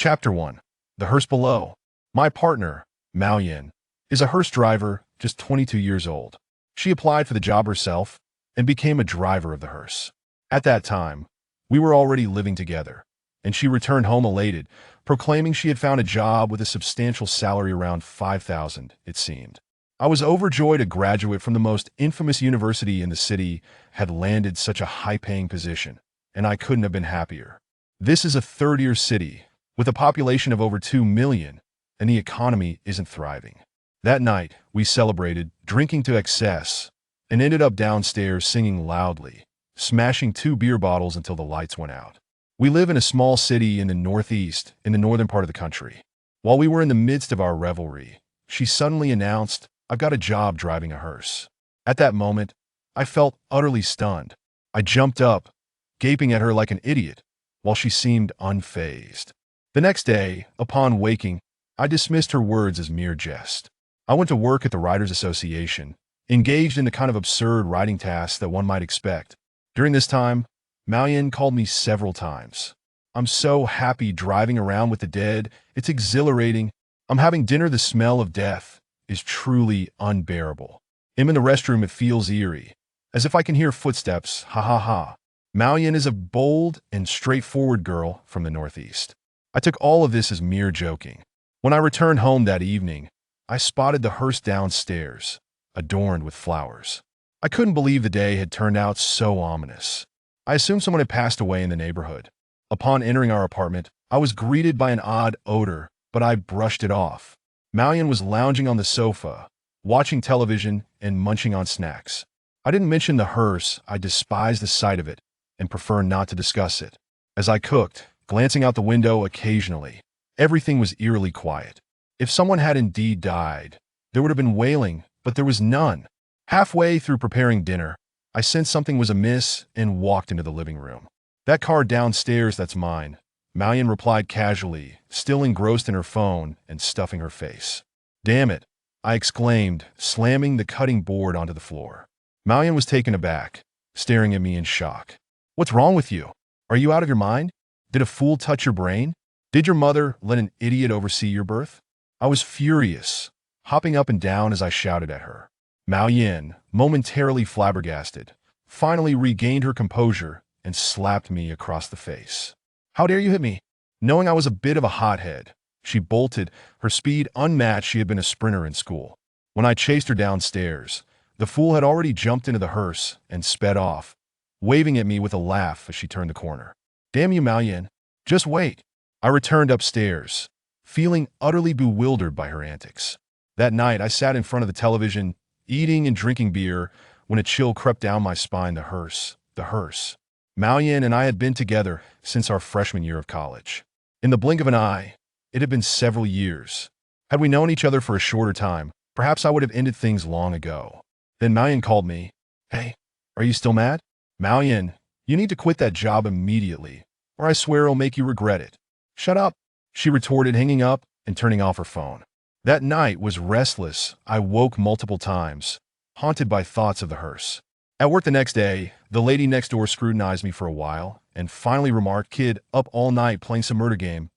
Chapter 1. The Hearse Below. My partner, Mao Yin, is a hearse driver, just 22 years old. She applied for the job herself and became a driver of the hearse. At that time, we were already living together, and she returned home elated, proclaiming she had found a job with a substantial salary around 5,000, it seemed. I was overjoyed a graduate from the most infamous university in the city had landed such a high-paying position, and I couldn't have been happier. This is a third-tier city, with a population of over 2 million, and the economy isn't thriving. That night, we celebrated, drinking to excess, and ended up downstairs singing loudly, smashing 2 beer bottles until the lights went out. We live in a small city in the northeast, in the northern part of the country. While we were in the midst of our revelry, she suddenly announced, "I've got a job driving a hearse." At that moment, I felt utterly stunned. I jumped up, gaping at her like an idiot, while she seemed unfazed. The next day, upon waking, I dismissed her words as mere jest. I went to work at the Writers Association, engaged in the kind of absurd writing tasks that one might expect. During this time, Mao Yin called me several times. "I'm so happy driving around with the dead. It's exhilarating. I'm having dinner. The smell of death is truly unbearable. I'm in the restroom. It feels eerie, as if I can hear footsteps. Ha ha ha." Mao Yin is a bold and straightforward girl from the Northeast. I took all of this as mere joking. When I returned home that evening, I spotted the hearse downstairs, adorned with flowers. I couldn't believe the day had turned out so ominous. I assumed someone had passed away in the neighborhood. Upon entering our apartment, I was greeted by an odd odor, but I brushed it off. Mao Yin was lounging on the sofa, watching television and munching on snacks. I didn't mention the hearse. I despised the sight of it and prefer not to discuss it. As I cooked, glancing out the window occasionally, everything was eerily quiet. If someone had indeed died, there would have been wailing, but there was none. Halfway through preparing dinner, I sensed something was amiss and walked into the living room. "That car downstairs, that's mine," Mao Yin replied casually, still engrossed in her phone and stuffing her face. "Damn it," I exclaimed, slamming the cutting board onto the floor. Mao Yin was taken aback, staring at me in shock. "What's wrong with you? Are you out of your mind? Did a fool touch your brain? Did your mother let an idiot oversee your birth?" I was furious, hopping up and down as I shouted at her. Mao Yin, momentarily flabbergasted, finally regained her composure and slapped me across the face. "How dare you hit me?" Knowing I was a bit of a hothead, she bolted, her speed unmatched. She had been a sprinter in school. When I chased her downstairs, the fool had already jumped into the hearse and sped off, waving at me with a laugh as she turned the corner. "Damn you, Mao Yin. Just wait." I returned upstairs, feeling utterly bewildered by her antics. That night, I sat in front of the television, eating and drinking beer, when a chill crept down my spine. The hearse. Mao Yin and I had been together since our freshman year of college. In the blink of an eye, it had been several years. Had we known each other for a shorter time, perhaps I would have ended things long ago. Then Mao Yin called me. "Hey, are you still mad?" "Mao Yin, you need to quit that job immediately, or I swear it'll make you regret it." "Shut up," she retorted, hanging up and turning off her phone. That night was restless. I woke multiple times, haunted by thoughts of the hearse. At work the next day, the lady next door scrutinized me for a while and finally remarked, "Kid, up all night playing some murder game."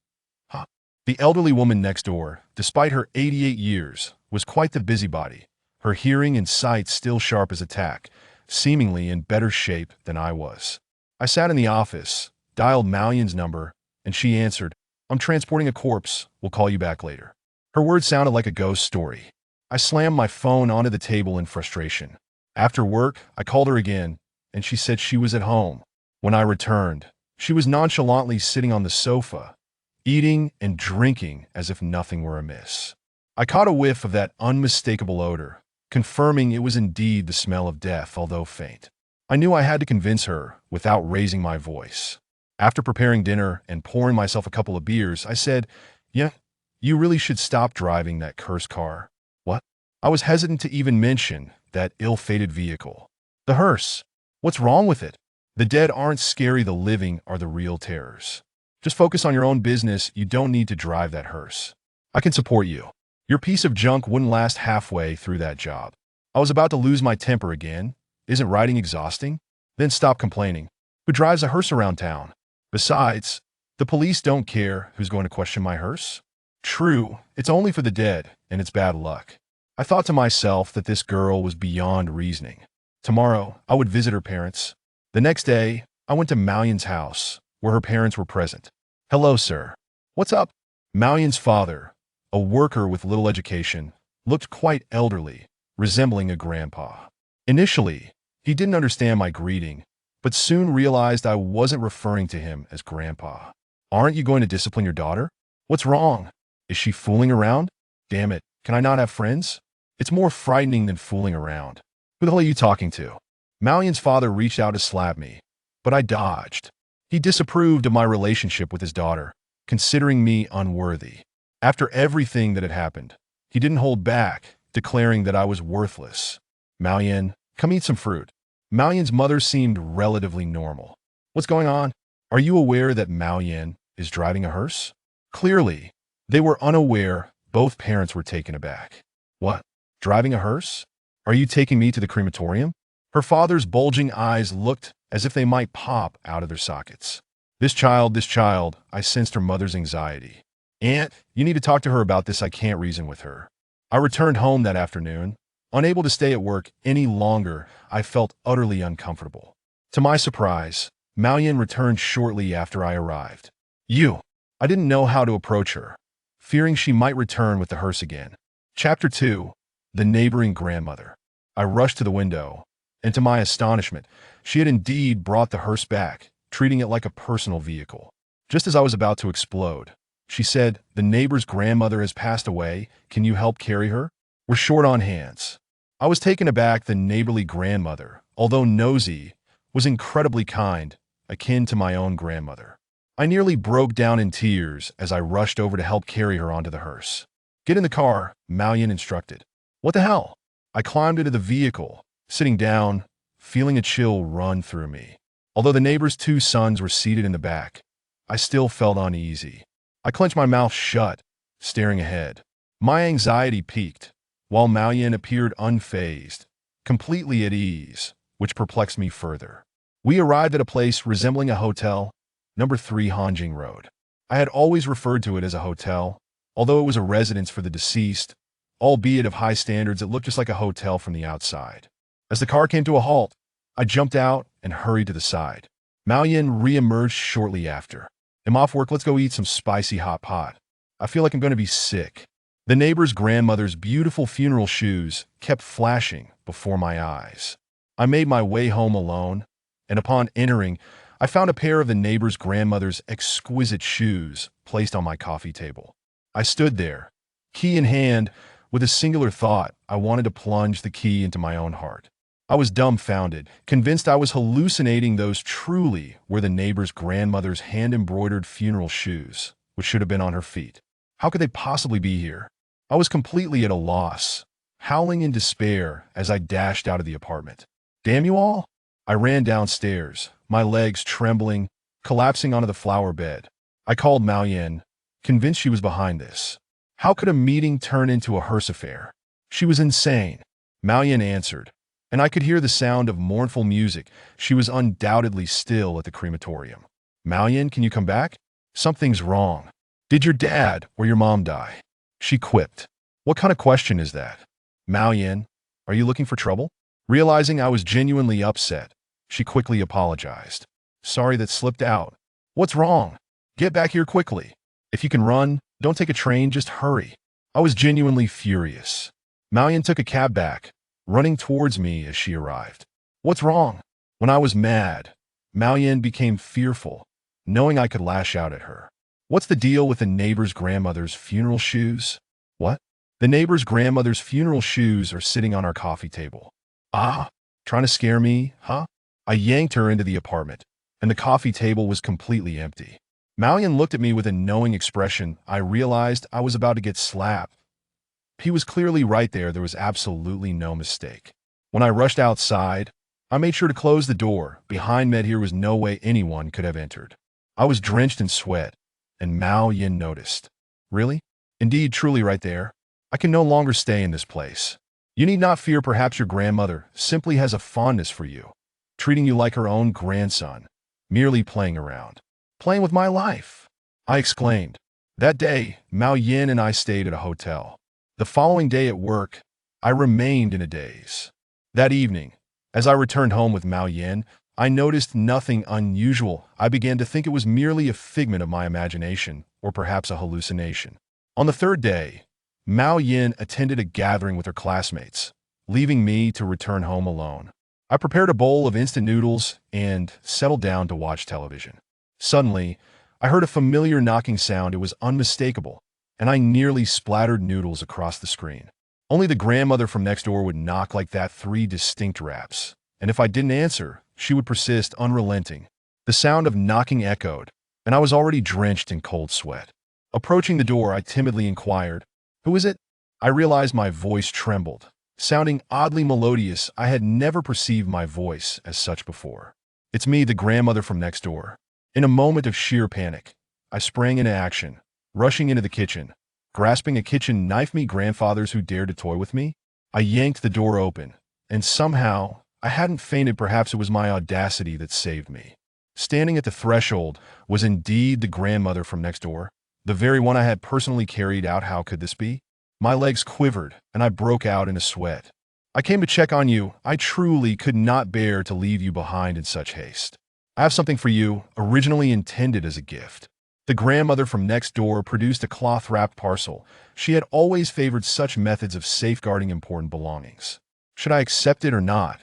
Huh. The elderly woman next door, despite her 88 years, was quite the busybody, her hearing and sight still sharp as a tack, seemingly in better shape than I was. I sat in the office, dialed Mao Yin's number, and she answered, "I'm transporting a corpse. We'll call you back later." Her words sounded like a ghost story. I slammed my phone onto the table in frustration. After work, I called her again, and she said she was at home. When I returned, she was nonchalantly sitting on the sofa, eating and drinking as if nothing were amiss. I caught a whiff of that unmistakable odor, confirming it was indeed the smell of death, although faint. I knew I had to convince her without raising my voice. After preparing dinner and pouring myself a couple of beers, I said, "Yeah, you really should stop driving that cursed car." "What?" I was hesitant to even mention that ill-fated vehicle. "The hearse. What's wrong with it? The dead aren't scary. The living are the real terrors. Just focus on your own business. You don't need to drive that hearse. I can support you. Your piece of junk wouldn't last halfway through that job." I was about to lose my temper again. "Isn't writing exhausting?" "Then stop complaining. Who drives a hearse around town? Besides, The police don't care who's going to question my hearse. True, it's only for the dead, and it's bad luck. I thought to myself that this girl was beyond reasoning. Tomorrow, I would visit her parents. The next day, I went to Mallion's house, where her parents were present. Hello, sir. What's up? Mallion's father, a worker with little education, looked quite elderly, resembling a grandpa. Initially, he didn't understand my greeting, but soon realized I wasn't referring to him as grandpa. Aren't you going to discipline your daughter? What's wrong? Is she fooling around? Damn it, can I not have friends? It's more frightening than fooling around. Who the hell are you talking to? Mallion's father reached out to slap me, but I dodged. He disapproved of my relationship with his daughter, considering me unworthy. After everything that had happened, he didn't hold back, declaring that I was worthless. Mallion, come eat some fruit. Mallion's mother seemed relatively normal. What's going on? Are you aware that Mallion is driving a hearse? Clearly, they were unaware. Both parents were taken aback. What? Driving a hearse? Are you taking me to the crematorium? Her father's bulging eyes looked as if they might pop out of their sockets. This child, I sensed her mother's anxiety. Aunt, you need to talk to her about this. I can't reason with her. I returned home that afternoon. Unable to stay at work any longer, I felt utterly uncomfortable. To my surprise, Mallion returned shortly after I arrived. I didn't know how to approach her, fearing she might return with the hearse again. Chapter 2. The Neighboring Grandmother. I rushed to the window, and to my astonishment, she had indeed brought the hearse back, treating it like a personal vehicle. Just as I was about to explode, she said, "The neighbor's grandmother has passed away. Can you help carry her? We're short on hands." I was taken aback. The neighborly grandmother, although nosy, was incredibly kind, akin to my own grandmother. I nearly broke down in tears as I rushed over to help carry her onto the hearse. "Get in the car," Mallion instructed. What the hell? I climbed into the vehicle, sitting down, feeling a chill run through me. Although the neighbor's two sons were seated in the back, I still felt uneasy. I clenched my mouth shut, staring ahead. My anxiety peaked, while Mallion appeared unfazed, completely at ease, which perplexed me further. We arrived at a place resembling a hotel, number 3 Hanjing Road. I had always referred to it as a hotel, although it was a residence for the deceased. Albeit of high standards, it looked just like a hotel from the outside. As the car came to a halt, I jumped out and hurried to the side. Mallion re-emerged shortly after. "I'm off work, let's go eat some spicy hot pot. I feel like I'm going to be sick." The neighbor's grandmother's beautiful funeral shoes kept flashing before my eyes. I made my way home alone, and upon entering, I found a pair of the neighbor's grandmother's exquisite shoes placed on my coffee table. I stood there, key in hand, with a singular thought. I wanted to plunge the key into my own heart. I was dumbfounded, convinced I was hallucinating. Those truly were the neighbor's grandmother's hand-embroidered funeral shoes, which should have been on her feet. How could they possibly be here? I was completely at a loss, howling in despair as I dashed out of the apartment. Damn you all! I ran downstairs, my legs trembling, collapsing onto the flower bed. I called Mallion, convinced she was behind this. How could a meeting turn into a hearse affair? She was insane. Mallion answered, and I could hear the sound of mournful music. She was undoubtedly still at the crematorium. "Mallion, can you come back? Something's wrong. Did your dad or your mom die?" She quipped. "What kind of question is that? Mallion, are you looking for trouble?" Realizing I was genuinely upset, she quickly apologized. "Sorry, that slipped out. What's wrong? Get back here quickly. If you can run, don't take a train, just hurry." I was genuinely furious. Mallion took a cab back, running towards me as she arrived. "What's wrong?" When I was mad, Mallion became fearful, knowing I could lash out at her. "What's the deal with the neighbor's grandmother's funeral shoes?" "What?" "The neighbor's grandmother's funeral shoes are sitting on our coffee table." "Ah, trying to scare me, huh?" I yanked her into the apartment, and the coffee table was completely empty. Mallion looked at me with a knowing expression. I realized I was about to get slapped. He was clearly right there. There was absolutely no mistake. When I rushed outside, I made sure to close the door. Behind me, here was no way anyone could have entered. I was drenched in sweat, and Mallion noticed. "Really? Indeed, truly right there. I can no longer stay in this place. You need not fear. Perhaps your grandmother simply has a fondness for you, treating you like her own grandson, merely playing around. Playing with my life." I exclaimed. That day, Mao Yin and I stayed at a hotel. The following day at work, I remained in a daze. That evening, as I returned home with Mao Yin, I noticed nothing unusual. I began to think it was merely a figment of my imagination, or perhaps a hallucination. On the third day, Mao Yin attended a gathering with her classmates, leaving me to return home alone. I prepared a bowl of instant noodles and settled down to watch television. Suddenly, I heard a familiar knocking sound. It was unmistakable, and I nearly splattered noodles across the screen. Only the grandmother from next door would knock like that 3 distinct raps, and if I didn't answer, she would persist unrelenting. The sound of knocking echoed, and I was already drenched in cold sweat. Approaching the door, I timidly inquired, "Who is it?" I realized my voice trembled. Sounding oddly melodious, I had never perceived my voice as such before. "It's me, the grandmother from next door." In a moment of sheer panic, I sprang into action, rushing into the kitchen. Grasping a kitchen knife, me grandfathers who dared to toy with me? I yanked the door open, and somehow, I hadn't fainted. Perhaps it was my audacity that saved me. Standing at the threshold was indeed the grandmother from next door, the very one I had personally carried out. How could this be? My legs quivered, and I broke out in a sweat. "I came to check on you. I truly could not bear to leave you behind in such haste. I have something for you, originally intended as a gift." The grandmother from next door produced a cloth-wrapped parcel. She had always favored such methods of safeguarding important belongings. Should I accept it or not?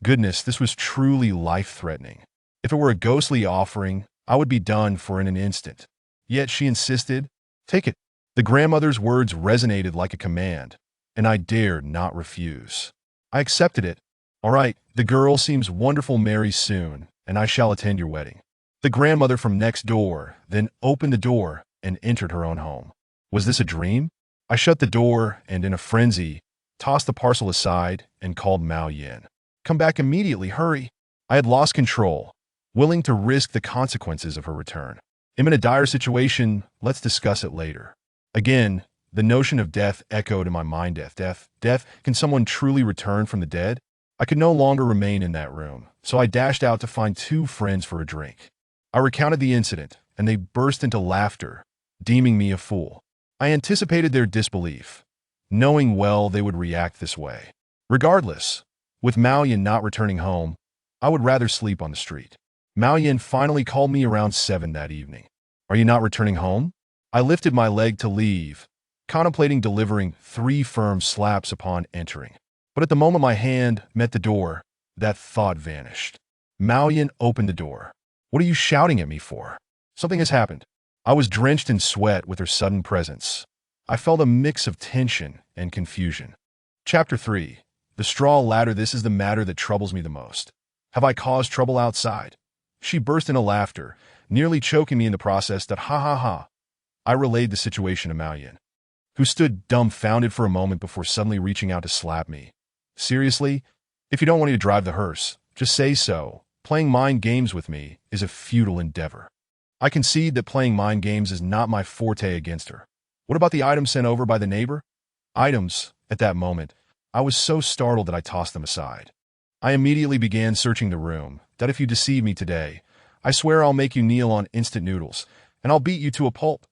Goodness, this was truly life-threatening. If it were a ghostly offering, I would be done for in an instant. Yet she insisted, "Take it." The grandmother's words resonated like a command, and I dared not refuse. I accepted it. "All right, the girl seems wonderful. Marry soon, and I shall attend your wedding." The grandmother from next door then opened the door and entered her own home. Was this a dream? I shut the door and, in a frenzy, tossed the parcel aside and called Mao Yin. "Come back immediately, hurry." I had lost control, willing to risk the consequences of her return. "I'm in a dire situation. Let's discuss it later." Again, the notion of death echoed in my mind. Death. Can someone truly return from the dead? I could no longer remain in that room, so I dashed out to find 2 friends for a drink. I recounted the incident, and they burst into laughter, deeming me a fool. I anticipated their disbelief, knowing well they would react this way. Regardless, with Mao Yin not returning home, I would rather sleep on the street. Mao Yin finally called me around 7 that evening. "Are you not returning home?" I lifted my leg to leave, contemplating delivering 3 firm slaps upon entering. But at the moment my hand met the door, that thought vanished. Mao Yin opened the door. "What are you shouting at me for?" "Something has happened." I was drenched in sweat with her sudden presence. I felt a mix of tension and confusion. Chapter 3. The straw ladder. This is the matter that troubles me the most. Have I caused trouble outside? She burst into laughter, nearly choking me in the process. That ha ha ha. I relayed the situation to Mao Yin, who stood dumbfounded for a moment before suddenly reaching out to slap me. "Seriously? If you don't want me to drive the hearse, just say so. Playing mind games with me is a futile endeavor." I concede that playing mind games is not my forte against her. "What about the items sent over by the neighbor?" Items? At that moment, I was so startled that I tossed them aside. I immediately began searching the room. "That if you deceive me today, I swear I'll make you kneel on instant noodles, and I'll beat you to a pulp."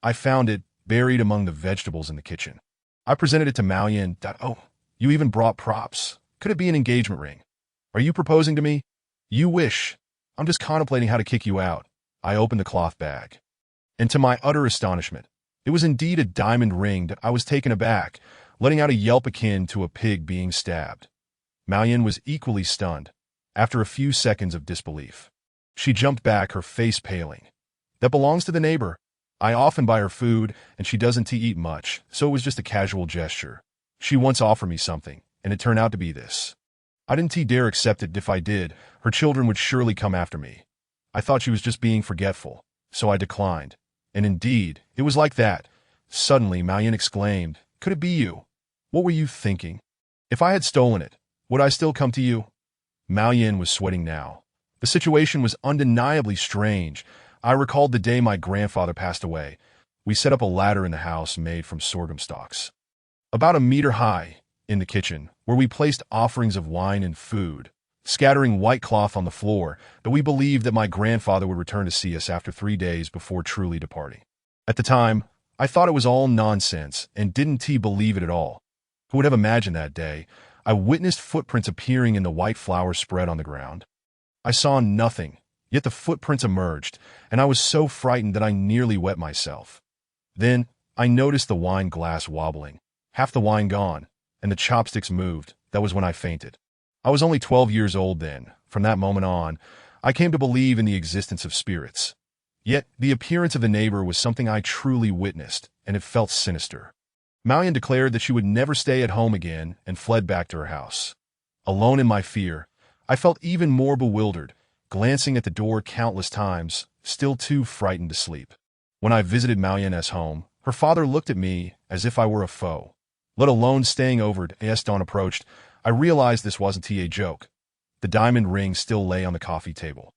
I found it buried among the vegetables in the kitchen. I presented it to Mao Yin. "Oh, you even brought props. Could it be an engagement ring? Are you proposing to me?" "You wish. I'm just contemplating how to kick you out." I opened the cloth bag, and to my utter astonishment, it was indeed a diamond ring. That I was taken aback, letting out a yelp akin to a pig being stabbed. Mao Yin was equally stunned, after a few seconds of disbelief. She jumped back, her face paling. "That belongs to the neighbor. I often buy her food, and she doesn't eat much, so it was just a casual gesture. She once offered me something, and it turned out to be this. I didn't dare accept it. If I did, her children would surely come after me. I thought she was just being forgetful, so I declined. And indeed, it was like that." Suddenly, Mao Yin exclaimed, "Could it be you? What were you thinking? If I had stolen it, would I still come to you?" Mao Yin was sweating now. The situation was undeniably strange. I recalled the day my grandfather passed away. We set up a ladder in the house made from sorghum stalks, about a meter high, in the kitchen, where we placed offerings of wine and food. scattering white cloth on the floor, but we believed that my grandfather would return to see us after 3 days before truly departing. At the time, I thought it was all nonsense and didn't believe it at all. Who would have imagined that day? I witnessed footprints appearing in the white flour spread on the ground. I saw nothing, yet the footprints emerged, and I was so frightened that I nearly wet myself. Then, I noticed the wine glass wobbling, half the wine gone, and the chopsticks moved. That was when I fainted. I was only 12 years old then. From that moment on, I came to believe in the existence of spirits. Yet, the appearance of the neighbor was something I truly witnessed, and it felt sinister. Malian declared that she would never stay at home again and fled back to her house. Alone in my fear, I felt even more bewildered, glancing at the door countless times, still too frightened to sleep. When I visited Malian's home, her father looked at me as if I were a foe. Let alone staying over as dawn approached, I realized this wasn't a joke. The diamond ring still lay on the coffee table.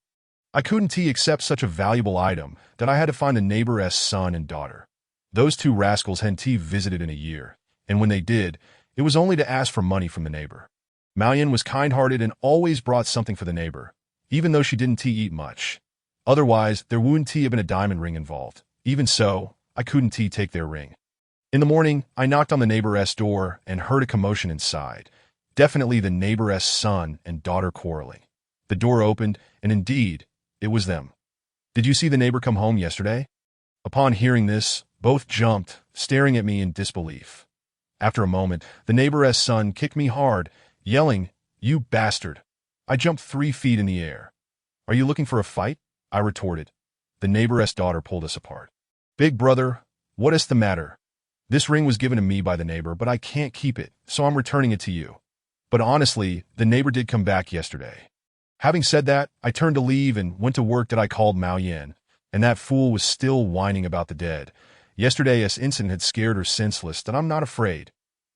I couldn't accept such a valuable item that I had to find the neighbor's son and daughter. Those two rascals hadn't visited in a year, and when they did, it was only to ask for money from the neighbor. Malian was kind-hearted and always brought something for the neighbor, even though she didn't eat much. Otherwise, there wouldn't have been a diamond ring involved. Even so, I couldn't take their ring. In the morning, I knocked on the neighbor's door and heard a commotion inside. Definitely the neighbor's son and daughter quarreling. The door opened, and indeed, it was them. "Did you see the neighbor come home yesterday?" Upon hearing this, both jumped, staring at me in disbelief. After a moment, the neighbor's son kicked me hard, yelling, "You bastard!" I jumped 3 feet in the air. "Are you looking for a fight?" I retorted. The neighbor's daughter pulled us apart. "Big brother, what is the matter? This ring was given to me by the neighbor, but I can't keep it, so I'm returning it to you." But honestly, the neighbor did come back yesterday. Having said that, I turned to leave and went to work that I called Malian, and that fool was still whining about the dead. Yesterday's incident had scared her senseless, and I'm not afraid.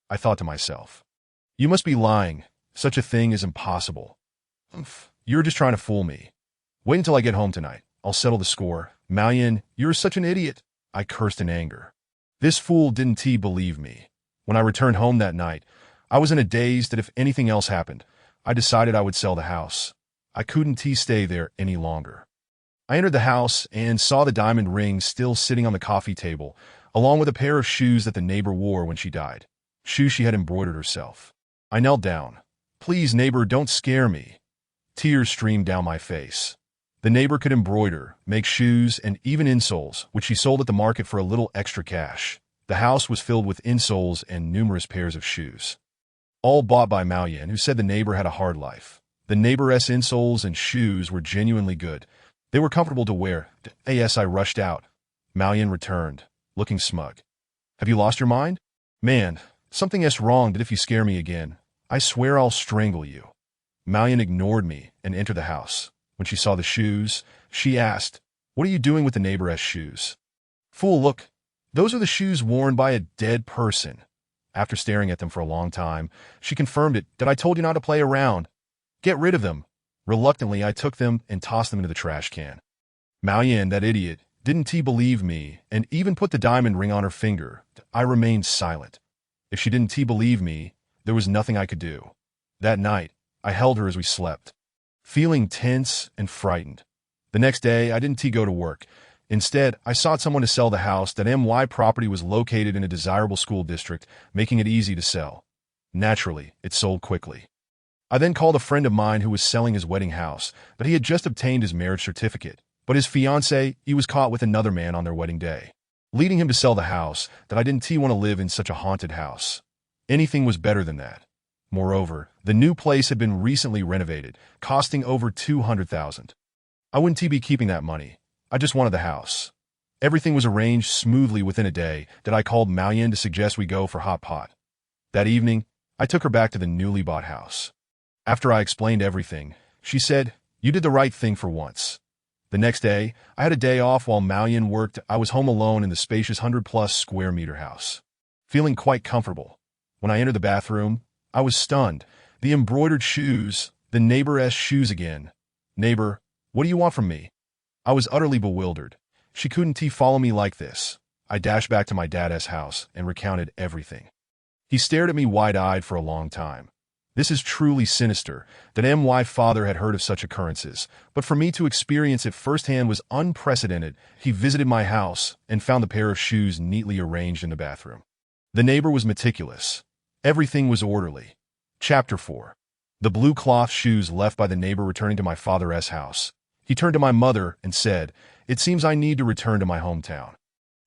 I thought to myself, "You must be lying. Such a thing is impossible. You're just trying to fool me. Wait until I get home tonight. I'll settle the score." "Malian, you're such an idiot," I cursed in anger. This fool didn't believe me. When I returned home that night, I was in a daze that if anything else happened, I decided I would sell the house. I couldn't stay there any longer. I entered the house and saw the diamond ring still sitting on the coffee table, along with a pair of shoes that the neighbor wore when she died. Shoes she had embroidered herself. I knelt down. "Please, neighbor, don't scare me." Tears streamed down my face. The neighbor could embroider, make shoes, and even insoles, which she sold at the market for a little extra cash. The house was filled with insoles and numerous pairs of shoes. All bought by Malian, who said the neighbor had a hard life. The neighbor's insoles and shoes were genuinely good. They were comfortable to wear. As I rushed out, Malian returned, looking smug. "Have you lost your mind? Man, something is wrong that if you scare me again, I swear I'll strangle you." Malian ignored me and entered the house. When she saw the shoes, she asked, "What are you doing with the neighbor's shoes?" "Fool, look. Those are the shoes worn by a dead person." After staring at them for a long time, she confirmed it. "Did I told you not to play around? Get rid of them." Reluctantly, I took them and tossed them into the trash can. Malian, that idiot, didn't believe me and even put the diamond ring on her finger. I remained silent. If she didn't believe me, there was nothing I could do. That night, I held her as we slept, feeling tense and frightened. The next day, I didn't go to work. Instead, I sought someone to sell the house. That MY property was located in a desirable school district, making it easy to sell. Naturally, it sold quickly. I then called a friend of mine who was selling his wedding house, but he had just obtained his marriage certificate. But his fiancée, he was caught with another man on their wedding day, leading him to sell the house. That I didn't want to live in such a haunted house. Anything was better than that. Moreover, the new place had been recently renovated, costing over $200,000. I wouldn't be keeping that money. I just wanted the house. Everything was arranged smoothly within a day. That I called Malian to suggest we go for hot pot. That evening, I took her back to the newly bought house. After I explained everything, she said, "You did the right thing for once." The next day, I had a day off while Malian worked. I was home alone in the spacious 100-plus square meter house, feeling quite comfortable. When I entered the bathroom, I was stunned. The embroidered shoes, the neighbor's shoes again. "Neighbor, what do you want from me?" I was utterly bewildered. She couldn't follow me like this. I dashed back to my dad's house and recounted everything. He stared at me wide-eyed for a long time. This is truly sinister that my father had heard of such occurrences, but for me to experience it firsthand was unprecedented. He visited my house and found the pair of shoes neatly arranged in the bathroom. The neighbor was meticulous. Everything was orderly. Chapter 4. The blue cloth shoes left by the neighbor returning to my father's house. He turned to my mother and said, "It seems I need to return to my hometown.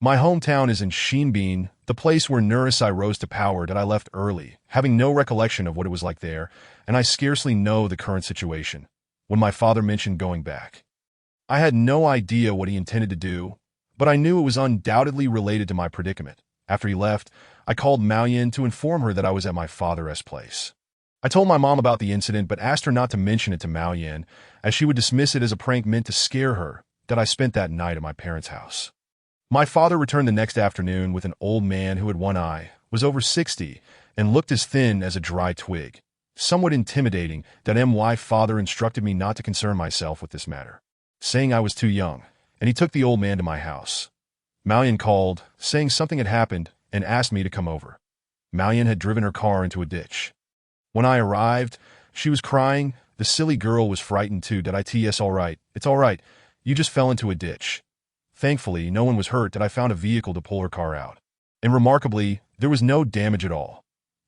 My hometown is in Shinbin, the place where I rose to power that I left early, having no recollection of what it was like there, and I scarcely know the current situation." When my father mentioned going back, I had no idea what he intended to do, but I knew it was undoubtedly related to my predicament. After he left, I called Maoyan to inform her that I was at my father's place. I told my mom about the incident but asked her not to mention it to Maoyan, as she would dismiss it as a prank meant to scare her that I spent that night at my parents' house. My father returned the next afternoon with an old man who had one eye, was over 60, and looked as thin as a dry twig. Somewhat intimidating that my father instructed me not to concern myself with this matter, saying I was too young, and he took the old man to my house. Maoyan called, saying something had happened, and asked me to come over. Maoyan had driven her car into a ditch. When I arrived, she was crying. The silly girl was frightened too. It's all right. It's all right. You just fell into a ditch. Thankfully, no one was hurt that I found a vehicle to pull her car out. And remarkably, there was no damage at all.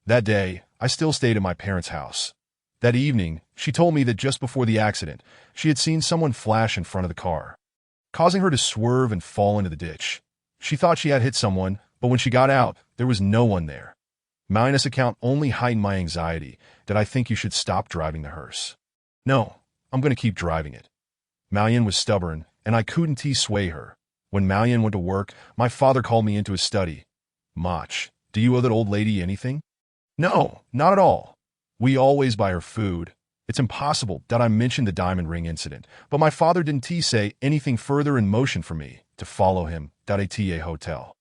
That day, I still stayed at my parents' house. That evening, she told me that just before the accident, she had seen someone flash in front of the car, causing her to swerve and fall into the ditch. She thought she had hit someone, but when she got out, there was no one there. Maoyan's account only heightened my anxiety that I think you should stop driving the hearse. No, I'm going to keep driving it. Maoyan was stubborn, and I couldn't sway her. When Maoyan went to work, my father called me into his study. "Mach, do you owe that old lady anything?" "No, not at all. We always buy her food." It's impossible that I mentioned the diamond ring incident, but my father didn't say anything further in motion for me to follow him at a hotel.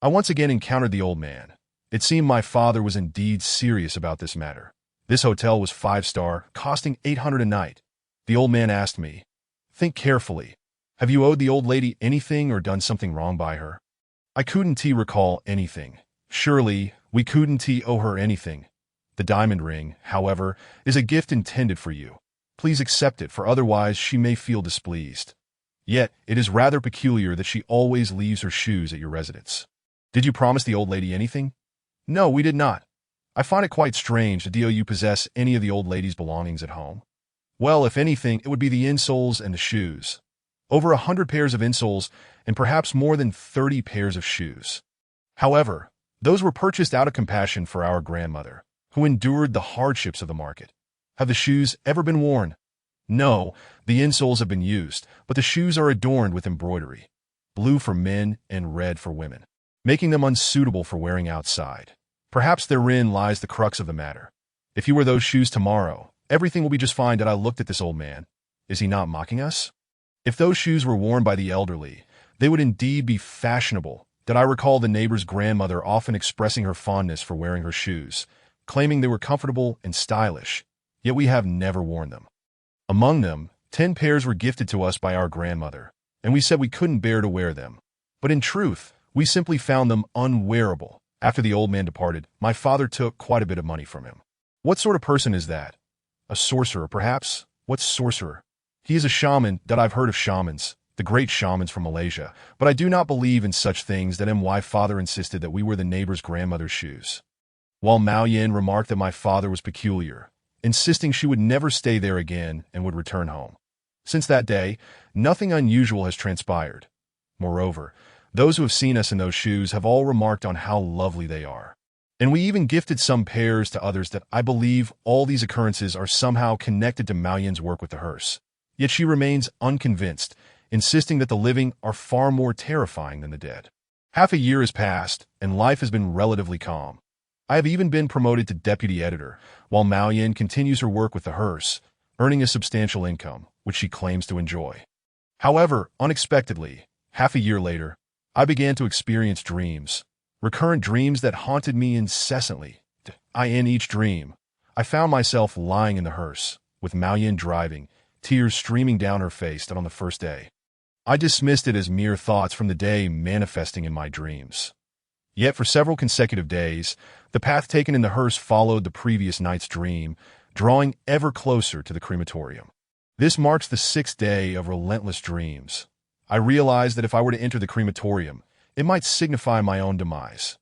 I once again encountered the old man. It seemed my father was indeed serious about this matter. This hotel was 5-star, costing $800 a night. The old man asked me, "Think carefully. Have you owed the old lady anything or done something wrong by her?" I couldn't recall anything. Surely, we couldn't owe her anything. The diamond ring, however, is a gift intended for you. Please accept it, for otherwise she may feel displeased. Yet, it is rather peculiar that she always leaves her shoes at your residence. Did you promise the old lady anything? No, we did not. I find it quite strange that you possess any of the old lady's belongings at home. Well, if anything, it would be the insoles and the shoes. Over 100 pairs of insoles and perhaps more than 30 pairs of shoes. However, those were purchased out of compassion for our grandmother, who endured the hardships of the market. Have the shoes ever been worn? No, the insoles have been used, but the shoes are adorned with embroidery, blue for men and red for women, making them unsuitable for wearing outside. Perhaps therein lies the crux of the matter. If you wear those shoes tomorrow, everything will be just fine. I looked at this old man. Is he not mocking us? If those shoes were worn by the elderly, they would indeed be fashionable. I recall the neighbor's grandmother often expressing her fondness for wearing her shoes, claiming they were comfortable and stylish, yet we have never worn them. Among them, 10 pairs were gifted to us by our grandmother, and we said we couldn't bear to wear them. But in truth, we simply found them unwearable. After the old man departed, my father took quite a bit of money from him. What sort of person is that? A sorcerer, perhaps? What sorcerer? He is a shaman. I've heard of shamans, the great shamans from Malaysia, but I do not believe in such things. My father insisted that we wear the neighbor's grandmother's shoes. While Maoyan remarked that my father was peculiar, insisting she would never stay there again and would return home. Since that day, nothing unusual has transpired. Moreover, those who have seen us in those shoes have all remarked on how lovely they are. And we even gifted some pairs to others. That I believe all these occurrences are somehow connected to Maoyan's work with the hearse. Yet she remains unconvinced, insisting that the living are far more terrifying than the dead. Half a year has passed, and life has been relatively calm. I have even been promoted to deputy editor, while Maoyan continues her work with the hearse, earning a substantial income, which she claims to enjoy. However, unexpectedly, half a year later, I began to experience dreams, recurrent dreams that haunted me incessantly. In each dream, I found myself lying in the hearse, with Maoyan driving, tears streaming down her face. On the first day, I dismissed it as mere thoughts from the day manifesting in my dreams. Yet for several consecutive days, the path taken in the hearse followed the previous night's dream, drawing ever closer to the crematorium. This marks the 6th day of relentless dreams. I realized that if I were to enter the crematorium, it might signify my own demise.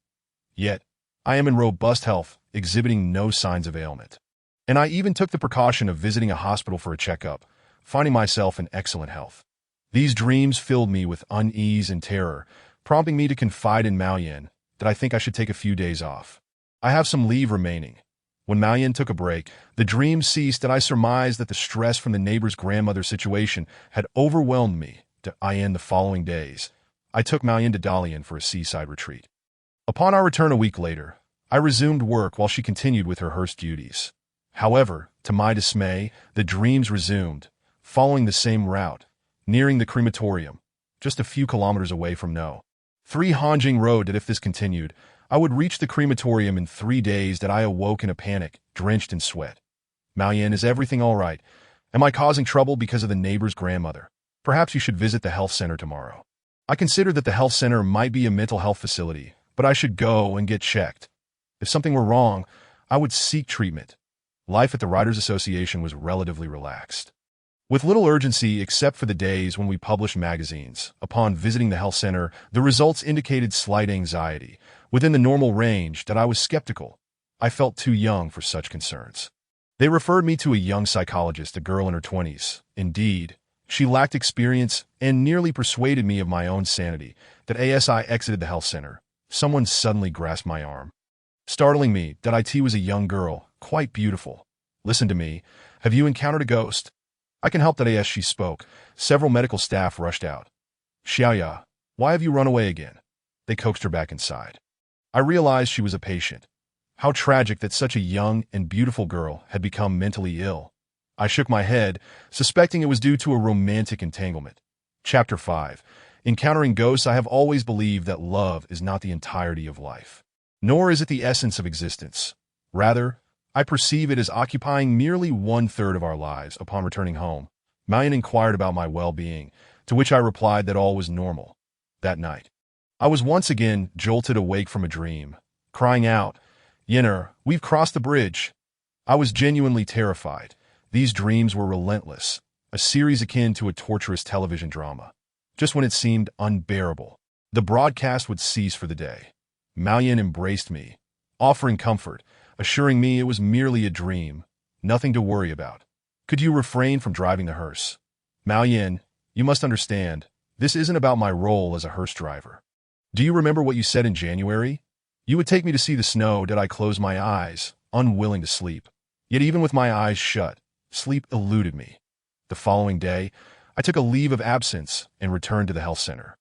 Yet, I am in robust health, exhibiting no signs of ailment. And I even took the precaution of visiting a hospital for a checkup, finding myself in excellent health. These dreams filled me with unease and terror, prompting me to confide in Maoyan that I think I should take a few days off. I have some leave remaining. When Maoyan took a break, the dreams ceased and I surmised that the stress from the neighbor's grandmother situation had overwhelmed me. To end the following days, I took Maoyan to Dalian for a seaside retreat. Upon our return a week later, I resumed work while she continued with her hearse duties. However, to my dismay, the dreams resumed, following the same route, nearing the crematorium, just a few kilometers away from No. 3 Hanjing Road. That if this continued, I would reach the crematorium in 3 days. That I awoke in a panic, drenched in sweat. Maoyan, is everything all right? Am I causing trouble because of the neighbor's grandmother? Perhaps you should visit the health center tomorrow. I considered that the health center might be a mental health facility, but I should go and get checked. If something were wrong, I would seek treatment. Life at the Writers Association was relatively relaxed. With little urgency except for the days when we published magazines, upon visiting the health center, the results indicated slight anxiety, within the normal range. That I was skeptical. I felt too young for such concerns. They referred me to a young psychologist, a girl in her 20s. Indeed, she lacked experience and nearly persuaded me of my own sanity. That as I exited the health center, someone suddenly grasped my arm, startling me. That it was a young girl, quite beautiful. Listen to me. Have you encountered a ghost? I can help. That as she spoke, several medical staff rushed out. Xiaoya, why have you run away again? They coaxed her back inside. I realized she was a patient. How tragic that such a young and beautiful girl had become mentally ill. I shook my head, suspecting it was due to a romantic entanglement. Chapter 5. Encountering ghosts. I have always believed that love is not the entirety of life, nor is it the essence of existence. Rather, I perceive it as occupying merely 1/3 of our lives. Upon returning home, Maoyan inquired about my well-being, to which I replied that all was normal. That night, I was once again jolted awake from a dream, crying out, "Yenner, we've crossed the bridge." I was genuinely terrified. These dreams were relentless, a series akin to a torturous television drama. Just when it seemed unbearable, the broadcast would cease for the day. Maoyan embraced me, offering comfort, assuring me it was merely a dream, nothing to worry about. Could you refrain from driving the hearse? Maoyan, you must understand, this isn't about my role as a hearse driver. Do you remember what you said in January? You would take me to see the snow. Did I close my eyes, unwilling to sleep? Yet even with my eyes shut, sleep eluded me. The following day, I took a leave of absence and returned to the health center.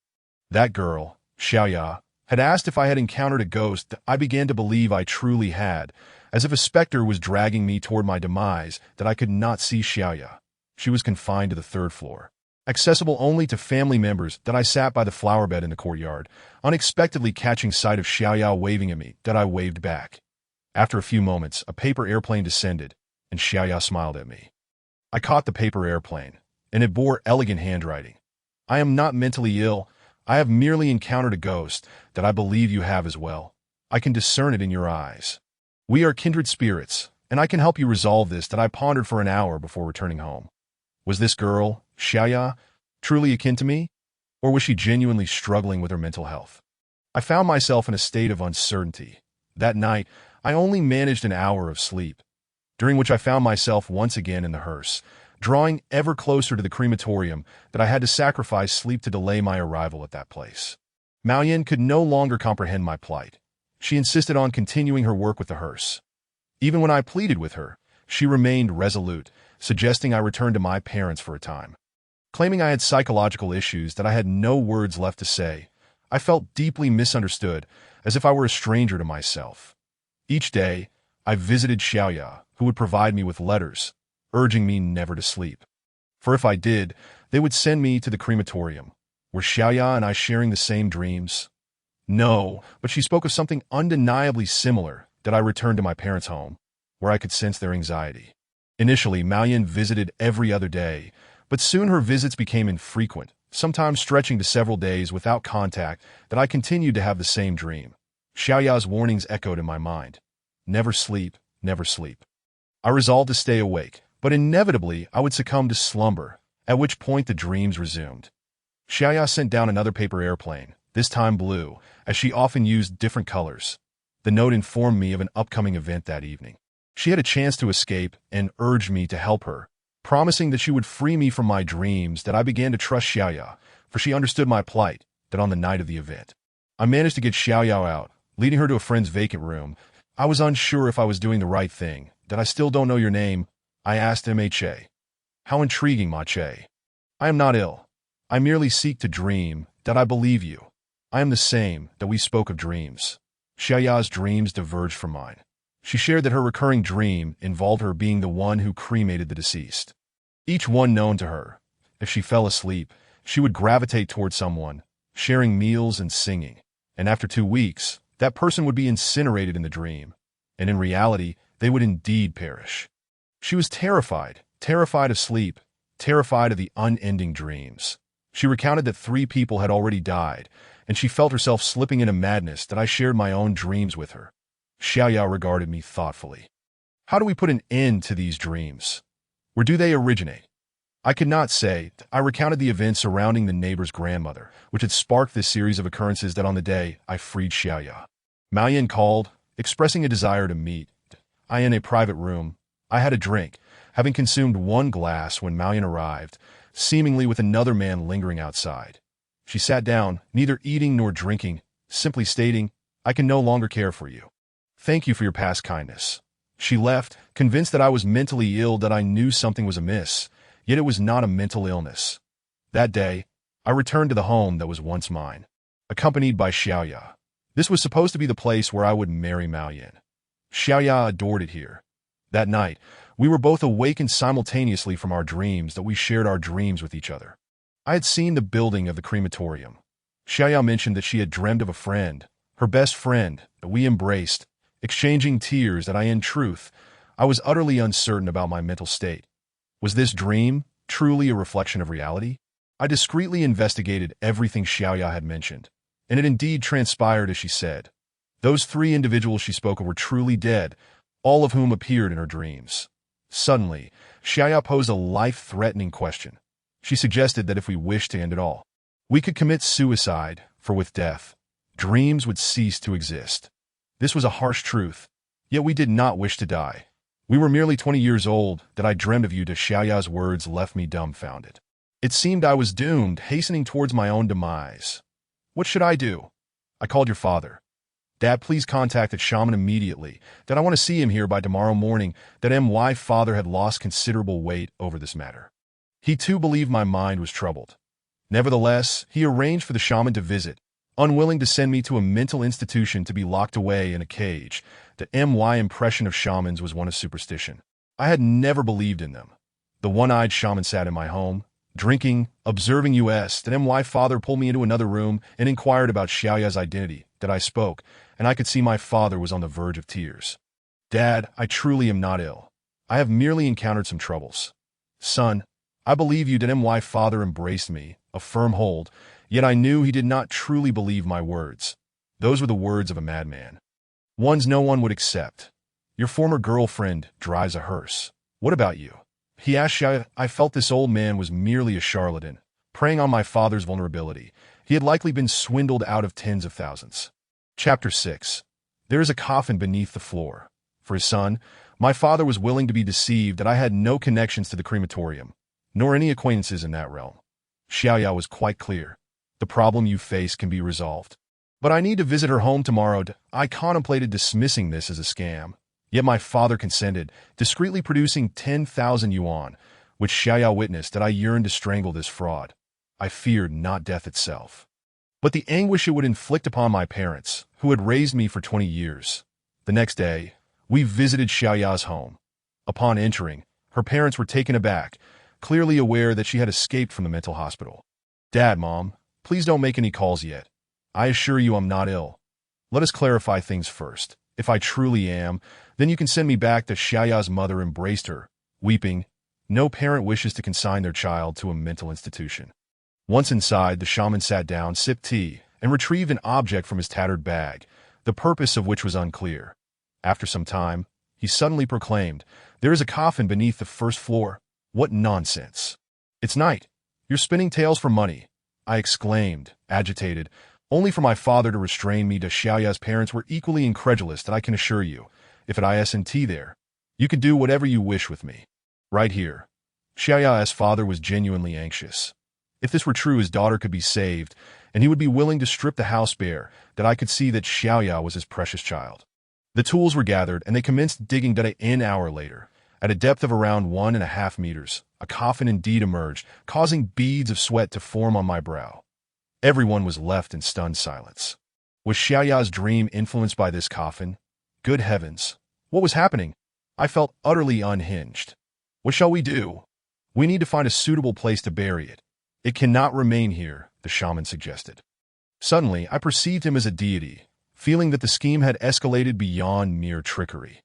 That girl, Xiaoya, had asked if I had encountered a ghost. I began to believe I truly had, as if a specter was dragging me toward my demise. That I could not see Xiaoya. She was confined to the 3rd floor, accessible only to family members. That I sat by the flower bed in the courtyard, unexpectedly catching sight of Xiaoya waving at me. That I waved back. After a few moments, a paper airplane descended, and Xiaoya smiled at me. I caught the paper airplane, and it bore elegant handwriting. I am not mentally ill. I have merely encountered a ghost. That I believe you have as well. I can discern it in your eyes. We are kindred spirits, and I can help you resolve this. That I pondered for an hour before returning home. Was this girl, Xiaoya, truly akin to me? Or was she genuinely struggling with her mental health? I found myself in a state of uncertainty. That night, I only managed an hour of sleep, during which I found myself once again in the hearse, drawing ever closer to the crematorium. That I had to sacrifice sleep to delay my arrival at that place. Maoyan could no longer comprehend my plight. She insisted on continuing her work with the hearse. Even when I pleaded with her, she remained resolute, suggesting I return to my parents for a time. Claiming I had psychological issues. That I had no words left to say. I felt deeply misunderstood, as if I were a stranger to myself. Each day, I visited Xiaoya, who would provide me with letters, urging me never to sleep. For if I did, they would send me to the crematorium. Were Xiaoya and I sharing the same dreams? No, but she spoke of something undeniably similar. That I returned to my parents' home, where I could sense their anxiety. Initially, Maoyan visited every other day, but soon her visits became infrequent, sometimes stretching to several days without contact. That I continued to have the same dream. Xiaoya's warnings echoed in my mind. Never sleep, never sleep. I resolved to stay awake, but inevitably I would succumb to slumber, at which point the dreams resumed. Xiaoya sent down another paper airplane, this time blue, as she often used different colors. The note informed me of an upcoming event that evening. She had a chance to escape and urged me to help her, promising that she would free me from my dreams. That I began to trust Xiaoya, for she understood my plight, that on the night of the event. I managed to get Xiaoya out, leading her to a friend's vacant room. I was unsure if I was doing the right thing. That I still don't know your name, I asked MHA. How intriguing, Mache. I am not ill. I merely seek to dream. That I believe you. I am the same. That we spoke of dreams. Xiaoya's dreams diverged from mine. She shared that her recurring dream involved her being the one who cremated the deceased. Each one known to her. If she fell asleep, she would gravitate toward someone, sharing meals and singing. And after 2 weeks, that person would be incinerated in the dream. And in reality, they would indeed perish. She was terrified of sleep, terrified of the unending dreams. She recounted that 3 people had already died, and she felt herself slipping into madness. That I shared my own dreams with her. Xiaoya regarded me thoughtfully. How do we put an end to these dreams? Where do they originate? I could not say. I recounted the events surrounding the neighbor's grandmother, which had sparked this series of occurrences. That on the day I freed Xiaoya, Maoyan called, expressing a desire to meet. I in a private room. I had a drink, having consumed 1 glass when Maoyan arrived, seemingly with another man lingering outside. She sat down, neither eating nor drinking, simply stating, I can no longer care for you. Thank you for your past kindness. She left, convinced that I was mentally ill. That I knew something was amiss, yet it was not a mental illness. That day, I returned to the home that was once mine, accompanied by Xiaoya. This was supposed to be the place where I would marry Maoyan. Xiaoya adored it here. That night, we were both awakened simultaneously from our dreams. That we shared our dreams with each other. I had seen the building of the crematorium. Xiaoya mentioned that she had dreamed of a friend, her best friend, that we embraced, exchanging tears. That in truth, I was utterly uncertain about my mental state. Was this dream truly a reflection of reality? I discreetly investigated everything Xiaoya had mentioned, and it indeed transpired as she said. Those 3 individuals she spoke of were truly dead, all of whom appeared in her dreams. Suddenly, Xiaoya posed a life-threatening question. She suggested that if we wished to end it all, we could commit suicide, for with death, dreams would cease to exist. This was a harsh truth, yet we did not wish to die. We were merely 20 years old. That I dreamed of you. Xiaoya's words left me dumbfounded. It seemed I was doomed, hastening towards my own demise. What should I do? I called your father. Dad, please contact the shaman immediately. That I want to see him here by tomorrow morning. That my father had lost considerable weight over this matter. He too believed my mind was troubled. Nevertheless, he arranged for the shaman to visit, unwilling to send me to a mental institution to be locked away in a cage. The impression of shamans was one of superstition. I had never believed in them. The one-eyed shaman sat in my home, drinking, observing us. That father pulled me into another room and inquired about Xiaoya's identity. That I spoke, and I could see my father was on the verge of tears. Dad, I truly am not ill. I have merely encountered some troubles. Son, I believe you. That my father embraced me, a firm hold, yet I knew he did not truly believe my words. Those were the words of a madman. Ones no one would accept. Your former girlfriend drives a hearse. What about you? He asked Xiaoya. I felt this old man was merely a charlatan, preying on my father's vulnerability. He had likely been swindled out of tens of thousands. Chapter 6. There is a coffin beneath the floor. For his son, my father was willing to be deceived. That I had no connections to the crematorium, nor any acquaintances in that realm. Xiaoya was quite clear. The problem you face can be resolved. But I need to visit her home tomorrow. I contemplated dismissing this as a scam. Yet my father consented, discreetly producing 10,000 yuan, which Xiaoya witnessed. That I yearned to strangle this fraud. I feared not death itself, but the anguish it would inflict upon my parents, who had raised me for 20 years. The next day, we visited Xiaoya's home. Upon entering, her parents were taken aback, clearly aware that she had escaped from the mental hospital. Dad, Mom, please don't make any calls yet. I assure you I'm not ill. Let us clarify things first. If I truly am, then you can send me back. That Xiaoya's mother embraced her, weeping. No parent wishes to consign their child to a mental institution. Once inside, the shaman sat down, sipped tea, and retrieved an object from his tattered bag. the purpose of which was unclear. After some time, he suddenly proclaimed, "There is a coffin beneath the first floor." What nonsense! "It's night. You're spinning tales for money," I exclaimed, agitated, only for my father to restrain me. Xiaoya's parents were equally incredulous, that I can assure you. If at ISNT there, you can do whatever you wish with me. Right here. Xiaoya's father was genuinely anxious. If this were true, his daughter could be saved, and he would be willing to strip the house bare, that I could see that Xiaoya was his precious child. The tools were gathered, and they commenced digging. An hour later, at a depth of around 1.5 meters, a coffin indeed emerged, causing beads of sweat to form on my brow. Everyone was left in stunned silence. Was Xiaoya's dream influenced by this coffin? Good heavens! What was happening? I felt utterly unhinged. What shall we do? We need to find a suitable place to bury it. It cannot remain here, the shaman suggested. Suddenly, I perceived him as a deity, feeling that the scheme had escalated beyond mere trickery.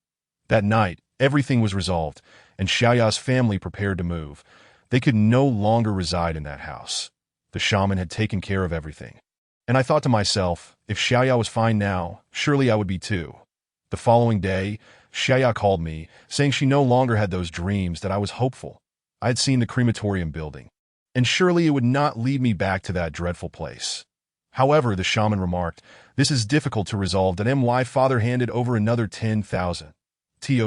That night, everything was resolved, and Xiaoya's family prepared to move. They could no longer reside in that house. The shaman had taken care of everything. And I thought to myself, if Xiaoya was fine now, surely I would be too. The following day, Xiaoya called me, saying she no longer had those dreams, that I was hopeful. I had seen the crematorium building, and surely it would not lead me back to that dreadful place. However, the shaman remarked, this is difficult to resolve. That my father handed over another 10,000.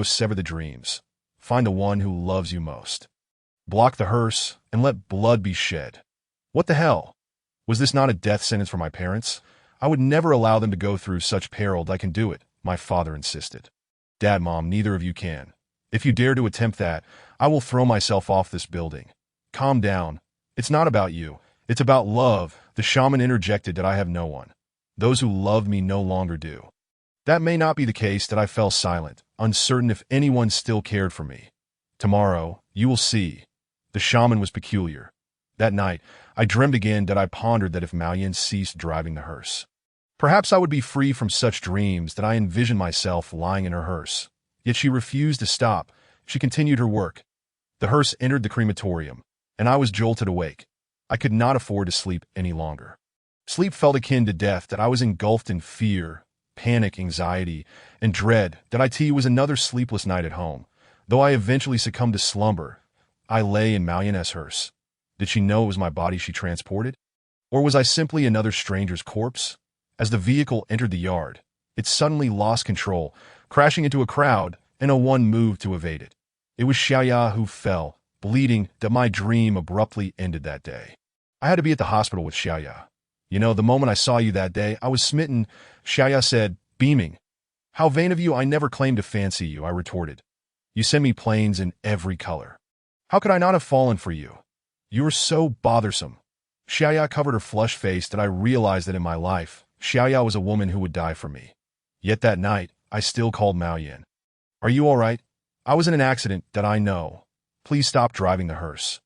Sever the dreams. Find the one who loves you most. Block the hearse, and let blood be shed. What the hell? Was this not a death sentence for my parents? I would never allow them to go through such peril. I can do it, my father insisted. Dad, Mom, neither of you can. If you dare to attempt that, I will throw myself off this building. Calm down. It's not about you. It's about love. The shaman interjected, that I have no one. Those who love me no longer do. That may not be the case. That I fell silent, uncertain if anyone still cared for me. Tomorrow, you will see. The shaman was peculiar. That night, I dreamed again. That I pondered that if Maoyan ceased driving the hearse, perhaps I would be free from such dreams. That I envisioned myself lying in her hearse. Yet she refused to stop. She continued her work. The hearse entered the crematorium, and I was jolted awake. I could not afford to sleep any longer. Sleep felt akin to death. That I was engulfed in fear, panic, anxiety, and dread. That it was another sleepless night at home. Though I eventually succumbed to slumber, I lay in Maoyan's hearse. Did she know it was my body she transported? Or was I simply another stranger's corpse? As the vehicle entered the yard, it suddenly lost control, crashing into a crowd, and no one moved to evade it. It was Xiaoya who fell, bleeding. That my dream abruptly ended that day. I had to be at the hospital with Xiaoya. You know, the moment I saw you that day, I was smitten, Xiaoya said, beaming. How vain of you! I never claimed to fancy you, I retorted. You send me planes in every color. How could I not have fallen for you? You were so bothersome. Xiaoya covered her flushed face. That I realized that in my life, Xiaoya was a woman who would die for me. Yet that night, I still called Maoyan. Are you all right? I was in an accident. That I know. Please stop driving the hearse.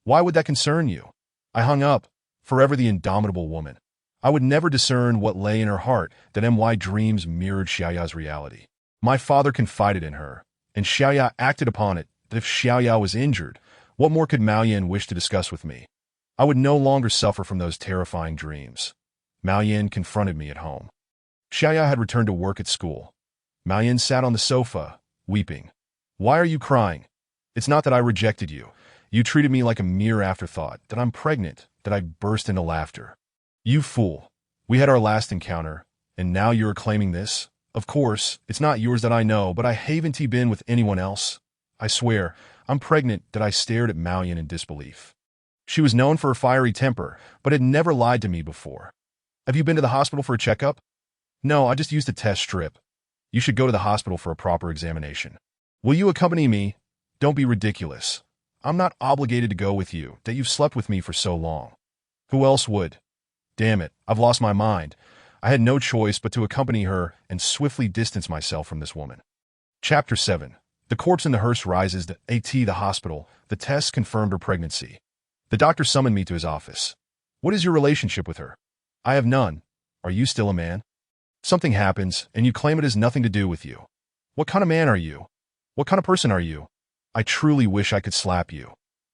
Why would that concern you? I hung up, forever the indomitable woman. I would never discern what lay in her heart. That my dreams mirrored Xiaoya's reality. My father confided in her, and Xiaoya acted upon it. That if Xiaoya was injured, what more could Maoyan wish to discuss with me? I would no longer suffer from those terrifying dreams. Maoyan confronted me at home. Xiaoya had returned to work at school. Maoyan sat on the sofa, weeping. Why are you crying? It's not that I rejected you. You treated me like a mere afterthought. That I'm pregnant. That I burst into laughter. You fool. We had our last encounter, and now you are claiming this? Of course, it's not yours. That I know, but I haven't been with anyone else. I swear, I'm pregnant. That I stared at Maoyan in disbelief. She was known for her fiery temper, but had never lied to me before. Have you been to the hospital for a checkup? No, I just used a test strip. You should go to the hospital for a proper examination. Will you accompany me? Don't be ridiculous. I'm not obligated to go with you. That you've slept with me for so long. Who else would? Damn it, I've lost my mind. I had no choice but to accompany her and swiftly distance myself from this woman. Chapter 7. The corpse in the hearse rises to the hospital. The test confirmed her pregnancy. The doctor summoned me to his office. What is your relationship with her? I have none. Are you still a man? Something happens, and you claim it has nothing to do with you. What kind of man are you? What kind of person are you? I truly wish I could slap you.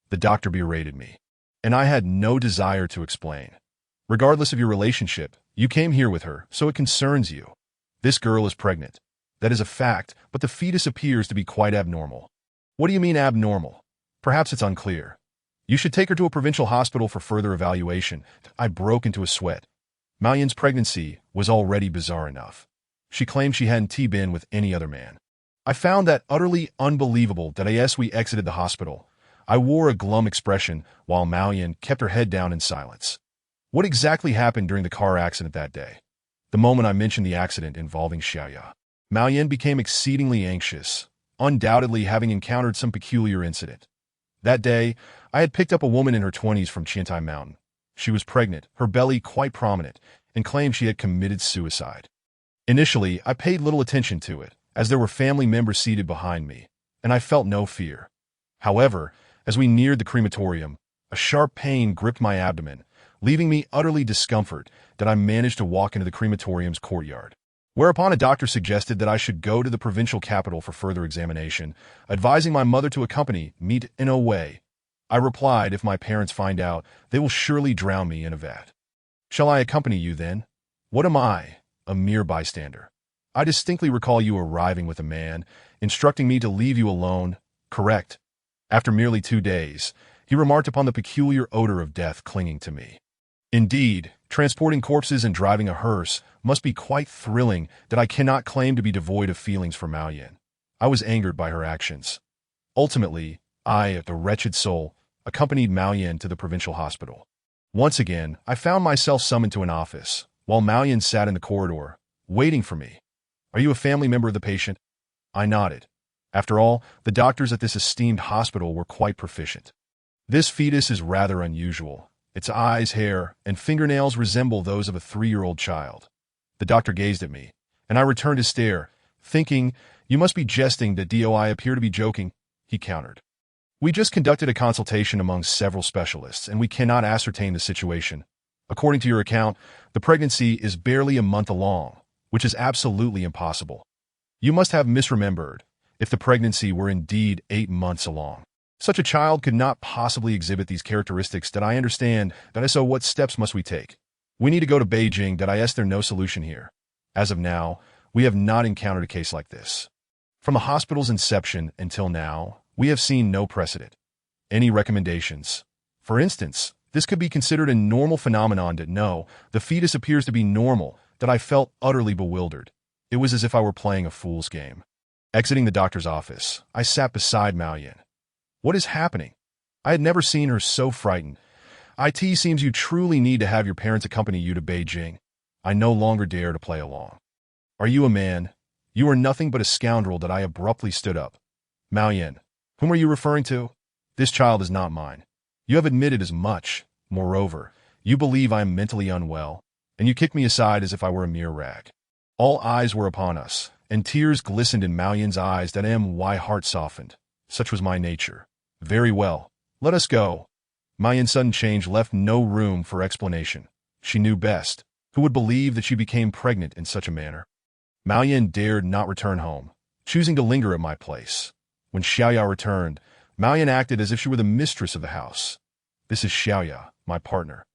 The doctor berated me, and I had no desire to explain. Regardless of your relationship, you came here with her, so it concerns you. This girl is pregnant. That is a fact, but the fetus appears to be quite abnormal. What do you mean abnormal? Perhaps it's unclear. You should take her to a provincial hospital for further evaluation. I broke into a sweat. Mao-Yan's pregnancy was already bizarre enough. She claimed she hadn't been with any other man. I found that utterly unbelievable that as we exited the hospital, I wore a glum expression while Mao-Yan kept her head down in silence. What exactly happened during the car accident that day? The moment I mentioned the accident involving Xiaoya, Mao-Yan became exceedingly anxious, undoubtedly having encountered some peculiar incident. That day, I had picked up a woman in her 20s from Qiantai Mountain. She was pregnant, her belly quite prominent, and claimed she had committed suicide. Initially, I paid little attention to it, as there were family members seated behind me, and I felt no fear. However, as we neared the crematorium, a sharp pain gripped my abdomen, leaving me utterly discomforted that I managed to walk into the crematorium's courtyard. Whereupon a doctor suggested that I should go to the provincial capital for further examination, advising my mother to accompany me in a way. I replied, if my parents find out, they will surely drown me in a vat. Shall I accompany you then? What am I? A mere bystander. I distinctly recall you arriving with a man, instructing me to leave you alone. Correct. After merely 2 days, he remarked upon the peculiar odor of death clinging to me. Indeed, transporting corpses and driving a hearse must be quite thrilling that I cannot claim to be devoid of feelings for Mao-Yan. I was angered by her actions. Ultimately, I, the wretched soul, accompanied Mao-Yan to the provincial hospital. Once again, I found myself summoned to an office, while Mao-Yan sat in the corridor, waiting for me. Are you a family member of the patient? I nodded. After all, the doctors at this esteemed hospital were quite proficient. This fetus is rather unusual. Its eyes, hair, and fingernails resemble those of a 3-year-old child. The doctor gazed at me, and I returned his stare, thinking, you must be jesting that I appear to be joking, he countered. We just conducted a consultation among several specialists, and we cannot ascertain the situation. According to your account, the pregnancy is barely a month along, which is absolutely impossible. You must have misremembered if the pregnancy were indeed 8 months along. Such a child could not possibly exhibit these characteristics that I understand. So what steps must we take? We need to go to Beijing. There's no solution here. As of now, we have not encountered a case like this. From the hospital's inception until now, we have seen no precedent. Any recommendations? For instance, this could be considered a normal phenomenon. No, the fetus appears to be normal. I felt utterly bewildered. It was as if I were playing a fool's game. Exiting the doctor's office, I sat beside Mao-Yan. What is happening? I had never seen her so frightened. It seems you truly need to have your parents accompany you to Beijing. I no longer dare to play along. Are you a man? You are nothing but a scoundrel. I abruptly stood up. Mao-Yan, whom are you referring to? This child is not mine. You have admitted as much. Moreover, you believe I am mentally unwell, and you kick me aside as if I were a mere rag. All eyes were upon us, and tears glistened in Mao-Yan's eyes. My heart softened. Such was my nature. Very well. Let us go. Mao-Yan's sudden change left no room for explanation. She knew best. Who would believe that she became pregnant in such a manner? Mao-Yan dared not return home, choosing to linger at my place. When Xiaoya returned, Mao-Yan acted as if she were the mistress of the house. This is Xiaoya, my partner.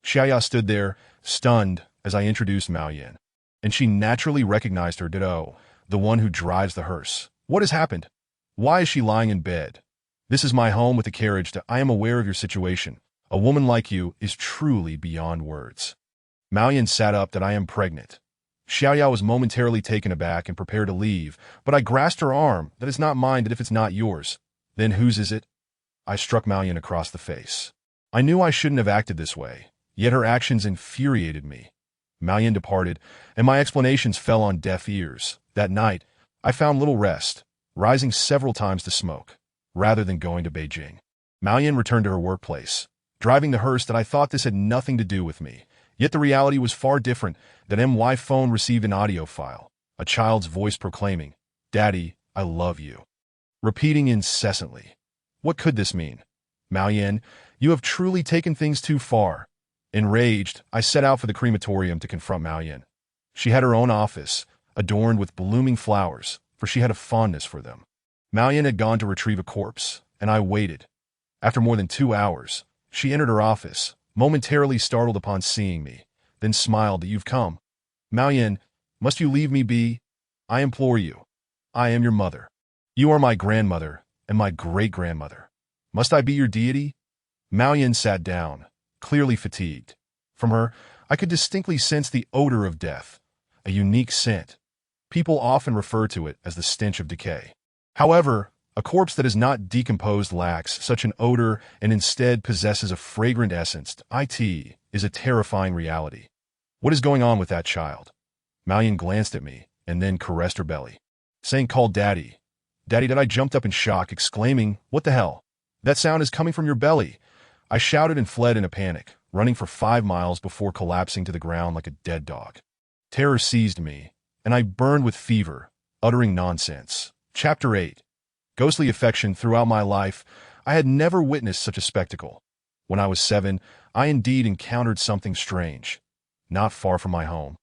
Xiaoya stood there, stunned, as I introduced Mao-Yan. And she naturally recognized her ditto, the one who drives the hearse. What has happened? Why is she lying in bed? This is my home with a carriage. I am aware of your situation. A woman like you is truly beyond words. Mao-Yan sat up. I am pregnant. Xiaoya was momentarily taken aback and prepared to leave, but I grasped her arm. That is not mine. That if it's not yours, then whose is it? I struck Mao-Yan across the face. I knew I shouldn't have acted this way, yet her actions infuriated me. Mao-Yan departed, and my explanations fell on deaf ears. That night, I found little rest, rising several times to smoke, rather than going to Beijing. Mao-Yan returned to her workplace, driving the hearse. I thought this had nothing to do with me, yet the reality was far different. My phone received an audio file, a child's voice proclaiming, "Daddy, I love you," repeating incessantly. What could this mean? Mao-Yan, you have truly taken things too far. Enraged, I set out for the crematorium to confront Mao-Yan. She had her own office, adorned with blooming flowers, for she had a fondness for them. Mao-Yan had gone to retrieve a corpse, and I waited. After more than 2 hours, she entered her office, momentarily startled upon seeing me, then smiled that you've come. Mao-Yan, Must you leave me be? I implore you. I am your mother. You are my grandmother and my great-grandmother. Must I be your deity? Mao sat down, clearly fatigued. From her, I could distinctly sense the odor of death, a unique scent. People often refer to it as the stench of decay. However, a corpse that is not decomposed lacks such an odor and instead possesses a fragrant essence. It is a terrifying reality. What is going on with that child? Mao glanced at me and then caressed her belly, saying, "Call Daddy. Daddy." That I jumped up in shock, exclaiming, "What the hell? That sound is coming from your belly." I shouted and fled in a panic, running for 5 miles before collapsing to the ground like a dead dog. Terror seized me, and I burned with fever, uttering nonsense. Chapter 8. Ghostly affection. Throughout my life, I had never witnessed such a spectacle. When I was 7, I indeed encountered something strange. Not far from my home,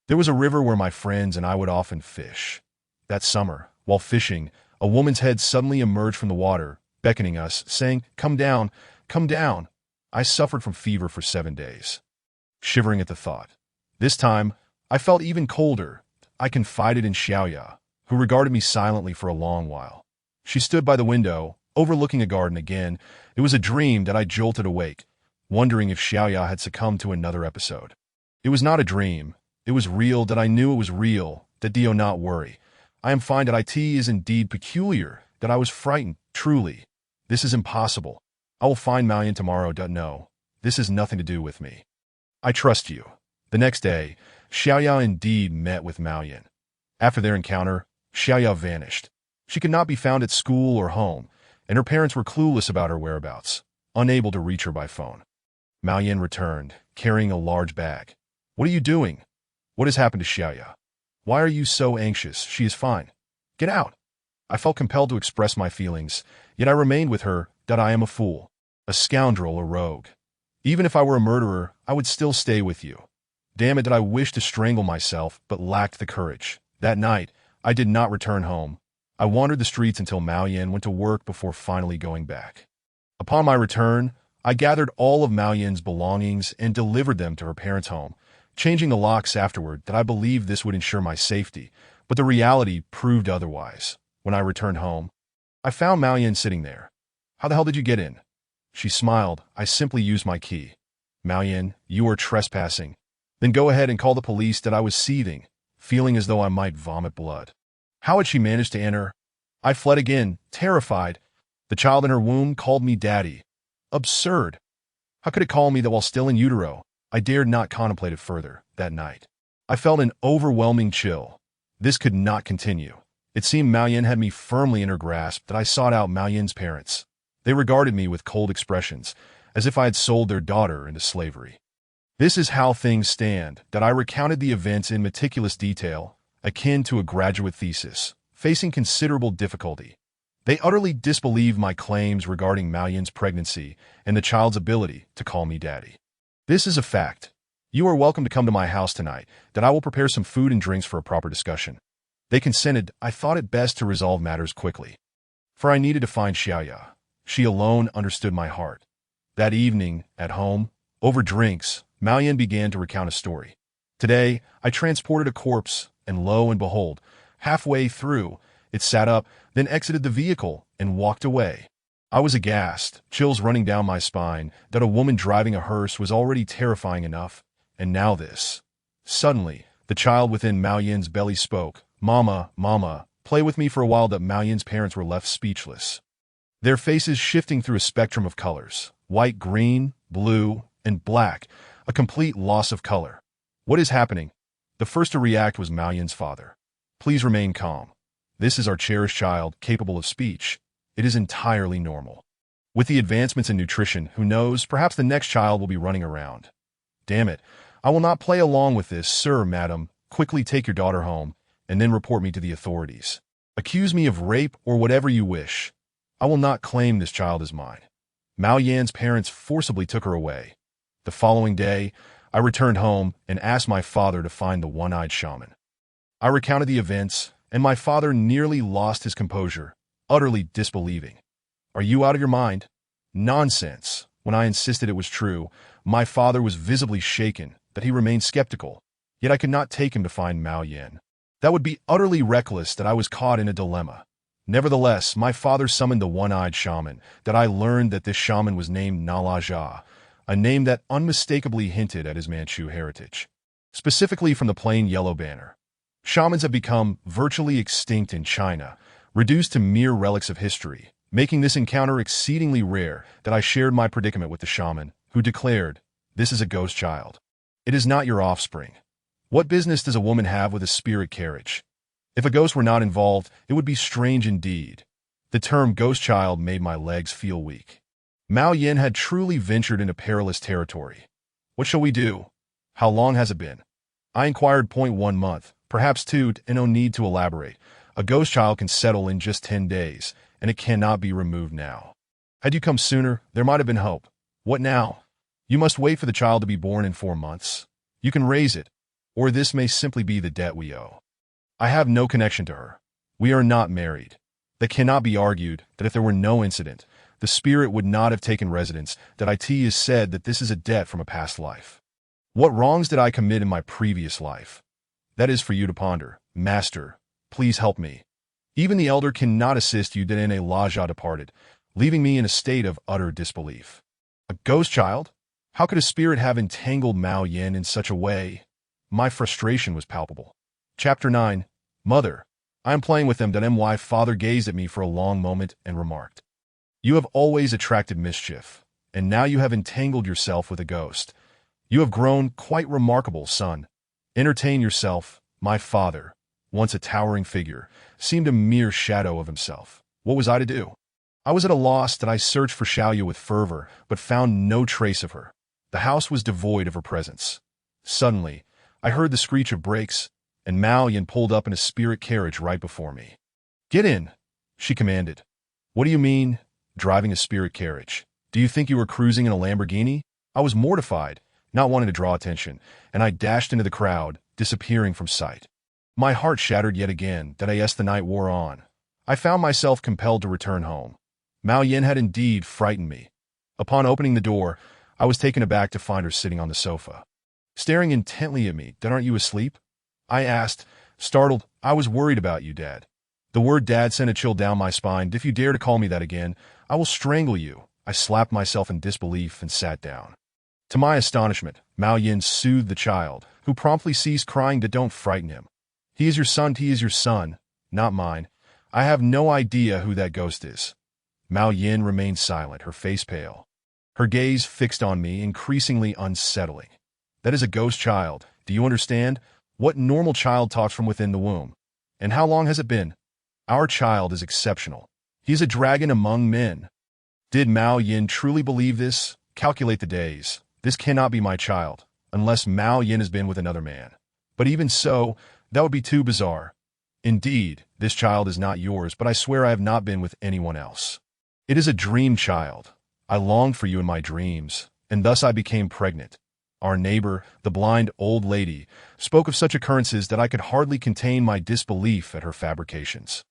there was a river where my friends and I would often fish. That summer, while fishing, a woman's head suddenly emerged from the water, beckoning us, saying, "Come down, come down." I suffered from fever for 7 days, shivering at the thought. This time, I felt even colder. I confided in Xiaoya, who regarded me silently for a long while. She stood by the window, overlooking a garden again. It was a dream that I jolted awake, wondering if Xiaoya had succumbed to another episode. It was not a dream. It was real. That I knew it was real. That do not worry. I am fine. That it is indeed peculiar. That I was frightened. Truly. This is impossible. I will find Mao tomorrow. No, this has nothing to do with me. I trust you. The next day, Xiaoya indeed met with Mao. After their encounter, Xiaoya vanished. She could not be found at school or home, and her parents were clueless about her whereabouts, unable to reach her by phone. Mao returned, carrying a large bag. "What are you doing? What has happened to Xiaoya? Why are you so anxious? She is fine. Get out." I felt compelled to express my feelings, yet I remained with her. That I am a fool, a scoundrel, a rogue. Even if I were a murderer, I would still stay with you. Damn it, that I wished to strangle myself, but lacked the courage. That night, I did not return home. I wandered the streets until Mao went to work before finally going back. Upon my return, I gathered all of Mao belongings and delivered them to her parents' home, changing the locks afterward. That I believed this would ensure my safety, but the reality proved otherwise. When I returned home, I found Mao sitting there. "How the hell did you get in?" She smiled. "I simply used my key." "Mao, you are trespassing." "Then go ahead and call the police." That I was seething, feeling as though I might vomit blood. How had she managed to enter? I fled again, terrified. The child in her womb called me daddy. Absurd. How could it call me that while still in utero? I dared not contemplate it further. That night, I felt an overwhelming chill. This could not continue. It seemed Mao had me firmly in her grasp. That I sought out Mao's parents. They regarded me with cold expressions, as if I had sold their daughter into slavery. This is how things stand. That I recounted the events in meticulous detail, akin to a graduate thesis, facing considerable difficulty. They utterly disbelieved my claims regarding Mao's pregnancy and the child's ability to call me daddy. This is a fact. You are welcome to come to my house tonight. That I will prepare some food and drinks for a proper discussion. They consented. I thought it best to resolve matters quickly, for I needed to find Xiaoya. She alone understood my heart. That evening, at home, over drinks, Mao began to recount a story. "Today, I transported a corpse, and lo and behold, halfway through, it sat up, then exited the vehicle, and walked away." I was aghast, chills running down my spine. That a woman driving a hearse was already terrifying enough, and now this. Suddenly, the child within Mao's belly spoke. "Mama, mama, play with me for a while." That Mao's parents were left speechless, their faces shifting through a spectrum of colors. White, green, blue, and black, a complete loss of color. "What is happening?" The first to react was Mao's father. "Please remain calm. This is our cherished child, capable of speech. It is entirely normal. With the advancements in nutrition, who knows, perhaps the next child will be running around." "Damn it, I will not play along with this, sir, madam. Quickly take your daughter home, and then report me to the authorities. Accuse me of rape or whatever you wish. I will not claim this child as mine." Mao's parents forcibly took her away. The following day, I returned home and asked my father to find the one-eyed shaman. I recounted the events, and my father nearly lost his composure, utterly disbelieving. "Are you out of your mind?" "Nonsense." When I insisted it was true, my father was visibly shaken. That he remained skeptical. Yet I could not take him to find Mao Yin. That would be utterly reckless that I was caught in a dilemma. Nevertheless, my father summoned the one-eyed shaman, that I learned that this shaman was named Nalaja, a name that unmistakably hinted at his Manchu heritage. Specifically from the plain yellow banner. Shamans have become virtually extinct in China, reduced to mere relics of history, making this encounter exceedingly rare that I shared my predicament with the shaman, who declared, "This is a ghost child. It is not your offspring. What business does a woman have with a spirit carriage? If a ghost were not involved, it would be strange indeed." The term ghost child made my legs feel weak. Mao Yin had truly ventured into perilous territory. What shall we do? How long has it been? I inquired. 1 month, perhaps 2, and no need to elaborate. A ghost child can settle in just 10 days, and it cannot be removed now. Had you come sooner, there might have been hope. What now? You must wait for the child to be born in 4 months. You can raise it, or this may simply be the debt we owe. I have no connection to her. We are not married. That cannot be argued that if there were no incident, the spirit would not have taken residence, that it is said that this is a debt from a past life. What wrongs did I commit in my previous life? That is for you to ponder. Master, please help me. Even the elder cannot assist you that in a Laja departed, leaving me in a state of utter disbelief. A ghost child? How could a spirit have entangled Mao Yin in such a way? My frustration was palpable. Chapter 9. Mother, I am playing with them. My father gazed at me for a long moment and remarked, "You have always attracted mischief, and now you have entangled yourself with a ghost. You have grown quite remarkable, son. Entertain yourself." My father, once a towering figure, seemed a mere shadow of himself. What was I to do? I was at a loss that I searched for Xiaoyu with fervor, but found no trace of her. The house was devoid of her presence. Suddenly, I heard the screech of brakes, and Mao Yin pulled up in a spirit carriage right before me. "Get in," she commanded. "What do you mean, driving a spirit carriage? Do you think you were cruising in a Lamborghini?" I was mortified, not wanting to draw attention, and I dashed into the crowd, disappearing from sight. My heart shattered yet again that as the night wore on, I found myself compelled to return home. Mao Yin had indeed frightened me. Upon opening the door, I was taken aback to find her sitting on the sofa, staring intently at me. "Aren't you asleep?" I asked, startled. "I was worried about you, Dad." The word Dad sent a chill down my spine. "If you dare to call me that again, I will strangle you." I slapped myself in disbelief and sat down. To my astonishment, Mao Yin soothed the child, who promptly ceased crying. "Don't frighten him. He is your son, not mine. I have no idea who that ghost is." Mao Yin remained silent, her face pale. Her gaze fixed on me, increasingly unsettling. "That is a ghost child. Do you understand? What normal child talks from within the womb? And how long has it been? Our child is exceptional. He is a dragon among men." Did Mao Yin truly believe this? Calculate the days. This cannot be my child, unless Mao Yin has been with another man. But even so, that would be too bizarre. "Indeed, this child is not yours, but I swear I have not been with anyone else. It is a dream child. I longed for you in my dreams, and thus I became pregnant." Our neighbor, the blind old lady, spoke of such occurrences that I could hardly contain my disbelief at her fabrications.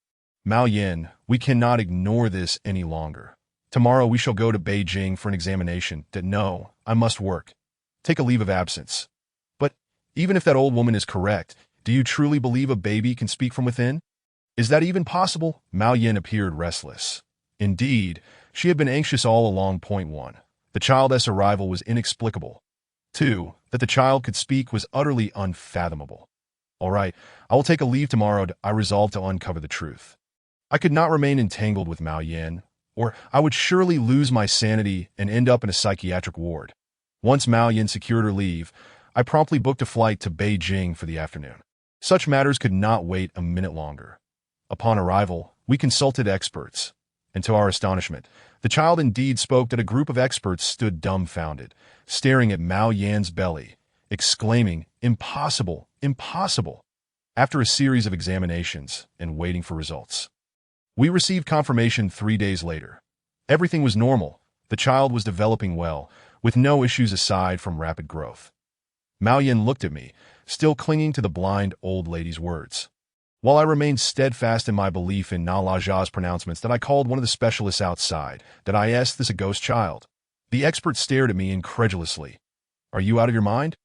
"Mao Yin, we cannot ignore this any longer. Tomorrow we shall go to Beijing for an examination. No, I must work. Take a leave of absence." "But even if that old woman is correct, do you truly believe a baby can speak from within? Is that even possible?" Mao Yin appeared restless. Indeed, she had been anxious all along. 1. The child's arrival was inexplicable. 2. That the child could speak was utterly unfathomable. "All right, I will take a leave tomorrow." I resolved to uncover the truth. I could not remain entangled with Mao Yin, or I would surely lose my sanity and end up in a psychiatric ward. Once Mao Yin secured her leave, I promptly booked a flight to Beijing for the afternoon. Such matters could not wait a minute longer. Upon arrival, we consulted experts, and to our astonishment, the child indeed spoke. That a group of experts stood dumbfounded, staring at Mao Yan's belly, exclaiming, "Impossible, impossible." After a series of examinations and waiting for results, we received confirmation 3 days later. Everything was normal. The child was developing well, with no issues aside from rapid growth. Mao Yin looked at me, still clinging to the blind old lady's words. While I remained steadfast in my belief in Nalaja's pronouncements, that I called one of the specialists outside. That I asked, "This a ghost child?" The expert stared at me incredulously. "Are you out of your mind?"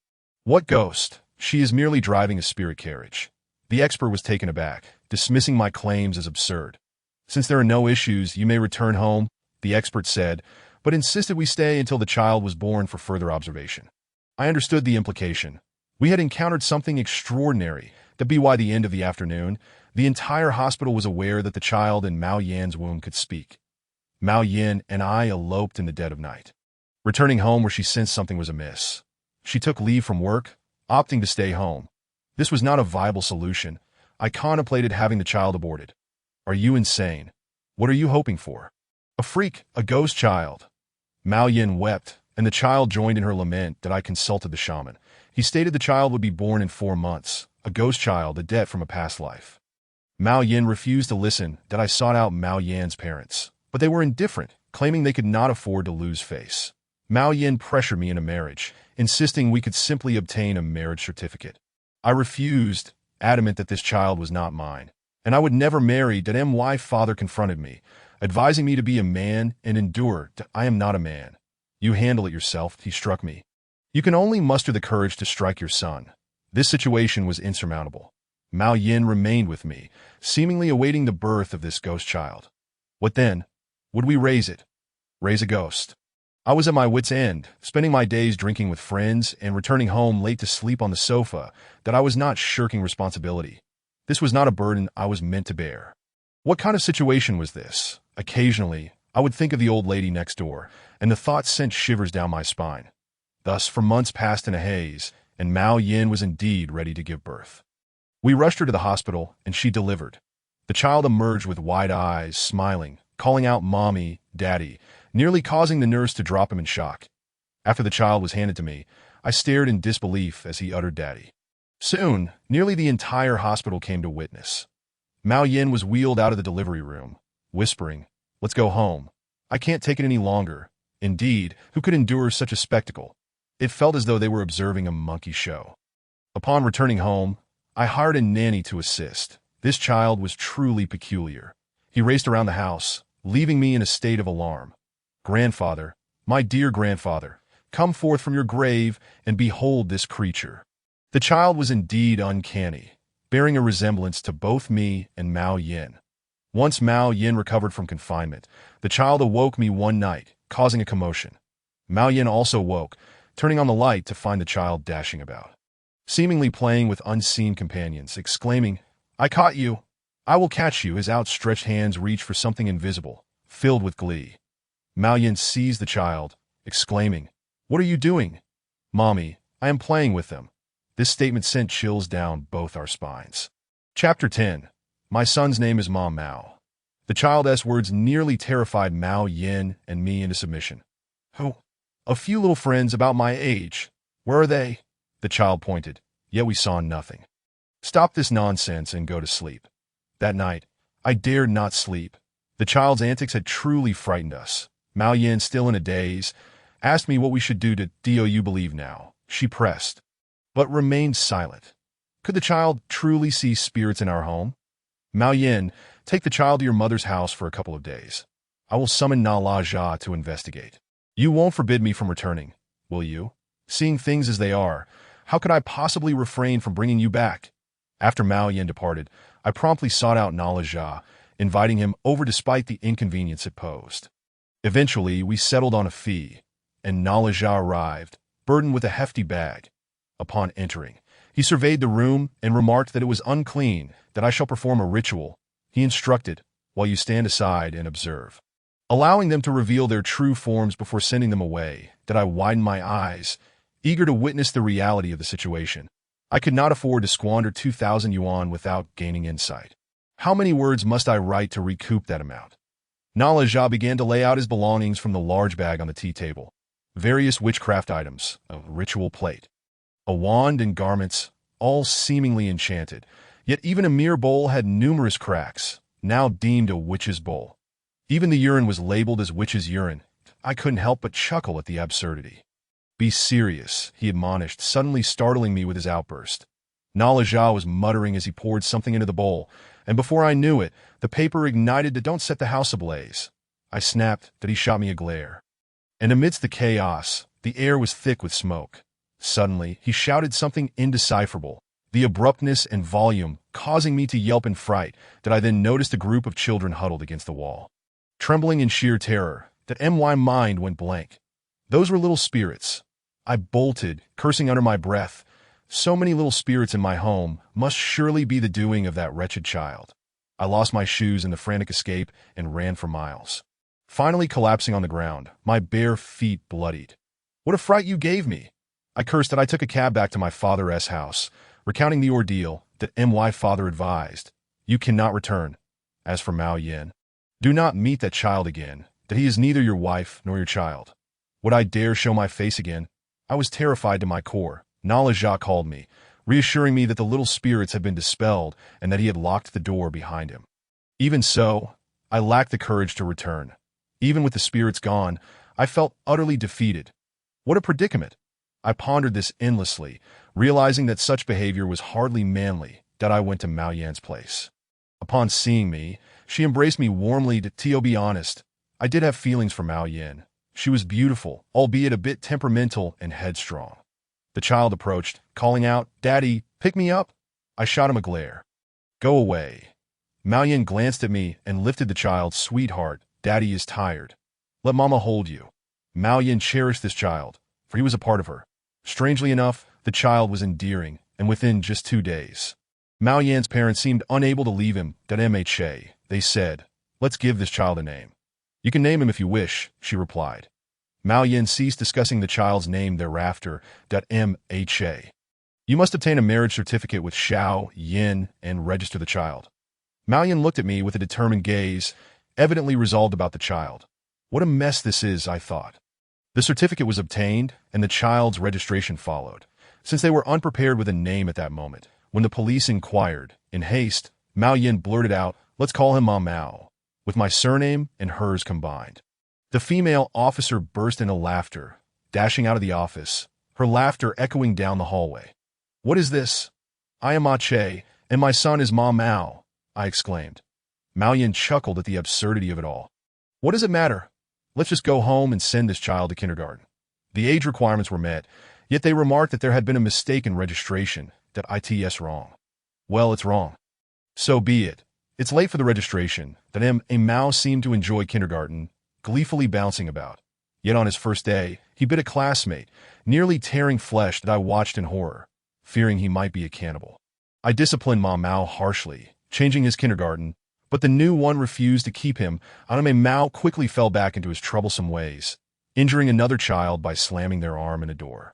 "What ghost?" She is merely driving a spirit carriage. The expert was taken aback, dismissing my claims as absurd. Since there are no issues, you may return home, the expert said, but insisted we stay until the child was born for further observation. I understood the implication. We had encountered something extraordinary, that by the end of the afternoon, the entire hospital was aware that the child in Mao Yan's womb could speak. Mao Yan and I eloped in the dead of night, returning home where she sensed something was amiss. She took leave from work, opting to stay home. This was not a viable solution. I contemplated having the child aborted. Are you insane? What are you hoping for? A freak, a ghost child. Mao Yan wept, and the child joined in her lament that I consulted the shaman. He stated the child would be born in 4 months, a ghost child, a debt from a past life. Mao Yan refused to listen, that I sought out Mao Yan's parents, but they were indifferent, claiming they could not afford to lose face. Mao Yan pressured me into marriage, insisting we could simply obtain a marriage certificate. I refused, adamant that this child was not mine, and I would never marry. My father confronted me, advising me to be a man and endure. I am not a man. You handle it yourself, he struck me. You can only muster the courage to strike your son. This situation was insurmountable. Mao Yan remained with me, seemingly awaiting the birth of this ghost child. What then? Would we raise it? Raise a ghost? I was at my wit's end, spending my days drinking with friends and returning home late to sleep on the sofa, that I was not shirking responsibility. This was not a burden I was meant to bear. What kind of situation was this? Occasionally, I would think of the old lady next door, and the thought sent shivers down my spine. Thus, for months passed in a haze, and Mao Yan was indeed ready to give birth. We rushed her to the hospital, and she delivered. The child emerged with wide eyes, smiling, calling out "Mommy, Daddy," nearly causing the nurse to drop him in shock. After the child was handed to me, I stared in disbelief as he uttered "Daddy." Soon, nearly the entire hospital came to witness. Mao Yan was wheeled out of the delivery room, whispering, "Let's go home. I can't take it any longer." Indeed, who could endure such a spectacle? It felt as though they were observing a monkey show. Upon returning home, I hired a nanny to assist. This child was truly peculiar. He raced around the house, leaving me in a state of alarm. "Grandfather, my dear grandfather, come forth from your grave and behold this creature." The child was indeed uncanny, bearing a resemblance to both me and Mao Yan. Once Mao Yan recovered from confinement, the child awoke me one night, causing a commotion. Mao Yan also woke, turning on the light to find the child dashing about, seemingly playing with unseen companions, exclaiming, "I caught you! I will catch you!" His outstretched hands reached for something invisible, filled with glee. Mao Yan seized the child, exclaiming, "What are you doing?" "Mommy, I am playing with them." This statement sent chills down both our spines. Chapter 10. My son's name is Mao. The child's words nearly terrified Mao Yan and me into submission. "Who? A few little friends about my age. Where are they?" The child pointed, yet we saw nothing. "Stop this nonsense and go to sleep." That night, I dared not sleep. The child's antics had truly frightened us. Mao Yan, still in a daze, asked me what we should do. "Do you believe now?" she pressed, but remained silent. Could the child truly see spirits in our home? "Mao Yan, take the child to your mother's house for a couple of days. I will summon Na La Jia to investigate. You won't forbid me from returning, will you? Seeing things as they are, how could I possibly refrain from bringing you back?" After Mao Yan departed, I promptly sought out Na La Jia, inviting him over despite the inconvenience it posed. Eventually, we settled on a fee, and Na La Jia arrived, burdened with a hefty bag. Upon entering, he surveyed the room and remarked that it was unclean, that I shall perform a ritual. He instructed, "While you stand aside and observe," allowing them to reveal their true forms before sending them away, that I widened my eyes, eager to witness the reality of the situation. I could not afford to squander 2,000 yuan without gaining insight. How many words must I write to recoup that amount? Na La Jia began to lay out his belongings from the large bag on the tea table. Various witchcraft items, a ritual plate, a wand, and garments, all seemingly enchanted. Yet even a mere bowl had numerous cracks, now deemed a witch's bowl. Even the urine was labeled as witch's urine. I couldn't help but chuckle at the absurdity. "Be serious," he admonished, suddenly startling me with his outburst. Na La Jia was muttering as he poured something into the bowl, and before I knew it, the paper ignited to "Don't set the house ablaze." I snapped that he shot me a glare. And amidst the chaos, the air was thick with smoke. Suddenly, he shouted something indecipherable, the abruptness and volume causing me to yelp in fright that I then noticed a group of children huddled against the wall. Trembling in sheer terror, my mind went blank. Those were little spirits. I bolted, cursing under my breath. So many little spirits in my home must surely be the doing of that wretched child. I lost my shoes in the frantic escape and ran for miles. Finally collapsing on the ground, my bare feet bloodied. What a fright you gave me! I cursed that I took a cab back to my father's house, recounting the ordeal that my father advised. You cannot return. As for Mao Yin, do not meet that child again, that he is neither your wife nor your child. Would I dare show my face again? I was terrified to my core. Nala called me, reassuring me that the little spirits had been dispelled and that he had locked the door behind him. Even so, I lacked the courage to return. Even with the spirits gone, I felt utterly defeated. What a predicament! I pondered this endlessly, realizing that such behavior was hardly manly, that I went to Mao Yan's place. Upon seeing me, she embraced me warmly. To be honest, I did have feelings for Mao Yin. She was beautiful, albeit a bit temperamental and headstrong. The child approached, calling out, "Daddy, pick me up!" I shot him a glare. "Go away." Mao Yin glanced at me and lifted the child. "Sweetheart, Daddy is tired. Let Mama hold you." Mao Yin cherished this child, for he was a part of her. Strangely enough, the child was endearing, and within just 2 days, Mao Yan's parents seemed unable to leave him. They said, "Let's give this child a name." "You can name him if you wish," she replied. Mao Yin ceased discussing the child's name thereafter. "You must obtain a marriage certificate with Xiao Yin and register the child." Mao Yin looked at me with a determined gaze, evidently resolved about the child. What a mess this is, I thought. The certificate was obtained, and the child's registration followed. Since they were unprepared with a name at that moment, when the police inquired, in haste, Mao Yin blurted out, "Let's call him Ma Mao," with my surname and hers combined. The female officer burst into laughter, dashing out of the office, her laughter echoing down the hallway. "What is this? I am Ma Che, and my son is Ma Mao," I exclaimed. Mao Yin chuckled at the absurdity of it all. "What does it matter? Let's just go home and send this child to kindergarten." The age requirements were met, yet they remarked that there had been a mistake in registration, that it's wrong. Well, it's wrong. So be it. It's late for the registration, that a Mao seemed to enjoy kindergarten, gleefully bouncing about. Yet on his first day, he bit a classmate, nearly tearing flesh that I watched in horror, fearing he might be a cannibal. I disciplined Ma Mao harshly, changing his kindergarten, but the new one refused to keep him. Mao quickly fell back into his troublesome ways, injuring another child by slamming their arm in a door.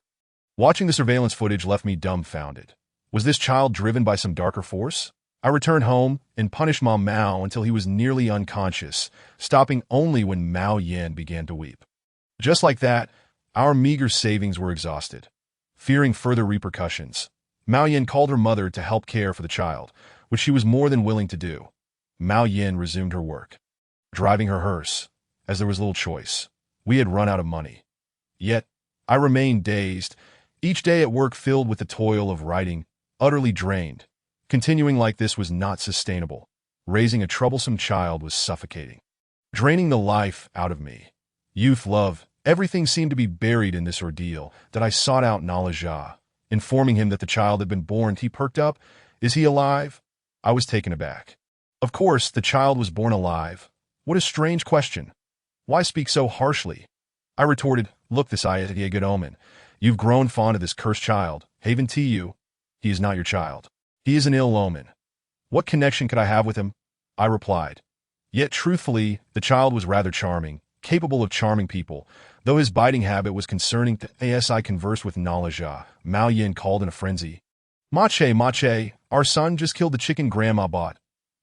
Watching the surveillance footage left me dumbfounded. Was this child driven by some darker force? I returned home and punished Ma Mao until he was nearly unconscious, stopping only when Mao Yin began to weep. Just like that, our meager savings were exhausted. Fearing further repercussions, Mao Yin called her mother to help care for the child, which she was more than willing to do. Mao Yin resumed her work, driving her hearse, as there was little choice. We had run out of money. Yet, I remained dazed, each day at work filled with the toil of writing, utterly drained. Continuing like this was not sustainable. Raising a troublesome child was suffocating, draining the life out of me. Youth, love, everything seemed to be buried in this ordeal, that I sought out Nala, informing him that the child had been born. He perked up. "Is he alive?" I was taken aback. Of course, the child was born alive. What a strange question. Why speak so harshly? I retorted, "Look, this is a good omen. You've grown fond of this cursed child. Haven to you. He is not your child. He is an ill omen. What connection could I have with him?" I replied. Yet truthfully, the child was rather charming, capable of charming people, though his biting habit was concerning. As I conversed with Nala, Mao Yin called in a frenzy. Mache, our son just killed the chicken Grandma bought."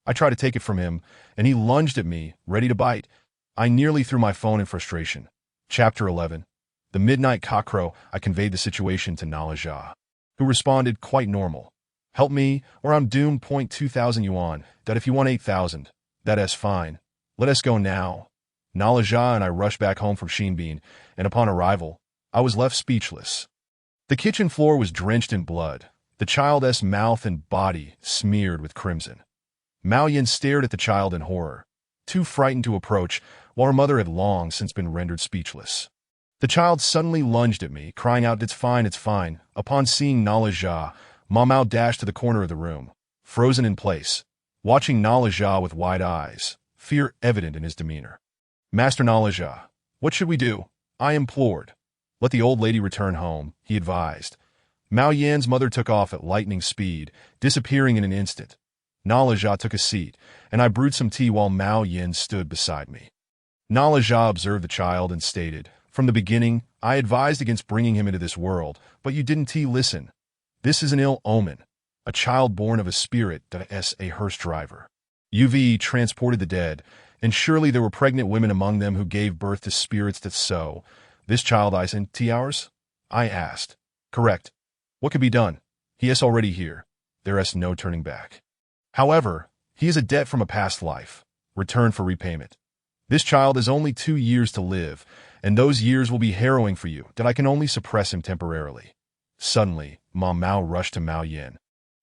I tried to take it from him, and he lunged at me, ready to bite. I nearly threw my phone in frustration. Chapter 11. The midnight cockcrow. I conveyed the situation to Nala, who responded quite normal. "Help me, or I'm doomed. 2,000 yuan. That if you want 8,000. That's fine. Let us go now." Nala and I rushed back home from Shinbin, and upon arrival, I was left speechless. The kitchen floor was drenched in blood, the child's mouth and body smeared with crimson. Mao Yin stared at the child in horror, too frightened to approach, while her mother had long since been rendered speechless. The child suddenly lunged at me, crying out, "It's fine, it's fine." Upon seeing Nala Ja, Ma Mao dashed to the corner of the room, frozen in place, watching Nala Ja with wide eyes, fear evident in his demeanor. "Master Nala Ja, what should we do?" I implored. "Let the old lady return home," he advised. Mao Yan's mother took off at lightning speed, disappearing in an instant. Nala Ja took a seat, and I brewed some tea while Mao Yan stood beside me. Nala Ja observed the child and stated, "From the beginning, I advised against bringing him into this world, but you didn't listen. This is an ill omen. A child born of a spirit that is a hearse driver. UV transported the dead, and surely there were pregnant women among them who gave birth to spirits that sow. This child is in ours?" I asked. "Correct. What could be done? He is already here. There is no turning back. However, he is a debt from a past life, return for repayment. This child has only 2 years to live, and those years will be harrowing for you, that I can only suppress him temporarily." Suddenly, Ma Mao rushed to Mao Yin,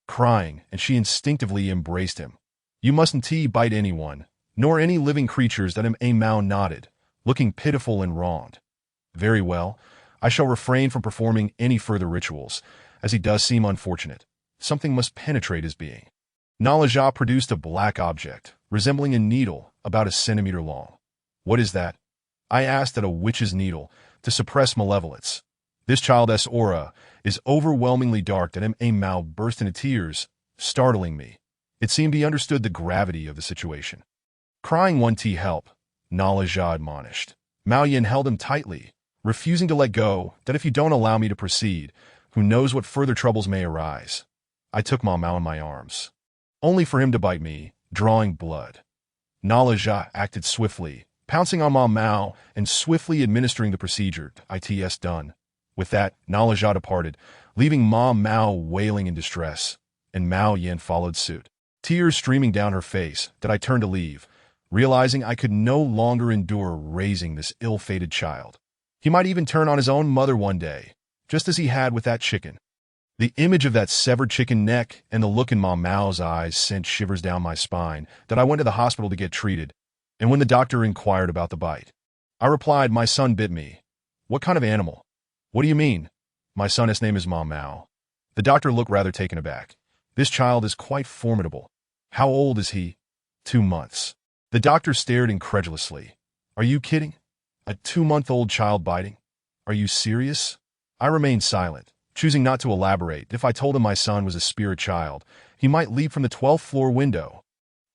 crying, and she instinctively embraced him. "You mustn't bite anyone, nor any living creatures." That Mao nodded, looking pitiful and wronged. "Very well, I shall refrain from performing any further rituals, as he does seem unfortunate. Something must penetrate his being." Nala Ja produced a black object, resembling a needle about a centimeter long. "What is that?" I asked at a witch's needle, to suppress malevolence. "This child's aura is overwhelmingly dark." That Mao burst into tears, startling me. It seemed he understood the gravity of the situation. "Crying won't help," Nala Ja admonished. Mao Yin held him tightly, refusing to let go. "That if you don't allow me to proceed, who knows what further troubles may arise." I took Ma Mao in my arms, only for him to bite me, drawing blood. Nala Ja acted swiftly, pouncing on Ma Mao and swiftly administering the procedure. "It's done." With that, Nala Ja departed, leaving Ma Mao wailing in distress, and Mao Yin followed suit, tears streaming down her face. That I turned to leave, realizing I could no longer endure raising this ill-fated child. He might even turn on his own mother one day, just as he had with that chicken. The image of that severed chicken neck and the look in Ma Mao's eyes sent shivers down my spine. That I went to the hospital to get treated, and when the doctor inquired about the bite, I replied, "My son bit me." "What kind of animal?" "What do you mean?" "My son's name is Ma Mao." The doctor looked rather taken aback. "This child is quite formidable. How old is he?" 2 months. The doctor stared incredulously. "Are you kidding? A 2-month-old child biting? Are you serious?" I remained silent, choosing not to elaborate. If I told him my son was a spirit child, he might leap from the 12th floor window.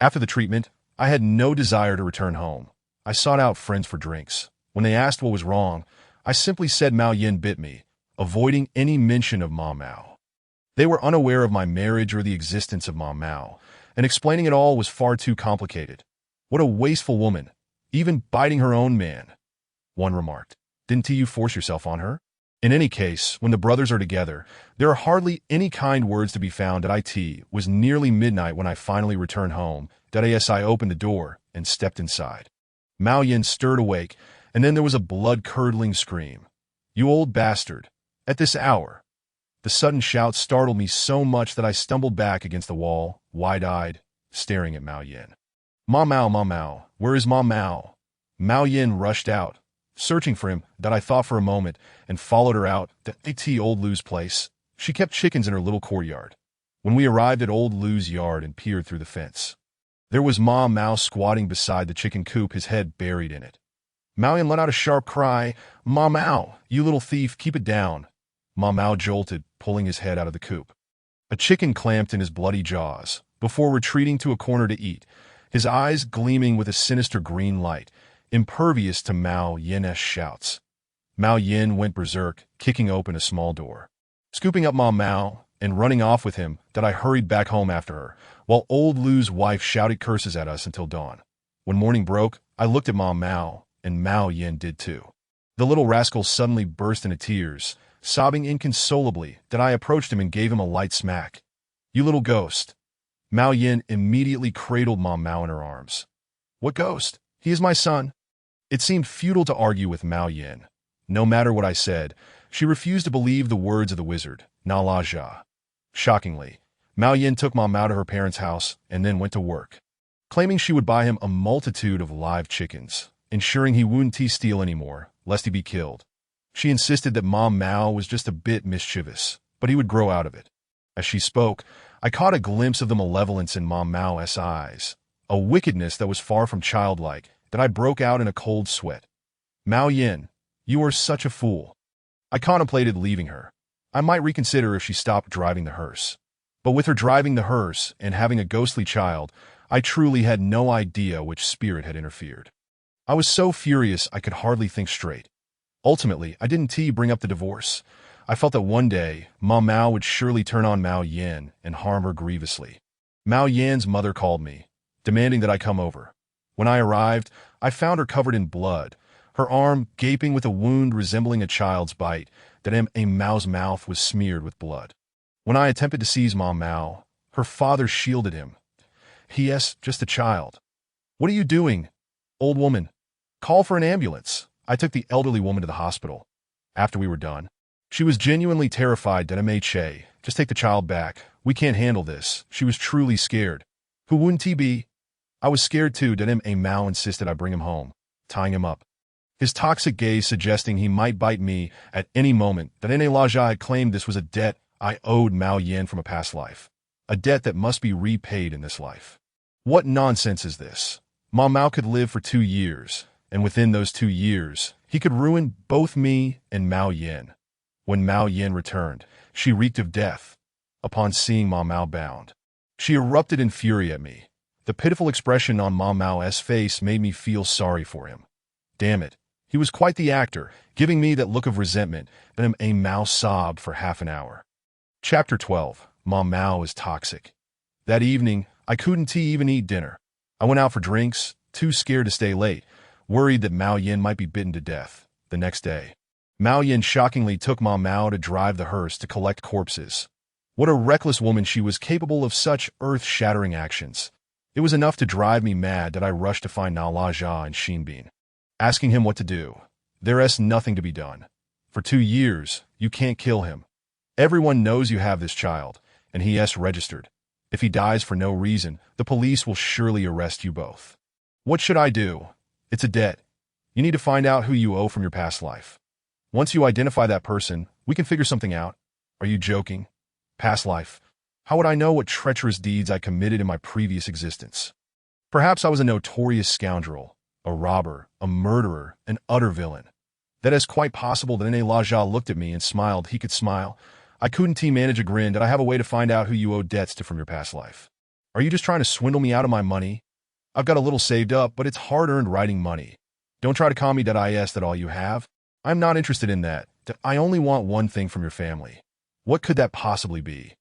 After the treatment, I had no desire to return home. I sought out friends for drinks. When they asked what was wrong, I simply said Mao Yin bit me, avoiding any mention of Ma Mao. They were unaware of my marriage or the existence of Ma Mao, and explaining it all was far too complicated. "What a wasteful woman, even biting her own man," one remarked. "Didn't you force yourself on her?" In any case, when the brothers are together, there are hardly any kind words to be found. It was nearly midnight when I finally returned home. I opened the door and stepped inside. Mao Yin stirred awake, and then there was a blood-curdling scream. "You old bastard! At this hour!" The sudden shout startled me so much that I stumbled back against the wall, wide-eyed, staring at Mao Yin. Ma Mao, where is Ma Mao?" Mao Yin rushed out, searching for him. That I thought for a moment and followed her out to old Lou's place. She kept chickens in her little courtyard. When we arrived at old Lou's yard and peered through the fence, there was Ma Mao squatting beside the chicken coop, his head buried in it. Mao Yin let out a sharp cry. "Ma Mao, you little thief, keep it down." Ma Mao jolted, pulling his head out of the coop. A chicken clamped in his bloody jaws, before retreating to a corner to eat, his eyes gleaming with a sinister green light, impervious to Mao Yin's shouts. Mao Yin went berserk, kicking open a small door. Scooping up Ma Mao and running off with him, that I hurried back home after her, while old Lou's wife shouted curses at us until dawn. When morning broke, I looked at Ma Mao, and Mao Yin did too. The little rascal suddenly burst into tears, sobbing inconsolably. That I approached him and gave him a light smack. "You little ghost." Mao Yin immediately cradled Ma Mao in her arms. "What ghost? He is my son." It seemed futile to argue with Mao Yin. No matter what I said, she refused to believe the words of the wizard, Nala Ja. Shockingly, Mao Yin took Ma Mao to her parents' house and then went to work, claiming she would buy him a multitude of live chickens, ensuring he wouldn't steal anymore, lest he be killed. She insisted that Mom Mao was just a bit mischievous, but he would grow out of it. As she spoke, I caught a glimpse of the malevolence in Mom Mao's eyes, a wickedness that was far from childlike, that I broke out in a cold sweat. Mao Yin, you are such a fool. I contemplated leaving her. I might reconsider if she stopped driving the hearse. But with her driving the hearse and having a ghostly child, I truly had no idea which spirit had interfered. I was so furious I could hardly think straight. Ultimately, I didn't bring up the divorce. I felt that one day, Mom Mao would surely turn on Mao Yin and harm her grievously. Mao Yin's mother called me, demanding that I come over. When I arrived, I found her covered in blood, her arm gaping with a wound resembling a child's bite, that a Mao's mouth was smeared with blood. When I attempted to seize Mom Mao, her father shielded him. Yes, just a child. What are you doing? Old woman. Call for an ambulance. I took the elderly woman to the hospital. After we were done, she was genuinely terrified that Che, just take the child back. We can't handle this. She was truly scared. Who wouldn't he be? I was scared too that Mao insisted I bring him home, tying him up. His toxic gaze suggesting he might bite me at any moment, that Laja had claimed this was a debt I owed Mao Yin from a past life. A debt that must be repaid in this life. What nonsense is this? Mom Mao could live for 2 years, and within those 2 years, he could ruin both me and Mao Yin. When Mao Yin returned, she reeked of death. Upon seeing Mom Mao bound, she erupted in fury at me. The pitiful expression on Mom Mao's face made me feel sorry for him. Damn it, he was quite the actor, giving me that look of resentment. Then Mao sobbed for half an hour. Chapter 12. Mom Mao is toxic. That evening, I couldn't even eat dinner. I went out for drinks, too scared to stay late, worried that Mao Yin might be bitten to death. The next day, Mao Yin shockingly took Mom Mao to drive the hearse to collect corpses. What a reckless woman, she was capable of such earth-shattering actions. It was enough to drive me mad that I rushed to find Nalaja and Xinbin, asking him what to do. There's nothing to be done. For 2 years, you can't kill him. Everyone knows you have this child, and he's registered. If he dies for no reason, the police will surely arrest you both. What should I do? It's a debt. You need to find out who you owe from your past life. Once you identify that person, we can figure something out. Are you joking? Past life. How would I know what treacherous deeds I committed in my previous existence? Perhaps I was a notorious scoundrel, a robber, a murderer, an utter villain. That is quite possible. That Laja looked at me and smiled. He could smile. I couldn't manage a grin. Did I have a way to find out who you owe debts to from your past life? Are you just trying to swindle me out of my money? I've got a little saved up, but it's hard-earned writing money. Don't try to call me that all you have. I'm not interested in that. I only want one thing from your family. What could that possibly be?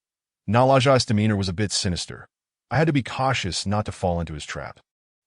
Nalaja's demeanor was a bit sinister. I had to be cautious not to fall into his trap.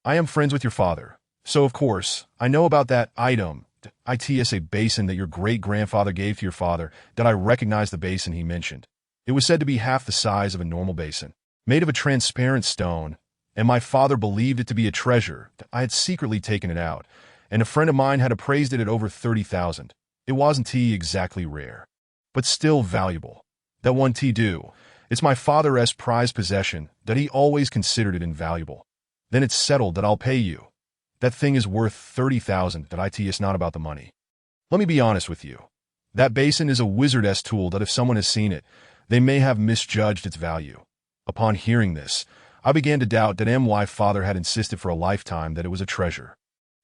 I am friends with your father, so of course, I know about that item. It's a basin that your great-grandfather gave to your father. That I recognize the basin he mentioned. It was said to be half the size of a normal basin, made of a transparent stone, and my father believed it to be a treasure. I had secretly taken it out, and a friend of mine had appraised it at over 30,000. It wasn't exactly rare, but still valuable. That one do. It's my father's prized possession, that he always considered it invaluable. Then it's settled that I'll pay you. That thing is worth 30,000. It's not about the money. Let me be honest with you. That basin is a wizard's tool that if someone has seen it, they may have misjudged its value. Upon hearing this, I began to doubt that my father had insisted for a lifetime that it was a treasure.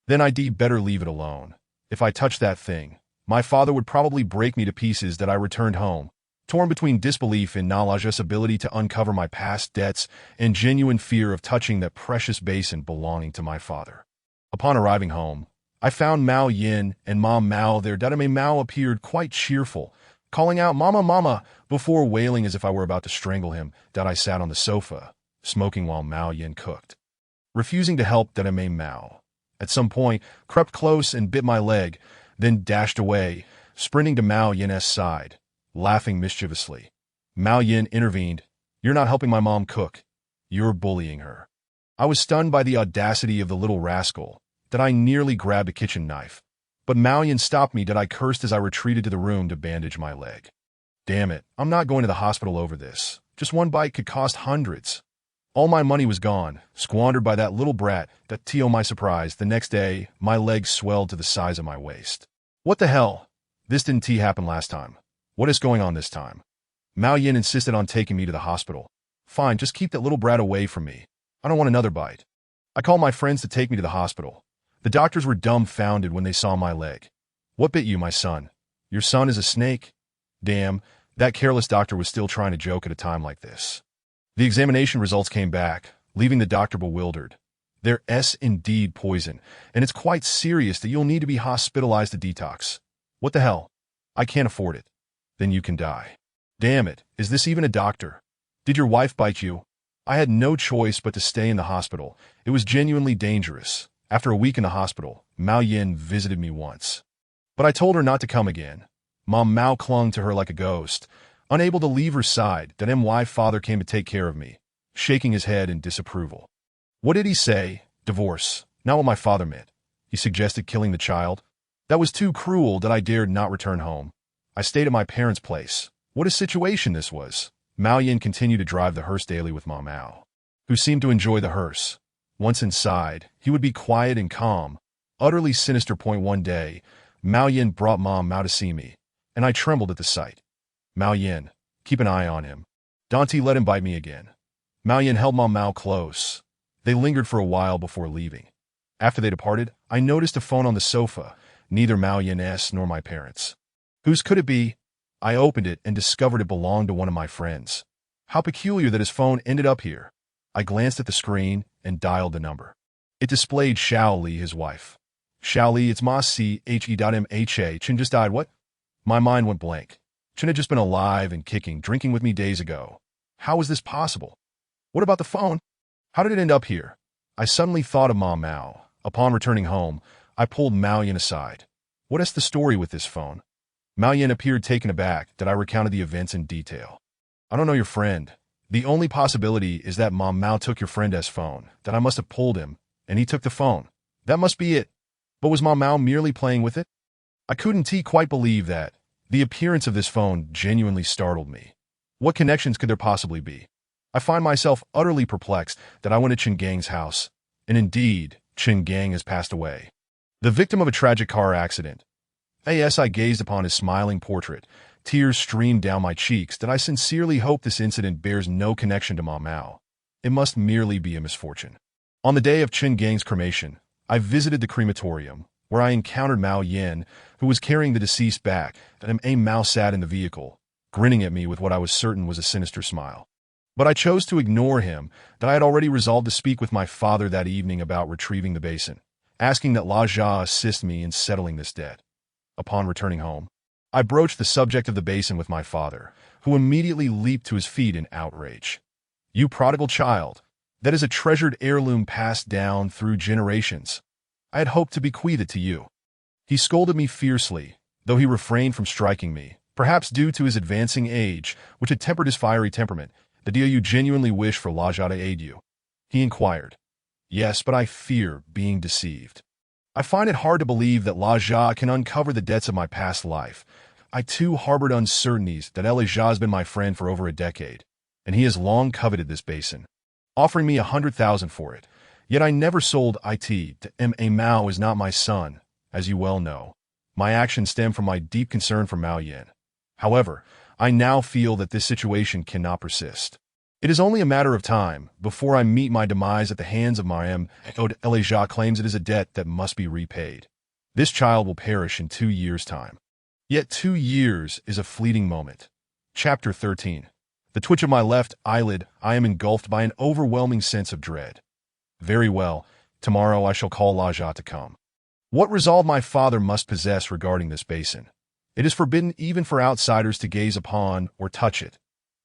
Then I'd better leave it alone. If I touched that thing, my father would probably break me to pieces. That I returned home, torn between disbelief in Nalaja's ability to uncover my past debts and genuine fear of touching that precious basin belonging to my father. Upon arriving home, I found Mao Yin and Mom Mao there. Mao appeared quite cheerful, calling out, "Mama, Mama," before wailing as if I were about to strangle him. I sat on the sofa, smoking while Mao Yin cooked. Refusing to help, Mao, at some point, crept close and bit my leg, then dashed away, sprinting to Mao Yin's side, laughing mischievously. Mao Yin intervened. "You're not helping my mom cook. You're bullying her." I was stunned by the audacity of the little rascal, that I nearly grabbed a kitchen knife. But Mao Yin stopped me. I cursed as I retreated to the room to bandage my leg. Damn it, I'm not going to the hospital over this. Just one bite could cost hundreds. All my money was gone, squandered by that little brat. To my surprise, the next day, my leg swelled to the size of my waist. What the hell? This didn't happen last time. What is going on this time? Mao Yin insisted on taking me to the hospital. Fine, just keep that little brat away from me. I don't want another bite. I called my friends to take me to the hospital. The doctors were dumbfounded when they saw my leg. What bit you, my son? Your son is a snake? Damn, that careless doctor was still trying to joke at a time like this. The examination results came back, leaving the doctor bewildered. There's indeed poison, and it's quite serious that you'll need to be hospitalized to detox. What the hell? I can't afford it. Then you can die. Damn it, is this even a doctor? Did your wife bite you? I had no choice but to stay in the hospital. It was genuinely dangerous. After a week in the hospital, Mao Yin visited me once. But I told her not to come again. Mom Mao clung to her like a ghost, unable to leave her side. That my father came to take care of me, shaking his head in disapproval. What did he say? Divorce. Not what my father meant. He suggested killing the child. That was too cruel that I dared not return home. I stayed at my parents' place. What a situation this was. Mao Yin continued to drive the hearse daily with Mom Mao, who seemed to enjoy the hearse. Once inside, he would be quiet and calm. Utterly sinister. One day, Mao Yin brought Mom Mao to see me, and I trembled at the sight. Mao Yin, keep an eye on him. Dante let him bite me again. Mao Yin held Mom Mao close. They lingered for a while before leaving. After they departed, I noticed a phone on the sofa, neither Mao Yin's nor my parents'. Whose could it be? I opened it and discovered it belonged to one of my friends. How peculiar that his phone ended up here. I glanced at the screen and dialed the number. It displayed Xiao Li, his wife. Xiao Li, it's Ma C.He.MHA. Chen just died, what? My mind went blank. Chen had just been alive and kicking, drinking with me days ago. How was this possible? What about the phone? How did it end up here? I suddenly thought of Mom Mao. Upon returning home, I pulled Mao Yin aside. What is the story with this phone? Mao Yin appeared taken aback that I recounted the events in detail. I don't know your friend. The only possibility is that Mom Mao took your friend's phone, that I must have pulled him, and he took the phone. That must be it. But was Mom Mao merely playing with it? I couldn't quite believe that. The appearance of this phone genuinely startled me. What connections could there possibly be? I find myself utterly perplexed that I went to Chen Gang's house. And indeed, Chen Gang has passed away. The victim of a tragic car accident. As I gazed upon his smiling portrait, tears streamed down my cheeks that I sincerely hope this incident bears no connection to Mom Mao. It must merely be a misfortune. On the day of Chen Gang's cremation, I visited the crematorium, where I encountered Mao Yin, who was carrying the deceased back, and Mao sat in the vehicle, grinning at me with what I was certain was a sinister smile. But I chose to ignore him, that I had already resolved to speak with my father that evening about retrieving the basin, asking that La Jia assist me in settling this debt. Upon returning home, I broached the subject of the basin with my father, who immediately leaped to his feet in outrage. You prodigal child, that is a treasured heirloom passed down through generations. I had hoped to bequeath it to you. He scolded me fiercely, though he refrained from striking me, perhaps due to his advancing age, which had tempered his fiery temperament. Do you genuinely wish for La Jia to aid you? He inquired. Yes, but I fear being deceived. I find it hard to believe that La Jia can uncover the debts of my past life. I too harbored uncertainties that La Jia has been my friend for over a decade, and he has long coveted this basin, offering me 100,000 for it. Yet I never sold it to Mao is not my son, as you well know. My actions stem from my deep concern for Mao Yin. However, I now feel that this situation cannot persist. It is only a matter of time before I meet my demise at the hands of Mariam. La Jia claims it is a debt that must be repaid. This child will perish in 2 years' time. Yet 2 years is a fleeting moment. Chapter 13. The twitch of my left eyelid, I am engulfed by an overwhelming sense of dread. Very well, tomorrow I shall call La Jia to come. What resolve my father must possess regarding this basin. It is forbidden even for outsiders to gaze upon or touch it.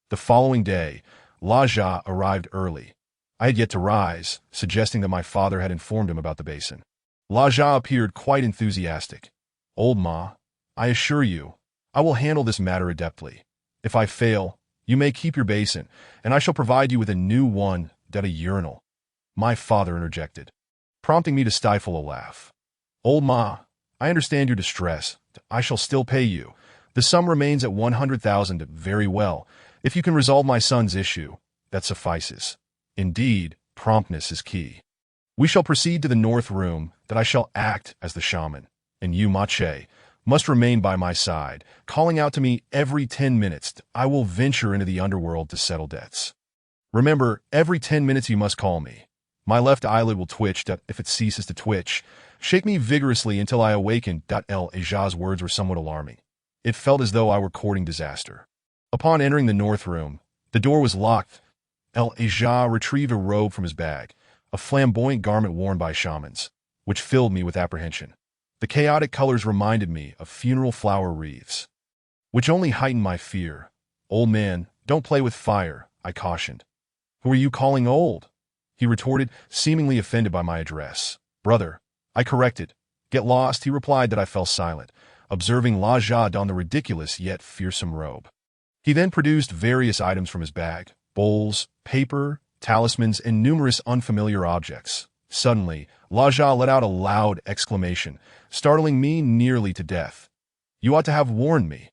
The following day, La Jia arrived early. I had yet to rise, suggesting that my father had informed him about the basin. La Jia appeared quite enthusiastic. Old Ma, I assure you, I will handle this matter adeptly. If I fail, you may keep your basin, and I shall provide you with a new one, a urinal. My father interjected, prompting me to stifle a laugh. Old Ma, I understand your distress. I shall still pay you. The sum remains at 100,000. Very well. If you can resolve my son's issue, that suffices. Indeed, promptness is key. We shall proceed to the north room, that I shall act as the shaman, and you, Ma Che, must remain by my side, calling out to me every 10 minutes. I will venture into the underworld to settle debts. Remember, every 10 minutes you must call me. My left eyelid will twitch. If it ceases to twitch, shake me vigorously until I awaken. El-Ajah's words were somewhat alarming. It felt as though I were courting disaster. Upon entering the north room, the door was locked. El-Ajah retrieved a robe from his bag, a flamboyant garment worn by shamans, which filled me with apprehension. The chaotic colors reminded me of funeral flower wreaths, which only heightened my fear. "Old man, don't play with fire," I cautioned. "Who are you calling old?" he retorted, seemingly offended by my address. "Brother," I corrected. "Get lost," he replied. That I fell silent, observing El-Ajah don the ridiculous yet fearsome robe. He then produced various items from his bag: bowls, paper, talismans, and numerous unfamiliar objects. Suddenly, El-Ajah let out a loud exclamation, startling me nearly to death. "You ought to have warned me,"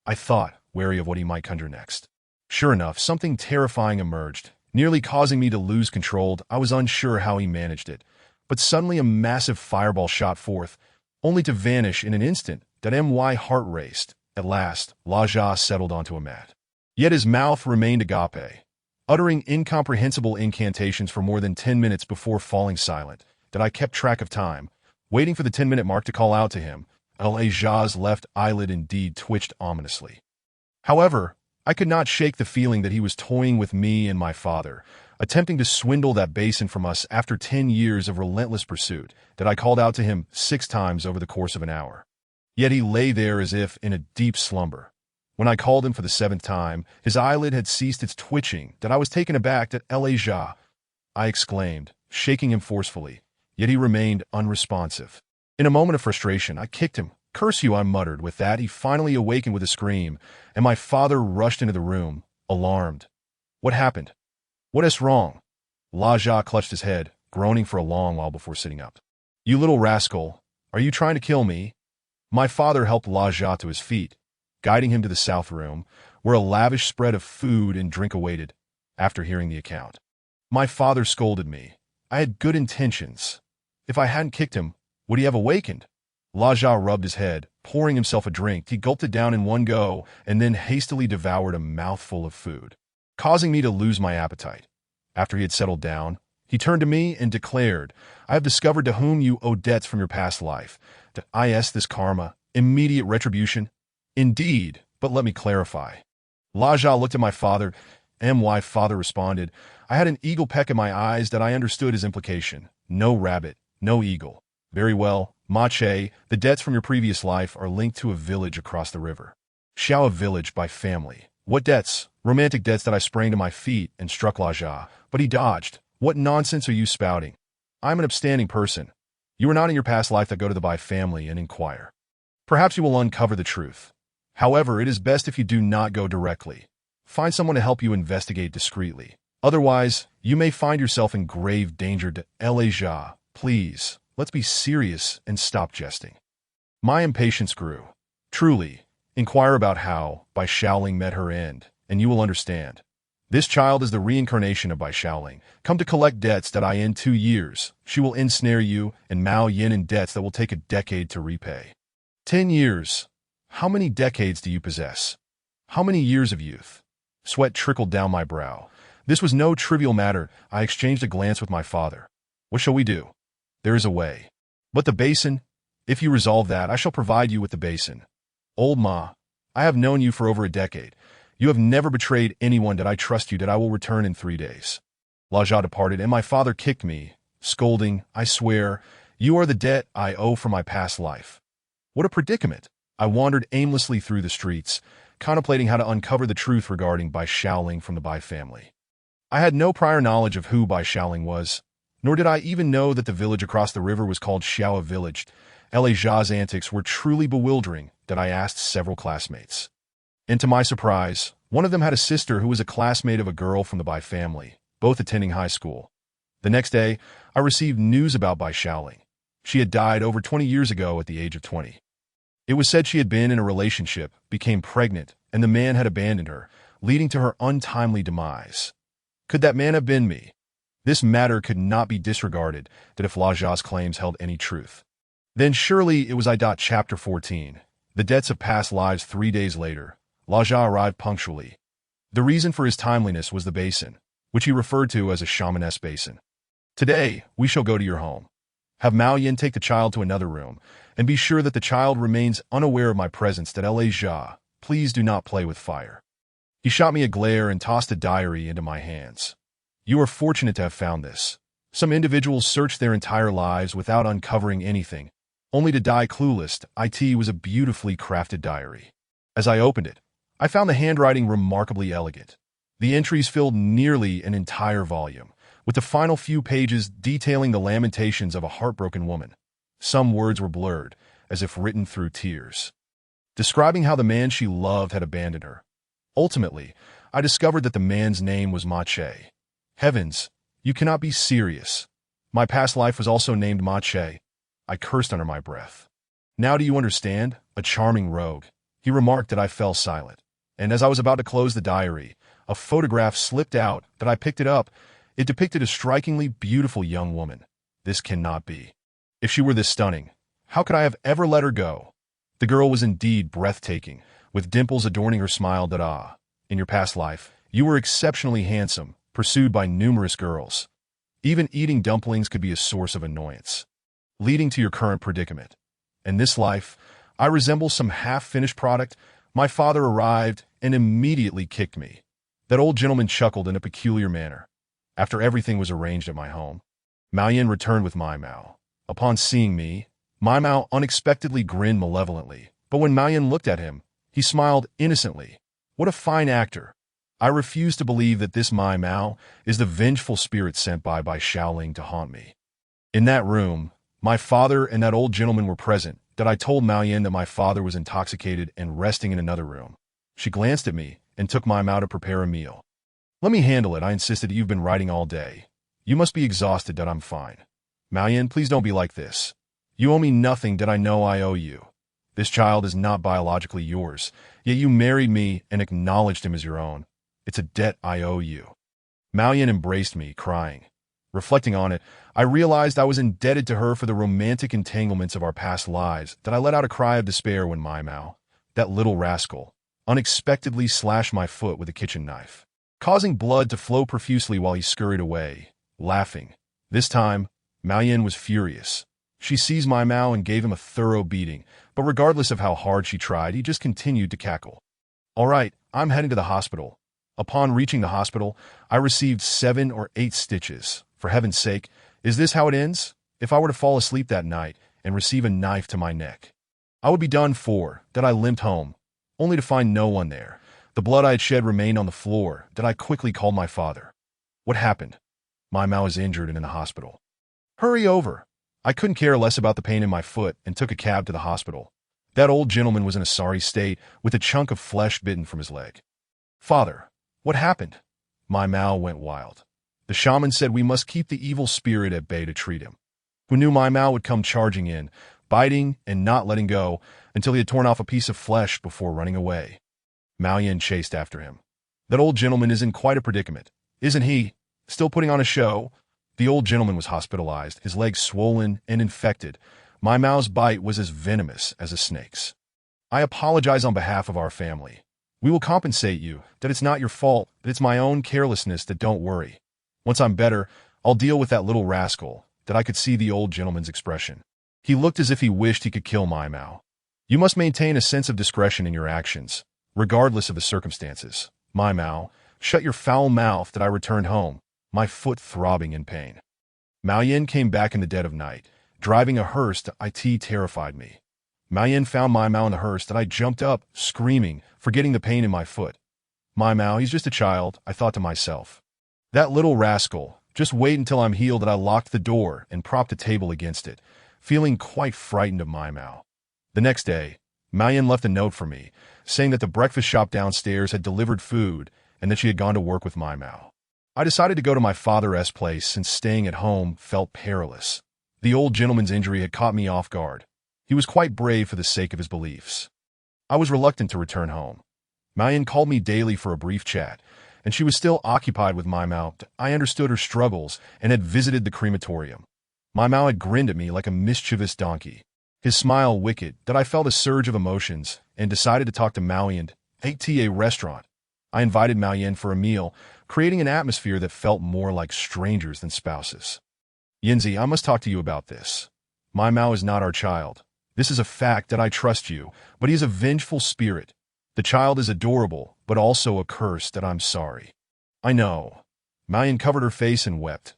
I thought, wary of what he might conjure next. Sure enough, something terrifying emerged, nearly causing me to lose control. I was unsure how he managed it, but suddenly a massive fireball shot forth, only to vanish in an instant. My heart raced. At last, El-Ajah settled onto a mat. Yet his mouth remained agape, uttering incomprehensible incantations for more than 10 minutes before falling silent. That I kept track of time, waiting for the 10-minute mark to call out to him. El-Ajah's left eyelid indeed twitched ominously. However, I could not shake the feeling that he was toying with me and my father, attempting to swindle that basin from us after 10 years of relentless pursuit. That I called out to him 6 times over the course of an hour. Yet he lay there as if in a deep slumber. When I called him for the 7th time, his eyelid had ceased its twitching. That I was taken aback. That El-Ajah, I exclaimed, shaking him forcefully, yet he remained unresponsive. In a moment of frustration, I kicked him. "Curse you," I muttered. With that, he finally awakened with a scream, and my father rushed into the room, alarmed. "What happened? What is wrong?" El-Ajah clutched his head, groaning for a long while before sitting up. "You little rascal, are you trying to kill me?" My father helped El-Ajah to his feet, guiding him to the south room, where a lavish spread of food and drink awaited. After hearing the account, my father scolded me. I had good intentions. If I hadn't kicked him, would he have awakened? El-Ajah rubbed his head, pouring himself a drink. He gulped it down in one go, and then hastily devoured a mouthful of food, causing me to lose my appetite. After he had settled down, he turned to me and declared, "I have discovered to whom you owe debts from your past life. This karma, immediate retribution." "Indeed, but let me clarify." El-Ajah looked at my father. My father responded. I had an eagle peck in my eyes. That I understood his implication. "No rabbit, no eagle." "Very well, Mache, the debts from your previous life are linked to a village across the river. Shao village by family." "What debts?" "Romantic debts." That I sprang to my feet and struck El-Ajah, but he dodged. "What nonsense are you spouting? I'm an upstanding person. You are not in your past life. That go to the Bai family and inquire. Perhaps you will uncover the truth. However, it is best if you do not go directly. Find someone to help you investigate discreetly. Otherwise, you may find yourself in grave danger." El-Ajah, please, let's be serious and stop jesting. My impatience grew. "Truly, inquire about how Bai Shaoling met her end, and you will understand. This child is the reincarnation of Bai Shaoling, come to collect debts. That in 2 years, she will ensnare you and Mao Yin in debts that will take a decade to repay." 10 years. How many decades do you possess? How many years of youth? Sweat trickled down my brow. This was no trivial matter. I exchanged a glance with my father. "What shall we do?" "There is a way. But the basin? If you resolve that, I shall provide you with the basin." "Old Ma, I have known you for over a decade. You have never betrayed anyone. That I trust you. That I will return in 3 days." El-Ajah departed, and my father kicked me, scolding, "I swear, you are the debt I owe for my past life." What a predicament! I wandered aimlessly through the streets, contemplating how to uncover the truth regarding Bai Shaoling from the Bai family. I had no prior knowledge of who Bai Shaoling was, nor did I even know that the village across the river was called Xiao Village. El-Ajah's antics were truly bewildering. That I asked several classmates. And to my surprise, one of them had a sister who was a classmate of a girl from the Bai family, both attending high school. The next day, I received news about Bai Shaoling. She had died over 20 years ago at the age of 20. It was said she had been in a relationship, became pregnant, and the man had abandoned her, leading to her untimely demise. Could that man have been me? This matter could not be disregarded. That if El-Ajah's claims held any truth, then surely it was I. Chapter 14. The debts of past lives. 3 days later, Laja arrived punctually. The reason for his timeliness was the basin, which he referred to as a shamaness basin. Today, we shall go to your home. Have Mao Yin take the child to another room, and be sure that the child remains unaware of my presence. That Laja, please do not play with fire. He shot me a glare and tossed a diary into my hands. You are fortunate to have found this. Some individuals search their entire lives without uncovering anything, only to die clueless. It was a beautifully crafted diary. As I opened it, I found the handwriting remarkably elegant. The entries filled nearly an entire volume, with the final few pages detailing the lamentations of a heartbroken woman. Some words were blurred, as if written through tears, describing how the man she loved had abandoned her. Ultimately, I discovered that the man's name was Ma Che. Heavens, you cannot be serious. My past life was also named Ma Che. I cursed under my breath. Now do you understand? A charming rogue. He remarked that I fell silent. And as I was about to close the diary, a photograph slipped out. That I picked it up. It depicted a strikingly beautiful young woman. This cannot be. If she were this stunning, how could I have ever let her go? The girl was indeed breathtaking, with dimples adorning her smile. In your past life, you were exceptionally handsome, pursued by numerous girls. Even eating dumplings could be a source of annoyance, leading to your current predicament. In this life, I resemble some half-finished product. My father arrived and immediately kicked me. That old gentleman chuckled in a peculiar manner. After everything was arranged at my home, Mao Yin returned with Mai Mao. Upon seeing me, Mai Mao unexpectedly grinned malevolently, but when Mao Yin looked at him, he smiled innocently. What a fine actor! I refuse to believe that this Mai Mao is the vengeful spirit sent by Shaoling to haunt me. In that room, my father and that old gentleman were present. That I told Mao Yin that my father was intoxicated and resting in another room. She glanced at me and took Mai Mao to prepare a meal. Let me handle it, I insisted. You've been writing all day. You must be exhausted. That I'm fine. Mao Yin, please don't be like this. You owe me nothing. That I know I owe you. This child is not biologically yours, yet you married me and acknowledged him as your own. It's a debt I owe you. Mao Yin embraced me, crying. Reflecting on it, I realized I was indebted to her for the romantic entanglements of our past lives. That I let out a cry of despair when Mai Mao, that little rascal, unexpectedly slashed my foot with a kitchen knife, causing blood to flow profusely while he scurried away, laughing. This time, Mao Yin was furious. She seized Mai Mao and gave him a thorough beating, but regardless of how hard she tried, he just continued to cackle. All right, I'm heading to the hospital. Upon reaching the hospital, I received 7 or 8 stitches. For heaven's sake, is this how it ends? If I were to fall asleep that night and receive a knife to my neck, I would be done for. That I limped home, only to find no one there. The blood I had shed remained on the floor. That I quickly called my father. What happened? Mai Mao is injured and in the hospital. Hurry over. I couldn't care less about the pain in my foot and took a cab to the hospital. That old gentleman was in a sorry state, with a chunk of flesh bitten from his leg. Father, what happened? Mai Mao went wild. The shaman said we must keep the evil spirit at bay to treat him. Who knew Mai Mao would come charging in, biting and not letting go until he had torn off a piece of flesh before running away. Mao Yin chased after him. That old gentleman is in quite a predicament, isn't he? Still putting on a show? The old gentleman was hospitalized, his legs swollen and infected. Mai Mao's bite was as venomous as a snake's. I apologize on behalf of our family. We will compensate you. That it's not your fault, that it's my own carelessness. That don't worry. Once I'm better, I'll deal with that little rascal. That I could see the old gentleman's expression. He looked as if he wished he could kill Mai Mao. You must maintain a sense of discretion in your actions, regardless of the circumstances. Mai Mao, shut your foul mouth. That I returned home, my foot throbbing in pain. Mao Yin came back in the dead of night, driving a hearse. It terrified me. Mao Yin found Mai Mao in the hearse. That I jumped up, screaming, forgetting the pain in my foot. Mai Mao, he's just a child, I thought to myself. That little rascal, just wait until I'm healed. That I locked the door and propped a table against it, feeling quite frightened of Mai Mao. The next day, Mao Yin left a note for me, saying that the breakfast shop downstairs had delivered food and that she had gone to work with Mai Mao. I decided to go to my father's place since staying at home felt perilous. The old gentleman's injury had caught me off guard. He was quite brave for the sake of his beliefs. I was reluctant to return home. Mao Yin called me daily for a brief chat, and she was still occupied with Mai Mao. I understood her struggles and had visited the crematorium. Mai Mao had grinned at me like a mischievous donkey. His smile wicked that I felt a surge of emotions and decided to talk to Maoyan at a restaurant. I invited Maoyan for a meal, creating an atmosphere that felt more like strangers than spouses. Yinzi, I must talk to you about this. My Mao is not our child. This is a fact that I trust you, but he is a vengeful spirit. The child is adorable, but also a curse that I'm sorry. I know. Maoyan covered her face and wept.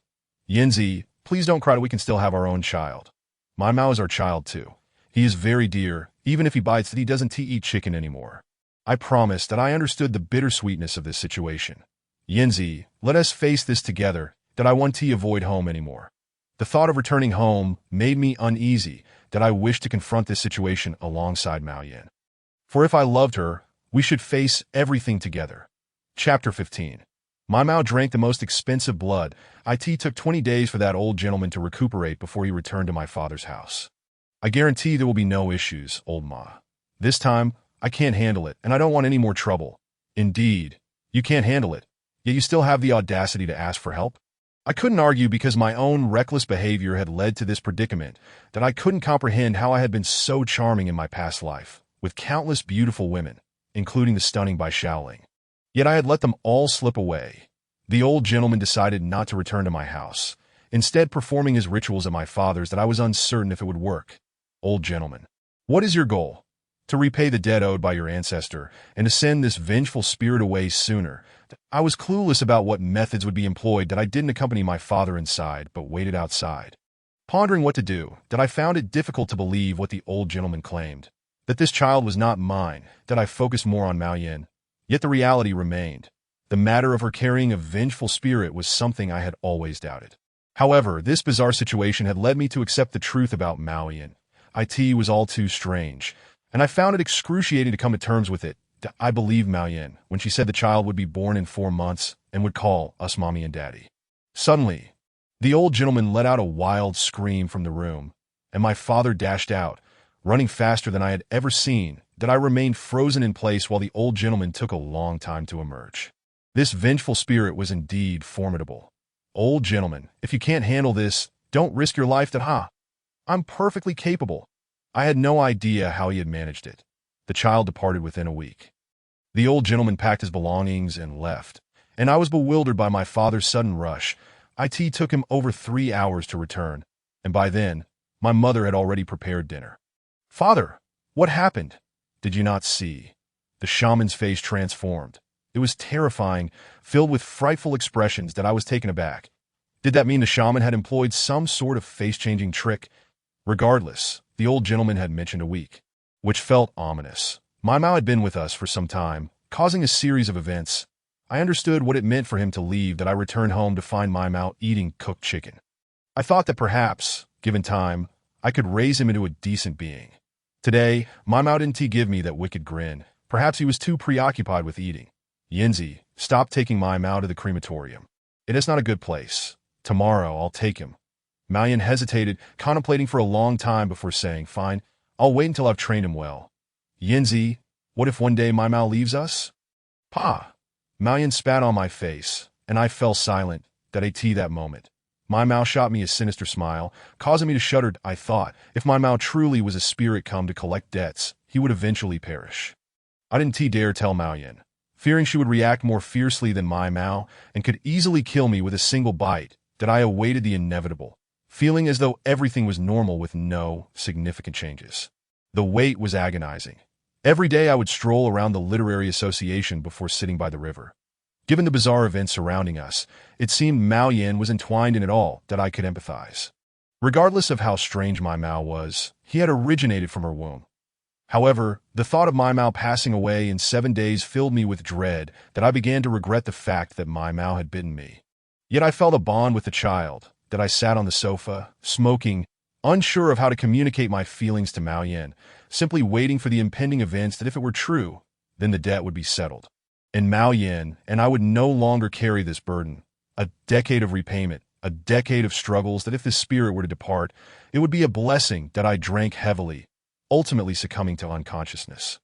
Yinzi, please don't cry, we can still have our own child. My Mao is our child too. He is very dear, even if he bites that he doesn't eat chicken anymore. I promised that I understood the bittersweetness of this situation. Yinzi, let us face this together, that I want to avoid home anymore. The thought of returning home made me uneasy, that I wished to confront this situation alongside Maoyan. For if I loved her, we should face everything together. Chapter 15. My Mao drank the most expensive blood. It took 20 days for that old gentleman to recuperate before he returned to my father's house. I guarantee there will be no issues, old Ma. This time, I can't handle it, and I don't want any more trouble. Indeed, you can't handle it, yet you still have the audacity to ask for help? I couldn't argue because my own reckless behavior had led to this predicament, that I couldn't comprehend how I had been so charming in my past life, with countless beautiful women, including the stunning Bai Shaoling. Yet I had let them all slip away. The old gentleman decided not to return to my house, instead performing his rituals at my father's that I was uncertain if it would work. Old gentleman, what is your goal? To repay the debt owed by your ancestor, and to send this vengeful spirit away sooner. I was clueless about what methods would be employed, that I didn't accompany my father inside, but waited outside. Pondering what to do, that I found it difficult to believe what the old gentleman claimed, that this child was not mine, that I focused more on Maoyan. Yet the reality remained. The matter of her carrying a vengeful spirit was something I had always doubted. However, this bizarre situation had led me to accept the truth about Maoyan. It was all too strange, and I found it excruciating to come to terms with it. I believed Maoyan when she said the child would be born in 4 months and would call us mommy and daddy. Suddenly, the old gentleman let out a wild scream from the room, and my father dashed out, running faster than I had ever seen, that I remained frozen in place while the old gentleman took a long time to emerge. This vengeful spirit was indeed formidable. Old gentleman, if you can't handle this, don't risk your life. I'm perfectly capable. I had no idea how he had managed it. The child departed within a week. The old gentleman packed his belongings and left, and I was bewildered by my father's sudden rush. It took him over 3 hours to return, and by then, my mother had already prepared dinner. Father, what happened? Did you not see? The shaman's face transformed. It was terrifying, filled with frightful expressions that I was taken aback. Did that mean the shaman had employed some sort of face-changing trick? Regardless, the old gentleman had mentioned a week, which felt ominous. My Mao had been with us for some time, causing a series of events. I understood what it meant for him to leave, that I returned home to find my Mao eating cooked chicken. I thought that perhaps, given time, I could raise him into a decent being. Today, my Mao didn't give me that wicked grin. Perhaps he was too preoccupied with eating. Yinzi, stop taking my Mao to the crematorium. It is not a good place. Tomorrow, I'll take him. Maoyan hesitated, contemplating for a long time before saying, fine, I'll wait until I've trained him well. Yinzi, what if one day my Mao leaves us? Pa! Maoyan spat on my face, and I fell silent, that moment. My Mao shot me a sinister smile, causing me to shudder. I thought, if my Mao truly was a spirit come to collect debts, he would eventually perish. I didn't dare tell Maoyan, fearing she would react more fiercely than my Mao and could easily kill me with a single bite, that I awaited the inevitable, feeling as though everything was normal with no significant changes. The wait was agonizing. Every day I would stroll around the literary association before sitting by the river. Given the bizarre events surrounding us, it seemed Maoyan was entwined in it all, that I could empathize. Regardless of how strange my Mao was, he had originated from her womb. However, the thought of my Mao passing away in 7 days filled me with dread, that I began to regret the fact that my Mao had bitten me. Yet I felt a bond with the child, that I sat on the sofa, smoking, unsure of how to communicate my feelings to Maoyan, simply waiting for the impending events, that if it were true, then the debt would be settled. And Maoyan and I would no longer carry this burden, a decade of repayment, a decade of struggles, that if this spirit were to depart, it would be a blessing that I drank heavily, ultimately succumbing to unconsciousness.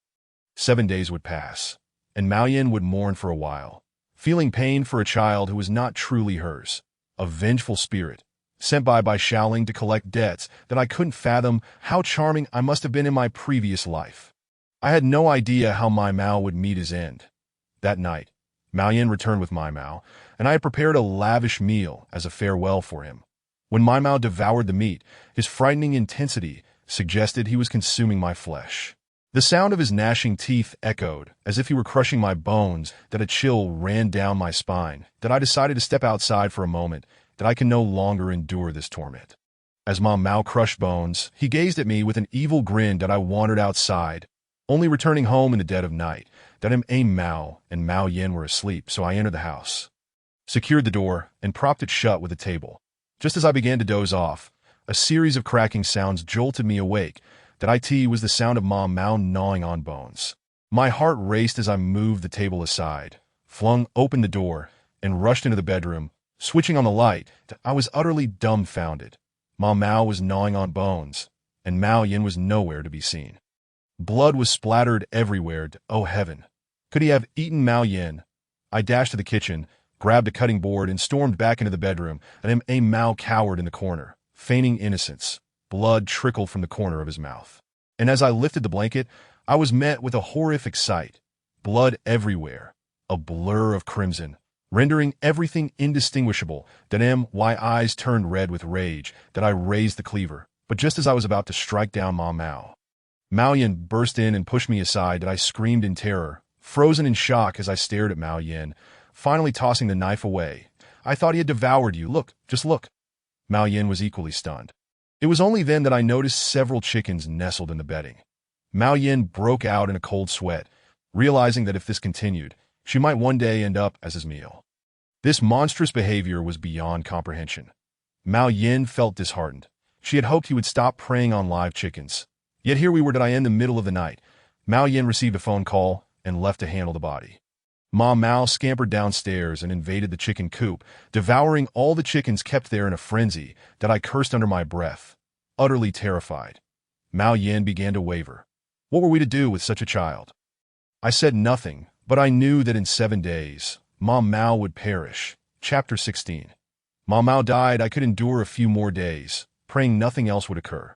7 days would pass, and Maoyan would mourn for a while, feeling pain for a child who was not truly hers, a vengeful spirit, sent by Xiaoling to collect debts that I couldn't fathom how charming I must have been in my previous life. I had no idea how my Mao would meet his end. That night, Mao Yin returned with my Mao, and I had prepared a lavish meal as a farewell for him. When my Mao devoured the meat, his frightening intensity suggested he was consuming my flesh. The sound of his gnashing teeth echoed, as if he were crushing my bones, that a chill ran down my spine, that I decided to step outside for a moment, that I can no longer endure this torment. As my Mao crushed bones, he gazed at me with an evil grin that I wandered outside, only returning home in the dead of night, that Mao and Mao Yin were asleep, so I entered the house, secured the door, and propped it shut with a table. Just as I began to doze off, a series of cracking sounds jolted me awake. That was the sound of Ma Mao gnawing on bones. My heart raced as I moved the table aside, flung open the door, and rushed into the bedroom. Switching on the light, I was utterly dumbfounded. Ma Mao was gnawing on bones, and Mao Yin was nowhere to be seen. Blood was splattered everywhere. Oh heaven! Could he have eaten Mao Yin? I dashed to the kitchen, grabbed a cutting board, and stormed back into the bedroom, and Mao cowered in the corner, feigning innocence. Blood trickled from the corner of his mouth. And as I lifted the blanket, I was met with a horrific sight. Blood everywhere, a blur of crimson, rendering everything indistinguishable. That my eyes turned red with rage, that I raised the cleaver. But just as I was about to strike down Ma Mao, Mao Yin burst in and pushed me aside, that I screamed in terror, frozen in shock as I stared at Mao Yin, finally tossing the knife away. I thought he had devoured you. Look, just look. Mao Yin was equally stunned. It was only then that I noticed several chickens nestled in the bedding. Mao Yin broke out in a cold sweat, realizing that if this continued, she might one day end up as his meal. This monstrous behavior was beyond comprehension. Mao Yin felt disheartened. She had hoped he would stop preying on live chickens. Yet here we were in the middle of the night. Mao Yin received a phone call and left to handle the body. Ma Mao scampered downstairs and invaded the chicken coop, devouring all the chickens kept there in a frenzy that I cursed under my breath. Utterly terrified, Mao Yin began to waver. What were we to do with such a child? I said nothing, but I knew that in 7 days, Ma Mao would perish. Chapter 16. Ma Mao died. I could endure a few more days, praying nothing else would occur.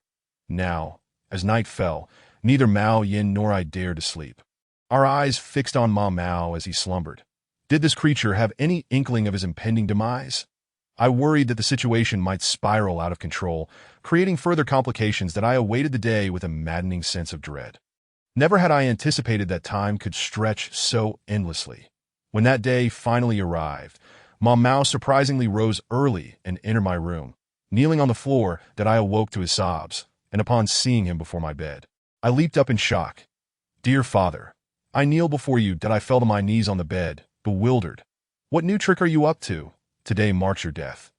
Now, as night fell, neither Mao Yin nor I dared to sleep. Our eyes fixed on Ma Mao as he slumbered. Did this creature have any inkling of his impending demise? I worried that the situation might spiral out of control, creating further complications, that I awaited the day with a maddening sense of dread. Never had I anticipated that time could stretch so endlessly. When that day finally arrived, Ma Mao surprisingly rose early and entered my room. Kneeling on the floor, that I awoke to his sobs, and upon seeing him before my bed, I leaped up in shock. Dear father, I kneel before you, that I fell to my knees on the bed, bewildered. What new trick are you up to? Today marks your death.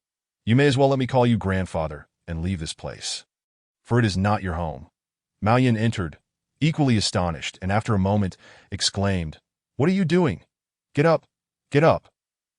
You may as well let me call you grandfather and leave this place, for it is not your home. Mao Yin entered, equally astonished, and after a moment exclaimed, What are you doing? Get up, get up.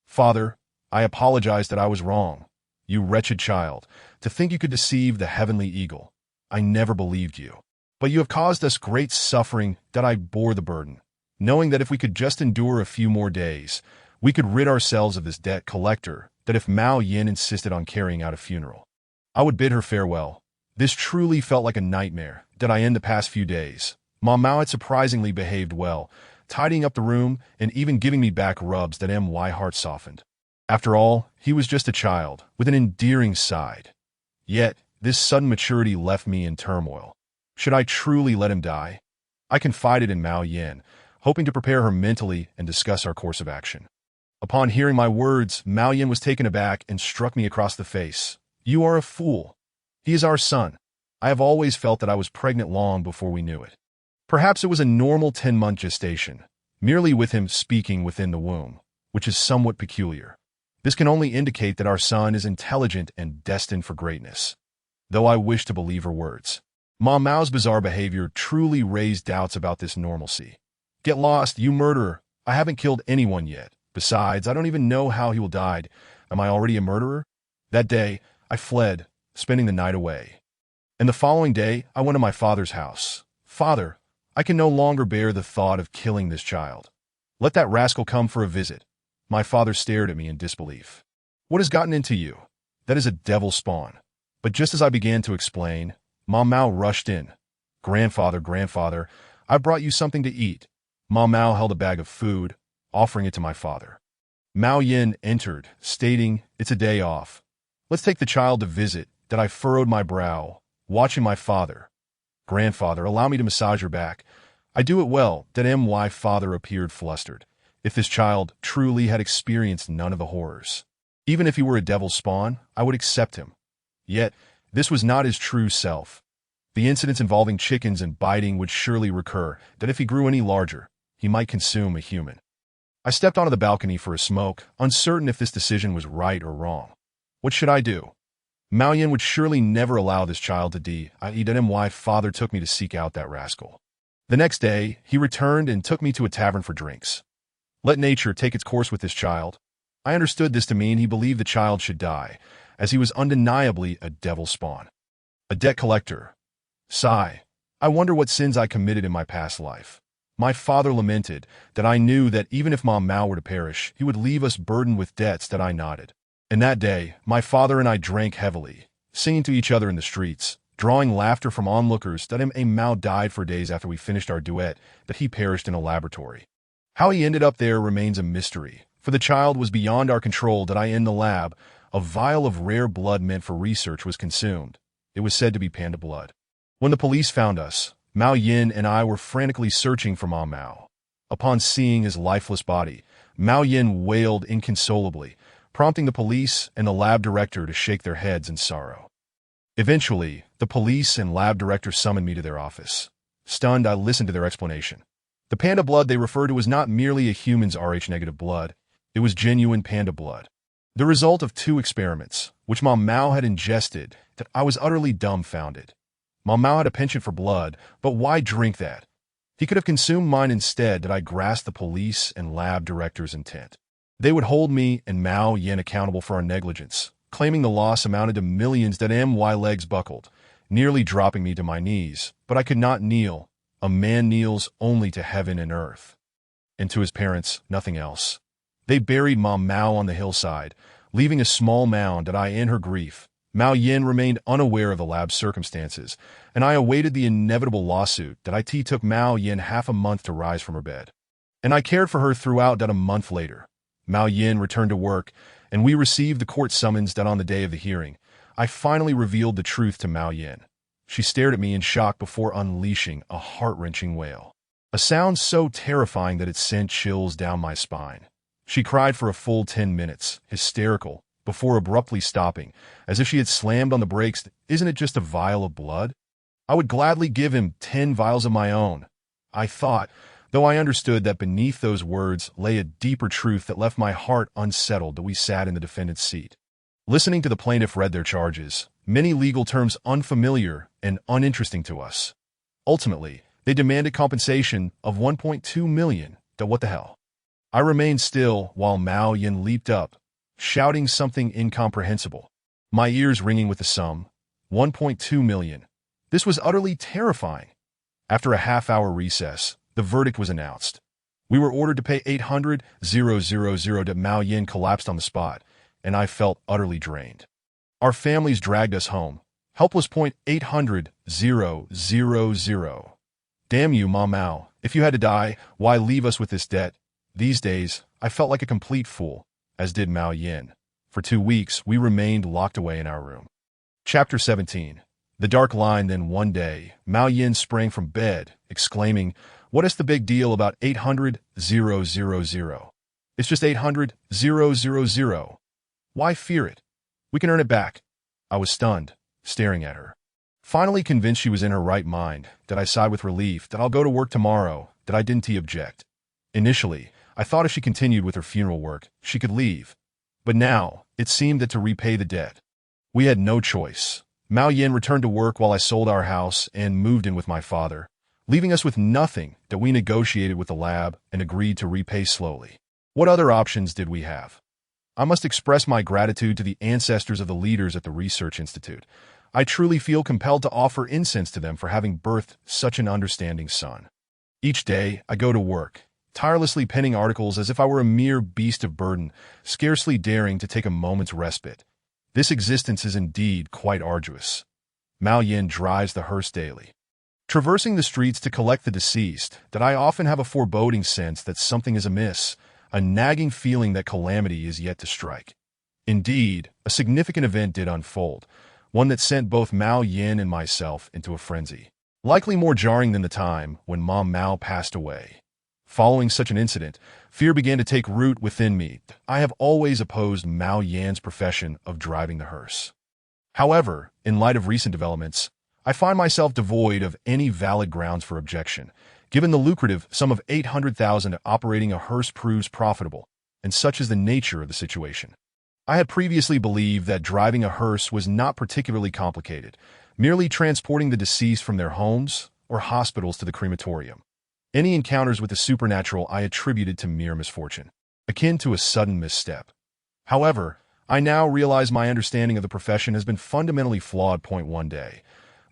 Father, I apologize that I was wrong. You wretched child, to think you could deceive the heavenly eagle. I never believed you. But you have caused us great suffering, that I bore the burden, knowing that if we could just endure a few more days, we could rid ourselves of this debt collector, that if Mao Yin insisted on carrying out a funeral, I would bid her farewell. This truly felt like a nightmare, that I end the past few days. Ma Mao had surprisingly behaved well, tidying up the room and even giving me back rubs that my heart softened. After all, he was just a child, with an endearing side. Yet, this sudden maturity left me in turmoil. Should I truly let him die? I confided in Mao Yin, hoping to prepare her mentally and discuss our course of action. Upon hearing my words, Mao Yin was taken aback and struck me across the face. You are a fool. He is our son. I have always felt that I was pregnant long before we knew it. Perhaps it was a normal 10-month gestation, merely with him speaking within the womb, which is somewhat peculiar. This can only indicate that our son is intelligent and destined for greatness. Though I wish to believe her words. Ma Mao's bizarre behavior truly raised doubts about this normalcy. Get lost, you murderer. I haven't killed anyone yet. Besides, I don't even know how he will die. Am I already a murderer? That day, I fled, spending the night away. And the following day, I went to my father's house. Father, I can no longer bear the thought of killing this child. Let that rascal come for a visit. My father stared at me in disbelief. What has gotten into you? That is a devil spawn. But just as I began to explain, Ma Mao rushed in. Grandfather, I brought you something to eat. Ma Mao held a bag of food, offering it to my father. Mao Yin entered, stating, "It's a day off. Let's take the child to visit." That I furrowed my brow, watching my father. "Grandfather, allow me to massage your back." "I do it well." That my father appeared flustered. If this child truly had experienced none of the horrors, even if he were a devil spawn, I would accept him. Yet, this was not his true self. The incidents involving chickens and biting would surely recur, that if he grew any larger, he might consume a human. I stepped onto the balcony for a smoke, uncertain if this decision was right or wrong. What should I do? Mao Yin would surely never allow this child to die. My father took me to seek out that rascal. The next day, he returned and took me to a tavern for drinks. Let nature take its course with this child. I understood this to mean he believed the child should die, as he was undeniably a devil spawn. A debt collector. Sigh. I wonder what sins I committed in my past life. My father lamented that I knew that even if Ma Mao were to perish, he would leave us burdened with debts. That I nodded. And that day, my father and I drank heavily, singing to each other in the streets, drawing laughter from onlookers. That Mao died for days after we finished our duet, that he perished in a laboratory. How he ended up there remains a mystery, for the child was beyond our control. That in the lab, a vial of rare blood meant for research was consumed. It was said to be panda blood. When the police found us, Mao Yin and I were frantically searching for Ma Mao. Upon seeing his lifeless body, Mao Yin wailed inconsolably, prompting the police and the lab director to shake their heads in sorrow. Eventually, the police and lab director summoned me to their office. Stunned, I listened to their explanation. The panda blood they referred to was not merely a human's Rh-negative blood, it was genuine panda blood. The result of 2 experiments, which Ma Mao had ingested, that I was utterly dumbfounded. Ma Mao had a penchant for blood, but why drink that? He could have consumed mine instead. That I grasped the police and lab director's intent. They would hold me and Mao Yin accountable for our negligence, claiming the loss amounted to millions. That my legs buckled, nearly dropping me to my knees, but I could not kneel. A man kneels only to heaven and earth. And to his parents, nothing else. They buried Ma Mao on the hillside, leaving a small mound. That in her grief, Mao Yin remained unaware of the lab's circumstances, and I awaited the inevitable lawsuit. That took Mao Yin half a month to rise from her bed. And I cared for her throughout. That a month later, Mao Yin returned to work, and we received the court summons. That on the day of the hearing, I finally revealed the truth to Mao Yin. She stared at me in shock before unleashing a heart-wrenching wail. A sound so terrifying that it sent chills down my spine. She cried for a full 10 minutes, hysterical, before abruptly stopping, as if she had slammed on the brakes. "Isn't it just a vial of blood? I would gladly give him 10 vials of my own," I thought, though I understood that beneath those words lay a deeper truth that left my heart unsettled. That we sat in the defendant's seat, listening to the plaintiff read their charges, many legal terms unfamiliar and uninteresting to us. Ultimately, they demanded compensation of 1.2 million. What the hell? I remained still while Mao Yin leaped up, shouting something incomprehensible, my ears ringing with the sum, 1.2 million. This was utterly terrifying. After a half-hour recess, the verdict was announced. We were ordered to pay 800,000. Mao Yin collapsed on the spot, and I felt utterly drained. Our families dragged us home. Helpless. 800,000. Damn you, Ma Mao. If you had to die, why leave us with this debt? These days, I felt like a complete fool, as did Mao Yin. For 2 weeks, we remained locked away in our room. Chapter 17. The dark line. Then one day, Mao Yin sprang from bed, exclaiming, "What is the big deal about 800,000? It's just 800,000. Why fear it? We can earn it back." I was stunned, staring at her. Finally convinced she was in her right mind, that I sighed with relief. That I'll go to work tomorrow. That I didn't object. Initially, I thought if she continued with her funeral work, she could leave. But now, it seemed that to repay the debt, we had no choice. Mao Yin returned to work while I sold our house and moved in with my father, leaving us with nothing. That we negotiated with the lab and agreed to repay slowly. What other options did we have? I must express my gratitude to the ancestors of the leaders at the Research Institute. I truly feel compelled to offer incense to them for having birthed such an understanding son. Each day, I go to work, tirelessly penning articles as if I were a mere beast of burden, scarcely daring to take a moment's respite. This existence is indeed quite arduous. Mao Yin drives the hearse daily, traversing the streets to collect the deceased, that I often have a foreboding sense that something is amiss, a nagging feeling that calamity is yet to strike. Indeed, a significant event did unfold, one that sent both Mao Yin and myself into a frenzy. Likely more jarring than the time when Mom Mao passed away. Following such an incident, fear began to take root within me. I have always opposed Mao Yan's profession of driving the hearse. However, in light of recent developments, I find myself devoid of any valid grounds for objection, given the lucrative sum of $800,000 operating a hearse proves profitable, and such is the nature of the situation. I had previously believed that driving a hearse was not particularly complicated, merely transporting the deceased from their homes or hospitals to the crematorium. Any encounters with the supernatural I attributed to mere misfortune, akin to a sudden misstep. However, I now realize my understanding of the profession has been fundamentally flawed. One day,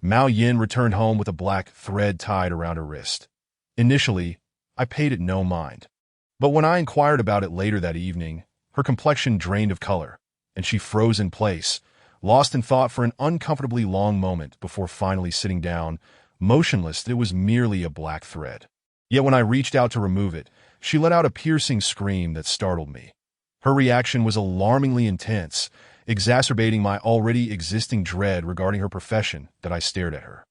Mao Yin returned home with a black thread tied around her wrist. Initially, I paid it no mind. But when I inquired about it later that evening, her complexion drained of color, and she froze in place, lost in thought for an uncomfortably long moment before finally sitting down, motionless that it was merely a black thread. Yet when I reached out to remove it, she let out a piercing scream that startled me. Her reaction was alarmingly intense, exacerbating my already existing dread regarding her profession that I stared at her.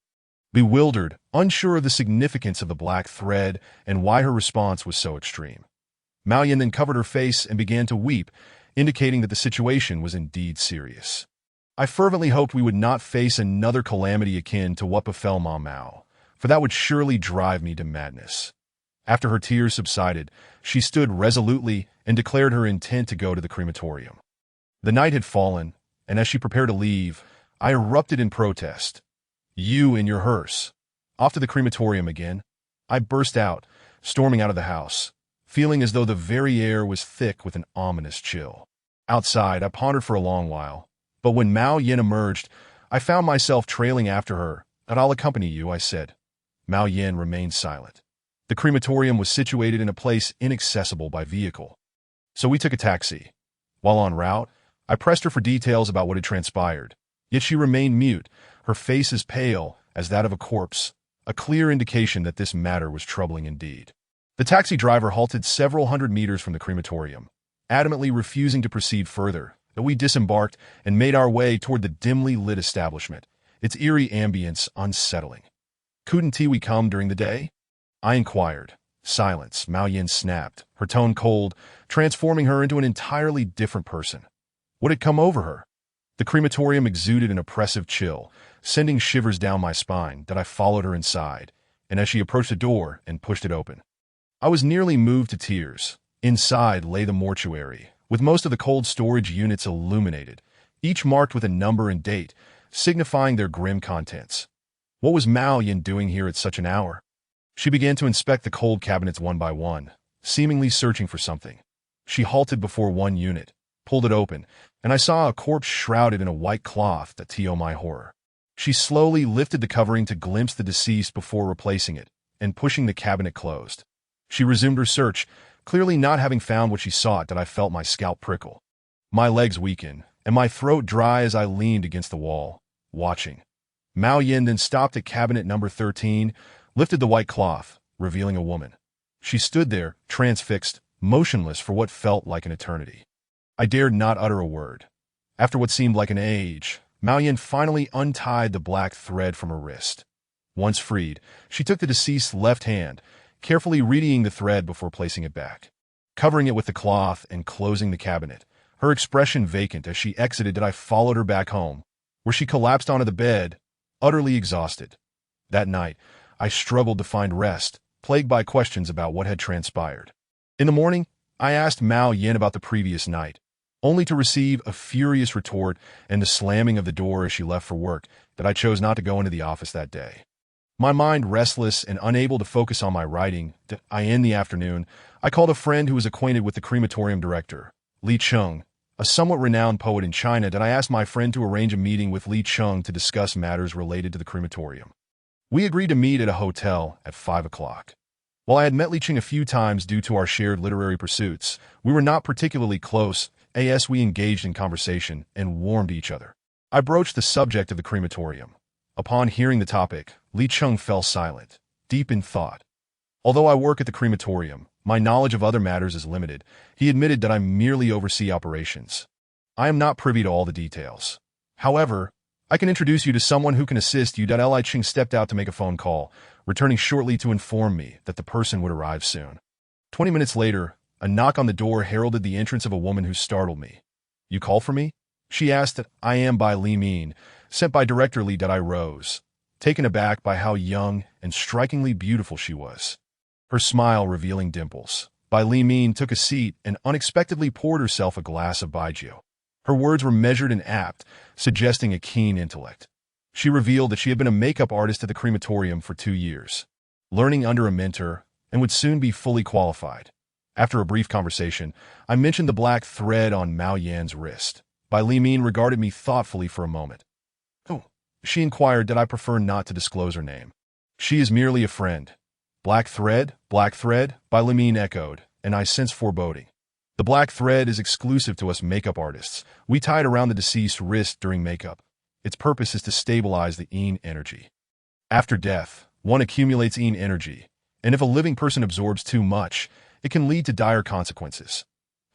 Bewildered, unsure of the significance of the black thread and why her response was so extreme. Mao Yin then covered her face and began to weep, indicating that the situation was indeed serious. I fervently hoped we would not face another calamity akin to what befell Mom Mao, for that would surely drive me to madness. After her tears subsided, she stood resolutely and declared her intent to go to the crematorium. The night had fallen, and as she prepared to leave, I erupted in protest. "You in your hearse. Off to the crematorium again?" I burst out, storming out of the house, feeling as though the very air was thick with an ominous chill. Outside, I pondered for a long while, but when Mao Yin emerged, I found myself trailing after her. "I'll accompany you," I said. Mao Yin remained silent. The crematorium was situated in a place inaccessible by vehicle, so we took a taxi. While en route, I pressed her for details about what had transpired, yet she remained mute, her face as pale as that of a corpse, a clear indication that this matter was troubling indeed. The taxi driver halted several hundred meters from the crematorium, adamantly refusing to proceed further, but we disembarked and made our way toward the dimly lit establishment, its eerie ambience unsettling. "Couldn't we come during the day?" I inquired. Silence, Mao Yin snapped, her tone cold, transforming her into an entirely different person. What had come over her? The crematorium exuded an oppressive chill, sending shivers down my spine that I followed her inside, and as she approached the door and pushed it open, I was nearly moved to tears. Inside lay the mortuary, with most of the cold storage units illuminated, each marked with a number and date, signifying their grim contents. What was Mao Yin doing here at such an hour? She began to inspect the cold cabinets one by one, seemingly searching for something. She halted before one unit, pulled it open, and I saw a corpse shrouded in a white cloth that to my horror. She slowly lifted the covering to glimpse the deceased before replacing it and pushing the cabinet closed. She resumed her search, clearly not having found what she sought. That I felt my scalp prickle, my legs weaken, and my throat dry as I leaned against the wall, watching. Mao Yin then stopped at cabinet number 13, lifted the white cloth, revealing a woman. She stood there, transfixed, motionless for what felt like an eternity. I dared not utter a word. After what seemed like an age, Mao Yin finally untied the black thread from her wrist. Once freed, she took the deceased's left hand, carefully readying the thread before placing it back. Covering it with the cloth and closing the cabinet, her expression vacant as she exited, I followed her back home, where she collapsed onto the bed, utterly exhausted. That night, I struggled to find rest, plagued by questions about what had transpired. In the morning, I asked Mao Yin about the previous night, only to receive a furious retort and the slamming of the door as she left for work that I chose not to go into the office that day. My mind restless and unable to focus on my writing, in the afternoon, I called a friend who was acquainted with the crematorium director, Li Cheng, a somewhat renowned poet in China, that I asked my friend to arrange a meeting with Li Cheng to discuss matters related to the crematorium. We agreed to meet at a hotel at 5 o'clock. While I had met Li Cheng a few times due to our shared literary pursuits, we were not particularly close, As we engaged in conversation and warmed each other. I broached the subject of the crematorium. Upon hearing the topic, Li Chung fell silent, deep in thought. Although I work at the crematorium, my knowledge of other matters is limited. He admitted that I merely oversee operations. I am not privy to all the details. However, I can introduce you to someone who can assist you. Li Chung stepped out to make a phone call, returning shortly to inform me that the person would arrive soon. 20 minutes later, a knock on the door heralded the entrance of a woman who startled me. "You call for me?" She asked. "I am by Li Min, sent by Director Li." I rose, taken aback by how young and strikingly beautiful she was. Her smile revealing dimples. Bai Li Min took a seat and unexpectedly poured herself a glass of baijiu. Her words were measured and apt, suggesting a keen intellect. She revealed that she had been a makeup artist at the crematorium for 2 years, learning under a mentor, and would soon be fully qualified. After a brief conversation, I mentioned the black thread on Mao Yan's wrist. Bai Li Min regarded me thoughtfully for a moment. "Oh," she inquired. "Did I prefer not to disclose her name?" "She is merely a friend." Black thread? Black thread? Bai Li Min echoed, and I sensed foreboding. "The black thread is exclusive to us makeup artists. We tie it around the deceased's wrist during makeup. Its purpose is to stabilize the yin energy. After death, one accumulates yin energy, and if a living person absorbs too much, it can lead to dire consequences.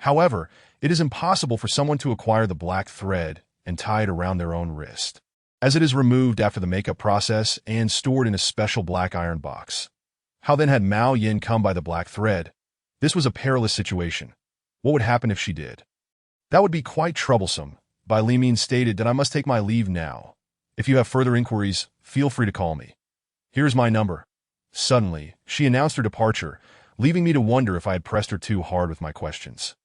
However, it is impossible for someone to acquire the black thread and tie it around their own wrist, as it is removed after the makeup process and stored in a special black iron box." How then had Mao Yin come by the black thread? This was a perilous situation. What would happen if she did? "That would be quite troublesome," Bai Li Min stated. "That I must take my leave now. If you have further inquiries, feel free to call me. Here's my number." Suddenly, she announced her departure, leaving me to wonder if I had pressed her too hard with my questions.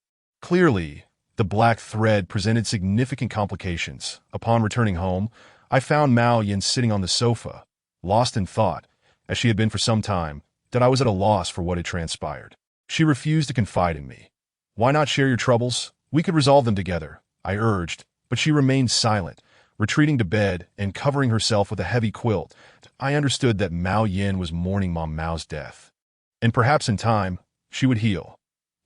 Clearly, the black thread presented significant complications. Upon returning home, I found Mao Yin sitting on the sofa, lost in thought, as she had been for some time, that I was at a loss for what had transpired. She refused to confide in me. "Why not share your troubles? We could resolve them together," I urged, but she remained silent, retreating to bed and covering herself with a heavy quilt. I understood that Mao Yin was mourning Mom Mao's death, and perhaps in time, she would heal.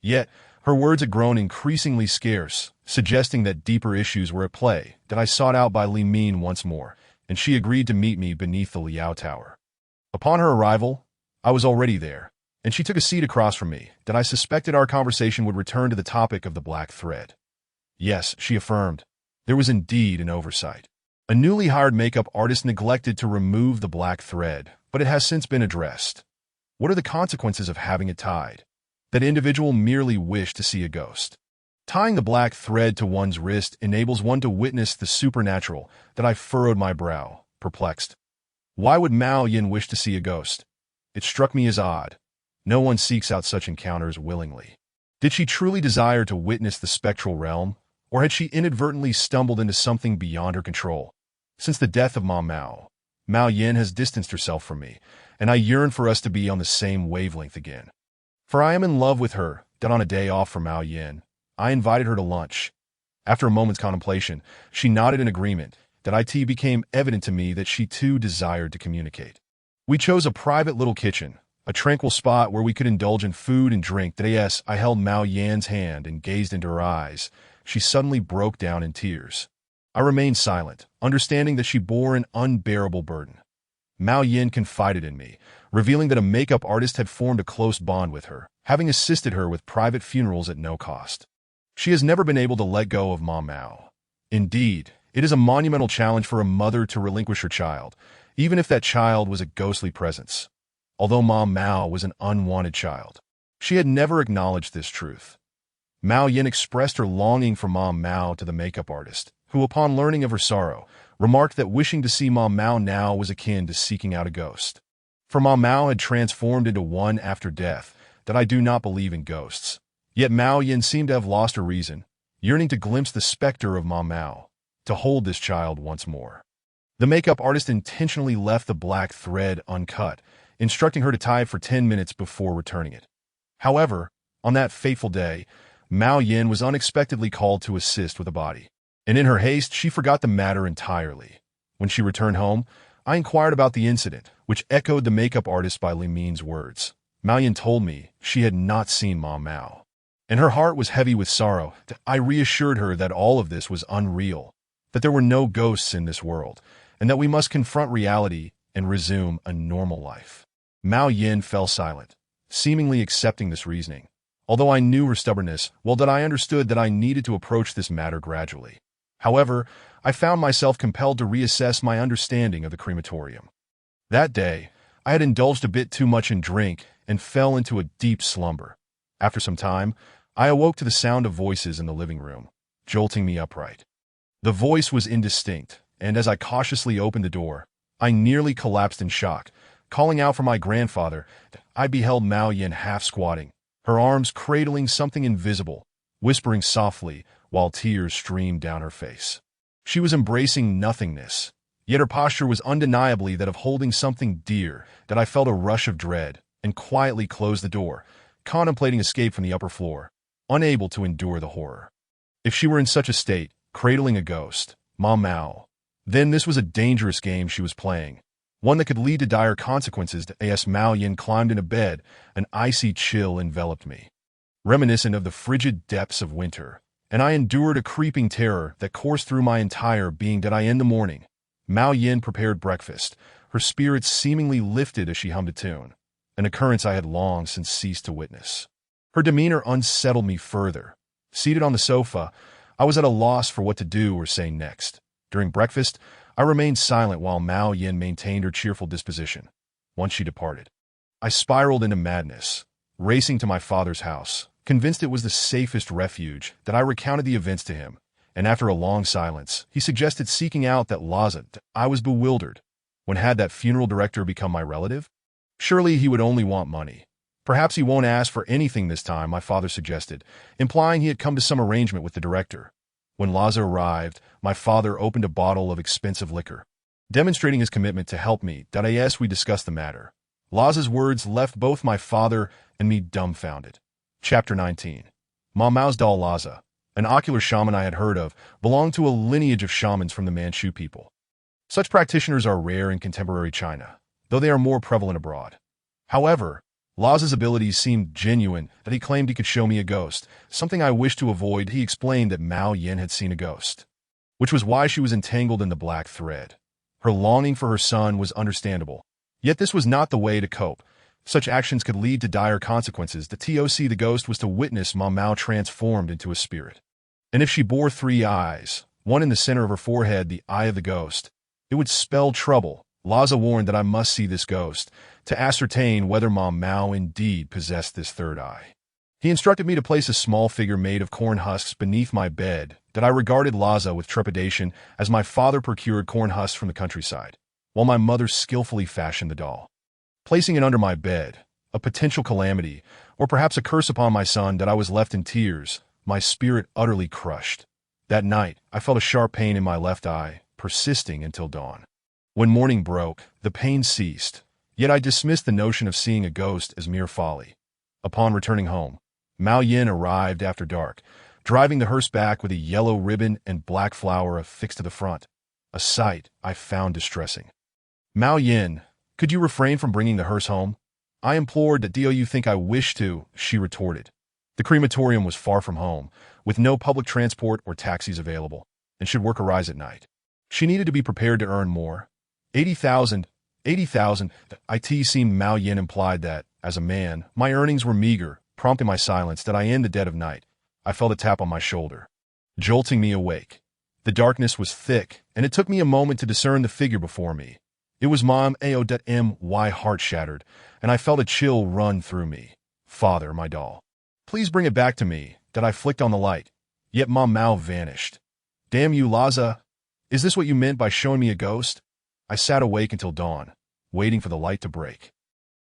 Yet, her words had grown increasingly scarce, suggesting that deeper issues were at play. That I sought out by Li Min once more, and she agreed to meet me beneath the Liao Tower. Upon her arrival, I was already there, and she took a seat across from me. That I suspected our conversation would return to the topic of the black thread. "Yes," she affirmed, "there was indeed an oversight. A newly hired makeup artist neglected to remove the black thread, but it has since been addressed. What are the consequences of having it tied? That individual merely wished to see a ghost. Tying the black thread to one's wrist enables one to witness the supernatural." That I furrowed my brow, perplexed. Why would Mao Yin wish to see a ghost? It struck me as odd. No one seeks out such encounters willingly. Did she truly desire to witness the spectral realm, or had she inadvertently stumbled into something beyond her control? Since the death of Mao Yin has distanced herself from me, and I yearn for us to be on the same wavelength again. For I am in love with her. That on a day off from Mao Yin, I invited her to lunch. After a moment's contemplation, she nodded in agreement. That it became evident to me that she too desired to communicate. We chose a private little kitchen, a tranquil spot where we could indulge in food and drink. That I held Mao Yan's hand and gazed into her eyes. She suddenly broke down in tears. I remained silent, understanding that she bore an unbearable burden. Mao Yin confided in me, revealing that a makeup artist had formed a close bond with her, having assisted her with private funerals at no cost. She has never been able to let go of Mom Mao. Indeed, it is a monumental challenge for a mother to relinquish her child, even if that child was a ghostly presence. Although Mom Mao was an unwanted child, she had never acknowledged this truth. Mao Yin expressed her longing for Mom Mao to the makeup artist, who, upon learning of her sorrow, remarked that wishing to see Mom Mao now was akin to seeking out a ghost. For Mom Mao had transformed into one after death. That I do not believe in ghosts. Yet Mao Yin seemed to have lost her reason, yearning to glimpse the specter of Mom Mao, to hold this child once more. The makeup artist intentionally left the black thread uncut, instructing her to tie it for 10 minutes before returning it. However, on that fateful day, Mao Yin was unexpectedly called to assist with the body, and in her haste she forgot the matter entirely. When she returned home, I inquired about the incident, which echoed the makeup artist by Li Min's words. Mao Yin told me she had not seen Mom Mao. and her heart was heavy with sorrow. I reassured her that all of this was unreal, that there were no ghosts in this world, and that we must confront reality and resume a normal life. Mao Yin fell silent, seemingly accepting this reasoning, although I knew her stubbornness, well, that I understood that I needed to approach this matter gradually. However, I found myself compelled to reassess my understanding of the crematorium. That day, I had indulged a bit too much in drink and fell into a deep slumber. After some time, I awoke to the sound of voices in the living room, jolting me upright. The voice was indistinct, and as I cautiously opened the door, I nearly collapsed in shock. Calling out for my grandfather, I beheld Mao Yin half-squatting, her arms cradling something invisible, whispering softly while tears streamed down her face. She was embracing nothingness, yet her posture was undeniably that of holding something dear. That I felt a rush of dread and quietly closed the door, contemplating escape from the upper floor, unable to endure the horror. If she were in such a state, cradling a ghost, Mao, then this was a dangerous game she was playing, one that could lead to dire consequences. As Mao Yin climbed into bed, an icy chill enveloped me, reminiscent of the frigid depths of winter, and I endured a creeping terror that coursed through my entire being. In the morning, Mao Yin prepared breakfast, her spirits seemingly lifted as she hummed a tune, an occurrence I had long since ceased to witness. Her demeanor unsettled me further. Seated on the sofa, I was at a loss for what to do or say next. During breakfast, I remained silent while Mao Yin maintained her cheerful disposition. Once she departed, I spiraled into madness, racing to my father's house, convinced it was the safest refuge. That I recounted the events to him, and after a long silence, he suggested seeking out that Laza. I was bewildered. When had that funeral director become my relative? Surely he would only want money. Perhaps he won't ask for anything this time, my father suggested, implying he had come to some arrangement with the director. When Laza arrived, my father opened a bottle of expensive liquor, demonstrating his commitment to help me. Yes, we discussed the matter. Laza's words left both my father and me dumbfounded. Chapter 19. Mao's doll Laza, an ocular shaman I had heard of, belonged to a lineage of shamans from the Manchu people. Such practitioners are rare in contemporary China, though they are more prevalent abroad. However, Laza's abilities seemed genuine. That he claimed he could show me a ghost, something I wished to avoid. He explained that Mao Yin had seen a ghost, which was why she was entangled in the black thread. Her longing for her son was understandable, yet this was not the way to cope. Such actions could lead to dire consequences. The ghost was to witness Mao transformed into a spirit. And if she bore 3 eyes, one in the center of her forehead, the eye of the ghost, it would spell trouble. Laza warned that I must see this ghost to ascertain whether Mao indeed possessed this third eye. He instructed me to place a small figure made of corn husks beneath my bed. That I regarded Laza with trepidation as my father procured corn husks from the countryside, while my mother skillfully fashioned the doll. Placing it under my bed, a potential calamity, or perhaps a curse upon my son. That I was left in tears, my spirit utterly crushed. That night, I felt a sharp pain in my left eye, persisting until dawn. When morning broke, the pain ceased, yet I dismissed the notion of seeing a ghost as mere folly. Upon returning home, Mao Yin arrived after dark, driving the hearse back with a yellow ribbon and black flower affixed to the front, a sight I found distressing. Mao Yin, could you refrain from bringing the hearse home? I implored. Do you think I wish to? She retorted. The crematorium was far from home, with no public transport or taxis available, and should work arise at night. She needed to be prepared to earn more. 80,000. It seemed Mao Yin implied that, as a man, my earnings were meager, prompting my silence. That I in the dead of night, I felt a tap on my shoulder, jolting me awake. The darkness was thick, and it took me a moment to discern the figure before me. It was Mom Ao. My heart shattered, and I felt a chill run through me. Father, my doll. Please bring it back to me. That I flicked on the light, yet Mao vanished. Damn you, Laza. Is this what you meant by showing me a ghost? I sat awake until dawn, waiting for the light to break.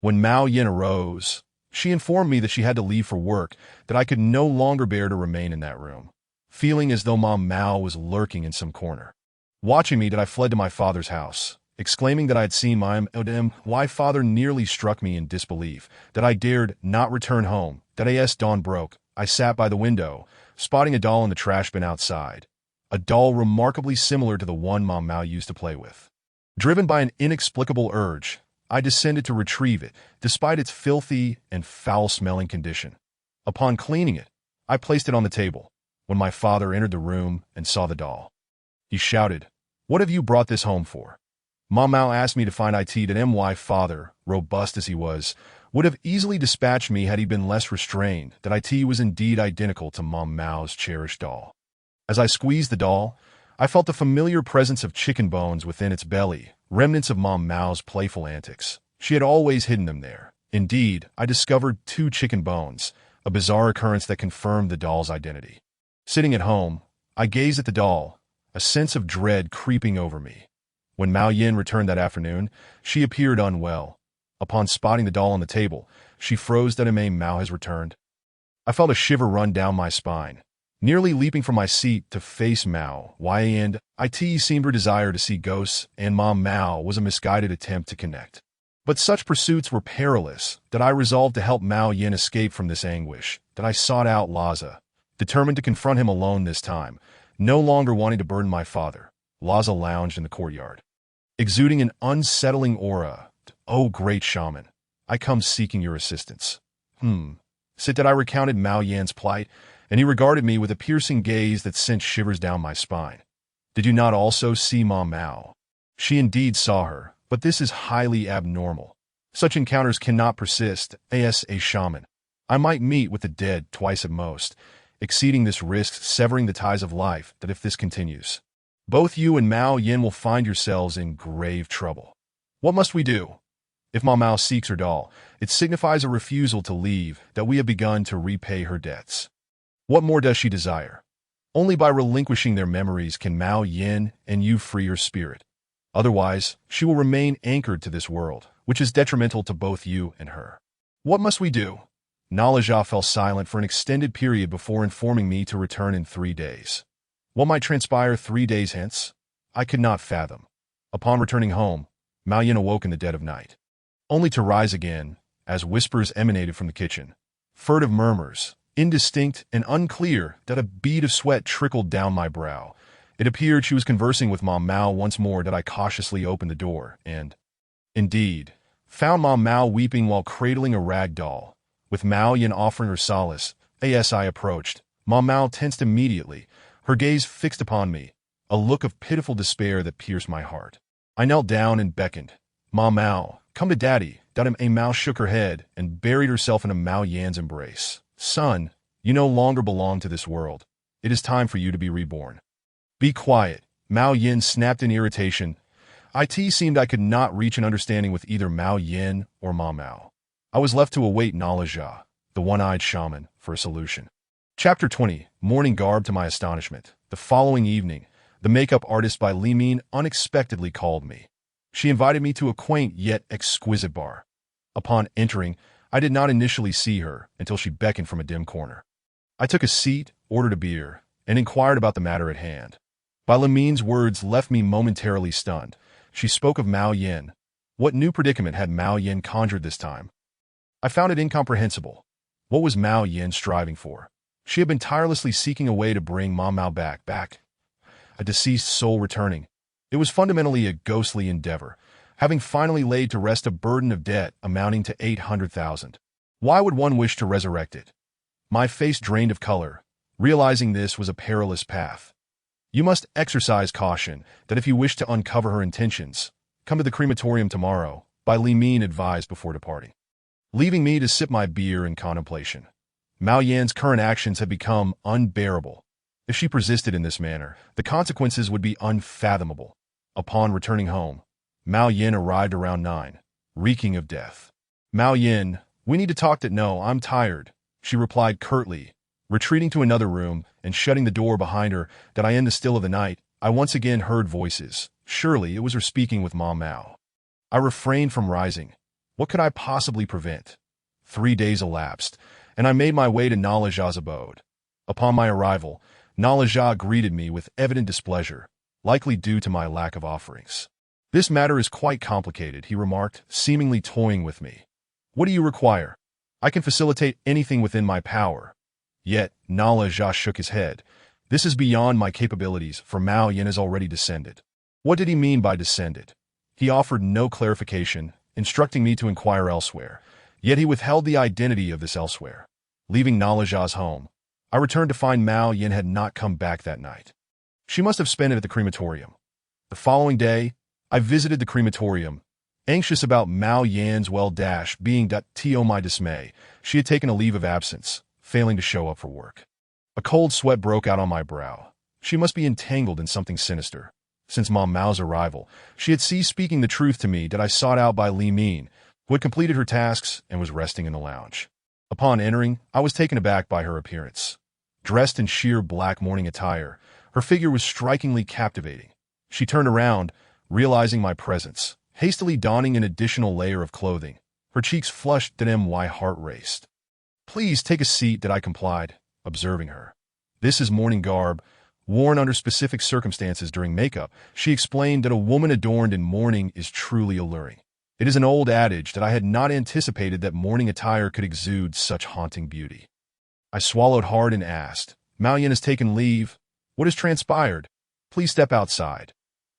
When Mao Yin arose, she informed me that she had to leave for work, that I could no longer bear to remain in that room, feeling as though Mao was lurking in some corner. Watching me, I fled to my father's house, exclaiming that I had seen my father nearly struck me in disbelief, that I dared not return home. That as dawn broke, I sat by the window, spotting a doll in the trash bin outside, a doll remarkably similar to the one Mao used to play with. Driven by an inexplicable urge, I descended to retrieve it, despite its filthy and foul-smelling condition. Upon cleaning it, I placed it on the table when my father entered the room and saw the doll. He shouted, "What have you brought this home for?" Mom Mao asked me to find it that my father, robust as he was, would have easily dispatched me had he been less restrained, that it was indeed identical to Mom Mao's cherished doll. As I squeezed the doll, I felt the familiar presence of chicken bones within its belly, remnants of Mom Mao's playful antics. She had always hidden them there. Indeed, I discovered 2 chicken bones, a bizarre occurrence that confirmed the doll's identity. Sitting at home, I gazed at the doll, a sense of dread creeping over me. When Mao Yin returned that afternoon, she appeared unwell. Upon spotting the doll on the table, she froze. That Mao has returned. I felt a shiver run down my spine. Nearly leaping from my seat to face Mao, and it seemed her desire to see ghosts and Mom Mao was a misguided attempt to connect. But such pursuits were perilous that I resolved to help Mao Yin escape from this anguish, that I sought out Laza, determined to confront him alone this time, no longer wanting to burden my father. Laza lounged in the courtyard, exuding an unsettling aura. "Oh, great shaman, I come seeking your assistance." Sit that I recounted Mao Yan's plight, and he regarded me with a piercing gaze that sent shivers down my spine. "Did you not also see Mom Mao?" "She indeed saw her, but this is highly abnormal. Such encounters cannot persist, as a shaman. I might meet with the dead twice at most, exceeding this risk severing the ties of life, that if this continues, both you and Mao Yin will find yourselves in grave trouble. What must we do? If Mom Mao seeks her doll, it signifies a refusal to leave, that we have begun to repay her debts. What more does she desire? Only by relinquishing their memories can Mao Yin and you free your spirit. Otherwise, she will remain anchored to this world, which is detrimental to both you and her. What must we do?" Nalaja fell silent for an extended period before informing me to return in 3 days. What might transpire 3 days hence? I could not fathom. Upon returning home, Mao Yin awoke in the dead of night, only to rise again, as whispers emanated from the kitchen. Furtive murmurs, indistinct and unclear, that a bead of sweat trickled down my brow. It appeared she was conversing with Mom Mao once more. That I cautiously opened the door, and, indeed, found Mom Mao weeping while cradling a rag doll, with Mao Yin offering her solace. As I approached, Mom Mao tensed immediately, her gaze fixed upon me, a look of pitiful despair that pierced my heart. I knelt down and beckoned. "Mom Mao, come to Daddy." Mao shook her head and buried herself in a Mao Yan's embrace. "Son, you no longer belong to this world. It is time for you to be reborn." "Be quiet," Mao Yin snapped in irritation. It seemed I could not reach an understanding with either Mao Yin or Mom Mao. I was left to await Nalaja, the one-eyed shaman, for a solution. Chapter 20, Morning Garb. To my astonishment, the following evening, the makeup artist by Li Min unexpectedly called me. She invited me to a quaint yet exquisite bar. Upon entering, I did not initially see her until she beckoned from a dim corner. I took a seat, ordered a beer, and inquired about the matter at hand. By Li Min's words left me momentarily stunned. She spoke of Mao Yin. What new predicament had Mao Yin conjured this time? I found it incomprehensible. What was Mao Yin striving for? She had been tirelessly seeking a way to bring Mom Mao back. A deceased soul returning. It was fundamentally a ghostly endeavor, having finally laid to rest a burden of debt amounting to 800,000. Why would one wish to resurrect it? My face drained of color, realizing this was a perilous path. "You must exercise caution, that if you wish to uncover her intentions, come to the crematorium tomorrow," by Li Min advised before departing, leaving me to sip my beer in contemplation. Mao Yan's current actions had become unbearable. If she persisted in this manner, the consequences would be unfathomable. Upon returning home, Mao Yin arrived around 9, reeking of death. "Mao Yin, we need to talk." "No, I'm tired," she replied curtly, retreating to another room and shutting the door behind her. In the still of the night, I once again heard voices. Surely it was her speaking with Mom Mao. I refrained from rising. What could I possibly prevent? 3 days elapsed, and I made my way to Nalaja's abode. Upon my arrival, Nalaja greeted me with evident displeasure, likely due to my lack of offerings. "This matter is quite complicated," he remarked, seemingly toying with me. "What do you require? I can facilitate anything within my power." Yet, Nalaja shook his head. "This is beyond my capabilities, for Mao Yin has already descended." What did he mean by descended? He offered no clarification, instructing me to inquire elsewhere, yet he withheld the identity of this elsewhere. Leaving Nalaja's home, I returned to find Mao Yin had not come back that night. She must have spent it at the crematorium. The following day, I visited the crematorium, anxious about Mao Yan's being to my dismay. She had taken a leave of absence, failing to show up for work. A cold sweat broke out on my brow. She must be entangled in something sinister. Since Mom Mao's arrival, she had ceased speaking the truth to me that I sought out by Li Min, who had completed her tasks and was resting in the lounge. Upon entering, I was taken aback by her appearance. Dressed in sheer black morning attire, her figure was strikingly captivating. She turned around, realizing my presence, hastily donning an additional layer of clothing. Her cheeks flushed and my heart raced. "Please take a seat," I complied, observing her. "This is mourning garb, worn under specific circumstances during makeup." She explained that a woman adorned in mourning is truly alluring. It is an old adage that I had not anticipated that mourning attire could exude such haunting beauty. I swallowed hard and asked, "Mao Yin has taken leave. What has transpired? Please step outside."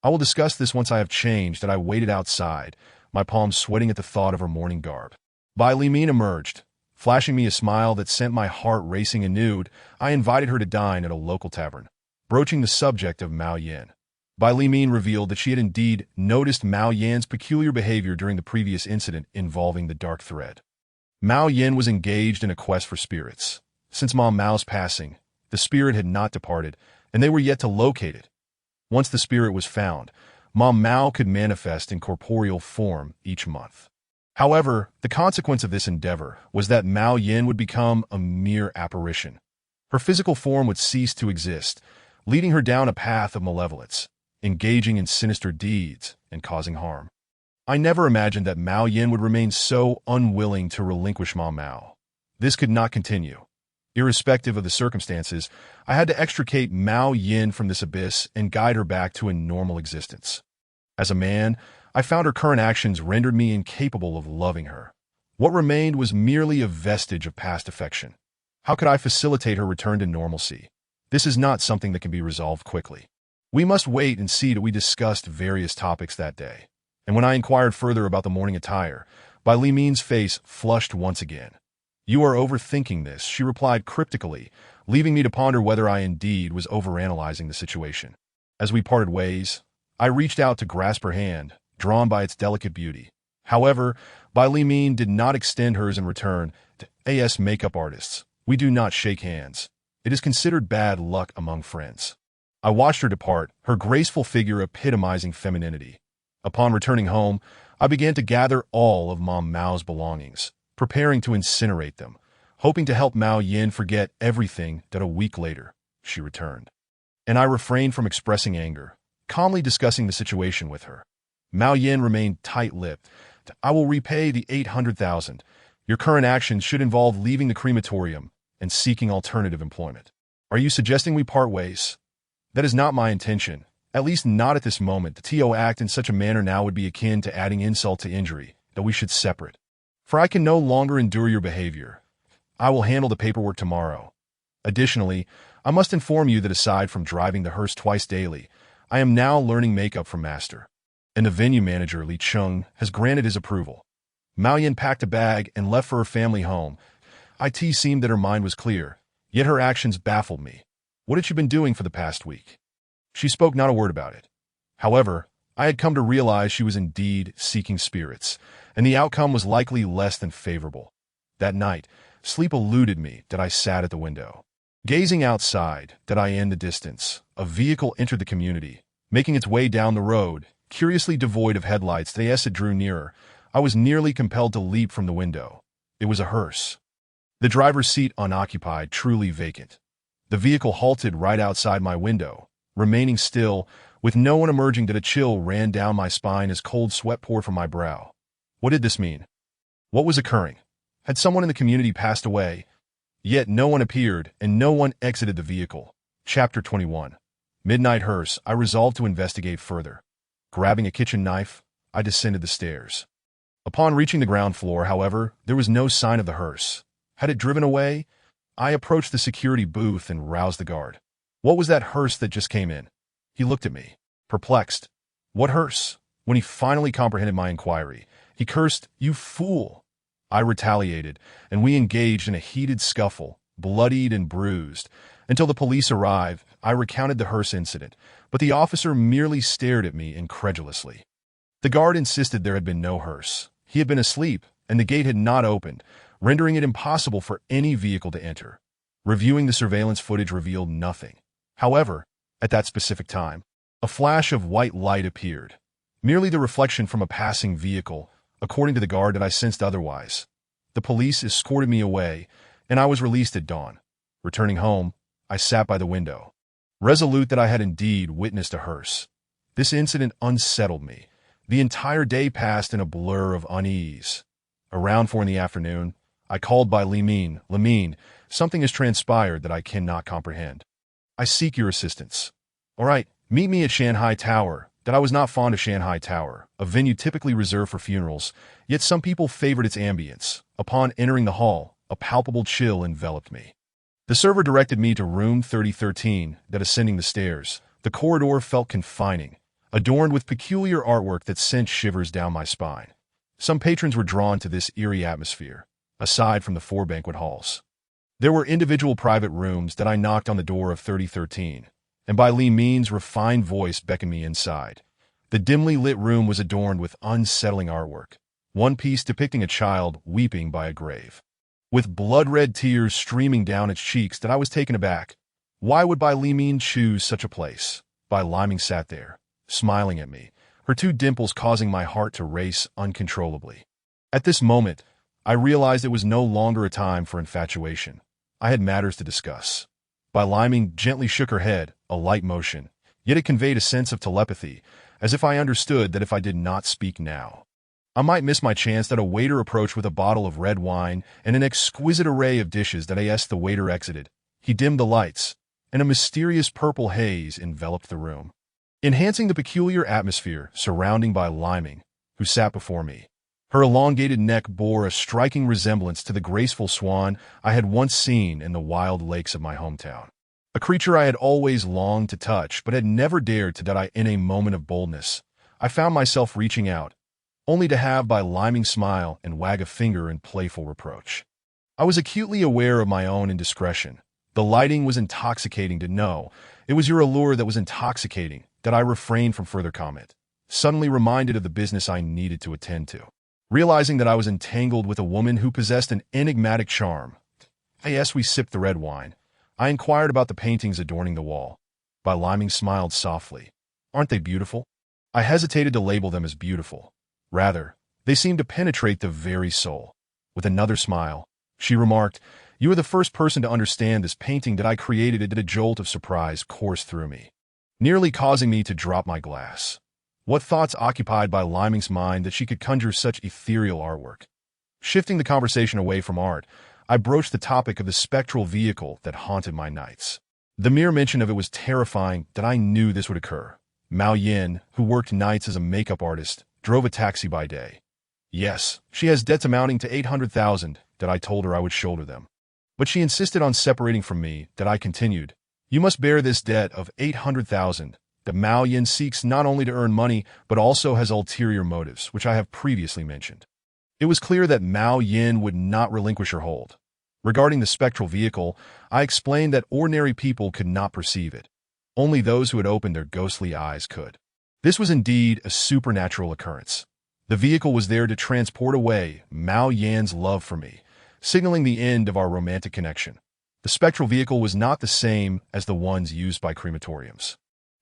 "I will discuss this once I have changed." I waited outside, my palms sweating at the thought of her mourning garb. Li Min emerged, flashing me a smile that sent my heart racing anew. I invited her to dine at a local tavern, broaching the subject of Mao Yin. Li Min revealed that she had indeed noticed Mao Yan's peculiar behavior during the previous incident involving the dark thread. Mao Yin was engaged in a quest for spirits. Since Mom Mao's passing, the spirit had not departed, and they were yet to locate it. Once the spirit was found, Mom Mao could manifest in corporeal form each month. However, the consequence of this endeavor was that Mao Yin would become a mere apparition. Her physical form would cease to exist, leading her down a path of malevolence, engaging in sinister deeds and causing harm. I never imagined that Mao Yin would remain so unwilling to relinquish Mom Mao. This could not continue. Irrespective of the circumstances, I had to extricate Mao Yin from this abyss and guide her back to a normal existence. As a man, I found her current actions rendered me incapable of loving her. What remained was merely a vestige of past affection. How could I facilitate her return to normalcy? This is not something that can be resolved quickly. We must wait and see. We discussed various topics that day, and when I inquired further about the morning attire, Li Min's face flushed once again. "You are overthinking this," she replied cryptically, leaving me to ponder whether I indeed was overanalyzing the situation. As we parted ways, I reached out to grasp her hand, drawn by its delicate beauty. However, Li Min did not extend hers in return. To as makeup artists, we do not shake hands. It is considered bad luck among friends. I watched her depart, her graceful figure epitomizing femininity. Upon returning home, I began to gather all of Mom Mao's belongings, preparing to incinerate them, hoping to help Mao Yin forget everything. That a week later, she returned. And I refrained from expressing anger, calmly discussing the situation with her. Mao Yin remained tight-lipped. "I will repay the 800,000. Your current actions should involve leaving the crematorium and seeking alternative employment. Are you suggesting we part ways?" "That is not my intention, at least not at this moment. To act in such a manner now would be akin to adding insult to injury, that we should separate. For I can no longer endure your behavior. I will handle the paperwork tomorrow. Additionally, I must inform you that aside from driving the hearse twice daily, I am now learning makeup from Master. And the venue manager, Li Chung, has granted his approval." Mao Yin packed a bag and left for her family home. It seemed that her mind was clear, yet her actions baffled me. What had she been doing for the past week? She spoke not a word about it. However, I had come to realize she was indeed seeking spirits, and the outcome was likely less than favorable. That night, sleep eluded me. I sat at the window, gazing outside. In the distance, a vehicle entered the community, making its way down the road, curiously devoid of headlights. As it drew nearer, I was nearly compelled to leap from the window. It was a hearse. The driver's seat unoccupied, truly vacant. The vehicle halted right outside my window, remaining still, with no one emerging. A chill ran down my spine as cold sweat poured from my brow. What did this mean? What was occurring? Had someone in the community passed away? Yet no one appeared, and no one exited the vehicle. Chapter 21. Midnight Hearse. I resolved to investigate further. Grabbing a kitchen knife, I descended the stairs. Upon reaching the ground floor, however, there was no sign of the hearse. Had it driven away? I approached the security booth and roused the guard. "What was that hearse that just came in?" He looked at me, perplexed. "What hearse?" When he finally comprehended my inquiry, he cursed, "You fool!" I retaliated, and we engaged in a heated scuffle, bloodied and bruised. Until the police arrived, I recounted the hearse incident, but the officer merely stared at me incredulously. The guard insisted there had been no hearse. He had been asleep, and the gate had not opened, rendering it impossible for any vehicle to enter. Reviewing the surveillance footage revealed nothing. However, at that specific time, a flash of white light appeared, merely the reflection from a passing vehicle, according to the guard that I sensed otherwise. The police escorted me away, and I was released at dawn. Returning home, I sat by the window, resolute that I had indeed witnessed a hearse. This incident unsettled me. The entire day passed in a blur of unease. Around 4 in the afternoon, I called by Limine. Limine, something has transpired that I cannot comprehend. I seek your assistance. All right, meet me at Shanghai Tower. That I was not fond of Shanghai Tower, a venue typically reserved for funerals, yet some people favored its ambience. Upon entering the hall, a palpable chill enveloped me. The server directed me to room 3013, that ascending the stairs. The corridor felt confining, adorned with peculiar artwork that sent shivers down my spine. Some patrons were drawn to this eerie atmosphere, aside from the 4 banquet halls. There were individual private rooms that I knocked on the door of 3013, and by Limine's refined voice beckoned me inside. The dimly lit room was adorned with unsettling artwork, one piece depicting a child weeping by a grave, with blood-red tears streaming down its cheeks. That I was taken aback. Why would Bai Limine choose such a place? Bai Liming sat there, smiling at me, her 2 dimples causing my heart to race uncontrollably. At this moment, I realized it was no longer a time for infatuation. I had matters to discuss. Bai Liming gently shook her head, a light motion, yet it conveyed a sense of telepathy, as if I understood that if I did not speak now, I might miss my chance. That a waiter approached with a bottle of red wine and an exquisite array of dishes. That as the waiter exited, he dimmed the lights, and a mysterious purple haze enveloped the room, enhancing the peculiar atmosphere surrounding Bai Liming, who sat before me. Her elongated neck bore a striking resemblance to the graceful swan I had once seen in the wild lakes of my hometown. A creature I had always longed to touch but had never dared to. That in a moment of boldness, I found myself reaching out, only to have Bai Liming smile and wag a finger in playful reproach. I was acutely aware of my own indiscretion. The lighting was intoxicating. No, it was your allure that was intoxicating. That I refrained from further comment, suddenly reminded of the business I needed to attend to. Realizing that I was entangled with a woman who possessed an enigmatic charm, as we sipped the red wine, I inquired about the paintings adorning the wall. Bai Liming smiled softly. Aren't they beautiful? I hesitated to label them as beautiful. Rather, they seemed to penetrate the very soul. With another smile, she remarked, "You are the first person to understand this painting that I created." It. A jolt of surprise coursed through me, nearly causing me to drop my glass. What thoughts occupied Bai Liming's mind that she could conjure such ethereal artwork? Shifting the conversation away from art, I broached the topic of the spectral vehicle that haunted my nights. The mere mention of it was terrifying. That I knew this would occur. Mao Yin, who worked nights as a makeup artist, drove a taxi by day. Yes, she has debts amounting to 800,000. That I told her I would shoulder them. But she insisted on separating from me. That I continued, "You must bear this debt of 800,000. That Mao Yin seeks not only to earn money, but also has ulterior motives, which I have previously mentioned." It was clear that Mao Yin would not relinquish her hold. Regarding the spectral vehicle, I explained that ordinary people could not perceive it. Only those who had opened their ghostly eyes could. This was indeed a supernatural occurrence. The vehicle was there to transport away Mao Yan's love for me, signaling the end of our romantic connection. The spectral vehicle was not the same as the ones used by crematoriums.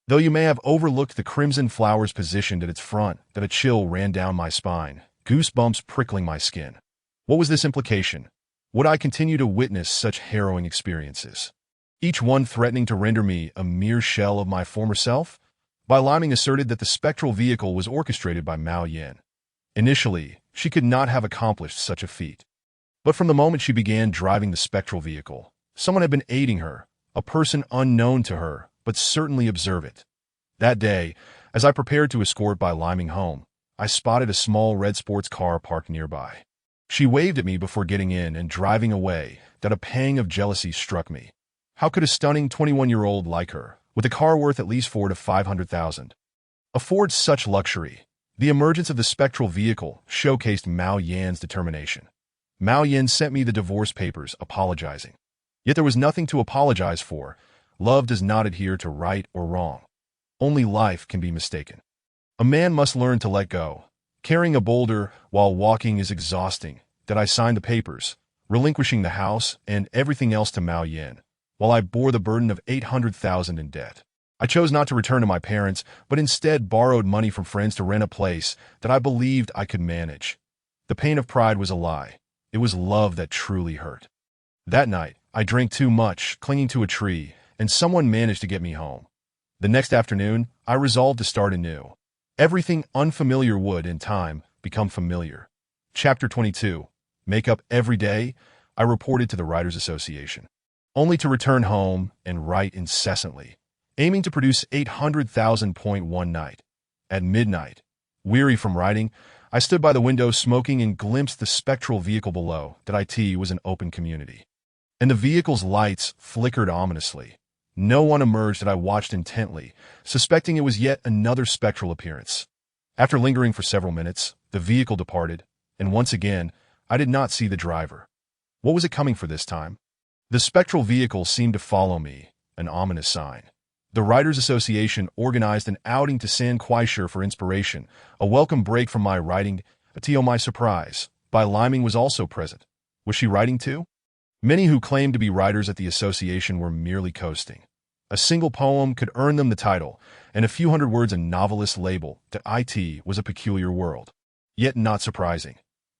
Though you may have overlooked the crimson flowers positioned at its front. That a chill ran down my spine, goosebumps prickling my skin. What was this implication? Would I continue to witness such harrowing experiences, each one threatening to render me a mere shell of my former self? Bai Liming asserted that the spectral vehicle was orchestrated by Mao Yin. Initially, she could not have accomplished such a feat. But from the moment she began driving the spectral vehicle, someone had been aiding her, a person unknown to her, but certainly observant. That day, as I prepared to escort Bai Liming home, I spotted a small red sports car parked nearby. She waved at me before getting in and driving away. That a pang of jealousy struck me. How could a stunning 21-year-old like her, with a car worth at least 400,000 to 500,000, afford such luxury? The emergence of the spectral vehicle showcased Mao Yan's determination. Mao Yan sent me the divorce papers, apologizing. Yet there was nothing to apologize for. Love does not adhere to right or wrong. Only life can be mistaken. A man must learn to let go. Carrying a boulder while walking is exhausting. That I signed the papers, relinquishing the house and everything else to Mao Yin, while I bore the burden of 800,000 in debt. I chose not to return to my parents, but instead borrowed money from friends to rent a place that I believed I could manage. The pain of pride was a lie. It was love that truly hurt. That night, I drank too much, clinging to a tree, and someone managed to get me home. The next afternoon, I resolved to start anew. Everything unfamiliar would, in time, become familiar. Chapter 22. Make up every day, I reported to the Writers Association, only to return home and write incessantly, aiming to produce 800,000 one night. At midnight, weary from writing, I stood by the window smoking and glimpsed the spectral vehicle below. That it was an open community, and the vehicle's lights flickered ominously. No one emerged that I watched intently, suspecting it was yet another spectral appearance. After lingering for several minutes, the vehicle departed, and once again, I did not see the driver. What was it coming for this time? The spectral vehicle seemed to follow me, an ominous sign. The Writers Association organized an outing to San Quaishur for inspiration, a welcome break from my writing. To my surprise, Bai Liming was also present. Was she writing too? Many who claimed to be writers at the association were merely coasting. A single poem could earn them the title, and a few hundred words a novelist's label. That it was a peculiar world. Yet not surprising.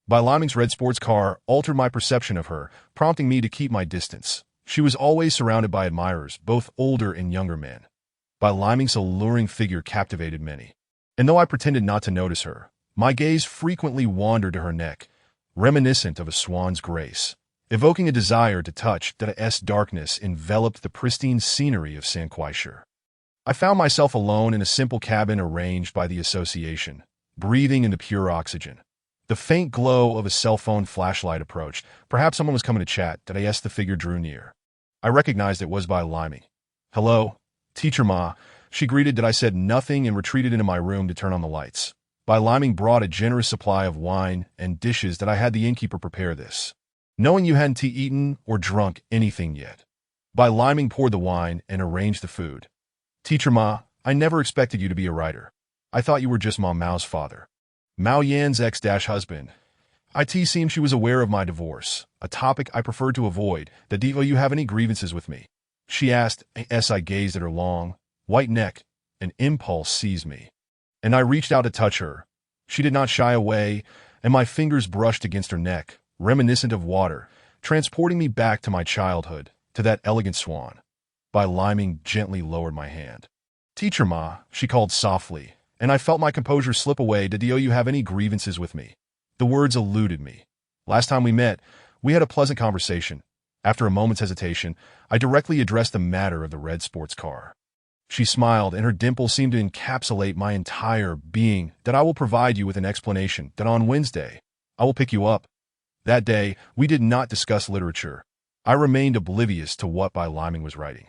Bai Liming's red sports car altered my perception of her, prompting me to keep my distance. She was always surrounded by admirers, both older and younger men. Bai Liming's alluring figure captivated many. And though I pretended not to notice her, my gaze frequently wandered to her neck, reminiscent of a swan's grace, evoking a desire to touch. That darkness enveloped the pristine scenery of San Quaishur. I found myself alone in a simple cabin arranged by the association, breathing in the pure oxygen. The faint glow of a cell phone flashlight approached. Perhaps someone was coming to chat. The figure drew near. I recognized it was Bai Liming. "Hello, Teacher Ma," she greeted. I said nothing and retreated into my room to turn on the lights. Bai Liming brought a generous supply of wine and dishes. I had the innkeeper prepare this, knowing you hadn't eaten or drunk anything yet. Bai Liming poured the wine and arranged the food. "Teacher Ma, I never expected you to be a writer. I thought you were just Ma Mao's father. Mao Yan's ex-husband. It seemed she was aware of my divorce, a topic I preferred to avoid. Do you have any grievances with me?" she asked. As I gazed at her long, white neck, an impulse seized me, and I reached out to touch her. She did not shy away, and my fingers brushed against her neck, reminiscent of water, transporting me back to my childhood, to that elegant swan. Bai Liming gently lowered my hand. "Teacher Ma," she called softly, and I felt my composure slip away. "Do you have any grievances with me?" The words eluded me. "Last time we met, we had a pleasant conversation. After a moment's hesitation, I directly addressed the matter of the red sports car." She smiled, and her dimple seemed to encapsulate my entire being. "That I will provide you with an explanation. That on Wednesday, I will pick you up." That day, we did not discuss literature. I remained oblivious to what Bai Liming was writing.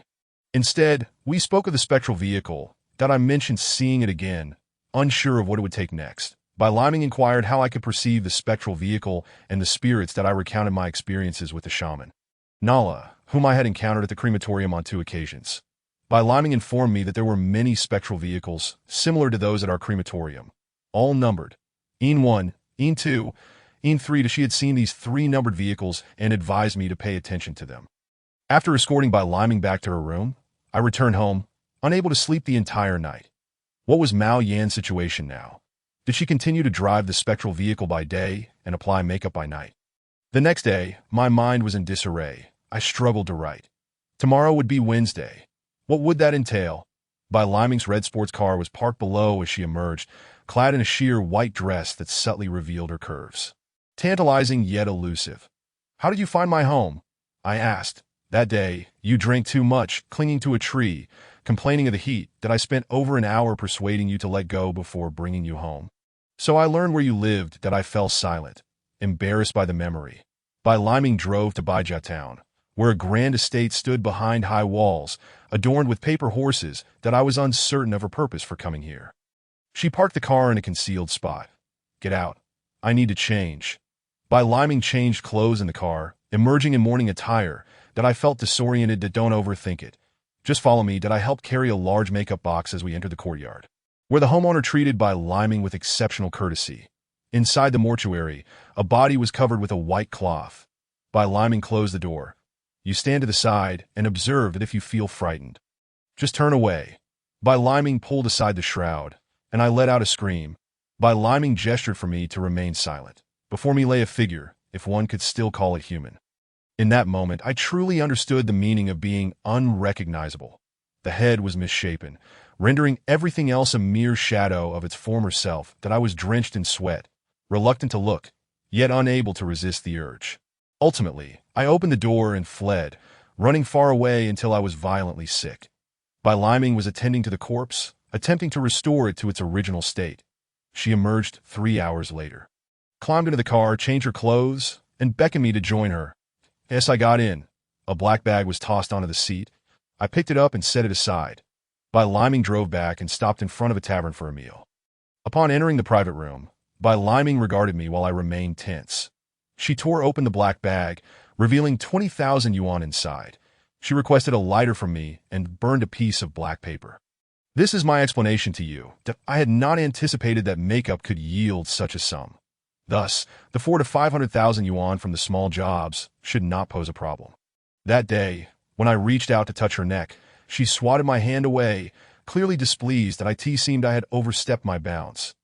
Instead, we spoke of the spectral vehicle. That I mentioned seeing it again, unsure of what it would take next. Bai Liming inquired how I could perceive the spectral vehicle and the spirits. That I recounted my experiences with the shaman, Nala, whom I had encountered at the crematorium on 2 occasions. Bai Liming informed me that there were many spectral vehicles, similar to those at our crematorium, all numbered. En 1, En 2, En 3. She had seen these 3 numbered vehicles and advised me to pay attention to them. After escorting Bai Liming back to her room, I returned home, unable to sleep the entire night. What was Mao Yan's situation now? Did she continue to drive the spectral vehicle by day and apply makeup by night? The next day, my mind was in disarray. I struggled to write. Tomorrow would be Wednesday. What would that entail? Bai Liming's red sports car was parked below as she emerged, clad in a sheer white dress that subtly revealed her curves. Tantalizing yet elusive. "How did you find my home?" I asked. "That day, you drank too much, clinging to a tree, complaining of the heat. That I spent over an hour persuading you to let go before bringing you home. So I learned where you lived." That I fell silent, embarrassed by the memory. Bai Liming drove to Baijia town, where a grand estate stood behind high walls, adorned with paper horses. That I was uncertain of her purpose for coming here. She parked the car in a concealed spot. "Get out. I need to change." Bai Liming changed clothes in the car, emerging in morning attire, that I felt disoriented. That don't overthink it. Just follow me. That I helped carry a large makeup box as we entered the courtyard, where the homeowner treated by liming with exceptional courtesy. Inside the mortuary, a body was covered with a white cloth. By liming closed the door. You stand to the side and observe that if you feel frightened, just turn away. By liming pulled aside the shroud, and I let out a scream. By liming gestured for me to remain silent. Before me lay a figure, if one could still call it human. In that moment, I truly understood the meaning of being unrecognizable. The head was misshapen, rendering everything else a mere shadow of its former self. That I was drenched in sweat, reluctant to look, yet unable to resist the urge. Ultimately, I opened the door and fled, running far away until I was violently sick. By liming was attending to the corpse, attempting to restore it to its original state. She emerged 3 hours later, climbed into the car, changed her clothes, and beckoned me to join her. Yes, I got in. A black bag was tossed onto the seat. I picked it up and set it aside. By liming drove back and stopped in front of a tavern for a meal. Upon entering the private room, By liming regarded me while I remained tense. She tore open the black bag, revealing 20,000 yuan inside. She requested a lighter from me and burned a piece of black paper. This is my explanation to you, that I had not anticipated that makeup could yield such a sum. Thus, the 400,000 to 500,000 yuan from the small jobs should not pose a problem. That day, when I reached out to touch her neck, she swatted my hand away, clearly displeased that it seemed I had overstepped my bounds.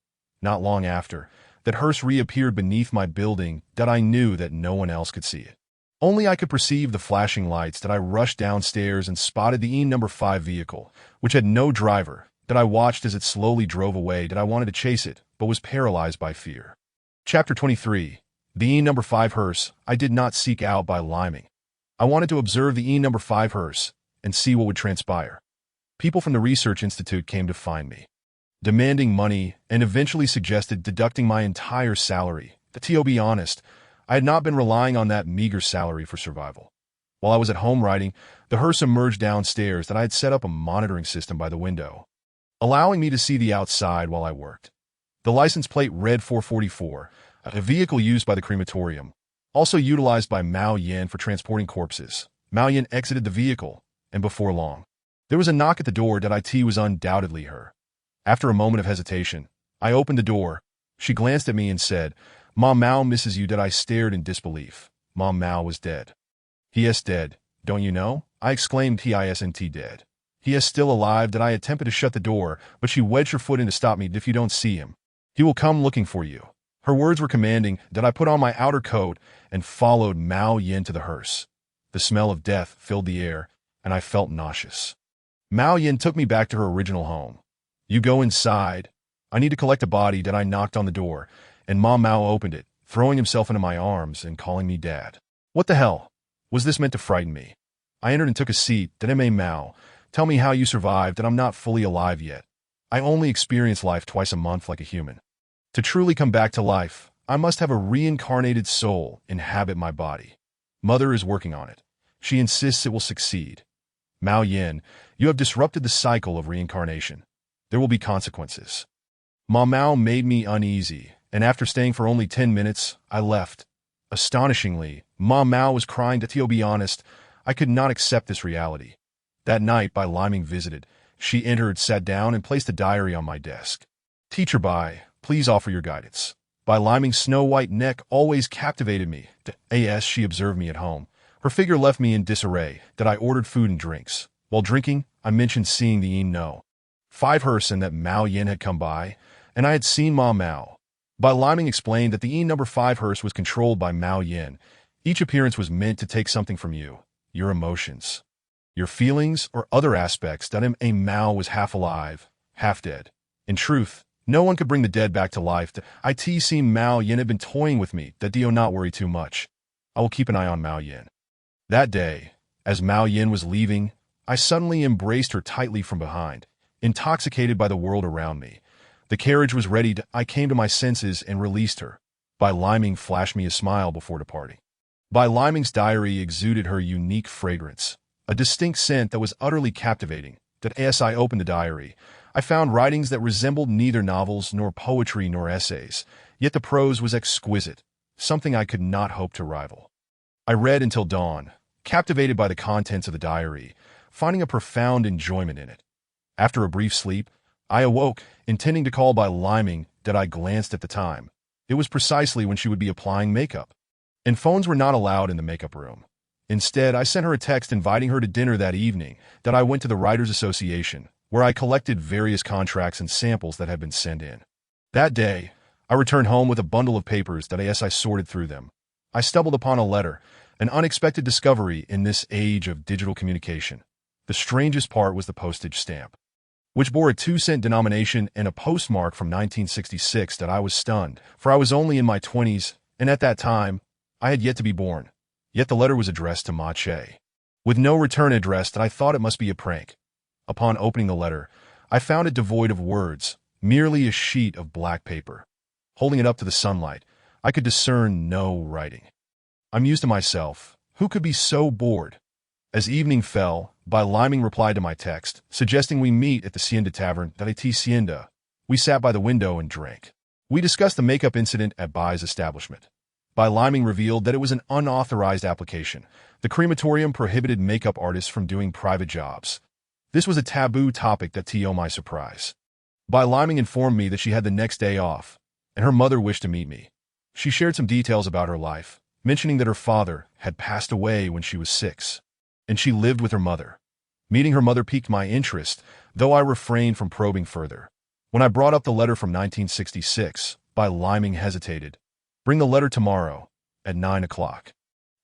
Not long after, that hearse reappeared beneath my building, that I knew that no one else could see it. Only I could perceive the flashing lights. That I rushed downstairs and spotted the number 5 vehicle, which had no driver. That I watched as it slowly drove away. That I wanted to chase it, but was paralyzed by fear. Chapter 23. The number 5 hearse I did not seek out by liming. I wanted to observe the number 5 hearse and see what would transpire. People from the research institute came to find me, demanding money, and eventually suggested deducting my entire salary. To be honest, I had not been relying on that meager salary for survival. While I was at home writing, the hearse emerged downstairs. That I had set up a monitoring system by the window, allowing me to see the outside while I worked. The license plate read 444, a vehicle used by the crematorium, also utilized by Mao Yin for transporting corpses. Mao Yin exited the vehicle, and before long, there was a knock at the door. That it was undoubtedly her. After a moment of hesitation, I opened the door. She glanced at me and said, "Mom Mao misses you." That I stared in disbelief. Mom Mao was dead. He is dead, don't you know? I exclaimed. He isn't dead. He is still alive. That I attempted to shut the door, but she wedged her foot in to stop me. If you don't see him, he will come looking for you. Her words were commanding. That I put on my outer coat and followed Mao Yin to the hearse. The smell of death filled the air, and I felt nauseous. Mao Yin took me back to her original home. "You go inside. I need to collect a body." That I knocked on the door, and Mom Mao opened it, throwing himself into my arms and calling me Dad. What the hell? Was this meant to frighten me? I entered and took a seat. That Mao, tell me how you survived. That I'm not fully alive yet. I only experience life twice a month like a human. To truly come back to life, I must have a reincarnated soul inhabit my body. Mother is working on it. She insists it will succeed. Mao Yin, you have disrupted the cycle of reincarnation. There will be consequences. Mom Mao made me uneasy, and after staying for only 10 minutes, I left. Astonishingly, Mom Mao was crying. To be honest, I could not accept this reality. That night, Bai Liming visited. She entered, sat down, and placed a diary on my desk. "Teacher Bai, please offer your guidance." Bai Liming's snow-white neck always captivated me. As she observed me at home, her figure left me in disarray. That I ordered food and drinks. While drinking, I mentioned seeing the No. 5 hearse and that Mao Yin had come by, and I had seen Mom Mao. Bai Liming explained that the number 5 hearse was controlled by Mao Yin. Each appearance was meant to take something from you, your emotions, your feelings, or other aspects. That Mao was half alive, half dead. In truth, no one could bring the dead back to life. It seemed Mao Yin had been toying with me. That do not worry too much. I will keep an eye on Mao Yin. That day, as Mao Yin was leaving, I suddenly embraced her tightly from behind, intoxicated by the world around me. The carriage was ready. I came to my senses and released her. Bai Liming flashed me a smile before departing. Bai Liming's diary exuded her unique fragrance, a distinct scent that was utterly captivating. That as I opened the diary, I found writings that resembled neither novels nor poetry nor essays, yet the prose was exquisite, something I could not hope to rival. I read until dawn, captivated by the contents of the diary, finding a profound enjoyment in it. After a brief sleep, I awoke, intending to call by liming that I glanced at the time. It was precisely when she would be applying makeup. And phones were not allowed in the makeup room. Instead, I sent her a text inviting her to dinner that evening that I went to the Writers Association, where I collected various contracts and samples that had been sent in. That day, I returned home with a bundle of papers that as I sorted through them, I stumbled upon a letter, an unexpected discovery in this age of digital communication. The strangest part was the postage stamp, which bore a 2-cent denomination and a postmark from 1966 that I was stunned, for I was only in my 20s, and at that time, I had yet to be born. Yet the letter was addressed to Ma Che, with no return address that I thought it must be a prank. Upon opening the letter, I found it devoid of words, merely a sheet of black paper. Holding it up to the sunlight, I could discern no writing. I mused to myself, who could be so bored? As evening fell, By Liming replied to my text, suggesting we meet at the Hacienda Tavern at Hacienda. We sat by the window and drank. We discussed the makeup incident at Bai's establishment. By Liming revealed that it was an unauthorized application. The crematorium prohibited makeup artists from doing private jobs. This was a taboo topic that to my surprise. By Liming informed me that she had the next day off, and her mother wished to meet me. She shared some details about her life, mentioning that her father had passed away when she was 6, and she lived with her mother. Meeting her mother piqued my interest, though I refrained from probing further. When I brought up the letter from 1966, By Liming hesitated. Bring the letter tomorrow, at 9 o'clock.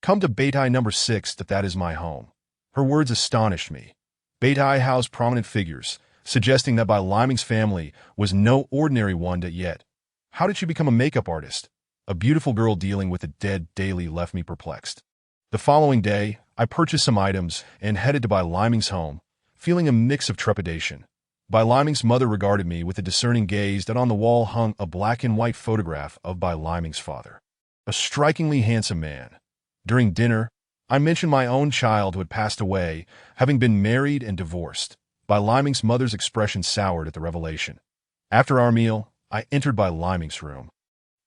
Come to Beitai number 6, that is my home. Her words astonished me. Beitai housed prominent figures, suggesting that By Liming's family was no ordinary one yet. How did she become a makeup artist? A beautiful girl dealing with the dead daily left me perplexed. The following day, I purchased some items and headed to By Liming's home, feeling a mix of trepidation. By Liming's mother regarded me with a discerning gaze that on the wall hung a black and white photograph of By Liming's father, a strikingly handsome man. During dinner, I mentioned my own child who had passed away, having been married and divorced. By Liming's mother's expression soured at the revelation. After our meal, I entered By Liming's room,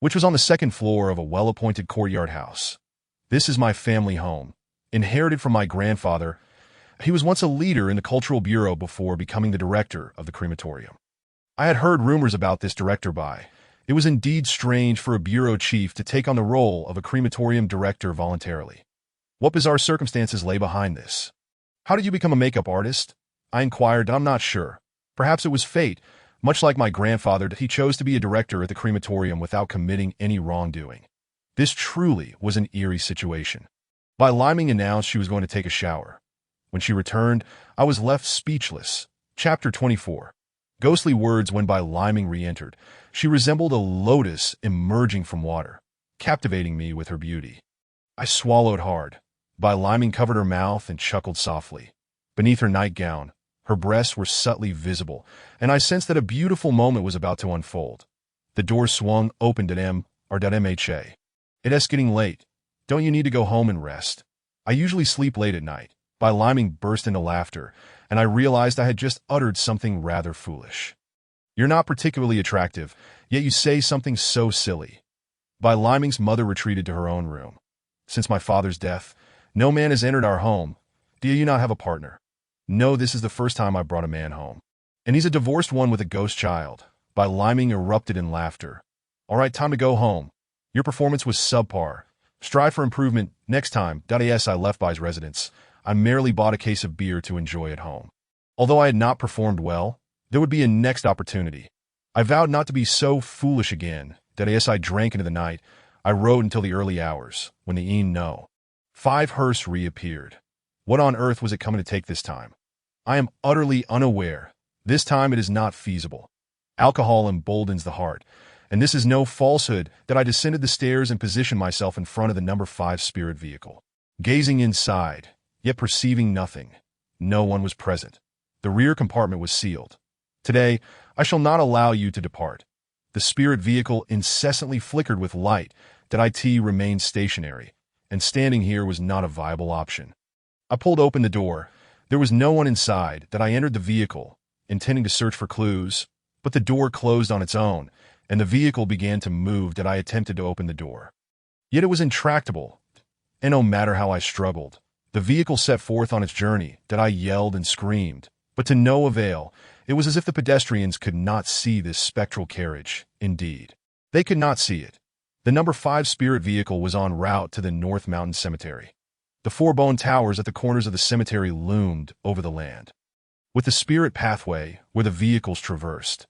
which was on the second floor of a well-appointed courtyard house. This is my family home, inherited from my grandfather. He was once a leader in the Cultural Bureau before becoming the director of the crematorium. I had heard rumors about this director By. It was indeed strange for a bureau chief to take on the role of a crematorium director voluntarily. What bizarre circumstances lay behind this? How did you become a makeup artist? I inquired. I'm not sure. Perhaps it was fate. Much like my grandfather, he chose to be a director at the crematorium without committing any wrongdoing. This truly was an eerie situation. By Liming announced she was going to take a shower. When she returned, I was left speechless. Chapter 24. Ghostly words. When By Liming re-entered, she resembled a lotus emerging from water, captivating me with her beauty. I swallowed hard. By Liming covered her mouth and chuckled softly. Beneath her nightgown, her breasts were subtly visible, and I sensed that a beautiful moment was about to unfold. The door swung open to MHA. It's getting late. Don't you need to go home and rest? I usually sleep late at night. By Liming burst into laughter, and I realized I had just uttered something rather foolish. You're not particularly attractive, yet you say something so silly. By Liming's mother retreated to her own room. Since my father's death, no man has entered our home. Do you not have a partner? No, this is the first time I brought a man home. And he's a divorced one with a ghost child. By Liming erupted in laughter. All right, time to go home. Your performance was subpar. Strive for improvement next time. Yes, I left Bai's residence. I merely bought a case of beer to enjoy at home. Although I had not performed well, there would be a next opportunity. I vowed not to be so foolish again. Yes, I drank into the night. I rode until the early hours, when the no. 5 hearse reappeared. What on earth was it coming to take this time? I am utterly unaware. This time it is not feasible. Alcohol emboldens the heart, and this is no falsehood that I descended the stairs and positioned myself in front of the number 5 spirit vehicle. Gazing inside, yet perceiving nothing. No one was present. The rear compartment was sealed. Today, I shall not allow you to depart. The spirit vehicle incessantly flickered with light that IT remained stationary, and standing here was not a viable option. I pulled open the door. There was no one inside. That I entered the vehicle, intending to search for clues, but the door closed on its own, and the vehicle began to move. That I attempted to open the door. Yet it was intractable, and no matter how I struggled, The vehicle set forth on its journey that I yelled and screamed, but to no avail. It was as if the pedestrians could not see this spectral carriage. Indeed, they could not see it. The number 5 spirit vehicle was en route to the North Mountain Cemetery. The 4 bone towers at the corners of the cemetery loomed over the land, with the spirit pathway where the vehicles traversed,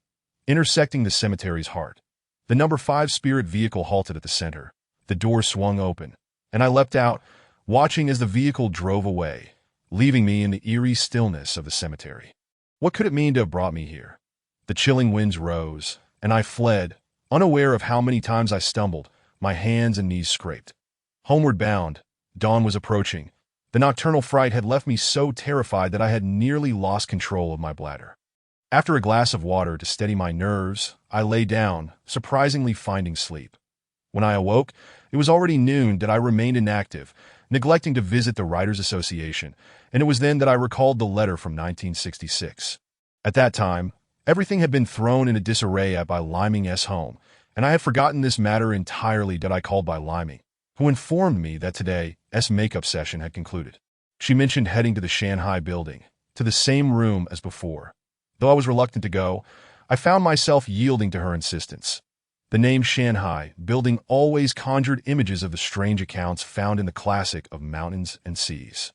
intersecting the cemetery's heart. The number 5 spirit vehicle halted at the center. The door swung open, and I leapt out, watching as the vehicle drove away, leaving me in the eerie stillness of the cemetery. What could it mean to have brought me here? The chilling winds rose, and I fled, unaware of how many times I stumbled, my hands and knees scraped. Homeward bound, dawn was approaching. The nocturnal fright had left me so terrified that I had nearly lost control of my bladder. After a glass of water to steady my nerves, I lay down, surprisingly finding sleep. When I awoke, it was already noon that I remained inactive, neglecting to visit the Writers' Association, and it was then that I recalled the letter from 1966. At that time, everything had been thrown into disarray at by Liming's home, and I had forgotten this matter entirely that I called by Liming, who informed me that today's makeup session had concluded. She mentioned heading to the Shanghai building, to the same room as before. Though I was reluctant to go, I found myself yielding to her insistence. The name Shanghai building always conjured images of the strange accounts found in the classic of mountains and seas.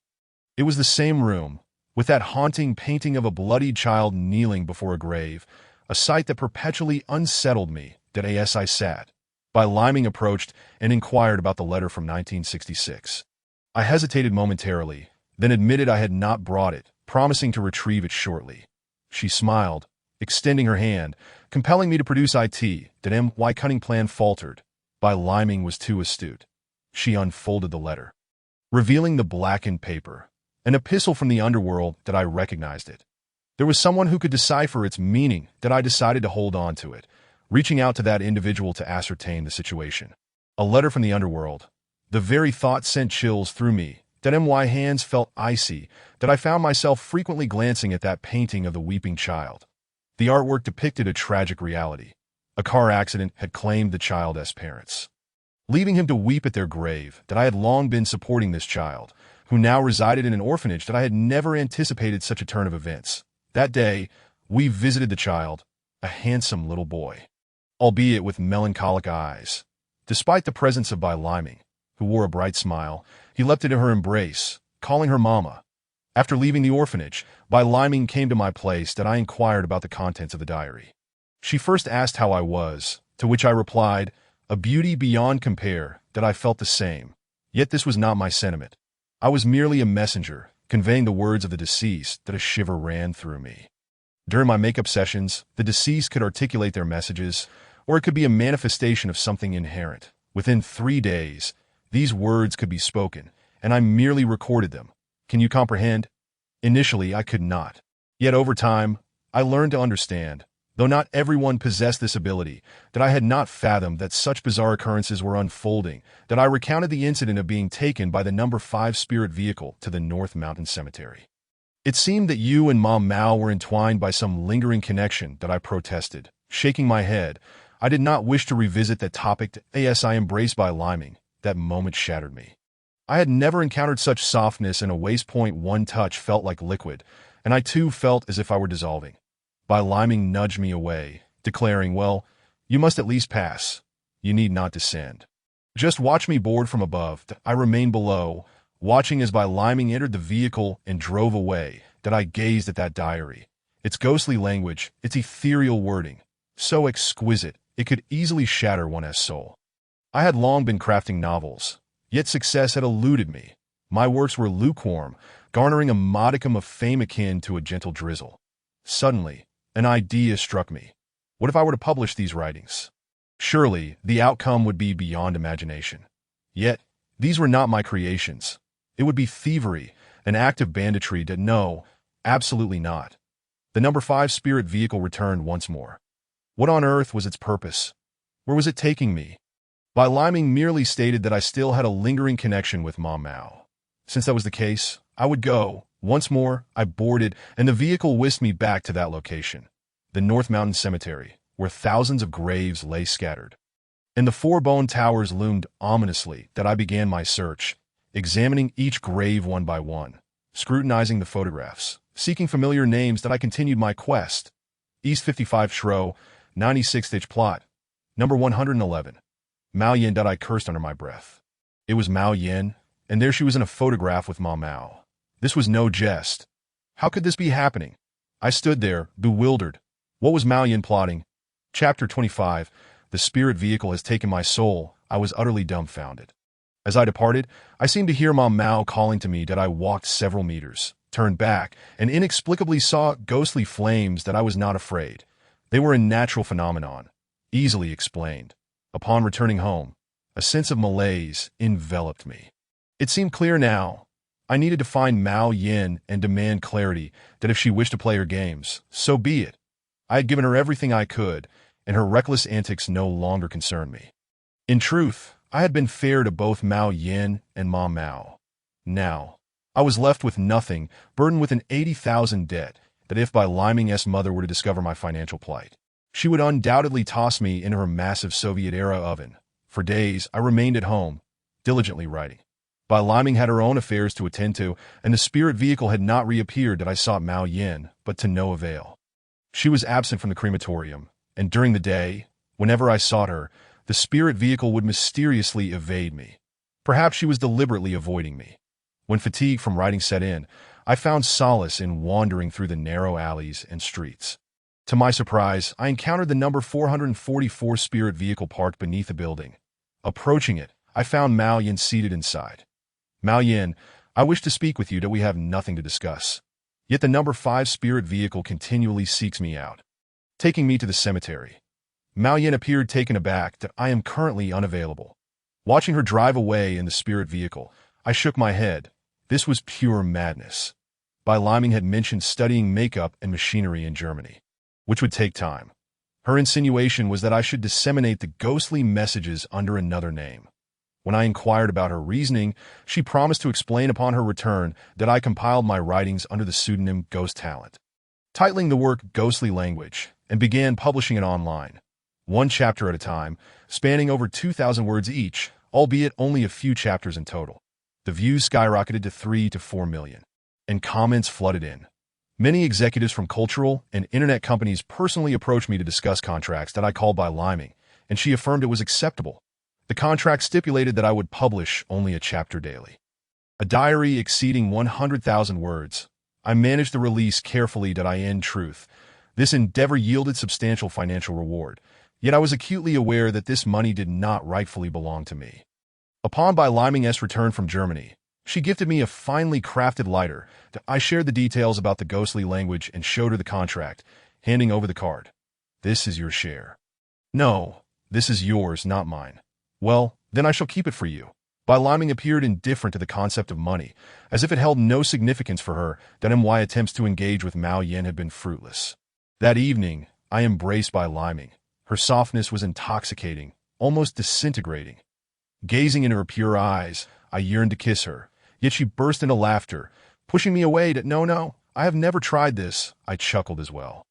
It was the same room, with that haunting painting of a bloodied child kneeling before a grave, a sight that perpetually unsettled me, that as I sat. By Liming approached and inquired about the letter from 1966. I hesitated momentarily, then admitted I had not brought it, promising to retrieve it shortly. She smiled, extending her hand, compelling me to produce it. That my cunning plan faltered. By Liming was too astute. She unfolded the letter, revealing the blackened paper, an epistle from the underworld that I recognized it. There was someone who could decipher its meaning that I decided to hold on to it, reaching out to that individual to ascertain the situation. A letter from the underworld. The very thought sent chills through me, that my hands felt icy, that I found myself frequently glancing at that painting of the weeping child. The artwork depicted a tragic reality. A car accident had claimed the child's parents, leaving him to weep at their grave. That I had long been supporting this child, who now resided in an orphanage. That I had never anticipated such a turn of events. That day, we visited the child, a handsome little boy, albeit with melancholic eyes. Despite the presence of Liming, who wore a bright smile, he leapt into her embrace, calling her Mama. After leaving the orphanage, Liming came to my place that I inquired about the contents of the diary. She first asked how I was, to which I replied, a beauty beyond compare, that I felt the same. Yet this was not my sentiment. I was merely a messenger, conveying the words of the deceased. That a shiver ran through me. During my makeup sessions, the deceased could articulate their messages, or it could be a manifestation of something inherent. Within 3 days, these words could be spoken, and I merely recorded them. Can you comprehend? Initially, I could not. Yet over time, I learned to understand, though not everyone possessed this ability, that I had not fathomed that such bizarre occurrences were unfolding. That I recounted the incident of being taken by the number 5 spirit vehicle to the North Mountain Cemetery. It seemed that you and Mom Mao were entwined by some lingering connection. That I protested, shaking my head. I did not wish to revisit that topic. As I embraced Liming, that moment shattered me. I had never encountered such softness in a waist point. One touch felt like liquid, and I too felt as if I were dissolving. Liming nudged me away, declaring, well, you must at least pass. You need not descend. Just watch me board from above. I remained below, watching as Liming entered the vehicle and drove away. That I gazed at that diary, its ghostly language, its ethereal wording, so exquisite it could easily shatter one's soul. I had long been crafting novels, yet success had eluded me. My works were lukewarm, garnering a modicum of fame akin to a gentle drizzle. Suddenly, an idea struck me. What if I were to publish these writings? Surely, the outcome would be beyond imagination. Yet, these were not my creations. It would be thievery, an act of banditry. No, absolutely not. The number 5 spirit vehicle returned once more. What on earth was its purpose? Where was it taking me? Liming merely stated that I still had a lingering connection with Mom Mao. Since that was the case, I would go. Once more, I boarded, and the vehicle whisked me back to that location, the North Mountain Cemetery, where thousands of graves lay scattered. And the 4 bone towers loomed ominously. That I began my search, examining each grave one by one, scrutinizing the photographs, seeking familiar names that I continued my quest. East 55 Shro, 96th plot, number 111. Mao Yin. I cursed under my breath. It was Mao Yin, and there she was in a photograph with Ma Mao. This was no jest. How could this be happening? I stood there, bewildered. What was Mao Yin plotting? Chapter 25. The spirit vehicle has taken my soul. I was utterly dumbfounded. As I departed, I seemed to hear Ma Mao calling to me that I walked several meters, turned back, and inexplicably saw ghostly flames that I was not afraid. They were a natural phenomenon, easily explained. Upon returning home, a sense of malaise enveloped me. It seemed clear now. I needed to find Mao Yin and demand clarity that if she wished to play her games, so be it. I had given her everything I could, and her reckless antics no longer concerned me. In truth, I had been fair to both Mao Yin and Ma Mao. Now, I was left with nothing, burdened with an 80,000 debt, that if by Liming's mother were to discover my financial plight, she would undoubtedly toss me into her massive Soviet-era oven. For days, I remained at home, diligently writing. Bai Liming had her own affairs to attend to, and the spirit vehicle had not reappeared that I sought Mao Yin, but to no avail. She was absent from the crematorium, and during the day, whenever I sought her, the spirit vehicle would mysteriously evade me. Perhaps she was deliberately avoiding me. When fatigue from writing set in, I found solace in wandering through the narrow alleys and streets. To my surprise, I encountered the number 444 spirit vehicle parked beneath a building. Approaching it, I found Mao Yin seated inside. Mao Yin, I wish to speak with you that we have nothing to discuss. Yet the number 5 spirit vehicle continually seeks me out, taking me to the cemetery. Mao Yin appeared taken aback that I am currently unavailable. Watching her drive away in the spirit vehicle, I shook my head. This was pure madness. Bai Liming had mentioned studying makeup and machinery in Germany, which would take time. Her insinuation was that I should disseminate the ghostly messages under another name. When I inquired about her reasoning, she promised to explain upon her return that I compiled my writings under the pseudonym Ghost Talent, titling the work Ghostly Language, and began publishing it online, one chapter at a time, spanning over 2,000 words each, albeit only a few chapters in total. The views skyrocketed to 3 to 4 million, and comments flooded in. Many executives from cultural and internet companies personally approached me to discuss contracts that I called Bai Liming, and she affirmed it was acceptable. The contract stipulated that I would publish only a chapter daily. A diary exceeding 100,000 words. I managed the release carefully that I in truth. This endeavor yielded substantial financial reward, yet I was acutely aware that this money did not rightfully belong to me. Upon Bai Liming's return from Germany, she gifted me a finely crafted lighter. I shared the details about the ghostly language and showed her the contract, handing over the card. This is your share. No, this is yours, not mine. Well, then I shall keep it for you. Bai Liming appeared indifferent to the concept of money, as if it held no significance for her that my attempts to engage with Mao Yin had been fruitless. That evening, I embraced Bai Liming. Her softness was intoxicating, almost disintegrating. Gazing into her pure eyes, I yearned to kiss her, yet she burst into laughter, pushing me away that no, I have never tried this. I chuckled as well.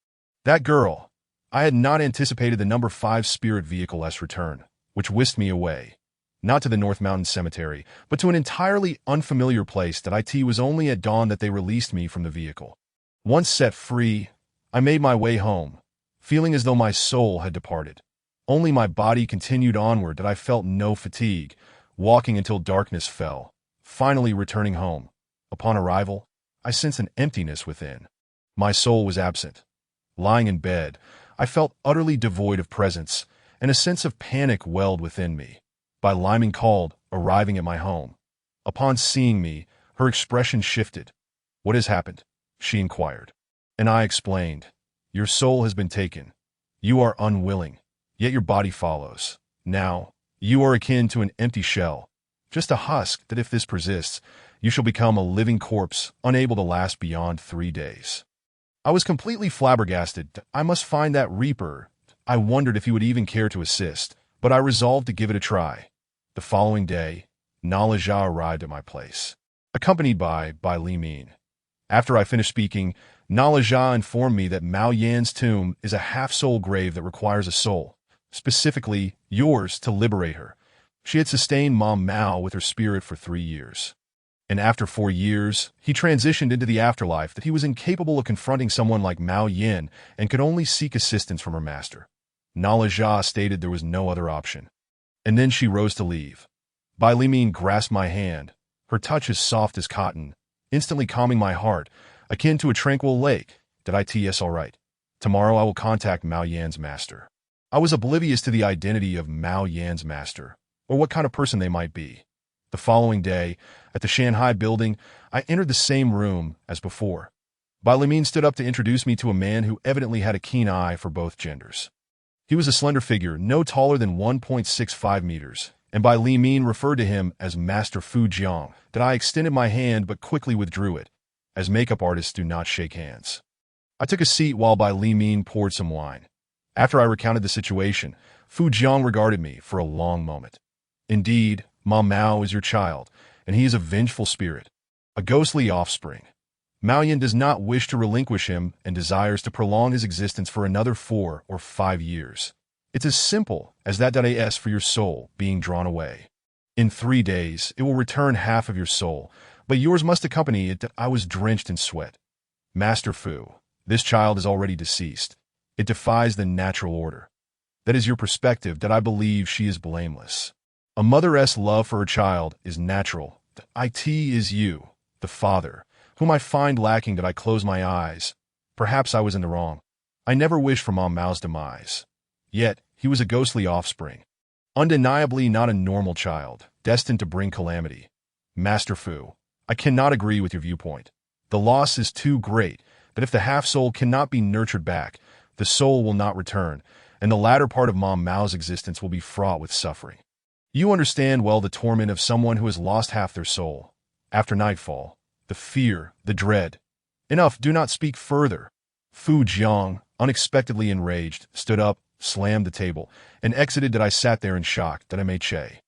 That girl. I had not anticipated the number 5 spirit vehicle's return, which whisked me away, not to the North Mountain Cemetery, but to an entirely unfamiliar place that it was only at dawn that they released me from the vehicle. Once set free, I made my way home, feeling as though my soul had departed. Only my body continued onward that I felt no fatigue, walking until darkness fell, finally returning home. Upon arrival, I sensed an emptiness within. My soul was absent. Lying in bed, I felt utterly devoid of presence, and a sense of panic welled within me. Bai Liming called, arriving at my home. Upon seeing me, her expression shifted. "What has happened?" she inquired. And I explained, "Your soul has been taken. You are unwilling, yet your body follows. Now, you are akin to an empty shell, just a husk that if this persists, you shall become a living corpse, unable to last beyond 3 days." I was completely flabbergasted. I must find that reaper. I wondered if he would even care to assist, but I resolved to give it a try. The following day, Nala Jia arrived at my place, accompanied by Li Min. After I finished speaking, Nala Jia informed me that Mao Yan's tomb is a half-soul grave that requires a soul, specifically yours, to liberate her. She had sustained Mom Mao with her spirit for 3 years. And after 4 years, he transitioned into the afterlife that he was incapable of confronting someone like Mao Yin and could only seek assistance from her master. Nala Jia stated there was no other option. And then she rose to leave. Bai Limin grasped my hand, her touch as soft as cotton, instantly calming my heart, akin to a tranquil lake. Did I yes, all right. Tomorrow I will contact Mao Yan's master. I was oblivious to the identity of Mao Yan's master, or what kind of person they might be. The following day, at the Shanghai building, I entered the same room as before. Bai Limin stood up to introduce me to a man who evidently had a keen eye for both genders. He was a slender figure, no taller than 1.65 meters, and Bai Limin referred to him as Master Fu Jiang. That I extended my hand but quickly withdrew it, as makeup artists do not shake hands. I took a seat while Bai Limin poured some wine. After I recounted the situation, Fu Jiang regarded me for a long moment. Indeed, Ma Mao is your child, and he is a vengeful spirit, a ghostly offspring. Mao Yin does not wish to relinquish him and desires to prolong his existence for another 4 or 5 years. It's as simple as that as for your soul being drawn away. In 3 days, it will return half of your soul, but yours must accompany it. I was drenched in sweat. Master Fu, this child is already deceased. It defies the natural order. That is your perspective, that I believe she is blameless. A mother's love for her child is natural. It is you, the father, whom I find lacking. That I close my eyes. Perhaps I was in the wrong. I never wished for Mom Mao's demise. Yet, he was a ghostly offspring. Undeniably not a normal child, destined to bring calamity. Master Fu, I cannot agree with your viewpoint. The loss is too great, but if the half-soul cannot be nurtured back, the soul will not return, and the latter part of Mom Mao's existence will be fraught with suffering. You understand well the torment of someone who has lost half their soul. After nightfall, the fear, the dread. Enough, do not speak further. Fu Jiang, unexpectedly enraged, stood up, slammed the table, and exited. That I sat there in shock. That I made Che.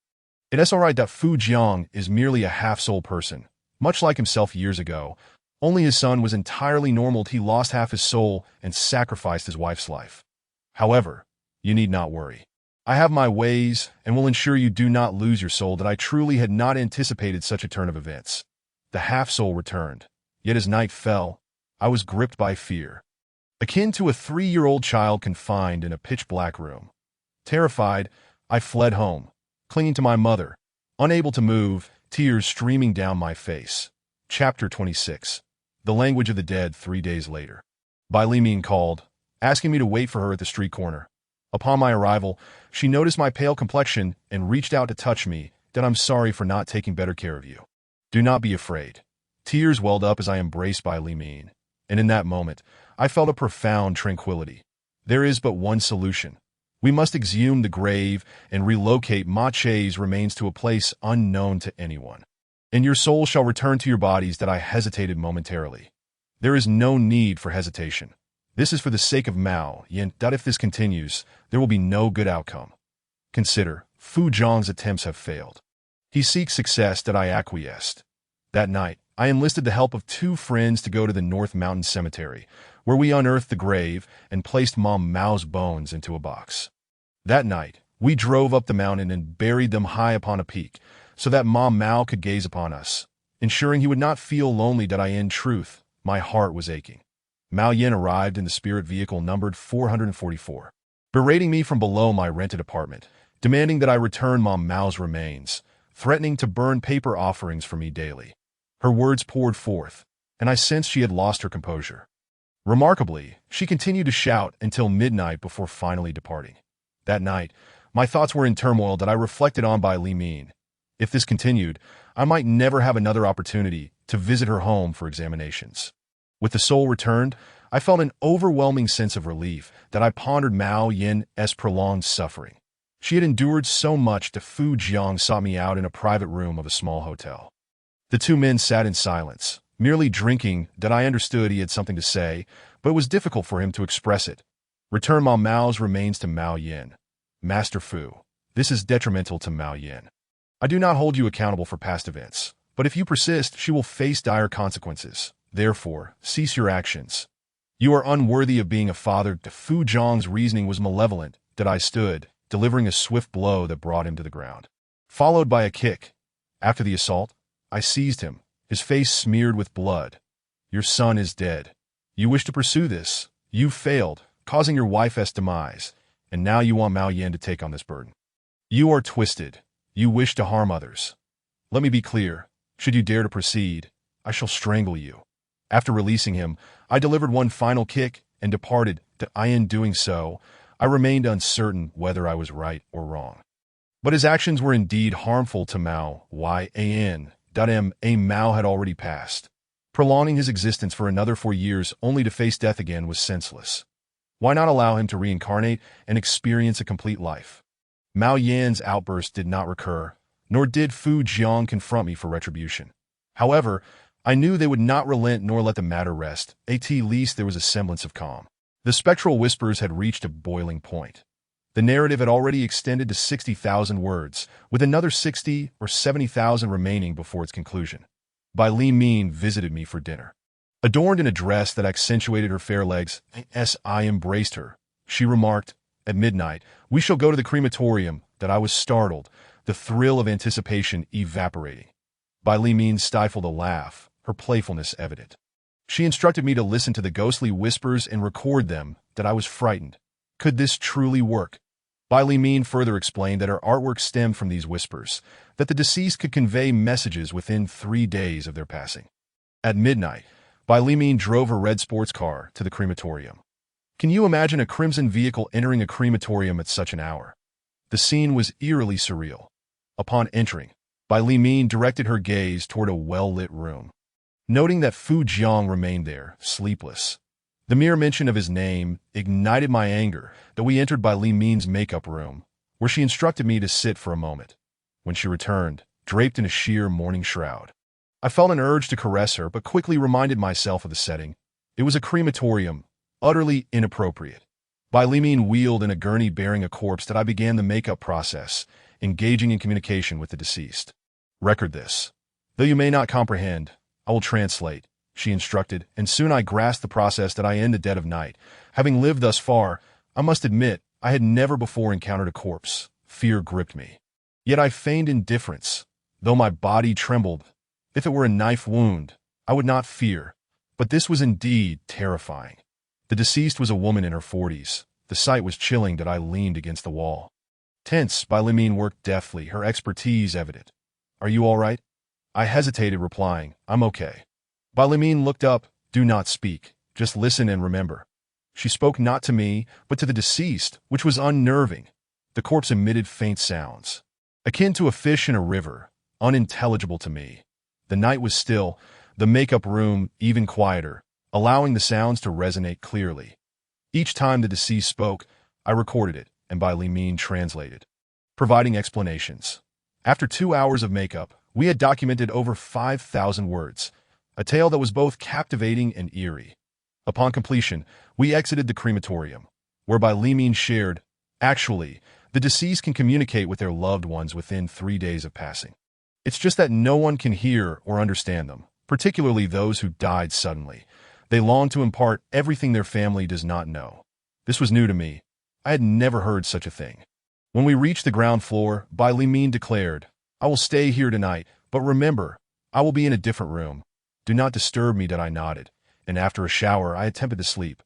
It is alright that Fu Jiang is merely a half-soul person, much like himself years ago. Only his son was entirely normal. He lost half his soul and sacrificed his wife's life. However, you need not worry. I have my ways and will ensure you do not lose your soul. That I truly had not anticipated such a turn of events. The half-soul returned, yet as night fell, I was gripped by fear. Akin to a 3-year-old child confined in a pitch-black room. Terrified, I fled home, clinging to my mother, unable to move, tears streaming down my face. Chapter 26. The Language of the Dead. 3 days later. Bai Limin called, asking me to wait for her at the street corner. Upon my arrival, she noticed my pale complexion and reached out to touch me. That I'm sorry for not taking better care of you. Do not be afraid. Tears welled up as I embraced Bai Limin, and in that moment, I felt a profound tranquility. There is but one solution. We must exhume the grave and relocate Ma Che's remains to a place unknown to anyone. And your soul shall return to your bodies. That I hesitated momentarily. There is no need for hesitation. This is for the sake of Mao Yin. That if this continues, there will be no good outcome. Consider, Fu Jiang's attempts have failed. He seeks success. That I acquiesced. That night, I enlisted the help of 2 friends to go to the North Mountain Cemetery, where we unearthed the grave and placed Mom Mao's bones into a box. That night, we drove up the mountain and buried them high upon a peak, so that Mom Mao could gaze upon us, ensuring he would not feel lonely. That in truth, my heart was aching. Mao Yin arrived in the spirit vehicle numbered 444, berating me from below my rented apartment, demanding that I return Mom Mao's remains, threatening to burn paper offerings for me daily. Her words poured forth, and I sensed she had lost her composure. Remarkably, she continued to shout until midnight before finally departing. That night, my thoughts were in turmoil. That I reflected on Bai Limin. If this continued, I might never have another opportunity to visit her home for examinations. With the soul returned, I felt an overwhelming sense of relief. That I pondered Mao Yin's prolonged suffering. She had endured so much that Fu Jiang sought me out in a private room of a small hotel. The 2 men sat in silence, merely drinking. That I understood he had something to say, but it was difficult for him to express it. Return Mom Mao's remains to Mao Yin. Master Fu, this is detrimental to Mao Yin. I do not hold you accountable for past events, but if you persist, she will face dire consequences. Therefore, cease your actions. You are unworthy of being a father. Fu Jiang's reasoning was malevolent. That I stood, delivering a swift blow that brought him to the ground. followed by a kick. After the assault, I seized him, his face smeared with blood. Your son is dead. You wish to pursue this. You failed, causing your wife's demise, and now you want Mao Yan to take on this burden. You are twisted. You wish to harm others. Let me be clear. Should you dare to proceed, I shall strangle you. After releasing him, I delivered one final kick and departed. In doing so, I remained uncertain whether I was right or wrong. But his actions were indeed harmful to Mao Yan. Mao had already passed. Prolonging his existence for another 4 years only to face death again was senseless. Why not allow him to reincarnate and experience a complete life? Mao Yan's outburst did not recur, nor did Fu Jiang confront me for retribution. However, I knew they would not relent nor let the matter rest. At least there was a semblance of calm. The spectral whispers had reached a boiling point. The narrative had already extended to 60,000 words, with another 60 or 70,000 remaining before its conclusion. Bai Li Min visited me for dinner. Adorned in a dress that accentuated her fair legs, as I embraced her, she remarked, "At midnight, we shall go to the crematorium." That I was startled, the thrill of anticipation evaporating. Bai Li Min stifled a laugh, her playfulness evident. She instructed me to listen to the ghostly whispers and record them. That I was frightened. Could this truly work? Bai Li Min further explained that her artwork stemmed from these whispers, that the deceased could convey messages within 3 days of their passing. At midnight, Bai Li Min drove her red sports car to the crematorium. Can you imagine a crimson vehicle entering a crematorium at such an hour? The scene was eerily surreal. Upon entering, Bai Li Min directed her gaze toward a well-lit room. Noting that Fu Jiang remained there, sleepless, the mere mention of his name ignited my anger. That we entered Bai Li Min's makeup room, where she instructed me to sit for a moment. When she returned, draped in a sheer mourning shroud, I felt an urge to caress her, but quickly reminded myself of the setting. It was a crematorium, utterly inappropriate. Bai Li Min wheeled in a gurney bearing a corpse. That I began the makeup process, engaging in communication with the deceased. Record this. Though you may not comprehend, I will translate, she instructed, and soon I grasped the process. That I, in the dead of night, having lived thus far, I must admit I had never before encountered a corpse. Fear gripped me. Yet I feigned indifference, though my body trembled. If it were a knife wound, I would not fear, but this was indeed terrifying. The deceased was a woman in her 40s. The sight was chilling. That I leaned against the wall. Tense, Bai Li Min worked deftly, her expertise evident. Are you all right? I hesitated, replying, I'm okay. Bai Li Min looked up. Do not speak. Just listen and remember. She spoke not to me, but to the deceased, which was unnerving. The corpse emitted faint sounds, akin to a fish in a river, unintelligible to me. The night was still, the makeup room even quieter, allowing the sounds to resonate clearly. Each time the deceased spoke, I recorded it, and Bai Li Min translated, providing explanations. After 2 hours of makeup, we had documented over 5,000 words, a tale that was both captivating and eerie. Upon completion, we exited the crematorium, where Bai Li Min shared, actually, the deceased can communicate with their loved ones within 3 days of passing. It's just that no one can hear or understand them, particularly those who died suddenly. They long to impart everything their family does not know. This was new to me. I had never heard such a thing. When we reached the ground floor, Bai Li Min declared, I will stay here tonight, but remember, I will be in a different room. Do not disturb me. That I nodded, and after a shower I attempted to sleep.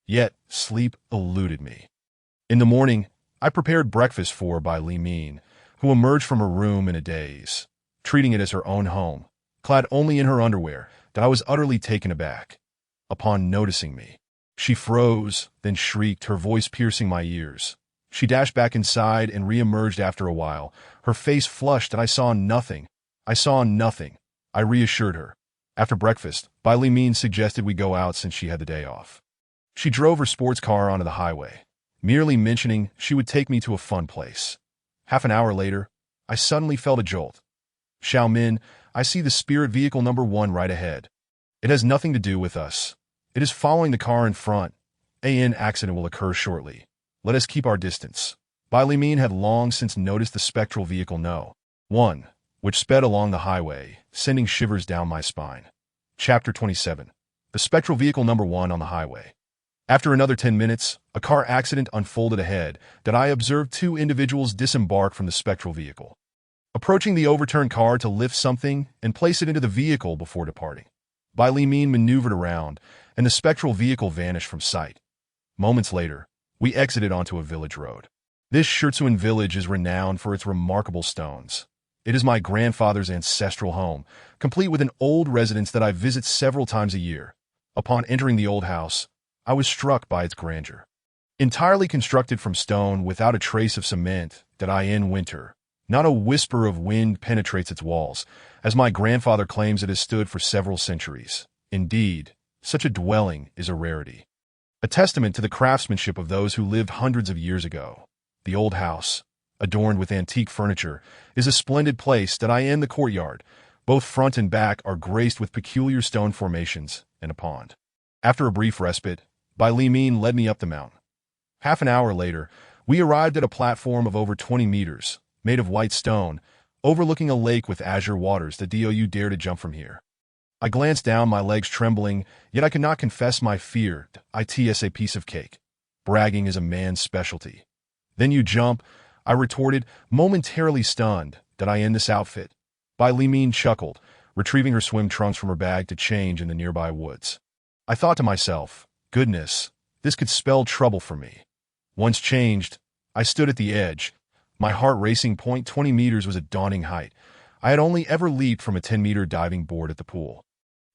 Yet, sleep eluded me. In the morning, I prepared breakfast for Bai Li Min, who emerged from her room in a daze, treating it as her own home, clad only in her underwear. That I was utterly taken aback. Upon noticing me, she froze, then shrieked, her voice piercing my ears. She dashed back inside and re-emerged after a while, her face flushed. That I saw nothing. I saw nothing. I reassured her. After breakfast, Bai Li Min suggested we go out since she had the day off. She drove her sports car onto the highway, merely mentioning she would take me to a fun place. Half an hour later, I suddenly felt a jolt. Xiaomin, I see the spirit vehicle number 1 right ahead. It has nothing to do with us. It is following the car in front. An accident will occur shortly. Let us keep our distance. Bai Li Min had long since noticed the spectral vehicle No. 1, which sped along the highway, sending shivers down my spine. Chapter 27. The spectral vehicle number 1 on the highway. After another 10 minutes, a car accident unfolded ahead. That I observed 2 individuals disembark from the spectral vehicle. approaching the overturned car to lift something and place it into the vehicle before departing. Bai Li Min maneuvered around, and the spectral vehicle vanished from sight. Moments later, we exited onto a village road. This Shurtsuan village is renowned for its remarkable stones. It is my grandfather's ancestral home, complete with an old residence that I visit several times a year. Upon entering the old house, I was struck by its grandeur. Entirely constructed from stone without a trace of cement that I in winter, not a whisper of wind penetrates its walls, as my grandfather claims it has stood for several centuries. Indeed, such a dwelling is a rarity. A testament to the craftsmanship of those who lived hundreds of years ago. The old house, adorned with antique furniture, is a splendid place that I in the courtyard. Both front and back are graced with peculiar stone formations and a pond. After a brief respite, Bai Li Min led me up the mountain. Half an hour later, we arrived at a platform of over 20 meters, made of white stone, overlooking a lake with azure waters. Do you dare to jump from here? I glanced down, my legs trembling, yet I could not confess my fear. It's a piece of cake. Bragging is a man's specialty. Then you jump, I retorted, momentarily stunned that I in this outfit. Bai Li Min chuckled, retrieving her swim trunks from her bag to change in the nearby woods. I thought to myself, goodness, this could spell trouble for me. Once changed, I stood at the edge, my heart racing. 20 meters was a daunting height. I had only ever leaped from a 10-meter diving board at the pool.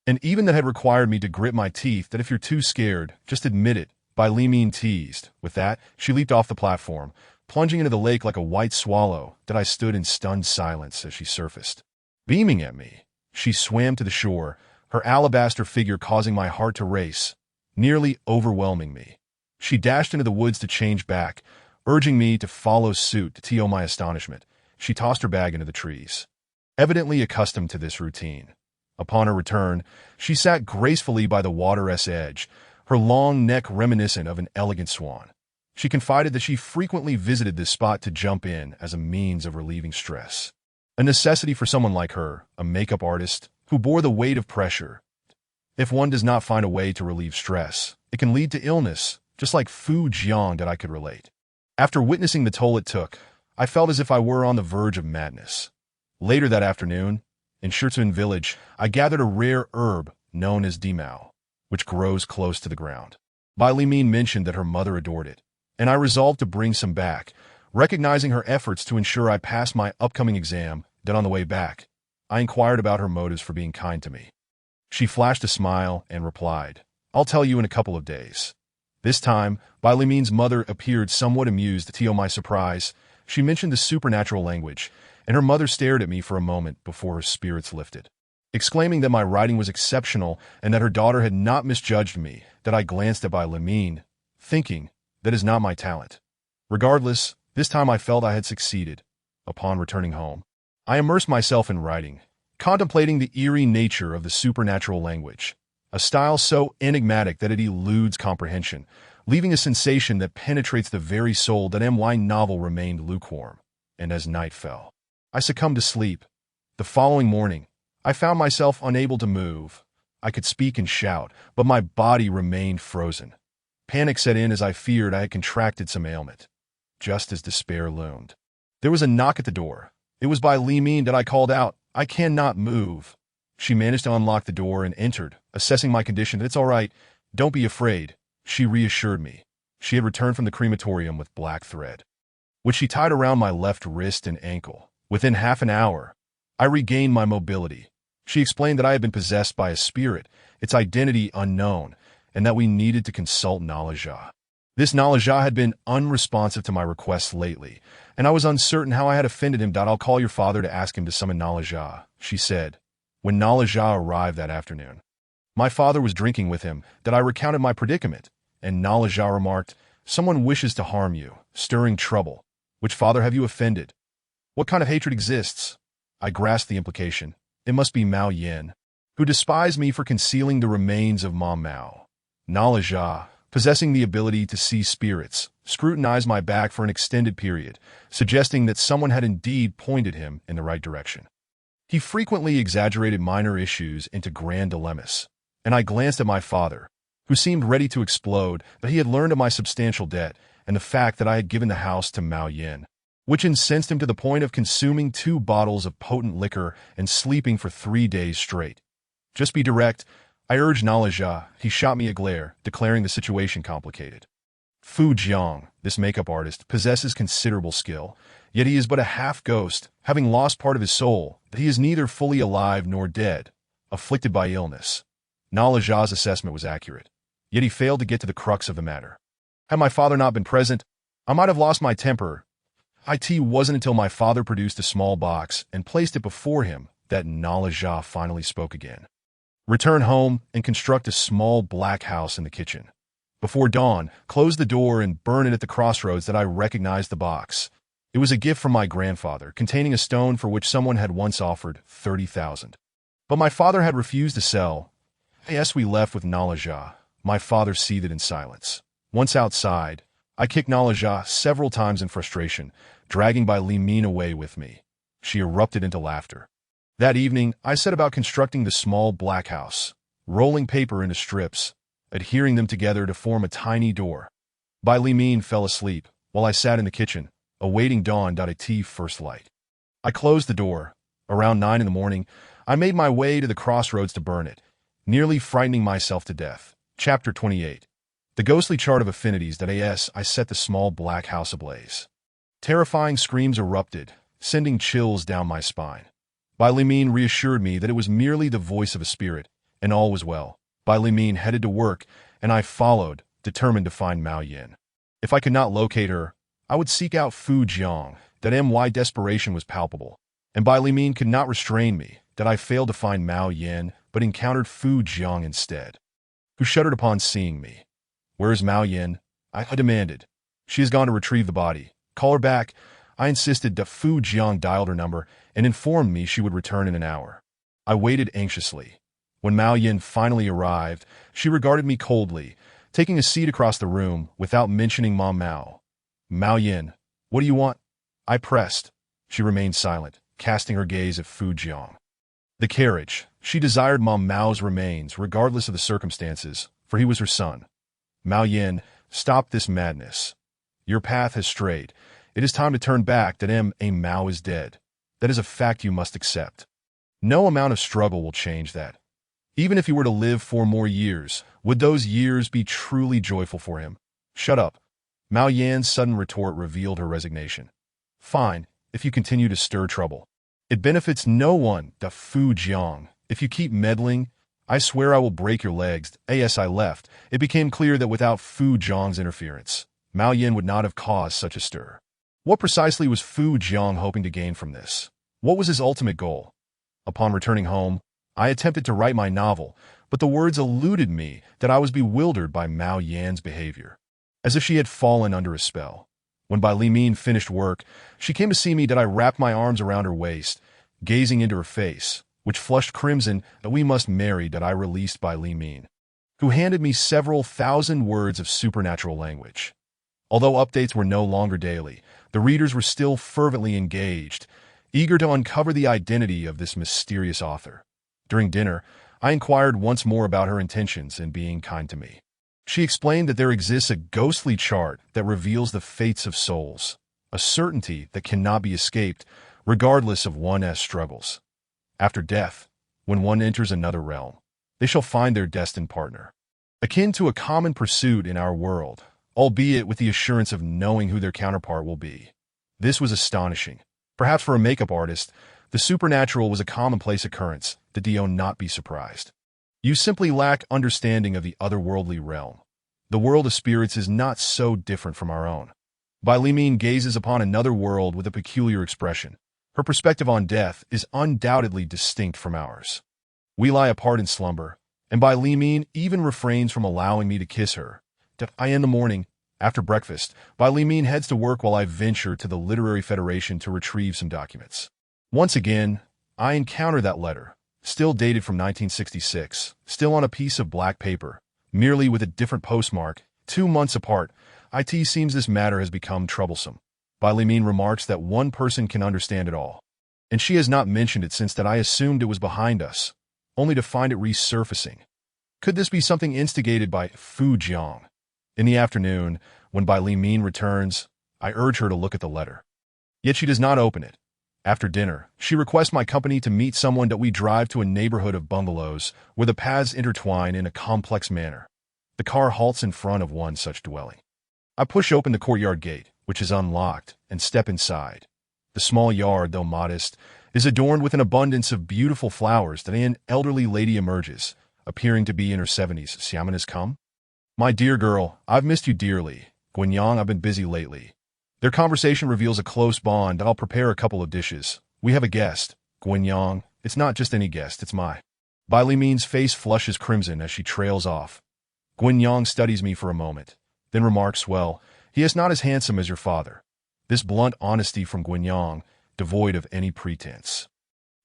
And even that had required me to grit my teeth. That if you're too scared, just admit it, Bai Li Min teased. With that, she leaped off the platform, plunging into the lake like a white swallow. That I stood in stunned silence as she surfaced. Beaming at me, she swam to the shore, her alabaster figure causing my heart to race, nearly overwhelming me. She dashed into the woods to change back, urging me to follow suit. To my astonishment, she tossed her bag into the trees. Evidently accustomed to this routine. Upon her return, she sat gracefully by the water's edge, her long neck reminiscent of an elegant swan. She confided that she frequently visited this spot to jump in as a means of relieving stress. A necessity for someone like her, a makeup artist, who bore the weight of pressure. If one does not find a way to relieve stress, it can lead to illness, just like Fu Jiang that I could relate. After witnessing the toll it took, I felt as if I were on the verge of madness. Later that afternoon, in Shurtsuan village, I gathered a rare herb known as dimao, which grows close to the ground. Bai Li Min mentioned that her mother adored it, and I resolved to bring some back, recognizing her efforts to ensure I passed my upcoming exam. Then on the way back, I inquired about her motives for being kind to me. She flashed a smile and replied, "I'll tell you in a couple of days." This time, Bai Li Min's mother appeared somewhat amused. To my surprise, she mentioned the supernatural language, and her mother stared at me for a moment before her spirits lifted. Exclaiming that my writing was exceptional and that her daughter had not misjudged me, that I glanced at Bai Li Min, thinking, that is not my talent. Regardless, this time I felt I had succeeded. Upon returning home, I immersed myself in writing, contemplating the eerie nature of the supernatural language, a style so enigmatic that it eludes comprehension, leaving a sensation that penetrates the very soul. That my novel remained lukewarm, and as night fell, I succumbed to sleep. The following morning, I found myself unable to move. I could speak and shout, but my body remained frozen. Panic set in as I feared I had contracted some ailment. Just as despair loomed, there was a knock at the door. It was Bai Li Min. That I called out, "I cannot move." She managed to unlock the door and entered, assessing my condition. "It's all right. Don't be afraid," she reassured me. She had returned from the crematorium with black thread, which she tied around my left wrist and ankle. Within half an hour, I regained my mobility. She explained that I had been possessed by a spirit, its identity unknown, and that we needed to consult Nalaja. This Nalaja had been unresponsive to my requests lately, and I was uncertain how I had offended him. "I'll call your father to ask him to summon Nalaja," she said, when Nalaja arrived that afternoon. My father was drinking with him. That I recounted my predicament, and Nalaja remarked, "Someone wishes to harm you, stirring trouble. Which father have you offended? What kind of hatred exists?" I grasped the implication. It must be Mao Yin, who despised me for concealing the remains of Ma Mao. Nalaja, possessing the ability to see spirits, scrutinized my back for an extended period, suggesting that someone had indeed pointed him in the right direction. He frequently exaggerated minor issues into grand dilemmas, and I glanced at my father, who seemed ready to explode, but he had learned of my substantial debt and the fact that I had given the house to Mao Yin. which incensed him to the point of consuming 2 bottles of potent liquor and sleeping for 3 days straight. Just be direct, I urged Nalaja. He shot me a glare, declaring the situation complicated. Fu Jiang, this makeup artist, possesses considerable skill, yet he is but a half-ghost, having lost part of his soul. He is neither fully alive nor dead, afflicted by illness. Nalaja's assessment was accurate, yet he failed to get to the crux of the matter. Had my father not been present, I might have lost my temper. It wasn't until my father produced a small box and placed it before him that Nalaja finally spoke again. Return home and construct a small black house in the kitchen. Before dawn, close the door and burn it at the crossroads that I recognized the box. It was a gift from my grandfather, containing a stone for which someone had once offered 30,000. But my father had refused to sell. Yes, we left with Nalaja. My father seethed in silence. Once outside, I kicked Nalaja several times in frustration, dragging Bai Limin away with me. She erupted into laughter. That evening, I set about constructing the small black house, rolling paper into strips, adhering them together to form a tiny door. Bai Limin fell asleep, while I sat in the kitchen, awaiting dawn. First light. I closed the door. Around 9 in the morning, I made my way to the crossroads to burn it, nearly frightening myself to death. Chapter 28. The ghostly chart of affinities. I set the small black house ablaze. Terrifying screams erupted, sending chills down my spine. Bai Limin reassured me that it was merely the voice of a spirit, and all was well. Bai Limin headed to work, and I followed, determined to find Mao Yin. If I could not locate her, I would seek out Fu Jiang. My desperation was palpable, and Bai Limin could not restrain me. I failed to find Mao Yin, but encountered Fu Jiang instead, who shuddered upon seeing me. Where is Mao Yin? I demanded. She has gone to retrieve the body. Call her back. I insisted. Fu Jiang dialed her number and informed me she would return in an hour. I waited anxiously. When Mao Yin finally arrived, she regarded me coldly, taking a seat across the room without mentioning Mom Mao. Mao Yin, what do you want? I pressed. She remained silent, casting her gaze at Fu Jiang. The carriage. She desired Mom Mao's remains, regardless of the circumstances, for he was her son. Mao Yin, stop this madness. Your path has strayed. It is time to turn back. Mao is dead. That is a fact you must accept. No amount of struggle will change that. Even if he were to live 4 more years, would those years be truly joyful for him? Shut up. Mao Yan's sudden retort revealed her resignation. Fine, if you continue to stir trouble. It benefits no one. Fu Jiang, if you keep meddling, I swear I will break your legs. As I left, it became clear that without Fu Jiang's interference, Mao Yin would not have caused such a stir. What precisely was Fu Jiang hoping to gain from this? What was his ultimate goal? Upon returning home, I attempted to write my novel, but the words eluded me. I was bewildered by Mao Yan's behavior, as if she had fallen under a spell. When Bai Limin finished work, she came to see me. I wrapped my arms around her waist, gazing into her face, which flushed crimson. We must marry. I released Bai Limin, who handed me several thousand words of supernatural language. Although updates were no longer daily, the readers were still fervently engaged, eager to uncover the identity of this mysterious author. During dinner, I inquired once more about her intentions in being kind to me. She explained that there exists a ghostly chart that reveals the fates of souls, a certainty that cannot be escaped, regardless of one's struggles. After death, when one enters another realm, they shall find their destined partner, akin to a common pursuit in our world, albeit with the assurance of knowing who their counterpart will be. This was astonishing. Perhaps for a makeup artist, the supernatural was a commonplace occurrence. Not be surprised. You simply lack understanding of the otherworldly realm. The world of spirits is not so different from our own. Bai Limin gazes upon another world with a peculiar expression. Her perspective on death is undoubtedly distinct from ours. We lie apart in slumber, and Bai Limin even refrains from allowing me to kiss her. In the morning, after breakfast, Bai Limin heads to work while I venture to the Literary Federation to retrieve some documents. Once again, I encounter that letter, still dated from 1966, still on a piece of black paper, merely with a different postmark, 2 months apart. It seems this matter has become troublesome. Bai Limin remarks that one person can understand it all, and she has not mentioned it since I assumed it was behind us, only to find it resurfacing. Could this be something instigated by Fu Jiang? In the afternoon, when Bai Limin returns, I urge her to look at the letter. Yet she does not open it. After dinner, she requests my company to meet someone that we drive to a neighborhood of bungalows where the paths intertwine in a complex manner. The car halts in front of one such dwelling. I push open the courtyard gate, which is unlocked, and step inside. The small yard, though modest, is adorned with an abundance of beautiful flowers that an elderly lady emerges, appearing to be in her 70s. Xiamen has come? My dear girl, I've missed you dearly. Guanyang, I've been busy lately. Their conversation reveals a close bond. I'll prepare a couple of dishes. We have a guest. Guanyang, it's not just any guest, it's my. Bai Limin's face flushes crimson as she trails off. Guanyang studies me for a moment, then remarks, well, he is not as handsome as your father. This blunt honesty from Guanyang, devoid of any pretense,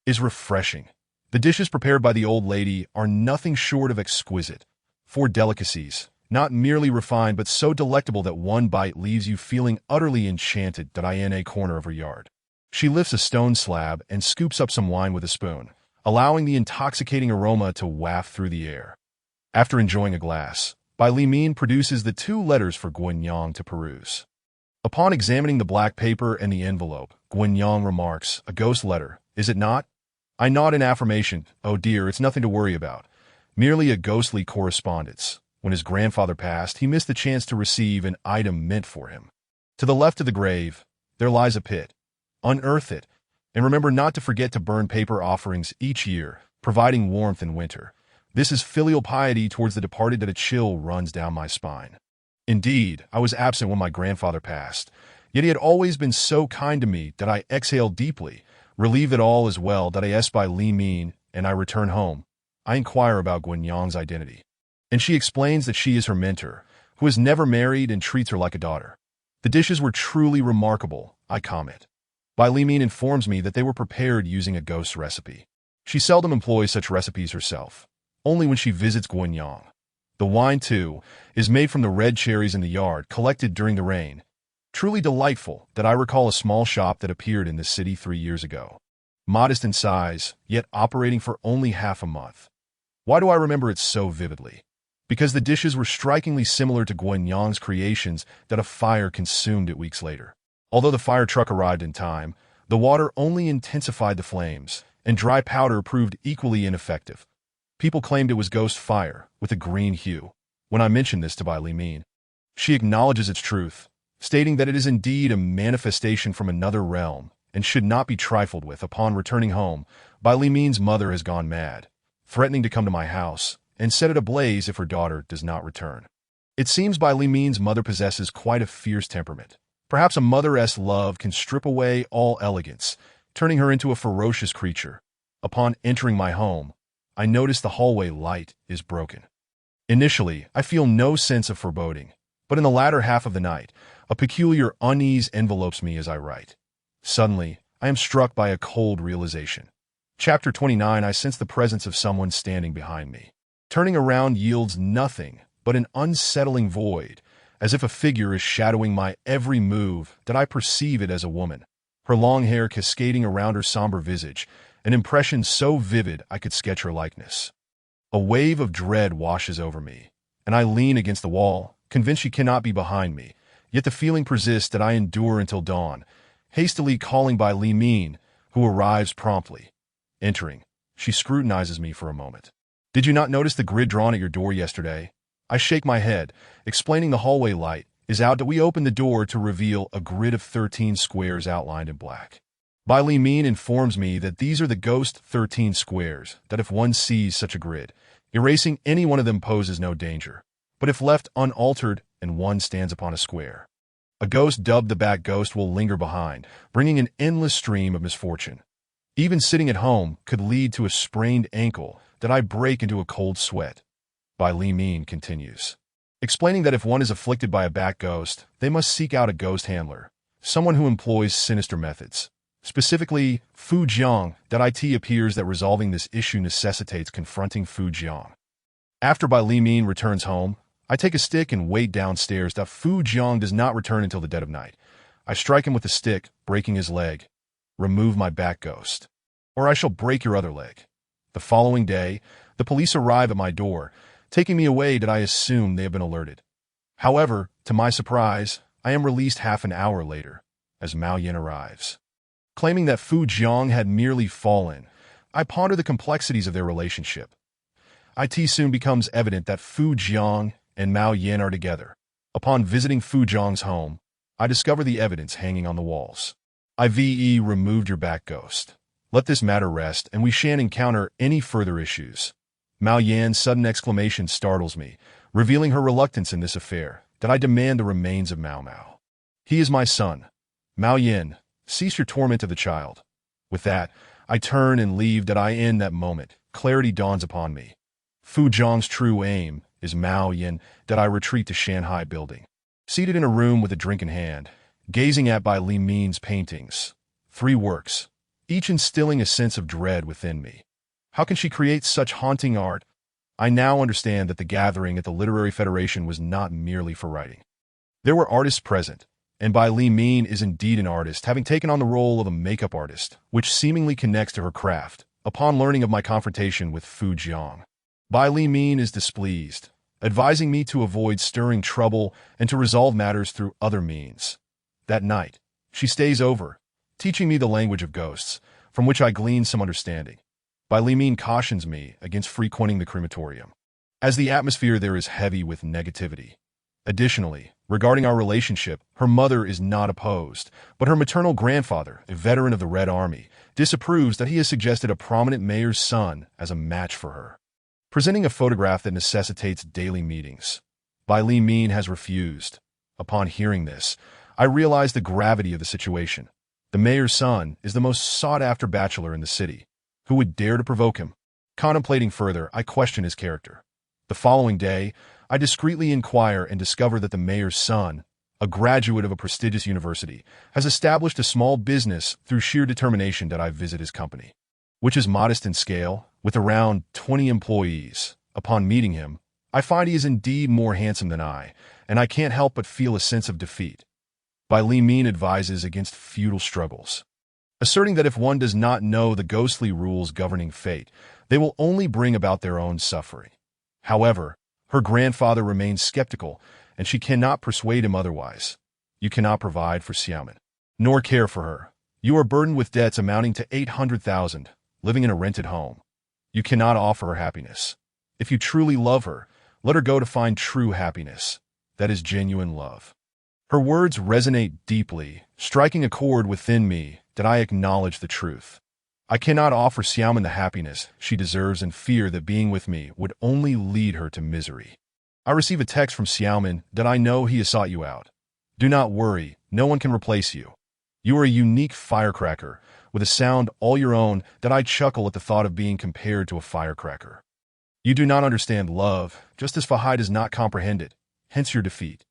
is refreshing. The dishes prepared by the old lady are nothing short of exquisite. 4 delicacies, not merely refined but so delectable that one bite leaves you feeling utterly enchanted. I in a corner of her yard. She lifts a stone slab and scoops up some wine with a spoon, allowing the intoxicating aroma to waft through the air. After enjoying a glass, Bai Limin produces the 2 letters for Guanyang to peruse. Upon examining the black paper and the envelope, Guanyang remarks, a ghost letter, is it not? I nod in affirmation. Oh dear, it's nothing to worry about. Merely a ghostly correspondence. When his grandfather passed, he missed the chance to receive an item meant for him. To the left of the grave, there lies a pit. Unearth it, and remember not to forget to burn paper offerings each year, providing warmth in winter. This is filial piety towards the departed that a chill runs down my spine. Indeed, I was absent when my grandfather passed, yet he had always been so kind to me that I exhale deeply, relieve that all is well. That I ask Bai Limin, and I return home. I inquire about Guanyang's identity, and she explains that she is her mentor, who has never married and treats her like a daughter. The dishes were truly remarkable, I comment. Bai Limin informs me that they were prepared using a ghost recipe. She seldom employs such recipes herself, only when she visits Guanyang. The wine, too, is made from the red cherries in the yard collected during the rain. Truly delightful that I recall a small shop that appeared in this city 3 years ago. Modest in size, yet operating for only half a month. Why do I remember it so vividly? Because the dishes were strikingly similar to Guanyang's creations that a fire consumed it weeks later. Although the fire truck arrived in time, the water only intensified the flames, and dry powder proved equally ineffective. People claimed it was ghost fire, with a green hue. When I mentioned this to Bai Limin, she acknowledges its truth, stating that it is indeed a manifestation from another realm and should not be trifled with. Upon returning home, Bai Limin's mother has gone mad, threatening to come to my house and set it ablaze if her daughter does not return. It seems Bai Limin's mother possesses quite a fierce temperament. Perhaps a mother-esque love can strip away all elegance, turning her into a ferocious creature. Upon entering my home, I notice the hallway light is broken. Initially, I feel no sense of foreboding, but in the latter half of the night, a peculiar unease envelopes me as I write. Suddenly, I am struck by a cold realization. Chapter 29. I sense the presence of someone standing behind me. Turning around yields nothing but an unsettling void, as if a figure is shadowing my every move. That I perceive it as a woman, her long hair cascading around her somber visage, an impression so vivid I could sketch her likeness. A wave of dread washes over me, and I lean against the wall, convinced she cannot be behind me, yet the feeling persists that I endure until dawn, hastily calling Bai Limin, who arrives promptly. Entering, she scrutinizes me for a moment. Did you not notice the grid drawn at your door yesterday? I shake my head, explaining the hallway light is out. That we open the door to reveal a grid of 13 squares outlined in black. Bai Limin informs me that these are the ghost 13 squares, that if one sees such a grid, erasing any one of them poses no danger. But if left unaltered and one stands upon a square, a ghost dubbed the back ghost will linger behind, bringing an endless stream of misfortune. Even sitting at home could lead to a sprained ankle that I break into a cold sweat. Bai Limin continues, explaining that if one is afflicted by a back ghost, they must seek out a ghost handler, someone who employs sinister methods. Specifically, Fu Jiang. That it appears that resolving this issue necessitates confronting Fu Jiang. After Bai Limin returns home, I take a stick and wait downstairs. That Fu Jiang does not return until the dead of night. I strike him with the stick, breaking his leg. Remove my back ghost, or I shall break your other leg. The following day, the police arrive at my door, taking me away. That I assume they have been alerted. However, to my surprise, I am released half an hour later. as Mao Yin arrives. Claiming that Fu Jiang had merely fallen, I ponder the complexities of their relationship. It soon becomes evident that Fu Jiang and Mao Yin are together. Upon visiting Fu Jiang's home, I discover the evidence hanging on the walls. I've removed your back ghost. Let this matter rest, and we shan't encounter any further issues. Mao Yan's sudden exclamation startles me, revealing her reluctance in this affair, that I demand the remains of Mao Mao. He is my son. Mao Yin, cease your torment of the child. With that, I turn and leave. In that moment, clarity dawns upon me. Fu Jiang's true aim is Mao Yin. I retreat to Shanghai building. Seated in a room with a drink in hand, gazing at Bai Li Min's paintings. 3 works, each instilling a sense of dread within me. How can she create such haunting art? I now understand that the gathering at the Literary Federation was not merely for writing. There were artists present, and Bai Li Min is indeed an artist, having taken on the role of a makeup artist, which seemingly connects to her craft, upon learning of my confrontation with Fu Jiang. Bai Li Min is displeased, advising me to avoid stirring trouble and to resolve matters through other means. That night, she stays over, teaching me the language of ghosts, from which I glean some understanding. Bai Li Min cautions me against frequenting the crematorium, as the atmosphere there is heavy with negativity. Additionally, regarding our relationship, her mother is not opposed, but her maternal grandfather, a veteran of the Red Army, disapproves that he has suggested a prominent mayor's son as a match for her. Presenting a photograph that necessitates daily meetings, Bai Li Min has refused. Upon hearing this, I realize the gravity of the situation. The mayor's son is the most sought-after bachelor in the city. Who would dare to provoke him? Contemplating further, I question his character. The following day, I discreetly inquire and discover that the mayor's son, a graduate of a prestigious university, has established a small business through sheer determination. I visit his company, which is modest in scale, with around 20 employees. Upon meeting him, I find he is indeed more handsome than I, and I can't help but feel a sense of defeat. Bai Li Min advises against futile struggles, asserting that if one does not know the ghostly rules governing fate, they will only bring about their own suffering. However, her grandfather remains skeptical, and she cannot persuade him otherwise. You cannot provide for Xiaomin, nor care for her. You are burdened with debts amounting to 800,000, living in a rented home. You cannot offer her happiness. If you truly love her, let her go to find true happiness. That is genuine love. Her words resonate deeply, striking a chord within me that I acknowledge the truth. I cannot offer Xiaomin the happiness she deserves and fear that being with me would only lead her to misery. I receive a text from Xiaomin that I know he has sought you out. Do not worry, no one can replace you. You are a unique firecracker, with a sound all your own that I chuckle at the thought of being compared to a firecracker. You do not understand love, just as Fahai does not comprehend it, hence your defeat.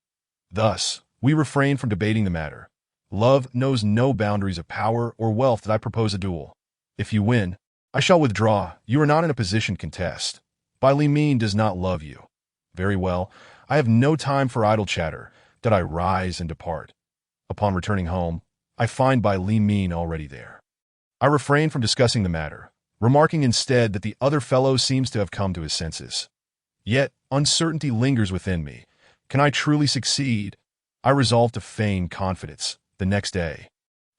Thus, we refrain from debating the matter. Love knows no boundaries of power or wealth. I propose a duel. If you win, I shall withdraw. You are not in a position to contest. Bai Li Min does not love you. Very well, I have no time for idle chatter. I rise and depart. Upon returning home, I find Bai Li Min already there. I refrain from discussing the matter, remarking instead that the other fellow seems to have come to his senses. Yet, uncertainty lingers within me. Can I truly succeed? I resolve to feign confidence. The next day,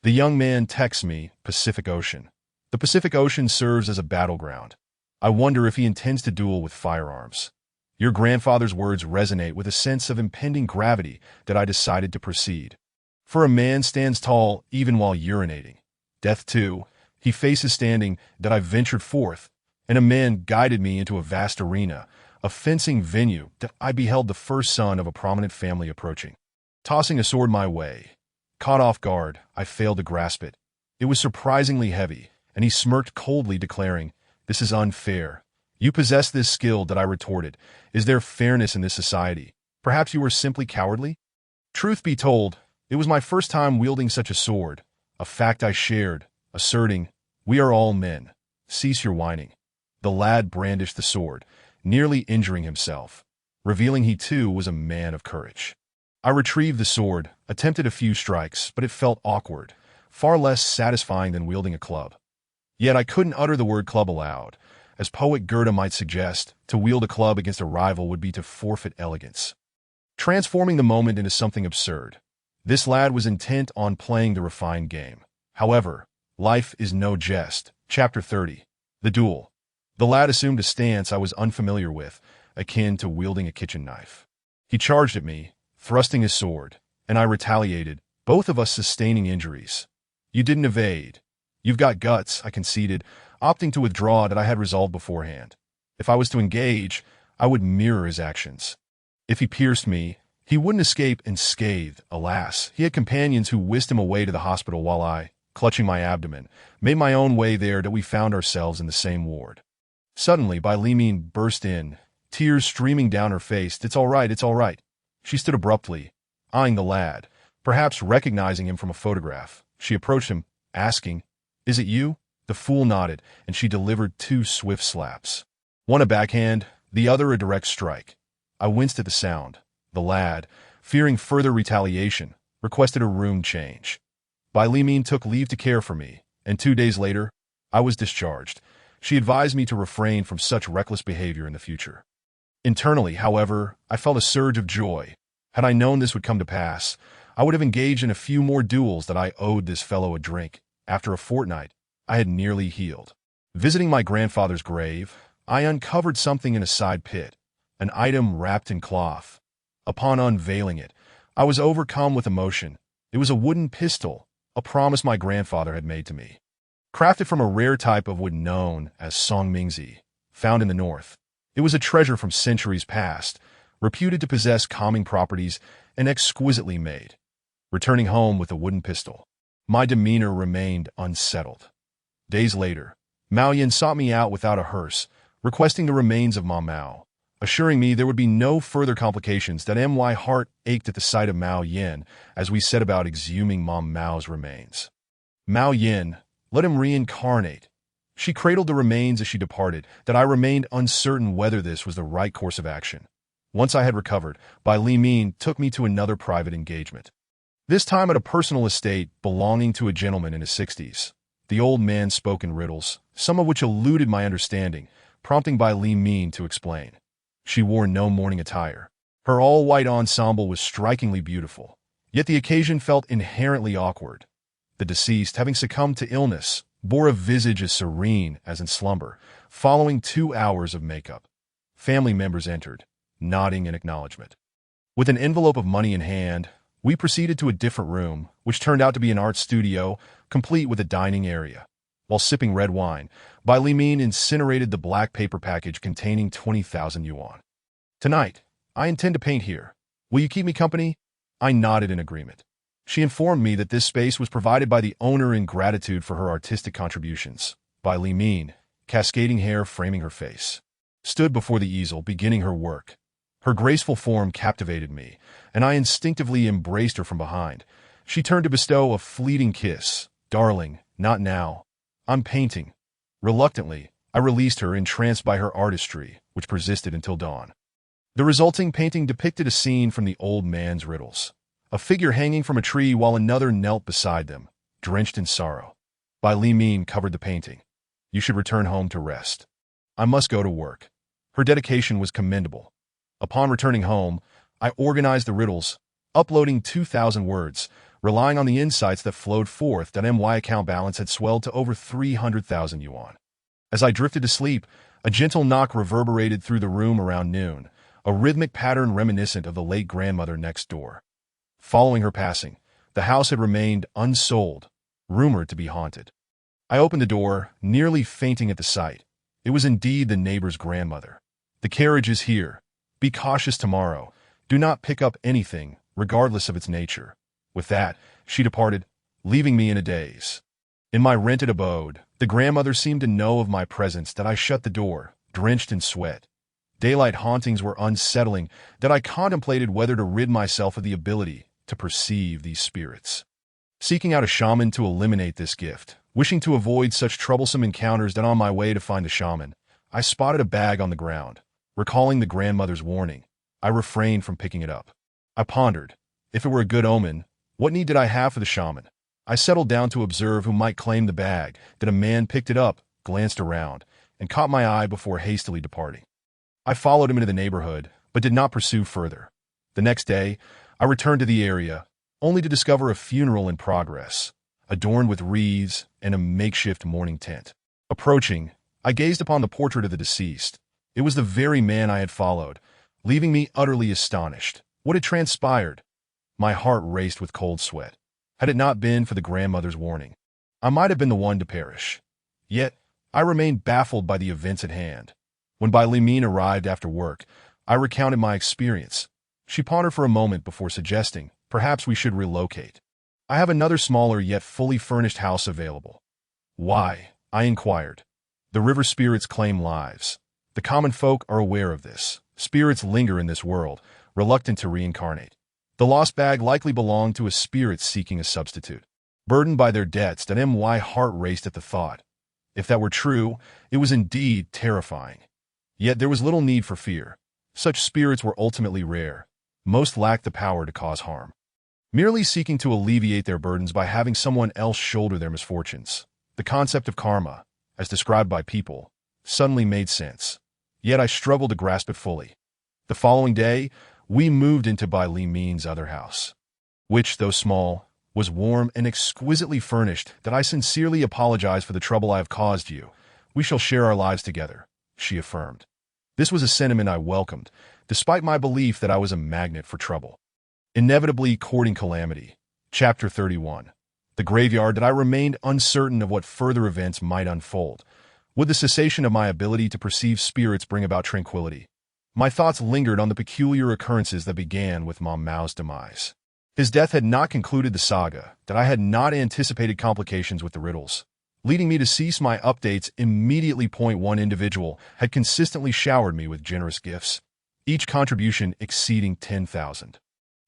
the young man texts me, Pacific Ocean. The Pacific Ocean serves as a battleground. I wonder if he intends to duel with firearms. Your grandfather's words resonate with a sense of impending gravity that I decided to proceed. For a man stands tall even while urinating. Death, too, he faces standing. I ventured forth, and a man guided me into a vast arena, a fencing venue. I beheld the first son of a prominent family approaching. Tossing a sword my way, caught off guard, I failed to grasp it. It was surprisingly heavy, and he smirked coldly, declaring, "This is unfair. You possess this skill." I retorted, "Is there fairness in this society? Perhaps you are simply cowardly?" Truth be told, it was my first time wielding such a sword, a fact I shared, asserting, "We are all men. Cease your whining." The lad brandished the sword, nearly injuring himself, revealing he too was a man of courage. I retrieved the sword, attempted a few strikes, but it felt awkward, far less satisfying than wielding a club. Yet I couldn't utter the word club aloud. As poet Goethe might suggest, to wield a club against a rival would be to forfeit elegance, transforming the moment into something absurd. This lad was intent on playing the refined game. However, life is no jest. Chapter 30. The Duel. The lad assumed a stance I was unfamiliar with, akin to wielding a kitchen knife. He charged at me, thrusting his sword, and I retaliated, both of us sustaining injuries. You didn't evade. You've got guts, I conceded, opting to withdraw that I had resolved beforehand. If I was to engage, I would mirror his actions. If he pierced me, he wouldn't escape unscathed. Alas, he had companions who whisked him away to the hospital while I, clutching my abdomen, made my own way there that we found ourselves in the same ward. Suddenly, Bai Limin burst in, tears streaming down her face. It's all right, it's all right. She stood abruptly, eyeing the lad, perhaps recognizing him from a photograph. She approached him, asking, "Is it you?" The fool nodded, and she delivered 2 swift slaps. One a backhand, the other a direct strike. I winced at the sound. The lad, fearing further retaliation, requested a room change. Bai Limin took leave to care for me, and 2 days later, I was discharged. She advised me to refrain from such reckless behavior in the future. Internally, however, I felt a surge of joy. Had I known this would come to pass, I would have engaged in a few more duels that I owed this fellow a drink. After a fortnight, I had nearly healed. Visiting my grandfather's grave, I uncovered something in a side pit, an item wrapped in cloth. Upon unveiling it, I was overcome with emotion. It was a wooden pistol, a promise my grandfather had made to me. Crafted from a rare type of wood known as songmingzi, found in the north. It was a treasure from centuries past, reputed to possess calming properties and exquisitely made. Returning home with a wooden pistol, my demeanor remained unsettled. Days later, Mao Yin sought me out without a hearse, requesting the remains of Ma Mao, assuring me there would be no further complications. That my heart ached at the sight of Mao Yin as we set about exhuming Ma Mao's remains. Mao Yin, let him reincarnate. She cradled the remains as she departed, that I remained uncertain whether this was the right course of action. Once I had recovered, Bai Limin took me to another private engagement. This time at a personal estate belonging to a gentleman in his 60s. The old man spoke in riddles, some of which eluded my understanding, prompting Bai Limin to explain. She wore no mourning attire. Her all-white ensemble was strikingly beautiful, yet the occasion felt inherently awkward. The deceased, having succumbed to illness, bore a visage as serene as in slumber, following 2 hours of makeup. Family members entered, nodding in acknowledgement. With an envelope of money in hand, we proceeded to a different room, which turned out to be an art studio, complete with a dining area. While sipping red wine, Bai Limin incinerated the black paper package containing 20,000 yuan. "Tonight, I intend to paint here. Will you keep me company?" I nodded in agreement. She informed me that this space was provided by the owner in gratitude for her artistic contributions. Bai Limin, cascading hair framing her face, stood before the easel, beginning her work. Her graceful form captivated me, and I instinctively embraced her from behind. She turned to bestow a fleeting kiss. "Darling, not now. I'm painting." Reluctantly, I released her, entranced by her artistry, which persisted until dawn. The resulting painting depicted a scene from the old man's riddles. A figure hanging from a tree while another knelt beside them, drenched in sorrow. Bai Limin covered the painting. "You should return home to rest." "I must go to work." Her dedication was commendable. Upon returning home, I organized the riddles, uploading 2,000 words, relying on the insights that flowed forth. That my account balance had swelled to over 300,000 yuan. As I drifted to sleep, a gentle knock reverberated through the room around noon, a rhythmic pattern reminiscent of the late grandmother next door. Following her passing, the house had remained unsold, rumored to be haunted. I opened the door, nearly fainting at the sight. It was indeed the neighbor's grandmother. "The carriage is here. Be cautious tomorrow. Do not pick up anything, regardless of its nature." With that, she departed, leaving me in a daze. In my rented abode, the grandmother seemed to know of my presence. That I shut the door, drenched in sweat. Daylight hauntings were unsettling, that I contemplated whether to rid myself of the ability to perceive these spirits. Seeking out a shaman to eliminate this gift, wishing to avoid such troublesome encounters, that on my way to find the shaman, I spotted a bag on the ground. Recalling the grandmother's warning, I refrained from picking it up. I pondered, if it were a good omen, what need did I have for the shaman? I settled down to observe who might claim the bag. That a man picked it up, glanced around, and caught my eye before hastily departing. I followed him into the neighborhood, but did not pursue further. The next day, I returned to the area, only to discover a funeral in progress, adorned with wreaths and a makeshift mourning tent. Approaching, I gazed upon the portrait of the deceased. It was the very man I had followed, leaving me utterly astonished. What had transpired? My heart raced with cold sweat. Had it not been for the grandmother's warning, I might have been the one to perish. Yet, I remained baffled by the events at hand. When Bailimine arrived after work, I recounted my experience. She pondered for a moment before suggesting, perhaps we should relocate. I have another smaller yet fully furnished house available. Why? I inquired. The river spirits claim lives. The common folk are aware of this. Spirits linger in this world, reluctant to reincarnate. The lost bag likely belonged to a spirit seeking a substitute. Burdened by their debts, my heart raced at the thought. If that were true, it was indeed terrifying. Yet there was little need for fear. Such spirits were ultimately rare. Most lacked the power to cause harm, merely seeking to alleviate their burdens by having someone else shoulder their misfortunes. The concept of karma, as described by people, suddenly made sense. Yet I struggled to grasp it fully. The following day, we moved into Bailimine's other house, which, though small, was warm and exquisitely furnished. That I sincerely apologize for the trouble I have caused you. We shall share our lives together, she affirmed. This was a sentiment I welcomed, despite my belief that I was a magnet for trouble. Inevitably courting calamity. Chapter 31. The graveyard. That I remained uncertain of what further events might unfold. Would the cessation of my ability to perceive spirits bring about tranquility? My thoughts lingered on the peculiar occurrences that began with Ma Mao's demise. His death had not concluded the saga, that I had not anticipated complications with the riddles, leading me to cease my updates immediately. One individual had consistently showered me with generous gifts, each contribution exceeding 10,000,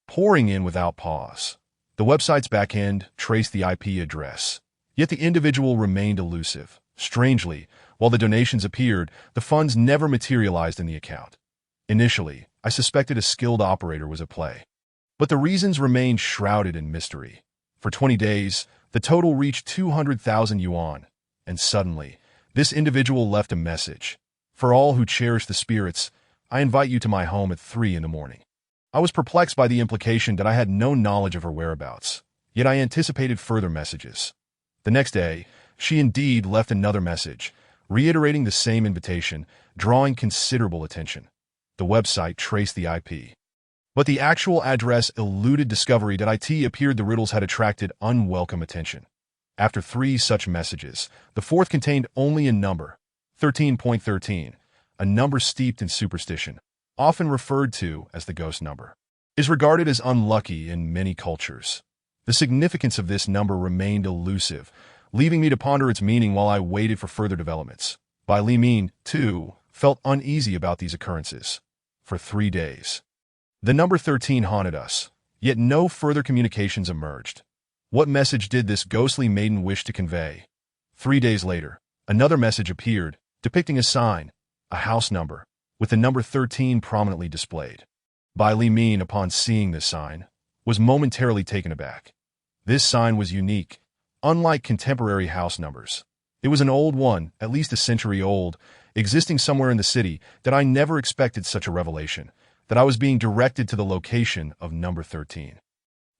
pouring in without pause. The website's backend traced the IP address, yet the individual remained elusive. Strangely, while the donations appeared, the funds never materialized in the account. Initially, I suspected a skilled operator was at play, but the reasons remained shrouded in mystery. For 20 days, the total reached 200,000 yuan, and suddenly, this individual left a message. For all who cherish the spirits, I invite you to my home at 3 a.m. I was perplexed by the implication that I had no knowledge of her whereabouts, yet I anticipated further messages. The next day, she indeed left another message, reiterating the same invitation, drawing considerable attention. The website traced the IP, but the actual address eluded discovery. It appeared the riddles had attracted unwelcome attention. After 3 such messages, the fourth contained only a number, 13.13, a number steeped in superstition, often referred to as the ghost number, is regarded as unlucky in many cultures. The significance of this number remained elusive, leaving me to ponder its meaning while I waited for further developments. Bailimine, too, felt uneasy about these occurrences. For 3 days, the number 13 haunted us, yet no further communications emerged. What message did this ghostly maiden wish to convey? 3 days later, another message appeared, depicting a sign, a house number, with the number 13 prominently displayed. Bailimine, upon seeing this sign, was momentarily taken aback. This sign was unique, unlike contemporary house numbers. It was an old one, at least a century old, existing somewhere in the city. That I never expected such a revelation, that I was being directed to the location of number 13.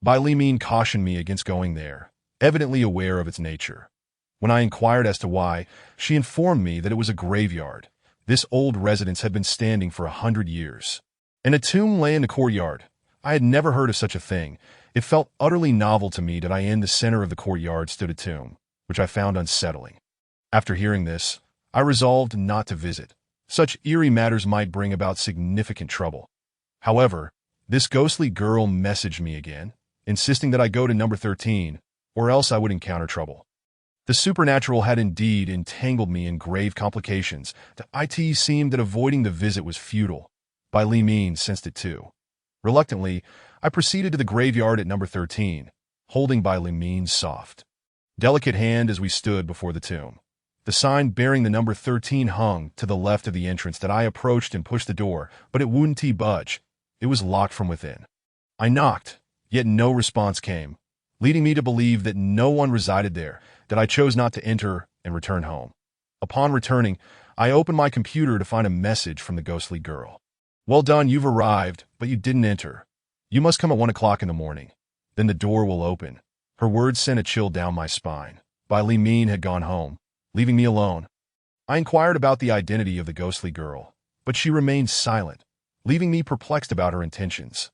Bailimine cautioned me against going there, evidently aware of its nature. When I inquired as to why, she informed me that it was a graveyard. This old residence had been standing for 100 years, and a tomb lay in the courtyard. I had never heard of such a thing. It felt utterly novel to me that in the center of the courtyard stood a tomb, which I found unsettling. After hearing this, I resolved not to visit. Such eerie matters might bring about significant trouble. However, this ghostly girl messaged me again, insisting that I go to number 13, or else I would encounter trouble. The supernatural had indeed entangled me in grave complications. It seemed that avoiding the visit was futile. Bailimine sensed it too. Reluctantly, I proceeded to the graveyard at number 13, holding Bailimine's soft, delicate hand as we stood before the tomb. The sign bearing the number 13 hung to the left of the entrance. That I approached and pushed the door, but it wouldn't budge. It was locked from within. I knocked, yet no response came, leading me to believe that no one resided there. That I chose not to enter and return home. Upon returning, I opened my computer to find a message from the ghostly girl. Well done, you've arrived, but you didn't enter. You must come at 1 o'clock in the morning. Then the door will open. Her words sent a chill down my spine. Bai Li Min had gone home, leaving me alone. I inquired about the identity of the ghostly girl, but she remained silent, leaving me perplexed about her intentions.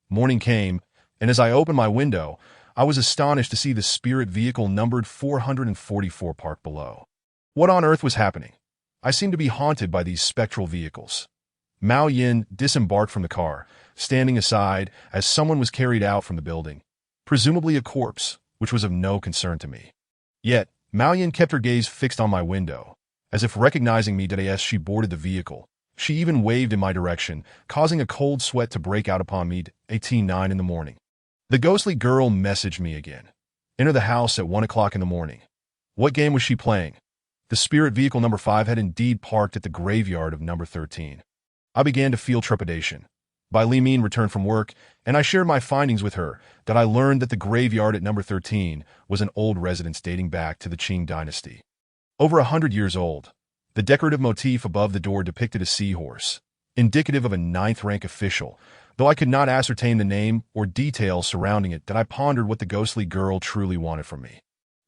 Morning came, and as I opened my window, I was astonished to see the spirit vehicle numbered 444 parked below. What on earth was happening? I seemed to be haunted by these spectral vehicles. Mao Yin disembarked from the car, standing aside as someone was carried out from the building, presumably a corpse, which was of no concern to me. Yet, Mao Yin kept her gaze fixed on my window, as if recognizing me as she boarded the vehicle. She even waved in my direction, causing a cold sweat to break out upon me at 9 in the morning. The ghostly girl messaged me again. Enter the house at 1 o'clock in the morning. What game was she playing? The spirit vehicle number 5 had indeed parked at the graveyard of number 13. I began to feel trepidation. Bai Li Min returned from work, and I shared my findings with her, that I learned that the graveyard at number 13 was an old residence dating back to the Qing dynasty. Over 100 years old. The decorative motif above the door depicted a seahorse, indicative of a ninth-rank official, though I could not ascertain the name or details surrounding it. That I pondered what the ghostly girl truly wanted from me.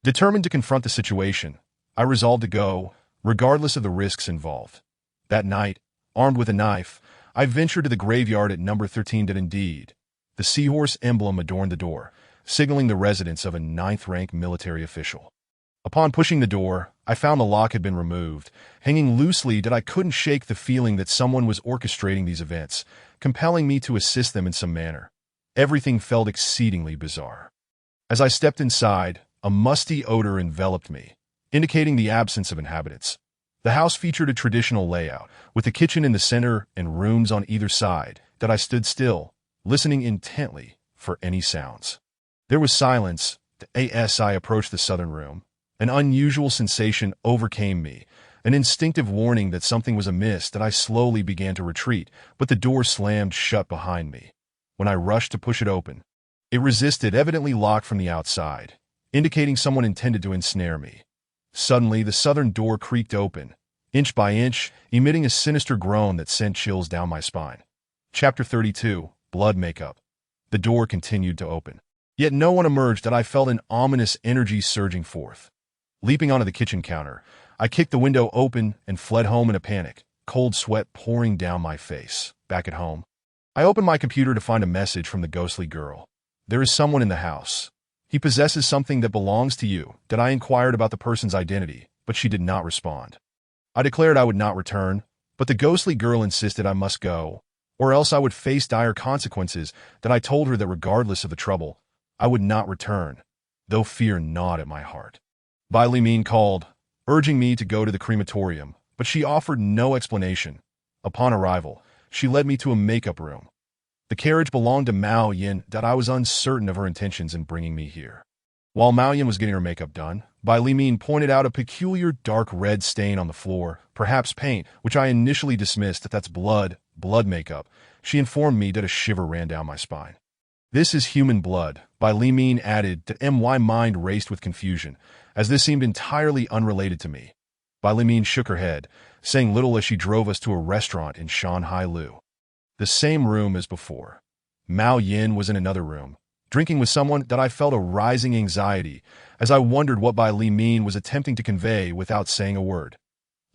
Determined to confront the situation, I resolved to go, regardless of the risks involved. That night, armed with a knife, I ventured to the graveyard at number 13. That indeed, the seahorse emblem adorned the door, signaling the residence of a ninth-rank military official. Upon pushing the door, I found the lock had been removed, hanging loosely. That I couldn't shake the feeling that someone was orchestrating these events, compelling me to assist them in some manner. Everything felt exceedingly bizarre. As I stepped inside, a musty odor enveloped me, indicating the absence of inhabitants. The house featured a traditional layout, with the kitchen in the center and rooms on either side. That I stood still, listening intently for any sounds. There was silence as I approached the southern room. An unusual sensation overcame me, an instinctive warning that something was amiss. That I slowly began to retreat, but the door slammed shut behind me. When I rushed to push it open, it resisted, evidently locked from the outside, indicating someone intended to ensnare me. Suddenly, the southern door creaked open, inch by inch, emitting a sinister groan that sent chills down my spine. Chapter 32, Blood Makeup. The door continued to open. Yet no one emerged. That I felt an ominous energy surging forth. Leaping onto the kitchen counter, I kicked the window open and fled home in a panic, cold sweat pouring down my face. Back at home, I opened my computer to find a message from the ghostly girl. There is someone in the house. He possesses something that belongs to you. That I inquired about the person's identity, but she did not respond. I declared I would not return, but the ghostly girl insisted I must go, or else I would face dire consequences. That I told her that regardless of the trouble, I would not return, though fear gnawed at my heart. Bai Li Min called, urging me to go to the crematorium, but she offered no explanation. Upon arrival, she led me to a makeup room. The carriage belonged to Mao Yin. That I was uncertain of her intentions in bringing me here. While Mao Yin was getting her makeup done, Bai Li Min pointed out a peculiar dark red stain on the floor, perhaps paint, which I initially dismissed. That's blood makeup. She informed me that a shiver ran down my spine. This is human blood, Bai Li Min added. That my mind raced with confusion, as this seemed entirely unrelated to me. Bai Li Min shook her head, saying little as she drove us to a restaurant in Shanghai Lu. The same room as before. Mao Yin was in another room, drinking with someone. That I felt a rising anxiety as I wondered what Bai Li Min was attempting to convey without saying a word.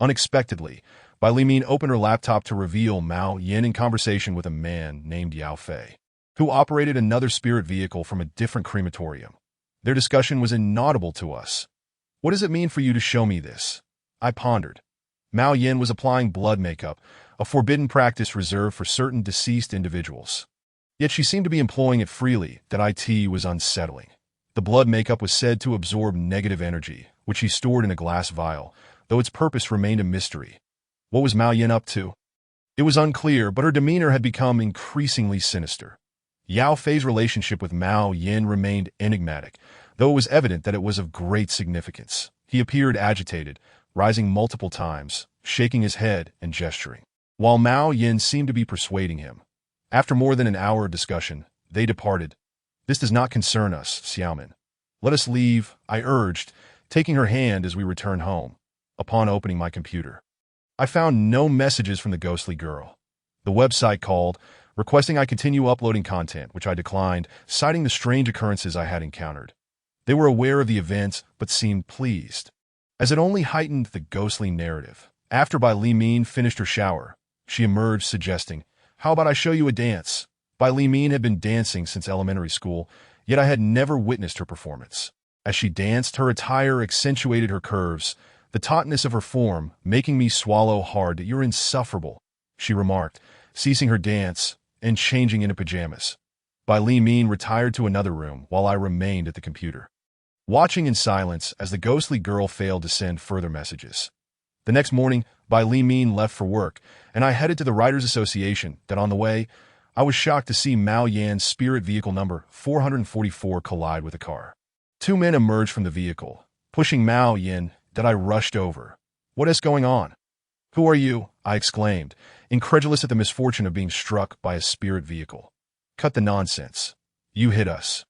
Unexpectedly, Bai Li Min opened her laptop to reveal Mao Yin in conversation with a man named Yao Fei, who operated another spirit vehicle from a different crematorium. Their discussion was inaudible to us. What does it mean for you to show me this? I pondered. Mao Yin was applying blood makeup, a forbidden practice reserved for certain deceased individuals. Yet she seemed to be employing it freely. That it was unsettling. The blood makeup was said to absorb negative energy, which she stored in a glass vial, though its purpose remained a mystery. What was Mao Yin up to? It was unclear, but her demeanor had become increasingly sinister. Yao Fei's relationship with Mao Yin remained enigmatic, though it was evident that it was of great significance. He appeared agitated, rising multiple times, shaking his head and gesturing, while Mao Yin seemed to be persuading him. After more than an hour of discussion, they departed. This does not concern us, Xiaomin. Let us leave, I urged, taking her hand as we returned home. Upon opening my computer, I found no messages from the ghostly girl. The website called, requesting I continue uploading content, which I declined, citing the strange occurrences I had encountered. They were aware of the events, but seemed pleased, as it only heightened the ghostly narrative. After Bai Li Min finished her shower, she emerged suggesting, "How about I show you a dance?" Bai Li Min had been dancing since elementary school, yet I had never witnessed her performance. As she danced, her attire accentuated her curves, the tautness of her form making me swallow hard. "You're insufferable," she remarked, ceasing her dance and changing into pajamas. Bai Li Min retired to another room while I remained at the computer, watching in silence as the ghostly girl failed to send further messages. The next morning, Bai Li Min left for work, and I headed to the Writers Association. That on the way, I was shocked to see Mao Yan's spirit vehicle number 444 collide with a car. Two men emerged from the vehicle, pushing Mao Yan, that I rushed over. "What is going on?" "Who are you?" I exclaimed, incredulous at the misfortune of being struck by a spirit vehicle. "Cut the nonsense. You hit us."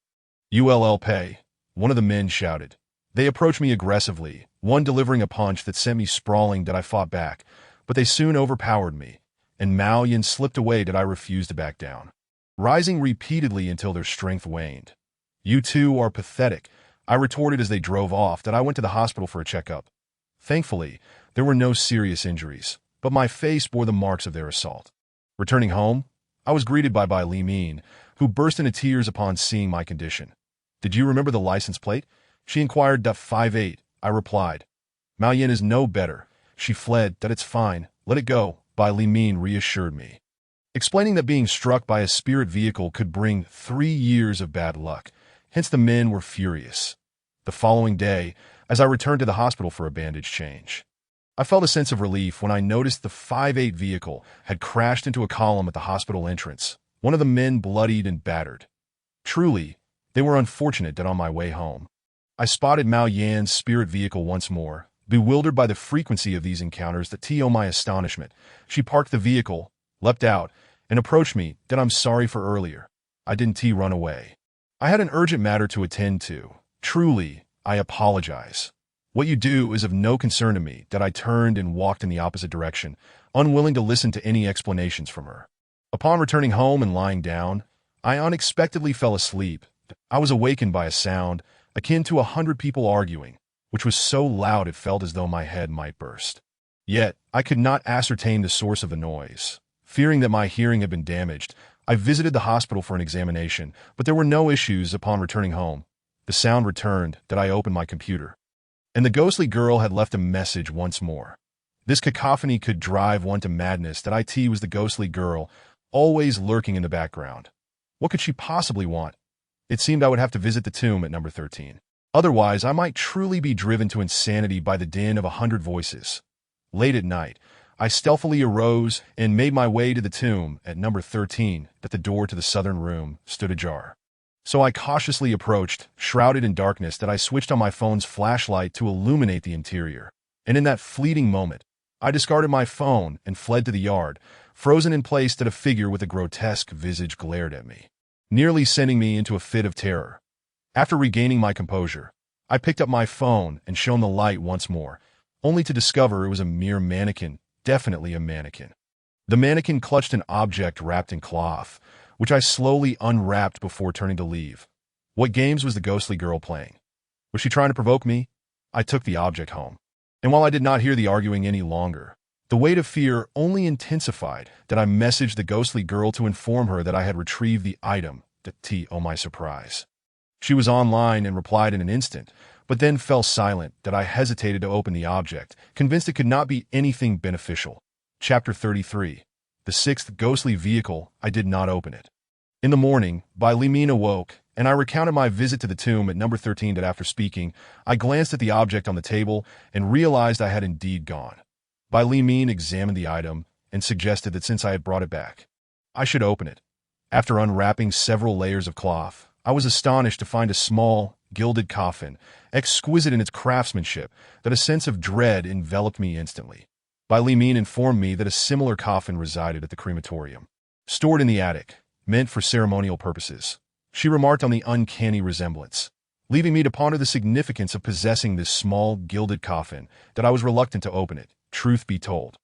"ULL pay," one of the men shouted. They approached me aggressively, one delivering a punch that sent me sprawling. That I fought back, but they soon overpowered me, and Mao Yan slipped away. That I refused to back down, rising repeatedly until their strength waned. "You two are pathetic," I retorted as they drove off. That I went to the hospital for a checkup. Thankfully, there were no serious injuries, but my face bore the marks of their assault. Returning home, I was greeted by Bai Li Min, who burst into tears upon seeing my condition. "Did you remember the license plate?" she inquired. 58, I replied. "Mao Yan is no better. She fled. That it's fine. Let it go," Bai Li Min reassured me, explaining that being struck by a spirit vehicle could bring 3 years of bad luck. Hence the men were furious. The following day, as I returned to the hospital for a bandage change, I felt a sense of relief when I noticed the 58 vehicle had crashed into a column at the hospital entrance, one of the men bloodied and battered. Truly, they were unfortunate. That on my way home, I spotted Mao Yan's spirit vehicle once more, bewildered by the frequency of these encounters. That to my astonishment, she parked the vehicle, leapt out, and approached me. "That I'm sorry for earlier. I didn't run away. I had an urgent matter to attend to. Truly, I apologize. What you do is of no concern to me." That I turned and walked in the opposite direction, unwilling to listen to any explanations from her. Upon returning home and lying down, I unexpectedly fell asleep. I was awakened by a sound akin to 100 people arguing, which was so loud it felt as though my head might burst. Yet, I could not ascertain the source of the noise. Fearing that my hearing had been damaged, I visited the hospital for an examination, but there were no issues. Upon returning home, the sound returned. That I opened my computer, and the ghostly girl had left a message once more. This cacophony could drive one to madness. That it was the ghostly girl, always lurking in the background. What could she possibly want? It seemed I would have to visit the tomb at number 13. Otherwise, I might truly be driven to insanity by the din of 100 voices. Late at night, I stealthily arose and made my way to the tomb at number 13. That the door to the southern room stood ajar. So I cautiously approached, shrouded in darkness. That I switched on my phone's flashlight to illuminate the interior. And in that fleeting moment, I discarded my phone and fled to the yard, frozen in place. That a figure with a grotesque visage glared at me, nearly sending me into a fit of terror. After regaining my composure, I picked up my phone and shone the light once more, only to discover it was a mere mannequin, definitely a mannequin. The mannequin clutched an object wrapped in cloth, which I slowly unwrapped before turning to leave. What games was the ghostly girl playing? Was she trying to provoke me? I took the object home, and while I did not hear the arguing any longer, the weight of fear only intensified. That I messaged the ghostly girl to inform her that I had retrieved the item. That to my surprise, she was online and replied in an instant, but then fell silent. That I hesitated to open the object, convinced it could not be anything beneficial. Chapter 33. The sixth ghostly vehicle. I did not open it. In the morning, Bai Li Min awoke, and I recounted my visit to the tomb at number 13. That after speaking, I glanced at the object on the table and realized I had indeed gone. Bai Li Min examined the item and suggested that since I had brought it back, I should open it. After unwrapping several layers of cloth, I was astonished to find a small, gilded coffin, exquisite in its craftsmanship. That a sense of dread enveloped me instantly. Bai Li Min informed me that a similar coffin resided at the crematorium, stored in the attic, meant for ceremonial purposes. She remarked on the uncanny resemblance, leaving me to ponder the significance of possessing this small, gilded coffin. That I was reluctant to open it, truth be told.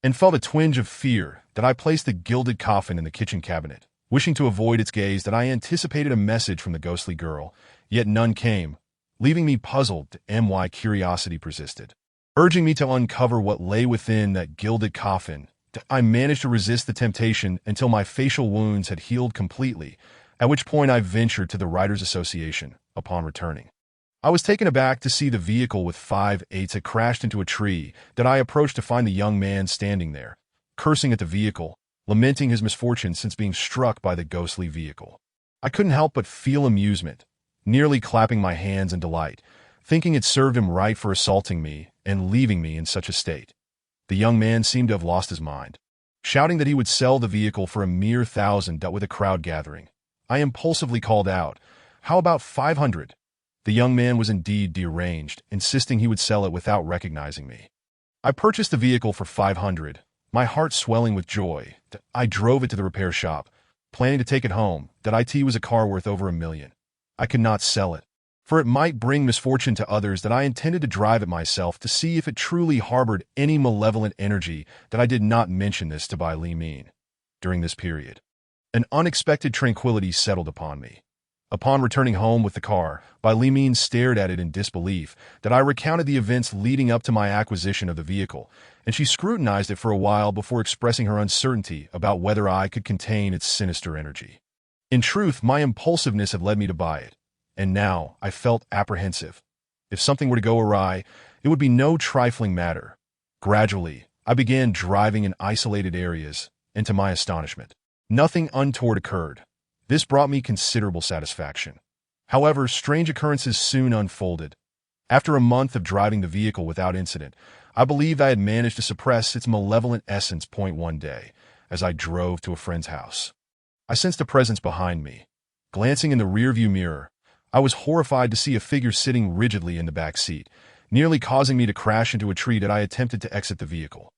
and felt a twinge of fear that I placed the gilded coffin in the kitchen cabinet. Wishing to avoid its gaze, that I anticipated a message from the ghostly girl, yet none came, leaving me puzzled and why curiosity persisted. Urging me to uncover what lay within that gilded coffin, I managed to resist the temptation until my facial wounds had healed completely, at which point I ventured to the Writers' Association upon returning. I was taken aback to see the vehicle with 5/8 had crashed into a tree that I approached to find the young man standing there, cursing at the vehicle, lamenting his misfortune since being struck by the ghostly vehicle. I couldn't help but feel amusement, nearly clapping my hands in delight, thinking it served him right for assaulting me and leaving me in such a state. The young man seemed to have lost his mind, shouting that he would sell the vehicle for a mere 1,000 with a crowd gathering. I impulsively called out, "How about 500? The young man was indeed deranged, insisting he would sell it without recognizing me. I purchased the vehicle for 500, my heart swelling with joy. I drove it to the repair shop, planning to take it home. That IT was a car worth over $1 million. I could not sell it, for it might bring misfortune to others. That I intended to drive it myself to see if it truly harbored any malevolent energy. That I did not mention this to Bai Li Min. During this period, an unexpected tranquility settled upon me. Upon returning home with the car, Bai Li Min stared at it in disbelief. That I recounted the events leading up to my acquisition of the vehicle, and she scrutinized it for a while before expressing her uncertainty about whether I could contain its sinister energy. In truth, my impulsiveness had led me to buy it, and now I felt apprehensive. If something were to go awry, it would be no trifling matter. Gradually, I began driving in isolated areas, and to my astonishment, nothing untoward occurred. This brought me considerable satisfaction. However, strange occurrences soon unfolded. After a month of driving the vehicle without incident, I believed I had managed to suppress its malevolent essence. One day, as I drove to a friend's house, I sensed a presence behind me. Glancing in the rearview mirror, I was horrified to see a figure sitting rigidly in the back seat, nearly causing me to crash into a tree. That I attempted to exit the vehicle,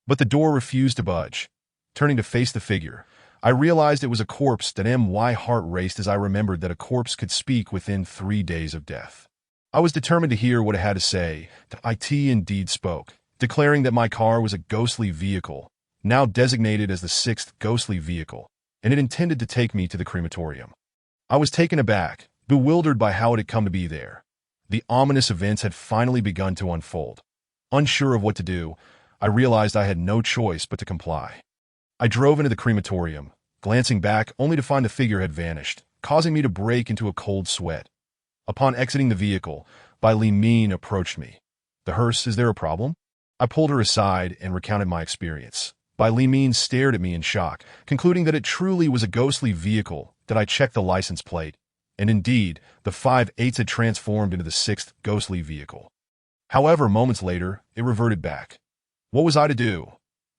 but the door refused to budge. Turning to face the figure, I realized it was a corpse. That my heart raced as I remembered that a corpse could speak within 3 days of death. I was determined to hear what it had to say. IT indeed spoke, declaring that my car was a ghostly vehicle, now designated as the 6th ghostly vehicle, and it intended to take me to the crematorium. I was taken aback, bewildered by how it had come to be there. The ominous events had finally begun to unfold. Unsure of what to do, I realized I had no choice but to comply. I drove into the crematorium, glancing back only to find the figure had vanished, causing me to break into a cold sweat. Upon exiting the vehicle, Bai Li Min approached me. "The hearse, is there a problem?" I pulled her aside and recounted my experience. Bai Li Min stared at me in shock, concluding that it truly was a ghostly vehicle. That I checked the license plate, and indeed, the 5/8 had transformed into the 6th ghostly vehicle. However, moments later, it reverted back. What was I to do?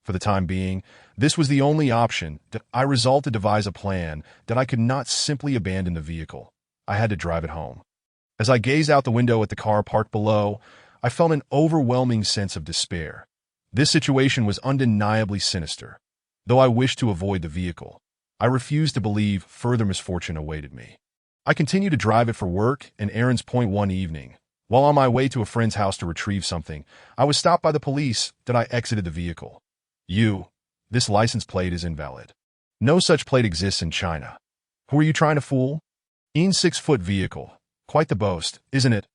For the time being, this was the only option. That I resolved to devise a plan. That I could not simply abandon the vehicle. I had to drive it home. As I gazed out the window at the car parked below, I felt an overwhelming sense of despair. This situation was undeniably sinister. Though I wished to avoid the vehicle, I refused to believe further misfortune awaited me. I continued to drive it for work and errands. One evening, while on my way to a friend's house to retrieve something, I was stopped by the police. That I exited the vehicle. This license plate is invalid. No such plate exists in China. Who are you trying to fool? 6-foot vehicle. Quite the boast, isn't it?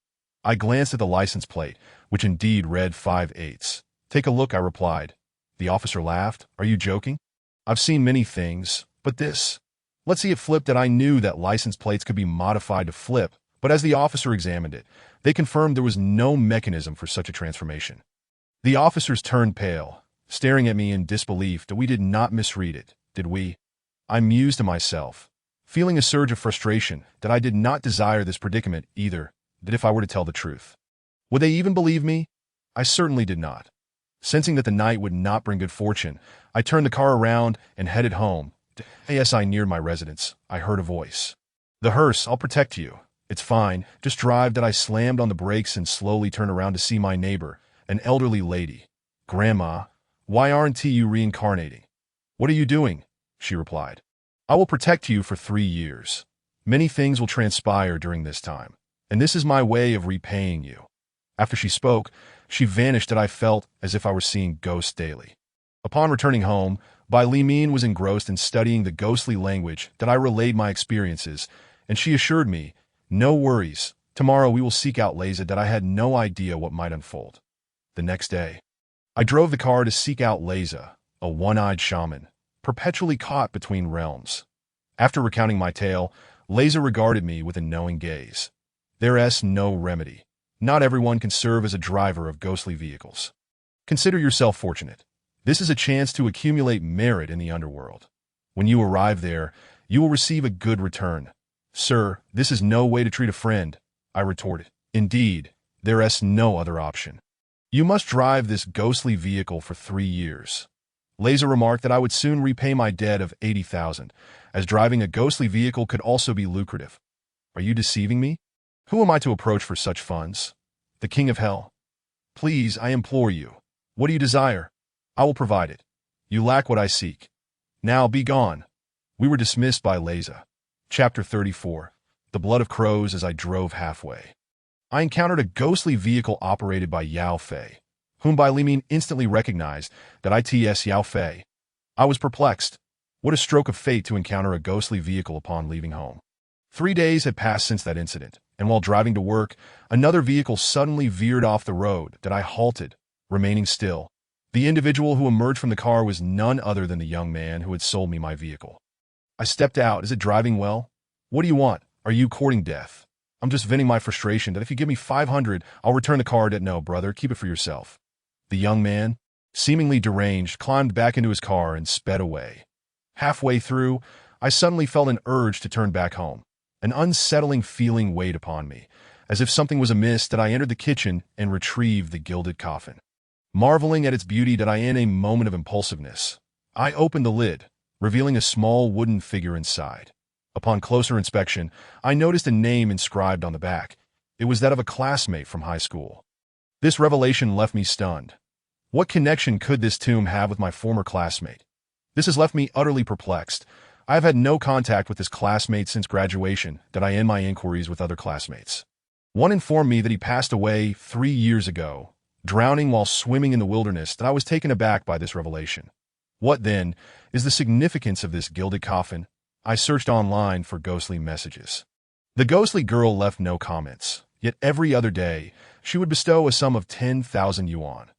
I glanced at the license plate, which indeed read 5/8. "Take a look," I replied. The officer laughed. "Are you joking? I've seen many things, but this. Let's see it flip." That I knew that license plates could be modified to flip, but as the officer examined it, they confirmed there was no mechanism for such a transformation. The officers turned pale, staring at me in disbelief. That we did not misread it, did we? I mused to myself, feeling a surge of frustration. That I did not desire this predicament either. That if I were to tell the truth, would they even believe me? I certainly did not. Sensing that the night would not bring good fortune, I turned the car around and headed home. As I neared my residence, I heard a voice. "The hearse, I'll protect you. It's fine, just drive." That I slammed on the brakes and slowly turned around to see my neighbor, an elderly lady. "Grandma, why aren't you reincarnating?" "What are you doing?" she replied. "I will protect you for 3 years. Many things will transpire during this time, and this is my way of repaying you." After she spoke, she vanished. That I felt as if I were seeing ghosts daily. Upon returning home, Bai Limin was engrossed in studying the ghostly language that I relayed my experiences, and she assured me, "No worries, tomorrow we will seek out Leza," that I had no idea what might unfold. The next day, I drove the car to seek out Leza, a one-eyed shaman, perpetually caught between realms. After recounting my tale, Leza regarded me with a knowing gaze. "There's no remedy. Not everyone can serve as a driver of ghostly vehicles. Consider yourself fortunate. This is a chance to accumulate merit in the underworld. When you arrive there, you will receive a good return." "Sir, this is no way to treat a friend," I retorted. "Indeed, there's no other option. You must drive this ghostly vehicle for 3 years. Leza remarked that I would soon repay my debt of 80,000, as driving a ghostly vehicle could also be lucrative. Are you deceiving me? Who am I to approach for such funds? The King of Hell? Please, I implore you. What do you desire? I will provide it. You lack what I seek. Now be gone." We were dismissed by Leza. Chapter 34. The Blood of Crows. As I drove halfway, I encountered a ghostly vehicle operated by Yao Fei, whom Bai Limin instantly recognized that it's Yao Fei. I was perplexed. What a stroke of fate to encounter a ghostly vehicle upon leaving home. 3 days had passed since that incident, and while driving to work, another vehicle suddenly veered off the road that I halted, remaining still. The individual who emerged from the car was none other than the young man who had sold me my vehicle. I stepped out. "Is it driving well? What do you want? Are you courting death?" "I'm just venting my frustration that if you give me 500, I'll return the car." "No, brother, keep it for yourself." The young man, seemingly deranged, climbed back into his car and sped away. Halfway through, I suddenly felt an urge to turn back home. An unsettling feeling weighed upon me, as if something was amiss. That I entered the kitchen and retrieved the gilded coffin. Marveling at its beauty, that I, in a moment of impulsiveness, I opened the lid, revealing a small wooden figure inside. Upon closer inspection, I noticed a name inscribed on the back. It was that of a classmate from high school. This revelation left me stunned. What connection could this tomb have with my former classmate? This has left me utterly perplexed. I have had no contact with this classmate since graduation, that I end my inquiries with other classmates. One informed me that he passed away 3 years ago, drowning while swimming in the wilderness. That I was taken aback by this revelation. What, then, is the significance of this gilded coffin? I searched online for ghostly messages. The ghostly girl left no comments, yet every other day she would bestow a sum of 10,000 yuan.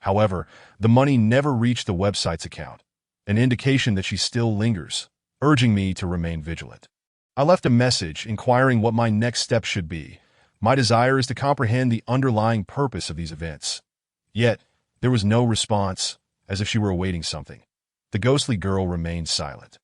However, the money never reached the website's account, an indication that she still lingers, urging me to remain vigilant. I left a message inquiring what my next step should be. My desire is to comprehend the underlying purpose of these events. Yet, there was no response, as if she were awaiting something. The ghostly girl remained silent.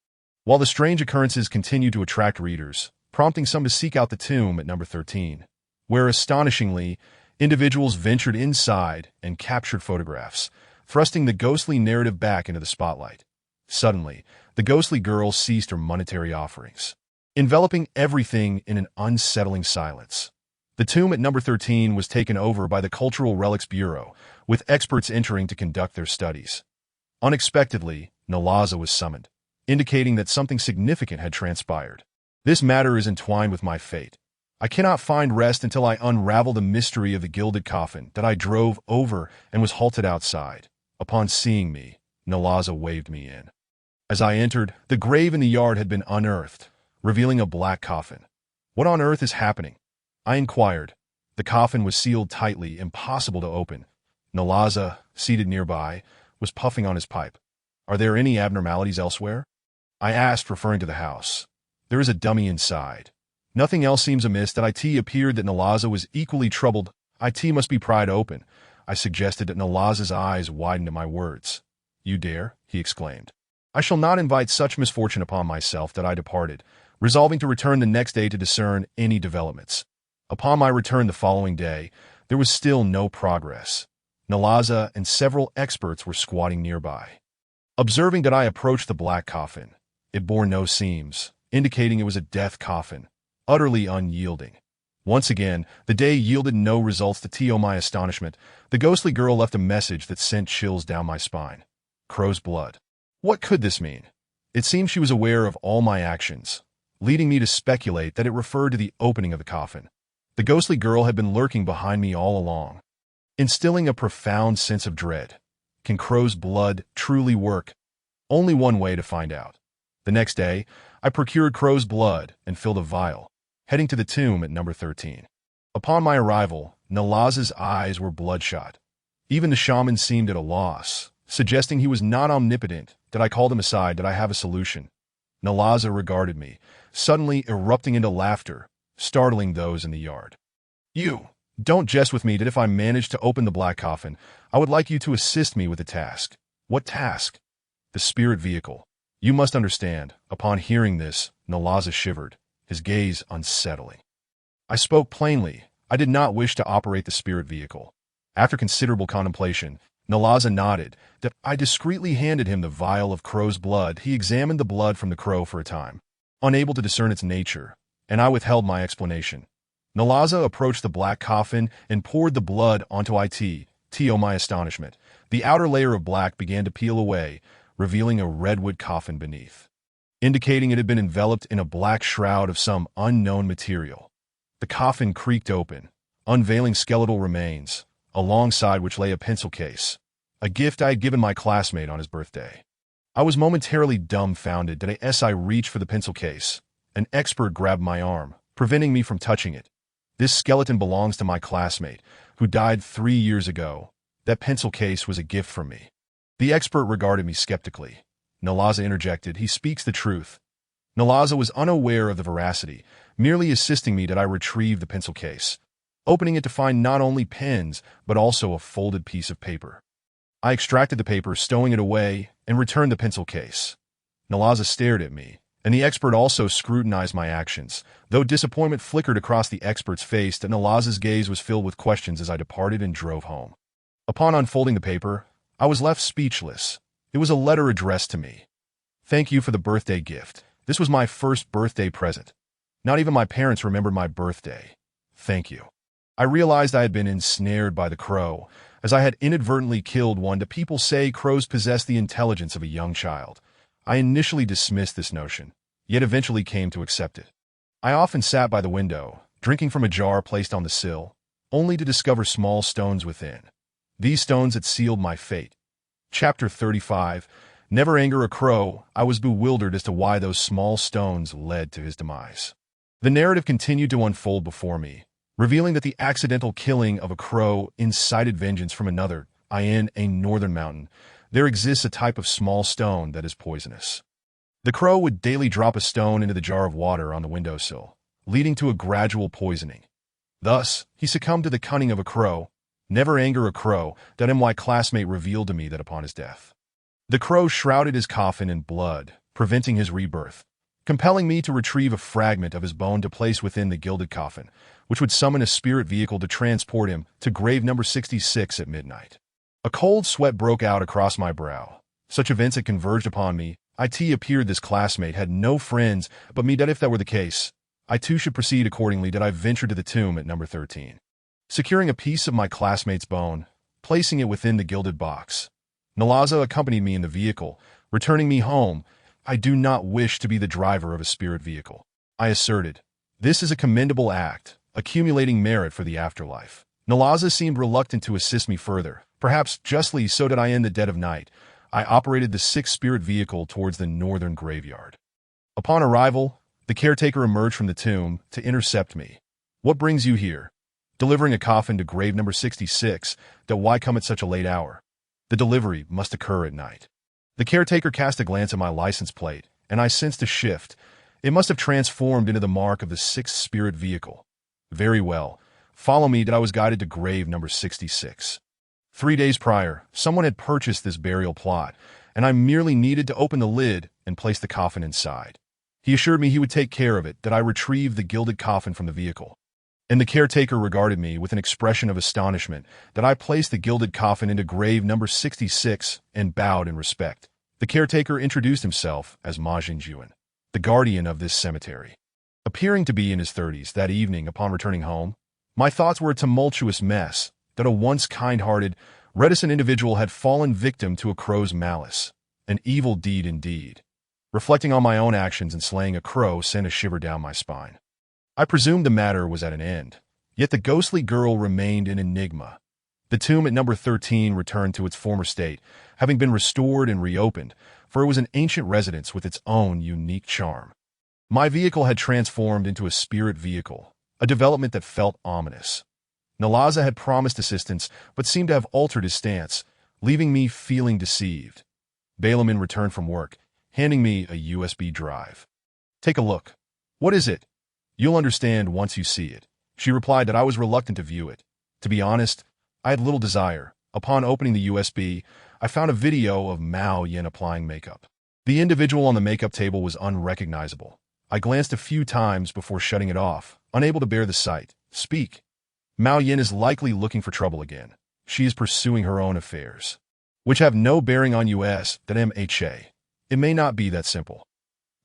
While the strange occurrences continued to attract readers, prompting some to seek out the tomb at number 13, where, astonishingly, individuals ventured inside and captured photographs, thrusting the ghostly narrative back into the spotlight. Suddenly, the ghostly girl ceased her monetary offerings, enveloping everything in an unsettling silence. The tomb at number 13 was taken over by the Cultural Relics Bureau, with experts entering to conduct their studies. Unexpectedly, Nalaza was summoned, indicating that something significant had transpired. "This matter is entwined with my fate. I cannot find rest until I unravel the mystery of the gilded coffin." That I drove over and was halted outside. Upon seeing me, Nalaza waved me in. As I entered, the grave in the yard had been unearthed, revealing a black coffin. "What on earth is happening?" I inquired. The coffin was sealed tightly, impossible to open. Nalaza, seated nearby, was puffing on his pipe. "Are there any abnormalities elsewhere?" I asked, referring to the house. "There is a dummy inside. Nothing else seems amiss." That it appeared that Nalaza was equally troubled. "It must be pried open." I suggested. That Nalaza's eyes widened at my words. "You dare?" he exclaimed. "I shall not invite such misfortune upon myself." That I departed, resolving to return the next day to discern any developments. Upon my return the following day, there was still no progress. Nalaza and several experts were squatting nearby. Observing that I approached the black coffin, it bore no seams, indicating it was a death coffin, utterly unyielding. Once again, the day yielded no results. To my astonishment, the ghostly girl left a message that sent chills down my spine. Crow's blood. What could this mean? It seemed she was aware of all my actions, leading me to speculate that it referred to the opening of the coffin. The ghostly girl had been lurking behind me all along, instilling a profound sense of dread. Can crow's blood truly work? Only one way to find out. The next day, I procured crow's blood and filled a vial, heading to the tomb at number 13. Upon my arrival, Nalaza's eyes were bloodshot. Even the shaman seemed at a loss, suggesting he was not omnipotent. Did I call him aside? Did I have a solution? Nalaza regarded me, suddenly erupting into laughter, startling those in the yard. You, don't jest with me that if I manage to open the black coffin, I would like you to assist me with the task. What task? The spirit vehicle. You must understand, upon hearing this, Nalaza shivered, his gaze unsettling. I spoke plainly. I did not wish to operate the spirit vehicle. After considerable contemplation, Nalaza nodded that I discreetly handed him the vial of crow's blood. He examined the blood from the crow for a time, unable to discern its nature, and I withheld my explanation. Nalaza approached the black coffin and poured the blood onto it. To my astonishment, the outer layer of black began to peel away, revealing a redwood coffin beneath, indicating it had been enveloped in a black shroud of some unknown material. The coffin creaked open, unveiling skeletal remains, alongside which lay a pencil case, a gift I had given my classmate on his birthday. I was momentarily dumbfounded as I reached for the pencil case. An expert grabbed my arm, preventing me from touching it. This skeleton belongs to my classmate, who died 3 years ago. That pencil case was a gift from me. The expert regarded me skeptically. Nalaza interjected, he speaks the truth. Nalaza was unaware of the veracity, merely assisting me that I retrieve the pencil case, opening it to find not only pens, but also a folded piece of paper. I extracted the paper, stowing it away, and returned the pencil case. Nalaza stared at me, and the expert also scrutinized my actions, though disappointment flickered across the expert's face. That Nalaza's gaze was filled with questions as I departed and drove home. Upon unfolding the paper, I was left speechless. It was a letter addressed to me. Thank you for the birthday gift. This was my first birthday present. Not even my parents remembered my birthday. Thank you. I realized I had been ensnared by the crow, as I had inadvertently killed one. People say crows possess the intelligence of a young child. I initially dismissed this notion, yet eventually came to accept it. I often sat by the window, drinking from a jar placed on the sill, only to discover small stones within. These stones had sealed my fate. Chapter 35. Never anger a crow. I was bewildered as to why those small stones led to his demise. The narrative continued to unfold before me, revealing that the accidental killing of a crow incited vengeance from another. In a northern mountain, there exists a type of small stone that is poisonous. The crow would daily drop a stone into the jar of water on the windowsill, leading to a gradual poisoning. Thus, he succumbed to the cunning of a crow. Never anger a crow. That my classmate revealed to me that upon his death, the crow shrouded his coffin in blood, preventing his rebirth, compelling me to retrieve a fragment of his bone to place within the gilded coffin, which would summon a spirit vehicle to transport him to grave number 66 at midnight. A cold sweat broke out across my brow. Such events had converged upon me. It appeared this classmate had no friends but me. That if that were the case, I too should proceed accordingly. That I ventured to the tomb at number 13. Securing a piece of my classmate's bone, placing it within the gilded box, Nalaza accompanied me in the vehicle, returning me home. I do not wish to be the driver of a spirit vehicle, I asserted. This is a commendable act, accumulating merit for the afterlife. Nalaza seemed reluctant to assist me further, perhaps justly so. That in the dead of night, I operated the 6th spirit vehicle towards the northern graveyard. Upon arrival, the caretaker emerged from the tomb to intercept me. What brings you here? Delivering a coffin to grave number 66. Why come at such a late hour? The delivery must occur at night. The caretaker cast a glance at my license plate, and I sensed a shift. It must have transformed into the mark of the 6th spirit vehicle. Very well. Follow me. I was guided to grave number 66. 3 days prior, someone had purchased this burial plot, and I merely needed to open the lid and place the coffin inside. He assured me he would take care of it. That I retrieved the gilded coffin from the vehicle. And the caretaker regarded me with an expression of astonishment. That I placed the gilded coffin into grave number 66 and bowed in respect. The caretaker introduced himself as Ma Jinjuan, the guardian of this cemetery. Appearing to be in his 30s that evening upon returning home, my thoughts were a tumultuous mess. That a once kind-hearted, reticent individual had fallen victim to a crow's malice. An evil deed indeed. Reflecting on my own actions in slaying a crow sent a shiver down my spine. I presumed the matter was at an end, yet the ghostly girl remained an enigma. The tomb at number 13 returned to its former state, having been restored and reopened, for it was an ancient residence with its own unique charm. My vehicle had transformed into a spirit vehicle, a development that felt ominous. Nalaza had promised assistance, but seemed to have altered his stance, leaving me feeling deceived. Balamin returned from work, handing me a USB drive. "Take a look." "What is it?" "You'll understand once you see it." She replied that I was reluctant to view it. To be honest, I had little desire. Upon opening the USB, I found a video of Mao Yin applying makeup. The individual on the makeup table was unrecognizable. I glanced a few times before shutting it off, unable to bear the sight. "Speak." "Mao Yin is likely looking for trouble again. She is pursuing her own affairs, which have no bearing on us, that MHA. It may not be that simple.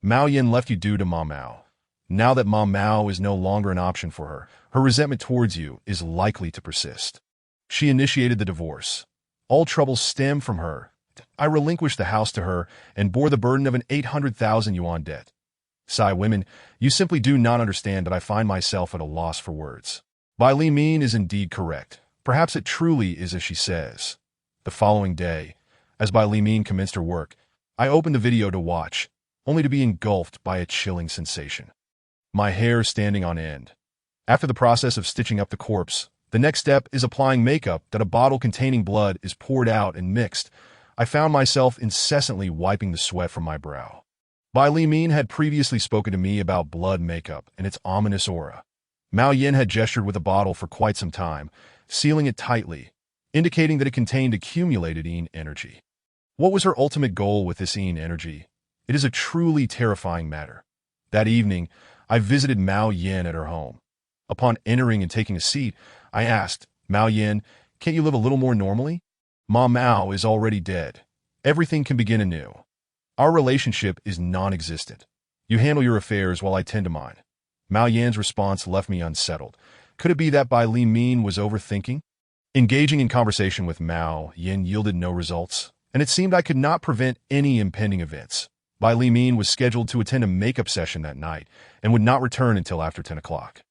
Mao Yin left you due to Ma Mao. Now that Ma Mao is no longer an option for her, her resentment towards you is likely to persist. She initiated the divorce. All troubles stem from her. I relinquished the house to her and bore the burden of an 800,000 yuan debt. Sigh, women, you simply do not understand that I find myself at a loss for words." Bai Li Min is indeed correct. Perhaps it truly is as she says. The following day, as Bai Li Min commenced her work, I opened the video to watch, only to be engulfed by a chilling sensation. My hair standing on end. After the process of stitching up the corpse, the next step is applying makeup that a bottle containing blood is poured out and mixed. I found myself incessantly wiping the sweat from my brow. Bai Li Min had previously spoken to me about blood makeup and its ominous aura. Mao Yin had gestured with a bottle for quite some time, sealing it tightly, indicating that it contained accumulated Yin energy. What was her ultimate goal with this Yin energy? It is a truly terrifying matter. That evening, I visited Mao Yin at her home. Upon entering and taking a seat, I asked, "Mao Yin, can't you live a little more normally? Ma Mao is already dead. Everything can begin anew. Our relationship is non-existent. You handle your affairs while I tend to mine." Mao Yin's response left me unsettled. Could it be that Bai Li Min was overthinking? Engaging in conversation with Mao Yin yielded no results, and it seemed I could not prevent any impending events. Bai Li Min was scheduled to attend a makeup session that night and would not return until after 10 o'clock.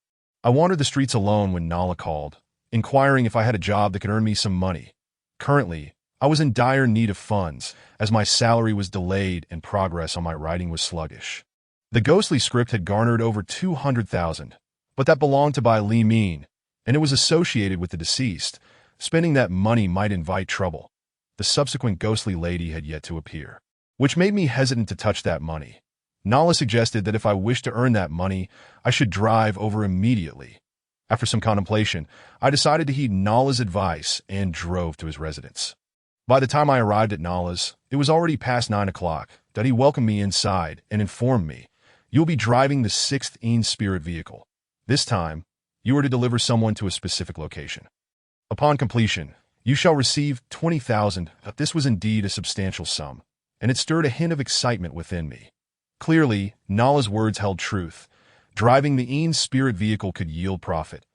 I wandered the streets alone when Nala called, inquiring if I had a job that could earn me some money. Currently, I was in dire need of funds, as my salary was delayed and progress on my writing was sluggish. The ghostly script had garnered over 200,000, but that belonged to Bai Li Min, and it was associated with the deceased. Spending that money might invite trouble. The subsequent ghostly lady had yet to appear, which made me hesitant to touch that money. Nala suggested that if I wished to earn that money, I should drive over immediately. After some contemplation, I decided to heed Nala's advice and drove to his residence. By the time I arrived at Nala's, it was already past 9 o'clock. That he welcomed me inside and informed me, "You'll be driving the 6th Yin Spirit vehicle. This time, you are to deliver someone to a specific location. Upon completion, you shall receive 20,000. This was indeed a substantial sum, and it stirred a hint of excitement within me. Clearly, Nala's words held truth. Driving the Yin Spirit vehicle could yield profit.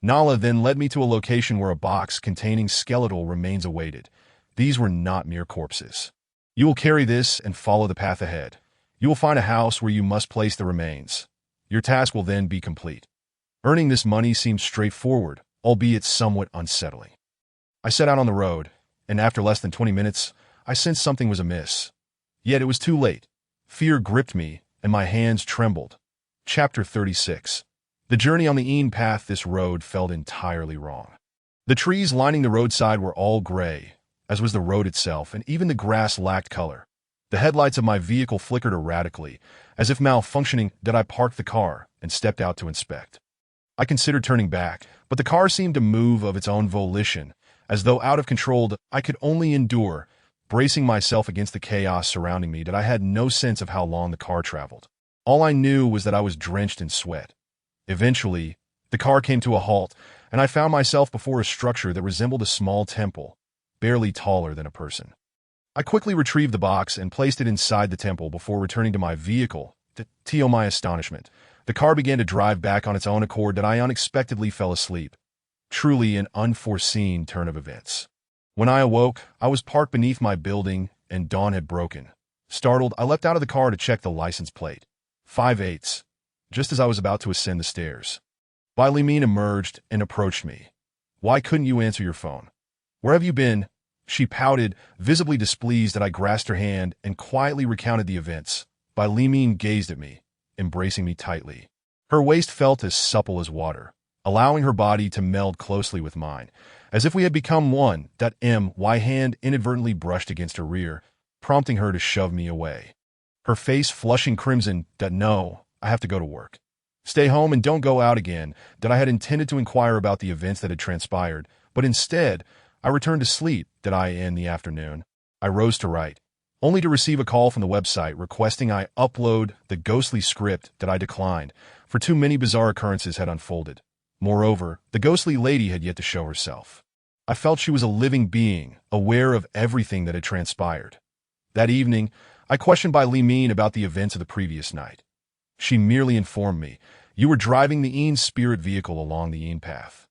Nala then led me to a location where a box containing skeletal remains awaited. These were not mere corpses. "You will carry this and follow the path ahead. You will find a house where you must place the remains. Your task will then be complete." Earning this money seemed straightforward, albeit somewhat unsettling. I set out on the road, and after less than 20 minutes, I sensed something was amiss. Yet it was too late. Fear gripped me, and my hands trembled. Chapter 36. The journey on the Yin path. This road felt entirely wrong. The trees lining the roadside were all gray, as was the road itself, and even the grass lacked color. The headlights of my vehicle flickered erratically, as if malfunctioning. That I parked the car and stepped out to inspect. I considered turning back, but the car seemed to move of its own volition, as though out of control. I could only endure, bracing myself against the chaos surrounding me, that I had no sense of how long the car traveled. All I knew was that I was drenched in sweat. Eventually, the car came to a halt, and I found myself before a structure that resembled a small temple, barely taller than a person. I quickly retrieved the box and placed it inside the temple before returning to my vehicle. To my astonishment, the car began to drive back on its own accord. That I unexpectedly fell asleep. Truly an unforeseen turn of events. When I awoke, I was parked beneath my building, and dawn had broken. Startled, I leapt out of the car to check the license plate. 5/8. Just as I was about to ascend the stairs, Bai Li Min emerged and approached me. "Why couldn't you answer your phone?" Where have you been? She pouted, visibly displeased that I grasped her hand and quietly recounted the events. Bai Limin gazed at me, embracing me tightly. Her waist felt as supple as water, allowing her body to meld closely with mine, as if we had become one. My hand inadvertently brushed against her rear, prompting her to shove me away. Her face flushing crimson. No, I have to go to work. Stay home and don't go out again. I had intended to inquire about the events that had transpired, but instead, I returned to sleep. In the afternoon, I rose to write, only to receive a call from the website requesting I upload the ghostly script that I declined, for too many bizarre occurrences had unfolded. Moreover, the ghostly lady had yet to show herself. I felt she was a living being, aware of everything that had transpired. That evening, I questioned Bai Limin about the events of the previous night. She merely informed me, you were driving the Yin spirit vehicle along the Yin path.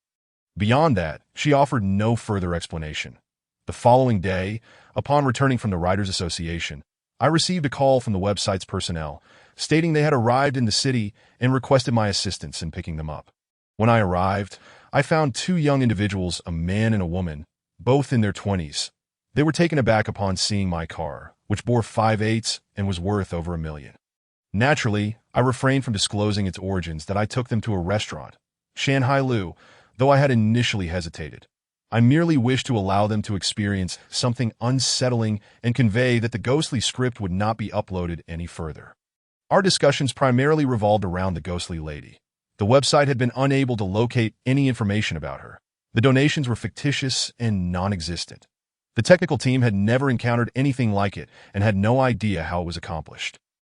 Beyond that, she offered no further explanation. The following day, upon returning from the Writers Association, I received a call from the website's personnel, stating they had arrived in the city and requested my assistance in picking them up. When I arrived, I found two young individuals, a man and a woman, both in their 20s. They were taken aback upon seeing my car, which bore 5/8 and was worth over $1 million. Naturally, I refrained from disclosing its origins that I took them to a restaurant, Shanghai Lu, though I had initially hesitated. I merely wished to allow them to experience something unsettling and convey that the ghostly script would not be uploaded any further. Our discussions primarily revolved around the ghostly lady. The website had been unable to locate any information about her. The donations were fictitious and non-existent. The technical team had never encountered anything like it and had no idea how it was accomplished.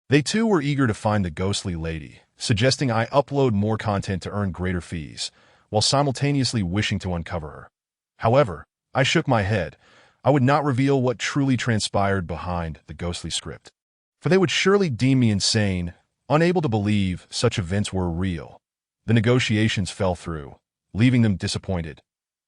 They too were eager to find the ghostly lady, suggesting I upload more content to earn greater fees, while simultaneously wishing to uncover her. However, I shook my head. I would not reveal what truly transpired behind the ghostly script, for they would surely deem me insane, unable to believe such events were real. The negotiations fell through, leaving them disappointed.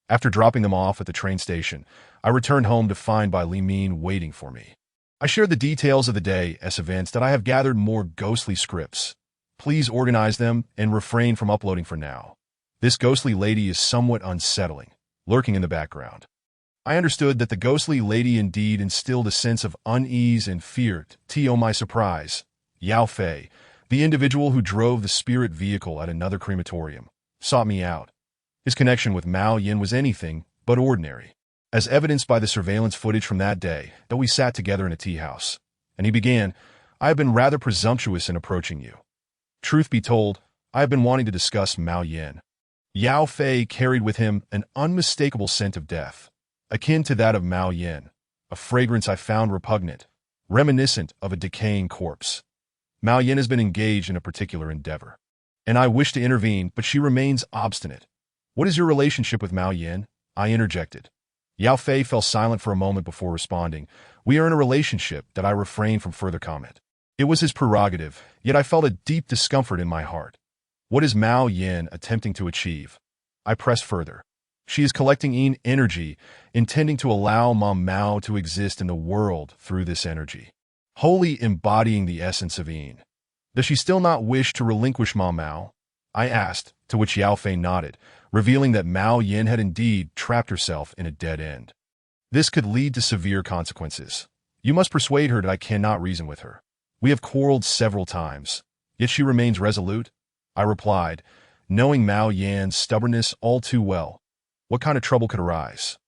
After dropping them off at the train station, I returned home to find Bai Limin waiting for me. I shared the details of the day's events that I have gathered more ghostly scripts. Please organize them and refrain from uploading for now. This ghostly lady is somewhat unsettling, lurking in the background. I understood that the ghostly lady indeed instilled a sense of unease and fear. To my surprise, Yao Fei, the individual who drove the spirit vehicle at another crematorium, sought me out. His connection with Mao Yin was anything but ordinary, as evidenced by the surveillance footage from that day that we sat together in a tea house. And he began, I have been rather presumptuous in approaching you. Truth be told, I have been wanting to discuss Mao Yin. Yao Fei carried with him an unmistakable scent of death, akin to that of Mao Yin, a fragrance I found repugnant, reminiscent of a decaying corpse. Mao Yin has been engaged in a particular endeavor, and I wish to intervene, but she remains obstinate. What is your relationship with Mao Yin? I interjected. Yao Fei fell silent for a moment before responding. We are in a relationship. That I refrained from further comment. It was his prerogative, yet I felt a deep discomfort in my heart. What is Mao Yin attempting to achieve? I pressed further. She is collecting Yin energy, intending to allow Mao to exist in the world through this energy, wholly embodying the essence of Yin. Does she still not wish to relinquish Mao? I asked, to which Yao Fei nodded, revealing that Mao Yin had indeed trapped herself in a dead end. This could lead to severe consequences. You must persuade her that I cannot reason with her. We have quarreled several times, yet she remains resolute. I replied, knowing Mao Yin's stubbornness all too well. What kind of trouble could arise?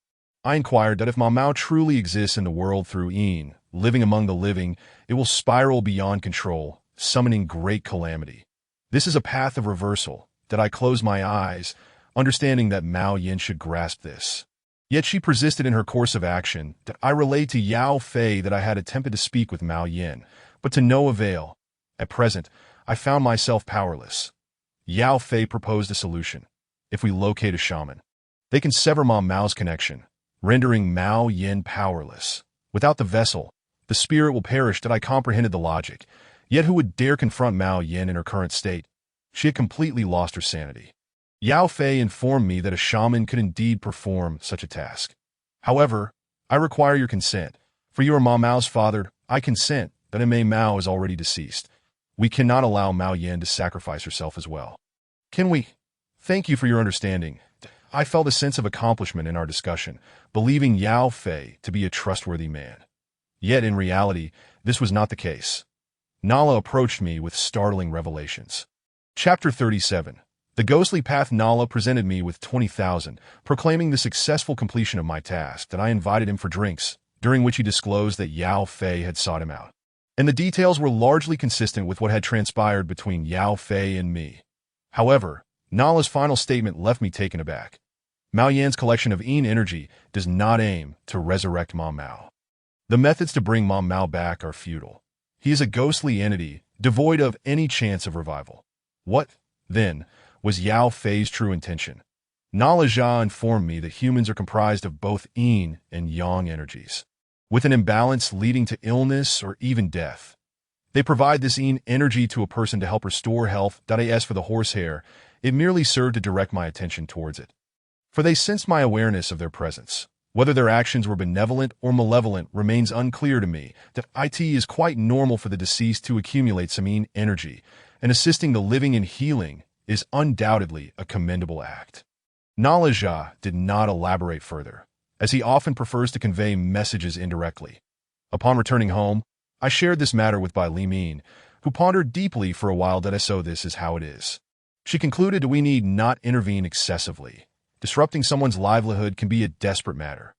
I inquired that if Mao truly exists in the world through Yin, living among the living, it will spiral beyond control, summoning great calamity. This is a path of reversal. That I closed my eyes, understanding that Mao Yin should grasp this. Yet she persisted in her course of action. That I relayed to Yao Fei that I had attempted to speak with Mao Yin, but to no avail. At present, I found myself powerless. Yao Fei proposed a solution. If we locate a shaman, they can sever Mao's connection, rendering Mao Yin powerless. Without the vessel, the spirit will perish. That I comprehended the logic. Yet who would dare confront Mao Yin in her current state? She had completely lost her sanity. Yao Fei informed me that a shaman could indeed perform such a task. However, I require your consent. For you are Mao's father. I consent. That Mao is already deceased. We cannot allow Mao Yin to sacrifice herself as well. Can we? Thank you for your understanding. I felt a sense of accomplishment in our discussion, believing Yao Fei to be a trustworthy man. Yet in reality, this was not the case. Nala approached me with startling revelations. Chapter 37. The ghostly path. Nala presented me with 20,000, proclaiming the successful completion of my task, that I invited him for drinks, during which he disclosed that Yao Fei had sought him out. And the details were largely consistent with what had transpired between Yao Fei and me. However, Nala's final statement left me taken aback. Mao Yan's collection of Yin energy does not aim to resurrect Ma Mao. The methods to bring Ma Mao back are futile. He is a ghostly entity, devoid of any chance of revival. What, then, was Yao Fei's true intention? Nala Jia informed me that humans are comprised of both Yin and Yang energies, with an imbalance leading to illness or even death. They provide this Yin energy to a person to help restore health. As for the horsehair, it merely served to direct my attention towards it. For they sensed my awareness of their presence. Whether their actions were benevolent or malevolent remains unclear to me. That it is quite normal for the deceased to accumulate some Yin energy, and assisting the living in healing is undoubtedly a commendable act. Nala Jia did not elaborate further, as he often prefers to convey messages indirectly. Upon returning home, I shared this matter with Bai Li Min, who pondered deeply for a while. So this is how it is. She concluded that we need not intervene excessively. Disrupting someone's livelihood can be a desperate matter.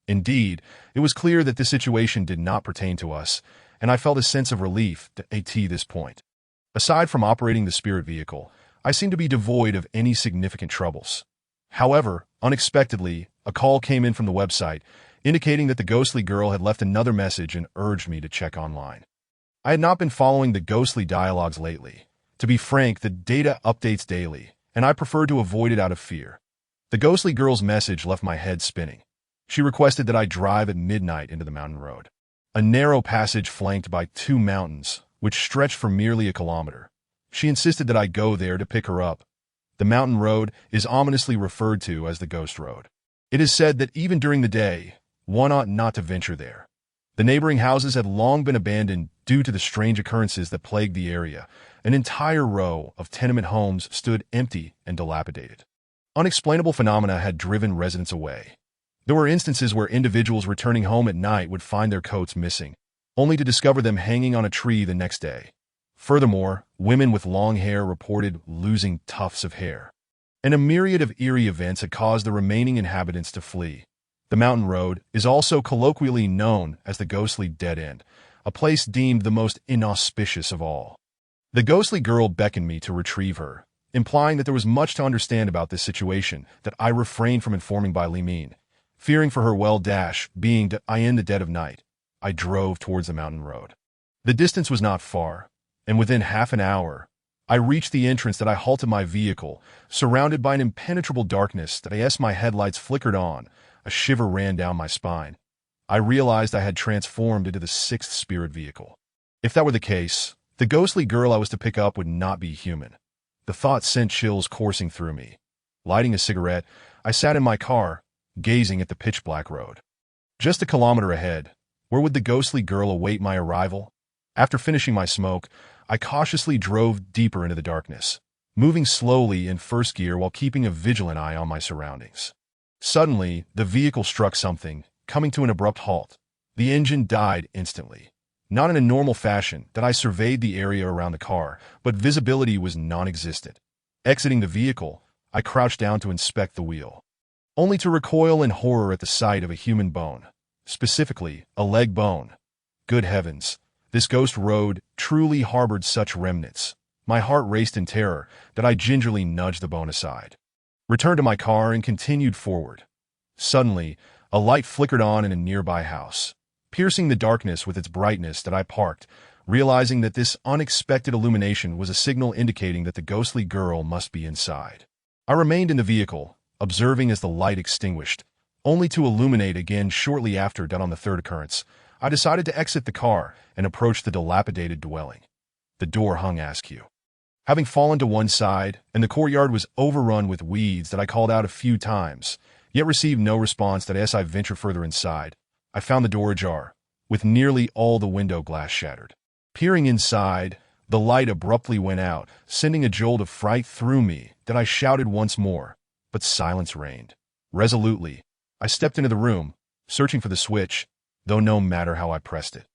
Indeed, it was clear that this situation did not pertain to us, and I felt a sense of relief at this point. Aside from operating the spirit vehicle, I seemed to be devoid of any significant troubles. However, unexpectedly, a call came in from the website, indicating that the ghostly girl had left another message and urged me to check online. I had not been following the ghostly dialogues lately. To be frank, the data updates daily, and I preferred to avoid it out of fear. The ghostly girl's message left my head spinning. She requested that I drive at midnight into the mountain road, a narrow passage flanked by 2 mountains, which stretched for merely a kilometer. She insisted that I go there to pick her up. The mountain road is ominously referred to as the Ghost Road. It is said that even during the day, one ought not to venture there. The neighboring houses had long been abandoned due to the strange occurrences that plagued the area. An entire row of tenement homes stood empty and dilapidated. Unexplainable phenomena had driven residents away. There were instances where individuals returning home at night would find their coats missing, only to discover them hanging on a tree the next day. Furthermore, women with long hair reported losing tufts of hair. And a myriad of eerie events had caused the remaining inhabitants to flee. The mountain road is also colloquially known as the ghostly dead end, a place deemed the most inauspicious of all. The ghostly girl beckoned me to retrieve her, implying that there was much to understand about this situation that I refrained from informing Bai Li Min. Fearing for her well-being in the dead of night, I drove towards the mountain road. The distance was not far, and within half an hour, I reached the entrance. That I halted my vehicle, surrounded by an impenetrable darkness. As my headlights flickered on, a shiver ran down my spine. I realized I had transformed into the 6th spirit vehicle. If that were the case, the ghostly girl I was to pick up would not be human. The thought sent chills coursing through me. Lighting a cigarette, I sat in my car, gazing at the pitch-black road. Just a kilometer ahead, where would the ghostly girl await my arrival? After finishing my smoke, I cautiously drove deeper into the darkness, moving slowly in first gear while keeping a vigilant eye on my surroundings. Suddenly, the vehicle struck something, coming to an abrupt halt. The engine died instantly. Not in a normal fashion. That I surveyed the area around the car, but visibility was non-existent. Exiting the vehicle, I crouched down to inspect the wheel, only to recoil in horror at the sight of a human bone, specifically a leg bone. Good heavens, this ghost road truly harbored such remnants. My heart raced in terror that I gingerly nudged the bone aside, returned to my car, and continued forward. Suddenly, a light flickered on in a nearby house, piercing the darkness with its brightness. That I parked, realizing that this unexpected illumination was a signal indicating that the ghostly girl must be inside. I remained in the vehicle, observing as the light extinguished, only to illuminate again shortly after. On the 3rd occurrence, I decided to exit the car and approach the dilapidated dwelling. The door hung askew, having fallen to one side, and the courtyard was overrun with weeds. That I called out a few times, yet received no response. That as I ventured further inside, I found the door ajar, with nearly all the window glass shattered. Peering inside, the light abruptly went out, sending a jolt of fright through me. That I shouted once more, but silence reigned. Resolutely, I stepped into the room, searching for the switch, though no matter how I pressed it,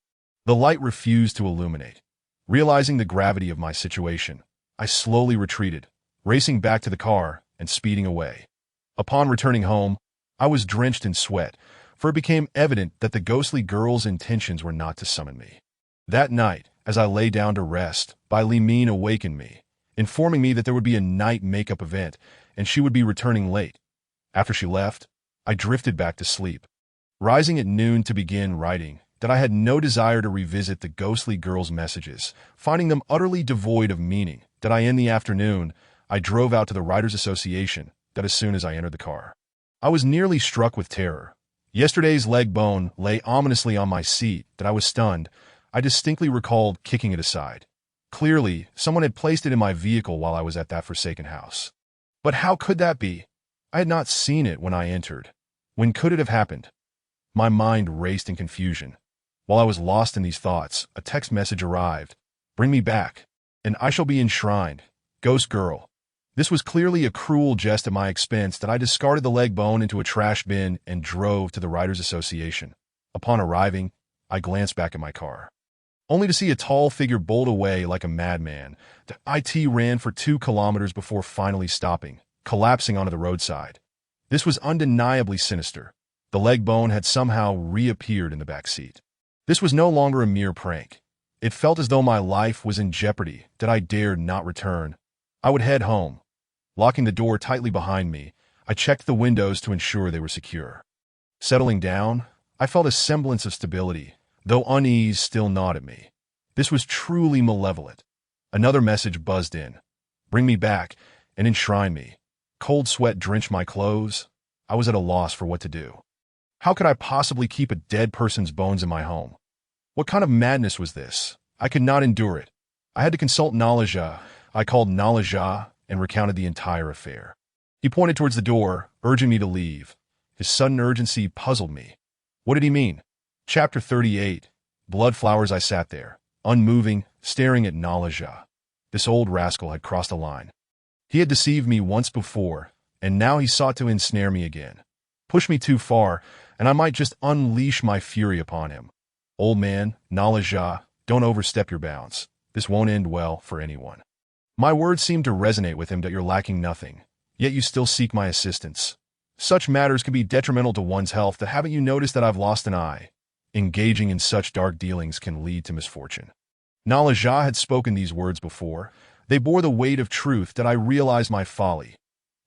the light refused to illuminate. Realizing the gravity of my situation, I slowly retreated, racing back to the car and speeding away. Upon returning home, I was drenched in sweat, for it became evident that the ghostly girl's intentions were not to summon me. That night, as I lay down to rest, Bai awakened me, informing me that there would be a night makeup event and she would be returning late. After she left, I drifted back to sleep, rising at noon to begin writing that I had no desire to revisit the ghostly girl's messages, finding them utterly devoid of meaning, that in the afternoon, I drove out to the Writers Association, that as soon as I entered the car, I was nearly struck with terror. Yesterday's leg bone lay ominously on my seat, that I was stunned. I distinctly recalled kicking it aside. Clearly, someone had placed it in my vehicle while I was at that forsaken house. But how could that be? I had not seen it when I entered. When could it have happened? My mind raced in confusion. While I was lost in these thoughts, a text message arrived. Bring me back, and I shall be enshrined. Ghost girl. This was clearly a cruel jest at my expense that I discarded the leg bone into a trash bin and drove to the Writers Association. Upon arriving, I glanced back at my car, only to see a tall figure bolt away like a madman. The IT ran for 2 kilometers before finally stopping, collapsing onto the roadside. This was undeniably sinister. The leg bone had somehow reappeared in the back seat. This was no longer a mere prank. It felt as though my life was in jeopardy, that I dared not return. I would head home. Locking the door tightly behind me, I checked the windows to ensure they were secure. Settling down, I felt a semblance of stability, though unease still gnawed at me. This was truly malevolent. Another message buzzed in. Bring me back and enshrine me. Cold sweat drenched my clothes. I was at a loss for what to do. How could I possibly keep a dead person's bones in my home? What kind of madness was this? I could not endure it. I had to consult Nalaja. I called Nalaja and recounted the entire affair. He pointed towards the door, urging me to leave. His sudden urgency puzzled me. What did he mean? Chapter 38. Blood flowers. I sat there, unmoving, staring at Nalaja. This old rascal had crossed a line. He had deceived me once before, and now he sought to ensnare me again. Push me too far, and I might just unleash my fury upon him. Old man, Nalaja, don't overstep your bounds. This won't end well for anyone. My words seemed to resonate with him, that you're lacking nothing, yet you still seek my assistance. Such matters can be detrimental to one's health. That haven't you noticed that I've lost an eye? Engaging in such dark dealings can lead to misfortune. Nalaja had spoken these words before. They bore the weight of truth, that I realized my folly.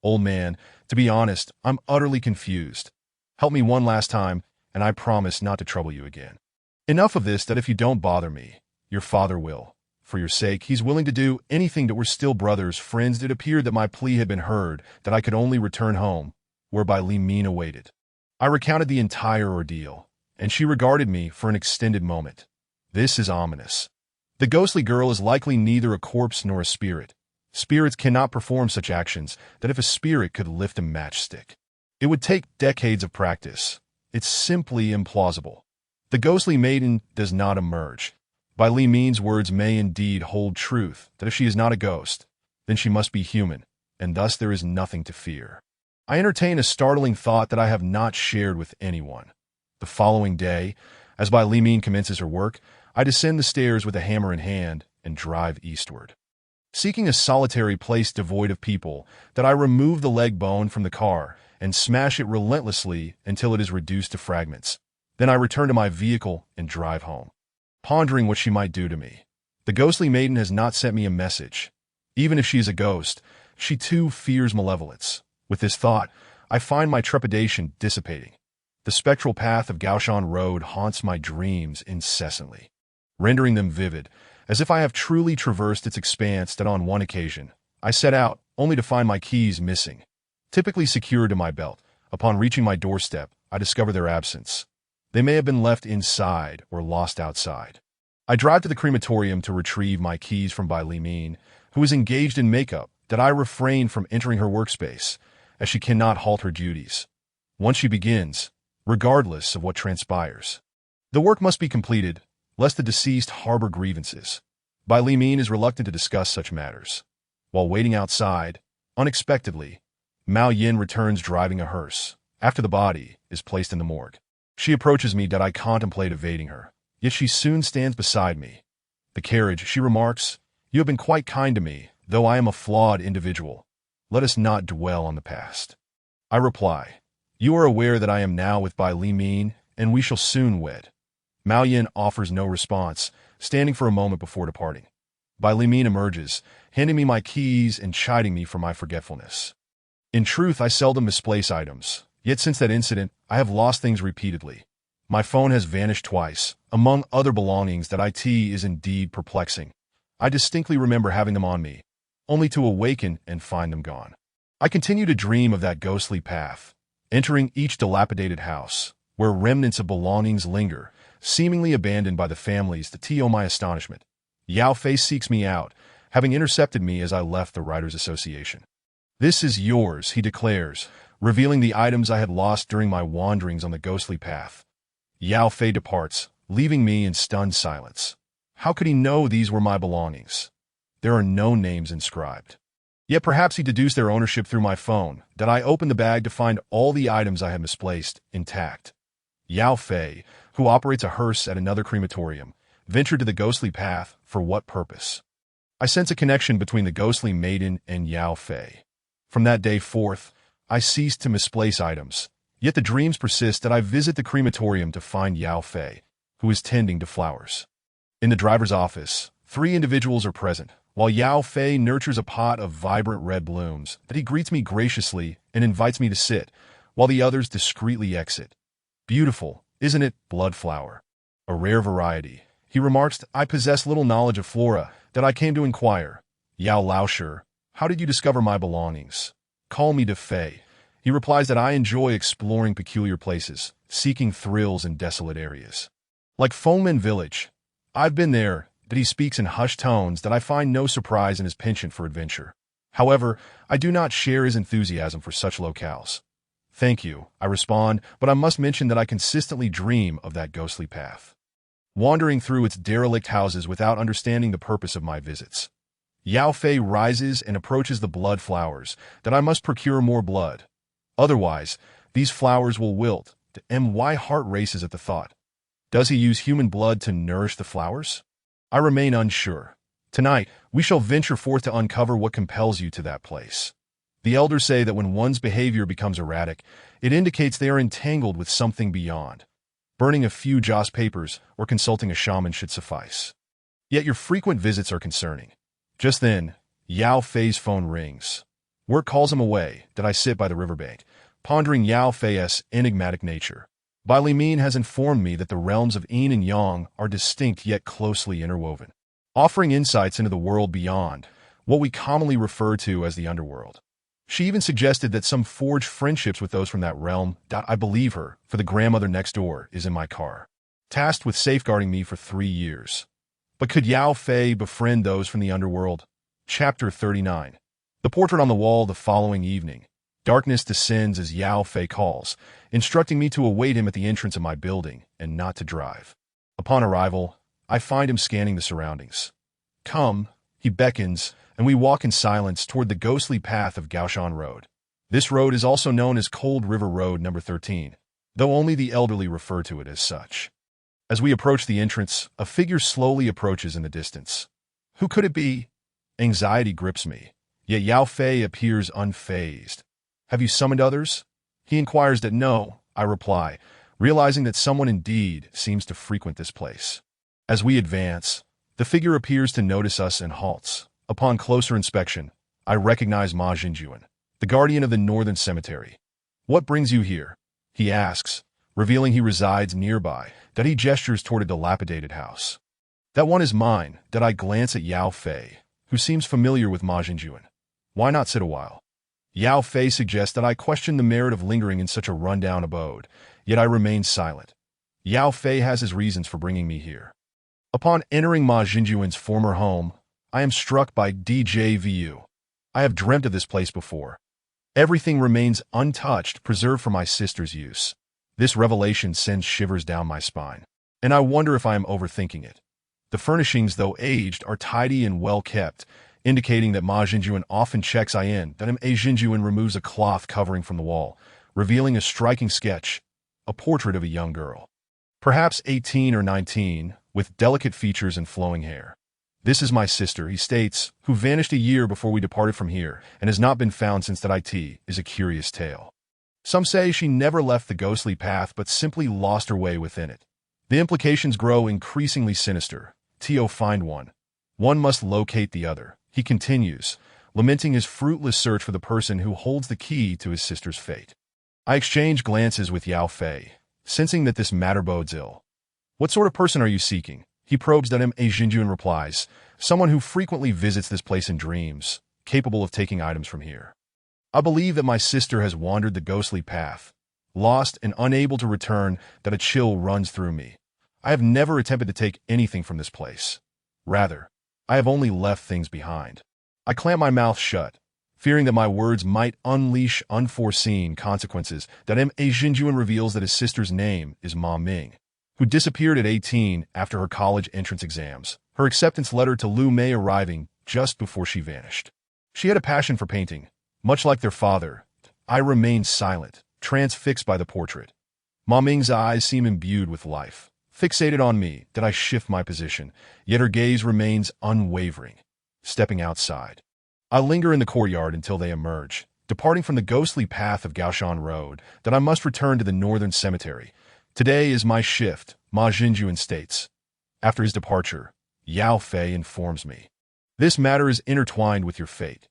Old man, to be honest, I'm utterly confused. Help me one last time, and I promise not to trouble you again. Enough of this, that if you don't bother me, your father will. For your sake, he's willing to do anything, that we're still brothers, friends. It appeared that my plea had been heard, that I could only return home, whereby Limine awaited. I recounted the entire ordeal, and she regarded me for an extended moment. This is ominous. The ghostly girl is likely neither a corpse nor a spirit. Spirits cannot perform such actions, that if a spirit could lift a matchstick, it would take decades of practice. It's simply implausible. The ghostly maiden does not emerge. By Limine's words may indeed hold truth, that if she is not a ghost, then she must be human, and thus there is nothing to fear. I entertain a startling thought that I have not shared with anyone. The following day, as Limine commences her work, I descend the stairs with a hammer in hand and drive eastward. Seeking a solitary place devoid of people, that I remove the leg bone from the car and smash it relentlessly until it is reduced to fragments. Then I return to my vehicle and drive home, pondering what she might do to me. The ghostly maiden has not sent me a message. Even if she is a ghost, she too fears malevolence. With this thought, I find my trepidation dissipating. The spectral path of Gaoshan Road haunts my dreams incessantly, rendering them vivid, as if I have truly traversed its expanse. That on one occasion, I set out, only to find my keys missing. Typically secured to my belt, upon reaching my doorstep, I discover their absence. They may have been left inside or lost outside. I drive to the crematorium to retrieve my keys from Limine, who is engaged in makeup. That I refrain from entering her workspace, as she cannot halt her duties. Once she begins, regardless of what transpires, the work must be completed, lest the deceased harbor grievances. Limine is reluctant to discuss such matters. While waiting outside, unexpectedly, Mao Yin returns driving a hearse, after the body is placed in the morgue. She approaches me that I contemplate evading her, yet she soon stands beside me. The carriage, she remarks, "You have been quite kind to me, though I am a flawed individual. Let us not dwell on the past." I reply, "You are aware that I am now with Bai Li Min, and we shall soon wed." Mao Yin offers no response, standing for a moment before departing. Bai Li Min emerges, handing me my keys and chiding me for my forgetfulness. In truth, I seldom misplace items, yet since that incident, I have lost things repeatedly. My phone has vanished twice, among other belongings that IT is indeed perplexing. I distinctly remember having them on me, only to awaken and find them gone. I continue to dream of that ghostly path, entering each dilapidated house, where remnants of belongings linger, seemingly abandoned by the families. To my astonishment, Yao Fei seeks me out, having intercepted me as I left the Writers' Association. "This is yours," he declares, revealing the items I had lost during my wanderings on the ghostly path. Yao Fei departs, leaving me in stunned silence. How could he know these were my belongings? There are no names inscribed. Yet perhaps he deduced their ownership through my phone, that I opened the bag to find all the items I had misplaced intact. Yao Fei, who operates a hearse at another crematorium, ventured to the ghostly path. For what purpose? I sense a connection between the ghostly maiden and Yao Fei. From that day forth, I ceased to misplace items, yet the dreams persist that I visit the crematorium to find Yao Fei, who is tending to flowers. In the driver's office, 3 individuals are present, while Yao Fei nurtures a pot of vibrant red blooms that he greets me graciously and invites me to sit, while the others discreetly exit. "Beautiful, isn't it, blood flower? A rare variety," he remarks. "I possess little knowledge of flora, that I came to inquire." Yao Laosher, "How did you discover my belongings?" "Call me De Fei." He replies that I enjoy exploring peculiar places, seeking thrills in desolate areas. Like Fengmen Village, I've been there, that he speaks in hushed tones that I find no surprise in his penchant for adventure. However, I do not share his enthusiasm for such locales. "Thank you," I respond, but I must mention that I consistently dream of that ghostly path, wandering through its derelict houses without understanding the purpose of my visits. Yao Fei rises and approaches the blood flowers, that I must procure more blood. Otherwise, these flowers will wilt. My heart races at the thought. Does he use human blood to nourish the flowers? I remain unsure. Tonight, we shall venture forth to uncover what compels you to that place. The elders say that when one's behavior becomes erratic, it indicates they are entangled with something beyond. Burning a few joss papers or consulting a shaman should suffice. Yet your frequent visits are concerning. Just then, Yao Fei's phone rings. Work calls him away, that I sit by the riverbank, pondering Yao Fei's enigmatic nature. Bai Li Min has informed me that the realms of Yin and Yang are distinct yet closely interwoven, offering insights into the world beyond, what we commonly refer to as the underworld. She even suggested that some forged friendships with those from that realm. I believe her, for the grandmother next door is in my car, tasked with safeguarding me for 3 years. But could Yao Fei befriend those from the underworld? Chapter 39. The portrait on the wall the following evening. Darkness descends as Yao Fei calls, instructing me to await him at the entrance of my building and not to drive. Upon arrival, I find him scanning the surroundings. "Come," he beckons, and we walk in silence toward the ghostly path of Gaoshan Road. This road is also known as Cold River Road No. 13, though only the elderly refer to it as such. As we approach the entrance, a figure slowly approaches in the distance. Who could it be? Anxiety grips me, yet Yao Fei appears unfazed. "Have you summoned others?" He inquires that no, I reply, realizing that someone indeed seems to frequent this place. As we advance, the figure appears to notice us and halts. Upon closer inspection, I recognize Ma Jinjuan, the guardian of the northern cemetery. "What brings you here?" he asks, revealing he resides nearby, that he gestures toward a dilapidated house. "That one is mine," that I glance at Yao Fei, who seems familiar with Ma Jinjuan. "Why not sit a while?" Yao Fei suggests that I question the merit of lingering in such a rundown abode, yet I remain silent. Yao Fei has his reasons for bringing me here. Upon entering Ma Jinjuan's former home, I am struck by DJVU. I have dreamt of this place before. Everything remains untouched, preserved for my sister's use. This revelation sends shivers down my spine, and I wonder if I am overthinking it. The furnishings, though aged, are tidy and well kept, indicating that Ma Jinjuan often checks in. Then A Jinjuan removes a cloth covering from the wall, revealing a striking sketch, a portrait of a young girl. Perhaps 18 or 19, with delicate features and flowing hair. This is my sister, he states, who vanished a year before we departed from here and has not been found since that. It is a curious tale. Some say she never left the ghostly path but simply lost her way within it. The implications grow increasingly sinister. Find one. One must locate the other, he continues, lamenting his fruitless search for the person who holds the key to his sister's fate. I exchange glances with Yao Fei, sensing that this matter bodes ill. What sort of person are you seeking? He probes. A Jinjuan replies, someone who frequently visits this place in dreams, capable of taking items from here. I believe that my sister has wandered the ghostly path, lost and unable to return. That a chill runs through me. I have never attempted to take anything from this place. Rather, I have only left things behind. I clamp my mouth shut, fearing that my words might unleash unforeseen consequences. A Jinjuan reveals that his sister's name is Ma Ming, who disappeared at 18 after her college entrance exams, her acceptance letter to Lu Mei arriving just before she vanished. She had a passion for painting, much like their father. I remain silent, transfixed by the portrait. Ma Ming's eyes seem imbued with life, fixated on me. That I shift my position, yet her gaze remains unwavering. Stepping outside, I linger in the courtyard until they emerge, departing from the ghostly path of Gaoshan Road. That I must return to the northern cemetery. Today is my shift, Ma Jinjuan states. After his departure, Yao Fei informs me. This matter is intertwined with your fate.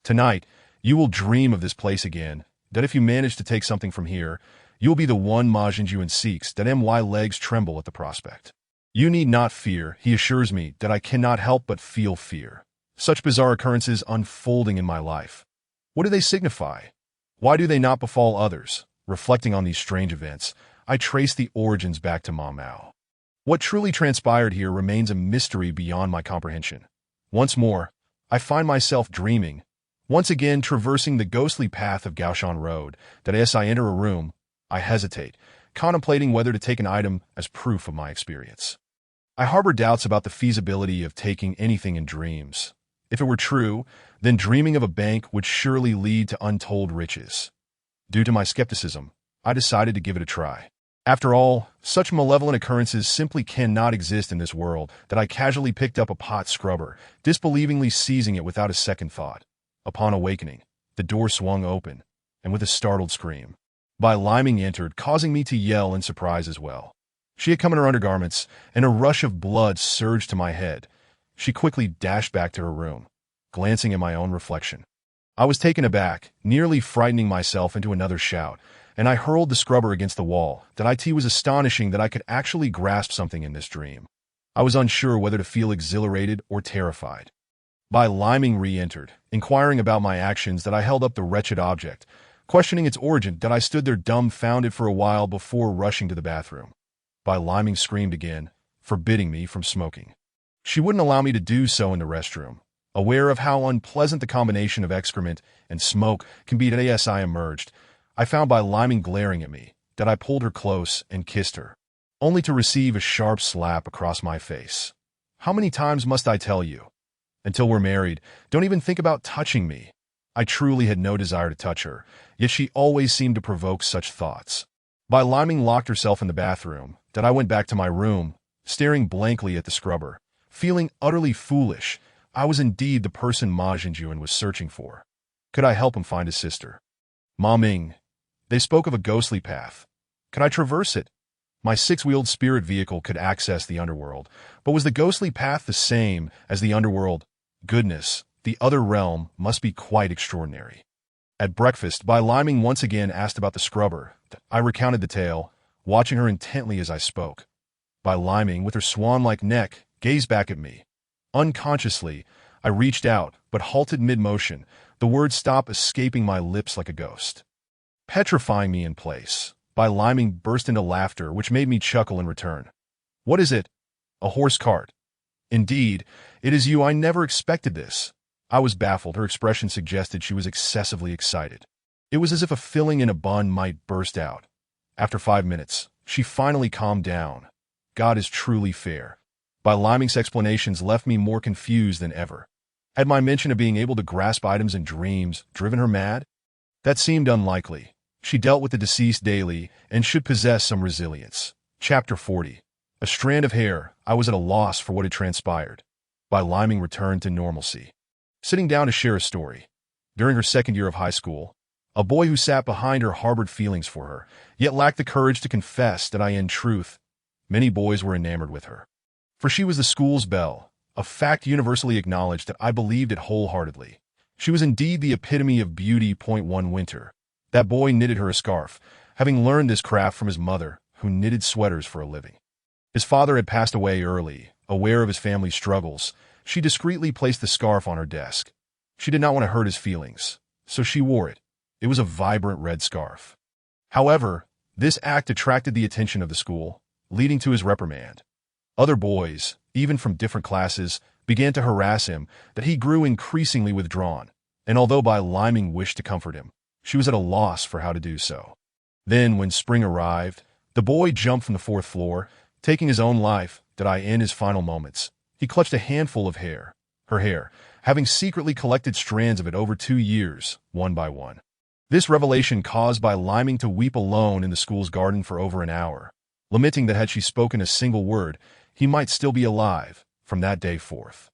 Tonight, you will dream of this place again. That if you manage to take something from here, you will be the one Ma Jinjuan seeks. That my legs tremble at the prospect. You need not fear, he assures me. That I cannot help but feel fear. Such bizarre occurrences unfolding in my life. What do they signify? Why do they not befall others? Reflecting on these strange events, I trace the origins back to Ma Mao. What truly transpired here remains a mystery beyond my comprehension. Once more, I find myself dreaming, once again traversing the ghostly path of Gaoshan Road. That as I enter a room, I hesitate, contemplating whether to take an item as proof of my experience. I harbor doubts about the feasibility of taking anything in dreams. If it were true, then dreaming of a bank would surely lead to untold riches. Due to my skepticism, I decided to give it a try. After all, such malevolent occurrences simply cannot exist in this world. That I casually picked up a pot scrubber, disbelievingly seizing it without a second thought. Upon awakening, the door swung open, and with a startled scream, Bai Liming entered, causing me to yell in surprise as well. She had come in her undergarments, and a rush of blood surged to my head. She quickly dashed back to her room, glancing at my own reflection. I was taken aback, nearly frightening myself into another shout, and I hurled the scrubber against the wall. That was astonishing that I could actually grasp something in this dream. I was unsure whether to feel exhilarated or terrified. Bai Liming re-entered, inquiring about my actions. That I held up the wretched object, questioning its origin. That I stood there dumbfounded for a while before rushing to the bathroom. Bai Liming screamed again, forbidding me from smoking. She wouldn't allow me to do so in the restroom. Aware of how unpleasant the combination of excrement and smoke can be. As I emerged, I found Bai Liming glaring at me. That I pulled her close and kissed her, only to receive a sharp slap across my face. How many times must I tell you? Until we're married, don't even think about touching me. I truly had no desire to touch her, yet she always seemed to provoke such thoughts. Bai Liming locked herself in the bathroom. That I went back to my room, staring blankly at the scrubber, feeling utterly foolish. I was indeed the person Ma Jinjuan was searching for. Could I help him find his sister? Ma Ming. They spoke of a ghostly path. Could I traverse it? My six-wheeled spirit vehicle could access the underworld, but was the ghostly path the same as the underworld? Goodness, the other realm must be quite extraordinary. At breakfast, Bai Liming once again asked about the scrubber. I recounted the tale, watching her intently as I spoke. Bai Liming, with her swan-like neck, gazed back at me. Unconsciously, I reached out, but halted mid-motion, the words stopped escaping my lips like a ghost. Petrifying me in place, Bai Liming burst into laughter, which made me chuckle in return. What is it? A horse cart. Indeed, it is you. I never expected this. I was baffled. Her expression suggested she was excessively excited. It was as if a filling in a bun might burst out. After 5 minutes, she finally calmed down. God is truly fair. Bai Liming's explanations left me more confused than ever. Had my mention of being able to grasp items in dreams driven her mad? That seemed unlikely. She dealt with the deceased daily and should possess some resilience. Chapter 40. A strand of hair. I was at a loss for what had transpired. By Liming returned to normalcy. Sitting down to share a story. During her second year of high school, a boy who sat behind her harbored feelings for her, yet lacked the courage to confess that in truth, many boys were enamored with her. For she was the school's belle, a fact universally acknowledged that I believed it wholeheartedly. She was indeed the epitome of beauty. One winter, that boy knitted her a scarf, having learned this craft from his mother, who knitted sweaters for a living. His father had passed away early. Aware of his family's struggles, she discreetly placed the scarf on her desk. She did not want to hurt his feelings, so she wore it. It was a vibrant red scarf. However, this act attracted the attention of the school, leading to his reprimand. Other boys, even from different classes, began to harass him, that he grew increasingly withdrawn, and although By Liming wished to comfort him, she was at a loss for how to do so. Then, when spring arrived, the boy jumped from the fourth floor, taking his own life. In his final moments, he clutched a handful of hair, her hair, having secretly collected strands of it over 2 years, one by one. This revelation caused By Liming to weep alone in the school's garden for over an hour, lamenting that had she spoken a single word, he might still be alive. From that day forth,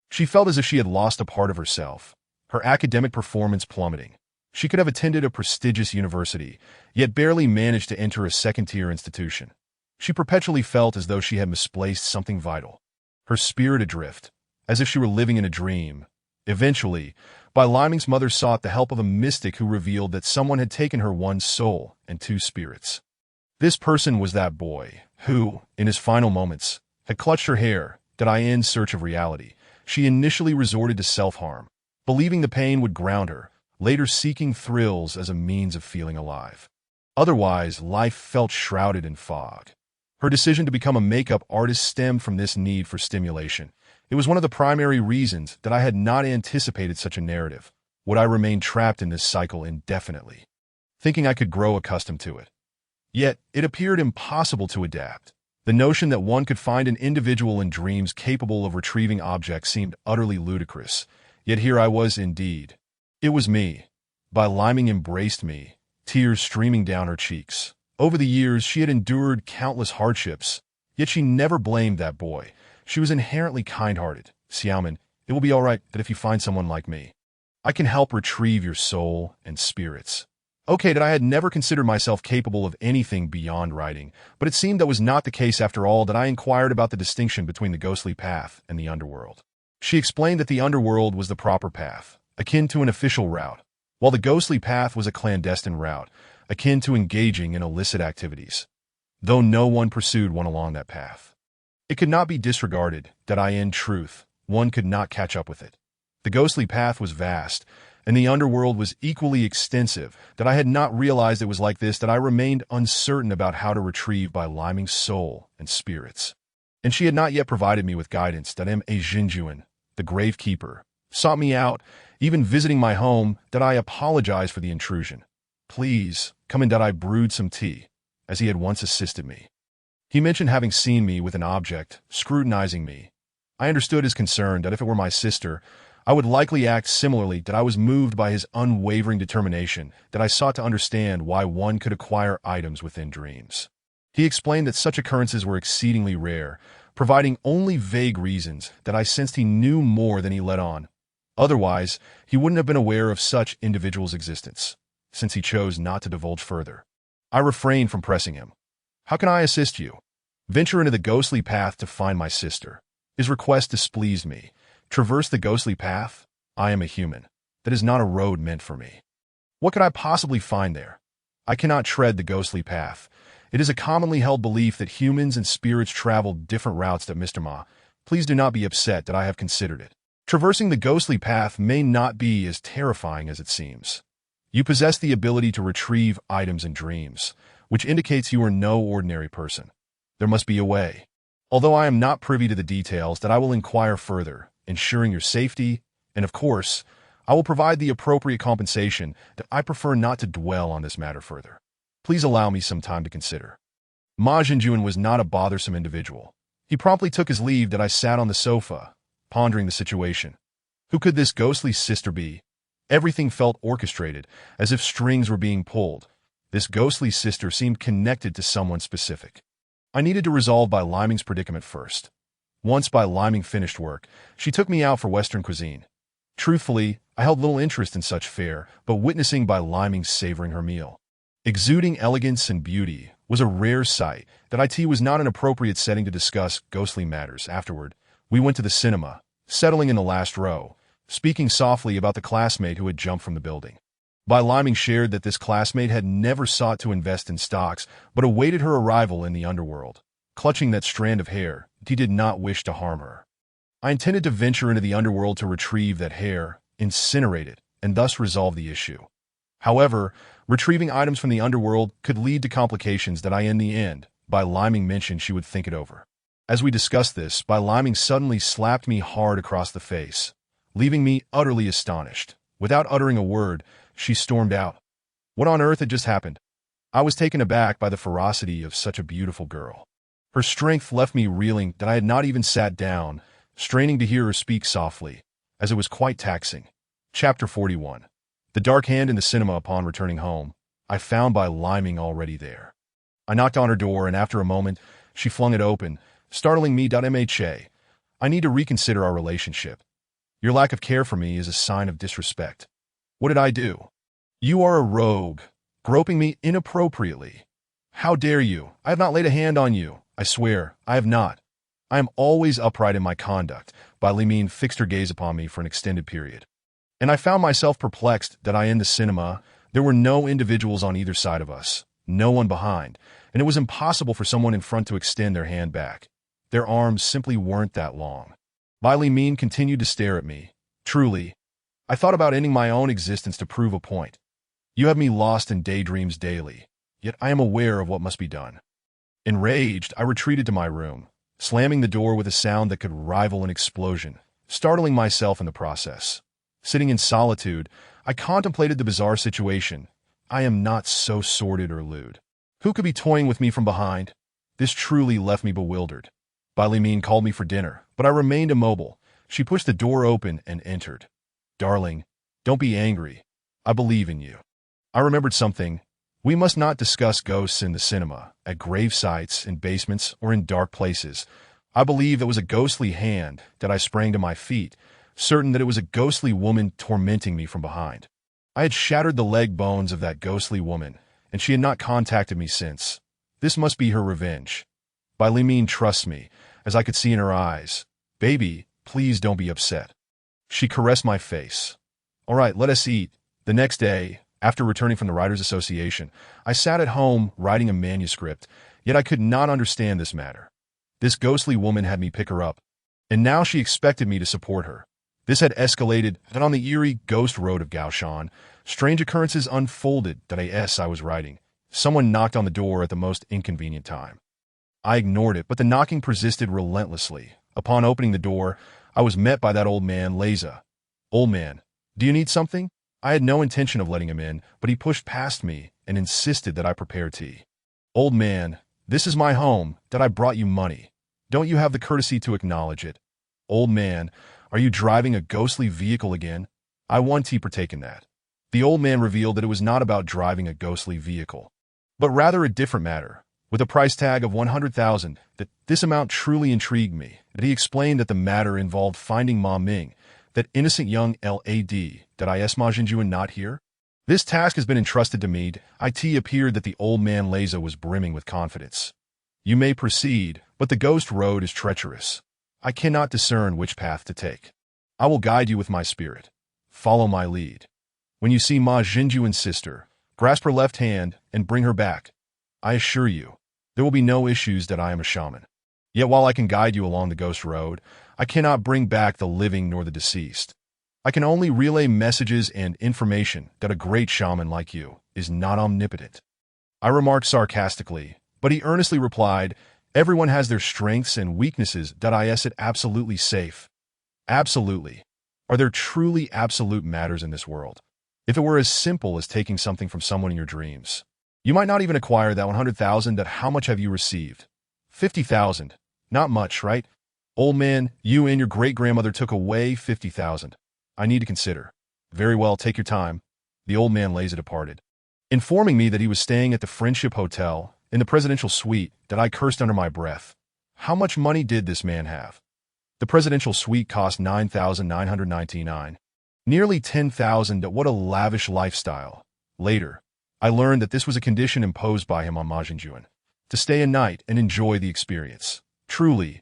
she felt as if she had lost a part of herself, her academic performance plummeting. She could have attended a prestigious university, yet barely managed to enter a second-tier institution. She perpetually felt as though she had misplaced something vital, her spirit adrift, as if she were living in a dream. Eventually, By Liming's mother sought the help of a mystic who revealed that someone had taken her one soul and 2 spirits. This person was that boy, who, in his final moments, had clutched her hair. In search of reality, she initially resorted to self-harm, believing the pain would ground her, later seeking thrills as a means of feeling alive. Otherwise, life felt shrouded in fog. Her decision to become a makeup artist stemmed from this need for stimulation. It was one of the primary reasons that I had not anticipated such a narrative. Would I remain trapped in this cycle indefinitely, thinking I could grow accustomed to it? Yet, it appeared impossible to adapt. The notion that one could find an individual in dreams capable of retrieving objects seemed utterly ludicrous. Yet here I was indeed. It was me. By Liming embraced me, tears streaming down her cheeks. Over the years, she had endured countless hardships, yet she never blamed that boy. She was inherently kind-hearted. Xiaoman, it will be all right that if you find someone like me, I can help retrieve your soul and spirits. Okay, that I had never considered myself capable of anything beyond writing, but it seemed that was not the case after all. That I inquired about the distinction between the ghostly path and the underworld. She explained that the underworld was the proper path, akin to an official route, while the ghostly path was a clandestine route, akin to engaging in illicit activities, though no one pursued one along that path. It could not be disregarded that in truth, one could not catch up with it. The ghostly path was vast, and the underworld was equally extensive. That I had not realized it was like this. That I remained uncertain about how to retrieve By Liming's soul and spirits. And she had not yet provided me with guidance. That a Jinjuan, the gravekeeper, sought me out, even visiting my home. That I apologized for the intrusion. Please, come in. That I brewed some tea, as he had once assisted me. He mentioned having seen me with an object, scrutinizing me. I understood his concern that if it were my sister, I would likely act similarly. That I was moved by his unwavering determination. That I sought to understand why one could acquire items within dreams. He explained that such occurrences were exceedingly rare, providing only vague reasons. That I sensed he knew more than he let on. Otherwise, he wouldn't have been aware of such individuals' existence, since he chose not to divulge further. I refrained from pressing him. How can I assist you? Venture into the ghostly path to find my sister. His request displeased me. Traverse the ghostly path? I am a human. That is not a road meant for me. What could I possibly find there? I cannot tread the ghostly path. It is a commonly held belief that humans and spirits travel different routes. That Mr. Ma, please do not be upset that I have considered it. Traversing the ghostly path may not be as terrifying as it seems. You possess the ability to retrieve items in dreams, which indicates you are no ordinary person. There must be a way. Although I am not privy to the details, that I will inquire further, ensuring your safety, and of course, I will provide the appropriate compensation. That I prefer not to dwell on this matter further. Please allow me some time to consider. Ma Jinjuan was not a bothersome individual. He promptly took his leave. That I sat on the sofa, pondering the situation. Who could this ghostly sister be? Everything felt orchestrated, as if strings were being pulled. This ghostly sister seemed connected to someone specific. I needed to resolve Bai Liming's predicament first. Once Bai Liming finished work, she took me out for Western cuisine. Truthfully, I held little interest in such fare, but witnessing Bai Liming savoring her meal, exuding elegance and beauty, was a rare sight. That it was not an appropriate setting to discuss ghostly matters. Afterward, we went to the cinema, settling in the last row, speaking softly about the classmate who had jumped from the building. Bai Liming shared that this classmate had never sought to invest in stocks, but awaited her arrival in the underworld. Clutching that strand of hair, he did not wish to harm her. I intended to venture into the underworld to retrieve that hair, incinerate it, and thus resolve the issue. However, retrieving items from the underworld could lead to complications that in the end, Bai Liming mentioned she would think it over. As we discussed this, Bai Liming suddenly slapped me hard across the face, leaving me utterly astonished. Without uttering a word, she stormed out. What on earth had just happened? I was taken aback by the ferocity of such a beautiful girl. Her strength left me reeling that I had not even sat down, straining to hear her speak softly, as it was quite taxing. Chapter 41. The dark hand in the cinema. Upon returning home, I found Bai Liming already there. I knocked on her door, and after a moment, she flung it open, startling me. Mha, I need to reconsider our relationship. Your lack of care for me is a sign of disrespect. What did I do? You are a rogue, groping me inappropriately. How dare you? I have not laid a hand on you. I swear, I have not. I am always upright in my conduct. Bai Liming fixed her gaze upon me for an extended period. And I found myself perplexed that in the cinema, there were no individuals on either side of us, no one behind, and it was impossible for someone in front to extend their hand back. Their arms simply weren't that long. Bai Liming continued to stare at me. Truly, I thought about ending my own existence to prove a point. You have me lost in daydreams daily, yet I am aware of what must be done. Enraged, I retreated to my room, slamming the door with a sound that could rival an explosion, startling myself in the process. Sitting in solitude, I contemplated the bizarre situation. I am not so sordid or lewd. Who could be toying with me from behind? This truly left me bewildered. Bai Liming called me for dinner, but I remained immobile. She pushed the door open and entered. Darling, don't be angry. I believe in you. I remembered something. We must not discuss ghosts in the cinema, at grave sites, in basements, or in dark places. I believe it was a ghostly hand that I sprang to my feet, certain that it was a ghostly woman tormenting me from behind. I had shattered the leg bones of that ghostly woman, and she had not contacted me since. This must be her revenge. Bai Liming trusts me, as I could see in her eyes. Baby, please don't be upset. She caressed my face. All right, let us eat. The next day, after returning from the Writers' Association, I sat at home writing a manuscript, yet I could not understand this matter. This ghostly woman had me pick her up, and now she expected me to support her. This had escalated, and on the eerie ghost road of Gaoshan, strange occurrences unfolded that I was writing. Someone knocked on the door at the most inconvenient time. I ignored it, but the knocking persisted relentlessly. Upon opening the door, I was met by that old man, Leza. Old man, do you need something? I had no intention of letting him in, but he pushed past me and insisted that I prepare tea. Old man, this is my home, that I brought you money. Don't you have the courtesy to acknowledge it? Old man, are you driving a ghostly vehicle again? I want tea partake in that. The old man revealed that it was not about driving a ghostly vehicle, but rather a different matter. With a price tag of 100,000, that this amount truly intrigued me, that he explained that the matter involved finding Ma Ming, that innocent young lad, that Ma Jinjuan not here? This task has been entrusted to me. It appeared that the old man Leza was brimming with confidence. You may proceed, but the ghost road is treacherous. I cannot discern which path to take. I will guide you with my spirit. Follow my lead. When you see Ma Jinjuan's sister, grasp her left hand and bring her back. I assure you, there will be no issues that I am a shaman. Yet while I can guide you along the ghost road, I cannot bring back the living nor the deceased. I can only relay messages and information that a great shaman like you is not omnipotent. I remarked sarcastically, but he earnestly replied, everyone has their strengths and weaknesses. It absolutely safe. Absolutely. Are there truly absolute matters in this world? If it were as simple as taking something from someone in your dreams, you might not even acquire that 100,000. That how much have you received? 50,000. Not much, right? Old man, you and your great-grandmother took away 50,000. I need to consider. Very well, take your time. The old man Leza departed, informing me that he was staying at the Friendship Hotel in the presidential suite. That I cursed under my breath. How much money did this man have? The presidential suite cost $9,999. Nearly $10,000. What a lavish lifestyle. Later, I learned that this was a condition imposed by him on Ma Jinjuan, to stay a night and enjoy the experience. Truly,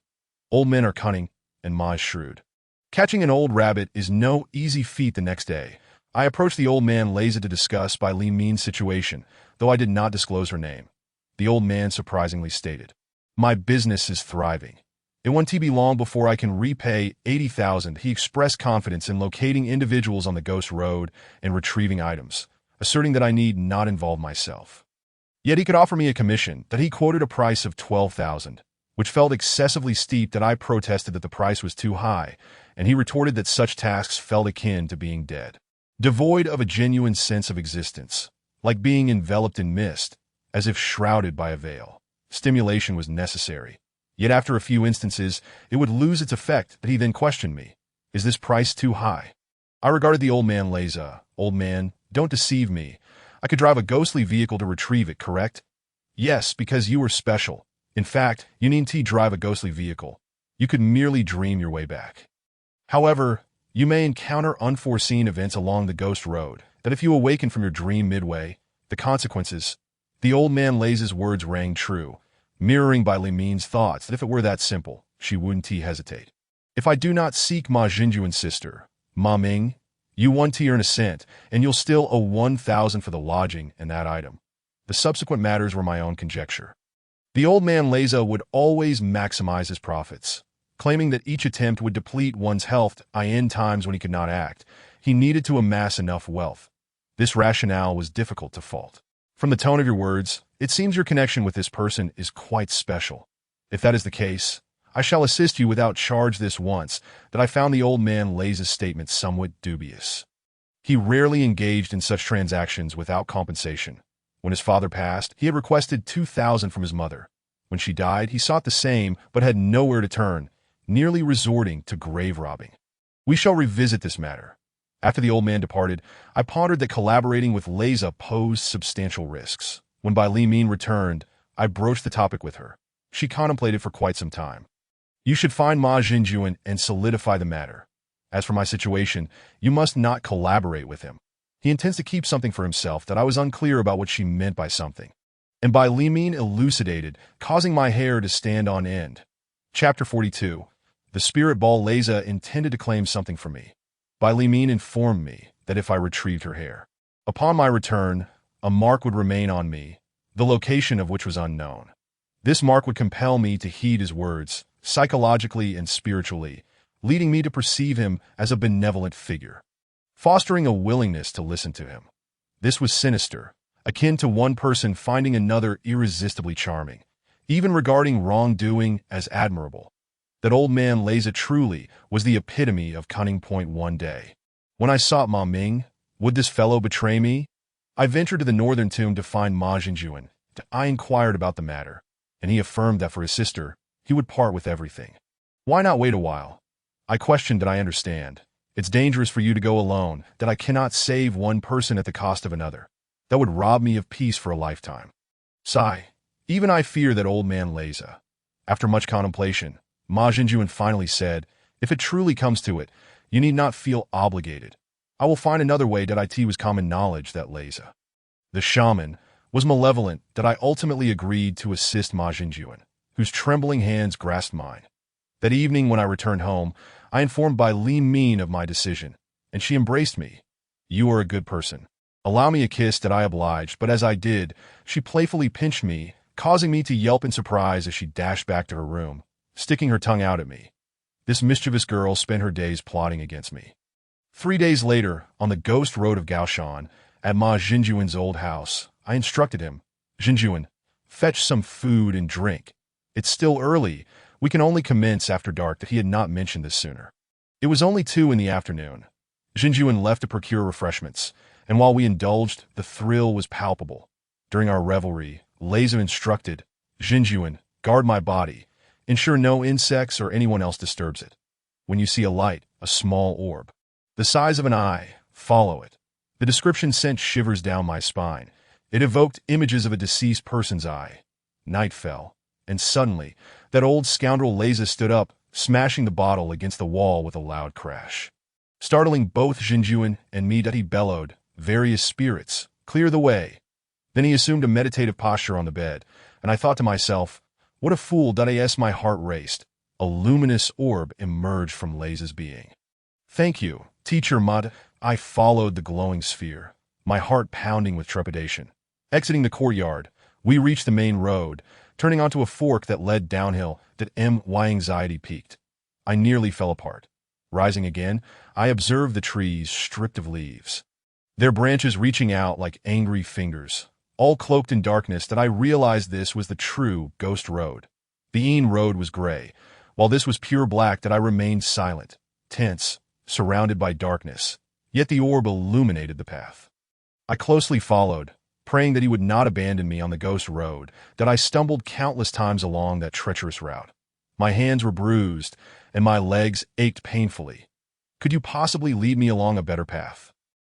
old men are cunning and Ma is shrewd. Catching an old rabbit is no easy feat. The next day, I approached the old man Leza to discuss Bai Li Min's situation, though I did not disclose her name. The old man surprisingly stated, "My business is thriving. It won't be long before I can repay 80,000. He expressed confidence in locating individuals on the Ghost Road and retrieving items, asserting that I need not involve myself. Yet he could offer me a commission. That he quoted a price of 12,000, which felt excessively steep. That I protested that the price was too high, and he retorted that such tasks felt akin to being dead, devoid of a genuine sense of existence, like being enveloped in mist, as if shrouded by a veil. Stimulation was necessary. Yet after a few instances, it would lose its effect. That he then questioned me, "Is this price too high?" I regarded the old man Leza. "Old man, don't deceive me. I could drive a ghostly vehicle to retrieve it, correct?" "Yes, because you were special. In fact, you needn't drive a ghostly vehicle. You could merely dream your way back. However, you may encounter unforeseen events along the Ghost Road. That if you awaken from your dream midway, the consequences..." The old man Leza's words rang true, mirroring Bai Li Min's thoughts. That if it were that simple, she wouldn't hesitate. "If I do not seek Ma Jinjuan's sister, Ma Ming, you won't earn a cent, and you'll still owe 1,000 for the lodging and that item." The subsequent matters were my own conjecture. The old man Leza would always maximize his profits, claiming that each attempt would deplete one's health. In times when he could not act, he needed to amass enough wealth. This rationale was difficult to fault. "From the tone of your words, it seems your connection with this person is quite special. If that is the case, I shall assist you without charge." This once that I found the old man Leza's statement somewhat dubious. He rarely engaged in such transactions without compensation. When his father passed, he had requested 2,000 from his mother. When she died, he sought the same, but had nowhere to turn, nearly resorting to grave robbing. We shall revisit this matter. After the old man departed, I pondered that collaborating with Leza posed substantial risks. When Bai Li Min returned, I broached the topic with her. She contemplated for quite some time. "You should find Ma Jinjuan and solidify the matter. As for my situation, you must not collaborate with him. He intends to keep something for himself." That I was unclear about what she meant by something, and Bai Li Min elucidated, causing my hair to stand on end. Chapter 42. The Spirit Ball. Leza intended to claim something from me. Bai Li Min informed me that if I retrieved her hair, upon my return, a mark would remain on me, the location of which was unknown. This mark would compel me to heed his words, psychologically and spiritually, leading me to perceive him as a benevolent figure, fostering a willingness to listen to him. This was sinister, akin to one person finding another irresistibly charming, even regarding wrongdoing as admirable. That old man Leza truly was the epitome of cunning. One day, when I sought Ma Ming, would this fellow betray me? I ventured to the northern tomb to find Ma Jinjuan. I inquired about the matter, and he affirmed that for his sister, he would part with everything. "Why not wait a while?" I questioned. "That I understand. It's dangerous for you to go alone. That I cannot save one person at the cost of another. That would rob me of peace for a lifetime." Sigh. Even I fear that old man Leza. After much contemplation, Ma Jinjuan finally said, "If it truly comes to it, you need not feel obligated. I will find another way." That it was common knowledge that Leza, the shaman, was malevolent. That I ultimately agreed to assist Ma Jinjuan, whose trembling hands grasped mine. That evening when I returned home, I informed Bai Li Min of my decision, and she embraced me. "You are a good person. Allow me a kiss." That I obliged, but as I did, she playfully pinched me, causing me to yelp in surprise as she dashed back to her room, sticking her tongue out at me. This mischievous girl spent her days plotting against me. 3 days later, on the Ghost Road of Gaoshan, at Ma Jinjuan's old house, I instructed him, "Jinjuan, fetch some food and drink. It's still early. We can only commence after dark." That he had not mentioned this sooner. It was only 2 in the afternoon. Jinjuan left to procure refreshments, and while we indulged, the thrill was palpable. During our revelry, Leza instructed, "Jinjuan, guard my body. Ensure no insects or anyone else disturbs it. When you see a light, a small orb, The size of an eye. Follow it. The description sent shivers down my spine. It evoked images of a deceased person's eye. Night fell, and suddenly, that old scoundrel Leza stood up, smashing the bottle against the wall with a loud crash. Startling both Jinjuan and me, he bellowed, "Various spirits, clear the way." Then he assumed a meditative posture on the bed, and I thought to myself, what a fool. My heart raced. A luminous orb emerged from Leza's being. "Thank you, Teacher Mud." I followed the glowing sphere, my heart pounding with trepidation. Exiting the courtyard, we reached the main road, turning onto a fork that led downhill. My anxiety peaked. I nearly fell apart. Rising again, I observed the trees stripped of leaves, their branches reaching out like angry fingers, all cloaked in darkness. I realized this was the true ghost road. The Een road was gray, while this was pure black. I remained silent, tense, surrounded by darkness, yet the orb illuminated the path. I closely followed, praying that he would not abandon me on the ghost road. I stumbled countless times along that treacherous route. My hands were bruised, and my legs ached painfully. Could you possibly lead me along a better path?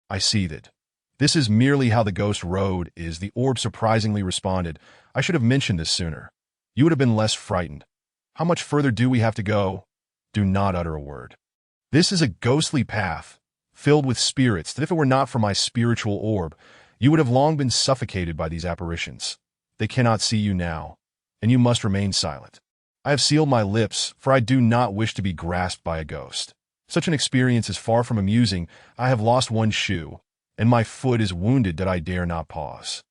I seethed. This is merely how the ghost road is. The orb surprisingly responded. I should have mentioned this sooner. You would have been less frightened. How much further do we have to go? Do not utter a word. This is a ghostly path, filled with spirits, that if it were not for my spiritual orb, you would have long been suffocated by these apparitions. They cannot see you now, and you must remain silent. I have sealed my lips, for I do not wish to be grasped by a ghost. Such an experience is far from amusing. I have lost one shoe, and my foot is wounded. I dare not pause.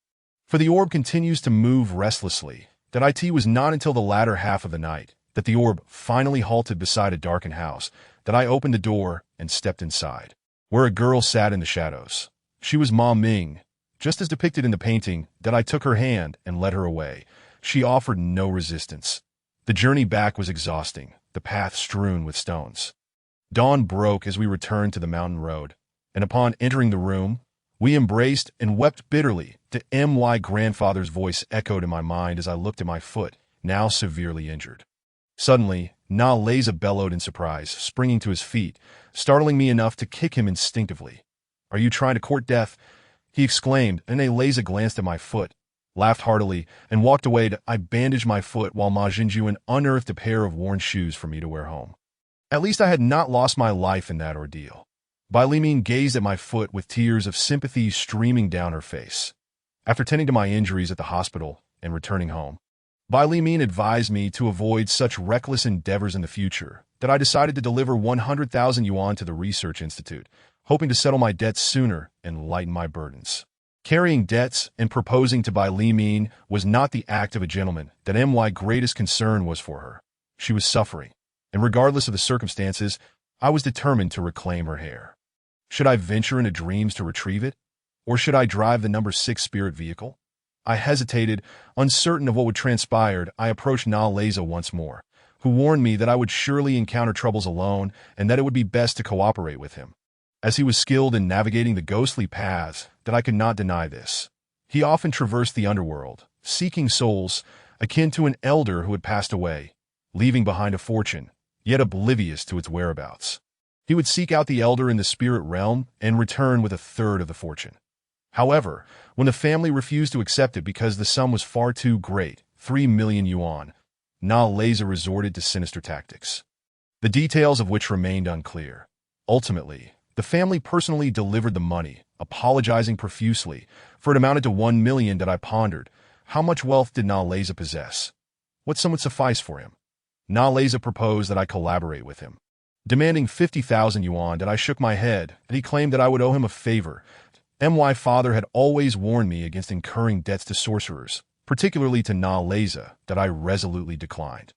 For the orb continues to move restlessly. It was not until the latter half of the night that the orb finally halted beside a darkened house. I opened the door and stepped inside, where a girl sat in the shadows. She was Ma Ming, just as depicted in the painting. I took her hand and led her away. She offered no resistance. The journey back was exhausting, the path strewn with stones. Dawn broke as we returned to the mountain road, and upon entering the room, we embraced and wept bitterly. My grandfather's voice echoed in my mind as I looked at my foot, now severely injured. Suddenly, Na Leza bellowed in surprise, springing to his feet, startling me enough to kick him instinctively. "Are you trying to court death?" he exclaimed, and Leza glanced at my foot, laughed heartily, and walked away. I bandaged my foot while Ma Jinjuan unearthed a pair of worn shoes for me to wear home. At least I had not lost my life in that ordeal. Bai Limin gazed at my foot with tears of sympathy streaming down her face. After tending to my injuries at the hospital and returning home, Bai Limin advised me to avoid such reckless endeavors in the future. I decided to deliver 100,000 yuan to the research institute, hoping to settle my debts sooner and lighten my burdens. Carrying debts and proposing to Bai Limin was not the act of a gentleman. My greatest concern was for her. She was suffering, and regardless of the circumstances, I was determined to reclaim her hair. Should I venture into dreams to retrieve it? Or should I drive the number 6 spirit vehicle? I hesitated, uncertain of what would transpire. I approached Na Leza once more, who warned me that I would surely encounter troubles alone and that it would be best to cooperate with him, as he was skilled in navigating the ghostly paths. I could not deny this. He often traversed the underworld, seeking souls akin to an elder who had passed away, leaving behind a fortune, yet oblivious to its whereabouts. He would seek out the elder in the spirit realm and return with a third of the fortune. However, when the family refused to accept it because the sum was far too great, 3 million yuan, Na Leza resorted to sinister tactics, the details of which remained unclear. Ultimately, the family personally delivered the money, apologizing profusely, for it amounted to 1 million. I pondered, how much wealth did Na Leza possess? What sum would suffice for him? Na Leza proposed that I collaborate with him, demanding 50,000 yuan. I shook my head, and he claimed that I would owe him a favor. My father had always warned me against incurring debts to sorcerers, particularly to Na Leza. I resolutely declined.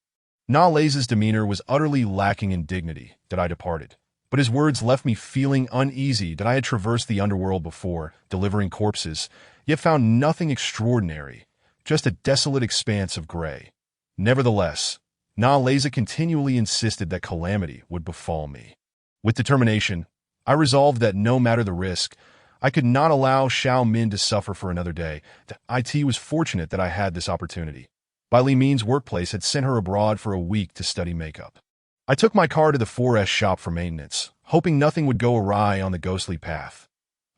Na Leza's demeanor was utterly lacking in dignity. I departed, but his words left me feeling uneasy. I had traversed the underworld before, delivering corpses, yet found nothing extraordinary, just a desolate expanse of gray. Nevertheless, Na Leza continually insisted that calamity would befall me. With determination, I resolved that no matter the risk, I could not allow Xiao Min to suffer for another day. It was fortunate that I had this opportunity. Bai Limin's workplace had sent her abroad for a week to study makeup. I took my car to the 4S shop for maintenance, hoping nothing would go awry on the ghostly path.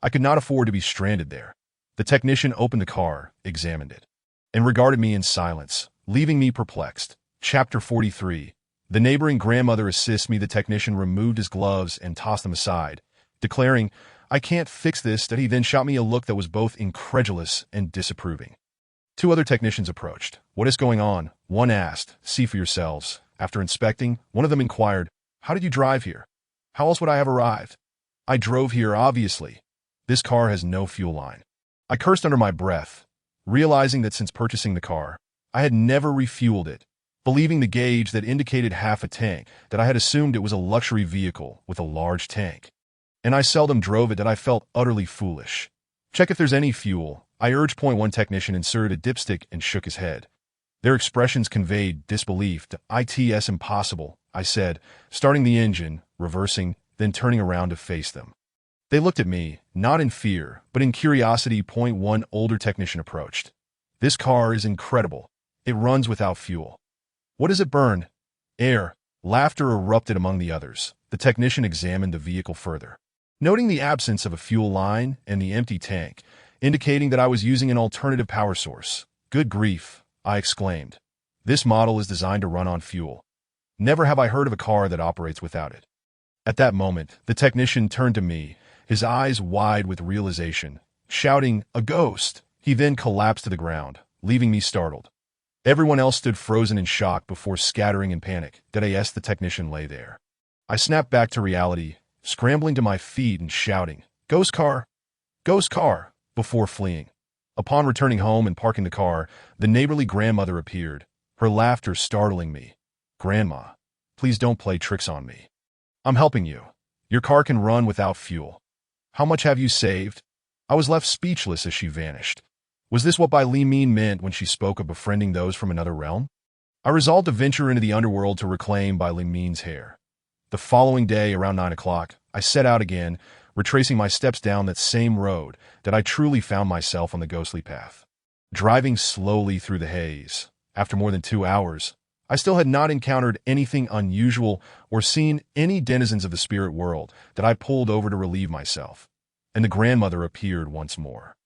I could not afford to be stranded there. The technician opened the car, examined it, and regarded me in silence, leaving me perplexed. Chapter 43. The neighboring grandmother assists me. The technician removed his gloves and tossed them aside, declaring, "I can't fix this," that he then shot me a look that was both incredulous and disapproving. Two other technicians approached. "What is going on?" One asked. "See for yourselves." After inspecting, one of them inquired, "How did you drive here? How else would I have arrived?" "I drove here, obviously. This car has no fuel line." I cursed under my breath, realizing that since purchasing the car, I had never refueled it, believing the gauge that indicated half a tank, that I had assumed it was a luxury vehicle with a large tank. And I seldom drove it, that I felt utterly foolish. "Check if there's any fuel," I urged. Point one technician inserted a dipstick and shook his head. Their expressions conveyed disbelief. "It's impossible," I said, starting the engine, reversing, then turning around to face them. They looked at me, not in fear, but in curiosity. Point one older technician approached. "This car is incredible. It runs without fuel." "What does it burn?" "Air." Laughter erupted among the others. The technician examined the vehicle further, noting the absence of a fuel line and the empty tank, indicating that I was using an alternative power source. "Good grief," I exclaimed. "This model is designed to run on fuel. Never have I heard of a car that operates without it." At that moment, the technician turned to me, his eyes wide with realization, shouting, "A ghost!" He then collapsed to the ground, leaving me startled. Everyone else stood frozen in shock before scattering in panic. "Yes," the technician lay there. I snapped back to reality, scrambling to my feet and shouting, "Ghost car! Ghost car!" before fleeing. Upon returning home and parking the car, the neighborly grandmother appeared, her laughter startling me. "Grandma, please don't play tricks on me. I'm helping you. Your car can run without fuel. How much have you saved?" I was left speechless as she vanished. Was this what Bai Li Min meant when she spoke of befriending those from another realm? I resolved to venture into the underworld to reclaim Bai Li Min's hair. The following day, around 9 o'clock, I set out again, retracing my steps down that same road, that I truly found myself on the ghostly path. Driving slowly through the haze, after more than 2 hours, I still had not encountered anything unusual or seen any denizens of the spirit world. That I pulled over to relieve myself, and the grandmother appeared once more.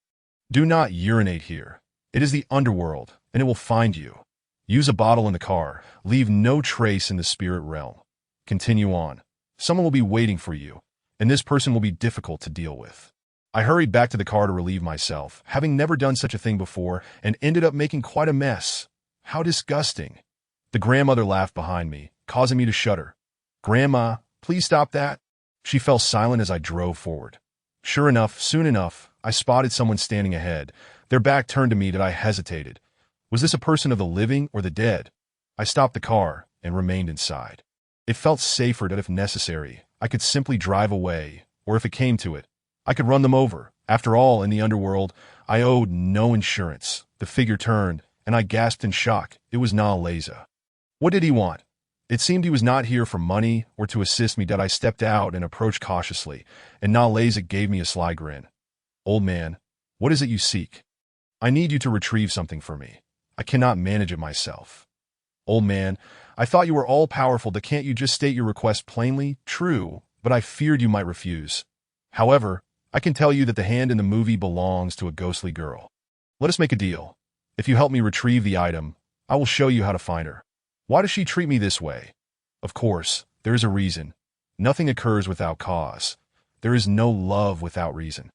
"Do not urinate here. It is the underworld, and it will find you. Use a bottle in the car. Leave no trace in the spirit realm. Continue on. Someone will be waiting for you, and this person will be difficult to deal with." I hurried back to the car to relieve myself, having never done such a thing before, and ended up making quite a mess. How disgusting. The grandmother laughed behind me, causing me to shudder. "Grandma, please stop that." She fell silent as I drove forward. Sure enough, soon enough, I spotted someone standing ahead, their back turned to me. That I hesitated. Was this a person of the living or the dead? I stopped the car and remained inside. It felt safer that if necessary, I could simply drive away, or if it came to it, I could run them over. After all, in the underworld, I owed no insurance. The figure turned, and I gasped in shock. It was Na Leza. What did he want? It seemed he was not here for money or to assist me. That I stepped out and approached cautiously, and Na Leza gave me a sly grin. "Old man, what is it you seek?" "I need you to retrieve something for me. I cannot manage it myself." "Old man, I thought you were all-powerful. Can't you just state your request plainly?" "True, but I feared you might refuse. However, I can tell you that the hand in the movie belongs to a ghostly girl. Let us make a deal. If you help me retrieve the item, I will show you how to find her." "Why does she treat me this way?" "Of course, there is a reason. Nothing occurs without cause. There is no love without reason,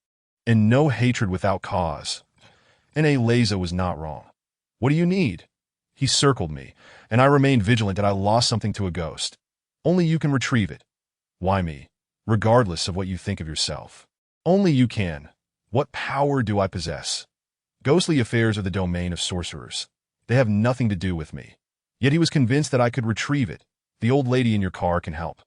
and no hatred without cause." And Leza was not wrong. "What do you need?" He circled me, and I remained vigilant that I lost something to a ghost. "Only you can retrieve it." "Why me? Regardless of what you think of yourself. Only you can. What power do I possess? Ghostly affairs are the domain of sorcerers. They have nothing to do with me." Yet he was convinced that I could retrieve it. "The old lady in your car can help."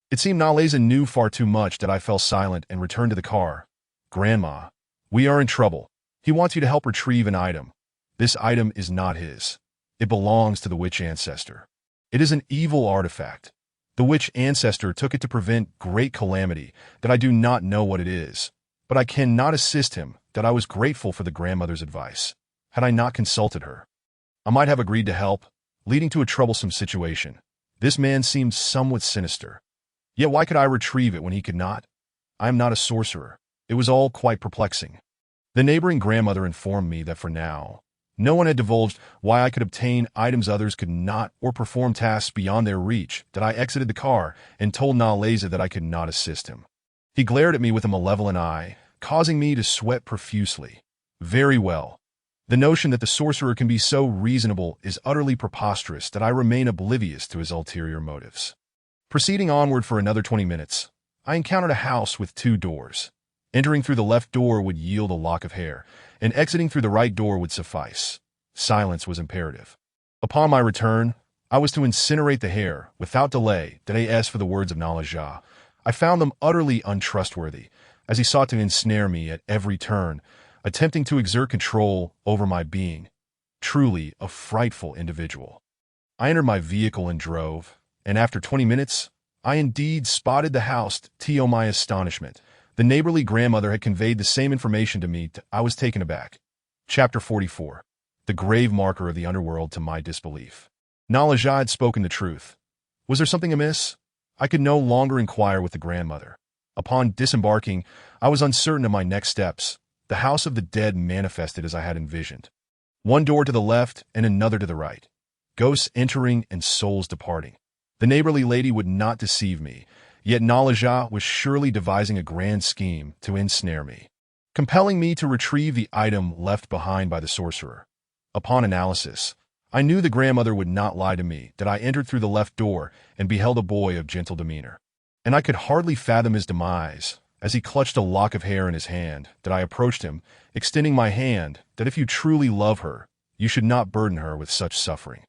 It seemed Na Leza knew far too much. That I fell silent and returned to the car. "Grandma, we are in trouble. He wants you to help retrieve an item. This item is not his. It belongs to the witch ancestor. It is an evil artifact. The witch ancestor took it to prevent great calamity. That I do not know what it is, but I cannot assist him." That I was grateful for the grandmother's advice. Had I not consulted her, I might have agreed to help, leading to a troublesome situation. This man seemed somewhat sinister. Yet why could I retrieve it when he could not? I am not a sorcerer. It was all quite perplexing. The neighboring grandmother informed me that for now, no one had divulged why I could obtain items others could not or perform tasks beyond their reach, that I exited the car and told Naleza that I could not assist him. He glared at me with a malevolent eye, causing me to sweat profusely. Very well. The notion that the sorcerer can be so reasonable is utterly preposterous that I remain oblivious to his ulterior motives. Proceeding onward for another 20 minutes, I encountered a house with 2 doors. Entering through the left door would yield a lock of hair, and exiting through the right door would suffice. Silence was imperative. Upon my return, I was to incinerate the hair. Without delay, did I ask for the words of Naleza. I found them utterly untrustworthy, as he sought to ensnare me at every turn, attempting to exert control over my being. Truly a frightful individual. I entered my vehicle and drove, and after 20 minutes, I indeed spotted the house. To my astonishment, the neighborly grandmother had conveyed the same information to me. I was taken aback. Chapter 44. The grave marker of the underworld to my disbelief. Naleza had spoken the truth. Was there something amiss? I could no longer inquire with the grandmother. Upon disembarking, I was uncertain of my next steps. The house of the dead manifested as I had envisioned. 1 door to the left and another to the right. Ghosts entering and souls departing. The neighborly lady would not deceive me, yet Naleza was surely devising a grand scheme to ensnare me, compelling me to retrieve the item left behind by the sorcerer. Upon analysis, I knew the grandmother would not lie to me, that I entered through the left door and beheld a boy of gentle demeanor. And I could hardly fathom his demise, as he clutched a lock of hair in his hand, that I approached him, extending my hand, that if you truly love her, you should not burden her with such suffering.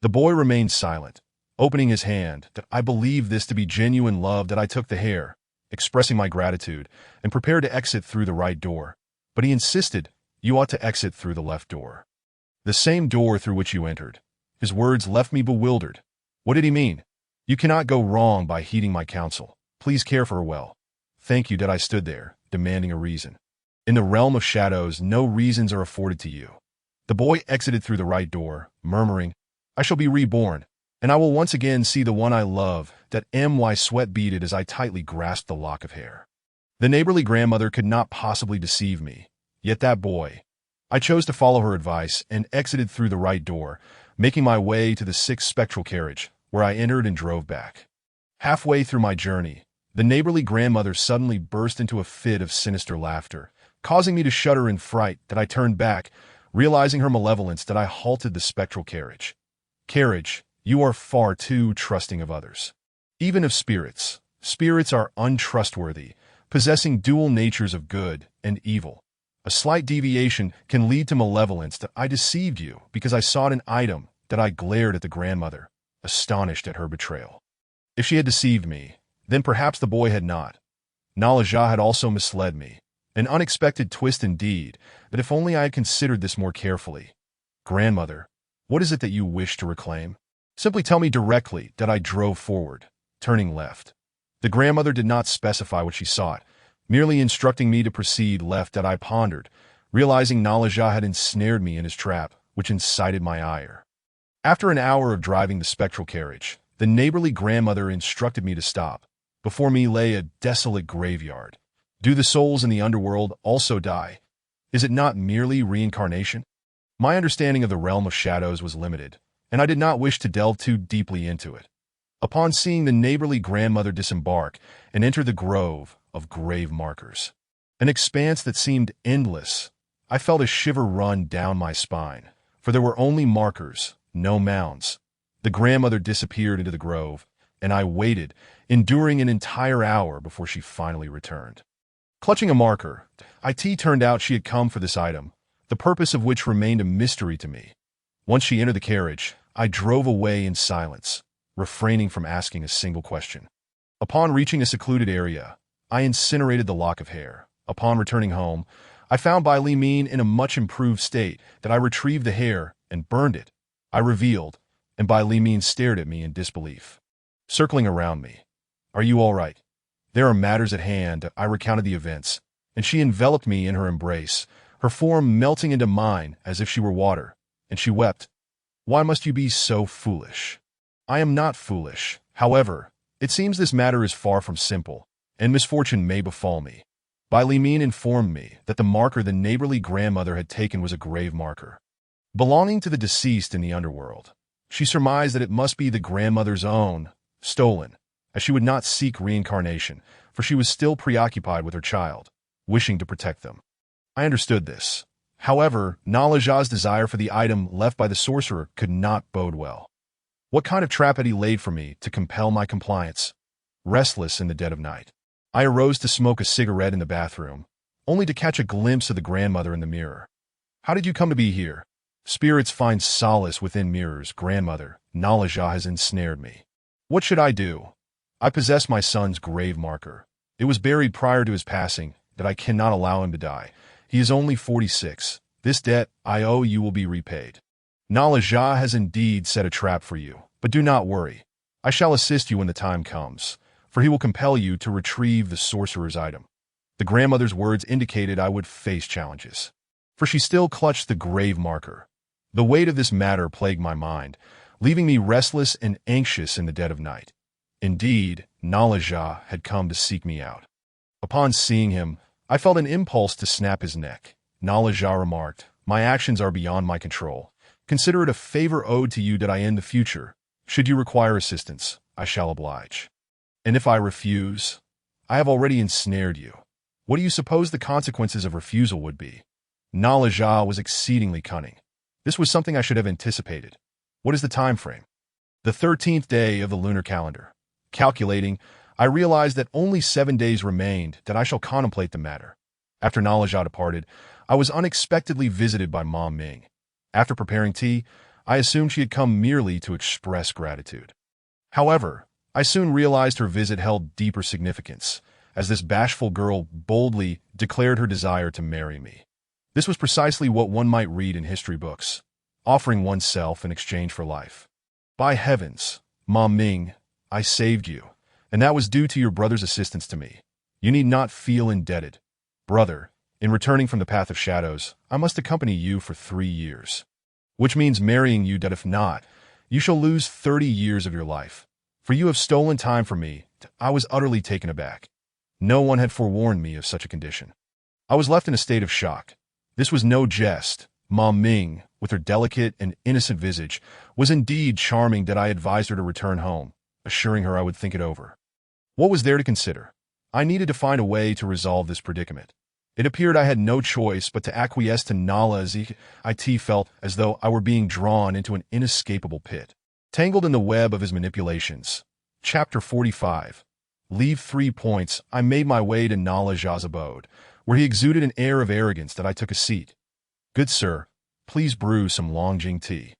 The boy remained silent, opening his hand, that I believed this to be genuine love, that I took the hair, expressing my gratitude, and prepared to exit through the right door. But he insisted, you ought to exit through the left door. The same door through which you entered. His words left me bewildered. What did he mean? You cannot go wrong by heeding my counsel. Please care for her well. Thank you. That I stood there, demanding a reason. In the realm of shadows, no reasons are afforded to you. The boy exited through the right door, murmuring, I shall be reborn, and I will once again see the one I love. That my sweat beaded as I tightly grasped the lock of hair. The neighborly grandmother could not possibly deceive me. Yet that boy. I chose to follow her advice and exited through the right door, making my way to the 6th spectral carriage, where I entered and drove back. Halfway through my journey, the neighborly grandmother suddenly burst into a fit of sinister laughter, causing me to shudder in fright. That I turned back, realizing her malevolence. That I halted the spectral carriage. Carriage, you are far too trusting of others. Even of spirits. Spirits are untrustworthy, possessing dual natures of good and evil. A slight deviation can lead to malevolence. That I deceived you because I sought an item. That I glared at the grandmother, astonished at her betrayal. If she had deceived me, then perhaps the boy had not. Naleza had also misled me. An unexpected twist indeed, but if only I had considered this more carefully. Grandmother, what is it that you wish to reclaim? Simply tell me directly. That I drove forward, turning left. The grandmother did not specify what she sought, merely instructing me to proceed left. That I pondered, realizing Naleza had ensnared me in his trap, which incited my ire. After an hour of driving the spectral carriage, the neighborly grandmother instructed me to stop. Before me lay a desolate graveyard. Do the souls in the underworld also die? Is it not merely reincarnation? My understanding of the realm of shadows was limited, and I did not wish to delve too deeply into it. Upon seeing the neighborly grandmother disembark and enter the grove of grave markers, an expanse that seemed endless, I felt a shiver run down my spine, for there were only markers, no mounds. The grandmother disappeared into the grove, and I waited, enduring an entire hour before she finally returned. Clutching a marker, it turned out she had come for this item, the purpose of which remained a mystery to me. Once she entered the carriage, I drove away in silence, refraining from asking a single question. Upon reaching a secluded area, I incinerated the lock of hair. Upon returning home, I found Bai Li Min in a much improved state. That I retrieved the hair and burned it. I revealed, and Bai Li Min stared at me in disbelief. Circling around me, are you all right? There are matters at hand. I recounted the events, and she enveloped me in her embrace, her form melting into mine as if she were water, and she wept. Why must you be so foolish? I am not foolish. However, It seems this matter is far from simple, and misfortune may befall me. Bai Li Min informed me that the marker the neighborly grandmother had taken was a grave marker, belonging to the deceased in the underworld. She surmised that it must be the grandmother's own, stolen, as she would not seek reincarnation, for she was still preoccupied with her child, wishing to protect them. I understood this. However, Nalaja's desire for the item left by the sorcerer could not bode well. What kind of trap had he laid for me to compel my compliance? Restless in the dead of night, I arose to smoke a cigarette in the bathroom, only to catch a glimpse of the grandmother in the mirror. How did you come to be here? Spirits find solace within mirrors, grandmother. Nalaja has ensnared me. What should I do? I possess my son's grave marker. It was buried prior to his passing, that I cannot allow him to die. He is only 46. This debt I owe you will be repaid. Nalaja has indeed set a trap for you, but do not worry. I shall assist you when the time comes, for he will compel you to retrieve the sorcerer's item. The grandmother's words indicated I would face challenges, for she still clutched the grave marker. The weight of this matter plagued my mind, leaving me restless and anxious in the dead of night. Indeed, Nalaja had come to seek me out. Upon seeing him, I felt an impulse to snap his neck. Nalaja remarked, "My actions are beyond my control. Consider it a favor owed to you that I in the future, should you require assistance, I shall oblige. And if I refuse, I have already ensnared you. What do you suppose the consequences of refusal would be?" Nalaja was exceedingly cunning. This was something I should have anticipated. What is the time frame? The 13th day of the lunar calendar. Calculating, I realized that only 7 days remained that I shall contemplate the matter. After Nalaja departed, I was unexpectedly visited by Mom Ming. After preparing tea, I assumed she had come merely to express gratitude. However, I soon realized her visit held deeper significance, as this bashful girl boldly declared her desire to marry me. This was precisely what one might read in history books, offering oneself in exchange for life. By heavens, Mom Ming, I saved you, and that was due to your brother's assistance to me. You need not feel indebted. Brother, in returning from the path of shadows, I must accompany you for 3 years, which means marrying you that if not, you shall lose 30 years of your life. For you have stolen time from me. I was utterly taken aback. No one had forewarned me of such a condition. I was left in a state of shock. This was no jest. Mom Ming, with her delicate and innocent visage, was indeed charming that I advised her to return home, assuring her I would think it over. What was there to consider? I needed to find a way to resolve this predicament. It appeared I had no choice but to acquiesce to Nala's. It felt as though I were being drawn into an inescapable pit, tangled in the web of his manipulations. Chapter 45. Leave 3 points. I made my way to Nalaja's abode, where he exuded an air of arrogance that I took a seat. "Good sir, please brew some Longjing tea.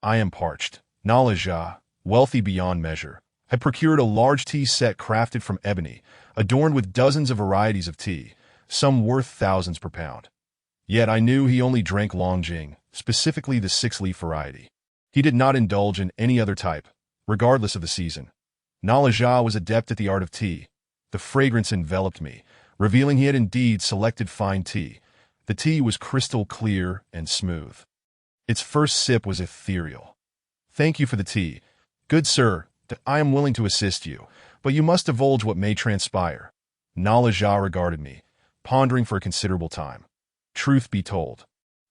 I am parched." Nalaja, wealthy beyond measure, had procured a large tea set crafted from ebony, adorned with dozens of varieties of tea, some worth thousands per pound. Yet I knew he only drank Longjing, specifically the 6-leaf variety. He did not indulge in any other type, regardless of the season. Nalaja was adept at the art of tea. The fragrance enveloped me, revealing he had indeed selected fine tea. The tea was crystal clear and smooth. Its first sip was ethereal. "Thank you for the tea. Good sir, I am willing to assist you, but you must divulge what may transpire." Nalaja regarded me, pondering for a considerable time. "Truth be told,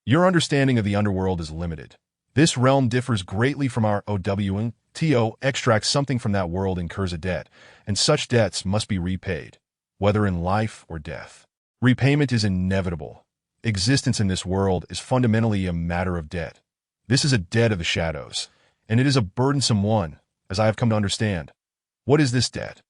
your understanding of the underworld is limited. This realm differs greatly from our OWN. To extract something from that world incurs a debt, and such debts must be repaid, whether in life or death. Repayment is inevitable. Existence in this world is fundamentally a matter of debt. This is a debt of the shadows, and it is a burdensome one, as I have come to understand. What is this debt?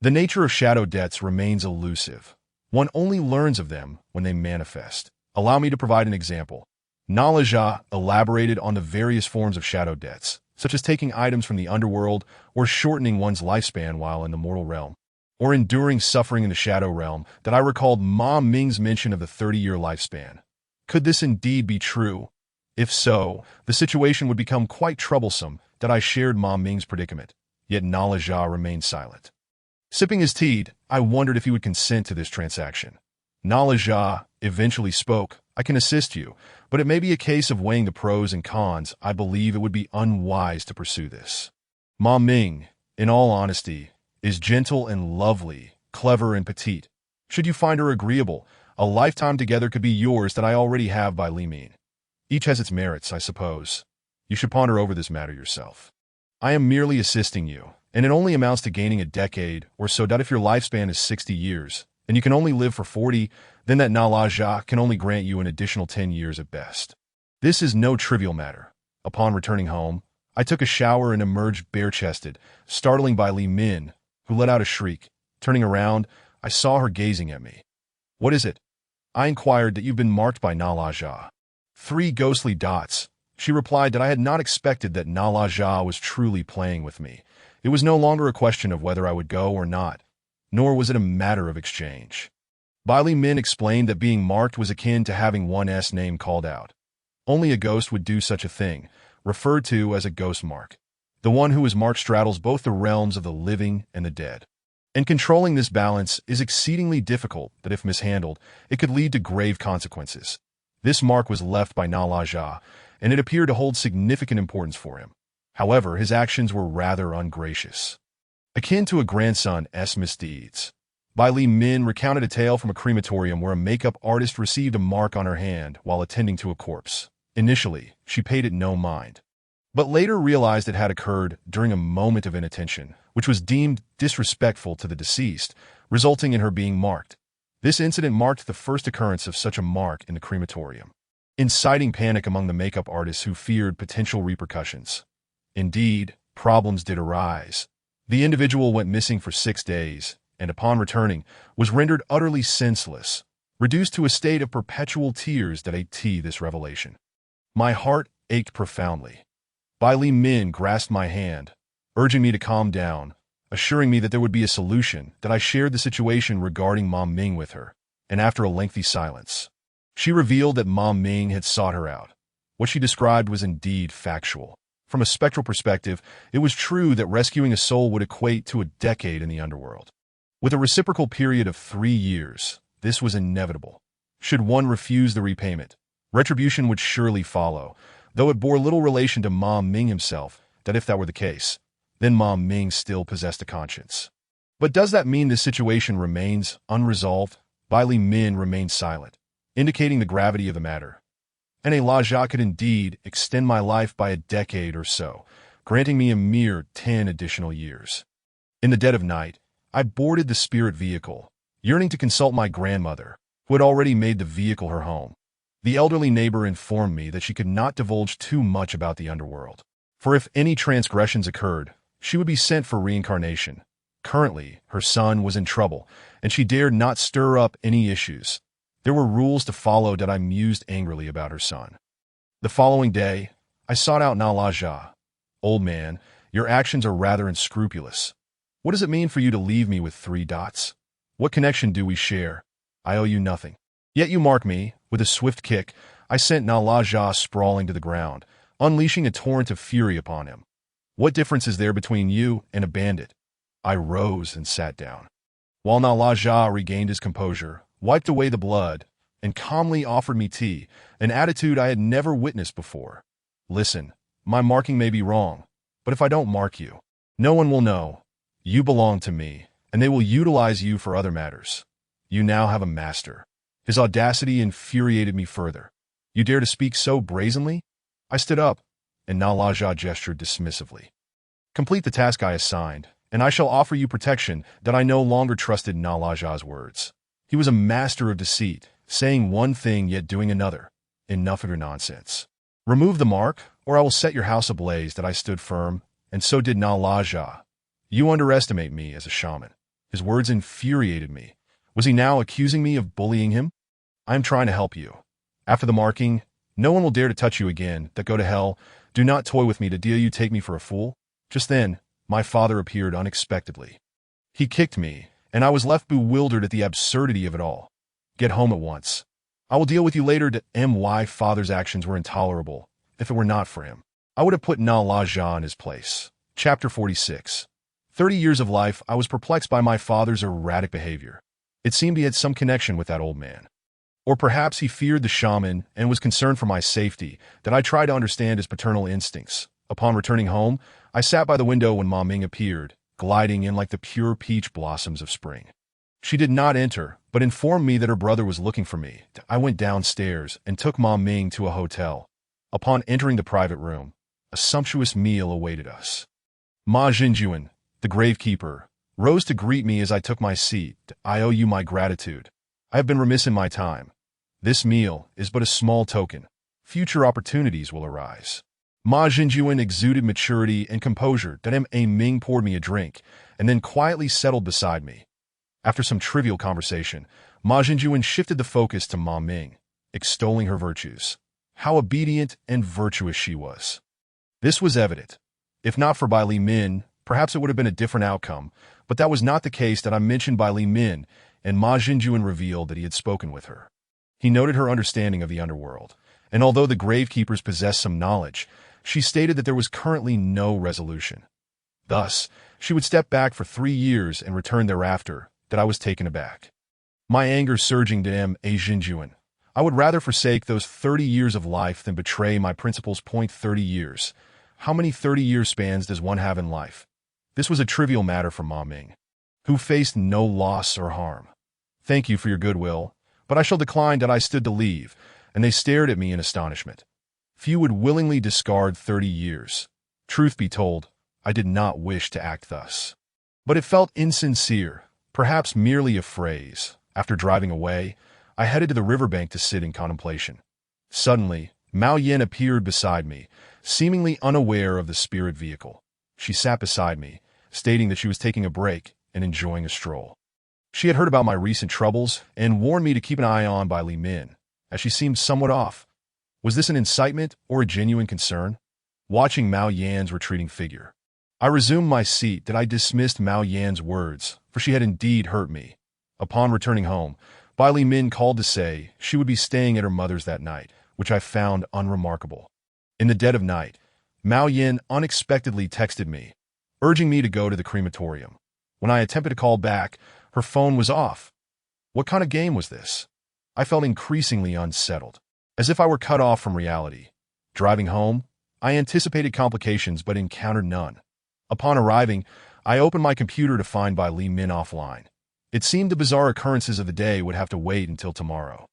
The nature of shadow debts remains elusive. One only learns of them when they manifest. Allow me to provide an example. Nalaja elaborated on the various forms of shadow debts, such as taking items from the underworld or shortening one's lifespan while in the mortal realm, or enduring suffering in the shadow realm, that I recalled Mom Ming's mention of the 30-year lifespan. Could this indeed be true? If so, the situation would become quite troublesome that I shared Mom Ming's predicament, yet Nalaja remained silent. Sipping his tea, I wondered if he would consent to this transaction. Nalaja eventually spoke. "I can assist you, but it may be a case of weighing the pros and cons. I believe it would be unwise to pursue this." Mom Ming, in all honesty, is gentle and lovely, clever and petite. Should you find her agreeable, a lifetime together could be yours that I already have by Li Min. Each has its merits, I suppose. You should ponder over this matter yourself. I am merely assisting you, and it only amounts to gaining a decade or so that if your lifespan is 60 years, and you can only live for 40, then that Nalaja can only grant you an additional 10 years at best. This is no trivial matter. Upon returning home, I took a shower and emerged bare-chested, startling by Li Min, who let out a shriek. Turning around, I saw her gazing at me. "What is it?" I inquired. "That you've been marked by Nalaja." "Three ghostly dots." She replied that I had not expected that Nalaja was truly playing with me. It was no longer a question of whether I would go or not, nor was it a matter of exchange. Bai Li Min explained that being marked was akin to having one's name called out. Only a ghost would do such a thing, referred to as a ghost mark. The one who is marked straddles both the realms of the living and the dead. And controlling this balance is exceedingly difficult, that if mishandled, it could lead to grave consequences. This mark was left by Nalaja, and it appeared to hold significant importance for him. However, his actions were rather ungracious, akin to a grandson's misdeeds. Bai Li Min recounted a tale from a crematorium where a makeup artist received a mark on her hand while attending to a corpse. Initially, she paid it no mind, but later realized it had occurred during a moment of inattention, which was deemed disrespectful to the deceased, resulting in her being marked. This incident marked the first occurrence of such a mark in the crematorium, inciting panic among the makeup artists who feared potential repercussions. Indeed, problems did arise. The individual went missing for 6 days, and upon returning, was rendered utterly senseless, reduced to a state of perpetual tears that ate this revelation. My heart ached profoundly. Bai Li Min grasped my hand, urging me to calm down, assuring me that there would be a solution, that I shared the situation regarding Mom Ming with her, and after a lengthy silence, she revealed that Mom Ming had sought her out. What she described was indeed factual. From a spectral perspective, it was true that rescuing a soul would equate to a decade in the underworld. With a reciprocal period of 3 years, this was inevitable. Should one refuse the repayment, retribution would surely follow, though it bore little relation to Mom Ming himself, that if that were the case, then Mom Ming still possessed a conscience. But does that mean this situation remains unresolved? Bai Li Min remained silent, indicating the gravity of the matter. And a Laja could indeed extend my life by a decade or so, granting me a mere 10 additional years. In the dead of night, I boarded the spirit vehicle, yearning to consult my grandmother, who had already made the vehicle her home. The elderly neighbor informed me that she could not divulge too much about the underworld, for if any transgressions occurred, she would be sent for reincarnation. Currently, her son was in trouble, and she dared not stir up any issues. There were rules to follow that I mused angrily about her son. The following day, I sought out Nalaja. "Old man, your actions are rather unscrupulous. What does it mean for you to leave me with 3 dots? What connection do we share? I owe you nothing. Yet you mark me." With a swift kick, I sent Nalaja sprawling to the ground, unleashing a torrent of fury upon him. "What difference is there between you and a bandit?" I rose and sat down, while Nalaja regained his composure, wiped away the blood, and calmly offered me tea, an attitude I had never witnessed before. "Listen, my marking may be wrong, but if I don't mark you, no one will know. You belong to me, and they will utilize you for other matters. You now have a master." His audacity infuriated me further. "You dare to speak so brazenly?" I stood up, and Nalaja gestured dismissively. "Complete the task I assigned, and I shall offer you protection." That I no longer trusted Nalaja's words. He was a master of deceit, saying one thing yet doing another. "Enough of your nonsense. Remove the mark, or I will set your house ablaze." That I stood firm, and so did Nalaja. "You underestimate me as a shaman." His words infuriated me. Was he now accusing me of bullying him? "I am trying to help you. After the marking, no one will dare to touch you again. That go to hell. Do not toy with me. Do you take me for a fool?" Just then, my father appeared unexpectedly. He kicked me, and I was left bewildered at the absurdity of it all. "Get home at once. I will deal with you later." My father's actions were intolerable. If it were not for him, I would have put Nalaja in his place. Chapter 46. 30 years of life, I was perplexed by my father's erratic behavior. It seemed he had some connection with that old man. Or perhaps he feared the shaman and was concerned for my safety, that I tried to understand his paternal instincts. Upon returning home, I sat by the window when Ma Ming appeared, gliding in like the pure peach blossoms of spring. She did not enter, but informed me that her brother was looking for me. I went downstairs and took Ma Ming to a hotel. Upon entering the private room, a sumptuous meal awaited us. Ma Jinjuan, the gravekeeper, rose to greet me as I took my seat. I owe you my gratitude. I have been remiss in my time. This meal is but a small token. Future opportunities will arise. Ma Jinjuan exuded maturity and composure. A Ming poured me a drink and then quietly settled beside me. After some trivial conversation, Ma Jinjuan shifted the focus to Ma Ming, extolling her virtues. How obedient and virtuous she was. This was evident. If not for Bai Li Min, perhaps it would have been a different outcome, but that was not the case. That I mentioned Bai Li Min, and Ma Jinjuan revealed that he had spoken with her. He noted her understanding of the underworld, and although the gravekeepers possessed some knowledge, she stated that there was currently no resolution. Thus, she would step back for 3 years and return thereafter. That I was taken aback. My anger surging to A Jinjuan. I would rather forsake those 30 years of life than betray my principles. 30 years. How many 30-year spans does one have in life? This was a trivial matter for Ma Ming, who faced no loss or harm. Thank you for your goodwill, but I shall decline. That I stood to leave, and they stared at me in astonishment. Few would willingly discard 30 years. Truth be told, I did not wish to act thus. But it felt insincere, perhaps merely a phrase. After driving away, I headed to the riverbank to sit in contemplation. Suddenly, Mao Yin appeared beside me, seemingly unaware of the spirit vehicle. She sat beside me, stating that she was taking a break and enjoying a stroll. She had heard about my recent troubles and warned me to keep an eye on Bai Li Min, as she seemed somewhat off. Was this an incitement or a genuine concern? Watching Mao Yan's retreating figure, I resumed my seat. That I dismissed Mao Yan's words, for she had indeed hurt me. Upon returning home, Bai Li Min called to say she would be staying at her mother's that night, which I found unremarkable. In the dead of night, Mao Yin unexpectedly texted me, urging me to go to the crematorium. When I attempted to call back, her phone was off. What kind of game was this? I felt increasingly unsettled, as if I were cut off from reality. Driving home, I anticipated complications but encountered none. Upon arriving, I opened my computer to find Bai Li Min offline. It seemed the bizarre occurrences of the day would have to wait until tomorrow.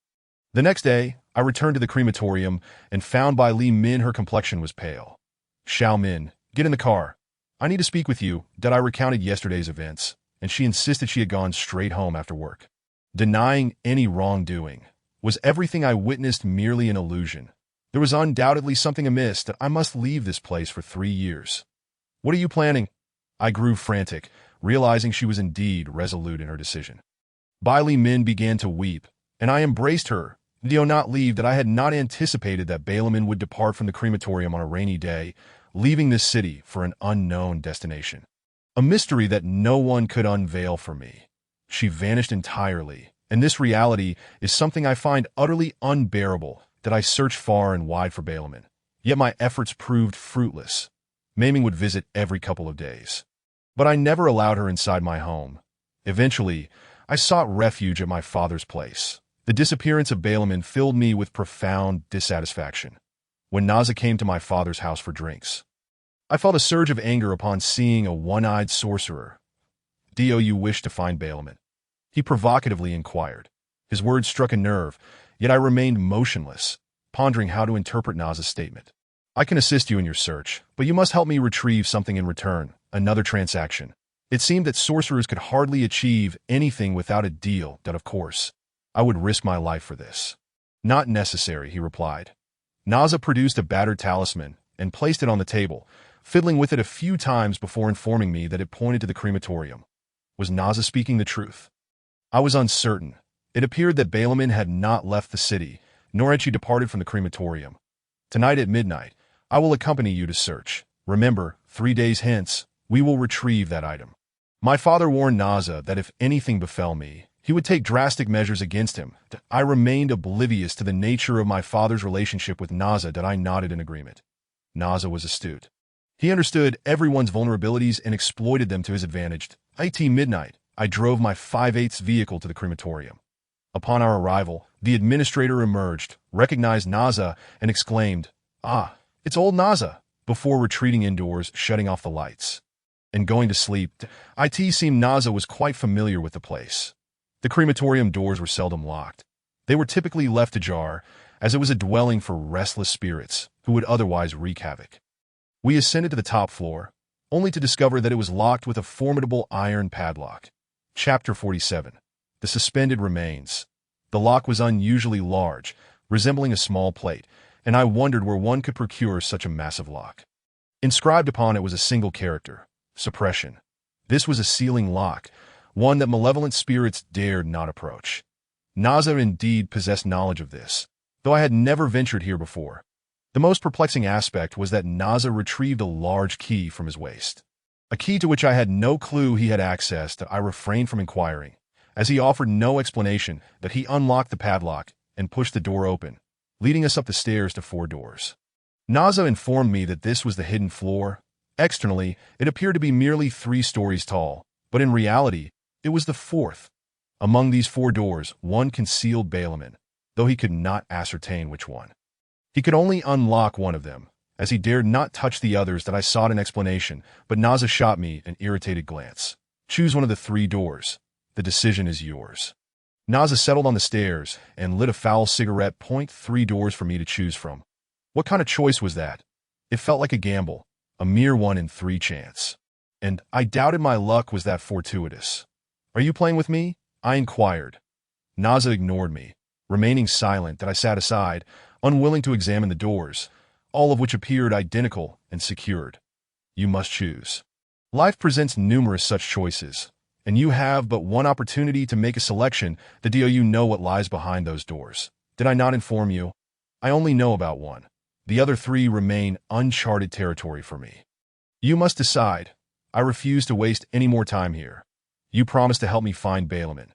The next day, I returned to the crematorium and found Bai Li Min. Her complexion was pale. Xiao Min, get in the car. I need to speak with you. That I recounted yesterday's events, and she insisted she had gone straight home after work. Denying any wrongdoing. Was everything I witnessed merely an illusion? There was undoubtedly something amiss. That I must leave this place for 3 years. What are you planning? I grew frantic, realizing she was indeed resolute in her decision. Bai Li Min began to weep, and I embraced her. Do not leave. That I had not anticipated that Balamin would depart from the crematorium on a rainy day, leaving this city for an unknown destination. A mystery that no one could unveil for me. She vanished entirely, and this reality is something I find utterly unbearable. That I searched far and wide for Balamin, yet my efforts proved fruitless. Maming would visit every couple of days, but I never allowed her inside my home. Eventually, I sought refuge at my father's place. The disappearance of Balamin filled me with profound dissatisfaction. When Naza came to my father's house for drinks, I felt a surge of anger upon seeing a one-eyed sorcerer. Do you wish to find Balamin? He provocatively inquired. His words struck a nerve, yet I remained motionless, pondering how to interpret Naza's statement. I can assist you in your search, but you must help me retrieve something in return, another transaction. It seemed that sorcerers could hardly achieve anything without a deal. That, of course, I would risk my life for this. Not necessary, he replied. Naza produced a battered talisman and placed it on the table, fiddling with it a few times before informing me that it pointed to the crematorium. Was Naza speaking the truth? I was uncertain. It appeared that Balamin had not left the city, nor had she departed from the crematorium. Tonight at midnight, I will accompany you to search. Remember, 3 days hence, we will retrieve that item. My father warned Naza that if anything befell me, he would take drastic measures against him. I remained oblivious to the nature of my father's relationship with Naza. That I nodded in agreement. Naza was astute. He understood everyone's vulnerabilities and exploited them to his advantage. At midnight, I drove my 5/8 vehicle to the crematorium. Upon our arrival, the administrator emerged, recognized Naza, and exclaimed, "Ah, it's old Naza," before retreating indoors, shutting off the lights. and going to sleep. It seemed Naza was quite familiar with the place. The crematorium doors were seldom locked. They were typically left ajar, as it was a dwelling for restless spirits who would otherwise wreak havoc. We ascended to the top floor, only to discover that it was locked with a formidable iron padlock. Chapter 47. The Suspended Remains. The lock was unusually large, resembling a small plate, and I wondered where one could procure such a massive lock. Inscribed upon it was a single character: suppression. This was a sealing lock, one that malevolent spirits dared not approach. Naza indeed possessed knowledge of this, though I had never ventured here before. The most perplexing aspect was that Naza retrieved a large key from his waist. A key to which I had no clue he had access to. I refrained from inquiring, as he offered no explanation that he unlocked the padlock and pushed the door open, leading us up the stairs to 4 doors. Naza informed me that this was the hidden floor. Externally, it appeared to be merely 3 stories tall, but in reality, it was the 4th. Among these 4 doors, one concealed Balaam, though he could not ascertain which one. He could only unlock one of them, as he dared not touch the others. That I sought an explanation, but Naza shot me an irritated glance. Choose one of the 3 doors. The decision is yours. Naza settled on the stairs and lit a foul cigarette. 3 doors for me to choose from. What kind of choice was that? It felt like a gamble, a mere 1 in 3 chance. And I doubted my luck was that fortuitous. Are you playing with me? I inquired. Naza ignored me, remaining silent. That I sat aside, unwilling to examine the doors, all of which appeared identical and secured. You must choose. Life presents numerous such choices, and you have but one opportunity to make a selection. Do you know what lies behind those doors? Did I not inform you? I only know about one. The other 3 remain uncharted territory for me. You must decide. I refuse to waste any more time here. You promised to help me find Balaam.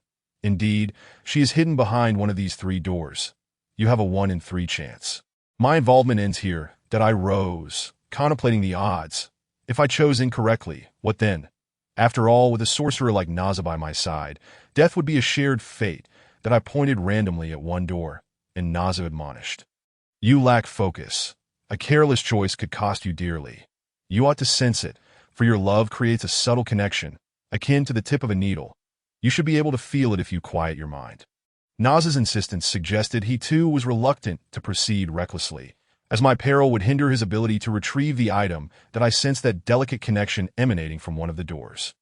Indeed, she is hidden behind one of these 3 doors. You have a 1 in 3 chance. My involvement ends here. That I rose, contemplating the odds. If I chose incorrectly, what then? After all, with a sorcerer like Naza by my side, death would be a shared fate. That I pointed randomly at one door, and Naza admonished. You lack focus. A careless choice could cost you dearly. You ought to sense it, for your love creates a subtle connection, akin to the tip of a needle. You should be able to feel it if you quiet your mind. Naza's insistence suggested he too was reluctant to proceed recklessly, as my peril would hinder his ability to retrieve the item. That I sensed that delicate connection emanating from one of the doors.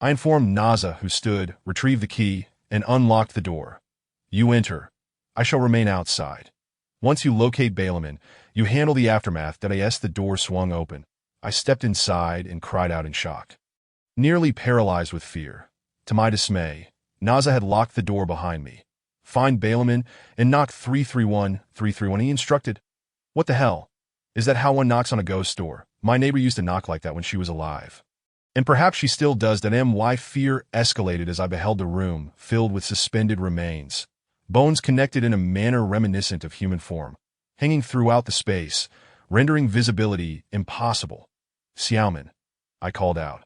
I informed Naza, who stood, retrieved the key, and unlocked the door. You enter. I shall remain outside. Once you locate Balaam, you handle the aftermath. As the door swung open, I stepped inside and cried out in shock. Nearly paralyzed with fear. To my dismay, Naza had locked the door behind me. Find Balaam and knock 331, 331, he instructed. What the hell? Is that how one knocks on a ghost door? My neighbor used to knock like that when she was alive. And perhaps she still does. My fear escalated as I beheld the room filled with suspended remains, bones connected in a manner reminiscent of human form, hanging throughout the space, rendering visibility impossible. Xiaoman, I called out,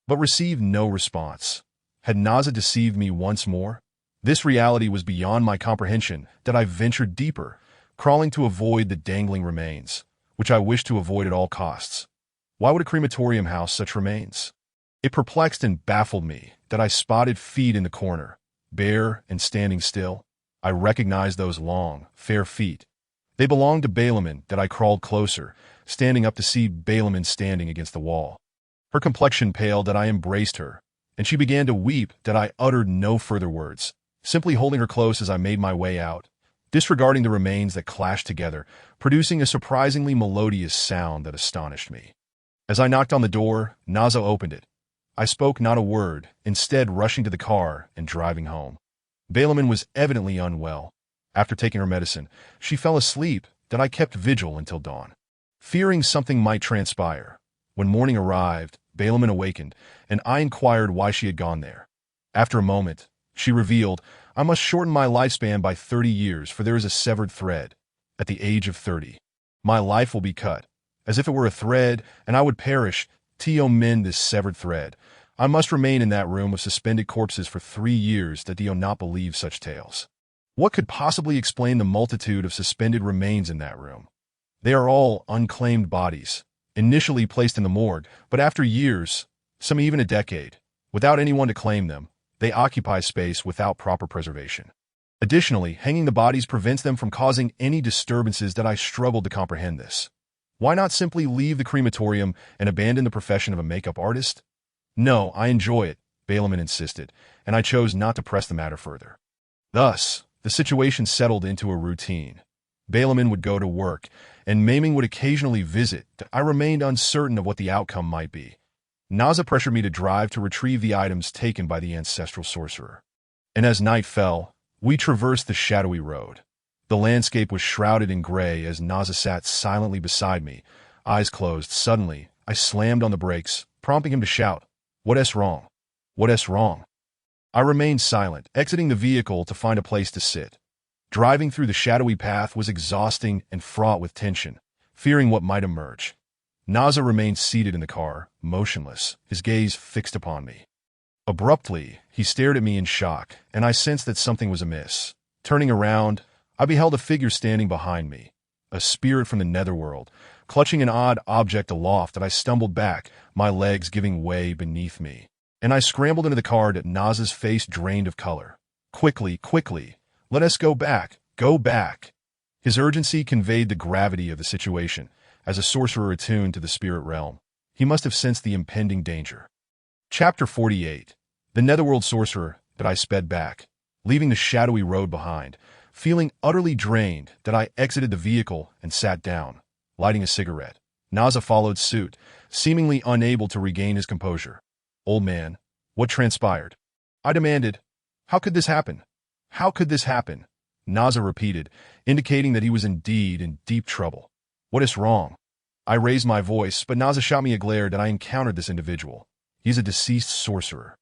but received no response. Had Naza deceived me once more? This reality was beyond my comprehension. That I ventured deeper, crawling to avoid the dangling remains, which I wished to avoid at all costs. Why would a crematorium house such remains? It perplexed and baffled me that I spotted feet in the corner, bare and standing still. I recognized those long, fair feet. They belonged to Balaam. That I crawled closer, standing up to see Balaam standing against the wall. Her complexion paled. That I embraced her, and she began to weep. That I uttered no further words, simply holding her close as I made my way out, disregarding the remains that clashed together, producing a surprisingly melodious sound that astonished me. As I knocked on the door, Naza opened it. I spoke not a word, instead rushing to the car and driving home. Balaam was evidently unwell. After taking her medicine, she fell asleep. That I kept vigil until dawn, fearing something might transpire. When morning arrived, Balaam awakened, and I inquired why she had gone there. After a moment, she revealed, I must shorten my lifespan by 30 years, for there is a severed thread. At the age of 30, my life will be cut, as if it were a thread, and I would perish. To mend this severed thread, I must remain in that room of suspended corpses for 3 years. That do not believe such tales. What could possibly explain the multitude of suspended remains in that room? They are all unclaimed bodies, initially placed in the morgue, but after years, some even a decade. Without anyone to claim them, they occupy space without proper preservation. Additionally, hanging the bodies prevents them from causing any disturbances that I struggled to comprehend this. Why not simply leave the crematorium and abandon the profession of a makeup artist? No, I enjoy it, Balaman insisted, and I chose not to press the matter further. Thus, the situation settled into a routine. Balaman would go to work, and Maming would occasionally visit. I remained uncertain of what the outcome might be. Naza pressured me to drive to retrieve the items taken by the ancestral sorcerer. And as night fell, we traversed the shadowy road. The landscape was shrouded in gray as Naza sat silently beside me, eyes closed. Suddenly, I slammed on the brakes, prompting him to shout, "What's wrong? What's wrong?" I remained silent, exiting the vehicle to find a place to sit. Driving through the shadowy path was exhausting and fraught with tension, fearing what might emerge. Naza remained seated in the car, motionless, his gaze fixed upon me. Abruptly, he stared at me in shock, and I sensed that something was amiss. Turning around, I beheld a figure standing behind me, a spirit from the netherworld, clutching an odd object aloft. That I stumbled back, my legs giving way beneath me, and I scrambled into the car. Naza's face drained of color. Quickly, quickly, let us go back, go back." His urgency conveyed the gravity of the situation. As a sorcerer attuned to the spirit realm, he must have sensed the impending danger. Chapter 48. The Netherworld Sorcerer. That I sped back, leaving the shadowy road behind. Feeling utterly drained, that I exited the vehicle and sat down, lighting a cigarette. Naza followed suit, seemingly unable to regain his composure. "Old man, what transpired?" I demanded. "How could this happen? How could this happen?" Naza repeated, indicating that he was indeed in deep trouble. "What is wrong?" I raised my voice, but Naza shot me a glare. That I encountered this individual. He's a deceased sorcerer.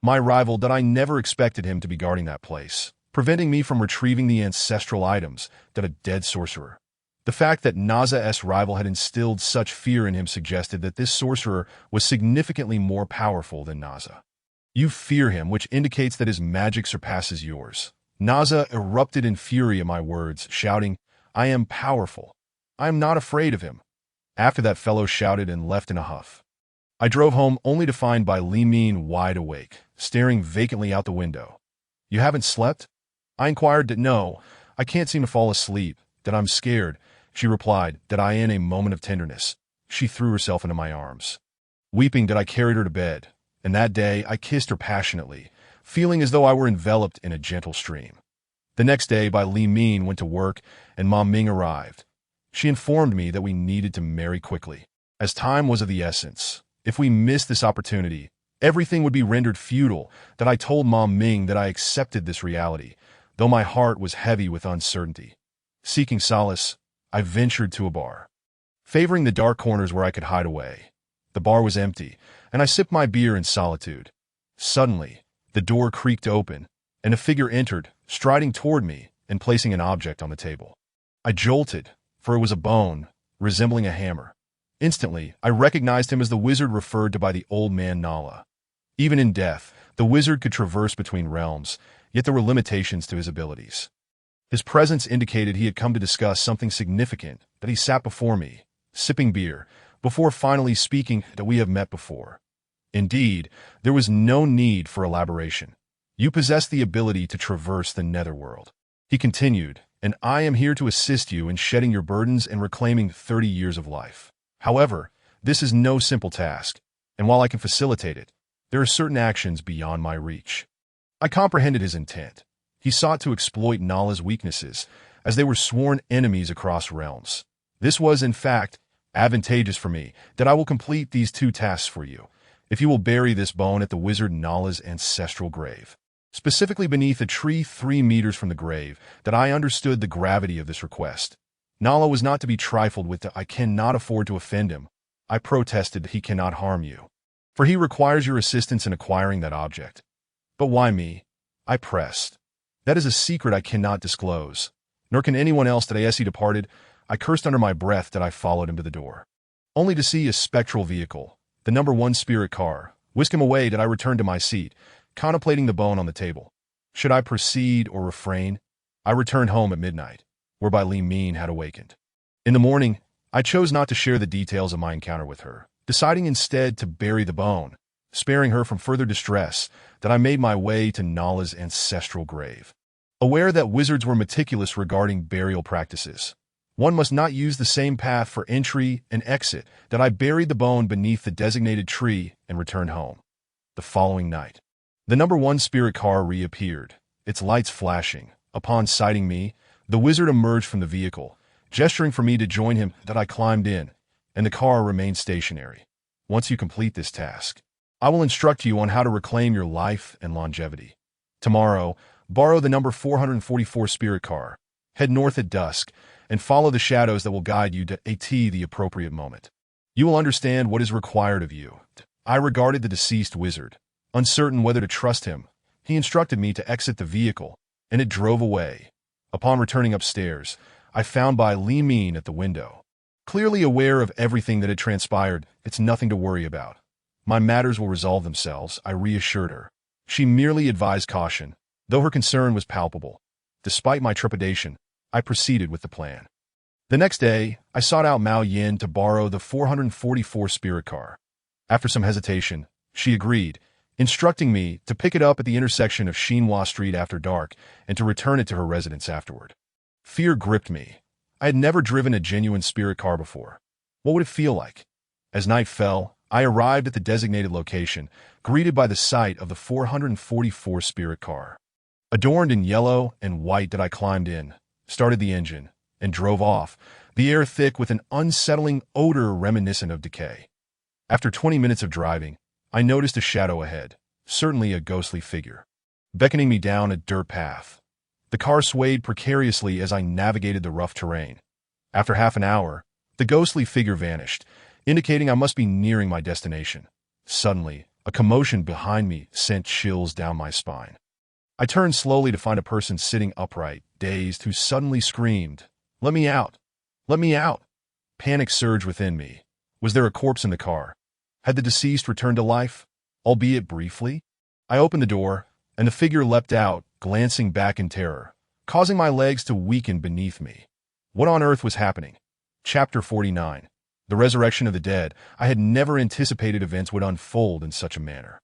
My rival. That I never expected him to be guarding that place, preventing me from retrieving the ancestral items. That a dead sorcerer. The fact that Naza's rival had instilled such fear in him suggested that this sorcerer was significantly more powerful than Naza. "You fear him, which indicates that his magic surpasses yours." Naza erupted in fury at my words, shouting, "I am powerful. I am not afraid of him." After that, fellow shouted and left in a huff. I drove home only to find Bai Li Min wide awake, staring vacantly out the window. "You haven't slept?" I inquired. That no, I can't seem to fall asleep. That I'm scared, she replied. That I, in a moment of tenderness, she threw herself into my arms. Weeping, that I carried her to bed, and that day I kissed her passionately, feeling as though I were enveloped in a gentle stream. The next day, Bai Li Min went to work, and Ma Ming arrived. She informed me that we needed to marry quickly, as time was of the essence. If we missed this opportunity, everything would be rendered futile. That I told Ma Ming that I accepted this reality, though my heart was heavy with uncertainty. Seeking solace, I ventured to a bar, favoring the dark corners where I could hide away. The bar was empty, and I sipped my beer in solitude. Suddenly, the door creaked open, and a figure entered, striding toward me and placing an object on the table. I jolted, for it was a bone, resembling a hammer. Instantly, I recognized him as the wizard referred to by the old man Nala. Even in death, the wizard could traverse between realms, yet there were limitations to his abilities. His presence indicated he had come to discuss something significant. That he sat before me, sipping beer, before finally speaking. That we have met before. Indeed, there was no need for elaboration. You possess the ability to traverse the netherworld. He continued, and I am here to assist you in shedding your burdens and reclaiming 30 years of life. However, this is no simple task, and while I can facilitate it, there are certain actions beyond my reach. I comprehended his intent. He sought to exploit Nala's weaknesses, as they were sworn enemies across realms. This was, in fact, advantageous for me. That I will complete these 2 tasks for you, if you will bury this bone at the wizard Nala's ancestral grave, specifically beneath a tree 3 meters from the grave. That I understood the gravity of this request. Nala was not to be trifled with. I cannot afford to offend him. I protested. He cannot harm you, for he requires your assistance in acquiring that object. But why me? I pressed. That is a secret I cannot disclose, nor can anyone else. That as he departed, I cursed under my breath. That I followed him to the door, only to see a spectral vehicle, the number 1 spirit car, whisk him away. That I returned to my seat, contemplating the bone on the table. Should I proceed or refrain? I returned home at midnight, whereby Li Min had awakened. In the morning, I chose not to share the details of my encounter with her, deciding instead to bury the bone, sparing her from further distress, that I made my way to Nala's ancestral grave. Aware that wizards were meticulous regarding burial practices, one must not use the same path for entry and exit, that I buried the bone beneath the designated tree and returned home. The following night, the number 1 spirit car reappeared, its lights flashing. Upon sighting me, the wizard emerged from the vehicle, gesturing for me to join him. That I climbed in, and the car remained stationary. Once you complete this task, I will instruct you on how to reclaim your life and longevity. Tomorrow, borrow the number 444 spirit car, head north at dusk, and follow the shadows that will guide you to the appropriate moment. You will understand what is required of you. I regarded the deceased wizard, uncertain whether to trust him. He instructed me to exit the vehicle, and it drove away. Upon returning upstairs, I found Bai Li Min at the window. Clearly aware of everything that had transpired, it's nothing to worry about. My matters will resolve themselves, I reassured her. She merely advised caution, though her concern was palpable. Despite my trepidation, I proceeded with the plan. The next day, I sought out Mao Yin to borrow the 444 spirit car. After some hesitation, she agreed, instructing me to pick it up at the intersection of Xinhua Street after dark and to return it to her residence afterward. Fear gripped me. I had never driven a genuine spirit car before. What would it feel like? As night fell, I arrived at the designated location, greeted by the sight of the 444 spirit car. Adorned in yellow and white, that I climbed in, started the engine, and drove off, the air thick with an unsettling odor reminiscent of decay. After 20 minutes of driving, I noticed a shadow ahead, certainly a ghostly figure, beckoning me down a dirt path. The car swayed precariously as I navigated the rough terrain. After half an hour, the ghostly figure vanished, indicating I must be nearing my destination. Suddenly, a commotion behind me sent chills down my spine. I turned slowly to find a person sitting upright, dazed, who suddenly screamed, "Let me out! Let me out!" Panic surged within me. Was there a corpse in the car? Had the deceased returned to life, albeit briefly? I opened the door, and the figure leapt out, glancing back in terror, causing my legs to weaken beneath me. What on earth was happening? Chapter 49. The Resurrection of the Dead. I had never anticipated events would unfold in such a manner.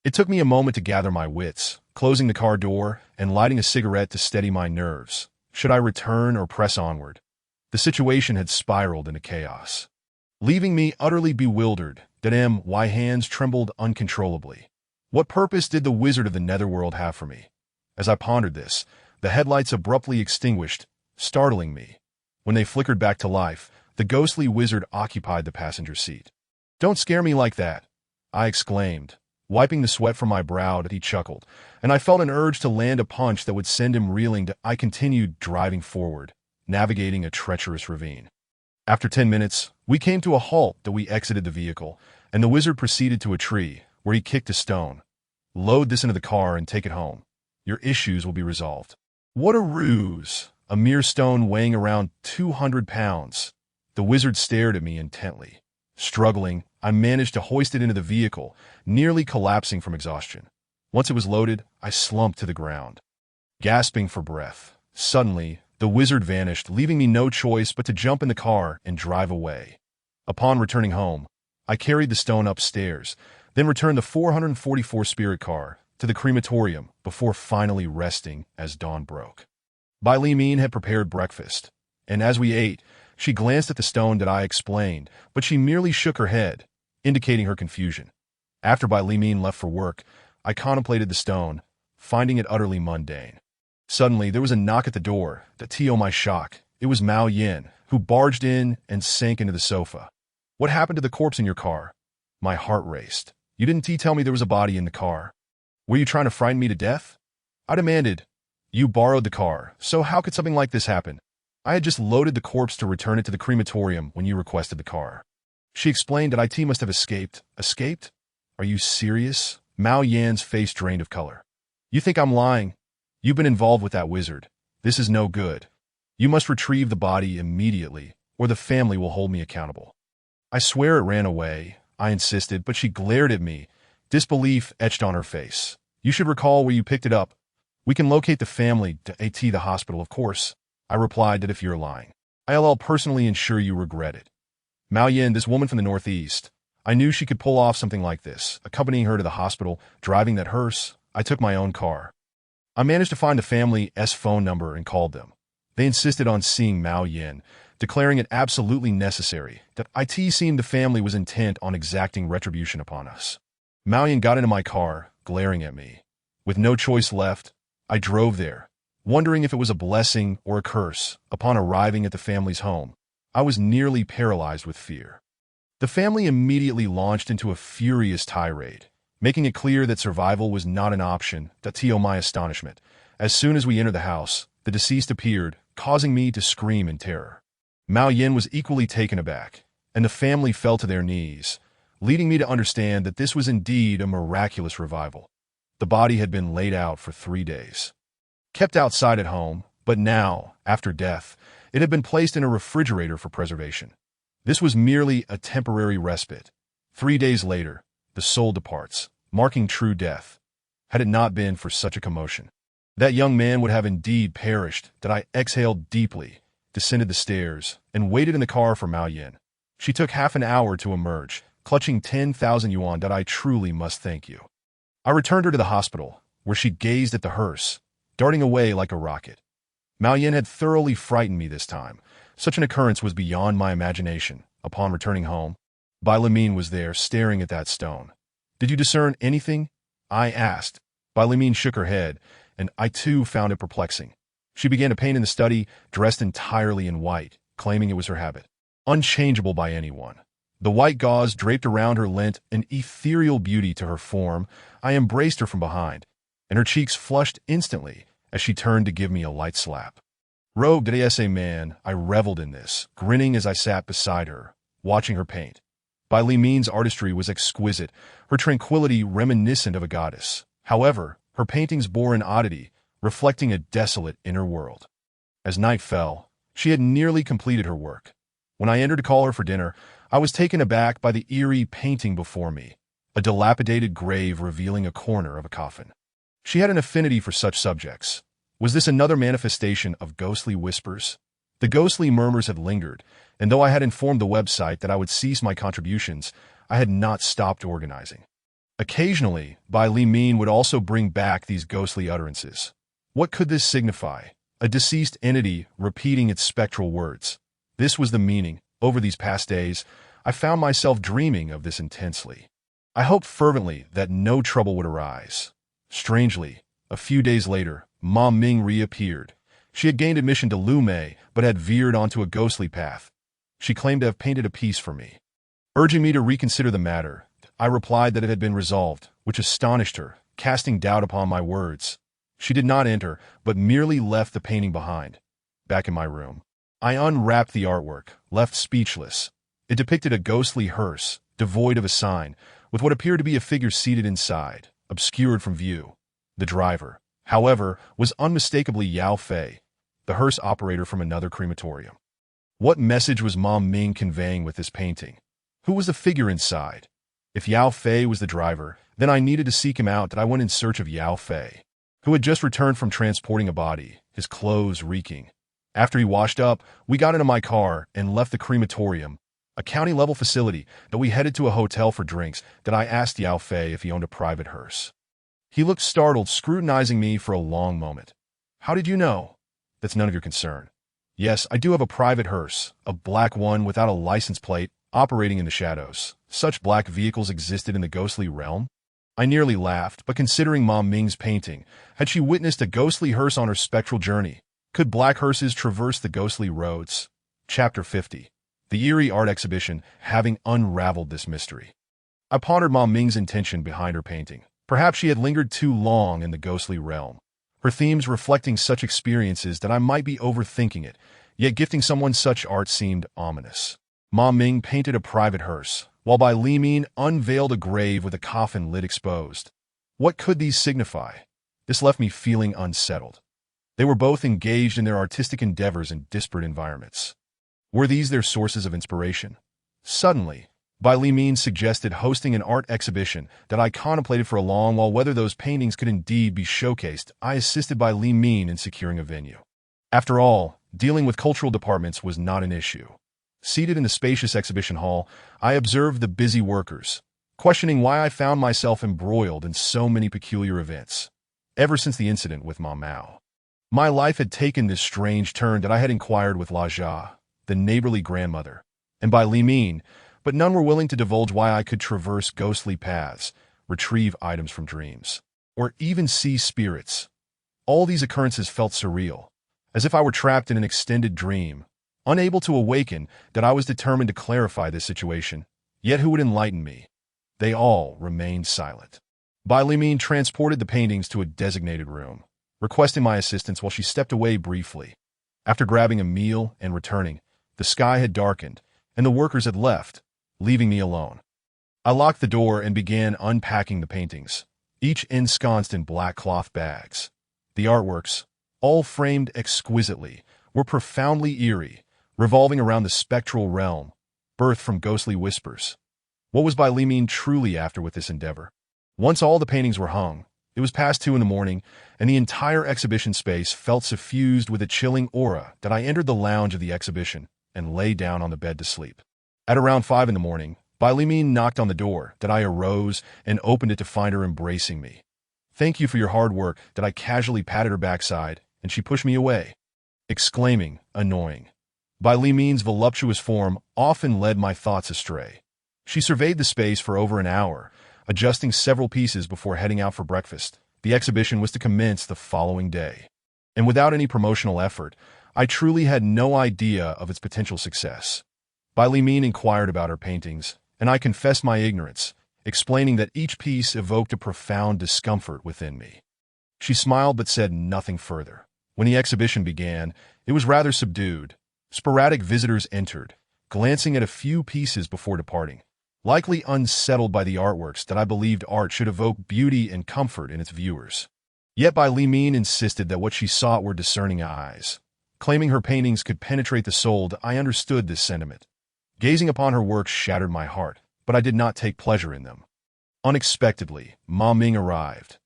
It took me a moment to gather my wits, closing the car door and lighting a cigarette to steady my nerves. Should I return or press onward? The situation had spiraled into chaos, leaving me utterly bewildered. My hands trembled uncontrollably. What purpose did the wizard of the netherworld have for me? As I pondered this, the headlights abruptly extinguished, startling me. When they flickered back to life, the ghostly wizard occupied the passenger seat. "Don't scare me like that," I exclaimed, wiping the sweat from my brow. He chuckled, and I felt an urge to land a punch that would send him reeling. I continued driving forward, navigating a treacherous ravine. After 10 minutes, we came to a halt. We exited the vehicle, and the wizard proceeded to a tree, where he kicked a stone. "Load this into the car and take it home. Your issues will be resolved." What a ruse! A mere stone weighing around 200 pounds. The wizard stared at me intently. Struggling, I managed to hoist it into the vehicle, nearly collapsing from exhaustion. Once it was loaded, I slumped to the ground, gasping for breath. Suddenly, the wizard vanished, leaving me no choice but to jump in the car and drive away. Upon returning home, I carried the stone upstairs, then returned the 444 spirit car to the crematorium before finally resting as dawn broke. Bai Li Min had prepared breakfast, and as we ate, she glanced at the stone that I explained, but she merely shook her head, indicating her confusion. After Bai Li Min left for work, I contemplated the stone, finding it utterly mundane. Suddenly, there was a knock at the door. To my shock, it was Mao Yin, who barged in and sank into the sofa. "What happened to the corpse in your car?" My heart raced. "You didn't tell me there was a body in the car. Were you trying to frighten me to death?" I demanded. "You borrowed the car, so how could something like this happen? I had just loaded the corpse to return it to the crematorium when you requested the car." She explained that IT must have escaped. Escaped? Are you serious? Mao Yan's face drained of color. "You think I'm lying? You've been involved with that wizard. This is no good. You must retrieve the body immediately, or the family will hold me accountable." "I swear it ran away," I insisted, but she glared at me, disbelief etched on her face. "You should recall where you picked it up. We can locate the family to the hospital, of course." I replied that if you're lying, I'll personally ensure you regret it. "Mao Yin, this woman from the northeast, I knew she could pull off something like this. Accompanying her to the hospital, driving that hearse, I took my own car. I managed to find the family's phone number and called them. They insisted on seeing Mao Yin, declaring it absolutely necessary that it seemed the family was intent on exacting retribution upon us. Mao Yin got into my car, glaring at me. With no choice left, I drove there, wondering if it was a blessing or a curse. Upon arriving at the family's home, I was nearly paralyzed with fear. The family immediately launched into a furious tirade, making it clear that survival was not an option. To my astonishment, as soon as we entered the house, the deceased appeared, causing me to scream in terror. Mao Yin was equally taken aback, and the family fell to their knees, leading me to understand that this was indeed a miraculous revival. The body had been laid out for 3 days, kept outside at home, but now, after death, it had been placed in a refrigerator for preservation. This was merely a temporary respite. 3 days later, the soul departs, marking true death. Had it not been for such a commotion, that young man would have indeed perished. That I exhaled deeply, descended the stairs, and waited in the car for Mao Yin. She took half an hour to emerge, clutching 10,000 yuan. That I truly must thank you. I returned her to the hospital, where she gazed at the hearse, darting away like a rocket. Mao Yin had thoroughly frightened me this time. Such an occurrence was beyond my imagination. Upon returning home, Bai Limin was there, staring at that stone. Did you discern anything? I asked. Bai Limin shook her head, and I too found it perplexing. She began to paint in the study, dressed entirely in white, claiming it was her habit. Unchangeable by anyone. The white gauze draped around her lent an ethereal beauty to her form. I embraced her from behind, and her cheeks flushed instantly as she turned to give me a light slap. Robed as a man, I reveled in this, grinning as I sat beside her, watching her paint. Bai Limin's artistry was exquisite, her tranquility reminiscent of a goddess. However, her paintings bore an oddity, reflecting a desolate inner world. As night fell, she had nearly completed her work. When I entered to call her for dinner, I was taken aback by the eerie painting before me, a dilapidated grave revealing a corner of a coffin. She had an affinity for such subjects. Was this another manifestation of ghostly whispers? The ghostly murmurs had lingered, and though I had informed the website that I would cease my contributions, I had not stopped organizing. Occasionally, Bai Limin would also bring back these ghostly utterances. What could this signify? A deceased entity repeating its spectral words. This was the meaning. Over these past days, I found myself dreaming of this intensely. I hoped fervently that no trouble would arise. Strangely, a few days later, Ma Ming reappeared. She had gained admission to Lu Mei, but had veered onto a ghostly path. She claimed to have painted a piece for me. Urging me to reconsider the matter, I replied that it had been resolved, which astonished her, casting doubt upon my words. She did not enter, but merely left the painting behind. Back in my room, I unwrapped the artwork, left speechless. It depicted a ghostly hearse, devoid of a sign, with what appeared to be a figure seated inside, obscured from view. The driver, however, was unmistakably Yao Fei, the hearse operator from another crematorium. What message was Ma Ming conveying with this painting? Who was the figure inside? If Yao Fei was the driver, then I needed to seek him out. That I went in search of Yao Fei, who had just returned from transporting a body, his clothes reeking. After he washed up, we got into my car and left the crematorium, a county-level facility, that we headed to a hotel for drinks. That I asked Yao Fei if he owned a private hearse. He looked startled, scrutinizing me for a long moment. How did you know? That's none of your concern. Yes, I do have a private hearse, a black one without a license plate, operating in the shadows. Such black vehicles existed in the ghostly realm? I nearly laughed, but considering Ma Ming's painting, had she witnessed a ghostly hearse on her spectral journey? Could black hearses traverse the ghostly roads? Chapter 50. The eerie art exhibition, having unraveled this mystery. I pondered Ma Ming's intention behind her painting. Perhaps she had lingered too long in the ghostly realm, her themes reflecting such experiences that I might be overthinking it, yet gifting someone such art seemed ominous. Ma Ming painted a private hearse, while Bai Limin unveiled a grave with a coffin lid exposed. What could these signify? This left me feeling unsettled. They were both engaged in their artistic endeavors in disparate environments. Were these their sources of inspiration? Suddenly, Bai Limin suggested hosting an art exhibition that I contemplated for a long while whether those paintings could indeed be showcased. I assisted Bai Limin in securing a venue. After all, dealing with cultural departments was not an issue. Seated in the spacious exhibition hall, I observed the busy workers, questioning why I found myself embroiled in so many peculiar events. Ever since the incident with Ma Mao, my life had taken this strange turn that I had inquired with La Jia, the neighborly grandmother, and by Li Min, but none were willing to divulge why I could traverse ghostly paths, retrieve items from dreams, or even see spirits. All these occurrences felt surreal, as if I were trapped in an extended dream, unable to awaken. That I was determined to clarify this situation, yet who would enlighten me? They all remained silent. Bai Limin transported the paintings to a designated room, requesting my assistance while she stepped away briefly. After grabbing a meal and returning, the sky had darkened, and the workers had left, leaving me alone. I locked the door and began unpacking the paintings, each ensconced in black cloth bags. The artworks, all framed exquisitely, were profoundly eerie, revolving around the spectral realm, birthed from ghostly whispers. What was Bai Limin truly after with this endeavor? Once all the paintings were hung, it was past 2 in the morning, and the entire exhibition space felt suffused with a chilling aura that I entered the lounge of the exhibition and lay down on the bed to sleep. At around 5 in the morning, Bai Limin knocked on the door. That I arose and opened it to find her embracing me. "Thank you for your hard work." That I casually patted her backside, and she pushed me away, exclaiming, "Annoying." Bai Limin's voluptuous form often led my thoughts astray. She surveyed the space for over an hour, adjusting several pieces before heading out for breakfast. The exhibition was to commence the following day, and without any promotional effort, I truly had no idea of its potential success. Bai Limin inquired about her paintings, and I confessed my ignorance, explaining that each piece evoked a profound discomfort within me. She smiled but said nothing further. When the exhibition began, it was rather subdued. Sporadic visitors entered, glancing at a few pieces before departing, likely unsettled by the artworks. That I believed art should evoke beauty and comfort in its viewers. Yet Bai Limin insisted that what she sought were discerning eyes. Claiming her paintings could penetrate the soul, I understood this sentiment. Gazing upon her works shattered my heart, but I did not take pleasure in them. Unexpectedly, Ma Ming arrived.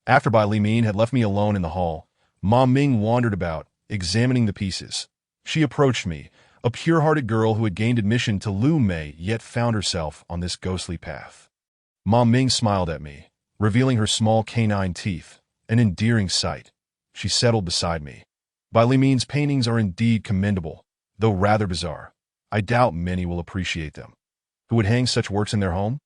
After Bai Limin had left me alone in the hall, Ma Ming wandered about, examining the pieces. She approached me, a pure-hearted girl who had gained admission to Lu Mei yet found herself on this ghostly path. Ma Ming smiled at me, revealing her small canine teeth, an endearing sight. She settled beside me. Bai Limin's paintings are indeed commendable, though rather bizarre. I doubt many will appreciate them. Who would hang such works in their home?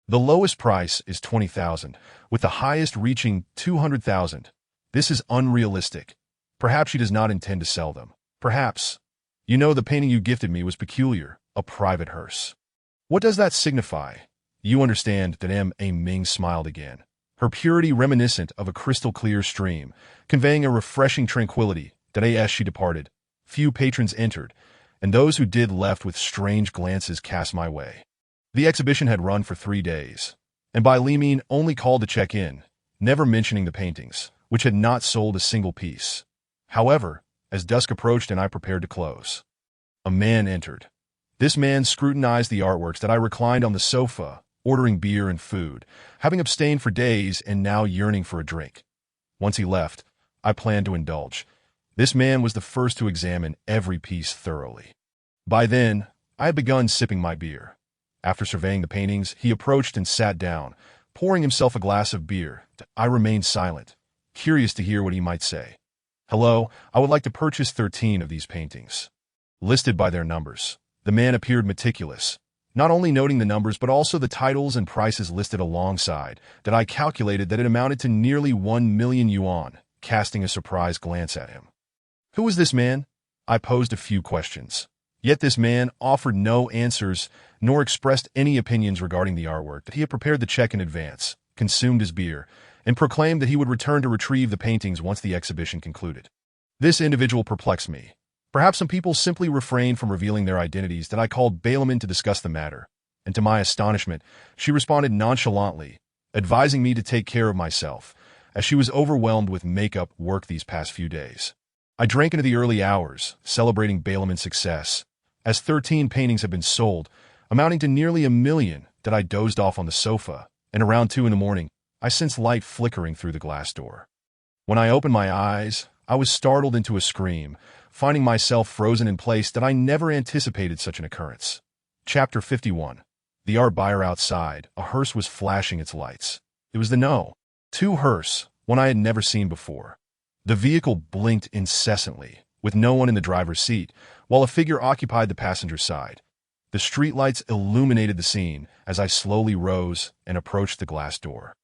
The lowest price is 20,000, with the highest reaching 200,000. This is unrealistic. Perhaps she does not intend to sell them. Perhaps. You know, the painting you gifted me was peculiar, a private hearse. What does that signify? You understand. That Ming smiled again, her purity reminiscent of a crystal-clear stream, conveying a refreshing tranquility. That as she departed, few patrons entered, and those who did left with strange glances cast my way. The exhibition had run for 3 days, and Bai Limin only called to check in, never mentioning the paintings, which had not sold a single piece. However, as dusk approached and I prepared to close, a man entered. This man scrutinized the artworks. That I reclined on the sofa, ordering beer and food, having abstained for days and now yearning for a drink. Once he left, I planned to indulge. This man was the first to examine every piece thoroughly. By then, I had begun sipping my beer. After surveying the paintings, he approached and sat down, pouring himself a glass of beer. I remained silent, curious to hear what he might say. "Hello, I would like to purchase 13 of these paintings, listed by their numbers." The man appeared meticulous, not only noting the numbers but also the titles and prices listed alongside. That I calculated that it amounted to nearly 1 million yuan, casting a surprised glance at him. Who was this man? I posed a few questions. Yet this man offered no answers, nor expressed any opinions regarding the artwork. That he had prepared the check in advance, consumed his beer, and proclaimed that he would return to retrieve the paintings once the exhibition concluded. This individual perplexed me. Perhaps some people simply refrained from revealing their identities. That I called Baileman to discuss the matter, and to my astonishment, she responded nonchalantly, advising me to take care of myself, as she was overwhelmed with makeup work these past few days. I drank into the early hours, celebrating Baileman's success, as 13 paintings had been sold, amounting to nearly 1 million. That I dozed off on the sofa, and around 2 in the morning, I sensed light flickering through the glass door. When I opened my eyes, I was startled into a scream, finding myself frozen in place that I never anticipated such an occurrence. Chapter 51. The art buyer outside, a hearse was flashing its lights. It was the No. 2 hearse, one I had never seen before. The vehicle blinked incessantly, with no one in the driver's seat, while a figure occupied the passenger side. The streetlights illuminated the scene as I slowly rose and approached the glass door,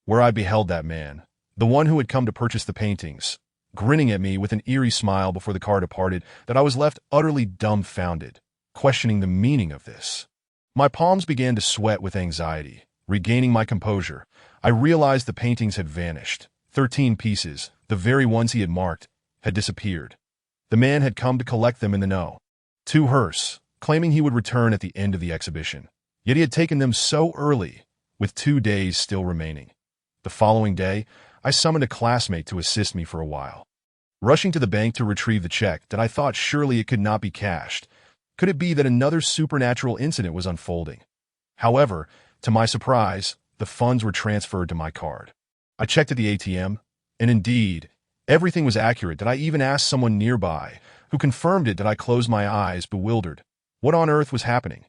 where I beheld that man, the one who had come to purchase the paintings, grinning at me with an eerie smile before the car departed, that I was left utterly dumbfounded, questioning the meaning of this. My palms began to sweat with anxiety. Regaining my composure, I realized the paintings had vanished. 13 pieces, the very ones he had marked, had disappeared. The man had come to collect them in the No. 2 hearse, claiming he would return at the end of the exhibition. Yet he had taken them so early, with 2 days still remaining. The following day, I summoned a classmate to assist me for a while. Rushing to the bank to retrieve the check that I thought surely it could not be cashed. Could it be that another supernatural incident was unfolding? However, to my surprise, the funds were transferred to my card. I checked at the ATM, and indeed, everything was accurate that I even asked someone nearby, who confirmed it that I closed my eyes, bewildered. What on earth was happening?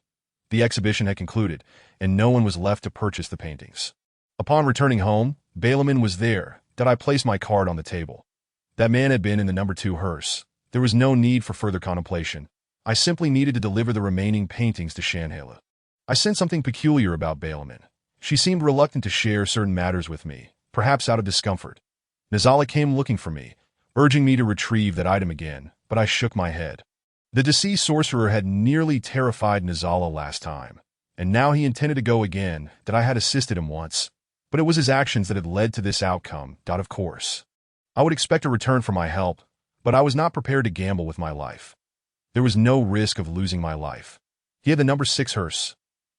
The exhibition had concluded, and no one was left to purchase the paintings. Upon returning home, Baileyman was there, that I placed my card on the table. That man had been in the No. 2 hearse. There was no need for further contemplation. I simply needed to deliver the remaining paintings to Shanhala. I sensed something peculiar about Baileyman. She seemed reluctant to share certain matters with me, perhaps out of discomfort. Nizala came looking for me, urging me to retrieve that item again, but I shook my head. The deceased sorcerer had nearly terrified Nizala last time, and now he intended to go again, that I had assisted him once. But it was his actions that had led to this outcome, of course. I would expect a return for my help, but I was not prepared to gamble with my life. There was no risk of losing my life. He had the No. 6 hearse.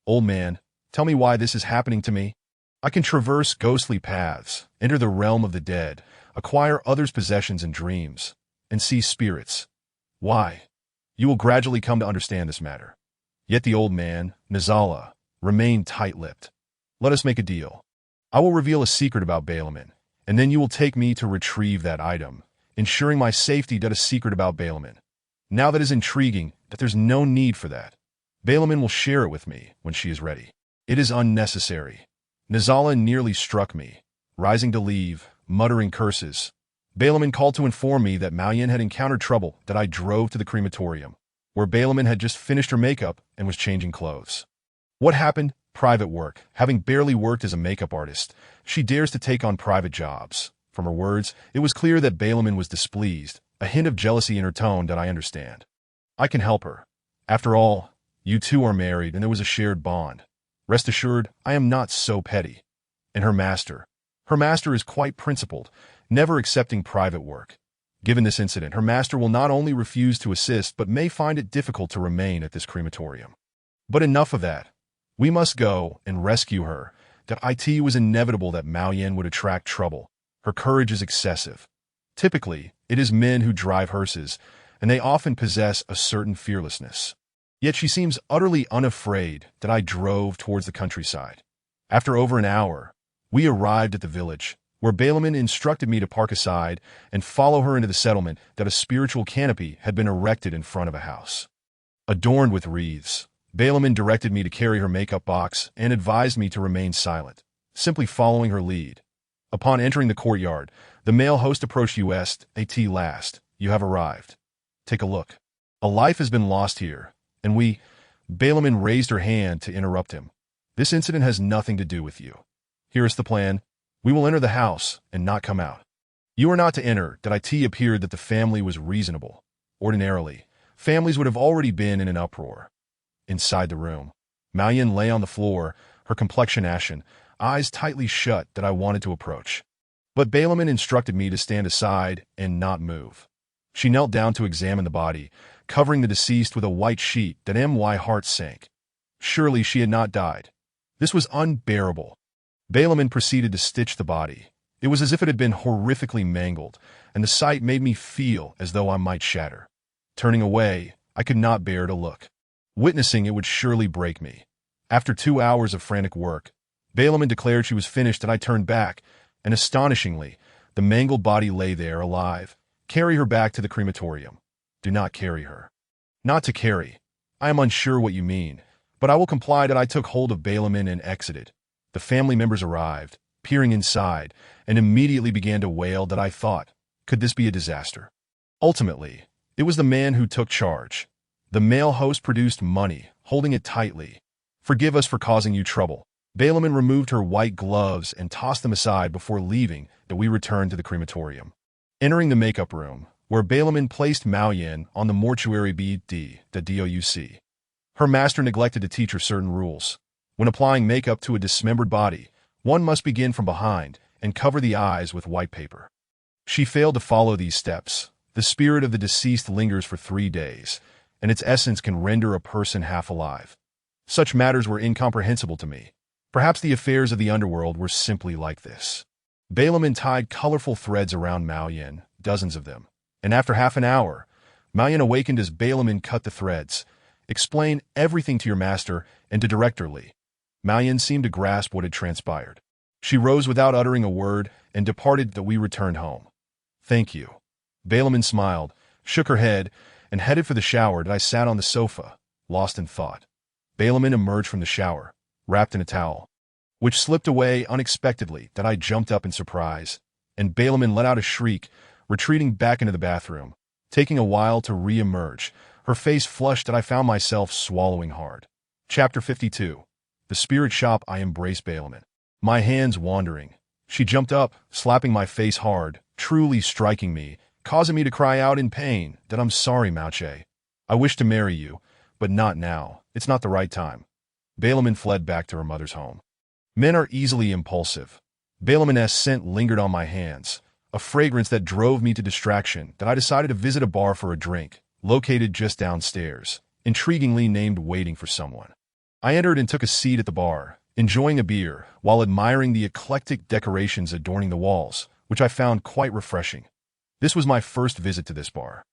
Old man, tell me why this is happening to me. I can traverse ghostly paths, enter the realm of the dead, acquire others' possessions and dreams, and see spirits. Why? You will gradually come to understand this matter. Yet the old man, Nizala, remained tight-lipped. Let us make a deal. I will reveal a secret about Baileyman, and then you will take me to retrieve that item, ensuring my safety. A secret about Baileyman. Now that is intriguing, that there's no need for that. Baileyman will share it with me when she is ready. It is unnecessary. Nizala nearly struck me, rising to leave, muttering curses. Baileyman called to inform me that Maoyan had encountered trouble, that I drove to the crematorium, where Baileyman had just finished her makeup and was changing clothes. What happened? Private work. Having barely worked as a makeup artist, she dares to take on private jobs. From her words, it was clear that Baileyman was displeased, a hint of jealousy in her tone that I understand. I can help her. After all, you two are married and there was a shared bond. Rest assured, I am not so petty. And her master is quite principled, never accepting private work. Given this incident, her master will not only refuse to assist but may find it difficult to remain at this crematorium. But enough of that. We must go and rescue her. That it was inevitable that Maoyan would attract trouble. Her courage is excessive. Typically, it is men who drive hearses, and they often possess a certain fearlessness. Yet she seems utterly unafraid. That I drove towards the countryside. After over an hour, we arrived at the village, where Baileyman instructed me to park aside and follow her into the settlement. That a spiritual canopy had been erected in front of a house, adorned with wreaths. Baileyman directed me to carry her makeup box and advised me to remain silent, simply following her lead. Upon entering the courtyard, the male host approached us. At last, you have arrived. Take a look. A life has been lost here, and we... Baileyman raised her hand to interrupt him. This incident has nothing to do with you. Here is the plan. We will enter the house and not come out. You are not to enter. It appeared that the family was reasonable. Ordinarily, families would have already been in an uproar. Inside the room, Maoyan lay on the floor, her complexion ashen, eyes tightly shut. That I wanted to approach. But Baileyman instructed me to stand aside and not move. She knelt down to examine the body, covering the deceased with a white sheet. That my heart sank. Surely she had not died. This was unbearable. Baileyman proceeded to stitch the body. It was as if it had been horrifically mangled, and the sight made me feel as though I might shatter. Turning away, I could not bear to look. Witnessing it would surely break me. After 2 hours of frantic work, Baileyman declared she was finished. And I turned back, and astonishingly, the mangled body lay there alive. Carry her back to the crematorium. Do not carry her. Not to carry. I am unsure what you mean, but I will comply that I took hold of Balaam and exited. The family members arrived, peering inside, and immediately began to wail that I thought, could this be a disaster? Ultimately, it was the man who took charge. The male host produced money, holding it tightly. Forgive us for causing you trouble. Balaam removed her white gloves and tossed them aside before leaving that we returned to the crematorium. Entering the makeup room, where Balaam placed Mao Yin on the mortuary bed, the DOUC. Her master neglected to teach her certain rules. When applying makeup to a dismembered body, one must begin from behind and cover the eyes with white paper. She failed to follow these steps. The spirit of the deceased lingers for 3 days, and its essence can render a person half alive. Such matters were incomprehensible to me. Perhaps the affairs of the underworld were simply like this. Balaam tied colorful threads around Mao Yin, dozens of them, and after half an hour, Mao Yin awakened as Balaam cut the threads. Explain everything to your master and to Director Li. Mao Yin seemed to grasp what had transpired. She rose without uttering a word and departed that we returned home. Thank you. Balaam smiled, shook her head, and headed for the shower that I sat on the sofa, lost in thought. Balaam emerged from the shower, wrapped in a towel, which slipped away unexpectedly that I jumped up in surprise, and Balaam let out a shriek, retreating back into the bathroom, taking a while to re-emerge, her face flushed that I found myself swallowing hard. Chapter 52. The Spirit Shop. I embraced Balaam. My hands wandering. She jumped up, slapping my face hard, truly striking me, causing me to cry out in pain that I'm sorry, Mauche. I wish to marry you, but not now. It's not the right time. Balaam fled back to her mother's home. Men are easily impulsive. Balaam's scent lingered on my hands, a fragrance that drove me to distraction that I decided to visit a bar for a drink, located just downstairs, intriguingly named Waiting for Someone. I entered and took a seat at the bar, enjoying a beer while admiring the eclectic decorations adorning the walls, which I found quite refreshing. This was my first visit to this bar.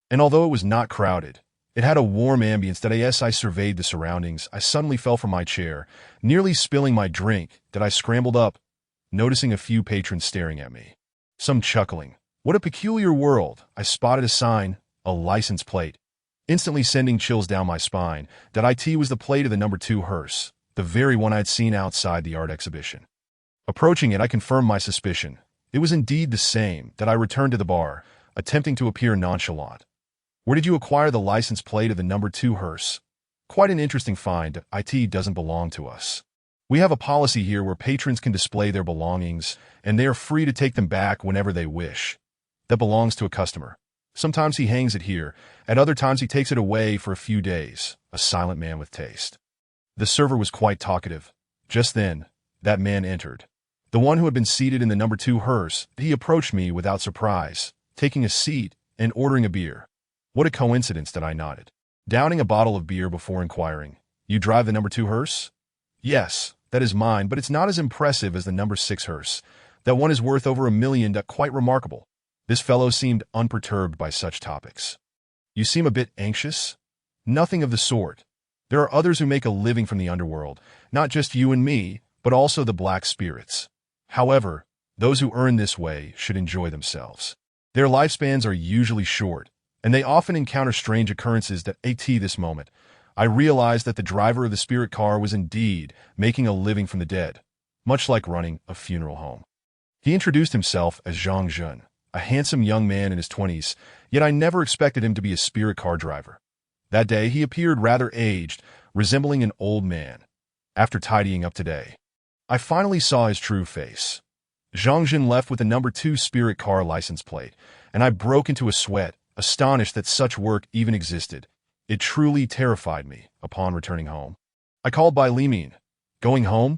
And although it was not crowded, it had a warm ambience that as I surveyed the surroundings, I suddenly fell from my chair, nearly spilling my drink that I scrambled up, noticing a few patrons staring at me. Some chuckling. What a peculiar world. I spotted a sign, a license plate, instantly sending chills down my spine. That IT was the plate of the number 2 hearse, the very one I'd seen outside the art exhibition. Approaching it, I confirmed my suspicion. It was indeed the same. That I returned to the bar, attempting to appear nonchalant. Where did you acquire the license plate of the number 2 hearse? Quite an interesting find. IT doesn't belong to us. We have a policy here where patrons can display their belongings, and they are free to take them back whenever they wish. That belongs to a customer. Sometimes he hangs it here, at other times he takes it away for a few days, a silent man with taste. The server was quite talkative. Just then, that man entered. The one who had been seated in the number 2 hearse. He approached me without surprise, taking a seat and ordering a beer. What a coincidence that I nodded, downing a bottle of beer before inquiring, You drive the number 2 hearse? Yes, that is mine, but it's not as impressive as the number 6 hearse. That one is worth over $1 million. Quite remarkable. This fellow seemed unperturbed by such topics. You seem a bit anxious? Nothing of the sort. There are others who make a living from the underworld, not just you and me, but also the black spirits. However, those who earn this way should enjoy themselves. Their lifespans are usually short, and they often encounter strange occurrences that at this moment, I realized that the driver of the spirit car was indeed making a living from the dead, much like running a funeral home. He introduced himself as Zhang Jun, a handsome young man in his 20s, yet I never expected him to be a spirit car driver. That day, he appeared rather aged, resembling an old man. After tidying up today, I finally saw his true face. Zhang Jun left with the number 2 spirit car license plate, and I broke into a sweat, astonished that such work even existed. It truly terrified me upon returning home. I called Bai Limin. Going home?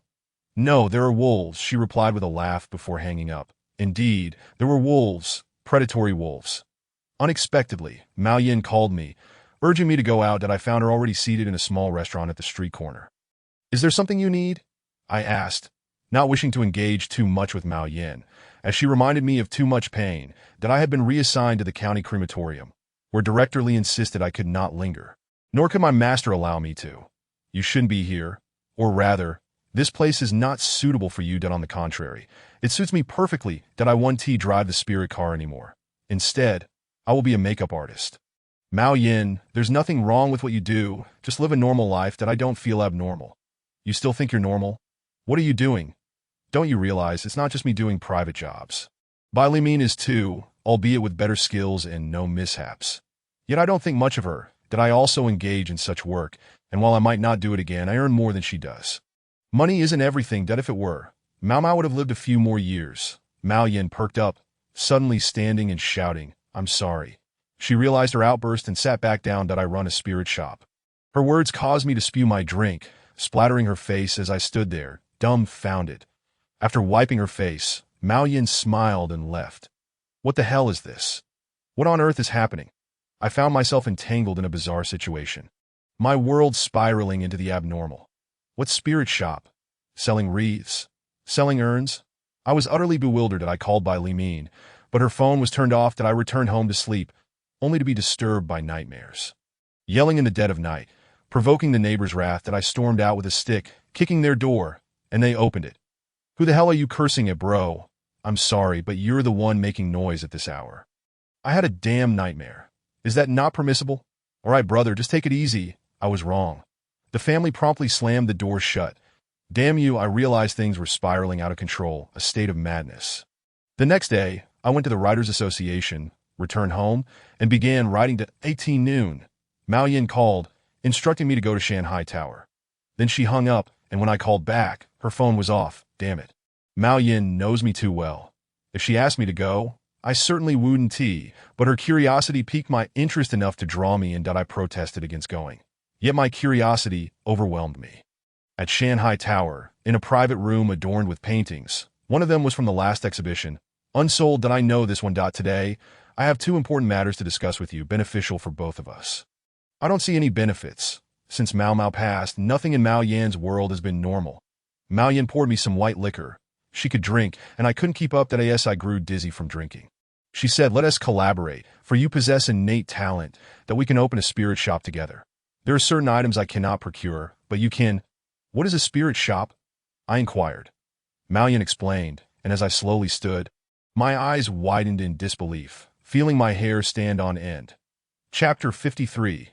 No, there are wolves, she replied with a laugh before hanging up. Indeed, there were wolves, predatory wolves. Unexpectedly, Mao Yin called me, urging me to go out that I found her already seated in a small restaurant at the street corner. Is there something you need? I asked, not wishing to engage too much with Mao Yin, as she reminded me of too much pain that I had been reassigned to the county crematorium, where Director Li insisted I could not linger, nor could my master allow me to. You shouldn't be here, or rather, this place is not suitable for you. That on the contrary, it suits me perfectly that I won't drive the spirit car anymore. Instead, I will be a makeup artist. Mao Yin, there's nothing wrong with what you do. Just live a normal life that I don't feel abnormal. You still think you're normal? What are you doing? Don't you realize it's not just me doing private jobs? Bai Li Min is too, albeit with better skills and no mishaps. Yet I don't think much of her, that I also engage in such work, and while I might not do it again, I earn more than she does. Money isn't everything, that if it were, Mao Mao would have lived a few more years. Mao Yin perked up, suddenly standing and shouting, I'm sorry. She realized her outburst and sat back down. That I run a spirit shop. Her words caused me to spew my drink, splattering her face as I stood there, dumbfounded. After wiping her face, Mao Yin smiled and left. What the hell is this? What on earth is happening? I found myself entangled in a bizarre situation. My world spiraling into the abnormal. What spirit shop? Selling wreaths? Selling urns? I was utterly bewildered. That I called Bai Li Min, but her phone was turned off. That I returned home to sleep, only to be disturbed by nightmares. Yelling in the dead of night, provoking the neighbor's wrath, that I stormed out with a stick, kicking their door, and they opened it. Who the hell are you cursing at, bro? I'm sorry, but you're the one making noise at this hour. I had a damn nightmare. Is that not permissible? All right, brother, just take it easy. I was wrong. The family promptly slammed the door shut. Damn you, I realized things were spiraling out of control, a state of madness. The next day, I went to the Writers Association, returned home, and began writing to 18 noon. Mao Yin called, instructing me to go to Shanghai Tower. Then she hung up, and when I called back, her phone was off. Damn it. Mao Yin knows me too well. If she asked me to go, I certainly wouldn't, but her curiosity piqued my interest enough to draw me, and that I protested against going. Yet my curiosity overwhelmed me. At Shanghai Tower, in a private room adorned with paintings, one of them was from the last exhibition, unsold. That I know this one. Today, I have two important matters to discuss with you, beneficial for both of us. I don't see any benefits. Since Mao Mao passed, nothing in Mao Yan's world has been normal. Mao Yan poured me some white liquor. She could drink, and I couldn't keep up. That yes, I grew dizzy from drinking. She said, let us collaborate, for you possess innate talent, that we can open a spirit shop together. There are certain items I cannot procure, but you can. What is a spirit shop? I inquired. Mao Yan explained, and as I slowly stood, my eyes widened in disbelief, feeling my hair stand on end. Chapter 53.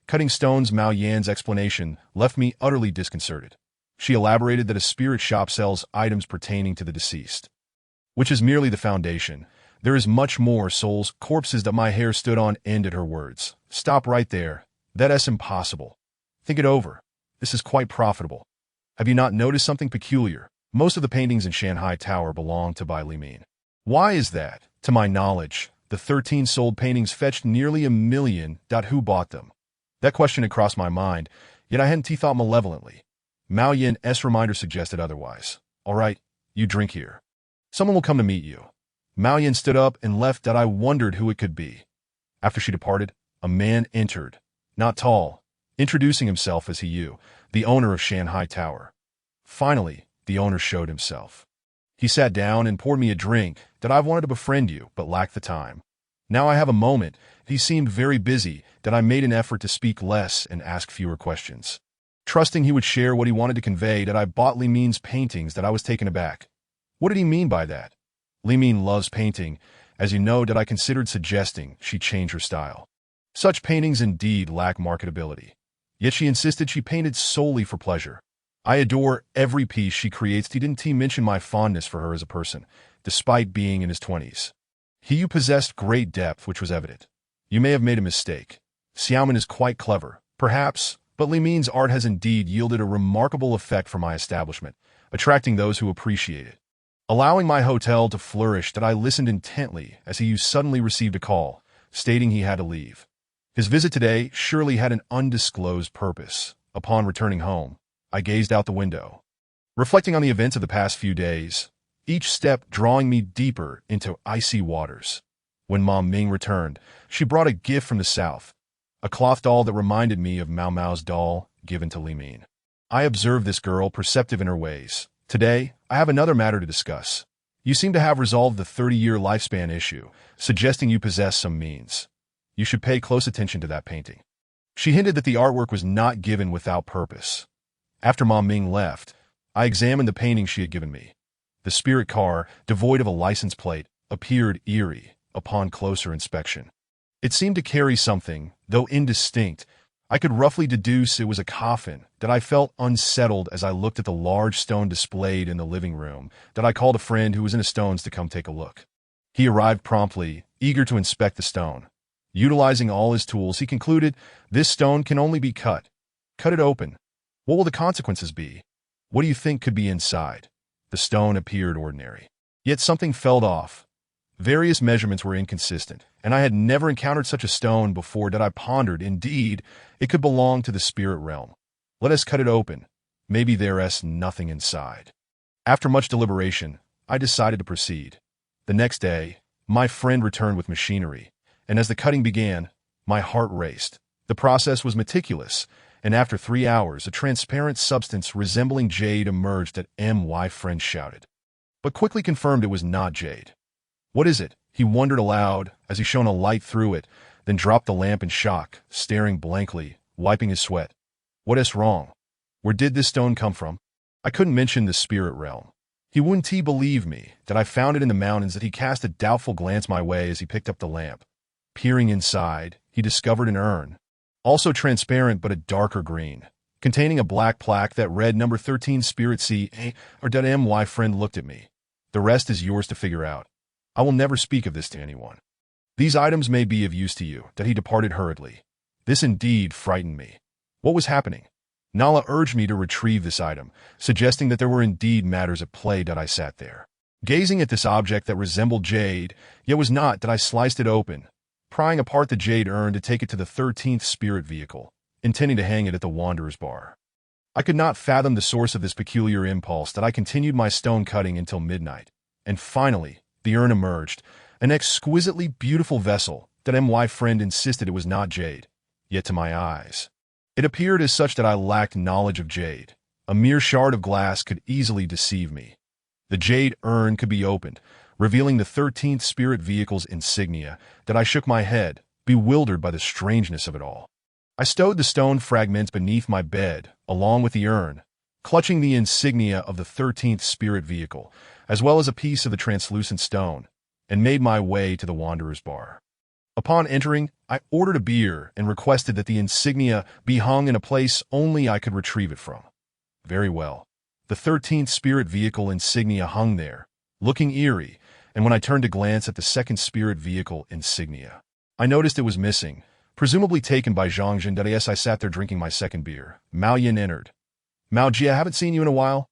Cutting stones. Mao Yan's explanation left me utterly disconcerted. She elaborated that a spirit shop sells items pertaining to the deceased, which is merely the foundation. There is much more, souls, corpses. That my hair stood on end at her words. Stop right there. That's impossible. Think it over. This is quite profitable. Have you not noticed something peculiar? Most of the paintings in Shanghai Tower belong to Bai Li Min. Why is that? To my knowledge, the 13 sold paintings fetched nearly $1 million. Who bought them? That question had crossed my mind, yet I hadn't thought malevolently. Mao Yin's reminder suggested otherwise. All right, you drink here. Someone will come to meet you. Mao Yin stood up and left. That I wondered who it could be. After she departed, a man entered, not tall, introducing himself as the owner of Shanghai Tower. Finally, the owner showed himself. He sat down and poured me a drink. That I've wanted to befriend you, but lacked the time. Now I have a moment. He seemed very busy. That I made an effort to speak less and ask fewer questions. Trusting he would share what he wanted to convey, that I bought Li Min's paintings. That I was taken aback. What did he mean by that? Li Min loves painting, as you know. That I considered suggesting she change her style. Such paintings indeed lack marketability. Yet she insisted she painted solely for pleasure. I adore every piece she creates. He didn't mention my fondness for her as a person, despite being in his 20s. You possessed great depth, which was evident. You may have made a mistake. Xiaomin is quite clever, perhaps, but Li Min's art has indeed yielded a remarkable effect for my establishment, attracting those who appreciate it. Allowing my hotel to flourish. That I listened intently as he suddenly received a call, stating he had to leave. His visit today surely had an undisclosed purpose. Upon returning home, I gazed out the window, reflecting on the events of the past few days, each step drawing me deeper into icy waters. When Mom Ming returned, she brought a gift from the south, a cloth doll that reminded me of Mao Mao's doll given to Li Min. I observed this girl, perceptive in her ways. Today, I have another matter to discuss. You seem to have resolved the 30-year lifespan issue, suggesting you possess some means. You should pay close attention to that painting. She hinted that the artwork was not given without purpose. After Mom Ming left, I examined the painting she had given me. The spirit car, devoid of a license plate, appeared eerie upon closer inspection. It seemed to carry something, Though indistinct, I could roughly deduce it was a coffin. That I felt unsettled as I looked at the large stone displayed in the living room. That I called a friend who was into stones to come take a look. He arrived promptly, eager to inspect the stone. Utilizing all his tools, he concluded, "This stone can only be cut. Cut it open. What will the consequences be? What do you think could be inside?" The stone appeared ordinary. Yet something felt off. Various measurements were inconsistent, and I had never encountered such a stone before. That I pondered. Indeed, it could belong to the spirit realm. Let us cut it open. Maybe there's nothing inside. After much deliberation, I decided to proceed. The next day, my friend returned with machinery, and as the cutting began, my heart raced. The process was meticulous, and after 3 hours, a transparent substance resembling jade emerged. That my friend shouted, but quickly confirmed it was not jade. "What is it?" he wondered aloud as he shone a light through it, then dropped the lamp in shock, staring blankly, wiping his sweat. "What is wrong? Where did this stone come from?" I couldn't mention the spirit realm. He wouldn't believe me, that I found it in the mountains. That he cast a doubtful glance my way as he picked up the lamp. Peering inside, he discovered an urn, also transparent but a darker green, containing a black plaque that read number 13 Spirit C. Or that my friend looked at me. "The rest is yours to figure out. I will never speak of this to anyone. These items may be of use to you." That he departed hurriedly. This indeed frightened me. What was happening? Nala urged me to retrieve this item, suggesting that there were indeed matters at play. That I sat there, gazing at this object that resembled jade, yet was not. That I sliced it open, prying apart the jade urn to take it to the 13th spirit vehicle, intending to hang it at the Wanderer's Bar. I could not fathom the source of this peculiar impulse. That I continued my stone cutting until midnight, and finally, the urn emerged, an exquisitely beautiful vessel. That my friend insisted it was not jade, yet to my eyes, it appeared as such. That I lacked knowledge of jade. A mere shard of glass could easily deceive me. The jade urn could be opened, revealing the 13th spirit vehicle's insignia. That I shook my head, bewildered by the strangeness of it all. I stowed the stone fragments beneath my bed, along with the urn, clutching the insignia of the 13th spirit vehicle, as well as a piece of the translucent stone, and made my way to the Wanderer's Bar. Upon entering, I ordered a beer and requested that the insignia be hung in a place only I could retrieve it from. Very well. The 13th spirit vehicle insignia hung there, looking eerie, and when I turned to glance at the second spirit vehicle insignia, I noticed it was missing, presumably taken by Zhangjian. As I sat there drinking my second beer, Mao Yin entered. "Mao Jie, I haven't seen you in a while."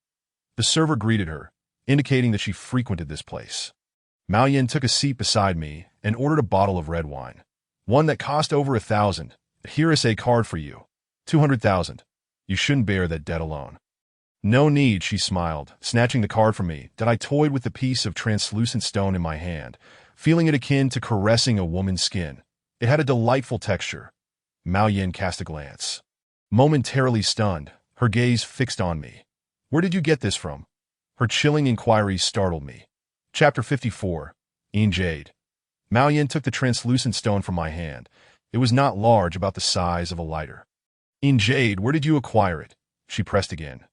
The server greeted her, indicating that she frequented this place. Mao Yin took a seat beside me and ordered a bottle of red wine, one that cost over 1,000. "Here is a card for you. 200,000. You shouldn't bear that debt alone." "No need," she smiled, snatching the card from me. That I toyed with the piece of translucent stone in my hand, feeling it akin to caressing a woman's skin. It had a delightful texture. Mao Yin cast a glance. Momentarily stunned, her gaze fixed on me. "Where did you get this from?" Her chilling inquiry startled me. Chapter 54. Jade. Mao Yin took the translucent stone from my hand. It was not large, about the size of a lighter. "Jade, where did you acquire it?" She pressed again.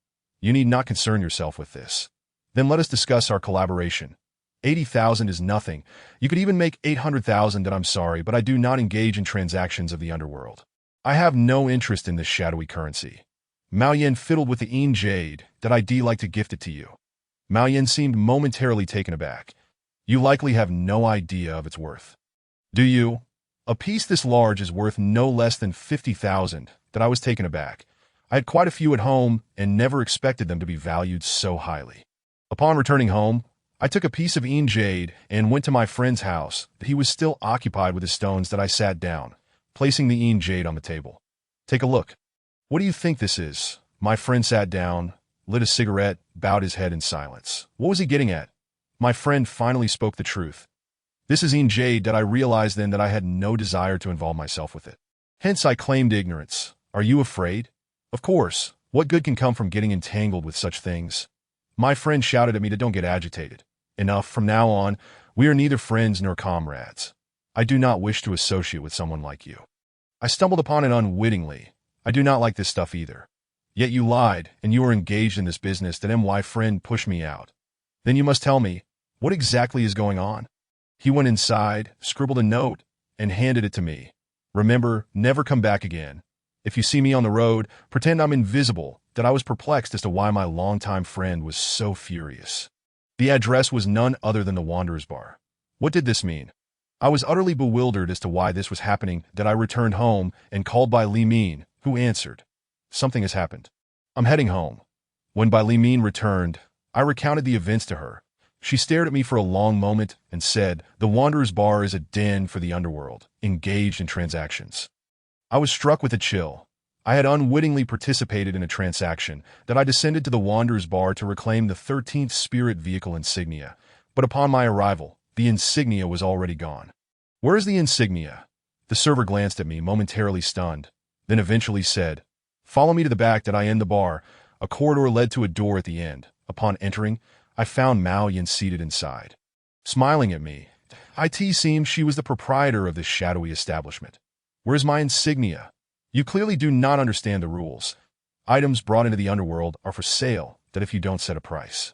"You need not concern yourself with this. Then let us discuss our collaboration. 80,000 is nothing. You could even make 800,000. That I'm sorry, but I do not engage in transactions of the underworld. I have no interest in this shadowy currency." Mao Yin fiddled with the jade. "That I'd like to gift it to you." Mao Yin seemed momentarily taken aback. "You likely have no idea of its worth." "Do you? A piece this large is worth no less than 50,000. That I was taken aback. I had quite a few at home and never expected them to be valued so highly. Upon returning home, I took a piece of jade and went to my friend's house. He was still occupied with his stones. That I sat down, placing the jade on the table. "Take a look. What do you think this is?" My friend sat down, lit a cigarette, bowed his head in silence. What was he getting at? My friend finally spoke the truth. "This is jade." That I realized then that I had no desire to involve myself with it. Hence I claimed ignorance. "Are you afraid?" "Of course. What good can come from getting entangled with such things?" My friend shouted at me to don't get agitated. "Enough. From now on, we are neither friends nor comrades. I do not wish to associate with someone like you." I stumbled upon it unwittingly. "I do not like this stuff either." "Yet you lied, and you are engaged in this business." That my friend pushed me out. "Then you must tell me, what exactly is going on?" He went inside, scribbled a note, and handed it to me. Remember, never come back again. If you see me on the road, pretend I'm invisible, that I was perplexed as to why my longtime friend was so furious. The address was none other than the Wanderer's Bar. What did this mean? I was utterly bewildered as to why this was happening, that I returned home and called by Li Min, who answered. Something has happened. I'm heading home. When Bai Li Min returned, I recounted the events to her. She stared at me for a long moment and said, "The Wanderer's Bar is a den for the underworld, engaged in transactions." I was struck with a chill. I had unwittingly participated in a transaction that I descended to the Wanderer's Bar to reclaim the 13th Spirit Vehicle insignia, but upon my arrival, the insignia was already gone. "Where is the insignia?" The server glanced at me, momentarily stunned, then eventually said, "Follow me to the back that I end the bar." A corridor led to a door at the end. Upon entering, I found Mao Yin seated inside. Smiling at me, it seemed she was the proprietor of this shadowy establishment. "Where's my insignia? You clearly do not understand the rules. Items brought into the underworld are for sale, that if you don't set a price.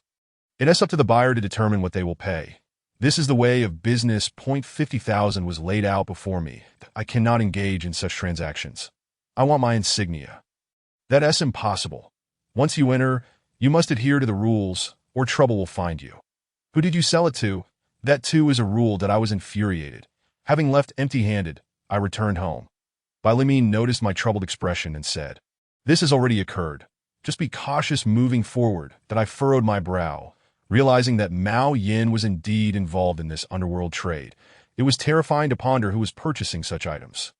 It is up to the buyer to determine what they will pay. This is the way of business. 50,000 was laid out before me. I cannot engage in such transactions. I want my insignia." "That is impossible. Once you enter, you must adhere to the rules, or trouble will find you." "Who did you sell it to?" That too is a rule that I was infuriated. Having left empty-handed, I returned home. Bai Li Min noticed my troubled expression and said, "This has already occurred. Just be cautious moving forward." That I furrowed my brow, realizing that Mao Yin was indeed involved in this underworld trade. It was terrifying to ponder who was purchasing such items.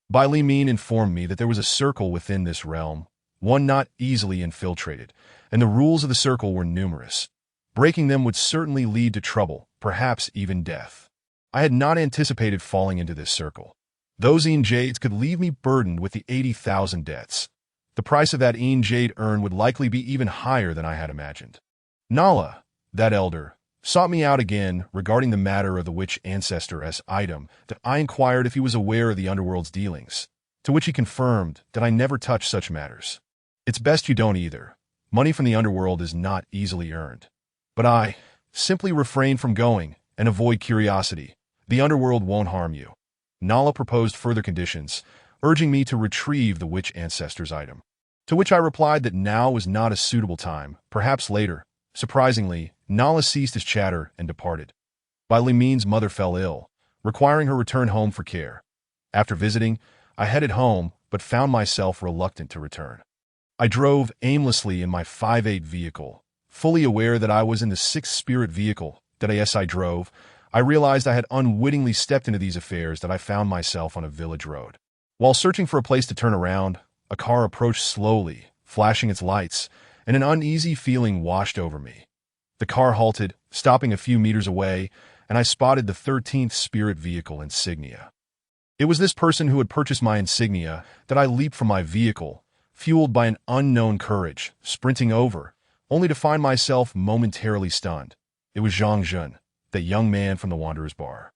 Bai Li Min informed me that there was a circle within this realm, one not easily infiltrated, and the rules of the circle were numerous. Breaking them would certainly lead to trouble, perhaps even death. I had not anticipated falling into this circle. Those Een Jades could leave me burdened with the 80,000 debts. The price of that Een Jade urn would likely be even higher than I had imagined. Nala, that elder, sought me out again regarding the matter of the witch ancestor's item. That I inquired if he was aware of the underworld's dealings, to which he confirmed that I never touched such matters. "It's best you don't either. Money from the underworld is not easily earned." But I simply refrain from going and avoid curiosity. The underworld won't harm you. Nala proposed further conditions, urging me to retrieve the witch ancestor's item. To which I replied that now was not a suitable time, perhaps later. Surprisingly, Nala ceased his chatter and departed. Bai Li Min's mother fell ill, requiring her return home for care. After visiting, I headed home, but found myself reluctant to return. I drove aimlessly in my 5/8 vehicle, fully aware that I was in the 6th Spirit Vehicle. That as I drove, I realized I had unwittingly stepped into these affairs, that I found myself on a village road. While searching for a place to turn around, a car approached slowly, flashing its lights, and an uneasy feeling washed over me. The car halted, stopping a few meters away, and I spotted the 13th Spirit Vehicle insignia. It was this person who had purchased my insignia. That I leaped from my vehicle, fueled by an unknown courage, sprinting over, only to find myself momentarily stunned. It was Zhang Jun, that young man from the Wanderer's Bar.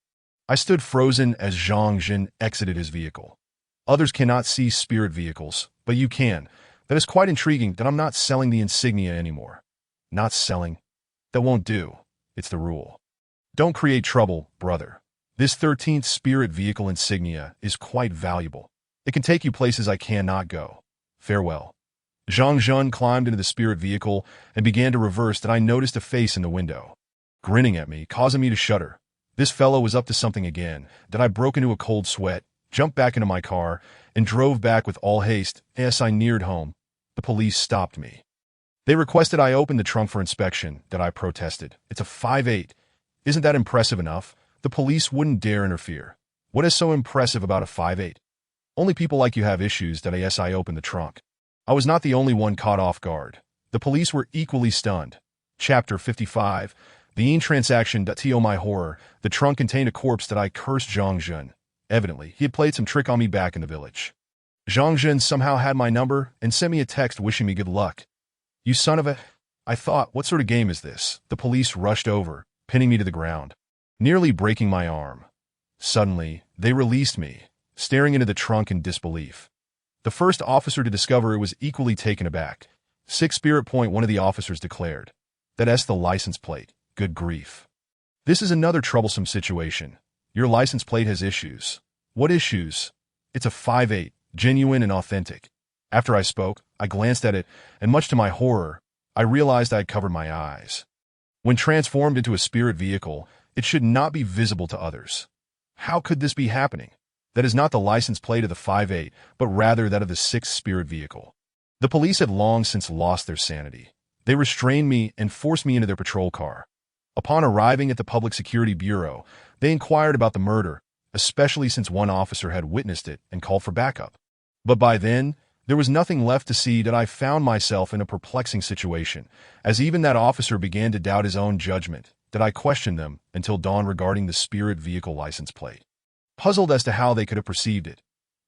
I stood frozen as Zhang Jun exited his vehicle. Others cannot see spirit vehicles, but you can. That is quite intriguing. That I'm not selling the insignia anymore. Not selling? That won't do. It's the rule. Don't create trouble, brother. This 13th Spirit Vehicle insignia is quite valuable. It can take you places I cannot go. Farewell. Zhang Jun climbed into the spirit vehicle and began to reverse. That I noticed a face in the window, grinning at me, causing me to shudder. This fellow was up to something again. That I broke into a cold sweat, jumped back into my car, and drove back with all haste. As I neared home, the police stopped me. They requested I open the trunk for inspection. That I protested. It's a 5/8. Isn't that impressive enough? The police wouldn't dare interfere. What is so impressive about a 5/8? Only people like you have issues. That I opened the trunk. I was not the only one caught off guard. The police were equally stunned. Chapter 55. The transaction. To my horror, the trunk contained a corpse. That I cursed Zhang Jun. Evidently, he had played some trick on me back in the village. Zhang Jun somehow had my number and sent me a text wishing me good luck. You son of a... I thought, what sort of game is this? The police rushed over, pinning me to the ground, nearly breaking my arm. Suddenly, they released me, staring into the trunk in disbelief. The first officer to discover it was equally taken aback. 6 Spirit Point, one of the officers declared. That's the license plate. Good grief. This is another troublesome situation. Your license plate has issues. What issues? It's a 5.8, genuine and authentic. After I spoke, I glanced at it, and much to my horror, I realized I had covered my eyes. When transformed into a spirit vehicle, it should not be visible to others. How could this be happening? That is not the license plate of the 5.8, but rather that of the 6th spirit vehicle. The police had long since lost their sanity. They restrained me and forced me into their patrol car. Upon arriving at the Public Security Bureau, they inquired about the murder, especially since one officer had witnessed it and called for backup. But by then, there was nothing left to see that I found myself in a perplexing situation, as even that officer began to doubt his own judgment, that I questioned them until dawn regarding the spirit vehicle license plate. Puzzled as to how they could have perceived it.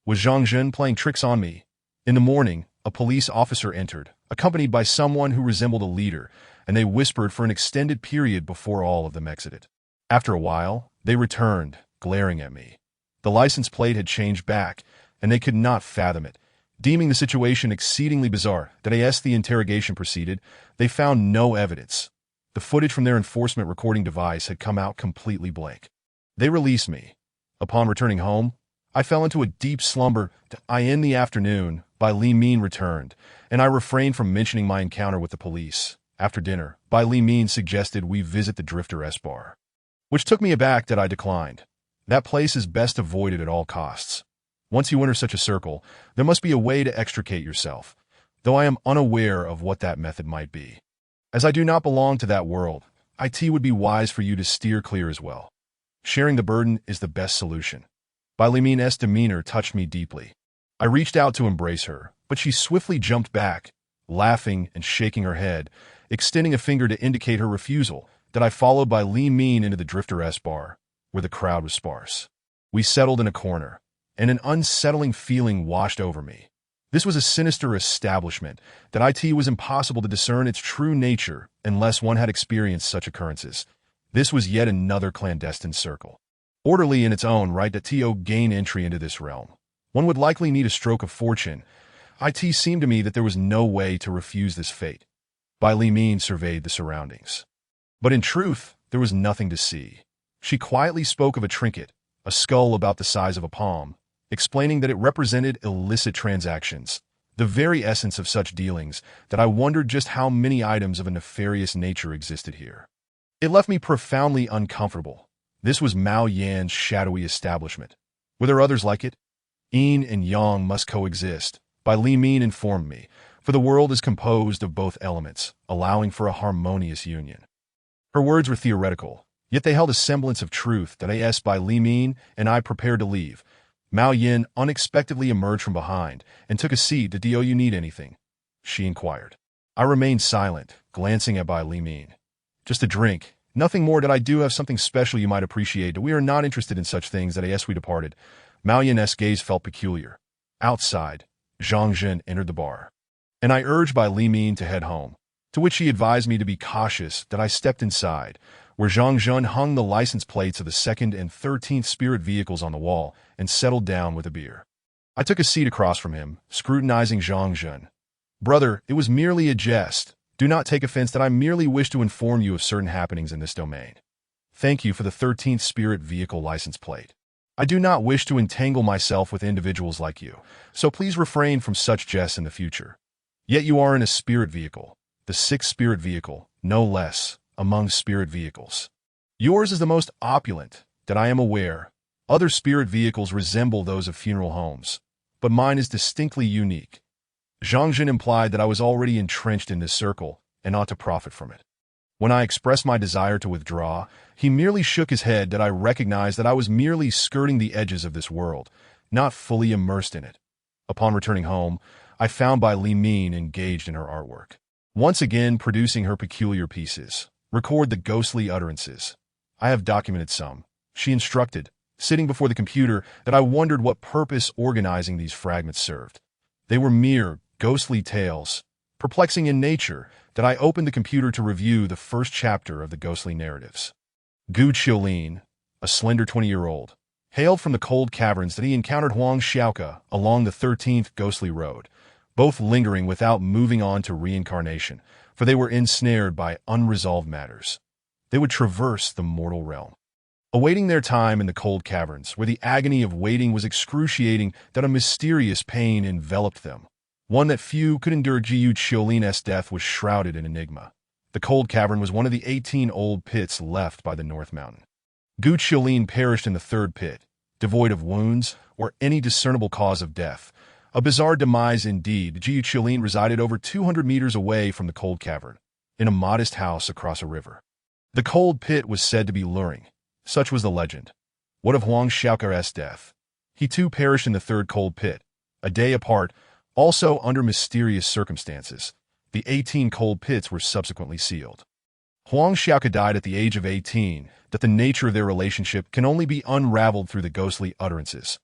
Was Zhang Jun playing tricks on me? In the morning, a police officer entered, accompanied by someone who resembled a leader, and they whispered for an extended period before all of them exited. After a while, they returned, glaring at me. The license plate had changed back, and they could not fathom it. Deeming the situation exceedingly bizarre, that as the interrogation proceeded, they found no evidence. The footage from their enforcement recording device had come out completely blank. They released me. Upon returning home, I fell into a deep slumber. In the afternoon, Li Min returned, and I refrained from mentioning my encounter with the police. After dinner, Li Min suggested we visit the Drifter S bar, which took me aback that I declined. That place is best avoided at all costs. Once you enter such a circle, there must be a way to extricate yourself, though I am unaware of what that method might be. As I do not belong to that world, it would be wise for you to steer clear as well. Sharing the burden is the best solution. Li Min's demeanor touched me deeply. I reached out to embrace her, but she swiftly jumped back, laughing and shaking her head, extending a finger to indicate her refusal, that I followed Li Min into the Drifter S bar, where the crowd was sparse. We settled in a corner, and an unsettling feeling washed over me. This was a sinister establishment, that it was impossible to discern its true nature unless one had experienced such occurrences. This was yet another clandestine circle. Orderly in its own right, that gain entry into this realm. One would likely need a stroke of fortune. It seemed to me that there was no way to refuse this fate. Li Min surveyed the surroundings. But in truth, there was nothing to see. She quietly spoke of a trinket, a skull about the size of a palm, explaining that it represented illicit transactions, the very essence of such dealings, that I wondered just how many items of a nefarious nature existed here. It left me profoundly uncomfortable. This was Mao Yan's shadowy establishment. Were there others like it? Yin and Yang must coexist, Li Min informed me, for the world is composed of both elements, allowing for a harmonious union. Her words were theoretical, yet they held a semblance of truth. That Li Min and I prepared to leave. Mao Yan unexpectedly emerged from behind and took a seat. "Do you need anything?" she inquired. I remained silent, glancing at Li Min. "Just a drink. Nothing more. I do have something special you might appreciate. We are not interested in such things." We departed. Mao Yan's gaze felt peculiar. Outside, Zhang Jun entered the bar, and I urged Li Min to head home, to which she advised me to be cautious. I stepped inside, where Zhang Jun hung the license plates of the 2nd and 13th spirit vehicles on the wall, and settled down with a beer. I took a seat across from him, scrutinizing Zhang Jun. "Brother, it was merely a jest. Do not take offense that I merely wish to inform you of certain happenings in this domain. Thank you for the 13th spirit vehicle license plate. I do not wish to entangle myself with individuals like you, so please refrain from such jests in the future. Yet you are in a spirit vehicle, the 6th spirit vehicle, no less, among spirit vehicles. Yours is the most opulent, that I am aware. Other spirit vehicles resemble those of funeral homes, but mine is distinctly unique." Zhang Jun implied that I was already entrenched in this circle and ought to profit from it. When I expressed my desire to withdraw, he merely shook his head. That I recognized that I was merely skirting the edges of this world, not fully immersed in it. Upon returning home, I found Li Min engaged in her artwork, once again producing her peculiar pieces. "Record the ghostly utterances. I have documented some," she instructed, sitting before the computer. That I wondered what purpose organizing these fragments served. They were mere ghostly tales, perplexing in nature. That I opened the computer to review the first chapter of the ghostly narratives. Gu Qiulin, a slender 20-year-old, hailed from the cold caverns. That he encountered Huang Xiaoke along the 13th ghostly road, both lingering without moving on to reincarnation, for they were ensnared by unresolved matters. They would traverse the mortal realm. Awaiting their time in the cold caverns, where the agony of waiting was excruciating, that a mysterious pain enveloped them. One that few could endure. Gu Qiulin's death was shrouded in enigma. The cold cavern was one of the 18 old pits left by the North Mountain. Gu Qiulin perished in the third pit, devoid of wounds or any discernible cause of death. A bizarre demise indeed. Gu Qiulin resided over 200 meters away from the cold cavern, in a modest house across a river. The cold pit was said to be luring. Such was the legend. What of Huang Xiaoke's death? He too perished in the third cold pit, a day apart, also under mysterious circumstances. The 18 cold pits were subsequently sealed. Huang Xiaoke died at the age of 18, that the nature of their relationship can only be unraveled through the ghostly utterances.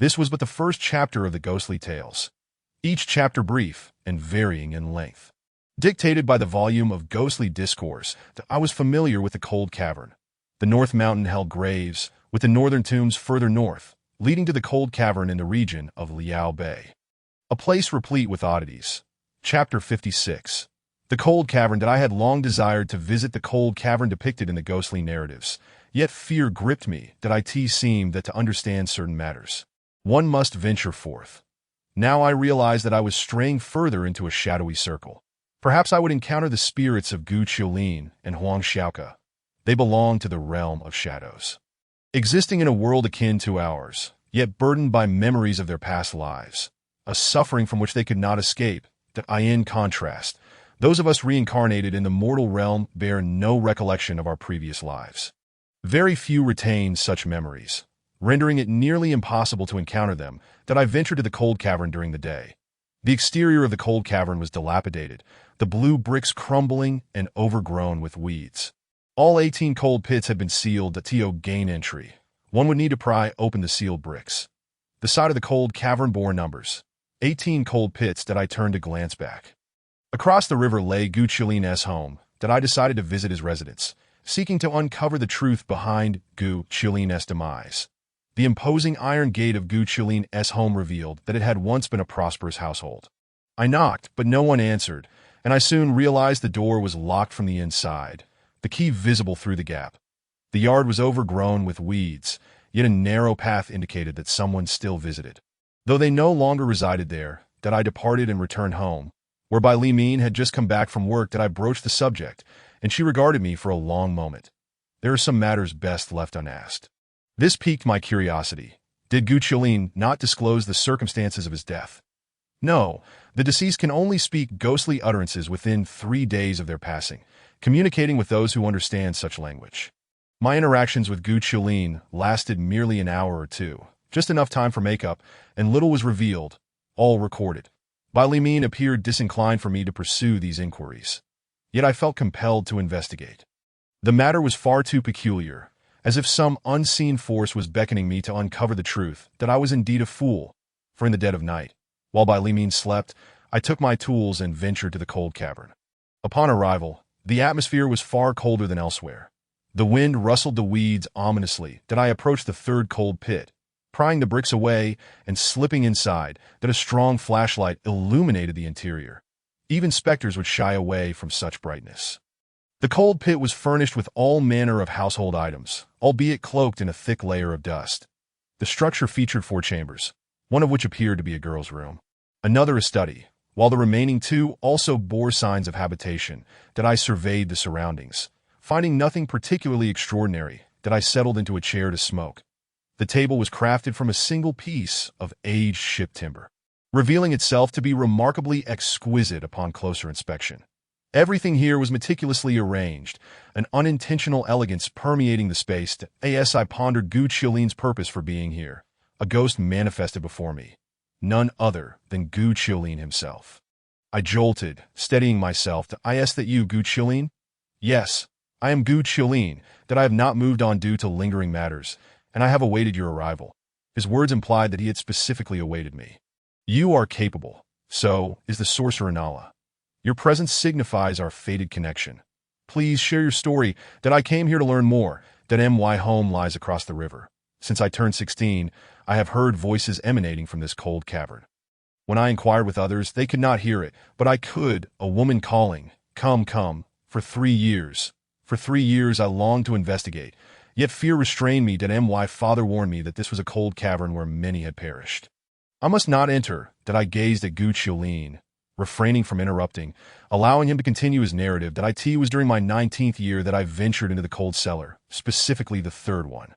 This was but the first chapter of the ghostly tales, each chapter brief and varying in length. Dictated by the volume of ghostly discourse, that I was familiar with the cold cavern. The North Mountain held graves, with the northern tombs further north, leading to the cold cavern in the region of Liao Bay. A place replete with oddities. Chapter 56. The cold cavern. That I had long desired to visit the cold cavern depicted in the ghostly narratives, yet fear gripped me that it seemed that to understand certain matters, one must venture forth. Now I realized that I was straying further into a shadowy circle. Perhaps I would encounter the spirits of Gu Qiulin and Huang Xiaoke. They belong to the realm of shadows, existing in a world akin to ours, yet burdened by memories of their past lives, a suffering from which they could not escape. That in contrast, those of us reincarnated in the mortal realm bear no recollection of our previous lives. Very few retain such memories, rendering it nearly impossible to encounter them. That I ventured to the cold cavern during the day. The exterior of the cold cavern was dilapidated, the blue bricks crumbling and overgrown with weeds. All 18 cold pits had been sealed to gain entry. One would need to pry open the sealed bricks. The side of the cold cavern bore numbers. 18 cold pits. That I turned to glance back. Across the river lay Gu Qiulin's home. That I decided to visit his residence, seeking to uncover the truth behind Gu Qiulin's demise. The imposing iron gate of Gu Qiulin's home revealed that it had once been a prosperous household. I knocked, but no one answered, and I soon realized the door was locked from the inside, the key visible through the gap. The yard was overgrown with weeds, yet a narrow path indicated that someone still visited. Though they no longer resided there, that I departed and returned home, whereby Li Min had just come back from work. That I broached the subject, and she regarded me for a long moment. There are some matters best left unasked. This piqued my curiosity. Did Gu Qiulin not disclose the circumstances of his death? No, the deceased can only speak ghostly utterances within 3 days of their passing, communicating with those who understand such language. My interactions with Gu Qiulin lasted merely an hour or two, just enough time for makeup, and little was revealed, all recorded. Li Min appeared disinclined for me to pursue these inquiries. Yet I felt compelled to investigate. The matter was far too peculiar, as if some unseen force was beckoning me to uncover the truth. That I was indeed a fool, for in the dead of night, while Li Min slept, I took my tools and ventured to the cold cavern. Upon arrival, the atmosphere was far colder than elsewhere. The wind rustled the weeds ominously. That I approached the third cold pit, prying the bricks away and slipping inside. That a strong flashlight illuminated the interior. Even specters would shy away from such brightness. The cold pit was furnished with all manner of household items, albeit cloaked in a thick layer of dust. The structure featured 4 chambers, one of which appeared to be a girl's room, another a study, while the remaining 2 also bore signs of habitation. That I surveyed the surroundings. Finding nothing particularly extraordinary, that I settled into a chair to smoke. The table was crafted from a single piece of aged ship timber, revealing itself to be remarkably exquisite upon closer inspection. Everything here was meticulously arranged, an unintentional elegance permeating the space. As I pondered Gu Qiulin's purpose for being here, a ghost manifested before me, none other than Gu Qiulin himself. I jolted, steadying myself. That you, Gu Qiulin? Yes, I am Gu Qiulin. That I have not moved on due to lingering matters, and I have awaited your arrival. His words implied that he had specifically awaited me. You are capable. So is the sorcerer Nala. Your presence signifies our fated connection. Please share your story. That I came here to learn more. That my home lies across the river. Since I turned 16, I have heard voices emanating from this cold cavern. When I inquired with others, they could not hear it, but I could, a woman calling, "Come, come," for 3 years. For 3 years I longed to investigate, Yet fear restrained me. My father warned me that this was a cold cavern where many had perished. I must not enter. That I gazed at Gu Qiulin, refraining from interrupting, allowing him to continue his narrative. That it was during my 19th year that I ventured into the cold cellar, specifically the third one.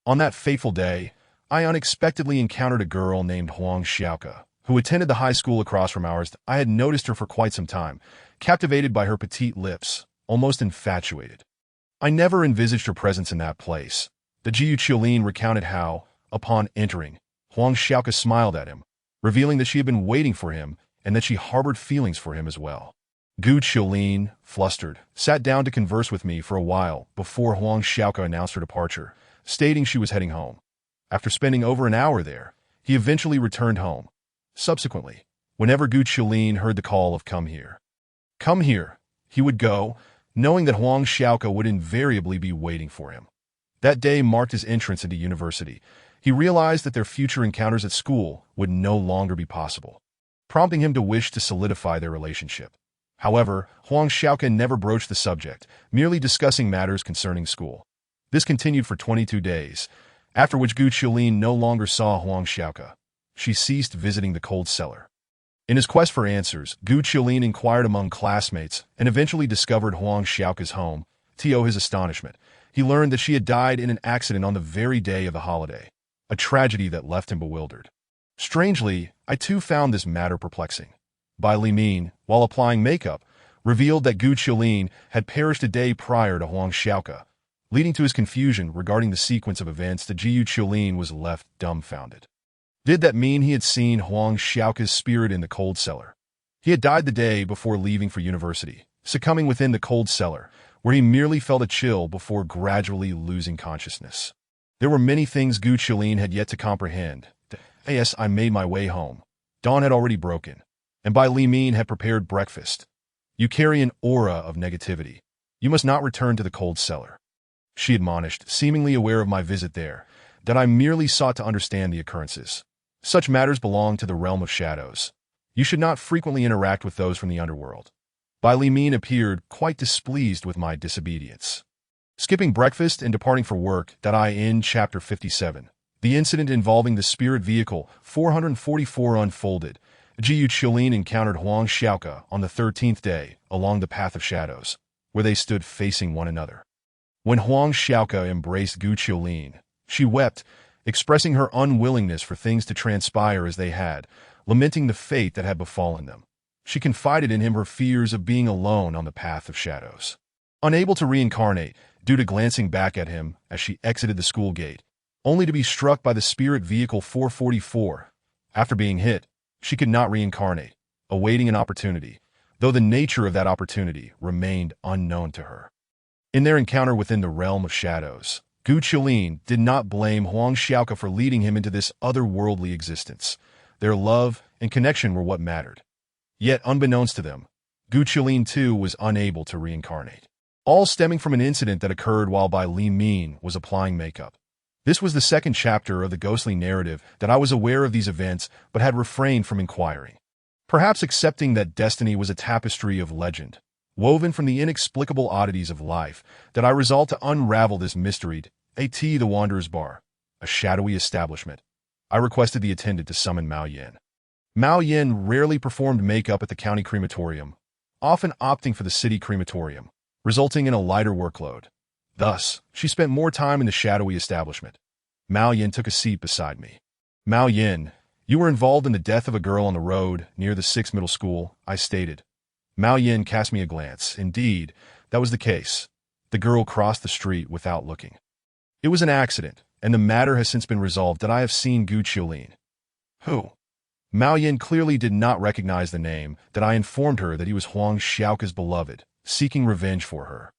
On that fateful day, I unexpectedly encountered a girl named Huang Xiaoke, who attended the high school across from ours. I had noticed her for quite some time, captivated by her petite lips, almost infatuated. I never envisaged her presence in that place. The Gu Qiulin recounted how, upon entering, Huang Xiaoke smiled at him, revealing that she had been waiting for him and that she harbored feelings for him as well. Gu Qiulin, flustered, sat down to converse with me for a while before Huang Xiaoke announced her departure, stating she was heading home. After spending over an hour there, he eventually returned home. Subsequently, whenever Gu Qiulin heard the call of "come here," he would go, knowing that Huang Xiaoke would invariably be waiting for him. That day marked his entrance into university. He realized that their future encounters at school would no longer be possible, prompting him to wish to solidify their relationship. However, Huang Xiaoke never broached the subject, merely discussing matters concerning school. This continued for 22 days, after which Gu Qiulin no longer saw Huang Xiaoke. She ceased visiting the cold cellar. In his quest for answers, Gu Qiulin inquired among classmates and eventually discovered Huang Xiaoke's home. To his astonishment, he learned that she had died in an accident on the very day of the holiday, a tragedy that left him bewildered. Strangely, I too found this matter perplexing. Bai Limin, while applying makeup, revealed that Gu Qiulin had perished a day prior to Huang Xiaoke, leading to his confusion regarding the sequence of events. The Gu Qiulin was left dumbfounded. Did that mean he had seen Huang Xiaoke's spirit in the cold cellar? He had died the day before leaving for university, succumbing within the cold cellar, where he merely felt a chill before gradually losing consciousness. There were many things Gu Qiulin had yet to comprehend. Yes, I made my way home. Dawn had already broken, and Bai Limin had prepared breakfast. You carry an aura of negativity. You must not return to the cold cellar, she admonished, seemingly aware of my visit there, that I merely sought to understand the occurrences. Such matters belong to the realm of shadows. You should not frequently interact with those from the underworld. Bai Limin appeared quite displeased with my disobedience. Skipping breakfast and departing for work. In Chapter 57, the incident involving the spirit vehicle 444 unfolded. Gu Qiulin encountered Huang Xiaoke on the 13th day along the path of shadows, where they stood facing one another. When Huang Xiaoke embraced Gu Qiulin, she wept, expressing her unwillingness for things to transpire as they had, lamenting the fate that had befallen them. She confided in him her fears of being alone on the path of shadows. Unable to reincarnate, due to glancing back at him as she exited the school gate, only to be struck by the spirit vehicle 444. After being hit, she could not reincarnate, awaiting an opportunity, though the nature of that opportunity remained unknown to her. In their encounter within the realm of shadows, Gu Qiulin did not blame Huang Xiaoke for leading him into this otherworldly existence. Their love and connection were what mattered. Yet, unbeknownst to them, Gu Qiulin too was unable to reincarnate, all stemming from an incident that occurred while Bai Limin was applying makeup. This was the second chapter of the ghostly narrative that I was aware of these events but had refrained from inquiring. Perhaps accepting that destiny was a tapestry of legend, woven from the inexplicable oddities of life, that I resolved to unravel this mystery. The Wanderer's Bar, a shadowy establishment. I requested the attendant to summon Mao Yin. Mao Yin rarely performed makeup at the county crematorium, often opting for the city crematorium, resulting in a lighter workload. Thus, she spent more time in the shadowy establishment. Mao Yin took a seat beside me. Mao Yin, you were involved in the death of a girl on the road near the 6th middle school, I stated. Mao Yin cast me a glance. Indeed, that was the case. The girl crossed the street without looking. It was an accident, and the matter has since been resolved. I have seen Gu Qiulin. Who? Mao Yin clearly did not recognize the name. I informed her that he was Huang Xiaoke's beloved, seeking revenge for her.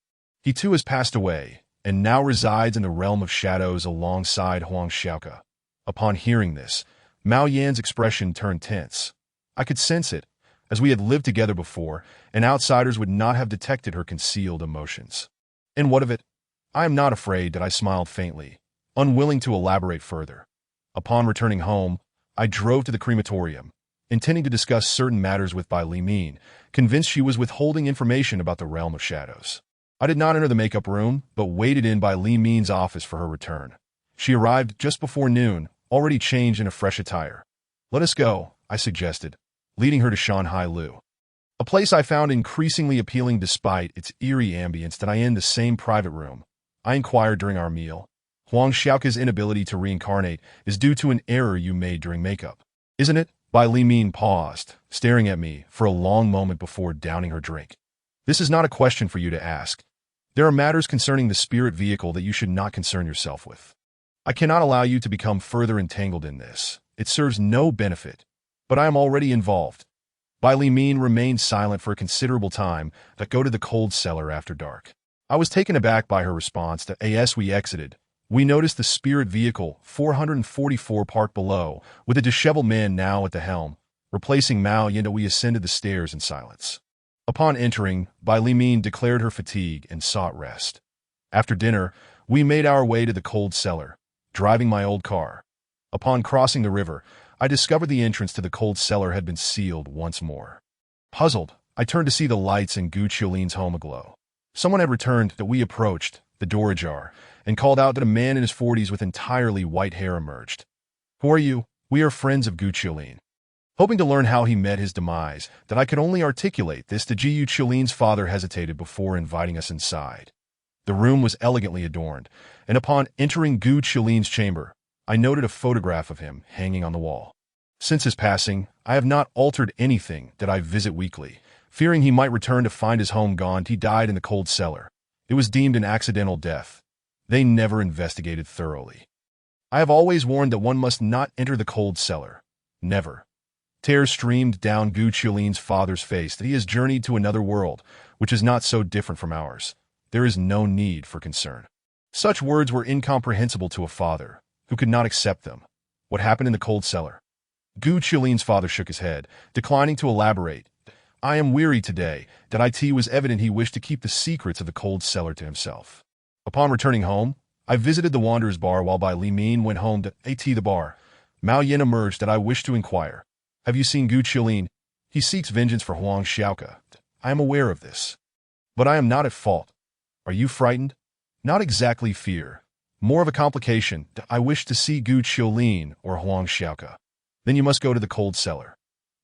He too has passed away, and now resides in the realm of shadows alongside Huang Xiaoke. Upon hearing this, Mao Yan's expression turned tense. I could sense it, as we had lived together before, and outsiders would not have detected her concealed emotions. And what of it? I am not afraid. I smiled faintly, unwilling to elaborate further. Upon returning home, I drove to the crematorium, intending to discuss certain matters with Bai Limin, convinced she was withholding information about the realm of shadows. I did not enter the makeup room, but waited in by Li Min's office for her return. She arrived just before noon, already changed in a fresh attire. "Let us go," I suggested, leading her to Shanghai Lu, a place I found increasingly appealing despite its eerie ambience. "Did I in the same private room?" I inquired during our meal. "Huang Xiaoca's inability to reincarnate is due to an error you made during makeup, isn't it?" Bai Li Min paused, staring at me for a long moment before downing her drink. "This is not a question for you to ask. There are matters concerning the spirit vehicle that you should not concern yourself with. I cannot allow you to become further entangled in this. It serves no benefit, but I am already involved." Bai Li Min remained silent for a considerable time. "That go to the cold cellar after dark." I was taken aback by her response. As we exited, we noticed the spirit vehicle 444 parked below, with a disheveled man now at the helm, replacing Mao Yin. We ascended the stairs in silence. Upon entering, Bai Li Min declared her fatigue and sought rest. After dinner, we made our way to the cold cellar, driving my old car. Upon crossing the river, I discovered the entrance to the cold cellar had been sealed once more. Puzzled, I turned to see the lights in Gu Qiulin's home aglow. Someone had returned. We approached, the door ajar, and called out. A man in his 40s with entirely white hair emerged. "Who are you?" "We are friends of Gu Qiulin." Hoping to learn how he met his demise, I could only articulate this to Gu Qiulin's father hesitated before inviting us inside. The room was elegantly adorned, and upon entering Gu Qiulin's chamber, I noted a photograph of him hanging on the wall. Since his passing, I have not altered anything that I visit weekly, fearing he might return to find his home gone. He died in the cold cellar. It was deemed an accidental death. They never investigated thoroughly. I have always warned that one must not enter the cold cellar. Never. Tears streamed down Gu Qiulin's father's face. He has journeyed to another world, which is not so different from ours. There is no need for concern. Such words were incomprehensible to a father, who could not accept them. What happened in the cold cellar? Gu Qiulin's father shook his head, declining to elaborate. "I am weary today." It was evident he wished to keep the secrets of the cold cellar to himself. Upon returning home, I visited the Wanderer's Bar while Bai Li Min went home to the bar. Mao Yin emerged. "I wish to inquire. Have you seen Gu Qiulin? He seeks vengeance for Huang Xiaoca." "I am aware of this. But I am not at fault." "Are you frightened?" "Not exactly fear. More of a complication. I wish to see Gu Qiulin or Huang Xiaoca." "Then you must go to the cold cellar."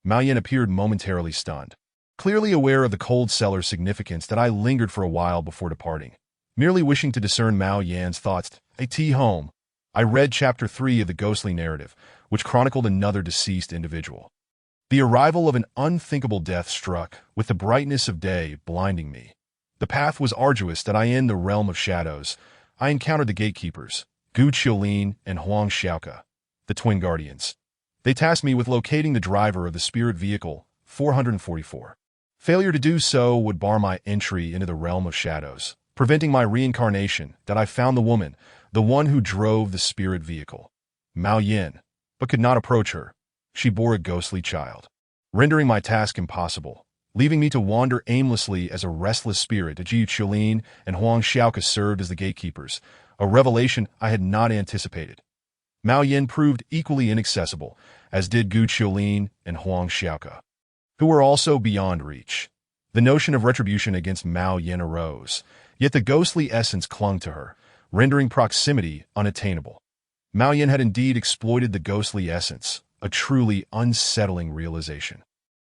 Mao Yin appeared momentarily stunned. Clearly aware of the cold cellar's significance, I lingered for a while before departing, merely wishing to discern Mao Yan's thoughts. Home. I read Chapter 3 of the ghostly narrative, which chronicled another deceased individual. The arrival of an unthinkable death struck, with the brightness of day blinding me. The path was arduous. In the realm of shadows, I encountered the gatekeepers, Gu Qiulin and Huang Xiaoca, the twin guardians. They tasked me with locating the driver of the spirit vehicle 444. Failure to do so would bar my entry into the realm of shadows, preventing my reincarnation. I found the woman, the one who drove the spirit vehicle, Mao Yin, but could not approach her. She bore a ghostly child, rendering my task impossible, leaving me to wander aimlessly as a restless spirit. Gu Qiulin and Huang Xiaoca served as the gatekeepers, a revelation I had not anticipated. Mao Yin proved equally inaccessible, as did Gu Qiulin and Huang Xiaoca, who were also beyond reach. The notion of retribution against Mao Yin arose, yet the ghostly essence clung to her, rendering proximity unattainable. Mao Yin had indeed exploited the ghostly essence, a truly unsettling realization.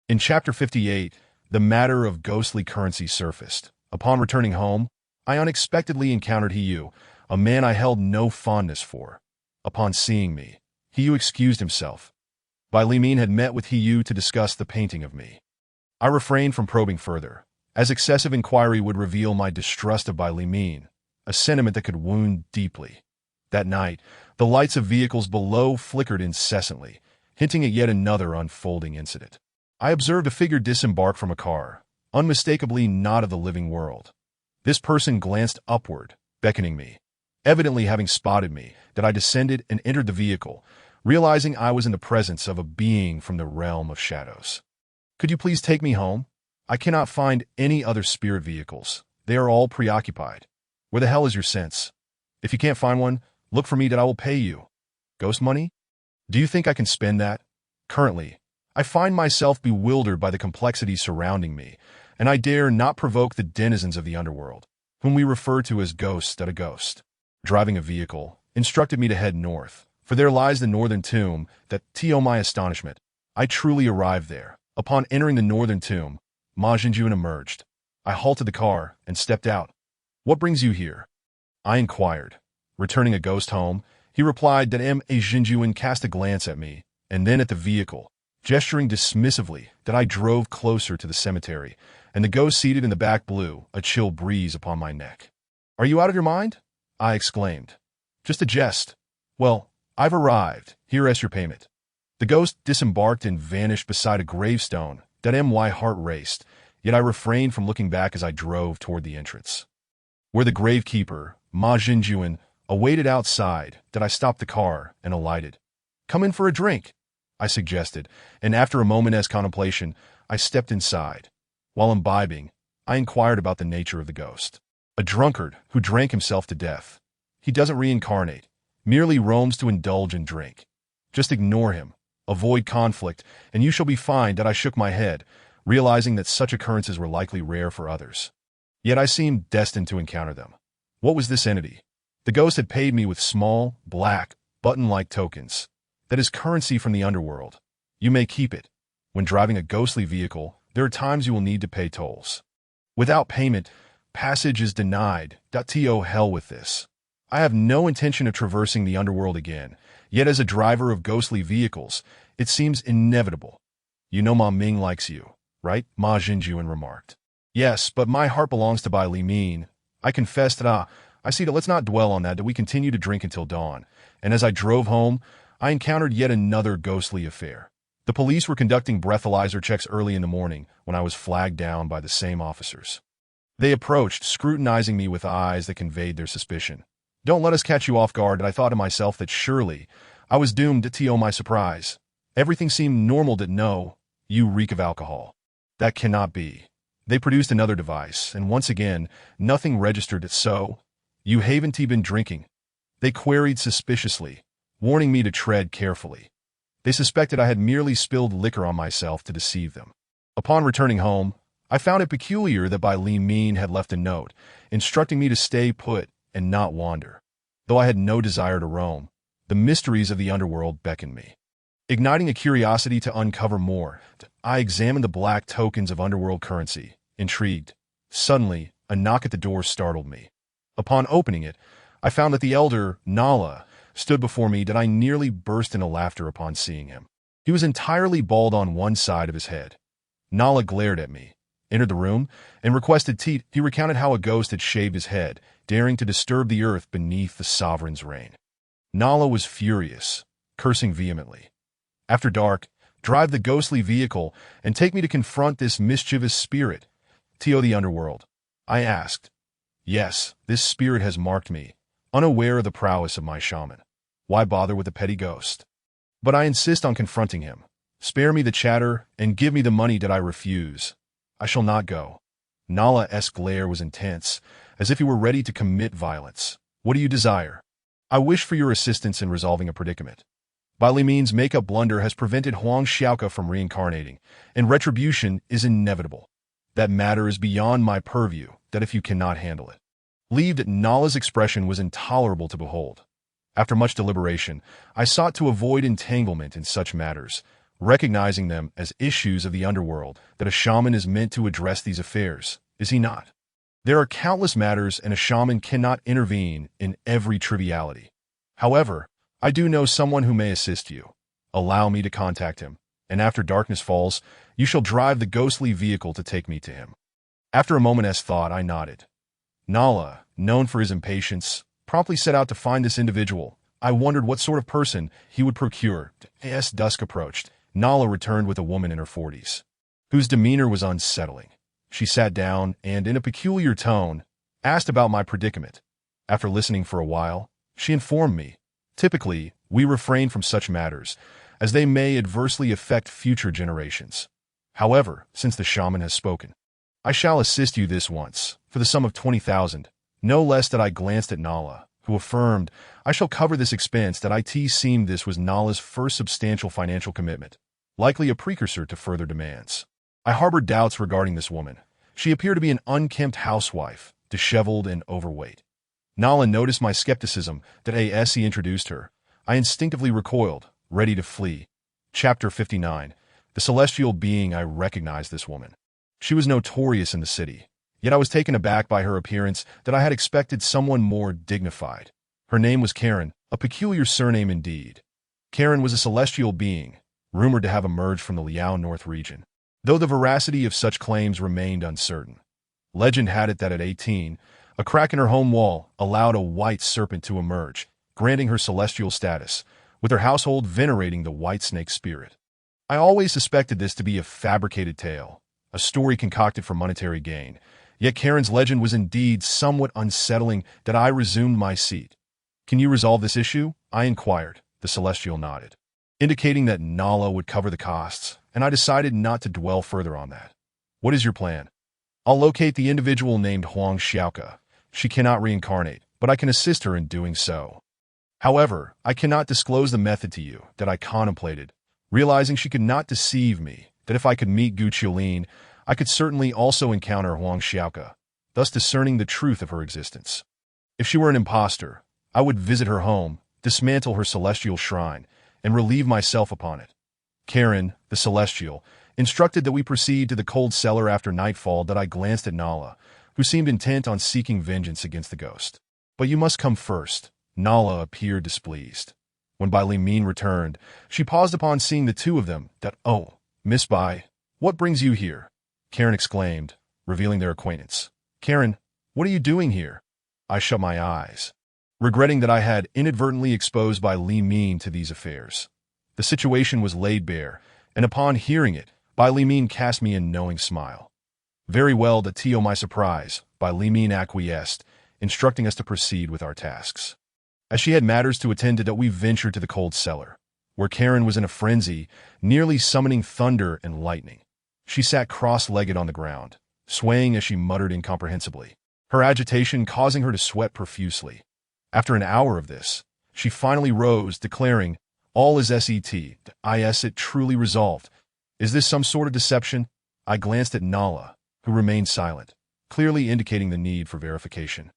In Chapter 58, the matter of ghostly currency surfaced. Upon returning home, I unexpectedly encountered Hiyu, a man I held no fondness for. Upon seeing me, Hiyu excused himself. Bai Li Min had met with Hiyu to discuss the painting of me. I refrained from probing further, as excessive inquiry would reveal my distrust of Bai Li Min, a sentiment that could wound deeply. That night, the lights of vehicles below flickered incessantly, hinting at yet another unfolding incident. I observed a figure disembark from a car, unmistakably not of the living world. This person glanced upward, beckoning me. Evidently having spotted me, I descended and entered the vehicle, realizing I was in the presence of a being from the realm of shadows. "Could you please take me home? I cannot find any other spirit vehicles. They are all preoccupied. Where the hell is your sense? If you can't find one, look for me. I will pay you." "Ghost money? Do you think I can spend that?" "Currently, I find myself bewildered by the complexity surrounding me, and I dare not provoke the denizens of the underworld." whom we refer to as ghosts at a ghost. Driving a vehicle instructed me to head north, for there lies the northern tomb that, to my astonishment, I truly arrived there. Upon entering the northern tomb, Ma Jinjuan emerged. I halted the car and stepped out. "What brings you here?" I inquired. Returning a ghost home, he replied that A Jinjuan cast a glance at me, and then at the vehicle, gesturing dismissively that I drove closer to the cemetery, and the ghost seated in the back blew a chill breeze upon my neck. "Are you out of your mind?" I exclaimed. "Just a jest." "Well, I've arrived. Here's your payment." The ghost disembarked and vanished beside a gravestone that my heart raced, yet I refrained from looking back as I drove toward the entrance, where the gravekeeper, Ma Jinjuan, awaited outside. That I stopped the car and alighted. "Come in for a drink," I suggested, and after a moment's contemplation, I stepped inside. While imbibing, I inquired about the nature of the ghost. "A drunkard who drank himself to death. He doesn't reincarnate, merely roams to indulge and drink. Just ignore him, avoid conflict, and you shall be fine." That I shook my head, realizing that such occurrences were likely rare for others. Yet I seemed destined to encounter them. What was this entity? The ghost had paid me with small, black, button-like tokens. That is currency from the underworld. You may keep it. When driving a ghostly vehicle, there are times you will need to pay tolls. Without payment, passage is denied. To hell with this. I have no intention of traversing the underworld again, yet as a driver of ghostly vehicles, it seems inevitable. "You know Ma Ming likes you, right?" Ma Jinjuan remarked. "Yes, but my heart belongs to Bai Li Min." I confessed that, I see that let's not dwell on that we continue to drink until dawn, and as I drove home, I encountered yet another ghostly affair. The police were conducting breathalyzer checks early in the morning when I was flagged down by the same officers. They approached, scrutinizing me with eyes that conveyed their suspicion. "Don't let us catch you off guard," and I thought to myself that surely I was doomed to my surprise. Everything seemed normal. "No, you reek of alcohol." "That cannot be." They produced another device, and once again, nothing registered. "So, you haven't been drinking?" They queried suspiciously, warning me to tread carefully. They suspected I had merely spilled liquor on myself to deceive them. Upon returning home, I found it peculiar that Bai Li Min had left a note, instructing me to stay put and not wander. Though I had no desire to roam, the mysteries of the underworld beckoned me. Igniting a curiosity to uncover more, I examined the black tokens of underworld currency, intrigued. Suddenly, a knock at the door startled me. Upon opening it, I found that the elder, Nala, stood before me. That I nearly burst into laughter upon seeing him. He was entirely bald on one side of his head. Nala glared at me, entered the room, and requested tea. He recounted how a ghost had shaved his head, daring to disturb the earth beneath the sovereign's reign. Nala was furious, cursing vehemently. "After dark, drive the ghostly vehicle and take me to confront this mischievous spirit." "To the underworld?" I asked. "Yes, this spirit has marked me, unaware of the prowess of my shaman. Why bother with a petty ghost?" "But I insist on confronting him. Spare me the chatter and give me the money." Did I refuse? "I shall not go." Nala's glare was intense, as if he were ready to commit violence. "What do you desire?" "I wish for your assistance in resolving a predicament. Bai Li Min's make-up blunder has prevented Huang Xiaoka from reincarnating, and retribution is inevitable. That matter is beyond my purview. That if you cannot handle it, leave." Nala's expression was intolerable to behold. After much deliberation, I sought to avoid entanglement in such matters, recognizing them as issues of the underworld. That a shaman is meant to address these affairs, is he not? There are countless matters, and a shaman cannot intervene in every triviality. However, I do know someone who may assist you. Allow me to contact him, and after darkness falls, you shall drive the ghostly vehicle to take me to him." After a moment's thought, I nodded. Nala, known for his impatience, promptly set out to find this individual. I wondered what sort of person he would procure. As dusk approached, Nala returned with a woman in her 40s, whose demeanor was unsettling. She sat down and, in a peculiar tone, asked about my predicament. After listening for a while, she informed me. Typically, we refrain from such matters, as they may adversely affect future generations. However, since the shaman has spoken, I shall assist you this once, for the sum of 20,000, no less. That I glanced at Nala, who affirmed, "I shall cover this expense." That it seemed this was Nala's first substantial financial commitment, likely a precursor to further demands. I harbored doubts regarding this woman. She appeared to be an unkempt housewife, disheveled and overweight. Nala noticed my skepticism that as he introduced her. I instinctively recoiled, ready to flee. Chapter 59. The celestial being. I recognized this woman. She was notorious in the city, yet I was taken aback by her appearance that I had expected someone more dignified. Her name was Karen, a peculiar surname indeed. Karen was a celestial being, rumored to have emerged from the Liao North region, though the veracity of such claims remained uncertain. Legend had it that at 18, a crack in her home wall allowed a white serpent to emerge, granting her celestial status, with her household venerating the white snake spirit. I always suspected this to be a fabricated tale, a story concocted for monetary gain, yet Karen's legend was indeed somewhat unsettling that I resumed my seat. "Can you resolve this issue?" I inquired. The celestial nodded, indicating that Nala would cover the costs, and I decided not to dwell further on that. "What is your plan?" "I'll locate the individual named Huang Xiaoke. She cannot reincarnate, but I can assist her in doing so. However, I cannot disclose the method to you that I contemplated, realizing she could not deceive me, that if I could meet Gu Qiulin, I could certainly also encounter Huang Xiaoke, thus discerning the truth of her existence. If she were an impostor, I would visit her home, dismantle her celestial shrine, and relieve myself upon it." Karen, the celestial, instructed that we proceed to the cold cellar after nightfall. That I glanced at Nala, who seemed intent on seeking vengeance against the ghost. "But you must come first." Nala appeared displeased. When Bai Li Min returned, she paused upon seeing the two of them. "Oh, Miss Bai, what brings you here?" Karen exclaimed, revealing their acquaintance. "Karen, what are you doing here?" I shut my eyes, regretting that I had inadvertently exposed Bai Li Min to these affairs. The situation was laid bare, and upon hearing it, Bai Li Min cast me a knowing smile. "Very well," to my surprise, Bai Li Min acquiesced, instructing us to proceed with our tasks. As she had matters to attend to, we ventured to the cold cellar, where Karen was in a frenzy, nearly summoning thunder and lightning. She sat cross-legged on the ground, swaying as she muttered incomprehensibly, her agitation causing her to sweat profusely. After an hour of this, she finally rose, declaring, "All is it truly resolved. Is this some sort of deception?" I glanced at Nala, who remained silent, clearly indicating the need for verification.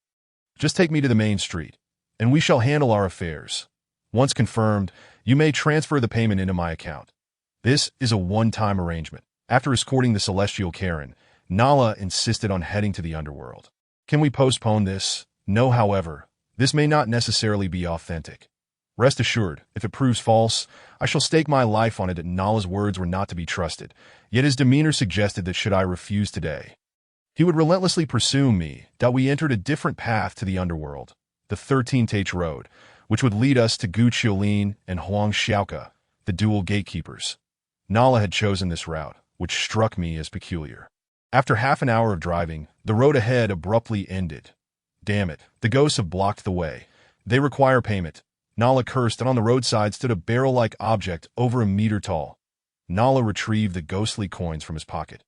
"Just take me to the main street, and we shall handle our affairs. Once confirmed, you may transfer the payment into my account. This is a one-time arrangement." After escorting the celestial Karen, Nala insisted on heading to the underworld. "Can we postpone this?" "No, however, this may not necessarily be authentic. Rest assured, if it proves false, I shall stake my life on it." That Nala's words were not to be trusted, yet his demeanor suggested that should I refuse today, he would relentlessly pursue me. That we entered a different path to the underworld, the 13th road, which would lead us to Gu Qiulin and Huang Xiaoke, the dual gatekeepers. Nala had chosen this route, which struck me as peculiar. After half an hour of driving, the road ahead abruptly ended. "Damn it, the ghosts have blocked the way. They require payment." Nala cursed, and on the roadside stood a barrel-like object over a meter tall. Nala retrieved the ghostly coins from his pocket,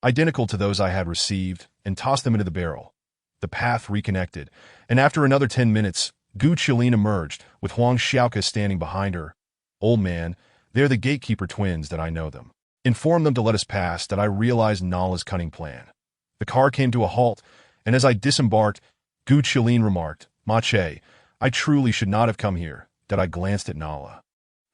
identical to those I had received, and tossed them into the barrel. The path reconnected, and after another 10 minutes, Gu Qiulin emerged, with Huang Xiaoke standing behind her. "Old man, they're the gatekeeper twins. That I know them. Inform them to let us pass." That I realized Nala's cunning plan. The car came to a halt, and as I disembarked, Gu Qiulin remarked, "Ma Che, I truly should not have come here." That I glanced at Nala,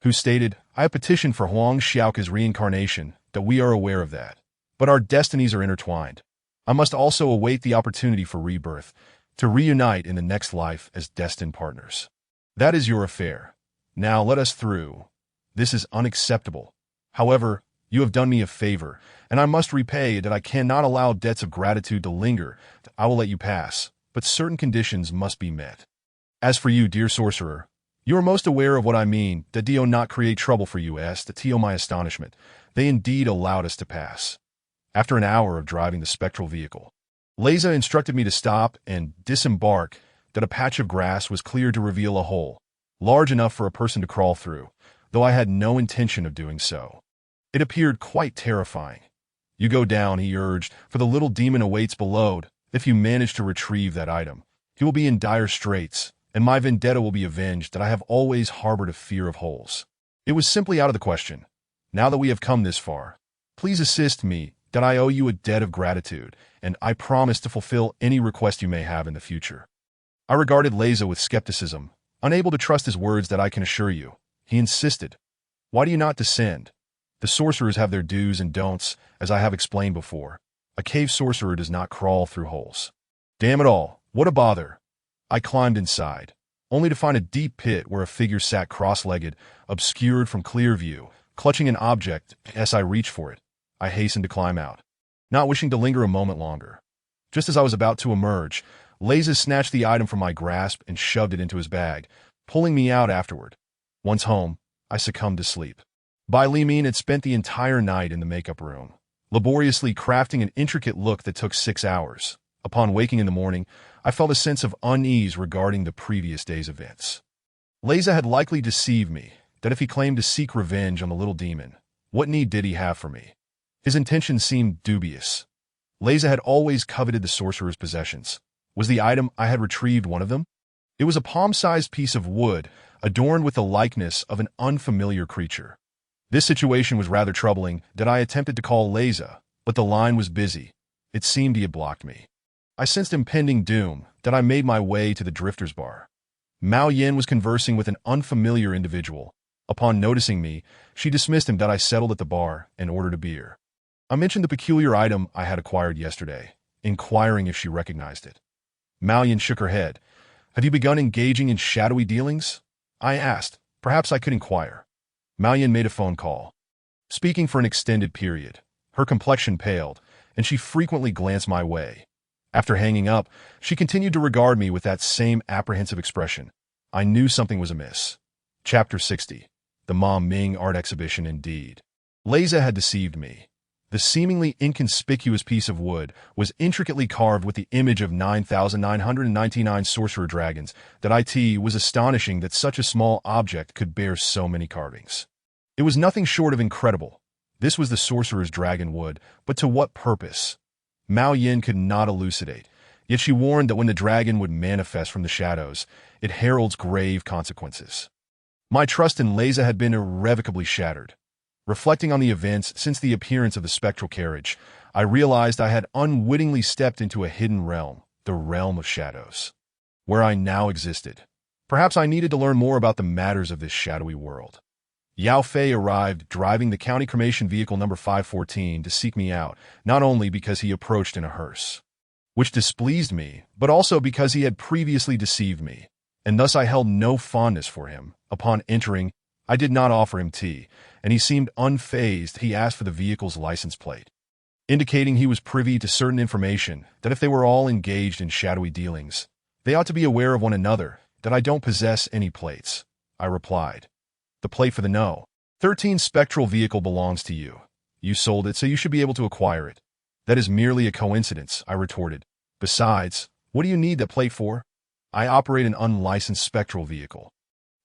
who stated, "I have petitioned for Huang Xiaoke's reincarnation. That we are aware of that. But our destinies are intertwined. I must also await the opportunity for rebirth, to reunite in the next life as destined partners. That is your affair. Now let us through. This is unacceptable. However, you have done me a favor, and I must repay it. That I cannot allow debts of gratitude to linger. I will let you pass, but certain conditions must be met. As for you, dear sorcerer, you are most aware of what I mean. That do not create trouble for you." To my astonishment, they indeed allowed us to pass. After an hour of driving the spectral vehicle, Leza instructed me to stop and disembark. That a patch of grass was cleared to reveal a hole, large enough for a person to crawl through, though I had no intention of doing so. It appeared quite terrifying. "You go down," he urged, "for the little demon awaits below. If you manage to retrieve that item, he will be in dire straits, and my vendetta will be avenged." That I have always harbored a fear of holes. It was simply out of the question. Now that we have come this far, please assist me. that I owe you a debt of gratitude, and I promise to fulfill any request you may have in the future. I regarded Leza with skepticism, unable to trust his words that I can assure you. He insisted, "Why do you not descend? The sorcerers have their do's and don'ts, as I have explained before. A cave sorcerer does not crawl through holes." Damn it all, what a bother. I climbed inside, only to find a deep pit where a figure sat cross-legged, obscured from clear view, clutching an object. As I reached for it, I hastened to climb out, not wishing to linger a moment longer. Just as I was about to emerge, Leza snatched the item from my grasp and shoved it into his bag, pulling me out afterward. Once home, I succumbed to sleep. Bai Limin had spent the entire night in the makeup room, laboriously crafting an intricate look that took 6 hours. Upon waking in the morning, I felt a sense of unease regarding the previous day's events. Leza had likely deceived me, that if he claimed to seek revenge on the little demon, what need did he have for me? His intentions seemed dubious. Leza had always coveted the sorcerer's possessions. Was the item I had retrieved one of them? It was a palm-sized piece of wood, adorned with the likeness of an unfamiliar creature. This situation was rather troubling that I attempted to call Leza, but the line was busy. It seemed he had blocked me. I sensed impending doom that I made my way to the Drifter's Bar. Mao Yin was conversing with an unfamiliar individual. Upon noticing me, she dismissed him that I settled at the bar and ordered a beer. I mentioned the peculiar item I had acquired yesterday, inquiring if she recognized it. Mao Yin shook her head. "Have you begun engaging in shadowy dealings?" I asked. Perhaps I could inquire. Mao Yin made a phone call. Speaking for an extended period, her complexion paled, and she frequently glanced my way. After hanging up, she continued to regard me with that same apprehensive expression. I knew something was amiss. Chapter 60. The Ma Ming Art Exhibition indeed. Leza had deceived me. The seemingly inconspicuous piece of wood was intricately carved with the image of 9,999 sorcerer dragons. That it was astonishing that such a small object could bear so many carvings. It was nothing short of incredible. This was the sorcerer's dragon wood, but to what purpose? Mao Yin could not elucidate, yet she warned that when the dragon would manifest from the shadows, it heralds grave consequences. My trust in Leza had been irrevocably shattered. Reflecting on the events since the appearance of the spectral carriage, I realized I had unwittingly stepped into a hidden realm, the realm of shadows, where I now existed. Perhaps I needed to learn more about the matters of this shadowy world. Yao Fei arrived driving the county cremation vehicle number 514 to seek me out, not only because he approached in a hearse, which displeased me, but also because he had previously deceived me, and thus I held no fondness for him. Upon entering, I did not offer him tea, and he seemed unfazed. He asked for the vehicle's license plate, indicating he was privy to certain information, that if they were all engaged in shadowy dealings, they ought to be aware of one another. That I don't possess any plates, I replied. The plate for the No. 13 spectral vehicle belongs to you. You sold it, so you should be able to acquire it. That is merely a coincidence, I retorted. Besides, what do you need that plate for? I operate an unlicensed spectral vehicle.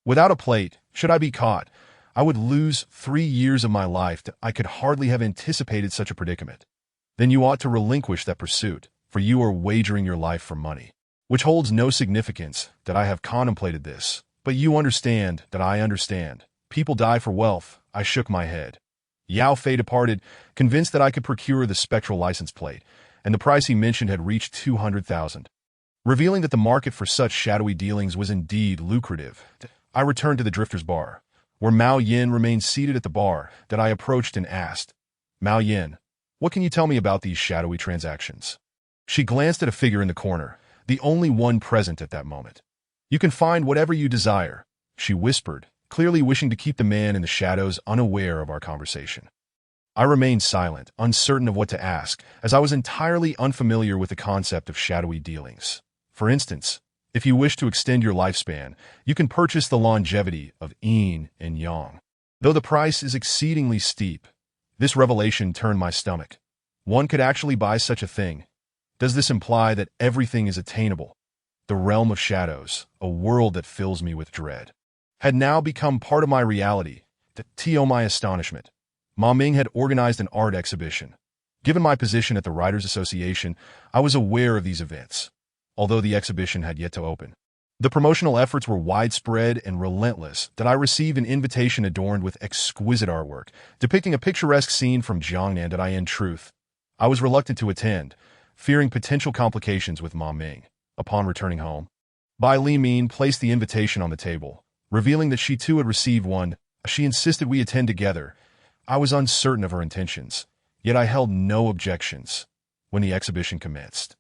Without a plate, should I be caught, I would lose 3 years of my life. I could hardly have anticipated such a predicament. Then you ought to relinquish that pursuit, for you are wagering your life for money, which holds no significance. That I have contemplated this. But you understand that I understand. People die for wealth. I shook my head. Yao Fei departed, convinced that I could procure the spectral license plate, and the price he mentioned had reached 200,000. Revealing that the market for such shadowy dealings was indeed lucrative, I returned to the Drifter's Bar, where Mao Yin remained seated at the bar. That I approached and asked, "Mao Yin, what can you tell me about these shadowy transactions?" She glanced at a figure in the corner, the only one present at that moment. "You can find whatever you desire," she whispered, clearly wishing to keep the man in the shadows unaware of our conversation. I remained silent, uncertain of what to ask, as I was entirely unfamiliar with the concept of shadowy dealings. For instance, if you wish to extend your lifespan, you can purchase the longevity of yin and yang. Though the price is exceedingly steep, this revelation turned my stomach. One could actually buy such a thing. Does this imply that everything is attainable? The realm of shadows, a world that fills me with dread, had now become part of my reality. To my astonishment, Ma Ming had organized an art exhibition. Given my position at the Writers Association, I was aware of these events, although the exhibition had yet to open. The promotional efforts were widespread and relentless. That I received an invitation adorned with exquisite artwork, depicting a picturesque scene from Jiangnan. That I, in truth, I was reluctant to attend, fearing potential complications with Ma Ming. Upon returning home, Bai Li Min placed the invitation on the table, revealing that she too had received one. She insisted we attend together. I was uncertain of her intentions, yet I held no objections. When the exhibition commenced,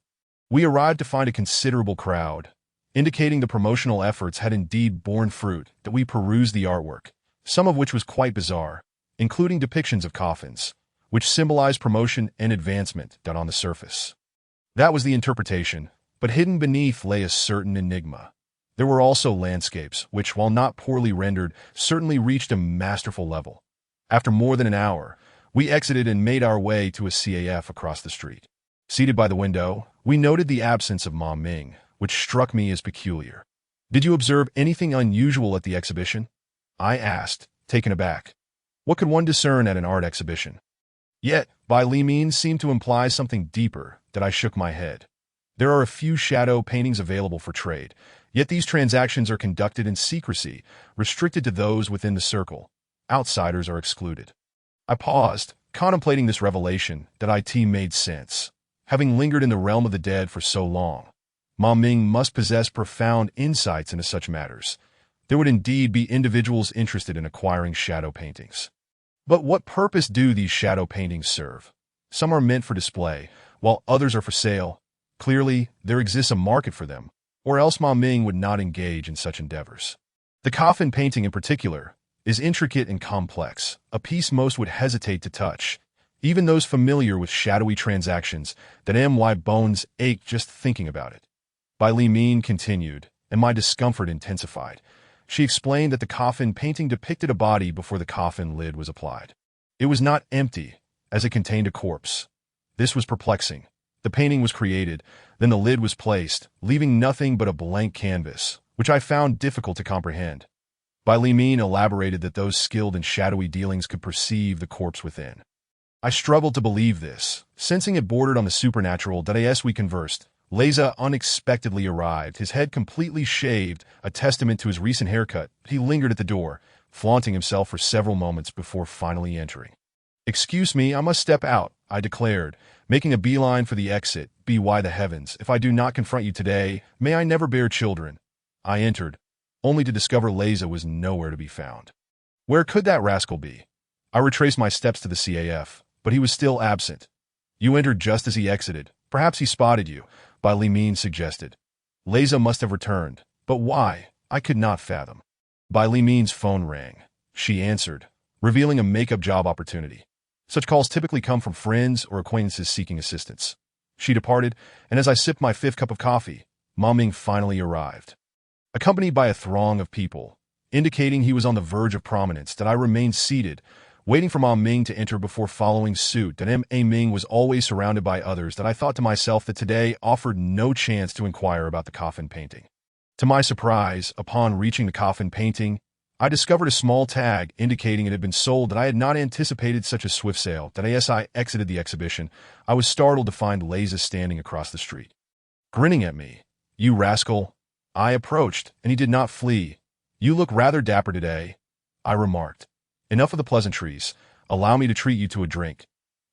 we arrived to find a considerable crowd, indicating the promotional efforts had indeed borne fruit. That we perused the artwork, some of which was quite bizarre, including depictions of coffins, which symbolized promotion and advancement done on the surface. That was the interpretation, but hidden beneath lay a certain enigma. There were also landscapes, which, while not poorly rendered, certainly reached a masterful level. After more than an hour, we exited and made our way to a CAF across the street. Seated by the window, we noted the absence of Ma Ming, which struck me as peculiar. "Did you observe anything unusual at the exhibition?" I asked, taken aback. What could one discern at an art exhibition? Yet, Bai Li Min seemed to imply something deeper, that I shook my head. There are a few shadow paintings available for trade, yet these transactions are conducted in secrecy, restricted to those within the circle. Outsiders are excluded. I paused, contemplating this revelation. That it made sense. Having lingered in the realm of the dead for so long, Ma Ming must possess profound insights into such matters. There would indeed be individuals interested in acquiring shadow paintings. But what purpose do these shadow paintings serve? Some are meant for display, while others are for sale. Clearly, there exists a market for them, or else Ma Ming would not engage in such endeavors. The coffin painting in particular is intricate and complex, a piece most would hesitate to touch. Even those familiar with shadowy transactions, that my bones ache just thinking about it. Bai Li Min continued, and my discomfort intensified. She explained that the coffin painting depicted a body before the coffin lid was applied. It was not empty, as it contained a corpse. This was perplexing. The painting was created, then the lid was placed, leaving nothing but a blank canvas, which I found difficult to comprehend. Bai Li Min elaborated that those skilled in shadowy dealings could perceive the corpse within. I struggled to believe this, sensing it bordered on the supernatural. As we conversed, Leza unexpectedly arrived, his head completely shaved, a testament to his recent haircut. He lingered at the door, flaunting himself for several moments before finally entering. "Excuse me, I must step out," I declared, making a beeline for the exit. "By the heavens, if I do not confront you today, may I never bear children." I entered, only to discover Leza was nowhere to be found. Where could that rascal be? I retraced my steps to the CAF, but he was still absent. "You entered just as he exited. Perhaps he spotted you," Bai Li Min suggested. Leza must have returned, but why? I could not fathom. Bai Li Min's phone rang. She answered, revealing a makeup job opportunity. Such calls typically come from friends or acquaintances seeking assistance. She departed, and as I sipped my fifth cup of coffee, Ma Ming finally arrived. Accompanied by a throng of people, indicating he was on the verge of prominence, that I remained seated, waiting for Ma Ming to enter before following suit. That Ma Ming was always surrounded by others. That I thought to myself that today offered no chance to inquire about the coffin painting. To my surprise, upon reaching the coffin painting, I discovered a small tag indicating it had been sold. That I had not anticipated such a swift sale. That as I exited the exhibition, I was startled to find Leza standing across the street, grinning at me. "You rascal." I approached, and he did not flee. "You look rather dapper today," I remarked. "Enough of the pleasantries. Allow me to treat you to a drink."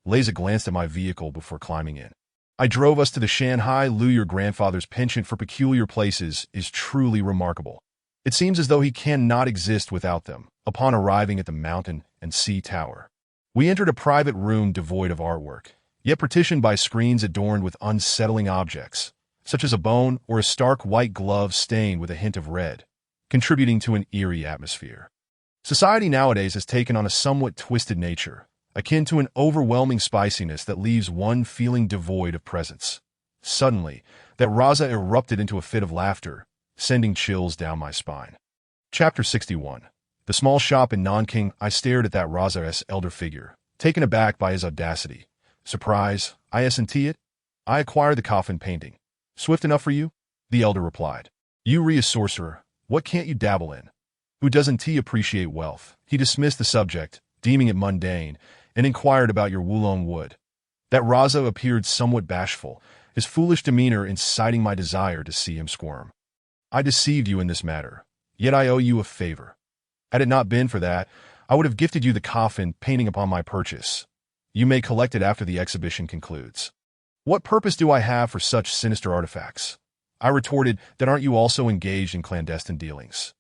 Leza glanced at my vehicle before climbing in. I drove us to the Shanghai Lu. Your grandfather's penchant for peculiar places is truly remarkable. It seems as though he cannot exist without them. Upon arriving at the Mountain and Sea Tower, we entered a private room devoid of artwork, yet partitioned by screens adorned with unsettling objects, such as a bone or a stark white glove stained with a hint of red, contributing to an eerie atmosphere. Society nowadays has taken on a somewhat twisted nature, akin to an overwhelming spiciness that leaves one feeling devoid of presence. Suddenly, that Raza erupted into a fit of laughter, sending chills down my spine. Chapter 61. The small shop in Nanking. I stared at that Raza's elder figure, taken aback by his audacity. "Surprise, isn't it? I acquired the coffin painting. Swift enough for you?" The elder replied. "You sorcerer, what can't you dabble in? Who doesn't appreciate wealth?" He dismissed the subject, deeming it mundane, and inquired about your Wulong wood. That Raza appeared somewhat bashful, his foolish demeanor inciting my desire to see him squirm. "I deceived you in this matter, yet I owe you a favor. Had it not been for that, I would have gifted you the coffin painting upon my purchase. You may collect it after the exhibition concludes. What purpose do I have for such sinister artifacts? I retorted, that aren't you also engaged in clandestine dealings?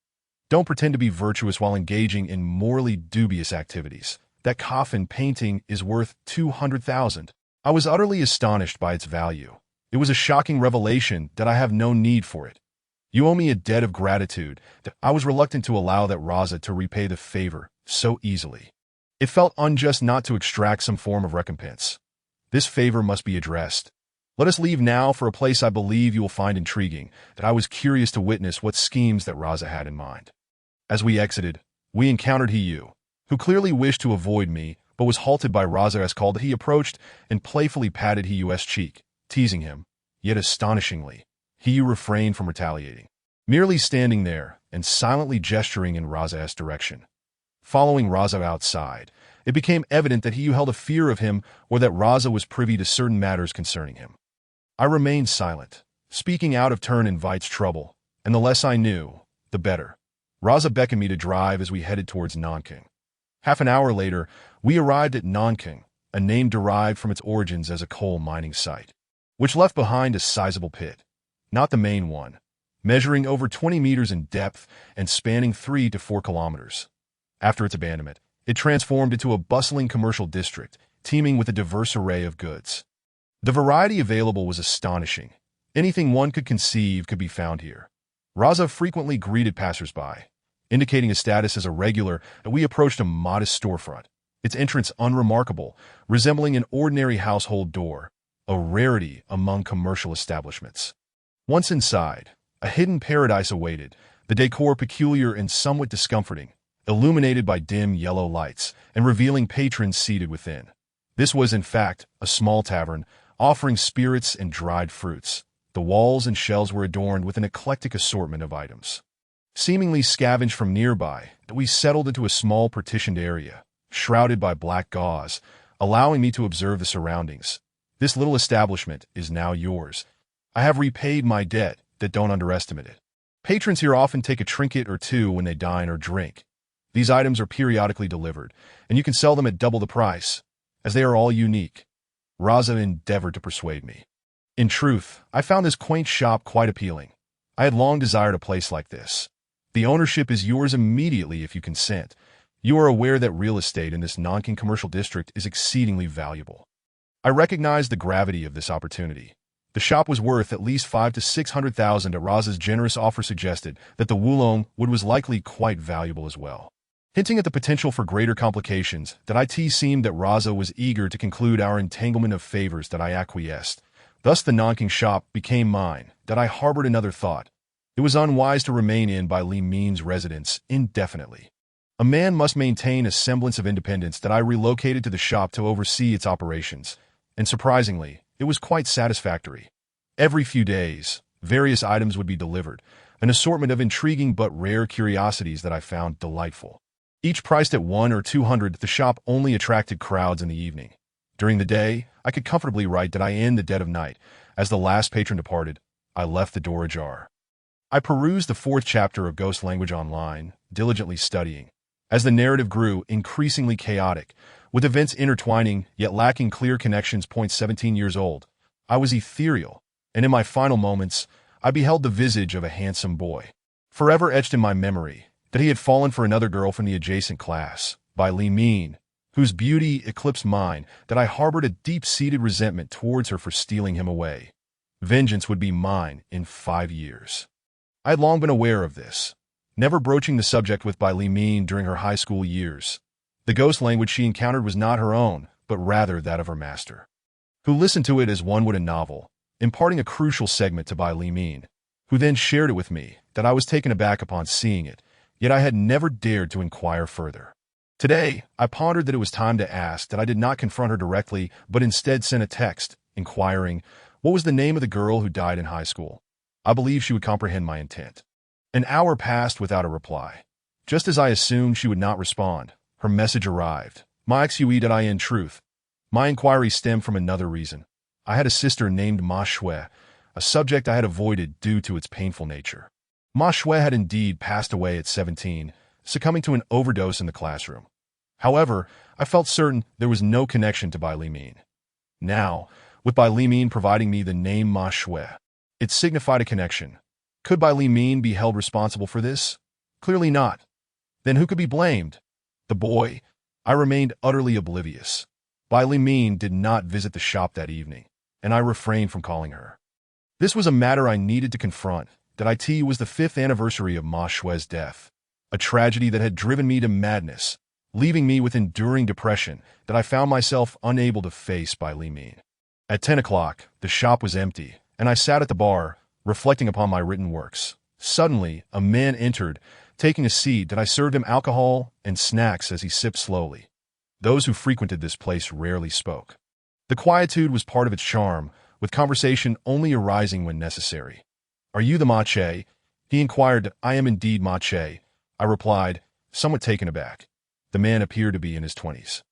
Don't pretend to be virtuous while engaging in morally dubious activities. That coffin painting is worth $200,000. I was utterly astonished by its value. It was a shocking revelation that I have no need for it. You owe me a debt of gratitude that I was reluctant to allow that Raza to repay the favor so easily. It felt unjust not to extract some form of recompense. This favor must be addressed. Let us leave now for a place I believe you will find intriguing, that I was curious to witness what schemes that Raza had in mind. As we exited, we encountered Hiyu, who clearly wished to avoid me, but was halted by Raza as called. He approached and playfully patted Hiyu's cheek, teasing him. Yet astonishingly, Hiyu refrained from retaliating, merely standing there and silently gesturing in Raza's direction. Following Raza outside, it became evident that Hiyu held a fear of him or that Raza was privy to certain matters concerning him. I remained silent. Speaking out of turn invites trouble, and the less I knew, the better. Raza beckoned me to drive as we headed towards Nanking. Half an hour later, we arrived at Nanking, a name derived from its origins as a coal mining site, which left behind a sizable pit, not the main one, measuring over 20 meters in depth and spanning 3 to 4 kilometers. After its abandonment, it transformed into a bustling commercial district, teeming with a diverse array of goods. The variety available was astonishing. Anything one could conceive could be found here. Raza frequently greeted passersby, indicating his status as a regular, and we approached a modest storefront, its entrance unremarkable, resembling an ordinary household door, a rarity among commercial establishments. Once inside, a hidden paradise awaited, the decor peculiar and somewhat discomforting, illuminated by dim yellow lights and revealing patrons seated within. This was, in fact, a small tavern, offering spirits and dried fruits. The walls and shelves were adorned with an eclectic assortment of items. Seemingly scavenged from nearby, we settled into a small partitioned area, shrouded by black gauze, allowing me to observe the surroundings. This little establishment is now yours. I have repaid my debt, that don't underestimate it. Patrons here often take a trinket or two when they dine or drink. These items are periodically delivered, and you can sell them at double the price, as they are all unique. Raza endeavored to persuade me. In truth, I found this quaint shop quite appealing. I had long desired a place like this. The ownership is yours immediately if you consent. You are aware that real estate in this Nanking commercial district is exceedingly valuable. I recognized the gravity of this opportunity. The shop was worth at least 500 to 600,000. Raza's generous offer suggested that the Wulong wood was likely quite valuable as well. Hinting at the potential for greater complications, that it seemed that Raza was eager to conclude our entanglement of favors, that I acquiesced. Thus the Nanking shop became mine, that I harbored another thought. It was unwise to remain in by Li Min's residence indefinitely. A man must maintain a semblance of independence, that I relocated to the shop to oversee its operations, and surprisingly, it was quite satisfactory. Every few days, various items would be delivered, an assortment of intriguing but rare curiosities that I found delightful. Each priced at 100 or 200, the shop only attracted crowds in the evening. During the day, I could comfortably write that I in the dead of night. As the last patron departed, I left the door ajar. I perused the 4th chapter of Ghost Language online, diligently studying. As the narrative grew increasingly chaotic, with events intertwining yet lacking clear connections. 17 years old, I was ethereal, and in my final moments, I beheld the visage of a handsome boy, forever etched in my memory, that he had fallen for another girl from the adjacent class, by Li Min, whose beauty eclipsed mine, that I harbored a deep-seated resentment towards her for stealing him away. Vengeance would be mine in 5 years. I had long been aware of this, never broaching the subject with Bai Li Min during her high school years. The ghost language she encountered was not her own, but rather that of her master, who listened to it as one would a novel, imparting a crucial segment to Bai Li Min, who then shared it with me, that I was taken aback upon seeing it, yet I had never dared to inquire further. Today, I pondered that it was time to ask that I did not confront her directly, but instead sent a text, inquiring, what was the name of the girl who died in high school? I believed she would comprehend my intent. An hour passed without a reply. Just as I assumed she would not respond, her message arrived. Ma Xue that I in truth. My inquiry stemmed from another reason. I had a sister named Ma Shui, a subject I had avoided due to its painful nature. Ma Shui had indeed passed away at 17, succumbing to an overdose in the classroom. However, I felt certain there was no connection to Bai Li Min. Now, with Bai Li Min providing me the name Ma Shui, it signified a connection. Could Bai Li Min be held responsible for this? Clearly not. Then who could be blamed? The boy. I remained utterly oblivious. Bai Li Min did not visit the shop that evening, and I refrained from calling her. This was a matter I needed to confront. That it was the 5th anniversary of Ma Shui's death, a tragedy that had driven me to madness, leaving me with enduring depression that I found myself unable to face Bai Li Min. At 10 o'clock, the shop was empty, and I sat at the bar, reflecting upon my written works. Suddenly, a man entered, taking a seat that I served him alcohol and snacks as he sipped slowly. Those who frequented this place rarely spoke. The quietude was part of its charm, with conversation only arising when necessary. "Are you the Ma Che?" He inquired. "I am indeed Ma Che," I replied, somewhat taken aback. The man appeared to be in his 20s.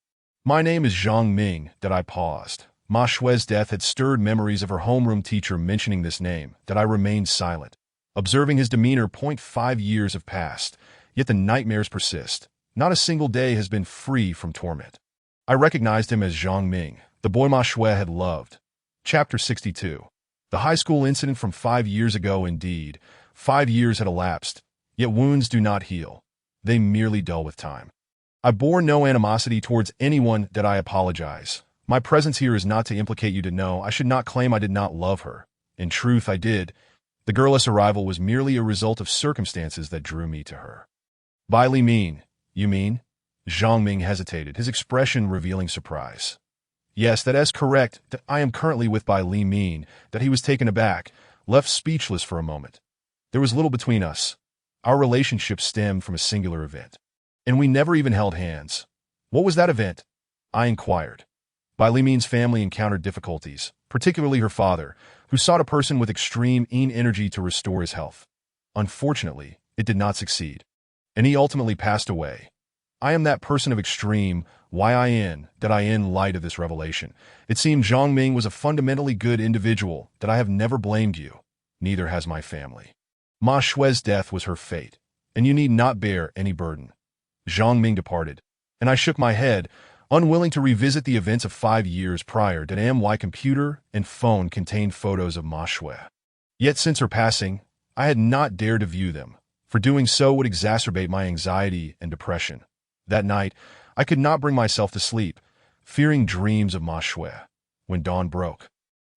"My name is Zhang Ming." That I paused. Ma Shui's death had stirred memories of her homeroom teacher mentioning this name. That I remained silent. Observing his demeanor, 5 years have passed, yet the nightmares persist. Not a single day has been free from torment. I recognized him as Zhang Ming, the boy Ma Shui had loved. Chapter 62. The high school incident from 5 years ago. Indeed, 5 years had elapsed, yet wounds do not heal. They merely dull with time. I bore no animosity towards anyone. That I apologize. My presence here is not to implicate you to know. I should not claim I did not love her. In truth, I did. The girl's arrival was merely a result of circumstances that drew me to her. "Bai Li Min, you mean?" Zhang Ming hesitated, his expression revealing surprise. "Yes, that is correct. That I am currently with Bai Li Min." That he was taken aback, left speechless for a moment. There was little between us. Our relationship stemmed from a singular event, and we never even held hands. "What was that event?" I inquired. Bai Li Min's family encountered difficulties, particularly her father, who sought a person with extreme energy to restore his health. Unfortunately, it did not succeed, and he ultimately passed away. I am that person of extreme, that I in light of this revelation. It seemed Zhang Ming was a fundamentally good individual. That I have never blamed you. Neither has my family. Ma Shui's death was her fate, and you need not bear any burden. Zhang Ming departed, and I shook my head, unwilling to revisit the events of 5 years prior. That my computer and phone contained photos of Ma Shui. Yet since her passing, I had not dared to view them, for doing so would exacerbate my anxiety and depression. That night, I could not bring myself to sleep, fearing dreams of Ma Shui. When dawn broke,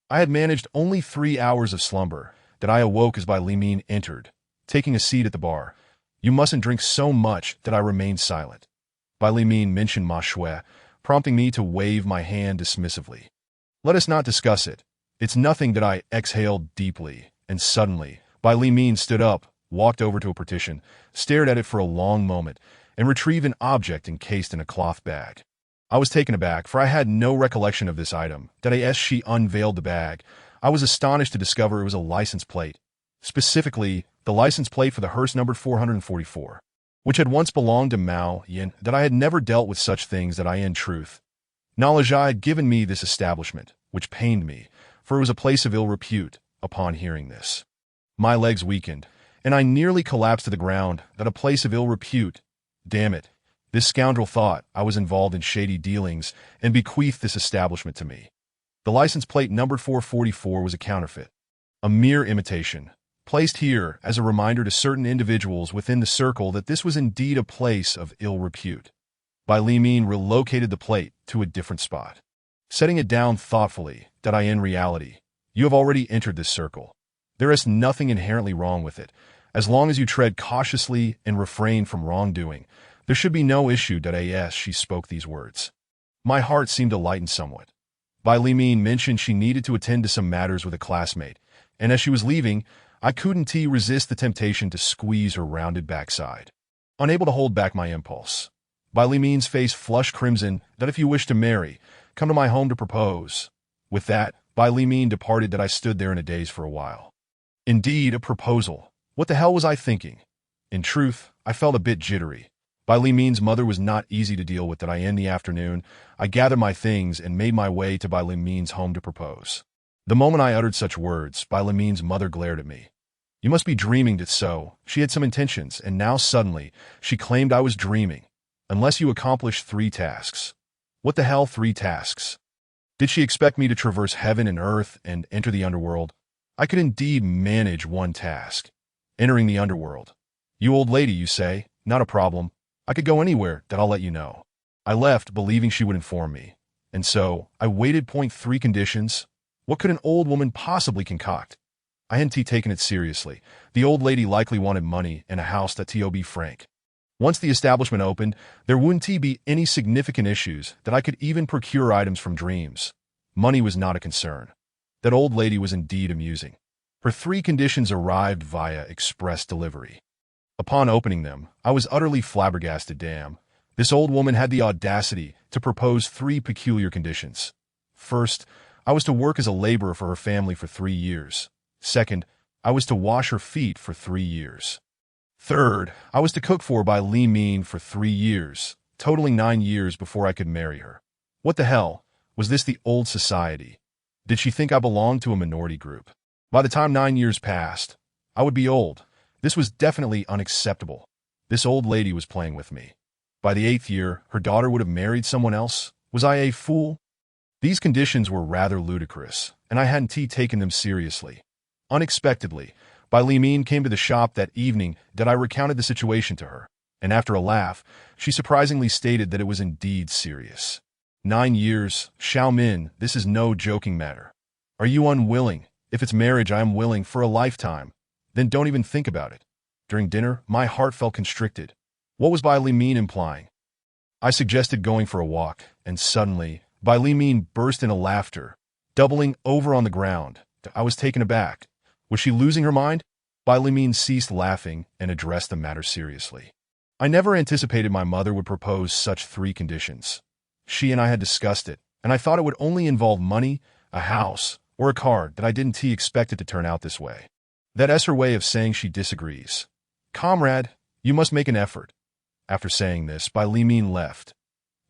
I had managed only 3 hours of slumber. That I awoke as Bai Li Min entered, taking a seat at the bar. "You mustn't drink so much." That I remained silent. Bai Li Min mentioned Ma Shui, prompting me to wave my hand dismissively. "Let us not discuss it. It's nothing." That I exhaled deeply, and suddenly, Bai Li Min stood up, walked over to a partition, stared at it for a long moment, and retrieved an object encased in a cloth bag. I was taken aback, for I had no recollection of this item. That as she unveiled the bag, I was astonished to discover it was a license plate. Specifically, the license plate for the hearse numbered 444, which had once belonged to Mao Yin. That I had never dealt with such things. That I in truth. Knowledge had given me this establishment, which pained me, for it was a place of ill repute. Upon hearing this, my legs weakened, and I nearly collapsed to the ground. That a place of ill repute. Damn it. This scoundrel thought I was involved in shady dealings and bequeathed this establishment to me. The license plate numbered 444 was a counterfeit, a mere imitation, placed here as a reminder to certain individuals within the circle that this was indeed a place of ill repute. Bai Li Min relocated the plate to a different spot, setting it down thoughtfully. That I in reality, you have already entered this circle. There is nothing inherently wrong with it. As long as you tread cautiously and refrain from wrongdoing, there should be no issue. As she spoke these words, my heart seemed to lighten somewhat. Bai Li Min mentioned she needed to attend to some matters with a classmate, and as she was leaving, I couldn't resist the temptation to squeeze her rounded backside. Unable to hold back my impulse, Bai Li Min's face flushed crimson. That if you wish to marry, come to my home to propose. With that, Bai Li Min departed. That I stood there in a daze for a while. Indeed, a proposal. What the hell was I thinking? In truth, I felt a bit jittery. Bai Li Min's mother was not easy to deal with. That I in the afternoon, I gathered my things and made my way to Bai Li Min's home to propose. The moment I uttered such words, Bai Li Min's mother glared at me. You must be dreaming. That so. She had some intentions, and now suddenly, she claimed I was dreaming. unless you accomplish 3 tasks. What the hell 3 tasks? Did she expect me to traverse heaven and earth and enter the underworld? I could indeed manage 1 task. Entering the underworld. You old lady, you say? Not a problem. I could go anywhere that I'll let you know. I left, believing she would inform me. And so, I waited. 3 conditions. What could an old woman possibly concoct? I hadn't taken it seriously. The old lady likely wanted money and a house that to be frank. Once the establishment opened, there wouldn't be any significant issues that I could even procure items from dreams. Money was not a concern. That old lady was indeed amusing. Her 3 conditions arrived via express delivery. Upon opening them, I was utterly flabbergasted. Damn. This old woman had the audacity to propose 3 peculiar conditions. First, I was to work as a laborer for her family for 3 years. Second, I was to wash her feet for 3 years. Third, I was to cook for by Li Min for 3 years, totaling 9 years before I could marry her. What the hell? Was this the old society? Did she think I belonged to a minority group? By the time 9 years passed, I would be old. This was definitely unacceptable. This old lady was playing with me. By the 8th year, her daughter would have married someone else. Was I a fool? These conditions were rather ludicrous, and I hadn't taken them seriously. Unexpectedly, Bai Li Min came to the shop that evening that I recounted the situation to her, and after a laugh, she surprisingly stated that it was indeed serious. 9 years, Xiao Min, this is no joking matter. Are you unwilling? If it's marriage, I am willing for a lifetime. Then don't even think about it. During dinner, my heart felt constricted. What was Bai Li Min implying? I suggested going for a walk, and suddenly, Bai Li Min burst into laughter, doubling over on the ground. I was taken aback. Was she losing her mind? Bai Li Min ceased laughing and addressed the matter seriously. I never anticipated my mother would propose such 3 conditions. She and I had discussed it, and I thought it would only involve money, a house, or a car that I didn't expect it to turn out this way. That's her way of saying she disagrees. Comrade, you must make an effort. After saying this, Bai Li Min left.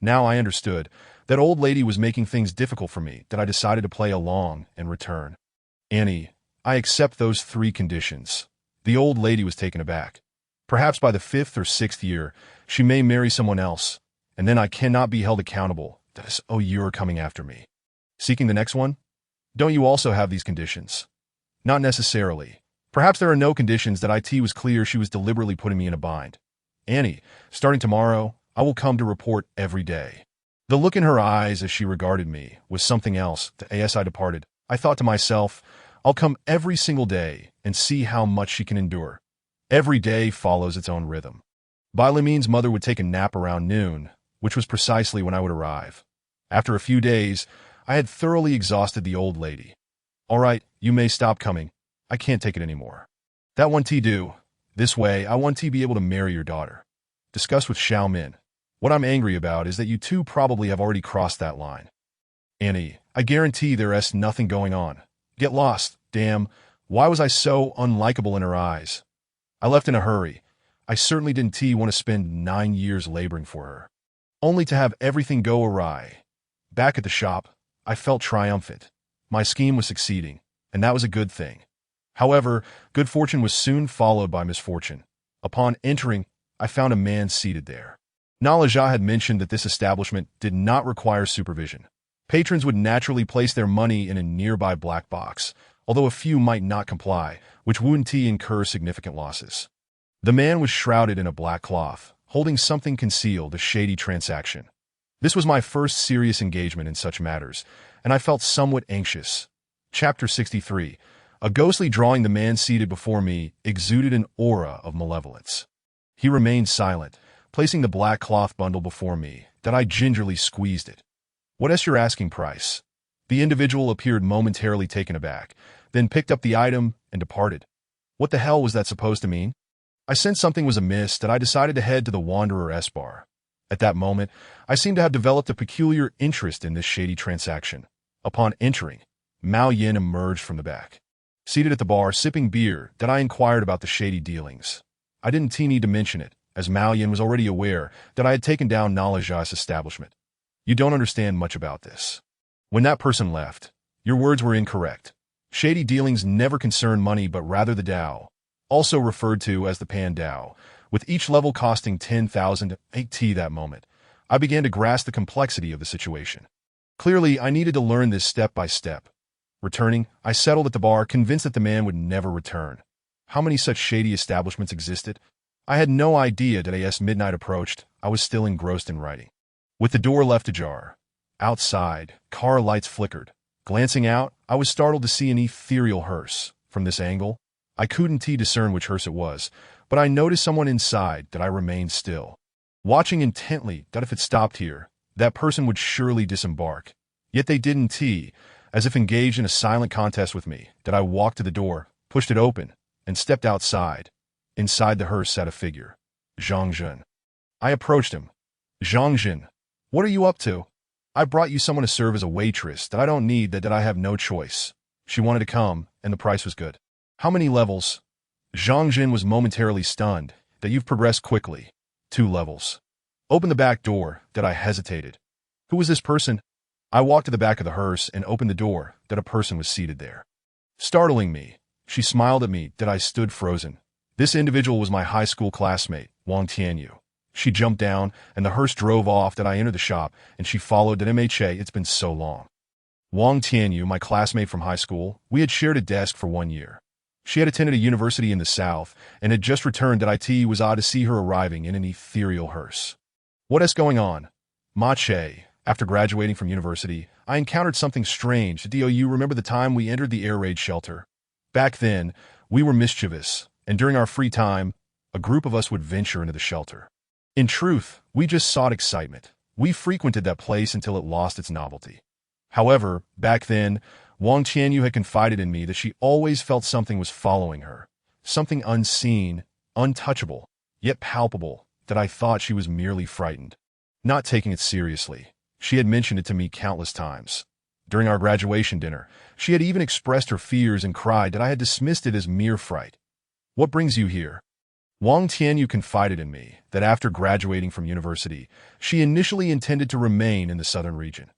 Now I understood. That old lady was making things difficult for me, that I decided to play along and return. Annie, I accept those 3 conditions. The old lady was taken aback. Perhaps by the 5th or 6th year, she may marry someone else, and then I cannot be held accountable. That is, oh, you're coming after me. Seeking the next one? Don't you also have these conditions? Not necessarily. Perhaps there are no conditions. That it was clear she was deliberately putting me in a bind. Annie, starting tomorrow, I will come to report every day. The look in her eyes as she regarded me was something else. As I departed, I thought to myself, I'll come every single day and see how much she can endure. Every day follows its own rhythm. Bai Li Min's mother would take a nap around noon, which was precisely when I would arrive. After a few days, I had thoroughly exhausted the old lady. All right, you may stop coming. I can't take it anymore. That won't do. This way, I want to be able to marry your daughter. Discuss with Xiao Min. What I'm angry about is that you 2 probably have already crossed that line. Annie, I guarantee there's nothing going on. Get lost. Damn, why was I so unlikable in her eyes? I left in a hurry. I certainly didn't want to spend 9 years laboring for her, only to have everything go awry. Back at the shop, I felt triumphant. My scheme was succeeding, and that was a good thing. However, good fortune was soon followed by misfortune. Upon entering, I found a man seated there. Nalaja had mentioned that this establishment did not require supervision. Patrons would naturally place their money in a nearby black box, although a few might not comply, which wouldn't incur significant losses. The man was shrouded in a black cloth, holding something concealed, a shady transaction. This was my first serious engagement in such matters, and I felt somewhat anxious. Chapter 63. A ghostly drawing. The man seated before me exuded an aura of malevolence. He remained silent, placing the black cloth bundle before me, that I gingerly squeezed it. What's your asking price? The individual appeared momentarily taken aback, then picked up the item and departed. What the hell was that supposed to mean? I sensed something was amiss, that I decided to head to the Wanderer S-Bar. At that moment, I seemed to have developed a peculiar interest in this shady transaction. Upon entering, Mao Yin emerged from the back. Seated at the bar, sipping beer, that I inquired about the shady dealings. I didn't need to mention it, as Mao Yin was already aware that I had taken down Nalaja's establishment. You don't understand much about this. When that person left, your words were incorrect. Shady dealings never concern money but rather the Tao, also referred to as the Pan Tao, With each level costing 10,000 AT that moment, I began to grasp the complexity of the situation. Clearly, I needed to learn this step by step. Returning, I settled at the bar, convinced that the man would never return. How many such shady establishments existed? I had no idea that as midnight approached, I was still engrossed in writing. With the door left ajar. Outside, car lights flickered. Glancing out, I was startled to see an ethereal hearse. From this angle, I couldn't discern which hearse it was, but I noticed someone inside that I remained still. Watching intently that if it stopped here, that person would surely disembark. Yet they didn't, as if engaged in a silent contest with me, that I walked to the door, pushed it open, and stepped outside. Inside the hearse sat a figure. Zhang Jun. I approached him. Zhang Jun, what are you up to? I brought you someone to serve as a waitress that I don't need, that I have no choice. She wanted to come, and the price was good. How many levels? Zhang Jun was momentarily stunned. That you've progressed quickly. 2 levels. Open the back door. That I hesitated. Who was this person? I walked to the back of the hearse and opened the door. That a person was seated there. Startling me, she smiled at me. That I stood frozen. This individual was my high school classmate, Wang Tianyu. She jumped down, and the hearse drove off. That I entered the shop, and she followed. That MHA, it's been so long. Wang Tianyu, my classmate from high school, we had shared a desk for 1 year. She had attended a university in the south, and had just returned. That it was odd to see her arriving in an ethereal hearse. What is going on? Ma Che, after graduating from university, I encountered something strange. Do you remember the time we entered the air raid shelter? Back then, we were mischievous, and during our free time, a group of us would venture into the shelter. In truth, we just sought excitement. We frequented that place until it lost its novelty. However, back then, Wang Tianyu had confided in me that she always felt something was following her. Something unseen, untouchable, yet palpable, that I thought she was merely frightened. Not taking it seriously, she had mentioned it to me countless times. During our graduation dinner, she had even expressed her fears and cried that I had dismissed it as mere fright. What brings you here? Wang Tianyu confided in me that after graduating from university, she initially intended to remain in the southern region.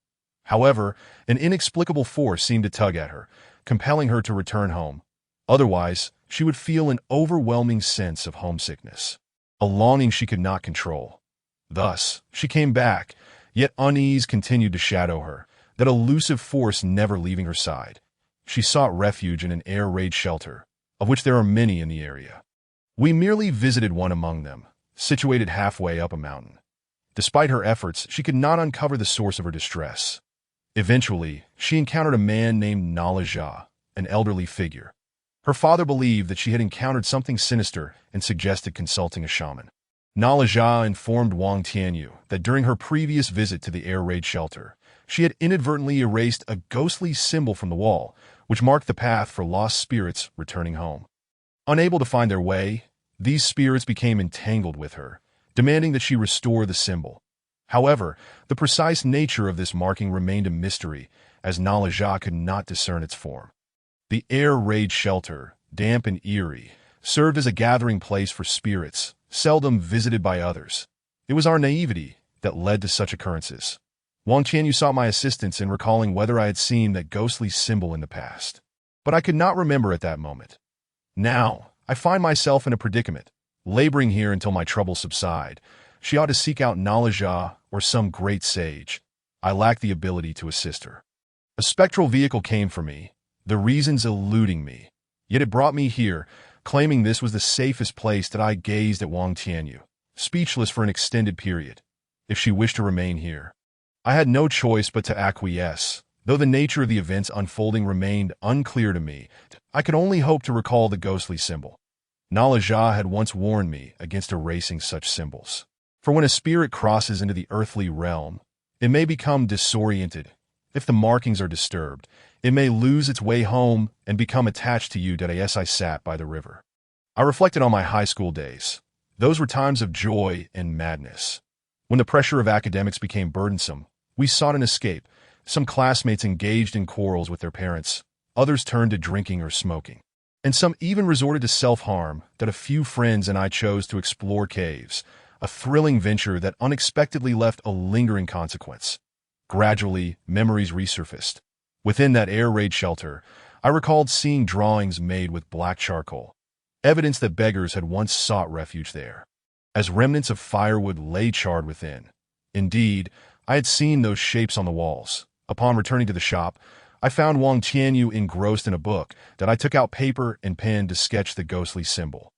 However, an inexplicable force seemed to tug at her, compelling her to return home. Otherwise, she would feel an overwhelming sense of homesickness, a longing she could not control. Thus, she came back, yet unease continued to shadow her, that elusive force never leaving her side. She sought refuge in an air raid shelter, of which there are many in the area. We merely visited one among them, situated halfway up a mountain. Despite her efforts, she could not uncover the source of her distress. Eventually, she encountered a man named Nalaja, an elderly figure. Her father believed that she had encountered something sinister and suggested consulting a shaman. Nalaja informed Wang Tianyu that during her previous visit to the air raid shelter, she had inadvertently erased a ghostly symbol from the wall, which marked the path for lost spirits returning home. Unable to find their way, these spirits became entangled with her, demanding that she restore the symbol. However, the precise nature of this marking remained a mystery, as Nalaja could not discern its form. The air raid shelter, damp and eerie, served as a gathering place for spirits, seldom visited by others. It was our naivety that led to such occurrences. Wang Tianyu sought my assistance in recalling whether I had seen that ghostly symbol in the past. But I could not remember at that moment. Now, I find myself in a predicament, laboring here until my troubles subside. She ought to seek out Nalaja or some great sage. I lack the ability to assist her. A spectral vehicle came for me, the reasons eluding me. Yet it brought me here, claiming this was the safest place. That I gazed at Wang Tianyu, speechless for an extended period. If she wished to remain here, I had no choice but to acquiesce. Though the nature of the events unfolding remained unclear to me, I could only hope to recall the ghostly symbol. Nalaja had once warned me against erasing such symbols. For when a spirit crosses into the earthly realm, it may become disoriented. If the markings are disturbed, it may lose its way home and become attached to you. As I sat by the river, I reflected on my high school days. Those were times of joy and madness. When the pressure of academics became burdensome, we sought an escape. Some classmates engaged in quarrels with their parents, others turned to drinking or smoking, and some even resorted to self-harm. That a few friends and I chose to explore caves, a thrilling venture that unexpectedly left a lingering consequence. Gradually, memories resurfaced. Within that air raid shelter, I recalled seeing drawings made with black charcoal, evidence that beggars had once sought refuge there. as remnants of firewood lay charred within. Indeed, I had seen those shapes on the walls. Upon returning to the shop, I found Wang Tianyu engrossed in a book that I took out paper and pen to sketch the ghostly symbol.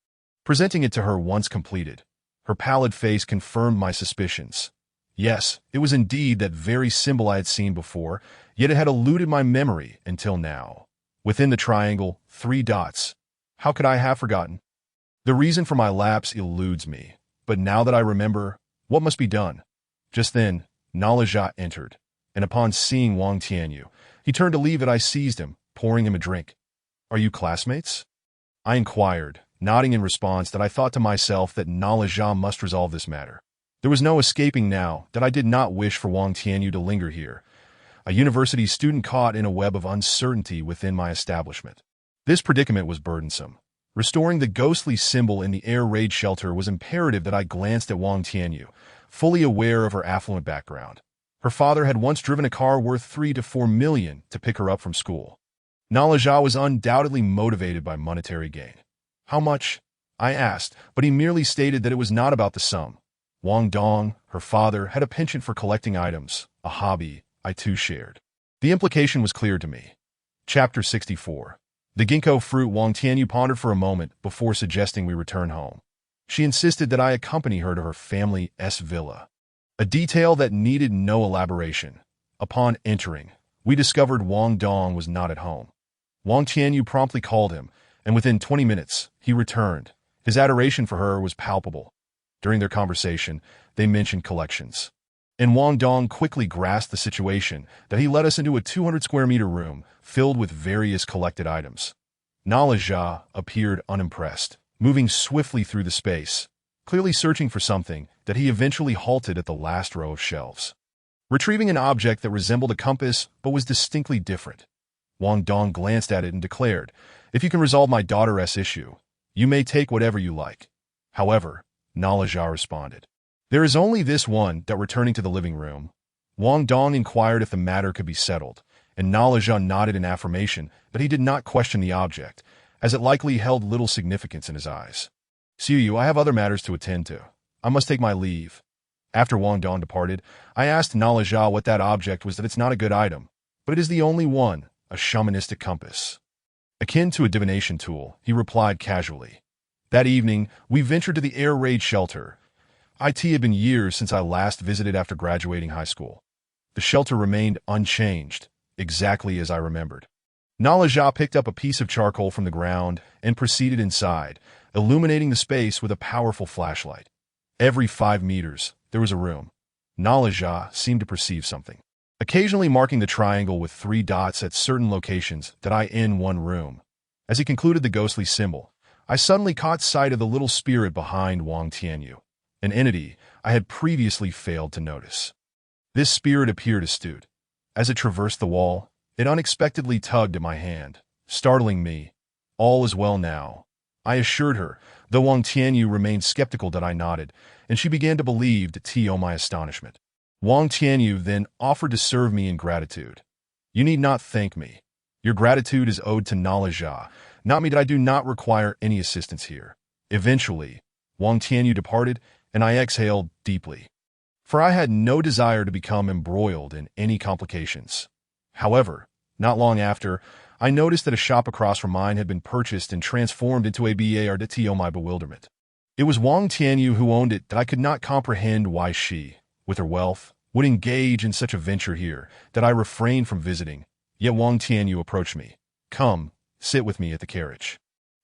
Presenting it to her once completed, her pallid face confirmed my suspicions. Yes, it was indeed that very symbol I had seen before, yet it had eluded my memory until now. Within the triangle, 3 dots. How could I have forgotten? The reason for my lapse eludes me, but now that I remember, what must be done? Just then, Nalajia entered, and upon seeing Wang Tianyu, he turned to leave it. I seized him, pouring him a drink. "Are you classmates?" I inquired, nodding in response that I thought to myself that Nalajia must resolve this matter. There was no escaping now that I did not wish for Wang Tianyu to linger here, a university student caught in a web of uncertainty within my establishment. This predicament was burdensome. Restoring the ghostly symbol in the air raid shelter was imperative. That I glanced at Wang Tianyu, fully aware of her affluent background. Her father had once driven a car worth 3 to 4 million to pick her up from school. Nalajia was undoubtedly motivated by monetary gain. "How much?" I asked, but he merely stated that it was not about the sum. Wang Dong, her father, had a penchant for collecting items, a hobby I too shared. The implication was clear to me. Chapter 64. The ginkgo fruit. Wang Tianyu pondered for a moment before suggesting we return home. She insisted that I accompany her to her family's villa, a detail that needed no elaboration. Upon entering, we discovered Wang Dong was not at home. Wang Tianyu promptly called him, and within 20 minutes, he returned. His adoration for her was palpable. During their conversation, they mentioned collections, and Wang Dong quickly grasped the situation that he led us into a 200-square-meter room filled with various collected items. Nalajia appeared unimpressed, moving swiftly through the space, clearly searching for something that he eventually halted at the last row of shelves, retrieving an object that resembled a compass but was distinctly different. Wang Dong glanced at it and declared, "If you can resolve my daughter's issue, you may take whatever you like." However, Nalajia responded, "There is only this one." That returning to the living room, Wang Dong inquired if the matter could be settled, and Nalajia nodded in affirmation that he did not question the object, as it likely held little significance in his eyes. "See you, I have other matters to attend to. I must take my leave." After Wang Dong departed, I asked Nalajia what that object was. That it's not a good item, but it is the only one, a shamanistic compass, akin to a divination tool, he replied casually. That evening, we ventured to the air raid shelter. It had been years since I last visited after graduating high school. The shelter remained unchanged, exactly as I remembered. Nalajia picked up a piece of charcoal from the ground and proceeded inside, illuminating the space with a powerful flashlight. Every 5 meters, there was a room. Nalajia seemed to perceive something, occasionally marking the triangle with 3 dots at certain locations that I in one room. As he concluded the ghostly symbol, I suddenly caught sight of the little spirit behind Wang Tianyu, an entity I had previously failed to notice. This spirit appeared astute. As it traversed the wall, it unexpectedly tugged at my hand, startling me. "All is well now," I assured her, though Wang Tianyu remained skeptical. That I nodded, and she began to believe to my astonishment. Wang Tianyu then offered to serve me in gratitude. "You need not thank me. Your gratitude is owed to Nalajia, not me. That I do not require any assistance here." Eventually, Wang Tianyu departed, and I exhaled deeply, for I had no desire to become embroiled in any complications. However, not long after, I noticed that a shop across from mine had been purchased and transformed into a bar. To my bewilderment, it was Wang Tianyu who owned it. That I could not comprehend why she, with her wealth, would engage in such a venture here. That I refrained from visiting. Yet Wang Tianyu approached me. "Come, sit with me at the carriage."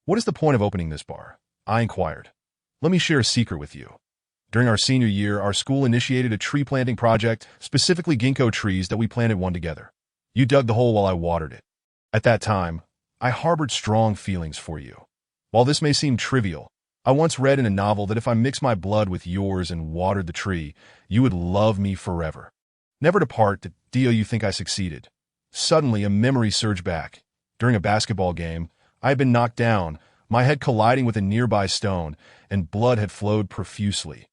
"What is the point of opening this bar?" I inquired. "Let me share a secret with you. During our senior year, our school initiated a tree planting project, specifically ginkgo trees. That we planted one together. You dug the hole while I watered it. At that time, I harbored strong feelings for you. While this may seem trivial, I once read in a novel that if I mixed my blood with yours and watered the tree, you would love me forever. Never to part. Do you think I succeeded?" Suddenly, a memory surged back. During a basketball game, I had been knocked down, my head colliding with a nearby stone, and blood had flowed profusely.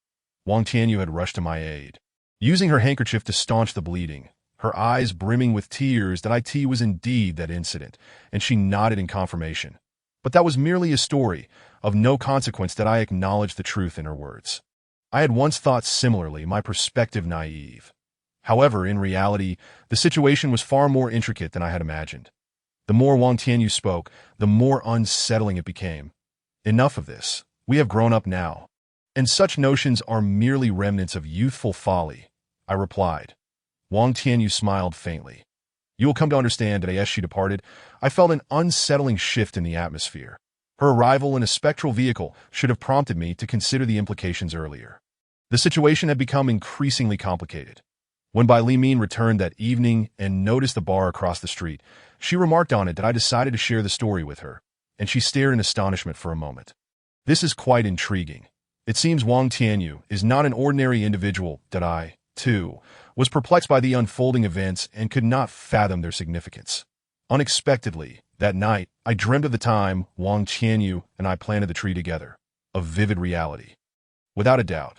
Wang Tianyu had rushed to my aid, using her handkerchief to staunch the bleeding, her eyes brimming with tears. That it was indeed that incident, and she nodded in confirmation. But that was merely a story, of no consequence. That I acknowledged the truth in her words. I had once thought similarly, my perspective naive. However, in reality, the situation was far more intricate than I had imagined. The more Wang Tianyu spoke, the more unsettling it became. Enough of this. We have grown up now. And such notions are merely remnants of youthful folly, I replied. Wang Tianyu smiled faintly. You will come to understand that as she departed, I felt an unsettling shift in the atmosphere. Her arrival in a spectral vehicle should have prompted me to consider the implications earlier. The situation had become increasingly complicated. When Bai Li Min returned that evening and noticed the bar across the street, she remarked on it that I decided to share the story with her, and she stared in astonishment for a moment. This is quite intriguing. It seems Wang Tianyu is not an ordinary individual that I, too, was perplexed by the unfolding events and could not fathom their significance. Unexpectedly, that night, I dreamt of the time Wang Tianyu and I planted the tree together, a vivid reality. Without a doubt,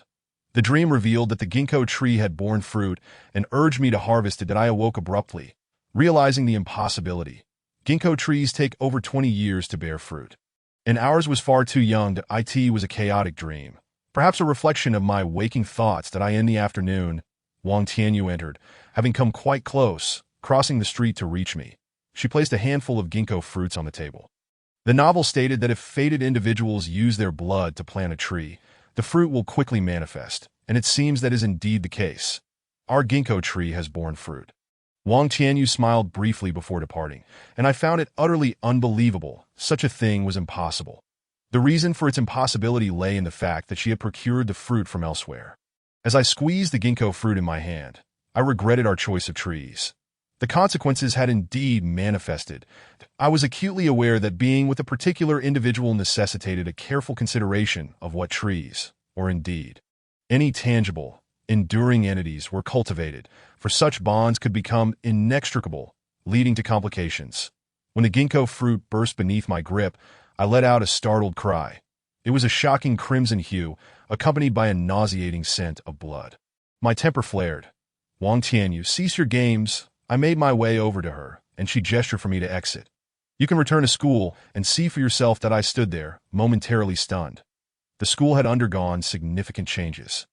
the dream revealed that the ginkgo tree had borne fruit and urged me to harvest it. That I awoke abruptly, realizing the impossibility. Ginkgo trees take over 20 years to bear fruit. And ours was far too young. That it was a chaotic dream. Perhaps a reflection of my waking thoughts that in the afternoon, Wang Tianyu entered, having come quite close, crossing the street to reach me. She placed a handful of ginkgo fruits on the table. The novel stated that if fated individuals use their blood to plant a tree, the fruit will quickly manifest, and it seems that is indeed the case. Our ginkgo tree has borne fruit. Wang Tianyu smiled briefly before departing, and I found it utterly unbelievable. Such a thing was impossible. The reason for its impossibility lay in the fact that she had procured the fruit from elsewhere. As I squeezed the ginkgo fruit in my hand, I regretted our choice of trees. The consequences had indeed manifested. I was acutely aware that being with a particular individual necessitated a careful consideration of what trees, or indeed, any tangible, enduring entities were cultivated, for such bonds could become inextricable, leading to complications. When the ginkgo fruit burst beneath my grip, I let out a startled cry. It was a shocking crimson hue, accompanied by a nauseating scent of blood. My temper flared. Wang Tianyu, cease your games. I made my way over to her, and she gestured for me to exit. You can return to school and see for yourself. That I stood there, momentarily stunned. The school had undergone significant changes.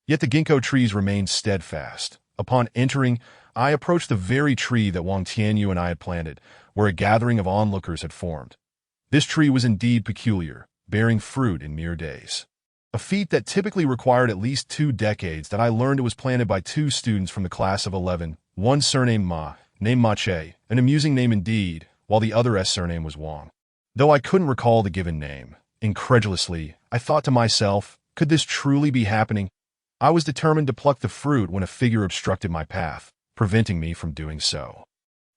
Yet the ginkgo trees remained steadfast. Upon entering, I approached the very tree that Wang Tianyu and I had planted, where a gathering of onlookers had formed. This tree was indeed peculiar, bearing fruit in mere days. A feat that typically required at least 2 decades. That I learned it was planted by 2 students from the class of 11, one surnamed Ma, named Ma Che, an amusing name indeed, while the other's surname was Wang. Though I couldn't recall the given name, incredulously, I thought to myself, could this truly be happening? I was determined to pluck the fruit when a figure obstructed my path, preventing me from doing so.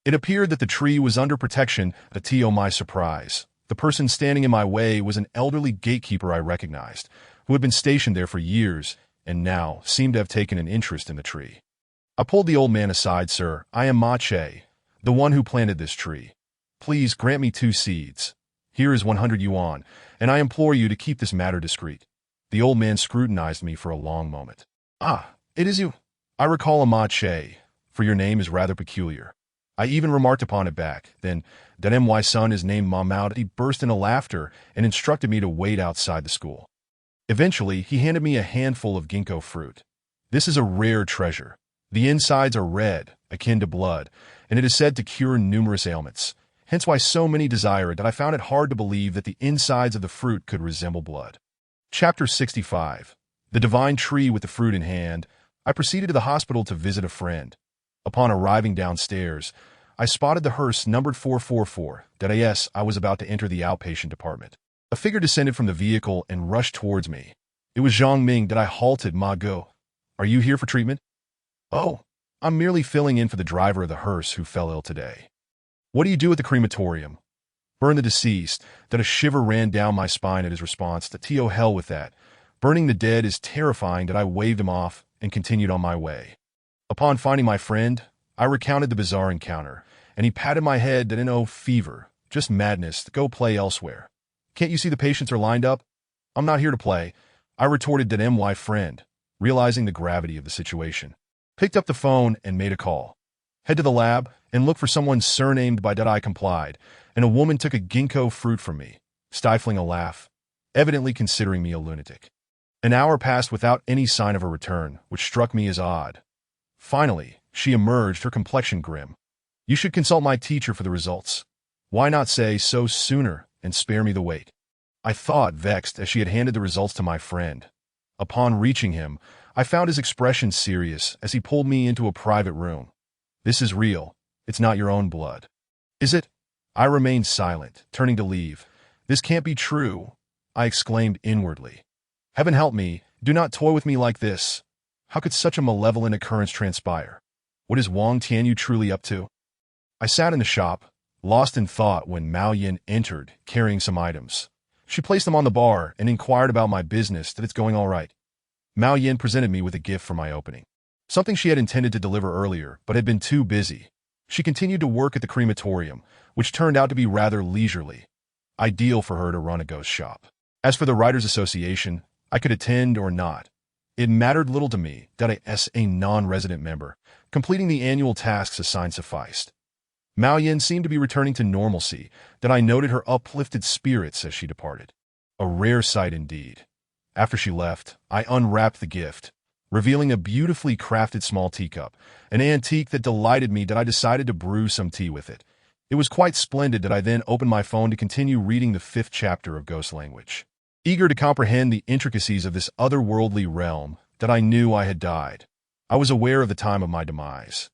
It appeared that the tree was under protection. To my surprise, the person standing in my way was an elderly gatekeeper I recognized, who had been stationed there for years and now seemed to have taken an interest in the tree. I pulled the old man aside. Sir, I am Ma Che, the one who planted this tree. Please grant me 2 seeds. Here is 100 yuan, and I implore you to keep this matter discreet. The old man scrutinized me for a long moment. Ah, it is you. I recall a Ma Che, for your name is rather peculiar. I even remarked upon it back. Then, that my son is named Ma Mao. He burst into laughter and instructed me to wait outside the school. Eventually, he handed me a handful of ginkgo fruit. This is a rare treasure. The insides are red, akin to blood, and it is said to cure numerous ailments, hence why so many desire it. That I found it hard to believe that the insides of the fruit could resemble blood. Chapter 65. The Divine Tree. With the fruit in hand, I proceeded to the hospital to visit a friend. Upon arriving downstairs, I spotted the hearse numbered 444. I was about to enter the outpatient department. A figure descended from the vehicle and rushed towards me. It was Zhang Ming. I halted. Ma Go, are you here for treatment? Oh, I'm merely filling in for the driver of the hearse who fell ill today. What do you do at the crematorium? Burn the deceased. That a shiver ran down my spine at his response. To hell with that. Burning the dead is terrifying. That I waved him off and continued on my way. Upon finding my friend, I recounted the bizarre encounter, and he patted my head. That no fever, just madness. Go play elsewhere. Can't you see the patients are lined up? I'm not here to play, I retorted. That my friend, realizing the gravity of the situation, picked up the phone and made a call. Head to the lab and look for someone surnamed by. I complied, and a woman took a ginkgo fruit from me, stifling a laugh, evidently considering me a lunatic. An hour passed without any sign of her return, which struck me as odd. Finally, she emerged, her complexion grim. "You should consult my teacher for the results. Why not say so sooner and spare me the wait?" I thought, vexed, as she had handed the results to my friend. Upon reaching him, I found his expression serious as he pulled me into a private room. "This is real. It's not your own blood." "Is it?" I remained silent, turning to leave. "This can't be true," I exclaimed inwardly. "Heaven help me, do not toy with me like this. How could such a malevolent occurrence transpire? What is Wang Tianyu truly up to?" I sat in the shop, lost in thought, when Mao Yin entered, carrying some items. She placed them on the bar and inquired about my business, that it's going all right. Mao Yin presented me with a gift for my opening. Something she had intended to deliver earlier, but had been too busy. She continued to work at the crematorium, which turned out to be rather leisurely. Ideal for her to run a ghost shop. As for the Writers' Association, I could attend or not. It mattered little to me that I, as a non-resident member, completing the annual tasks assigned sufficed. Mao Yin seemed to be returning to normalcy, that I noted her uplifted spirits as she departed. A rare sight indeed. After she left, I unwrapped the gift, revealing a beautifully crafted small teacup, an antique that delighted me, that I decided to brew some tea with it. It was quite splendid that I then opened my phone to continue reading the 5th chapter of Ghost Language. Eager to comprehend the intricacies of this otherworldly realm, that I knew I had died. I was aware of the time of my demise.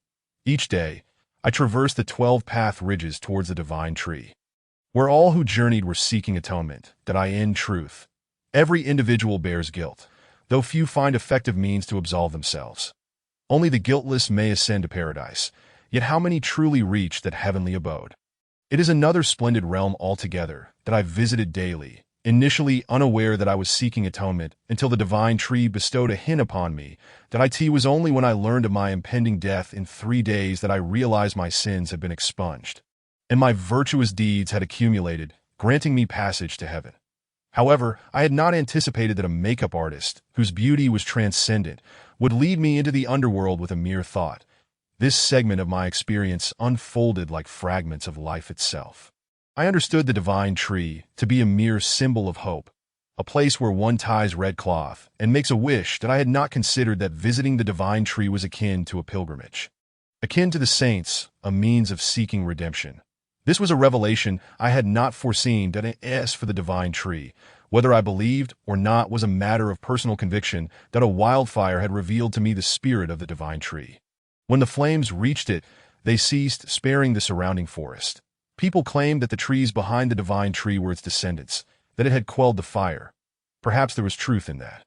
Each day, I traversed the 12-path ridges towards the divine tree, where all who journeyed were seeking atonement, that I, in truth, every individual bears guilt, though few find effective means to absolve themselves. Only the guiltless may ascend to paradise, yet how many truly reach that heavenly abode? It is another splendid realm altogether that I visited daily, initially unaware that I was seeking atonement, until the divine tree bestowed a hint upon me that it was only when I learned of my impending death in 3 days that I realized my sins had been expunged, and my virtuous deeds had accumulated, granting me passage to heaven. However, I had not anticipated that a makeup artist, whose beauty was transcendent, would lead me into the underworld with a mere thought. This segment of my experience unfolded like fragments of life itself. I understood the divine tree to be a mere symbol of hope, a place where one ties red cloth and makes a wish, that I had not considered that visiting the divine tree was akin to a pilgrimage. Akin to the saints, a means of seeking redemption. This was a revelation I had not foreseen, that as for the divine tree, whether I believed or not was a matter of personal conviction, that a wildfire had revealed to me the spirit of the divine tree. When the flames reached it, they ceased, sparing the surrounding forest. People claimed that the trees behind the divine tree were its descendants, that it had quelled the fire. Perhaps there was truth in that.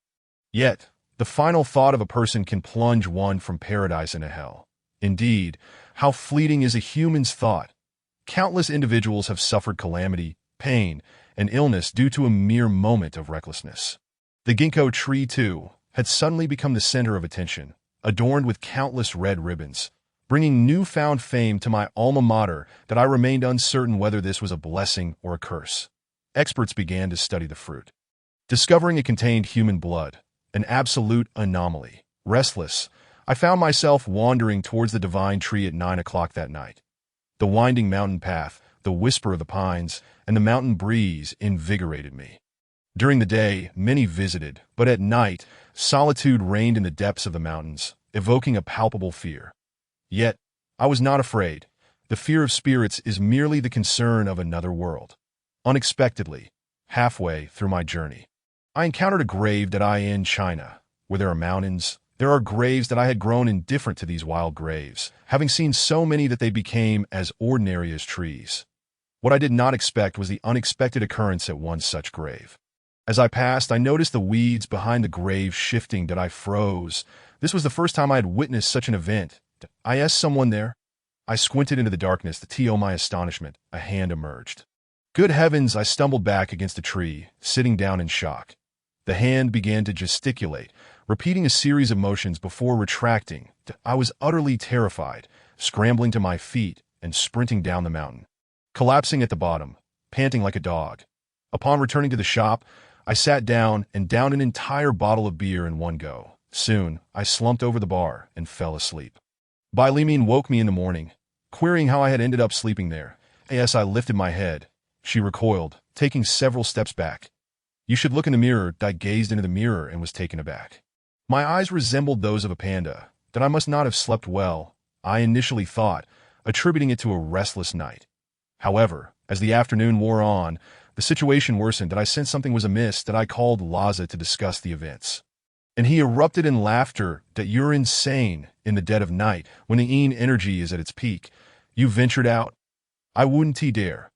Yet, the final thought of a person can plunge one from paradise into hell. Indeed, how fleeting is a human's thought! Countless individuals have suffered calamity, pain, and illness due to a mere moment of recklessness. The ginkgo tree, too, had suddenly become the center of attention, adorned with countless red ribbons, bringing newfound fame to my alma mater, that I remained uncertain whether this was a blessing or a curse. Experts began to study the fruit, discovering it contained human blood, an absolute anomaly. Restless, I found myself wandering towards the divine tree at 9 o'clock that night. The winding mountain path, the whisper of the pines, and the mountain breeze invigorated me. During the day, many visited, but at night, solitude reigned in the depths of the mountains, evoking a palpable fear. Yet, I was not afraid. The fear of spirits is merely the concern of another world. Unexpectedly, halfway through my journey, I encountered a grave that I in China, where there are mountains. There are graves that I had grown indifferent to these wild graves, having seen so many that they became as ordinary as trees. What I did not expect was the unexpected occurrence at one such grave. As I passed, I noticed the weeds behind the grave shifting, that I froze. This was the first time I had witnessed such an event. I asked someone there. I squinted into the darkness. To my astonishment, a hand emerged. Good heavens, I stumbled back against a tree, sitting down in shock. The hand began to gesticulate, repeating a series of motions before retracting. I was utterly terrified, scrambling to my feet and sprinting down the mountain, collapsing at the bottom, panting like a dog. Upon returning to the shop, I sat down and downed an entire bottle of beer in one go. Soon, I slumped over the bar and fell asleep. Bai Limin woke me in the morning, querying how I had ended up sleeping there. As I lifted my head, she recoiled, taking several steps back. You should look in the mirror. I gazed into the mirror and was taken aback. My eyes resembled those of a panda, that I must not have slept well, I initially thought, attributing it to a restless night. However, as the afternoon wore on, the situation worsened that I sensed something was amiss that I called Laza to discuss the events. And he erupted in laughter that you're insane in the dead of night when the energy is at its peak. You ventured out. I wouldn't dare.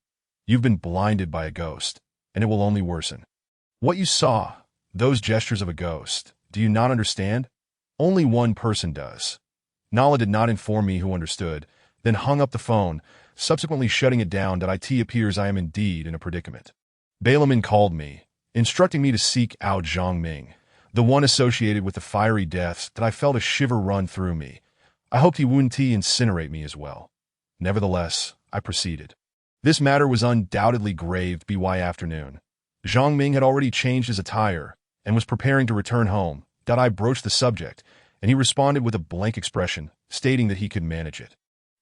You've been blinded by a ghost, and it will only worsen. What you saw, those gestures of a ghost, do you not understand? Only one person does. Nala did not inform me who understood, then hung up the phone, subsequently shutting it down that it appears I am indeed in a predicament. Balaman called me, instructing me to seek out Zhang Ming, the one associated with the fiery deaths that I felt a shiver run through me. I hoped he wouldn't incinerate me as well. Nevertheless, I proceeded. This matter was undoubtedly grave by afternoon. Zhang Ming had already changed his attire and was preparing to return home. I broached the subject, and he responded with a blank expression, stating that he could manage it.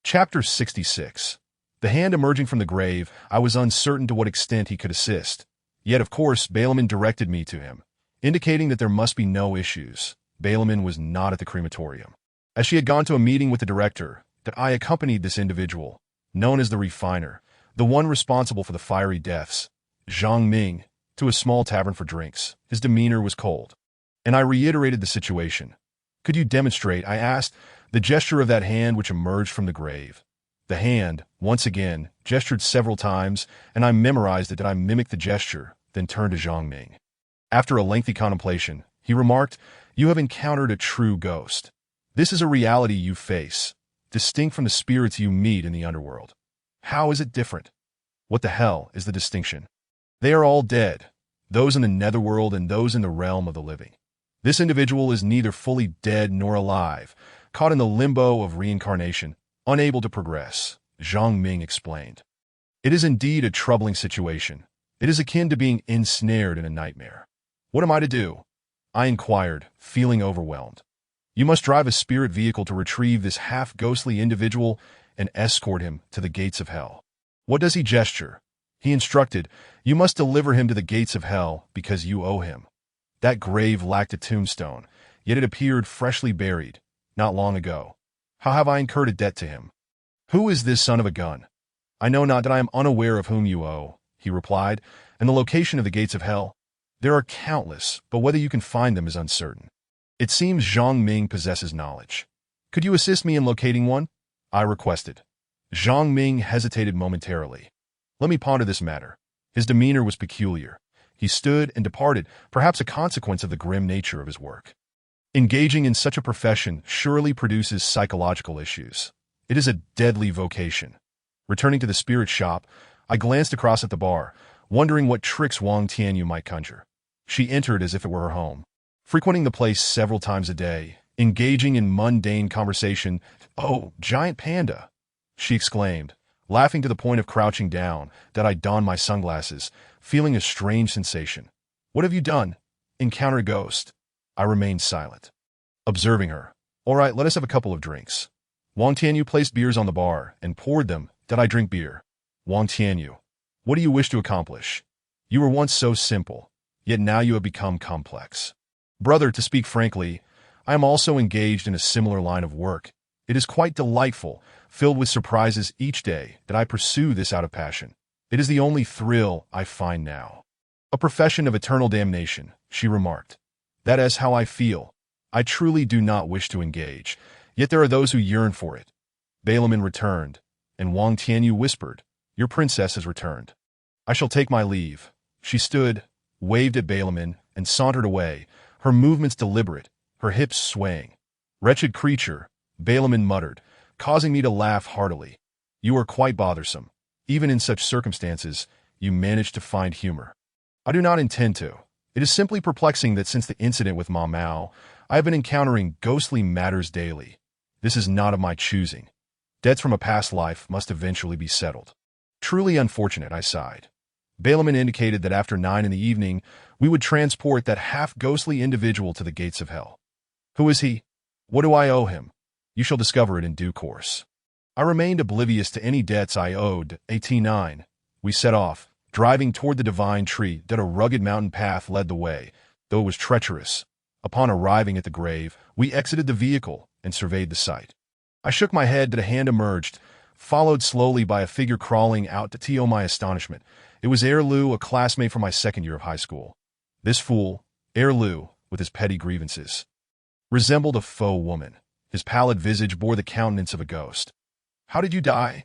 Chapter 66. The hand emerging from the grave, I was uncertain to what extent he could assist. Yet, of course, Balaman directed me to him, indicating that there must be no issues. Balaman was not at the crematorium. As she had gone to a meeting with the director, that I accompanied this individual, known as the refiner, the one responsible for the fiery deaths, Zhang Ming, to a small tavern for drinks. His demeanor was cold. And I reiterated the situation. Could you demonstrate, I asked, the gesture of that hand which emerged from the grave? The hand, once again, gestured several times, and I memorized it that I mimicked the gesture, then turned to Zhang Ming. After a lengthy contemplation, he remarked, "You have encountered a true ghost. This is a reality you face, distinct from the spirits you meet in the underworld. How is it different? What the hell is the distinction? They are all dead, those in the netherworld and those in the realm of the living. This individual is neither fully dead nor alive, caught in the limbo of reincarnation, unable to progress," Zhang Ming explained. "It is indeed a troubling situation. It is akin to being ensnared in a nightmare. What am I to do?" I inquired, feeling overwhelmed. "You must drive a spirit vehicle to retrieve this half-ghostly individual and escort him to the gates of hell." "What does he gesture?" He instructed, "You must deliver him to the gates of hell because you owe him." That grave lacked a tombstone, yet it appeared freshly buried, not long ago. How have I incurred a debt to him? "Who is this son of a gun?" "I know not that I am unaware of whom you owe," he replied, "and the location of the gates of hell. There are countless, but whether you can find them is uncertain. It seems Zhang Ming possesses knowledge. Could you assist me in locating one?" I requested. Zhang Ming hesitated momentarily. "Let me ponder this matter." His demeanor was peculiar. He stood and departed, perhaps a consequence of the grim nature of his work. Engaging in such a profession surely produces psychological issues. It is a deadly vocation. Returning to the spirit shop, I glanced across at the bar, wondering what tricks Wang Tianyu might conjure. She entered as if it were her home, frequenting the place several times a day, engaging in mundane conversation. "Oh, giant panda!" she exclaimed, laughing to the point of crouching down, that I donned my sunglasses, feeling a strange sensation. "What have you done?" "Encounter a ghost." I remained silent, observing her. "All right, let us have a couple of drinks." Wang Tianyu placed beers on the bar and poured them. "Did I drink beer?" "Wang Tianyu, what do you wish to accomplish? You were once so simple, yet now you have become complex." "Brother, to speak frankly, I am also engaged in a similar line of work. It is quite delightful, filled with surprises each day, that I pursue this out of passion. It is the only thrill I find now." "A profession of eternal damnation," she remarked. "That is how I feel. I truly do not wish to engage, yet there are those who yearn for it." Balaman returned, and Wang Tianyu whispered, "Your princess has returned. I shall take my leave." She stood, waved at Balaman, and sauntered away, her movements deliberate, her hips swaying. "Wretched creature," Balaman muttered, causing me to laugh heartily. "You are quite bothersome. Even in such circumstances, you manage to find humor." "I do not intend to. It is simply perplexing that since the incident with Ma Mao, I have been encountering ghostly matters daily. This is not of my choosing. Debts from a past life must eventually be settled." "Truly unfortunate," I sighed. Balaman indicated that after 9 in the evening, we would transport that half-ghostly individual to the gates of hell. "Who is he? What do I owe him?" "You shall discover it in due course." I remained oblivious to any debts I owed. 89. We set off, driving toward the divine tree that a rugged mountain path led the way, though it was treacherous. Upon arriving at the grave, we exited the vehicle and surveyed the site. I shook my head that a hand emerged, followed slowly by a figure crawling out. To my astonishment, it was Lou, a classmate from my second year of high school. This fool, Lou, with his petty grievances, resembled a faux woman. His pallid visage bore the countenance of a ghost. "How did you die?"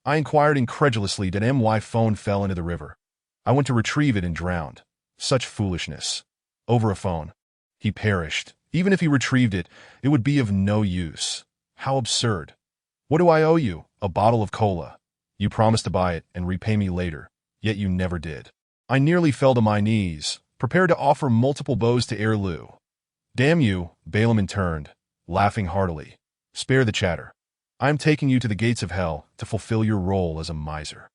I inquired incredulously. That my phone fell into the river. I went to retrieve it and drowned. Such foolishness. Over a phone. He perished. Even if he retrieved it, it would be of no use. How absurd. "What do I owe you?" "A bottle of cola. You promised to buy it and repay me later, yet you never did." I nearly fell to my knees, prepared to offer multiple blows to Lou. "Damn you," Balaam turned, laughing heartily. "Spare the chatter. I am taking you to the gates of hell to fulfill your role as a miser."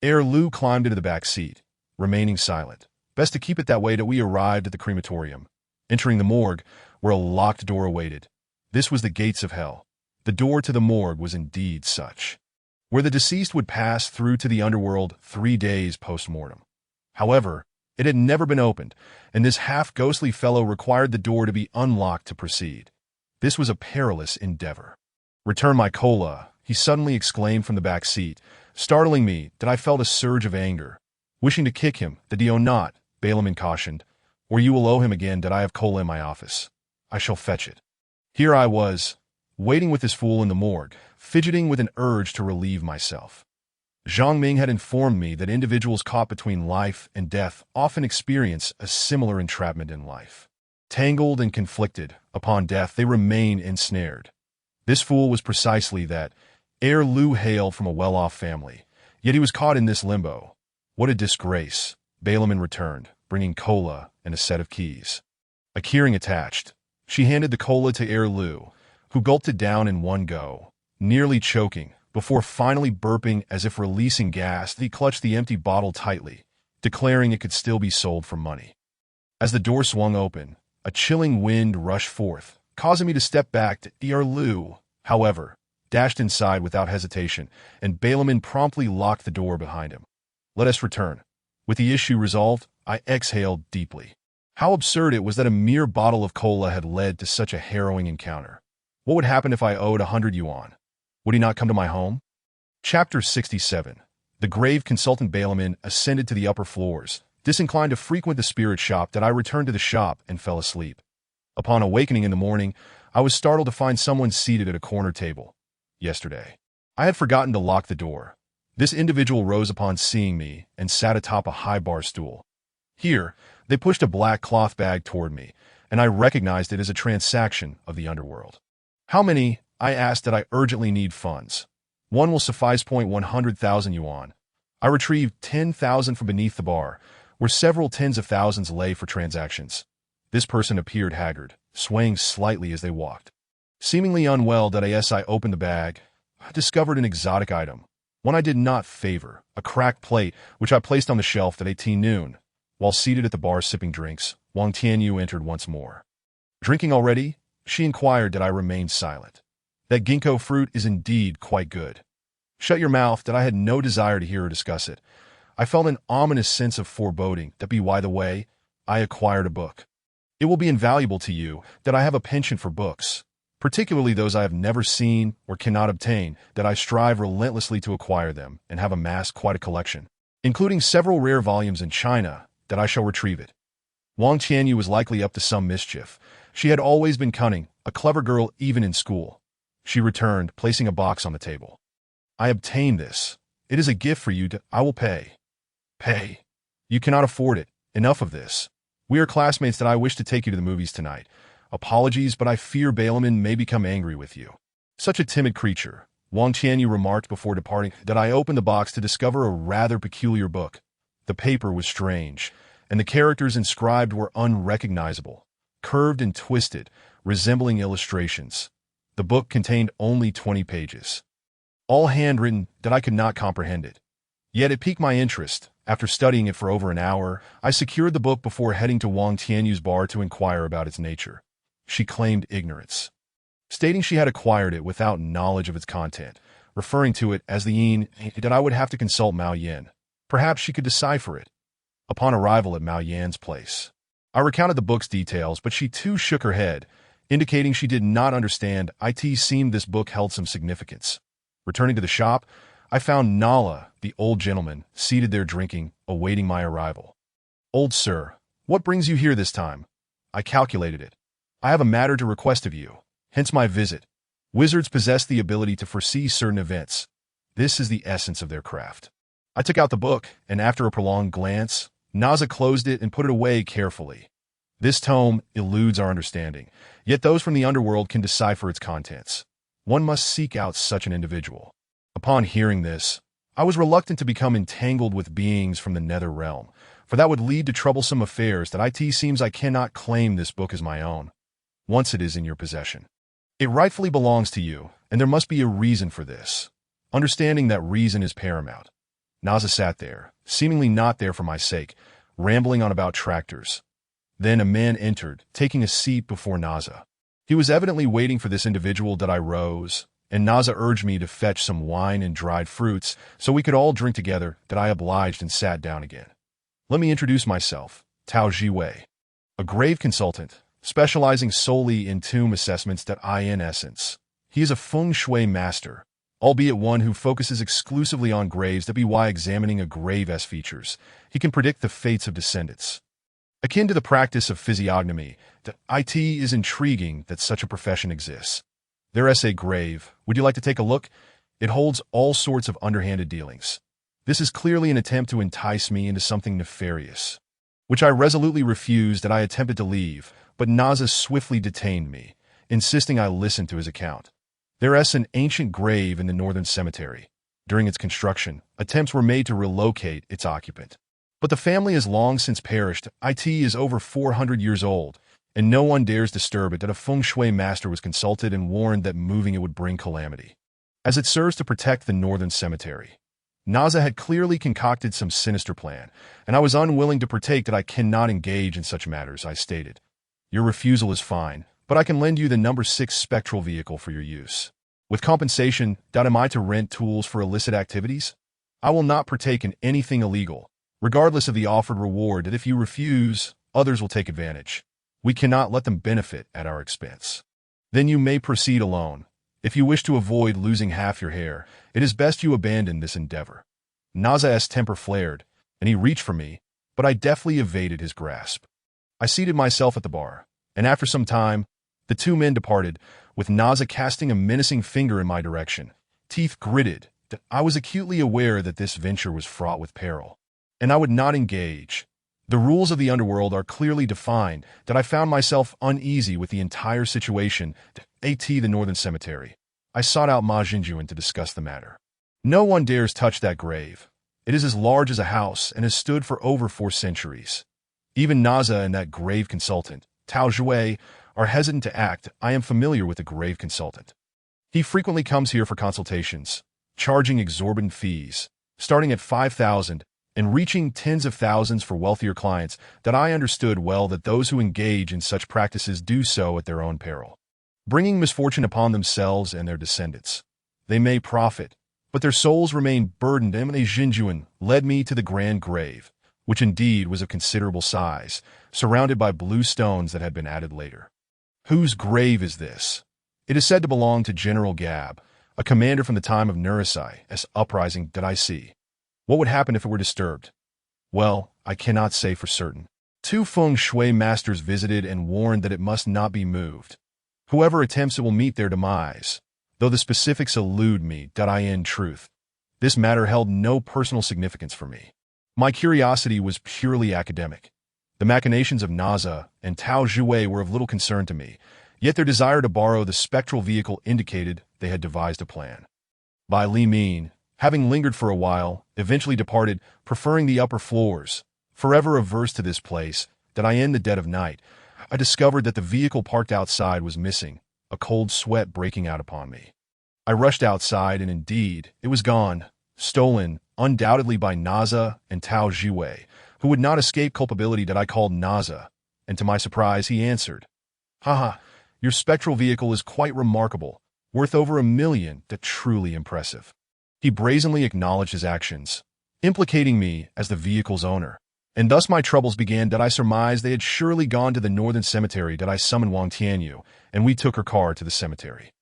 Lou climbed into the back seat, remaining silent. Best to keep it that way. Till we arrived at the crematorium, entering the morgue, where a locked door awaited. This was the gates of hell. The door to the morgue was indeed such, where the deceased would pass through to the underworld 3 days post-mortem. However, it had never been opened, and this half-ghostly fellow required the door to be unlocked to proceed. This was a perilous endeavor. "Return my cola," he suddenly exclaimed from the back seat, startling me that I felt a surge of anger. Wishing to kick him, that he owe not, Balaam cautioned, "or you will owe him again that I have cola in my office. I shall fetch it." Here I was, waiting with this fool in the morgue, fidgeting with an urge to relieve myself. Zhang Ming had informed me that individuals caught between life and death often experience a similar entrapment in life. Tangled and conflicted, upon death they remain ensnared. This fool was precisely that. Lou hailed from a well-off family, yet he was caught in this limbo. "What a disgrace," Balaam returned, bringing cola and a set of keys. A keyring attached. She handed the cola to Lou, who gulped it down in one go, nearly choking. Before finally burping as if releasing gas, he clutched the empty bottle tightly, declaring it could still be sold for money. As the door swung open, a chilling wind rushed forth, causing me to step back. Lou, however, dashed inside without hesitation, and Balaam promptly locked the door behind him. "Let us return." With the issue resolved, I exhaled deeply. How absurd it was that a mere bottle of cola had led to such a harrowing encounter. What would happen if I owed 100 yuan? Would he not come to my home? Chapter 67. The grave consultant Balaam ascended to the upper floors. Disinclined to frequent the spirit shop, that I returned to the shop and fell asleep. Upon awakening in the morning, I was startled to find someone seated at a corner table. Yesterday, I had forgotten to lock the door. This individual rose upon seeing me and sat atop a high bar stool. Here, they pushed a black cloth bag toward me, and I recognized it as a transaction of the underworld. "How many?" I asked. "That I urgently need funds. One will suffice. 100,000 yuan. I retrieved 10,000 from beneath the bar, where several tens of thousands lay for transactions. This person appeared haggard, swaying slightly as they walked. Seemingly unwell, I opened the bag. I discovered an exotic item, one I did not favor, a cracked plate, which I placed on the shelf at 18 noon. While seated at the bar sipping drinks, Wang Tianyu entered once more. "Drinking already?" she inquired. I remained silent. "That ginkgo fruit is indeed quite good." "Shut your mouth." I had no desire to hear her discuss it. I felt an ominous sense of foreboding. By the way, I acquired a book. It will be invaluable to you. I have a penchant for books, particularly those I have never seen or cannot obtain. I strive relentlessly to acquire them and have amassed quite a collection, including several rare volumes in China. I shall retrieve it. Wang Tianyu was likely up to some mischief. She had always been cunning, a clever girl even in school. She returned, placing a box on the table. "I obtained this. It is a gift for you. I will pay." "Pay? You cannot afford it. Enough of this. We are classmates. I wish to take you to the movies tonight. Apologies, but I fear Balaam may become angry with you." "Such a timid creature," Wang Tianyu remarked before departing. I opened the box to discover a rather peculiar book. The paper was strange, and the characters inscribed were unrecognizable, curved and twisted, resembling illustrations. The book contained only 20 pages, all handwritten. I could not comprehend it. Yet it piqued my interest. After studying it for over an hour, I secured the book before heading to Wang Tianyu's bar to inquire about its nature. She claimed ignorance, stating she had acquired it without knowledge of its content, referring to it as the yin. I would have to consult Mao Yin. Perhaps she could decipher it. Upon arrival at Mao Yan's place, I recounted the book's details, but she too shook her head, indicating she did not understand. It seemed this book held some significance. Returning to the shop, I found Nala, the old gentleman, seated there drinking, awaiting my arrival. "Old sir, what brings you here this time?" I calculated it. "I have a matter to request of you, hence my visit." Wizards possess the ability to foresee certain events. This is the essence of their craft. I took out the book, and after a prolonged glance, Naza closed it and put it away carefully. This tome eludes our understanding, yet those from the underworld can decipher its contents. One must seek out such an individual. Upon hearing this, I was reluctant to become entangled with beings from the nether realm, for that would lead to troublesome affairs. That it seems I cannot claim this book as my own. Once it is in your possession, it rightfully belongs to you, and there must be a reason for this. Understanding that reason is paramount. Naza sat there, seemingly not there for my sake, rambling on about tractors. Then a man entered, taking a seat before Naza. He was evidently waiting for this individual. I rose, and Naza urged me to fetch some wine and dried fruits so we could all drink together. I obliged and sat down again. "Let me introduce myself, Tao Jiwei, a grave consultant, specializing solely in tomb assessments. In essence, he is a feng shui master, albeit one who focuses exclusively on graves. By examining a grave's features, he can predict the fates of descendants. Akin to the practice of physiognomy, it is intriguing that such a profession exists. There's a grave. Would you like to take a look? It holds all sorts of underhanded dealings. This is clearly an attempt to entice me into something nefarious, which I resolutely refused. I attempted to leave, but Naza swiftly detained me, insisting I listen to his account. There's an ancient grave in the northern cemetery. During its construction, attempts were made to relocate its occupant. But the family has long since perished. It is over 400 years old, and no one dares disturb it. A feng shui master was consulted and warned that moving it would bring calamity, as it serves to protect the northern cemetery. Naza had clearly concocted some sinister plan, and I was unwilling to partake. I cannot engage in such matters, I stated. Your refusal is fine, but I can lend you the number 6 spectral vehicle for your use. With compensation, am I to rent tools for illicit activities? I will not partake in anything illegal, regardless of the offered reward. If you refuse, others will take advantage. We cannot let them benefit at our expense. Then you may proceed alone. If you wish to avoid losing half your hair, it is best you abandon this endeavor." Naza's temper flared, and he reached for me, but I deftly evaded his grasp. I seated myself at the bar, and after some time, the two men departed, with Naza casting a menacing finger in my direction. Teeth gritted. I was acutely aware that this venture was fraught with peril, and I would not engage. The rules of the underworld are clearly defined. I found myself uneasy with the entire situation. The northern cemetery. I sought out Ma Jinjuan to discuss the matter. No one dares touch that grave. It is as large as a house and has stood for over 4 centuries. Even Naza and that grave consultant, Tao Jue, are hesitant to act. I am familiar with the grave consultant. He frequently comes here for consultations, charging exorbitant fees, starting at 5,000 and reaching tens of thousands for wealthier clients. I understood well that those who engage in such practices do so at their own peril, bringing misfortune upon themselves and their descendants. They may profit, but their souls remain burdened. Emily Jinjuan led me to the grand grave, which indeed was of considerable size, surrounded by blue stones that had been added later. Whose grave is this? It is said to belong to General Gab, a commander from the time of Nurasai's uprising. I see. What would happen if it were disturbed? Well, I cannot say for certain. 2 feng shui masters visited and warned that it must not be moved. Whoever attempts it will meet their demise, though the specifics elude me. In truth, this matter held no personal significance for me. My curiosity was purely academic. The machinations of Naza and Tao Jue were of little concern to me, yet their desire to borrow the spectral vehicle indicated they had devised a plan. Bai Li Min, having lingered for a while, eventually departed, preferring the upper floors. Forever averse to this place, in the dead of night, I discovered that the vehicle parked outside was missing, a cold sweat breaking out upon me. I rushed outside, and indeed, it was gone, stolen, undoubtedly by Naza and Tao Jue, who would not escape culpability. I called Naza, and to my surprise he answered, "Haha, your spectral vehicle is quite remarkable, worth over $1 million. Truly impressive." He brazenly acknowledged his actions, implicating me as the vehicle's owner. And thus my troubles began. That I surmised they had surely gone to the northern cemetery. That I summoned Wang Tianyu, and we took her car to the cemetery.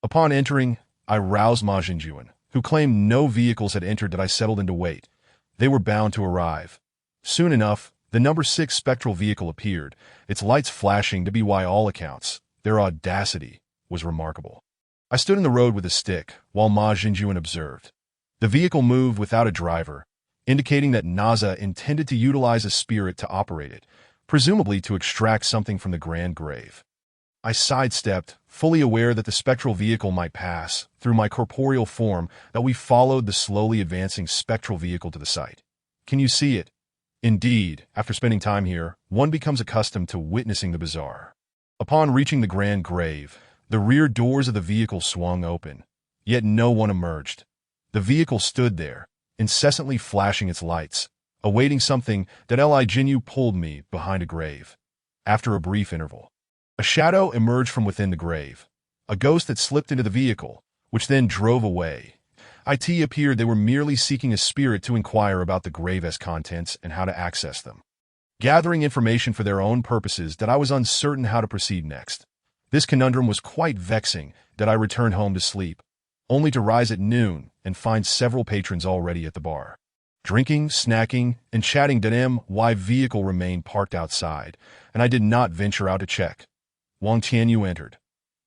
Upon entering, I roused Ma Jinjuan, who claimed no vehicles had entered. That I settled into wait. They were bound to arrive. Soon enough, the number 6 spectral vehicle appeared, its lights flashing to be by all accounts. Their audacity was remarkable. I stood in the road with a stick, while Ma Jinjuan observed. The vehicle moved without a driver, indicating that Naza intended to utilize a spirit to operate it, presumably to extract something from the grand grave. I sidestepped, fully aware that the spectral vehicle might pass through my corporeal form. That we followed the slowly advancing spectral vehicle to the site. Can you see it? Indeed, after spending time here, one becomes accustomed to witnessing the bizarre. Upon reaching the grand grave, the rear doors of the vehicle swung open, yet no one emerged. The vehicle stood there, incessantly flashing its lights, awaiting something. That Li Jinyu pulled me behind a grave. After a brief interval, a shadow emerged from within the grave, a ghost that slipped into the vehicle, which then drove away. It appeared they were merely seeking a spirit to inquire about the grave's contents and how to access them, gathering information for their own purposes. That I was uncertain how to proceed next. This conundrum was quite vexing. That I returned home to sleep, only to rise at noon and find several patrons already at the bar, drinking, snacking, and chatting. My vehicle remained parked outside, and I did not venture out to check. Wang Tianyu entered.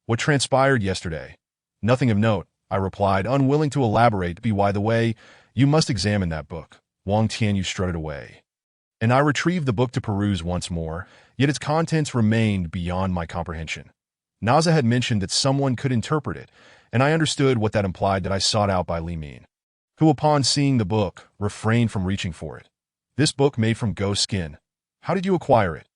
What transpired yesterday? Nothing of note, I replied, unwilling to elaborate. By the way, you must examine that book. Wang Tianyu strutted away, and I retrieved the book to peruse once more, yet its contents remained beyond my comprehension. Naza had mentioned that someone could interpret it, and I understood what that implied. That I sought out by Li Min, who upon seeing the book, refrained from reaching for it. This book made from ghost skin. How did you acquire it?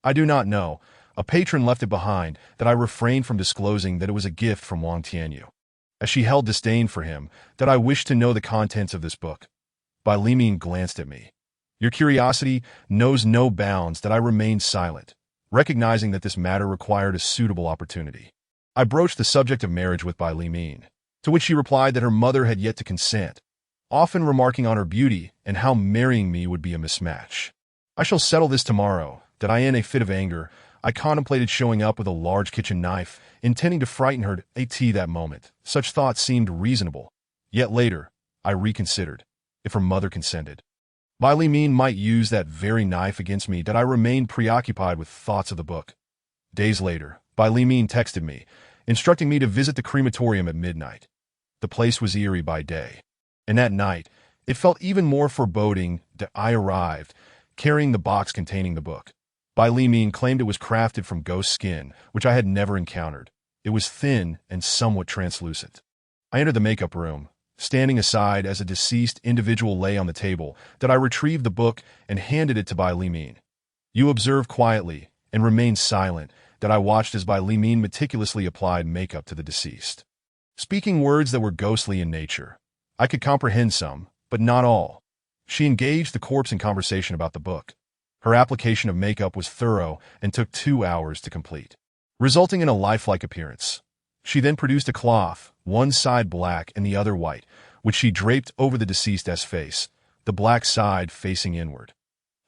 I do not know. A patron left it behind. That I refrained from disclosing that it was a gift from Wang Tianyu, as she held disdain for him. That I wished to know the contents of this book. Bai Limin glanced at me. Your curiosity knows no bounds. That I remained silent, recognizing that this matter required a suitable opportunity. I broached the subject of marriage with Bai Limin, to which she replied that her mother had yet to consent, often remarking on her beauty and how marrying me would be a mismatch. I shall settle this tomorrow. That I, in a fit of anger, I contemplated showing up with a large kitchen knife, intending to frighten her. That moment, such thoughts seemed reasonable. Yet later, I reconsidered. If her mother consented, Bai Limin might use that very knife against me. That I remained preoccupied with thoughts of the book. Days later, Bai Limin texted me, instructing me to visit the crematorium at midnight. The place was eerie by day, and at night, it felt even more foreboding. That I arrived, carrying the box containing the book. Bai Limin claimed it was crafted from ghost skin, which I had never encountered. It was thin and somewhat translucent. I entered the makeup room, standing aside as a deceased individual lay on the table. That I retrieved the book and handed it to Bai Limin. You observed quietly and remained silent. That I watched as Bai Limin meticulously applied makeup to the deceased, speaking words that were ghostly in nature. I could comprehend some, but not all. She engaged the corpse in conversation about the book. Her application of makeup was thorough and took 2 hours to complete, resulting in a lifelike appearance. She then produced a cloth, one side black and the other white, which she draped over the deceased's face, the black side facing inward.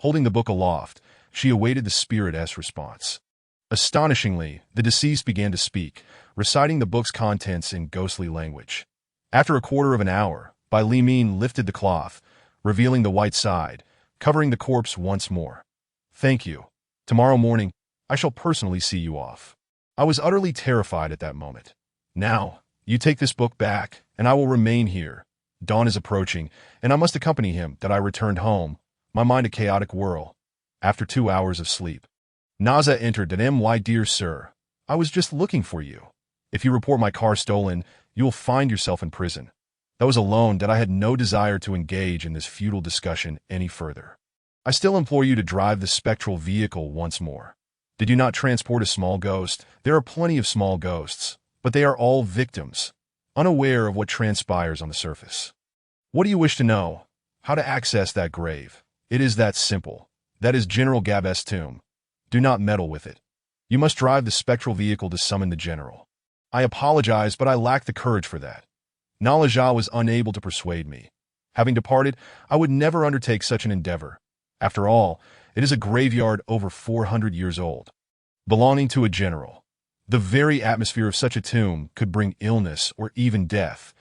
Holding the book aloft, she awaited the spirit's response. Astonishingly, the deceased began to speak, reciting the book's contents in ghostly language. After a quarter of an hour, Bai Limin lifted the cloth, revealing the white side, covering the corpse once more. Thank you. Tomorrow morning, I shall personally see you off. I was utterly terrified at that moment. Now, you take this book back, and I will remain here. Dawn is approaching, and I must accompany him. That I returned home, my mind a chaotic whirl. After 2 hours of sleep, Naza entered. My dear sir, I was just looking for you. If you report my car stolen, you will find yourself in prison. That was alone that I had no desire to engage in this futile discussion any further. I still implore you to drive the spectral vehicle once more. Did you not transport a small ghost? There are plenty of small ghosts, but they are all victims, unaware of what transpires on the surface. What do you wish to know? How to access that grave? It is that simple. That is General Gab's tomb. Do not meddle with it. You must drive the spectral vehicle to summon the general. I apologize, but I lack the courage for that. Nalaja was unable to persuade me. Having departed, I would never undertake such an endeavor. After all, it is a graveyard over 400 years old, belonging to a general. The very atmosphere of such a tomb could bring illness or even death.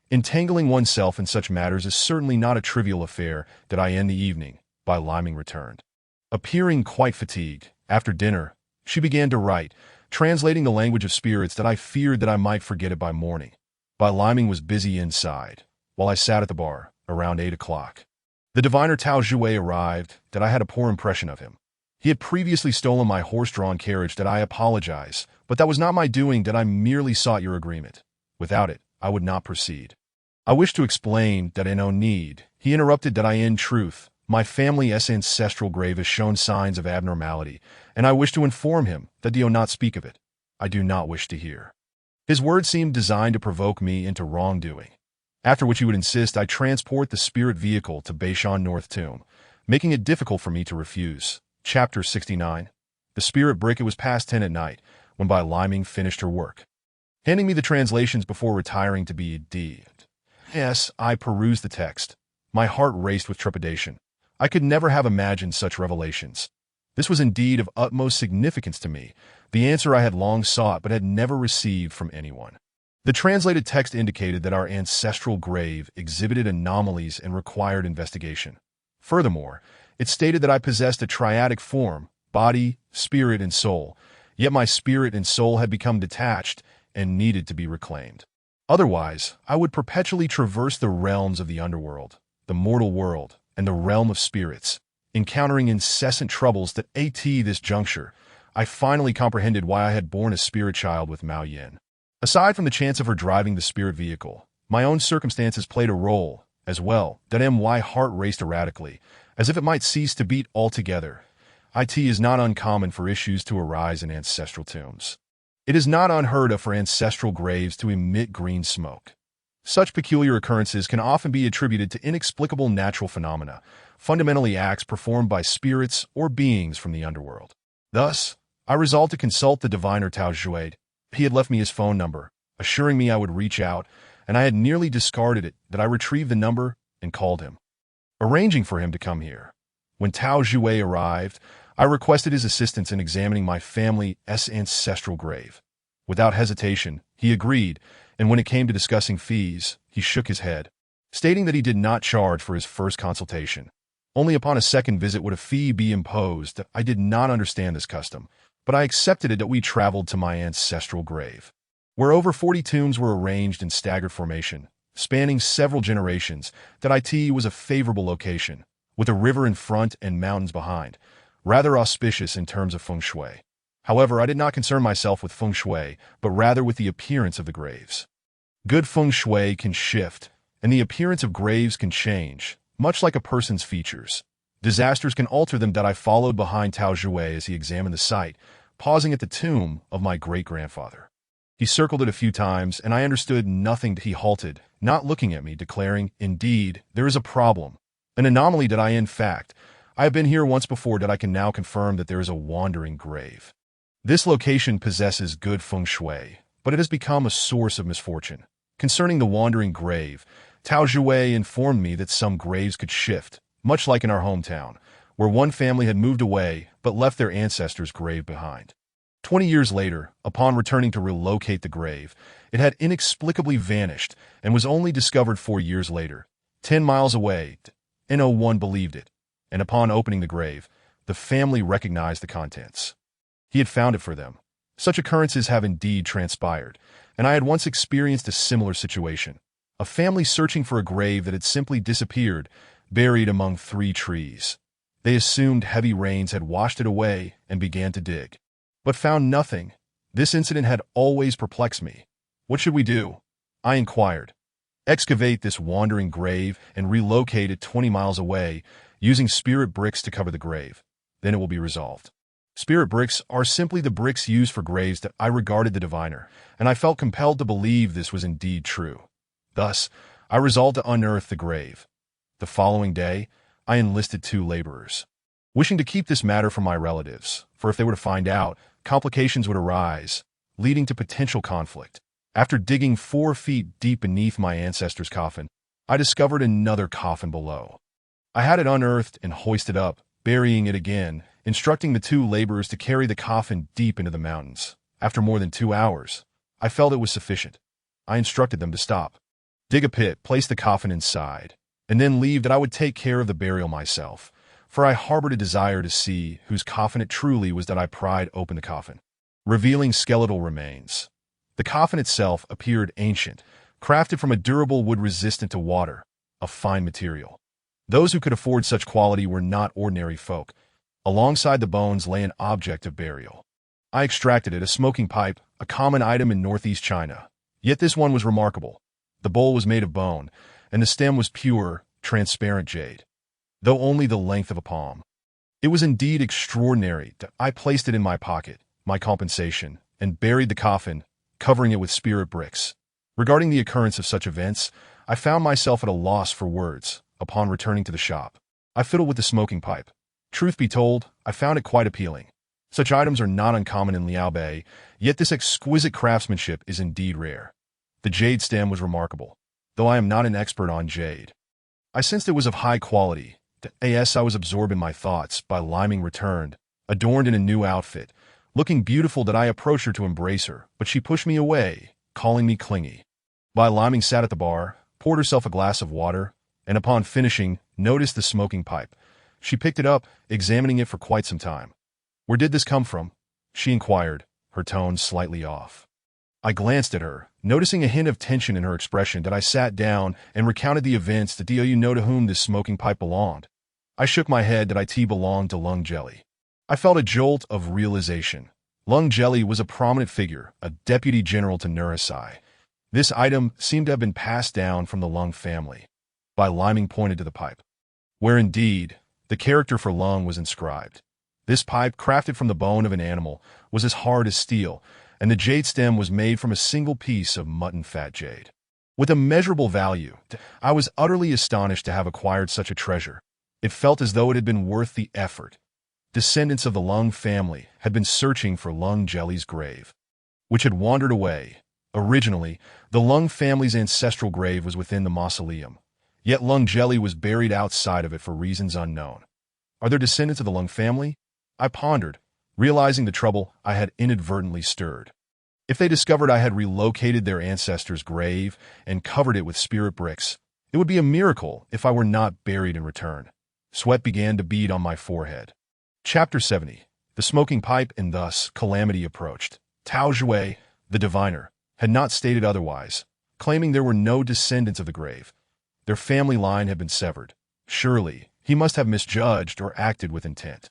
Entangling oneself in such matters is certainly not a trivial affair. That I end the evening, by Liming returned. Appearing quite fatigued, after dinner, she began to write, translating the language of spirits that I feared that I might forget it by morning. By Liming was busy inside, while I sat at the bar, around 8 o'clock. The diviner Tao Jue arrived. That I had a poor impression of him. He had previously stolen my horse-drawn carriage. That I apologize, but that was not my doing. That I merely sought your agreement. Without it, I would not proceed. I wish to explain that in no need. He interrupted. That I in truth, my family's ancestral grave has shown signs of abnormality, and I wish to inform him that do not speak of it. I do not wish to hear. His words seemed designed to provoke me into wrongdoing, after which he would insist I transport the spirit vehicle to Beishan North Tomb, making it difficult for me to refuse. Chapter 69. The spirit brick. It was past 10 at night, when by Liming finished her work, handing me the translations before retiring to be deed. Yes, I perused the text. My heart raced with trepidation. I could never have imagined such revelations. This was indeed of utmost significance to me, the answer I had long sought but had never received from anyone. The translated text indicated that our ancestral grave exhibited anomalies and required investigation. Furthermore, it stated that I possessed a triadic form, body, spirit, and soul, yet my spirit and soul had become detached and needed to be reclaimed. Otherwise, I would perpetually traverse the realms of the underworld, the mortal world, and the realm of spirits, encountering incessant troubles. That at this juncture, I finally comprehended why I had borne a spirit child with Mao Yin. Aside from the chance of her driving the spirit vehicle, my own circumstances played a role, as well. That my heart raced erratically, as if it might cease to beat altogether. It is not uncommon for issues to arise in ancestral tombs. It is not unheard of for ancestral graves to emit green smoke. Such peculiar occurrences can often be attributed to inexplicable natural phenomena, fundamentally acts performed by spirits or beings from the underworld. Thus, I resolved to consult the diviner Tao Jue. He had left me his phone number, assuring me I would reach out, and I had nearly discarded it. That I retrieved the number and called him, arranging for him to come here. When Tao Jue arrived, I requested his assistance in examining my family's ancestral grave. Without hesitation, he agreed, and when it came to discussing fees, he shook his head, stating that he did not charge for his first consultation. Only upon a second visit would a fee be imposed. I did not understand this custom, but I accepted it. That we traveled to my ancestral grave, where over 40 tombs were arranged in staggered formation, spanning several generations. That it was a favorable location, with a river in front and mountains behind, rather auspicious in terms of feng shui. However, I did not concern myself with feng shui, but rather with the appearance of the graves. Good feng shui can shift, and the appearance of graves can change, much like a person's features. Disasters can alter them. That I followed behind Tao Jue as he examined the site, pausing at the tomb of my great-grandfather. He circled it a few times, and I understood nothing. He halted, not looking at me, declaring, "Indeed, there is a problem, an anomaly. That in fact, I have been here once before. That I can now confirm that there is a wandering grave. This location possesses good feng shui, but it has become a source of misfortune. Concerning the wandering grave, Tao Jue informed me that some graves could shift, much like in our hometown, where one family had moved away but left their ancestors' grave behind. 20 years later, upon returning to relocate the grave, it had inexplicably vanished and was only discovered 4 years later, 10 miles away. No one believed it, and upon opening the grave, the family recognized the contents. He had found it for them. Such occurrences have indeed transpired, and I had once experienced a similar situation. A family searching for a grave that had simply disappeared, buried among 3 trees. They assumed heavy rains had washed it away and began to dig, but found nothing. This incident had always perplexed me. What should we do? I inquired. Excavate this wandering grave and relocate it 20 miles away, using spirit bricks to cover the grave. Then it will be resolved. Spirit bricks are simply the bricks used for graves. That I regarded the diviner, and I felt compelled to believe this was indeed true. Thus, I resolved to unearth the grave. The following day, I enlisted 2 laborers, wishing to keep this matter from my relatives, for if they were to find out, complications would arise, leading to potential conflict. After digging 4 feet deep beneath my ancestor's coffin, I discovered another coffin below. I had it unearthed and hoisted up, burying it again, instructing the two laborers to carry the coffin deep into the mountains. After more than 2 hours, I felt it was sufficient. I instructed them to stop, dig a pit, place the coffin inside, and then leave, that I would take care of the burial myself, for I harbored a desire to see whose coffin it truly was. That I pried open the coffin, revealing skeletal remains. The coffin itself appeared ancient, crafted from a durable wood resistant to water, a fine material. Those who could afford such quality were not ordinary folk. Alongside the bones lay an object of burial. I extracted it, a smoking pipe, a common item in northeast China. Yet this one was remarkable. The bowl was made of bone, and the stem was pure, transparent jade, though only the length of a palm. It was indeed extraordinary. I placed it in my pocket, my compensation, and buried the coffin, covering it with spirit bricks. Regarding the occurrence of such events, I found myself at a loss for words. Upon returning to the shop, I fiddled with the smoking pipe. Truth be told, I found it quite appealing. Such items are not uncommon in Liaobei, yet this exquisite craftsmanship is indeed rare. The jade stem was remarkable, though I am not an expert on jade. I sensed it was of high quality. I was absorbed in my thoughts. Bai Liming returned, adorned in a new outfit, looking beautiful. That I approached her to embrace her, but she pushed me away, calling me clingy. Bai Liming sat at the bar, poured herself a glass of water, and upon finishing, noticed the smoking pipe. She picked it up, examining it for quite some time. "Where did this come from?" she inquired, her tone slightly off. I glanced at her, noticing a hint of tension in her expression. That I sat down and recounted the events. "Do you know to whom this smoking pipe belonged?" I shook my head. That it belonged to Lung Jelly. I felt a jolt of realization. Lung Jelly was a prominent figure, a deputy general to Nurasai. This item seemed to have been passed down from the Lung family. Bai Liming pointed to the pipe, where indeed the character for Lung was inscribed. This pipe, crafted from the bone of an animal, was as hard as steel, and the jade stem was made from a single piece of mutton fat jade. With immeasurable value, I was utterly astonished to have acquired such a treasure. It felt as though it had been worth the effort. Descendants of the Lung family had been searching for Lung Jelly's grave, which had wandered away. Originally, the Lung family's ancestral grave was within the mausoleum. Yet Lung Jelly was buried outside of it for reasons unknown. Are there descendants of the Lung family? I pondered, realizing the trouble I had inadvertently stirred. If they discovered I had relocated their ancestor's grave and covered it with spirit bricks, it would be a miracle if I were not buried in return. Sweat began to bead on my forehead. Chapter 70. The smoking pipe, and thus calamity approached. Tao Jue, the diviner, had not stated otherwise, claiming there were no descendants of the grave. Their family line had been severed. Surely, he must have misjudged or acted with intent.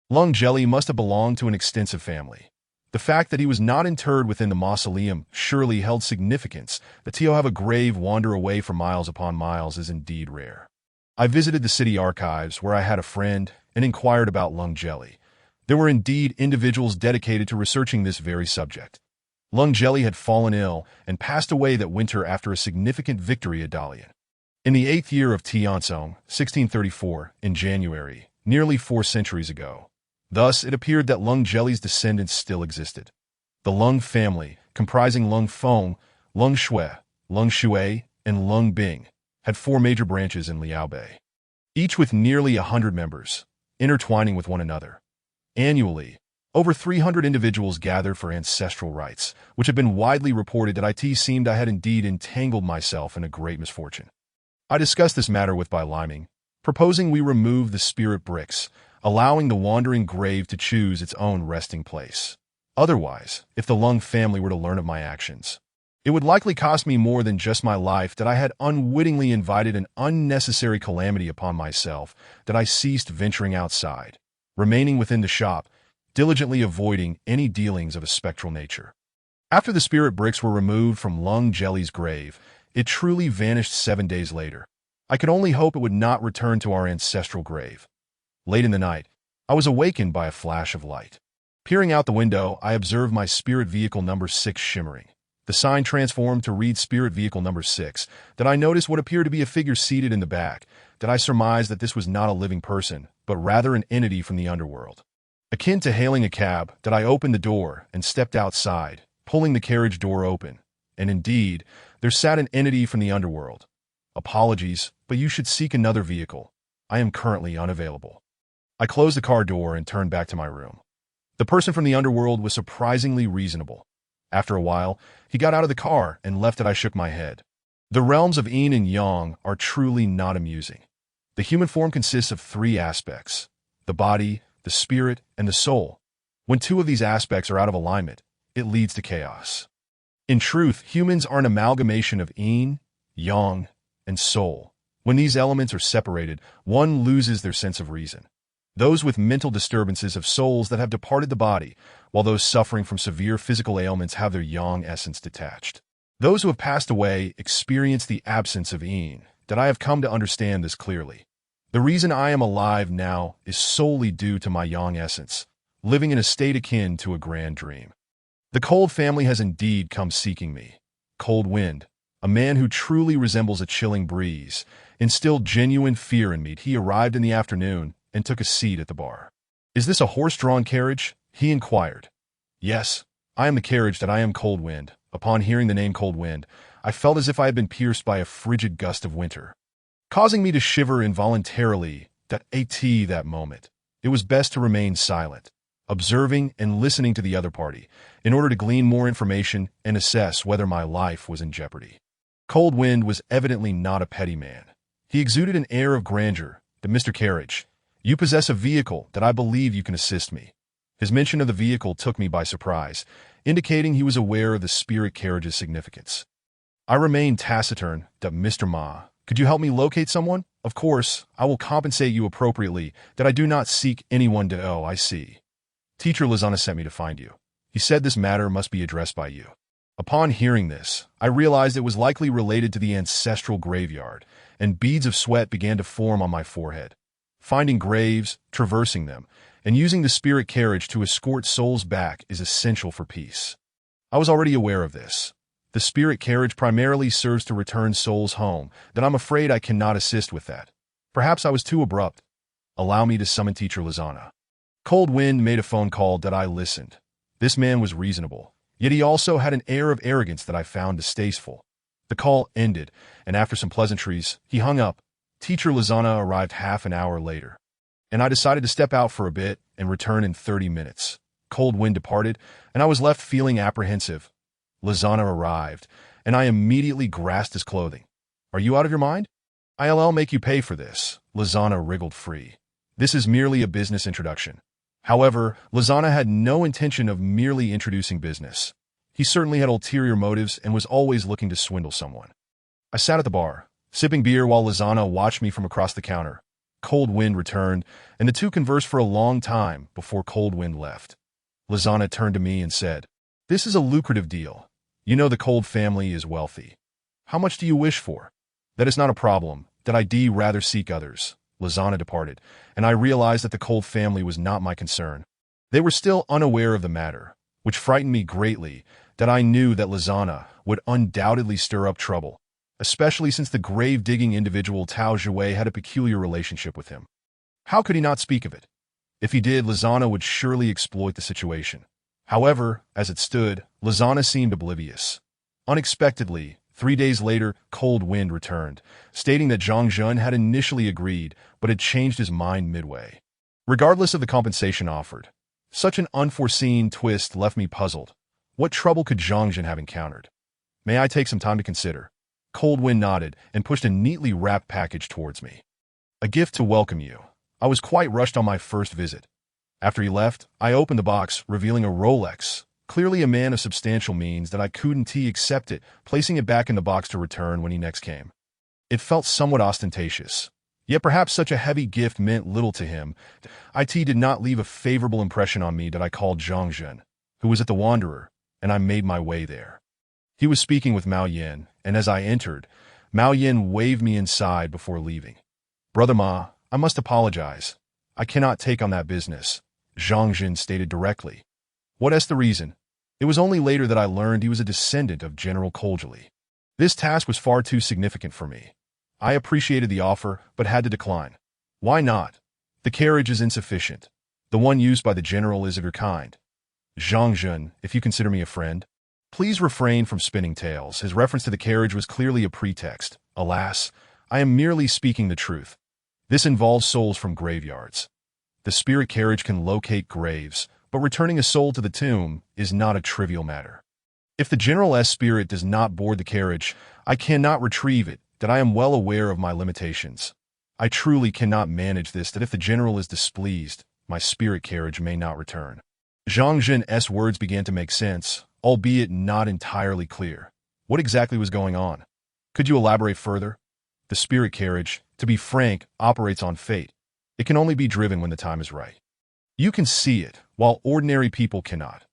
Lung Jelly must have belonged to an extensive family. The fact that he was not interred within the mausoleum surely held significance. That to have a grave wander away for miles upon miles is indeed rare. I visited the city archives, where I had a friend, and inquired about Lung Jelly. There were indeed individuals dedicated to researching this very subject. Lung Jelly had fallen ill and passed away that winter after a significant victory at Dalian. In the 8th year of Tianzong, 1634, in January, nearly 4 centuries ago. Thus, it appeared that Lung Jelly's descendants still existed. The Lung family, comprising Lung Feng, Lung Shui, Lung Shui, and Lung Bing, had 4 major branches in Liaobei, each with nearly 100 members, intertwining with one another. Annually, over 300 individuals gathered for ancestral rites, which had been widely reported. That it seemed I had indeed entangled myself in a great misfortune. I discussed this matter with Bai Liming, proposing we remove the spirit bricks, allowing the wandering grave to choose its own resting place. Otherwise, if the Lung family were to learn of my actions, it would likely cost me more than just my life. That I had unwittingly invited an unnecessary calamity upon myself. That I ceased venturing outside, remaining within the shop, diligently avoiding any dealings of a spectral nature. After the spirit bricks were removed from Lung Jelly's grave, it truly vanished 7 days later. I could only hope it would not return to our ancestral grave. Late in the night, I was awakened by a flash of light. Peering out the window, I observed my spirit vehicle number 6 shimmering. The sign transformed to read spirit vehicle number 6. That I noticed what appeared to be a figure seated in the back. That I surmised that this was not a living person, but rather an entity from the underworld. Akin to hailing a cab, that I opened the door and stepped outside, pulling the carriage door open. And indeed, there sat an entity from the underworld. Apologies, but you should seek another vehicle. I am currently unavailable. I closed the car door and turned back to my room. The person from the underworld was surprisingly reasonable. After a while, he got out of the car and left it. I shook my head. The realms of yin and yang are truly not amusing. The human form consists of three aspects: the body, the spirit, and the soul. When two of these aspects are out of alignment, it leads to chaos. In truth, humans are an amalgamation of yin, yang, and soul. When these elements are separated, one loses their sense of reason. Those with mental disturbances have souls that have departed the body, while those suffering from severe physical ailments have their yang essence detached. Those who have passed away experience the absence of yin. That I have come to understand this clearly. The reason I am alive now is solely due to my yang essence, living in a state akin to a grand dream. The Cold family has indeed come seeking me. Cold Wind, a man who truly resembles a chilling breeze, instilled genuine fear in me. He arrived in the afternoon and took a seat at the bar. "Is this a horse-drawn carriage?" he inquired. "Yes, I am the carriage. That I am Cold Wind." Upon hearing the name Cold Wind, I felt as if I had been pierced by a frigid gust of winter, causing me to shiver involuntarily. That moment, it was best to remain silent, observing and listening to the other party, in order to glean more information and assess whether my life was in jeopardy. Cold Wind was evidently not a petty man. He exuded an air of grandeur. "Mr. Carriage, you possess a vehicle that I believe you can assist me." His mention of the vehicle took me by surprise, indicating he was aware of the spirit carriage's significance. I remained taciturn. "Mr. Ma, could you help me locate someone? Of course, I will compensate you appropriately. That I do not seek anyone to." "Oh, I see. Teacher Lizana sent me to find you. He said this matter must be addressed by you." Upon hearing this, I realized it was likely related to the ancestral graveyard, and beads of sweat began to form on my forehead. Finding graves, traversing them, and using the spirit carriage to escort souls back is essential for peace. I was already aware of this. The spirit carriage primarily serves to return souls home. That I'm afraid I cannot assist with that. Perhaps I was too abrupt. Allow me to summon Teacher Lizana. Cold Wind made a phone call. That I listened. This man was reasonable, yet he also had an air of arrogance that I found distasteful. The call ended, and after some pleasantries, he hung up. Teacher Lizana arrived half an hour later, and I decided to step out for a bit and return in 30 minutes. Cold Wind departed, and I was left feeling apprehensive. Lizana arrived, and I immediately grasped his clothing. "Are you out of your mind? I'll make you pay for this." Lizana wriggled free. "This is merely a business introduction." However, Lizana had no intention of merely introducing business. He certainly had ulterior motives and was always looking to swindle someone. I sat at the bar, sipping beer while Lizana watched me from across the counter. Cold Wind returned, and the two conversed for a long time before Cold Wind left. Lizana turned to me and said, "This is a lucrative deal. You know the Cold family is wealthy. How much do you wish for?" "That is not a problem. That I'd rather seek others." Lizana departed, and I realized that the Cold family was not my concern. They were still unaware of the matter, which frightened me greatly. That I knew that Lizana would undoubtedly stir up trouble, especially since the grave-digging individual Tao Zhuwei had a peculiar relationship with him. How could he not speak of it? If he did, Lizana would surely exploit the situation. However, as it stood, Lizana seemed oblivious. Unexpectedly, 3 days later, Cold Wind returned, stating that Zhang Zhun had initially agreed, but had changed his mind midway, regardless of the compensation offered. Such an unforeseen twist left me puzzled. What trouble could Zhang Zhun have encountered? "May I take some time to consider?" Cold Wind nodded and pushed a neatly wrapped package towards me. "A gift to welcome you. I was quite rushed on my first visit." After he left, I opened the box, revealing a Rolex. Clearly a man of substantial means, that I couldn't accept it, placing it back in the box to return when he next came. It felt somewhat ostentatious. Yet perhaps such a heavy gift meant little to him. It did not leave a favorable impression on me. That I called Zhang Zhun, who was at the Wanderer, and I made my way there. He was speaking with Mao Yin, and as I entered, Mao Yin waved me inside before leaving. "Brother Ma, I must apologize. I cannot take on that business," Zhang Zhun stated directly. "What is the reason?" It was only later that I learned he was a descendant of General Koljali. This task was far too significant for me. I appreciated the offer, but had to decline. "Why not?" "The carriage is insufficient. The one used by the general is of your kind." "Zhang Zhun, if you consider me a friend, please refrain from spinning tales." His reference to the carriage was clearly a pretext. Alas, I am merely speaking the truth. This involves souls from graveyards. The spirit carriage can locate graves, but returning a soul to the tomb is not a trivial matter. If the General S spirit does not board the carriage, I cannot retrieve it, that I am well aware of my limitations. I truly cannot manage this, that if the General is displeased, my spirit carriage may not return. Zhang Jin's words began to make sense, albeit not entirely clear. What exactly was going on? Could you elaborate further? The spirit carriage, to be frank, operates on fate. It can only be driven when the time is right. You can see it, while ordinary people cannot.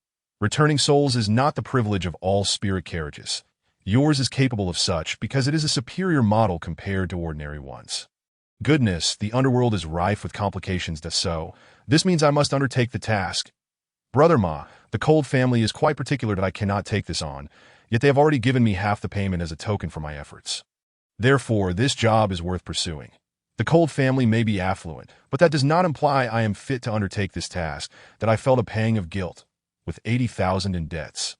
Returning souls is not the privilege of all spirit carriages. Yours is capable of such because it is a superior model compared to ordinary ones. Goodness, the underworld is rife with complications, so this means I must undertake the task. Brother Ma, the Cold family is quite particular that I cannot take this on, yet they have already given me half the payment as a token for my efforts. Therefore, this job is worth pursuing. The Cold family may be affluent, but that does not imply I am fit to undertake this task, that I felt a pang of guilt, with 80,000 in debts.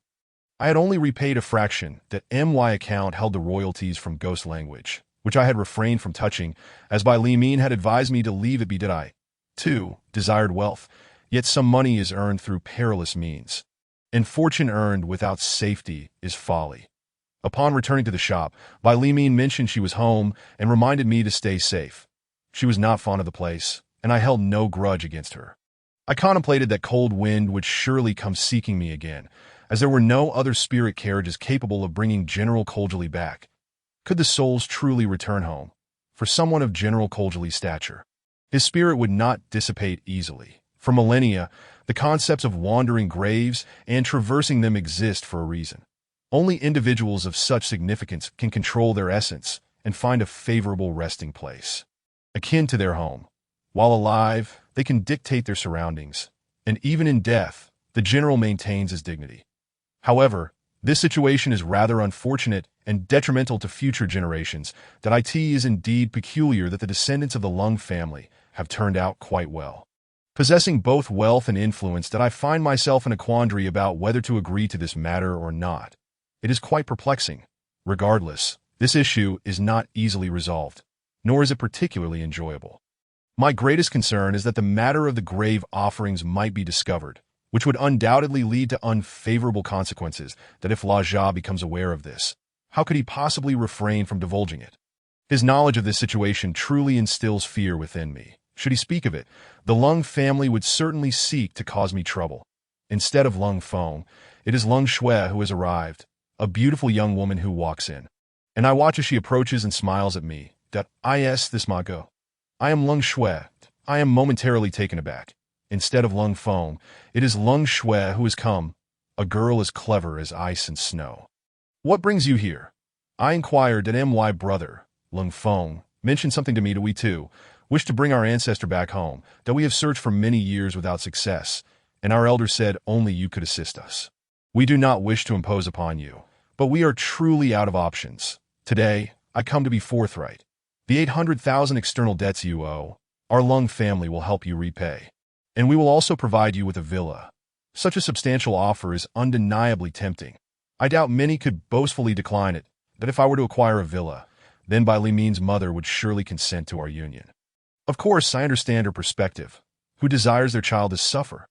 I had only repaid a fraction, that my account held the royalties from ghost language, which I had refrained from touching, as by Li Min had advised me to leave it be that I, too, desired wealth, yet some money is earned through perilous means. And fortune earned without safety is folly. Upon returning to the shop, Bai Li Min mentioned she was home and reminded me to stay safe. She was not fond of the place, and I held no grudge against her. I contemplated that cold wind would surely come seeking me again, as there were no other spirit carriages capable of bringing General Koljali back. Could the souls truly return home? For someone of General Koljali's stature, his spirit would not dissipate easily. For millennia, the concepts of wandering graves and traversing them exist for a reason. Only individuals of such significance can control their essence and find a favorable resting place, akin to their home. While alive, they can dictate their surroundings, and even in death, the General maintains his dignity. However, this situation is rather unfortunate and detrimental to future generations, that it is indeed peculiar that the descendants of the Lung family have turned out quite well. Possessing both wealth and influence, that I find myself in a quandary about whether to agree to this matter or not. It is quite perplexing. Regardless, this issue is not easily resolved, nor is it particularly enjoyable. My greatest concern is that the matter of the grave offerings might be discovered, which would undoubtedly lead to unfavorable consequences, that if La Jia becomes aware of this, how could he possibly refrain from divulging it? His knowledge of this situation truly instills fear within me. Should he speak of it, the Lung family would certainly seek to cause me trouble. Instead of Lung Feng, it is Lung Shui who has arrived, a beautiful young woman who walks in. And I watch as she approaches and smiles at me, that this ma go. I am Lung Shui. I am momentarily taken aback. Instead of Lung Feng, it is Lung Shui who has come, a girl as clever as ice and snow. What brings you here? I inquired that my brother, Lung Feng, mentioned something to me that we too wish to bring our ancestor back home, that we have searched for many years without success, and our elder said only you could assist us. We do not wish to impose upon you, but we are truly out of options. Today, I come to be forthright. The 800,000 external debts you owe, our Lung family will help you repay. And we will also provide you with a villa. Such a substantial offer is undeniably tempting. I doubt many could boastfully decline it, that if I were to acquire a villa, then Bai Li Min's mother would surely consent to our union. Of course, I understand her perspective. Who desires their child to suffer?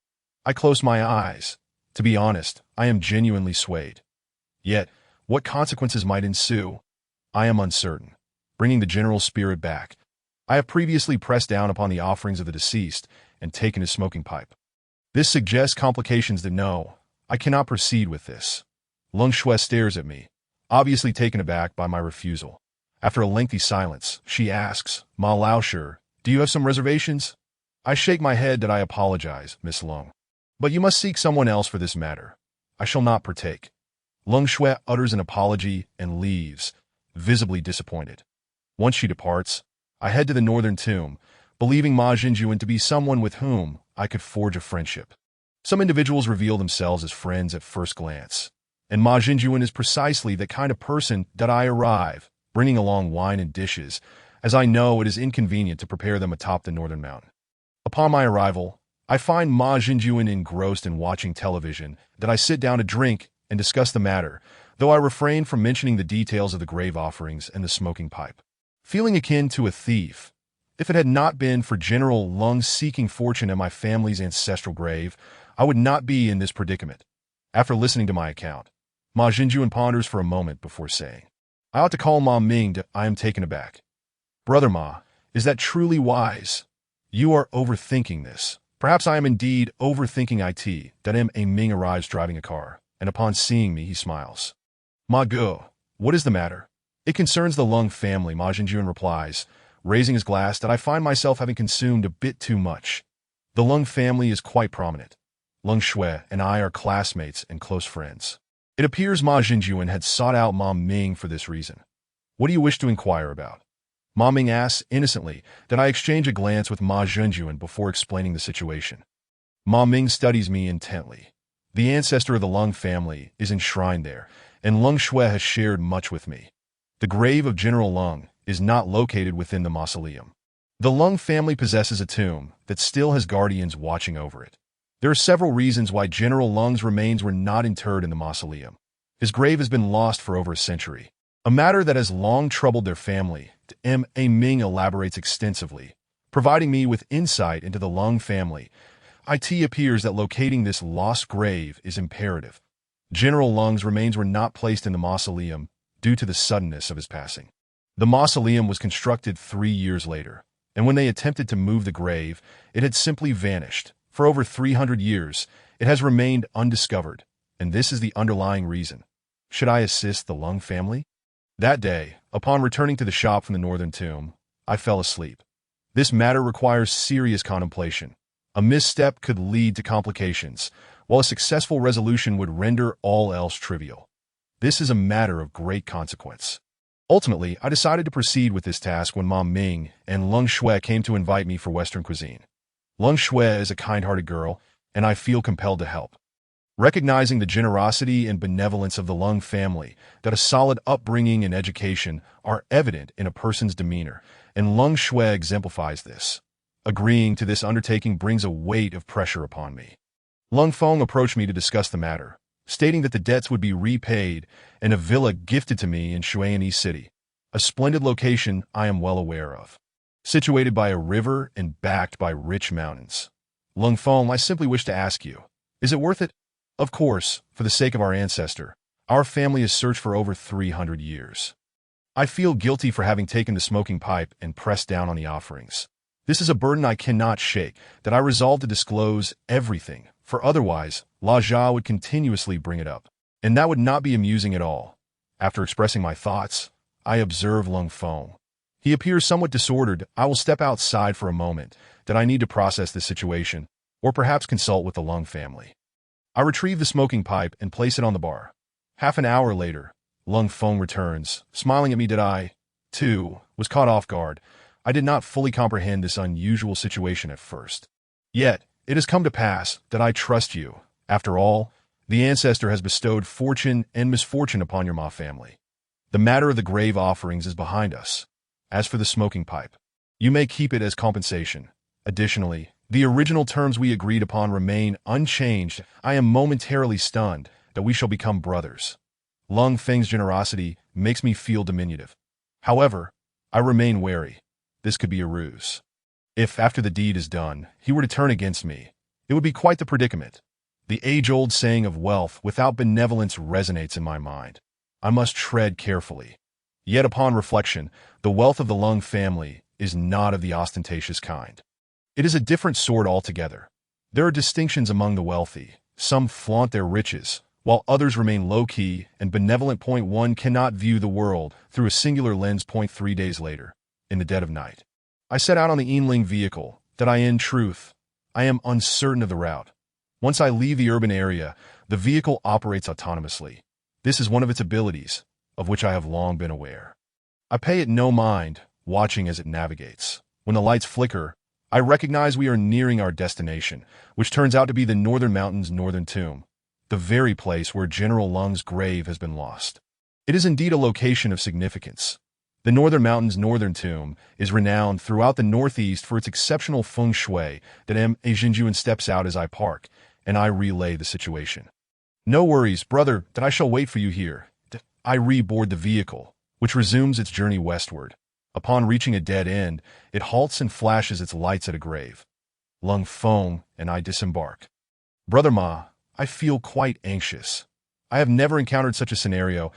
I close my eyes. To be honest, I am genuinely swayed. Yet, what consequences might ensue? I am uncertain. Bringing the General's spirit back, I have previously pressed down upon the offerings of the deceased and taken his smoking pipe. This suggests complications that no, I cannot proceed with this. Lung Shui stares at me, obviously taken aback by my refusal. After a lengthy silence, she asks, Ma Laoshi, do you have some reservations? I shake my head that I apologize, Miss Lung. But you must seek someone else for this matter. I shall not partake. Lung Shui utters an apology and leaves, visibly disappointed. Once she departs, I head to the northern tomb, believing Ma Jinjuan to be someone with whom I could forge a friendship. Some individuals reveal themselves as friends at first glance, and Ma Jinjuan is precisely the kind of person that I arrive, bringing along wine and dishes, as I know it is inconvenient to prepare them atop the northern mountain. Upon my arrival, I find Ma Jinjuan engrossed in watching television, that I sit down to drink and discuss the matter, though I refrain from mentioning the details of the grave offerings and the smoking pipe. feeling akin to a thief. If it had not been for General Lung's seeking fortune at my family's ancestral grave, I would not be in this predicament. After listening to my account, Ma Jinjuan ponders for a moment before saying, I ought to call Ma Ming. I am taken aback. Brother Ma, is that truly wise? You are overthinking this. Perhaps I am indeed overthinking it. A Ming arrives driving a car, and upon seeing me, he smiles. Ma Go, what is the matter? It concerns the Lung family, Ma Jinjuan replies, raising his glass, that I find myself having consumed a bit too much. The Lung family is quite prominent. Lung Shui and I are classmates and close friends. It appears Ma Jinjuan had sought out Ma Ming for this reason. What do you wish to inquire about? Ma Ming asks innocently. That I exchange a glance with Ma Jinjuan before explaining the situation. Ma Ming studies me intently. The ancestor of the Lung family is enshrined there, and Lung Shui has shared much with me. The grave of General Lung is not located within the mausoleum. The Lung family possesses a tomb that still has guardians watching over it. There are several reasons why General Lung's remains were not interred in the mausoleum. His grave has been lost for over a century, a matter that has long troubled their family. A Ming elaborates extensively, providing me with insight into the Lung family. It appears that locating this lost grave is imperative. General Lung's remains were not placed in the mausoleum due to the suddenness of his passing. The mausoleum was constructed 3 years later, and when they attempted to move the grave, it had simply vanished. For over 300 years, it has remained undiscovered, and this is the underlying reason. Should I assist the Lung family? That day, upon returning to the shop from the northern tomb, I fell asleep. This matter requires serious contemplation. A misstep could lead to complications, while a successful resolution would render all else trivial. This is a matter of great consequence. Ultimately, I decided to proceed with this task when Ma Ming and Lung Shui came to invite me for Western cuisine. Lung Shui is a kind-hearted girl, and I feel compelled to help. Recognizing the generosity and benevolence of the Lung family, that a solid upbringing and education are evident in a person's demeanor, and Lung Shui exemplifies this. Agreeing to this undertaking brings a weight of pressure upon me. Lung Feng approached me to discuss the matter, stating that the debts would be repaid and a villa gifted to me in Shuiyi City, a splendid location I am well aware of. Situated by a river and backed by rich mountains. Lung Feng, I simply wish to ask you, is it worth it? Of course, for the sake of our ancestor, our family has searched for over 300 years. I feel guilty for having taken the smoking pipe and pressed down on the offerings. This is a burden I cannot shake, that I resolve to disclose everything, for otherwise, La Jia would continuously bring it up, and that would not be amusing at all. After expressing my thoughts, I observe Lung Feng. He appears somewhat disordered. I will step outside for a moment, that I need to process this situation, or perhaps consult with the Lung family. I retrieve the smoking pipe and place it on the bar. Half an hour later, Lung Feng returns, smiling at me. I, too, was caught off guard. I did not fully comprehend this unusual situation at first. Yet, it has come to pass that I trust you. After all, the ancestor has bestowed fortune and misfortune upon your Ma family. The matter of the grave offerings is behind us. As for the smoking pipe, you may keep it as compensation. Additionally, the original terms we agreed upon remain unchanged. I am momentarily stunned that we shall become brothers. Lung Feng's generosity makes me feel diminutive. However, I remain wary. This could be a ruse. If, after the deed is done, he were to turn against me, it would be quite the predicament. The age-old saying of wealth without benevolence resonates in my mind. I must tread carefully. Yet upon reflection, the wealth of the Lung family is not of the ostentatious kind. It is a different sort altogether. There are distinctions among the wealthy. Some flaunt their riches, while others remain low-key and benevolent. One cannot view the world through a singular lens. 3 days later, in the dead of night, I set out on the Yinling vehicle. That in truth, I am uncertain of the route. Once I leave the urban area, the vehicle operates autonomously. This is one of its abilities, of which I have long been aware. I pay it no mind, watching as it navigates. When the lights flicker, I recognize we are nearing our destination, which turns out to be the Northern Mountains' northern tomb, the very place where General Lung's grave has been lost. It is indeed a location of significance. The Northern Mountains' northern tomb is renowned throughout the Northeast for its exceptional feng shui. That Jinjuan steps out as I park, and I relay the situation. No worries, brother, that I shall wait for you here. I reboard the vehicle, which resumes its journey westward. Upon reaching a dead end, it halts and flashes its lights at a grave. Lung Feng and I disembark. Brother Ma, I feel quite anxious. I have never encountered such a scenario,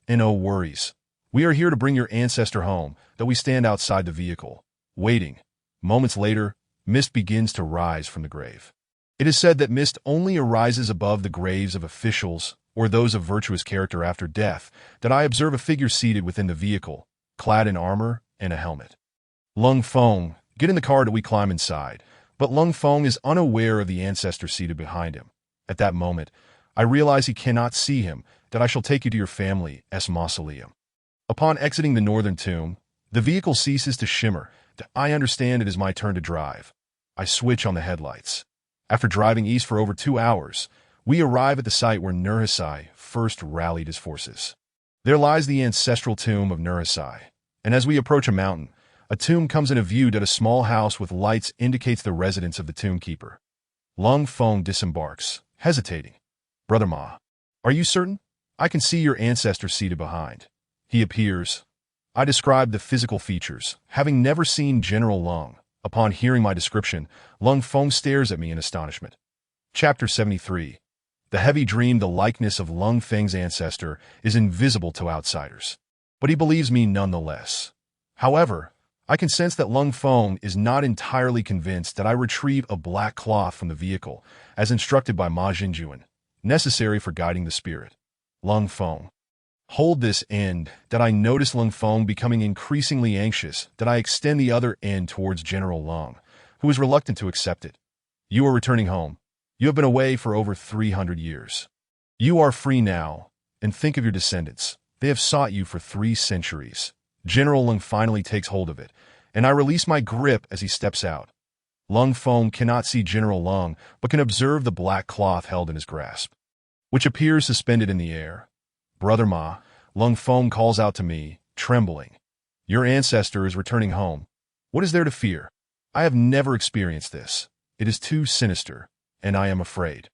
and no worries. We are here to bring your ancestor home, that we stand outside the vehicle, waiting. Moments later, mist begins to rise from the grave. It is said that mist only arises above the graves of officials or those of virtuous character after death, that I observe a figure seated within the vehicle, clad in armor and a helmet. Lung Feng, get in the car that we climb inside, but Lung Feng is unaware of the ancestor seated behind him. At that moment, I realize he cannot see him, that I shall take you to your family's mausoleum. Upon exiting the northern tomb, the vehicle ceases to shimmer. I understand it is my turn to drive. I switch on the headlights. After driving east for over 2 hours, we arrive at the site where Nurhasai first rallied his forces. There lies the ancestral tomb of Nurhasai, and as we approach a mountain, a tomb comes into view that a small house with lights indicates the residence of the tombkeeper. Lung Feng disembarks, hesitating. Brother Ma, are you certain? I can see your ancestor seated behind. He appears. I describe the physical features, having never seen General Lung. Upon hearing my description, Lung Feng stares at me in astonishment. Chapter 73. The heavy dream. The likeness of Lung Feng's ancestor is invisible to outsiders, but he believes me nonetheless. However, I can sense that Lung Feng is not entirely convinced that I retrieve a black cloth from the vehicle, as instructed by Ma Jinjuan, necessary for guiding the spirit. Lung Feng. Hold this end, that I notice Lung Feng becoming increasingly anxious, that I extend the other end towards General Lung, who is reluctant to accept it. You are returning home. You have been away for over 300 years. You are free now, and think of your descendants. They have sought you for 3 centuries. General Lung finally takes hold of it, and I release my grip as he steps out. Lung Feng cannot see General Lung, but can observe the black cloth held in his grasp, which appears suspended in the air. Brother Ma, Lung Feng calls out to me, trembling. Your ancestor is returning home. What is there to fear? I have never experienced this. It is too sinister, and I am afraid.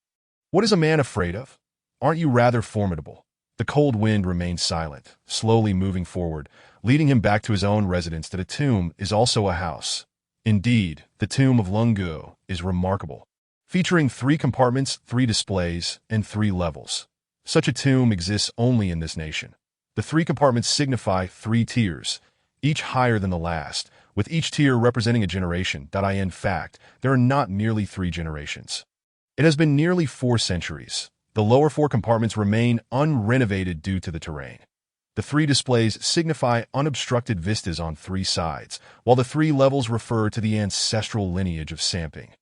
What is a man afraid of? Aren't you rather formidable? The cold wind remains silent, slowly moving forward, leading him back to his own residence. That a tomb is also a house. Indeed, the tomb of Lung Gu is remarkable, featuring 3 compartments, 3 displays, and 3 levels. Such a tomb exists only in this nation. The 3 compartments signify 3 tiers, each higher than the last, with each tier representing a generation. In fact, there are not merely 3 generations. It has been nearly 4 centuries. The lower 4 compartments remain unrenovated due to the terrain. The 3 displays signify unobstructed vistas on 3 sides, while the 3 levels refer to the ancestral lineage of Samping,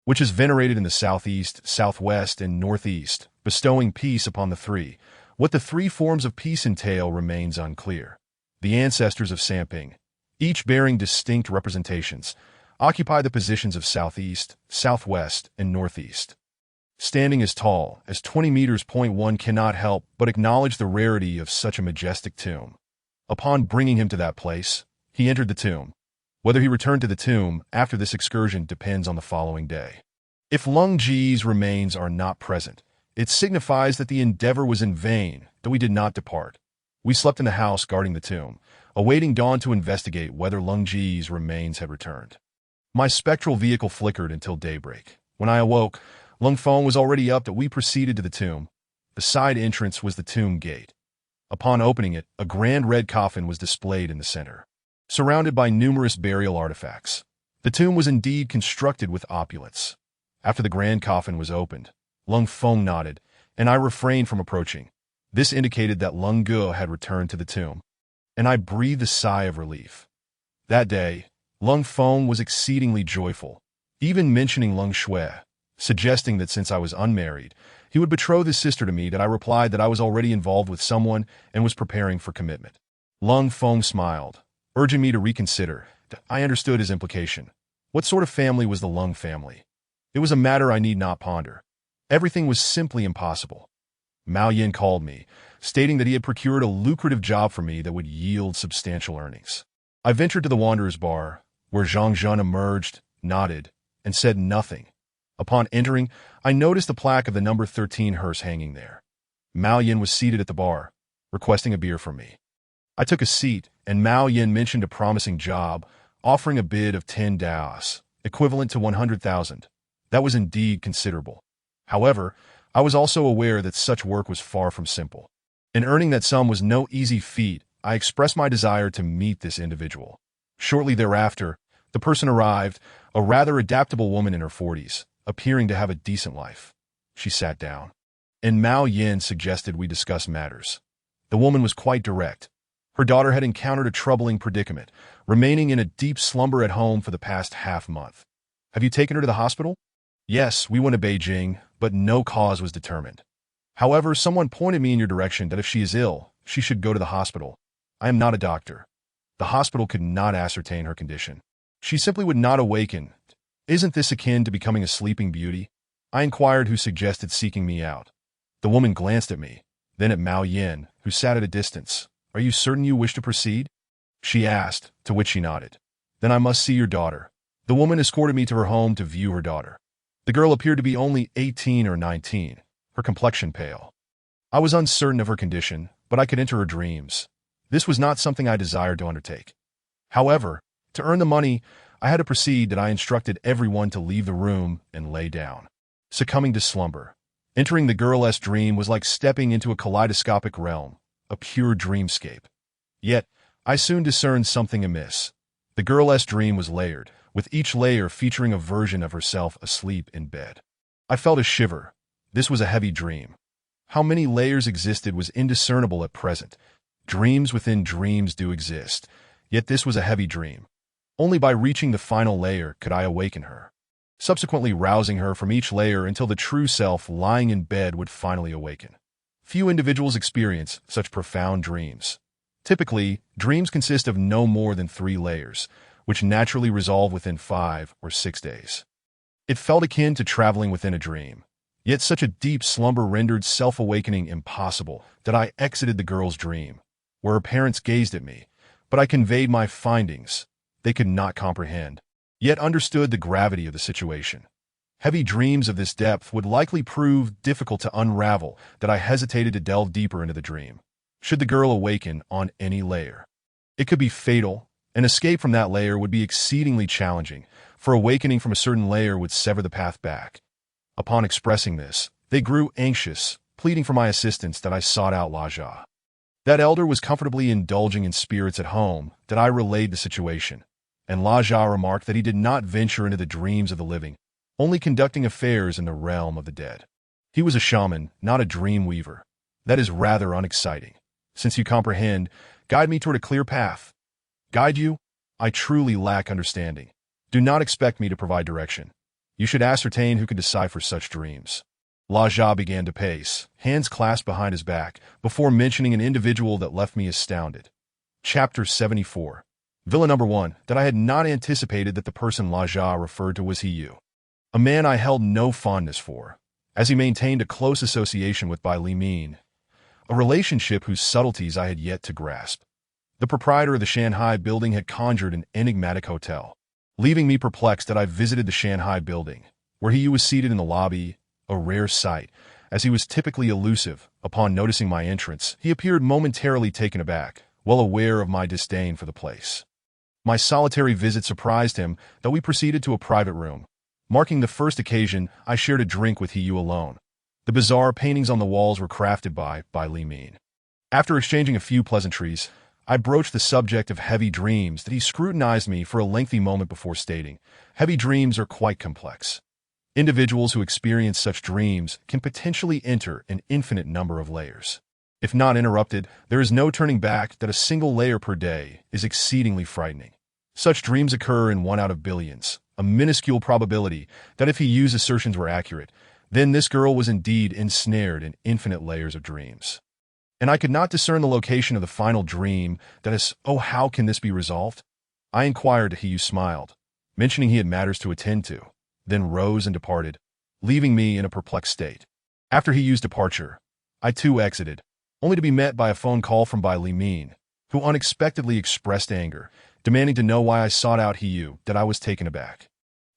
which is venerated in the southeast, southwest, and northeast, bestowing peace upon the 3. What the 3 forms of peace entail remains unclear. The ancestors of Samping, each bearing distinct representations, occupy the positions of southeast, southwest, and northeast. Standing as tall as 20 meters, one cannot help but acknowledge the rarity of such a majestic tomb. Upon bringing him to that place, he entered the tomb. Whether he returned to the tomb after this excursion depends on the following day. If Lung Ji's remains are not present, it signifies that the endeavor was in vain, that we did not depart. We slept in the house guarding the tomb, awaiting dawn to investigate whether Lung Ji's remains had returned. My spectral vehicle flickered until daybreak. When I awoke, Lung Feng was already up. That we proceeded to the tomb. The side entrance was the tomb gate. Upon opening it, a grand red coffin was displayed in the center, surrounded by numerous burial artifacts. The tomb was indeed constructed with opulence. After the grand coffin was opened, Lung Feng nodded, and I refrained from approaching. This indicated that Lung Gu had returned to the tomb, and I breathed a sigh of relief. That day, Lung Feng was exceedingly joyful, even mentioning Lung Shui, suggesting that since I was unmarried, he would betroth his sister to me. That I replied that I was already involved with someone and was preparing for commitment. Lung Feng smiled, urging me to reconsider. I understood his implication. What sort of family was the Lung family? It was a matter I need not ponder. Everything was simply impossible. Mao Yin called me, stating that he had procured a lucrative job for me that would yield substantial earnings. I ventured to the Wanderer's Bar, where Zhang Zhun emerged, nodded, and said nothing. Upon entering, I noticed the plaque of the number 13 hearse hanging there. Mao Yin was seated at the bar, requesting a beer from me. I took a seat, and Mao Yin mentioned a promising job, offering a bid of 10 daos, equivalent to 100,000. That was indeed considerable. However, I was also aware that such work was far from simple. And earning that sum was no easy feat. I expressed my desire to meet this individual. Shortly thereafter, the person arrived, a rather adaptable woman in her 40s, appearing to have a decent life. She sat down, and Mao Yin suggested we discuss matters. The woman was quite direct. Her daughter had encountered a troubling predicament, remaining in a deep slumber at home for the past half-month. Have you taken her to the hospital? Yes, we went to Beijing, but no cause was determined. However, someone pointed me in your direction that if she is ill, she should go to the hospital. I am not a doctor. The hospital could not ascertain her condition. She simply would not awaken. Isn't this akin to becoming a sleeping beauty? I inquired who suggested seeking me out. The woman glanced at me, then at Mao Yin, who sat at a distance. Are you certain you wish to proceed? She asked, to which she nodded. Then I must see your daughter. The woman escorted me to her home to view her daughter. The girl appeared to be only 18 or 19, her complexion pale. I was uncertain of her condition, but I could enter her dreams. This was not something I desired to undertake. However, to earn the money, I had to proceed that I instructed everyone to leave the room and lay down. Succumbing to slumber, entering the girl's dream was like stepping into a kaleidoscopic realm, a pure dreamscape. Yet, I soon discerned something amiss. The girl's dream was layered, with each layer featuring a version of herself asleep in bed. I felt a shiver. This was a heavy dream. How many layers existed was indiscernible at present. Dreams within dreams do exist, yet this was a heavy dream. Only by reaching the final layer could I awaken her, subsequently rousing her from each layer until the true self lying in bed would finally awaken. Few individuals experience such profound dreams. Typically, dreams consist of no more than 3 layers, which naturally resolve within 5 or 6 days. It felt akin to traveling within a dream. Yet such a deep slumber rendered self-awakening impossible that I exited the girl's dream, where her parents gazed at me, but I conveyed my findings. They could not comprehend, yet understood the gravity of the situation. Heavy dreams of this depth would likely prove difficult to unravel that I hesitated to delve deeper into the dream. Should the girl awaken on any layer, it could be fatal. An escape from that layer would be exceedingly challenging, for awakening from a certain layer would sever the path back. Upon expressing this, they grew anxious, pleading for my assistance that I sought out Laja. That elder was comfortably indulging in spirits at home that I relayed the situation, and Laja remarked that he did not venture into the dreams of the living, only conducting affairs in the realm of the dead. He was a shaman, not a dream weaver. That is rather unexciting. Since you comprehend, guide me toward a clear path. Guide you? I truly lack understanding. Do not expect me to provide direction. You should ascertain who can decipher such dreams. Laja began to pace, hands clasped behind his back, before mentioning an individual that left me astounded. Chapter 74. Villa number 1, that I had not anticipated that the person Laja referred to was Hiyu. A man I held no fondness for, as he maintained a close association with Bai Li Min, a relationship whose subtleties I had yet to grasp. The proprietor of the Shanghai building had conjured an enigmatic hotel, leaving me perplexed that I visited the Shanghai building, where Hiyu was seated in the lobby, a rare sight, as he was typically elusive. Upon noticing my entrance, he appeared momentarily taken aback, well aware of my disdain for the place. My solitary visit surprised him, though we proceeded to a private room. Marking the first occasion, I shared a drink with Hiyu alone. The bizarre paintings on the walls were crafted by Li Min. After exchanging a few pleasantries, I broached the subject of heavy dreams that he scrutinized me for a lengthy moment before stating, heavy dreams are quite complex. Individuals who experience such dreams can potentially enter an infinite number of layers. If not interrupted, there is no turning back. That a single layer per day is exceedingly frightening. Such dreams occur in 1 out of billions, a minuscule probability that if Hiyu's assertions were accurate, then this girl was indeed ensnared in infinite layers of dreams. And I could not discern the location of the final dream. That is, oh, how can this be resolved? I inquired. Hiyu smiled, mentioning he had matters to attend to, then rose and departed, leaving me in a perplexed state. After Hiyu's departure, I too exited, only to be met by a phone call from Bai Li Min, who unexpectedly expressed anger, demanding to know why I sought out Hiyu. That I was taken aback.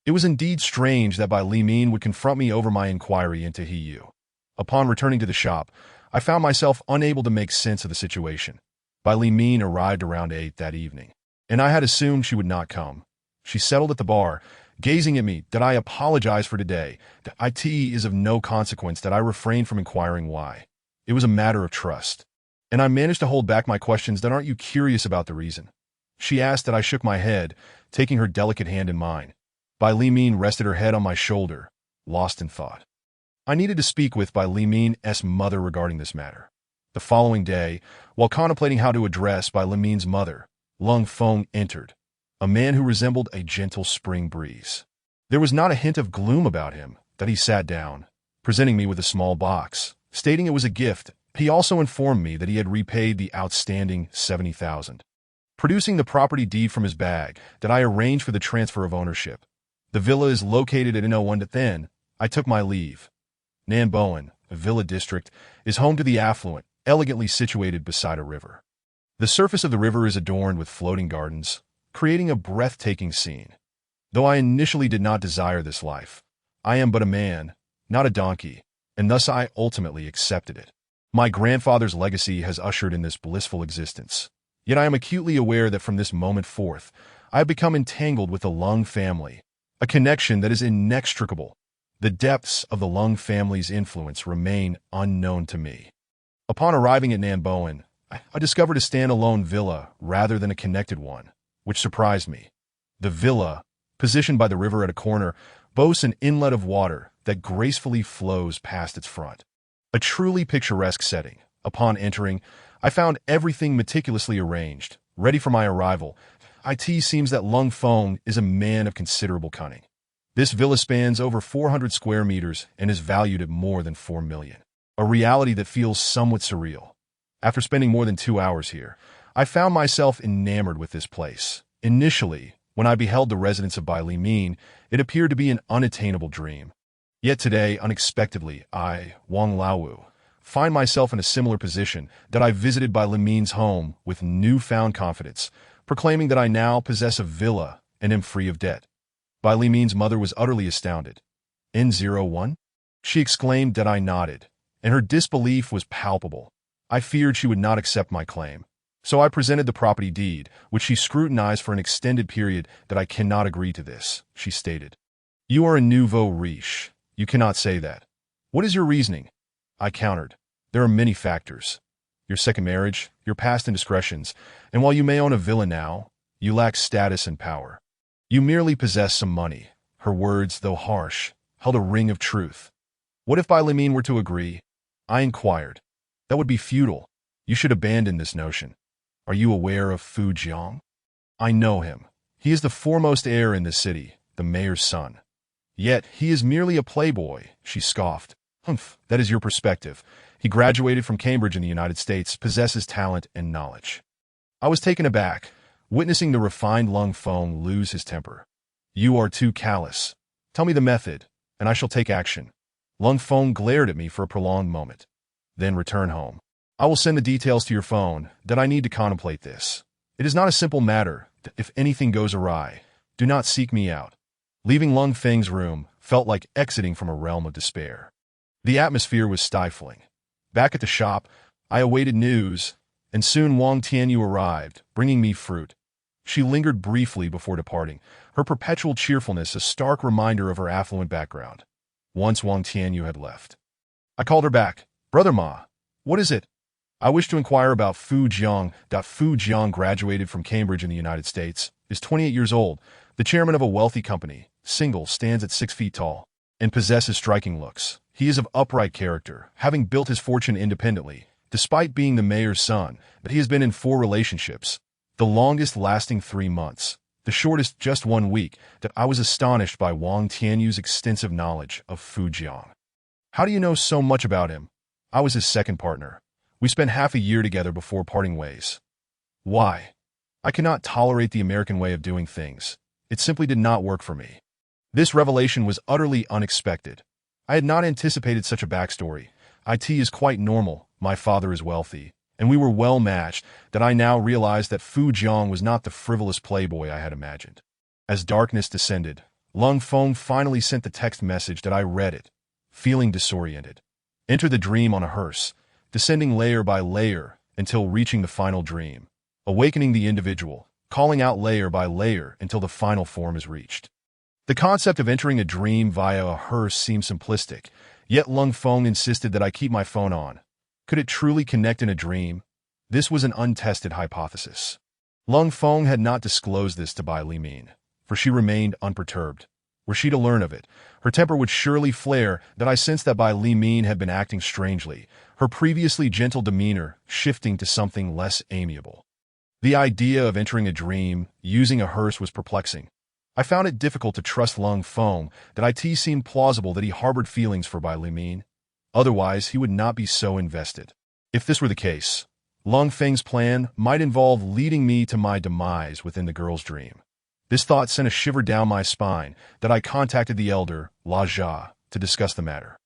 It was indeed strange that Bai Li Min would confront me over my inquiry into Hiyu. Upon returning to the shop, I found myself unable to make sense of the situation. Bai Li Min arrived around 8 that evening, and I had assumed she would not come. She settled at the bar, gazing at me, that I apologize for today, that it is of no consequence, that I refrained from inquiring why. It was a matter of trust. And I managed to hold back my questions. That aren't you curious about the reason? She asked. That I shook my head, taking her delicate hand in mine. Bai Li Min rested her head on my shoulder, lost in thought. I needed to speak with Bai Li Min's mother regarding this matter. The following day, while contemplating how to address Bai Li Min's mother, Lung Feng entered, a man who resembled a gentle spring breeze. There was not a hint of gloom about him. That he sat down, presenting me with a small box, stating it was a gift. He also informed me that he had repaid the outstanding 70,000. Producing the property deed from his bag, that I arranged for the transfer of ownership. The villa is located at N01. Then I took my leave. Nan Boen, a villa district, is home to the affluent, elegantly situated beside a river. The surface of the river is adorned with floating gardens, creating a breathtaking scene. Though I initially did not desire this life, I am but a man, not a donkey, and thus I ultimately accepted it. My grandfather's legacy has ushered in this blissful existence. Yet I am acutely aware that from this moment forth, I have become entangled with the Lung family, a connection that is inextricable. The depths of the Lung family's influence remain unknown to me. Upon arriving at Nan Boen, I discovered a standalone villa rather than a connected one, which surprised me. The villa, positioned by the river at a corner, boasts an inlet of water that gracefully flows past its front. A truly picturesque setting. Upon entering, I found everything meticulously arranged, ready for my arrival. It seems that Lung Feng is a man of considerable cunning. This villa spans over 400 square meters and is valued at more than 4 million. A reality that feels somewhat surreal. After spending more than 2 hours here, I found myself enamored with this place. Initially, when I beheld the residence of Bai Li Min, it appeared to be an unattainable dream. Yet today, unexpectedly, I, Wang Laowu, find myself in a similar position. That I visited Bai Li Min's home with newfound confidence, proclaiming that I now possess a villa and am free of debt. Bai Li Min's mother was utterly astounded. N01? She exclaimed. That I nodded, and her disbelief was palpable. I feared she would not accept my claim. So I presented the property deed, which she scrutinized for an extended period. That I cannot agree to this, she stated. You are a nouveau riche. You cannot say that. What is your reasoning? I countered. There are many factors. Your second marriage, your past indiscretions, and while you may own a villa now, you lack status and power. You merely possess some money. Her words, though harsh, held a ring of truth. What if Bai Li Min were to agree? I inquired. That would be futile. You should abandon this notion. Are you aware of Fu Jiang? I know him. He is the foremost heir in this city, the mayor's son. Yet he is merely a playboy, she scoffed. Humph, that is your perspective. He graduated from Cambridge in the United States, possesses talent and knowledge. I was taken aback, witnessing the refined Lung Feng lose his temper. You are too callous. Tell me the method, and I shall take action. Lung Feng glared at me for a prolonged moment. Then return home. I will send the details to your phone. That I need to contemplate this. It is not a simple matter. If anything goes awry, do not seek me out. Leaving Lung Feng's room felt like exiting from a realm of despair. The atmosphere was stifling. Back at the shop, I awaited news, and soon Wang Tianyu arrived, bringing me fruit. She lingered briefly before departing, her perpetual cheerfulness a stark reminder of her affluent background. Once Wang Tianyu had left, I called her back. Brother Ma, what is it? I wish to inquire about Fu Jiang. Fu Jiang graduated from Cambridge in the United States, is 28 years old, the chairman of a wealthy company, single, stands at 6 feet tall, and possesses striking looks. He is of upright character, having built his fortune independently, despite being the mayor's son, but he has been in 4 relationships, the longest lasting 3 months, the shortest just 1 week. That I was astonished by Wang Tianyu's extensive knowledge of Fu Jiang. How do you know so much about him? I was his second partner. We spent half a year together before parting ways. Why? I cannot tolerate the American way of doing things. It simply did not work for me. This revelation was utterly unexpected. I had not anticipated such a backstory. It is quite normal. My father is wealthy, and we were well matched. That I now realized that Fu Jiang was not the frivolous playboy I had imagined. As darkness descended, Lung Feng finally sent the text message. That I read it, feeling disoriented. Enter the dream on a hearse, descending layer by layer until reaching the final dream, awakening the individual, calling out layer by layer until the final form is reached. The concept of entering a dream via a hearse seems simplistic, yet Lung Feng insisted that I keep my phone on. Could it truly connect in a dream? This was an untested hypothesis. Lung Feng had not disclosed this to Bai Li Min, for she remained unperturbed. Were she to learn of it, her temper would surely flare. That I sensed that Bai Li Min had been acting strangely, her previously gentle demeanor shifting to something less amiable. The idea of entering a dream using a hearse was perplexing. I found it difficult to trust Lung Feng. That it seemed plausible that he harbored feelings for Bai Li Min. Otherwise, he would not be so invested. If this were the case, Lung Feng's plan might involve leading me to my demise within the girl's dream. This thought sent a shiver down my spine. That I contacted the elder, La Jia, to discuss the matter.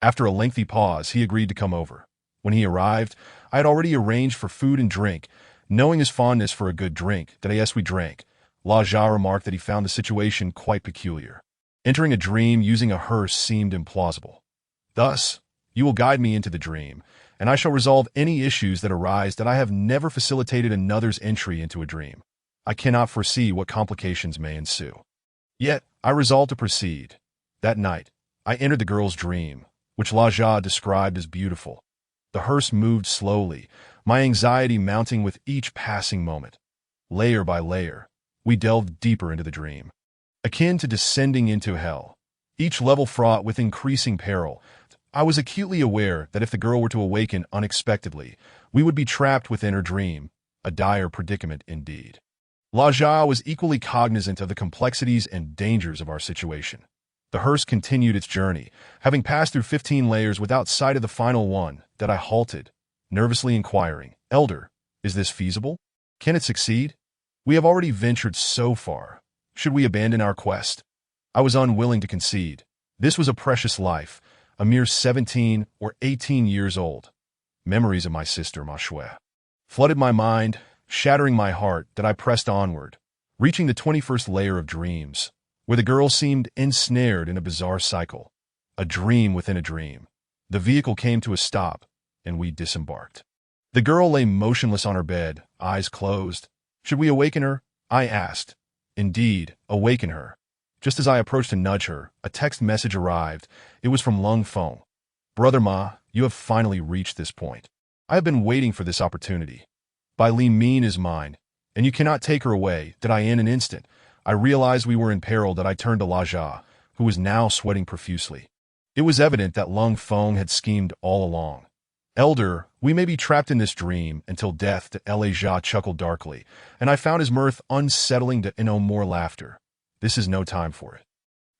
After a lengthy pause, he agreed to come over. When he arrived, I had already arranged for food and drink. Knowing his fondness for a good drink, we drank. La Jia remarked that he found the situation quite peculiar. Entering a dream using a hearse seemed implausible. Thus, you will guide me into the dream, and I shall resolve any issues that arise. That I have never facilitated another's entry into a dream. I cannot foresee what complications may ensue. Yet, I resolved to proceed. That night, I entered the girl's dream, which La Jia described as beautiful. The hearse moved slowly, my anxiety mounting with each passing moment. Layer by layer, we delved deeper into the dream, akin to descending into hell, each level fraught with increasing peril. I was acutely aware that if the girl were to awaken unexpectedly, we would be trapped within her dream, a dire predicament indeed. La Jia was equally cognizant of the complexities and dangers of our situation. The hearse continued its journey, having passed through 15 layers without sight of the final one. That I halted, nervously inquiring, "Elder, is this feasible? Can it succeed? We have already ventured so far. Should we abandon our quest?" I was unwilling to concede. This was a precious life, a mere 17 or 18 years old. Memories of my sister, ma chouette, flooded my mind, shattering my heart. That I pressed onward, reaching the 21st layer of dreams, where the girl seemed ensnared in a bizarre cycle. A dream within a dream. The vehicle came to a stop, and we disembarked. The girl lay motionless on her bed, eyes closed. Should we awaken her? I asked. Indeed, awaken her. Just as I approached to nudge her, a text message arrived. It was from Lung Feng. "Brother Ma, you have finally reached this point. I have been waiting for this opportunity. Bai Li Min is mine, and you cannot take her away." That I in an instant, I realized we were in peril. That I turned to La Jia, who was now sweating profusely. It was evident that Lung Feng had schemed all along. "Elder, we may be trapped in this dream until death." That La Jia chuckled darkly, and I found his mirth unsettling. To no more laughter. This is no time for it.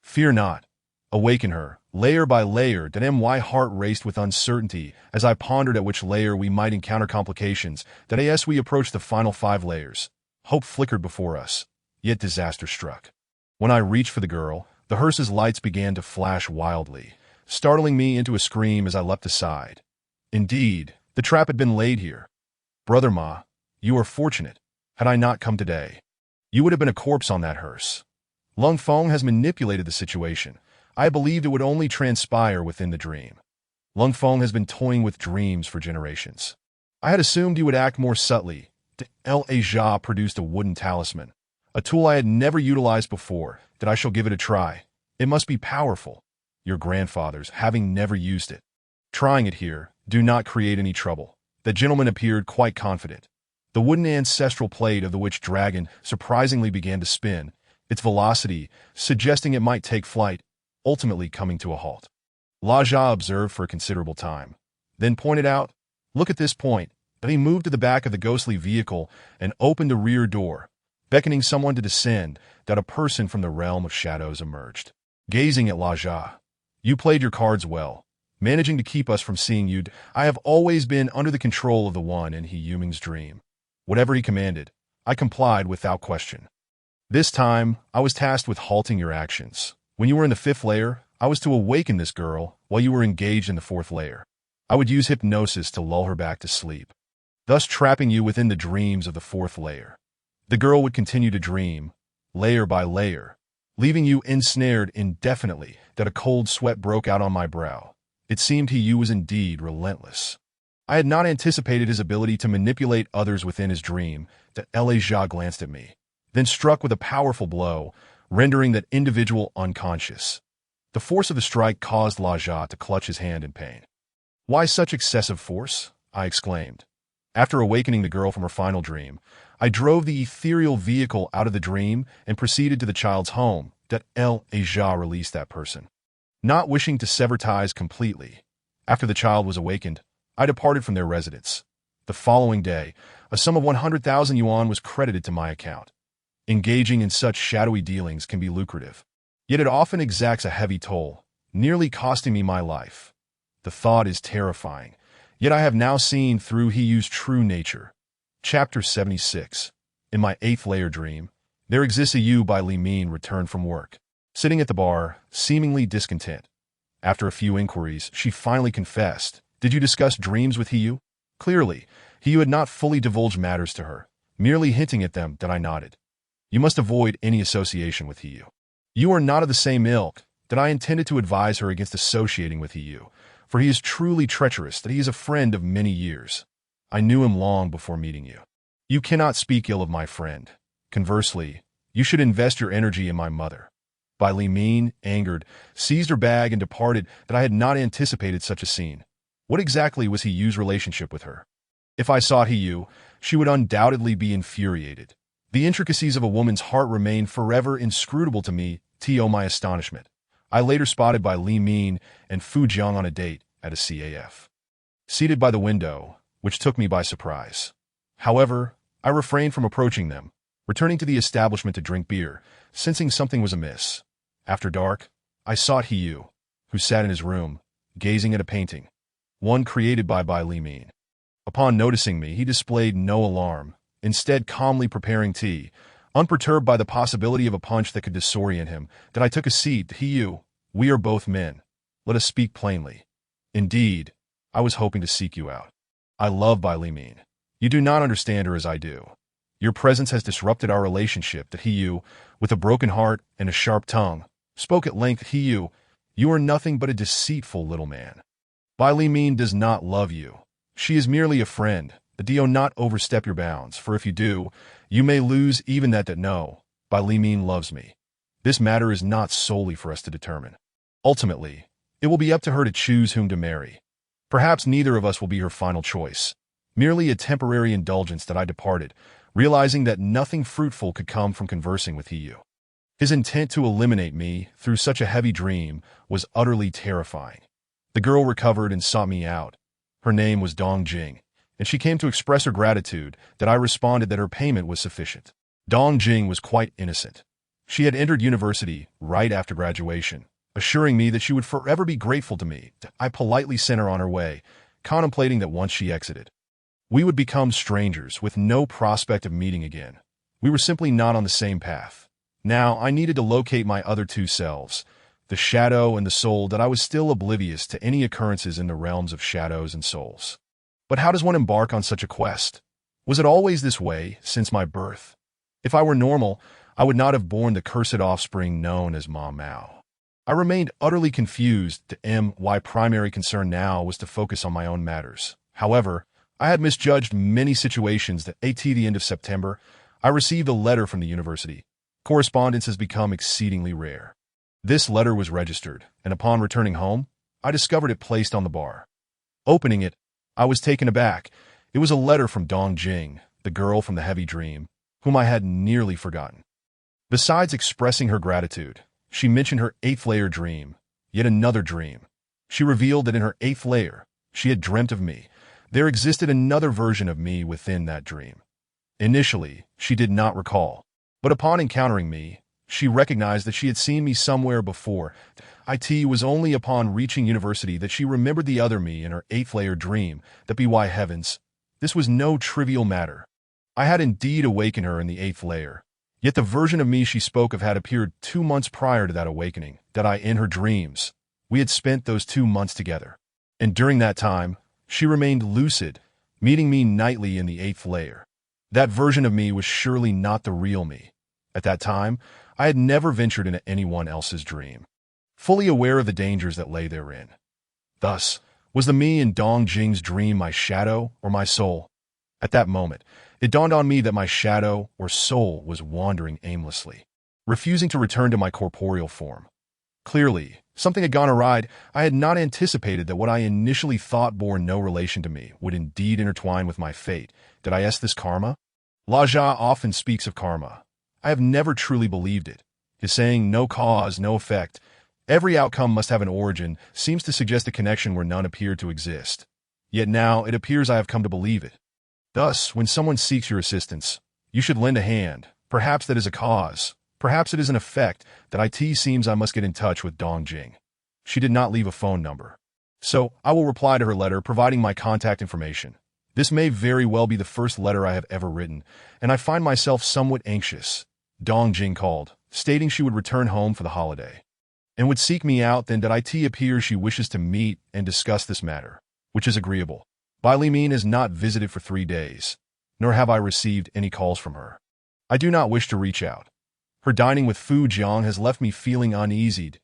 Fear not. Awaken her, layer by layer. That my heart raced with uncertainty as I pondered at which layer we might encounter complications. That as we approached the final 5 layers, hope flickered before us, yet disaster struck. When I reached for the girl, the hearse's lights began to flash wildly, startling me into a scream as I leapt aside. Indeed, the trap had been laid here. "Brother Ma, you are fortunate. Had I not come today, you would have been a corpse on that hearse. Lung Feng has manipulated the situation. I believed it would only transpire within the dream. Lung Feng has been toying with dreams for generations. I had assumed he would act more subtly." La Jia produced a wooden talisman, a tool I had never utilized before. "That I shall give it a try. It must be powerful. Your grandfathers, having never used it. Trying it here, do not create any trouble." The gentleman appeared quite confident. The wooden ancestral plate of the witch dragon surprisingly began to spin, its velocity suggesting it might take flight, ultimately coming to a halt. La Jia observed for a considerable time, then pointed out, "Look at this point." Then he moved to the back of the ghostly vehicle and opened the rear door, beckoning someone to descend. That a person from the realm of shadows emerged. Gazing at La Jia, "You played your cards well, managing to keep us from seeing you. I have always been under the control of the one in He Yuming's dream. Whatever he commanded, I complied without question. This time, I was tasked with halting your actions. When you were in the 5th layer, I was to awaken this girl while you were engaged in the 4th layer. I would use hypnosis to lull her back to sleep, thus trapping you within the dreams of the 4th layer. The girl would continue to dream, layer by layer, leaving you ensnared indefinitely. That a cold sweat broke out on my brow. It seemed He Yu was indeed relentless. I had not anticipated his ability to manipulate others within his dream. That Elijah glanced at me, then struck with a powerful blow, rendering that individual unconscious. The force of the strike caused Laja to clutch his hand in pain. "Why such excessive force?" I exclaimed. After awakening the girl from her final dream, I drove the ethereal vehicle out of the dream and proceeded to the child's home. That Elijah released that person. Not wishing to sever ties completely, after the child was awakened, I departed from their residence. The following day, a sum of 100,000 yuan was credited to my account. Engaging in such shadowy dealings can be lucrative, yet it often exacts a heavy toll, nearly costing me my life. The thought is terrifying, yet I have now seen through Hiyu's true nature. Chapter 76. In my 8th layer dream, there exists a Yu by Li Min returned from work, sitting at the bar, seemingly discontent. After a few inquiries, she finally confessed. "Did you discuss dreams with Hiyu?" Clearly, Hiyu had not fully divulged matters to her, merely hinting at them. That I nodded. "You must avoid any association with Hiyu. You are not of the same ilk." That I intended to advise her against associating with Hiyu, for he is truly treacherous. That he is a friend of many years. I knew him long before meeting you. You cannot speak ill of my friend. Conversely, you should invest your energy in my mother. Bai Li Min, angered, seized her bag and departed. That I had not anticipated such a scene. What exactly was Hiyu's relationship with her? If I sought Hiyu, she would undoubtedly be infuriated. The intricacies of a woman's heart remained forever inscrutable to me. To my astonishment, I later spotted Bai Li Min and Fu Jiang on a date at a CAF. Seated by the window, which took me by surprise. However, I refrained from approaching them, returning to the establishment to drink beer, sensing something was amiss. After dark, I sought Hiyu, who sat in his room, gazing at a painting, one created by Bai Li Min. Upon noticing me, he displayed no alarm, instead calmly preparing tea, unperturbed by the possibility of a punch that could disorient him. That I took a seat. "Hiyu, we are both men. Let us speak plainly. Indeed, I was hoping to seek you out. I love Bai Li Min. You do not understand her as I do. Your presence has disrupted our relationship." That Hiyu, with a broken heart and a sharp tongue, spoke at length. "Hiyu, you are nothing but a deceitful little man. Bai Li Min does not love you. She is merely a friend. Do not overstep your bounds, for if you do, you may lose even that. No, Bai Li Min loves me. This matter is not solely for us to determine. Ultimately, it will be up to her to choose whom to marry. Perhaps neither of us will be her final choice. Merely a temporary indulgence." That I departed, realizing that nothing fruitful could come from conversing with Hiyu. His intent to eliminate me through such a heavy dream was utterly terrifying. The girl recovered and sought me out. Her name was Dong Jing, and she came to express her gratitude. That I responded that her payment was sufficient. Dong Jing was quite innocent. She had entered university right after graduation, assuring me that she would forever be grateful to me. I politely sent her on her way, contemplating that once she exited, we would become strangers with no prospect of meeting again. We were simply not on the same path. Now I needed to locate my other two selves, the shadow and the soul. That I was still oblivious to any occurrences in the realms of shadows and souls. But how does one embark on such a quest? Was it always this way since my birth? If I were normal, I would not have borne the cursed offspring known as Ma Mao. I remained utterly confused. My primary concern now was to focus on my own matters. However, I had misjudged many situations. That at the end of September, I received a letter from the university. Correspondence has become exceedingly rare. This letter was registered, and upon returning home, I discovered it placed on the bar. Opening it, I was taken aback. It was a letter from Dong Jing, the girl from the heavy dream, whom I had nearly forgotten. Besides expressing her gratitude, she mentioned her 8th layer dream, yet another dream. She revealed that in her 8th layer, she had dreamt of me. There existed another version of me within that dream. Initially, she did not recall, but upon encountering me, she recognized that she had seen me somewhere before. It was only upon reaching university that she remembered the other me in her 8th layer dream. That by heavens, this was no trivial matter. I had indeed awakened her in the 8th layer, yet the version of me she spoke of had appeared 2 months prior to that awakening. That in her dreams, we had spent those 2 months together, and during that time, she remained lucid, meeting me nightly in the 8th layer. That version of me was surely not the real me. At that time, I had never ventured into anyone else's dream, fully aware of the dangers that lay therein. Thus, Was the me in Dong Jing's dream my shadow or my soul? At that moment, it dawned on me that my shadow or soul was wandering aimlessly, refusing to return to my corporeal form. Clearly, something had gone awry. I had not anticipated that what I initially thought bore no relation to me would indeed intertwine with my fate. Did I ask this karma? Laja often speaks of karma. I have never truly believed it. His saying, no cause, no effect, every outcome must have an origin, seems to suggest a connection where none appeared to exist. Yet now it appears I have come to believe it. Thus, when someone seeks your assistance, you should lend a hand. Perhaps that is a cause. Perhaps it is an effect that it seems I must get in touch with Dong Jing. She did not leave a phone number. So, I will reply to her letter providing my contact information. This may very well be the first letter I have ever written, and I find myself somewhat anxious. Dong Jing called, stating she would return home for the holiday, and would seek me out. Then it appears she wishes to meet and discuss this matter, which is agreeable. Bai Limin has not visited for 3 days, nor have I received any calls from her. I do not wish to reach out. Her dining with Fu Jiang has left me feeling uneasy.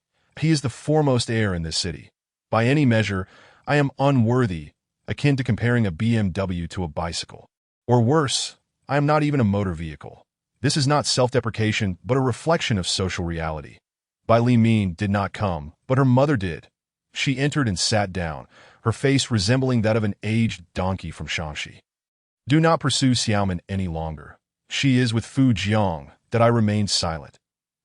He is the foremost heir in this city. By any measure, I am unworthy, akin to comparing a BMW to a bicycle. Or worse, I am not even a motor vehicle. This is not self-deprecation, but a reflection of social reality. Bai Limin did not come, but her mother did. She entered and sat down, her face resembling that of an aged donkey from Shanxi. Do not pursue Xiaomin any longer. She is with Fu Jiang. That I remained silent.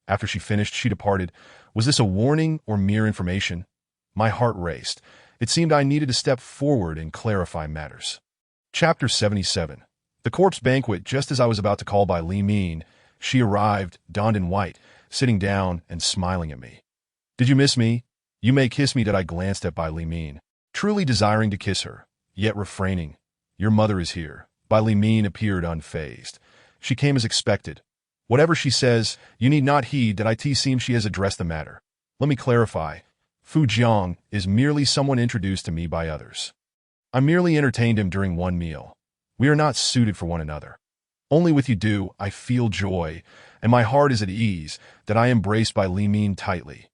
After she finished, she departed. Was this a warning or mere information? My heart raced. It seemed I needed to step forward and clarify matters. Chapter 77. The corpse banquet. Just as I was about to call Bai Limin, she arrived, donned in white, sitting down and smiling at me. Did you miss me? You may kiss me. That I glanced at Bai Limin, truly desiring to kiss her, yet refraining. Your mother is here. Bai Limin appeared unfazed. She came as expected. Whatever she says, you need not heed. That it seems she has addressed the matter. Let me clarify. Fu Jiang is merely someone introduced to me by others. I merely entertained him during one meal. We are not suited for one another. Only with you do I feel joy, and my heart is at ease. That I embraced Bai Limin tightly.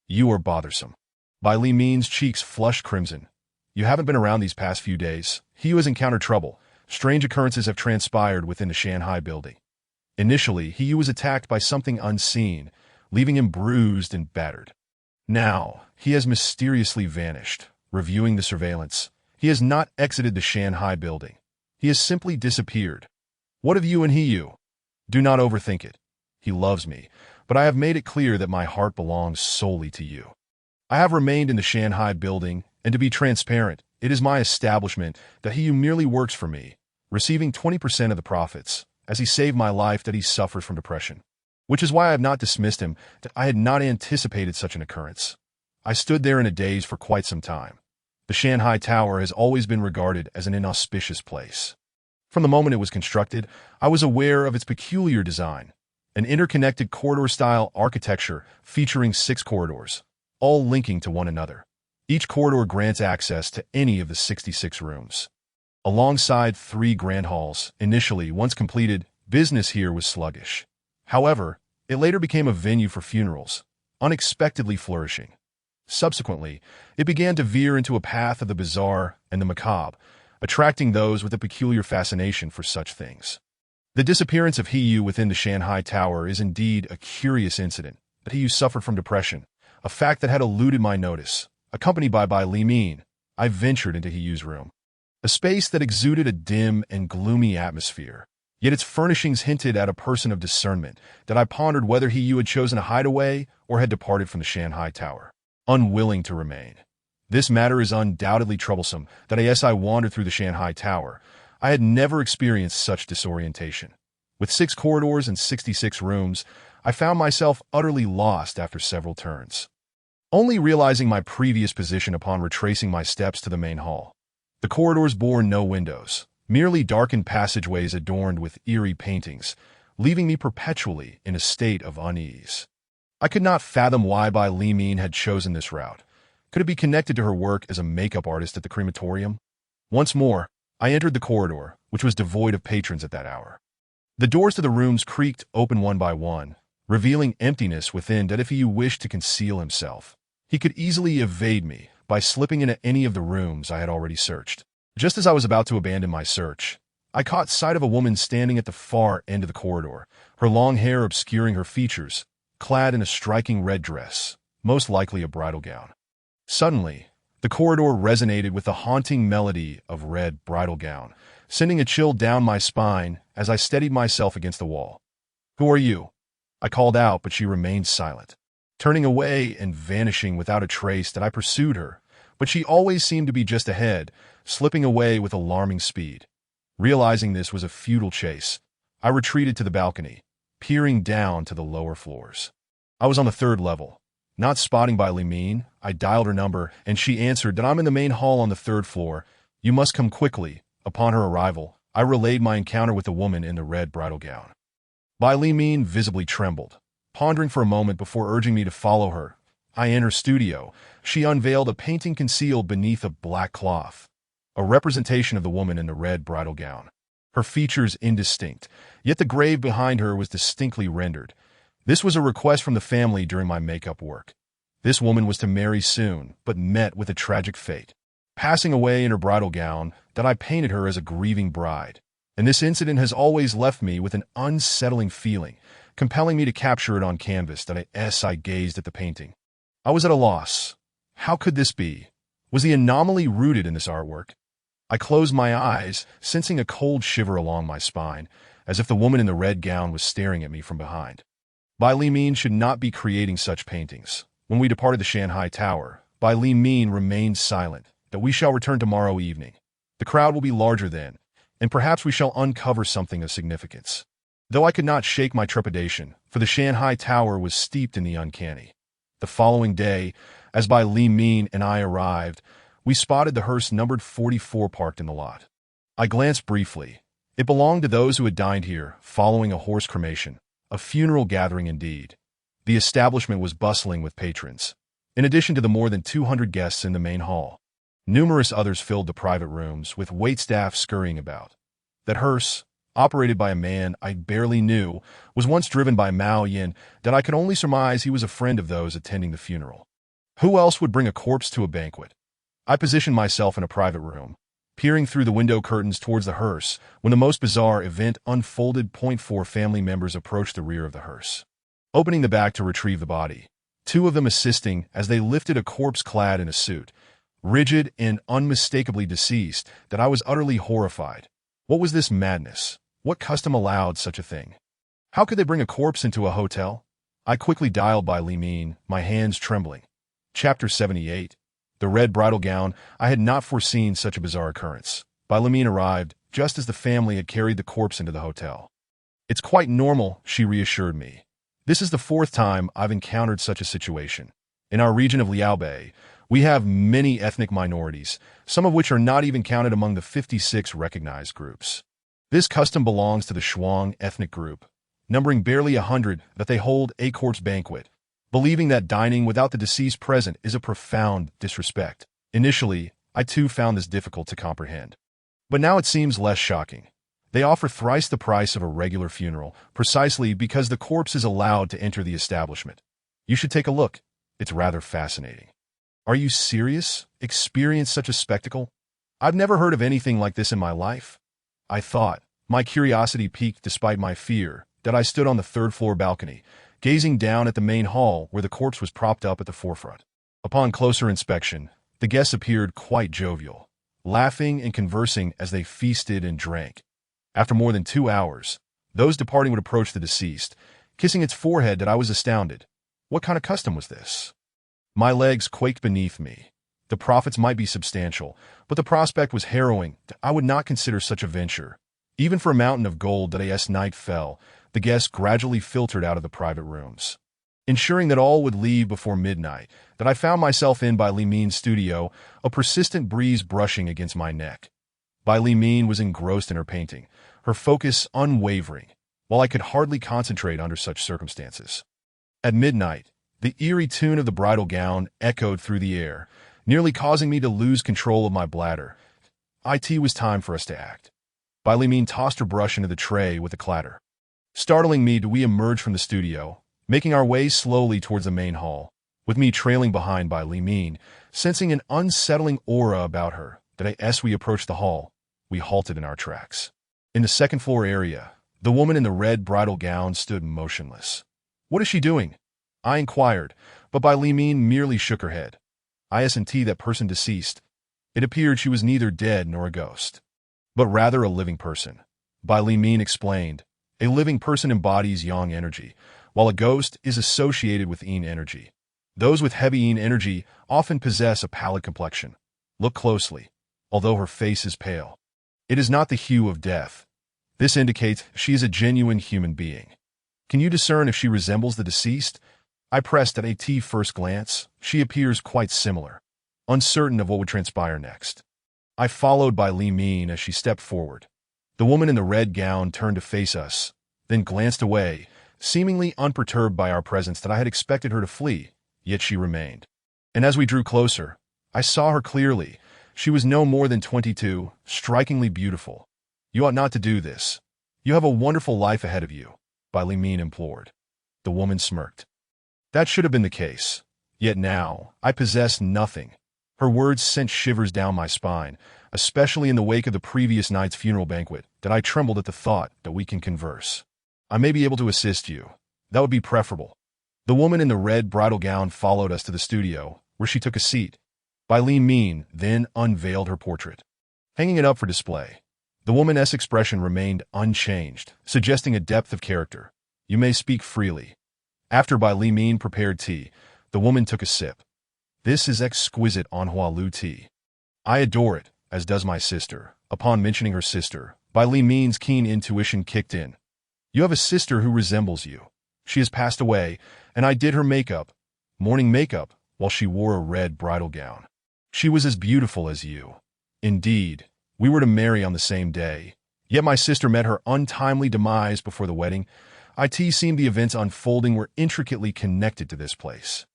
You are bothersome. Bai Limin's cheeks flushed crimson. You haven't been around these past few days. He has encountered trouble. Strange occurrences have transpired within the Shanghai building. Initially, he was attacked by something unseen, leaving him bruised and battered. Now, he has mysteriously vanished. Reviewing the surveillance, he has not exited the Shanghai building. He has simply disappeared. What of you and you? Do not overthink it. He loves me, but I have made it clear that my heart belongs solely to you. I have remained in the Shanghai building, and to be transparent, it is my establishment that he merely works for me, receiving 20% of the profits. As he saved my life, that he suffers from depression, which is why I have not dismissed him. That I had not anticipated such an occurrence. I stood there in a daze for quite some time. The Shanghai Tower has always been regarded as an inauspicious place. From the moment it was constructed, I was aware of its peculiar design, an interconnected corridor-style architecture featuring 6 corridors, all linking to one another. Each corridor grants access to any of the 66 rooms. Alongside 3 grand halls, initially, once completed, business here was sluggish. However, it later became a venue for funerals, unexpectedly flourishing. Subsequently, it began to veer into a path of the bizarre and the macabre, attracting those with a peculiar fascination for such things. The disappearance of He within the Shanghai Tower is indeed a curious incident. That He suffered from depression, a fact that had eluded my notice. Accompanied by Bai Limin, I ventured into He's room. A space that exuded a dim and gloomy atmosphere, yet its furnishings hinted at a person of discernment. That I pondered whether He had chosen a hideaway or had departed from the Shanghai Tower, unwilling to remain. This matter is undoubtedly troublesome. That as I wandered through the Shanghai Tower, I had never experienced such disorientation. With 6 corridors and 66 rooms, I found myself utterly lost after several turns, only realizing my previous position upon retracing my steps to the main hall. The corridors bore no windows, merely darkened passageways adorned with eerie paintings, leaving me perpetually in a state of unease. I could not fathom why Bai Limin had chosen this route. Could it be connected to her work as a makeup artist at the crematorium? Once more, I entered the corridor, which was devoid of patrons at that hour. The doors to the rooms creaked open one by one, revealing emptiness within. That if he wished to conceal himself, he could easily evade me, by slipping into any of the rooms I had already searched. Just as I was about to abandon my search, I caught sight of a woman standing at the far end of the corridor, her long hair obscuring her features, clad in a striking red dress, most likely a bridal gown. Suddenly, the corridor resonated with the haunting melody of Red Bridal Gown, sending a chill down my spine as I steadied myself against the wall. "Who are you?" I called out, but she remained silent, turning away and vanishing without a trace that I pursued her, but she always seemed to be just ahead, slipping away with alarming speed. Realizing this was a futile chase, I retreated to the balcony, peering down to the lower floors. I was on the 3rd level. Not spotting Bai Li, I dialed her number, and she answered that I'm in the main hall on the 3rd floor. "You must come quickly." Upon her arrival, I relayed my encounter with the woman in the red bridal gown. Bai Li visibly trembled, pondering for a moment before urging me to follow her. I entered her studio. She unveiled a painting concealed beneath a black cloth, a representation of the woman in the red bridal gown. Her features indistinct, yet the grave behind her was distinctly rendered. This was a request from the family during my makeup work. This woman was to marry soon, but met with a tragic fate, passing away in her bridal gown that I painted her as a grieving bride. And this incident has always left me with an unsettling feeling, compelling me to capture it on canvas. As I gazed at the painting, I was at a loss. How could this be? Was the anomaly rooted in this artwork? I closed my eyes, sensing a cold shiver along my spine, as if the woman in the red gown was staring at me from behind. Bai Li should not be creating such paintings. When we departed the Shanghai Tower, Bai Li remained silent, that we shall return tomorrow evening. The crowd will be larger then, and perhaps we shall uncover something of significance. Though I could not shake my trepidation, for the Shanghai Tower was steeped in the uncanny. The following day, as Bai Li and I arrived, we spotted the hearse numbered 44 parked in the lot. I glanced briefly. It belonged to those who had dined here, following a horse cremation. A funeral gathering indeed. The establishment was bustling with patrons, in addition to the more than 200 guests in the main hall. Numerous others filled the private rooms, with waitstaff scurrying about. That hearse, operated by a man I barely knew, was once driven by Mao Yin, that I could only surmise he was a friend of those attending the funeral. Who else would bring a corpse to a banquet? I positioned myself in a private room, peering through the window curtains towards the hearse, when the most bizarre event unfolded. 4 family members approached the rear of the hearse, opening the back to retrieve the body, 2 of them assisting as they lifted a corpse clad in a suit, rigid and unmistakably deceased, that I was utterly horrified. What was this madness? What custom allowed such a thing? How could they bring a corpse into a hotel? I quickly dialed Bai Li, my hands trembling. Chapter 78. The red bridal gown. I had not foreseen such a bizarre occurrence. Bai Li arrived just as the family had carried the corpse into the hotel. "It's quite normal," she reassured me. "This is the 4th time I've encountered such a situation. In our region of Liaobei, we have many ethnic minorities, some of which are not even counted among the 56 recognized groups. This custom belongs to the Shuang ethnic group, numbering barely 100, that they hold a corpse banquet, believing that dining without the deceased present is a profound disrespect. Initially, I too found this difficult to comprehend. But now it seems less shocking. They offer thrice the price of a regular funeral, precisely because the corpse is allowed to enter the establishment. You should take a look. It's rather fascinating." "Are you serious? Experience such a spectacle? I've never heard of anything like this in my life." I thought, my curiosity piqued despite my fear, that I stood on the 3rd floor balcony, gazing down at the main hall where the corpse was propped up at the forefront. Upon closer inspection, the guests appeared quite jovial, laughing and conversing as they feasted and drank. After more than 2 hours, those departing would approach the deceased, kissing its forehead. That I was astounded. What kind of custom was this? My legs quaked beneath me. The profits might be substantial, but the prospect was harrowing. I would not consider such a venture. Even for a mountain of gold. That as night fell, the guests gradually filtered out of the private rooms, ensuring that all would leave before midnight. That I found myself in Bai Li studio, a persistent breeze brushing against my neck. Bai Li was engrossed in her painting, her focus unwavering, while I could hardly concentrate under such circumstances. At midnight, the eerie tune of the bridal gown echoed through the air, nearly causing me to lose control of my bladder. It was time for us to act. Bai Li tossed her brush into the tray with a clatter. Startling me, we emerged from the studio, making our way slowly towards the main hall. with me trailing behind by Li Min, sensing an unsettling aura about her that as we approached the hall, we halted in our tracks. In the second floor area, the woman in the red bridal gown stood motionless. "What is she doing?" I inquired, but Bai Li Min merely shook her head. "Isn't that person deceased?" It appeared she was neither dead nor a ghost, but rather a living person. Bai Li Min explained, "A living person embodies yang energy, while a ghost is associated with yin energy. Those with heavy yin energy often possess a pallid complexion. Look closely. Although her face is pale, it is not the hue of death. This indicates she is a genuine human being. Can you discern if she resembles the deceased?" I pressed at first glance. She appears quite similar, uncertain of what would transpire next. I followed by Li Min as she stepped forward. The woman in the red gown turned to face us, then glanced away, seemingly unperturbed by our presence that I had expected her to flee, yet she remained. And as we drew closer, I saw her clearly. She was no more than 22, strikingly beautiful. "You ought not to do this. You have a wonderful life ahead of you," Bai Li Min implored. The woman smirked. That should have been the case. Yet now, I possess nothing. Her words sent shivers down my spine, especially in the wake of the previous night's funeral banquet, that I trembled at the thought that we can converse. "I may be able to assist you. That would be preferable." The woman in the red bridal gown followed us to the studio, where she took a seat. Bai Li Min then unveiled her portrait, hanging it up for display. The woman's expression remained unchanged, suggesting a depth of character. "You may speak freely." After Bai Li Min prepared tea, the woman took a sip. "This is exquisite Anhua Lu tea. I adore it, as does my sister." Upon mentioning her sister, Bai Li Min's keen intuition kicked in. "You have a sister who resembles you. She has passed away, and I did her makeup, morning makeup, while she wore a red bridal gown. She was as beautiful as you. Indeed, we were to marry on the same day, yet my sister met her untimely demise before the wedding. It seemed the events unfolding were intricately connected to this place."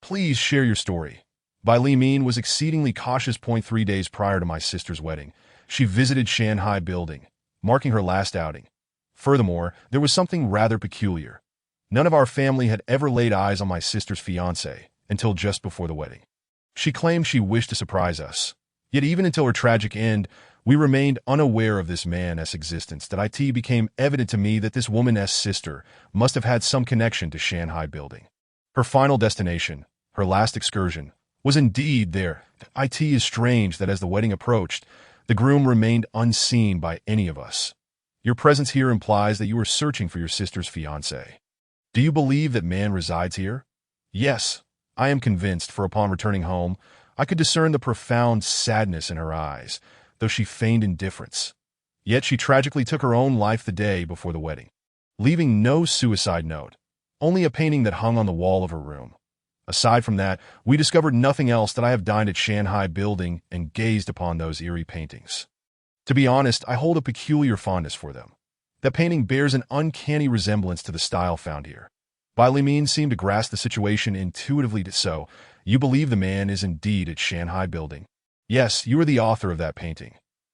"Please share your story." Bai Li Min was exceedingly cautious. 3 days prior to my sister's wedding, she visited Shanghai Building, marking her last outing. Furthermore, there was something rather peculiar. None of our family had ever laid eyes on my sister's fiancé until just before the wedding. She claimed she wished to surprise us. Yet even until her tragic end, we remained unaware of this man's existence. That it became evident to me that this woman's sister must have had some connection to Shanghai Building. Her final destination, her last excursion, was indeed there. It is strange that as the wedding approached, the groom remained unseen by any of us. Your presence here implies that you are searching for your sister's fiancé. Do you believe that man resides here? Yes, I am convinced, for upon returning home, I could discern the profound sadness in her eyes, though she feigned indifference. Yet she tragically took her own life the day before the wedding, leaving no suicide note, only a painting that hung on the wall of her room. Aside from that, we discovered nothing else. That I have dined at Shanghai Building and gazed upon those eerie paintings. To be honest, I hold a peculiar fondness for them. That painting bears an uncanny resemblance to the style found here. Bai Li Min seemed to grasp the situation intuitively. "So, you believe the man is indeed at Shanghai Building?" "Yes, you are the author of that painting.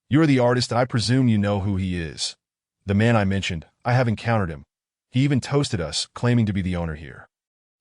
You are the artist, and I presume you know who he is." "The man I mentioned, I have encountered him. He even toasted us, claiming to be the owner here.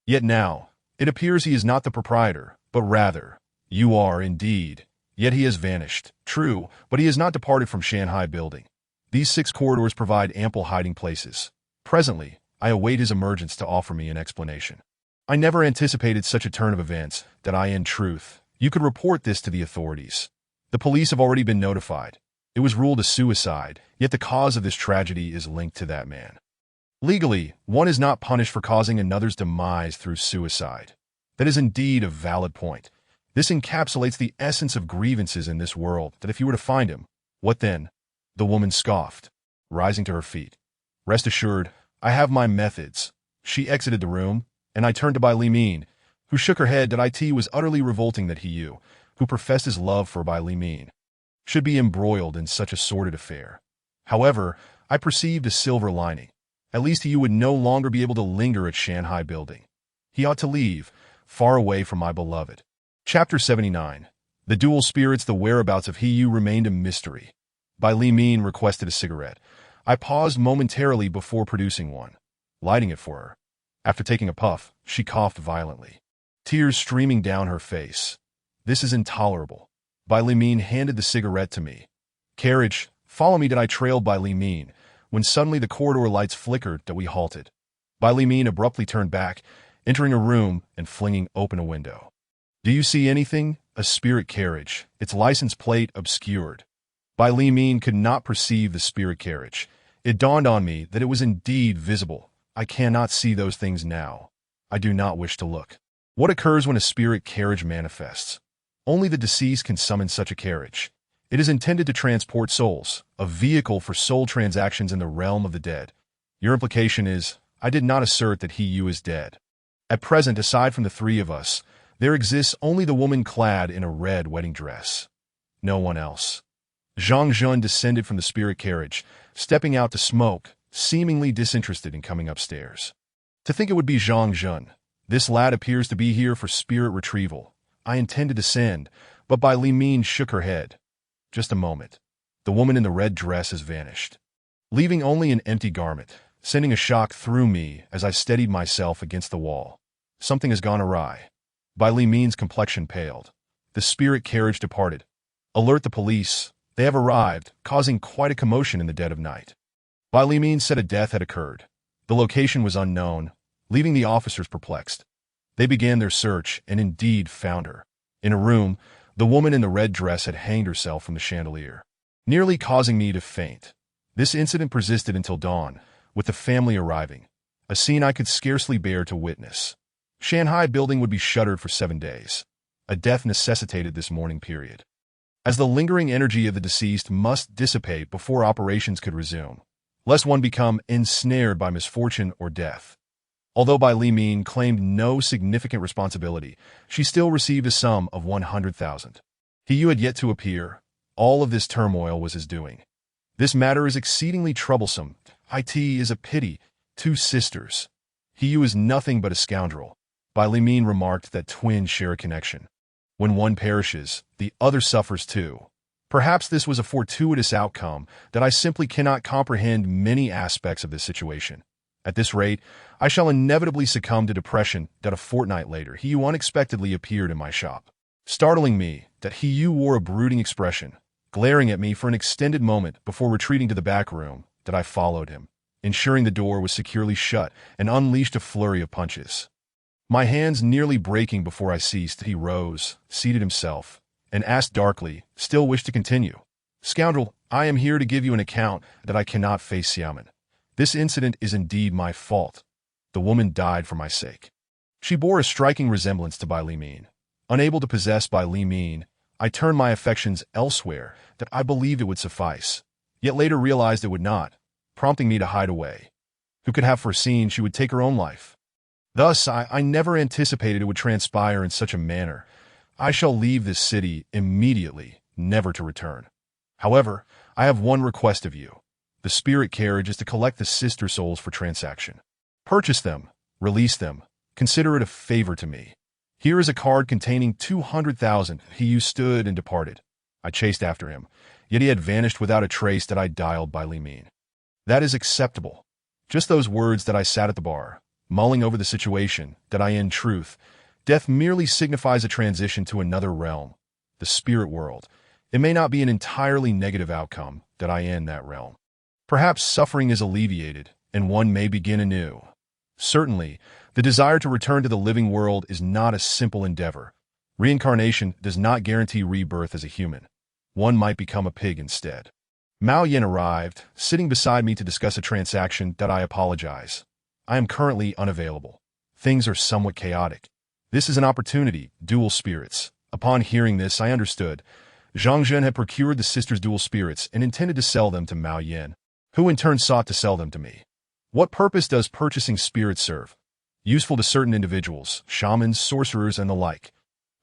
Yet now, it appears he is not the proprietor, but rather, you are indeed. Yet he has vanished. True, but he has not departed from Shanghai Building. These 6 corridors provide ample hiding places. Presently, I await his emergence to offer me an explanation." I never anticipated such a turn of events. That in truth, you could report this to the authorities. The police have already been notified. It was ruled a suicide, yet the cause of this tragedy is linked to that man. Legally, one is not punished for causing another's demise through suicide. That is indeed a valid point. This encapsulates the essence of grievances in this world. That if you were to find him, what then? The woman scoffed, rising to her feet. "Rest assured, I have my methods." She exited the room, and I turned to Bai Li Min, who shook her head. That it was utterly revolting that he, who professed his love for Bai Li Min, should be embroiled in such a sordid affair. However, I perceived a silver lining. At least he would no longer be able to linger at Shanghai Building. He ought to leave, far away from my beloved. Chapter 79. The Dual Spirits. The whereabouts of he remained a mystery. Bai Li Min requested a cigarette. I paused momentarily before producing one, lighting it for her. After taking a puff, she coughed violently. tears streaming down her face. This is intolerable. Bai Limin handed the cigarette to me. Carriage, follow me. I trailed Bai Limin, when suddenly the corridor lights flickered that we halted. Bai Limin abruptly turned back, entering a room and flinging open a window. Do you see anything? A spirit carriage, its license plate obscured. Bai Limin could not perceive the spirit carriage. It dawned on me that it was indeed visible. I cannot see those things now. I do not wish to look. What occurs when a spirit carriage manifests? Only the deceased can summon such a carriage. It is intended to transport souls, a vehicle for soul transactions in the realm of the dead. Your implication is, I did not assert that you is dead. At present, aside from the three of us, there exists only the woman clad in a red wedding dress. No one else. Zhang Jun descended from the spirit carriage, stepping out to smoke, seemingly disinterested in coming upstairs. To think it would be Zhang Jun. This lad appears to be here for spirit retrieval. I intend to descend, but Bai Limin shook her head. Just a moment. The woman in the red dress has vanished, leaving only an empty garment, sending a shock through me as I steadied myself against the wall. Something has gone awry. Bai Limin's complexion paled. The spirit carriage departed. Alert the police. They have arrived, causing quite a commotion in the dead of night. Bai Limin said a death had occurred. The location was unknown, leaving the officers perplexed. They began their search and indeed found her. In a room, the woman in the red dress had hanged herself from the chandelier, nearly causing me to faint. This incident persisted until dawn, with the family arriving, a scene I could scarcely bear to witness. Shanghai building would be shuttered for 7 days. A death necessitated this mourning period, as the lingering energy of the deceased must dissipate before operations could resume, lest one become ensnared by misfortune or death. Although Bai Limin claimed no significant responsibility, she still received a sum of 100,000. He had yet to appear. All of this turmoil was his doing. This matter is exceedingly troublesome. It is a pity. 2 sisters. He is nothing but a scoundrel. Bai Limin remarked that twins share a connection. When one perishes, the other suffers too. Perhaps this was a fortuitous outcome that I simply cannot comprehend many aspects of this situation. At this rate, I shall inevitably succumb to depression. That a fortnight later, he unexpectedly appeared in my shop, startling me that he wore a brooding expression, glaring at me for an extended moment before retreating to the back room. That I followed him, ensuring the door was securely shut, and unleashed a flurry of punches. My hands nearly breaking before I ceased, he rose, seated himself, and asked darkly, still wish to continue. Scoundrel, I am here to give you an account that I cannot face Xiamen. This incident is indeed my fault. The woman died for my sake. She bore a striking resemblance to Bai Limin. Unable to possess Bai Limin, I turned my affections elsewhere that I believed it would suffice, yet later realized it would not, prompting me to hide away. Who could have foreseen she would take her own life? Thus, I never anticipated it would transpire in such a manner. I shall leave this city immediately, never to return. However, I have one request of you. The spirit carriage is to collect the sister souls for transaction. Purchase them, release them, consider it a favor to me. Here is a card containing 200,000. He stood and departed. I chased after him, yet he had vanished without a trace. That I dialed Bai Limin. That is acceptable. Just those words that I sat at the bar, mulling over the situation, that in truth, death merely signifies a transition to another realm, the spirit world. It may not be an entirely negative outcome that I in that realm. Perhaps suffering is alleviated, and one may begin anew. Certainly, the desire to return to the living world is not a simple endeavor. Reincarnation does not guarantee rebirth as a human. One might become a pig instead. Mao Yin arrived, sitting beside me to discuss a transaction. That I apologize. I am currently unavailable. Things are somewhat chaotic. This is an opportunity, dual spirits. Upon hearing this, I understood. Zhang Jun had procured the sisters' dual spirits and intended to sell them to Mao Yin, who in turn sought to sell them to me. What purpose does purchasing spirits serve? Useful to certain individuals, shamans, sorcerers, and the like.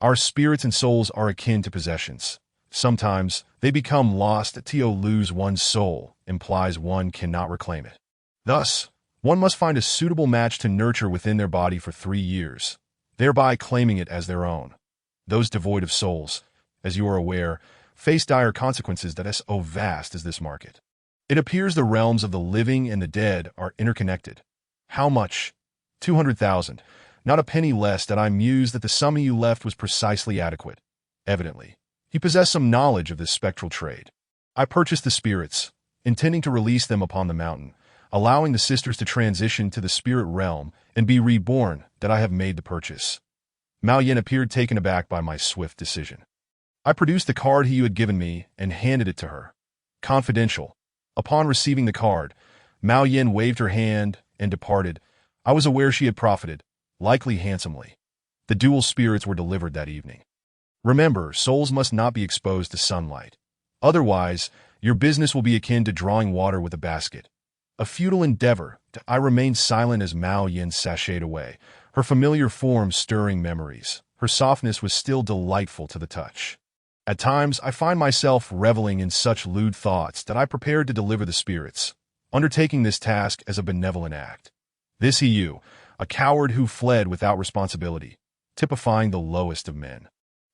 Our spirits and souls are akin to possessions. Sometimes, they become lost. To lose one's soul implies one cannot reclaim it. Thus, one must find a suitable match to nurture within their body for 3 years, thereby claiming it as their own. Those devoid of souls, as you are aware, face dire consequences. That is so vast as this market. It appears the realms of the living and the dead are interconnected. How much? 200,000. Not a penny less that I mused that the sum you left was precisely adequate. Evidently, he possessed some knowledge of this spectral trade. I purchased the spirits, intending to release them upon the mountain, allowing the sisters to transition to the spirit realm and be reborn. That I have made the purchase. Mao Yin appeared taken aback by my swift decision. I produced the card he had given me and handed it to her. Confidential. Upon receiving the card, Mao Yin waved her hand and departed. I was aware she had profited, likely handsomely. The dual spirits were delivered that evening. Remember, souls must not be exposed to sunlight. Otherwise, your business will be akin to drawing water with a basket. A futile endeavor. I remained silent as Mao Yin sashayed away, her familiar form stirring memories. Her softness was still delightful to the touch. At times, I find myself reveling in such lewd thoughts that I prepared to deliver the spirits, undertaking this task as a benevolent act. This you, a coward who fled without responsibility, typifying the lowest of men.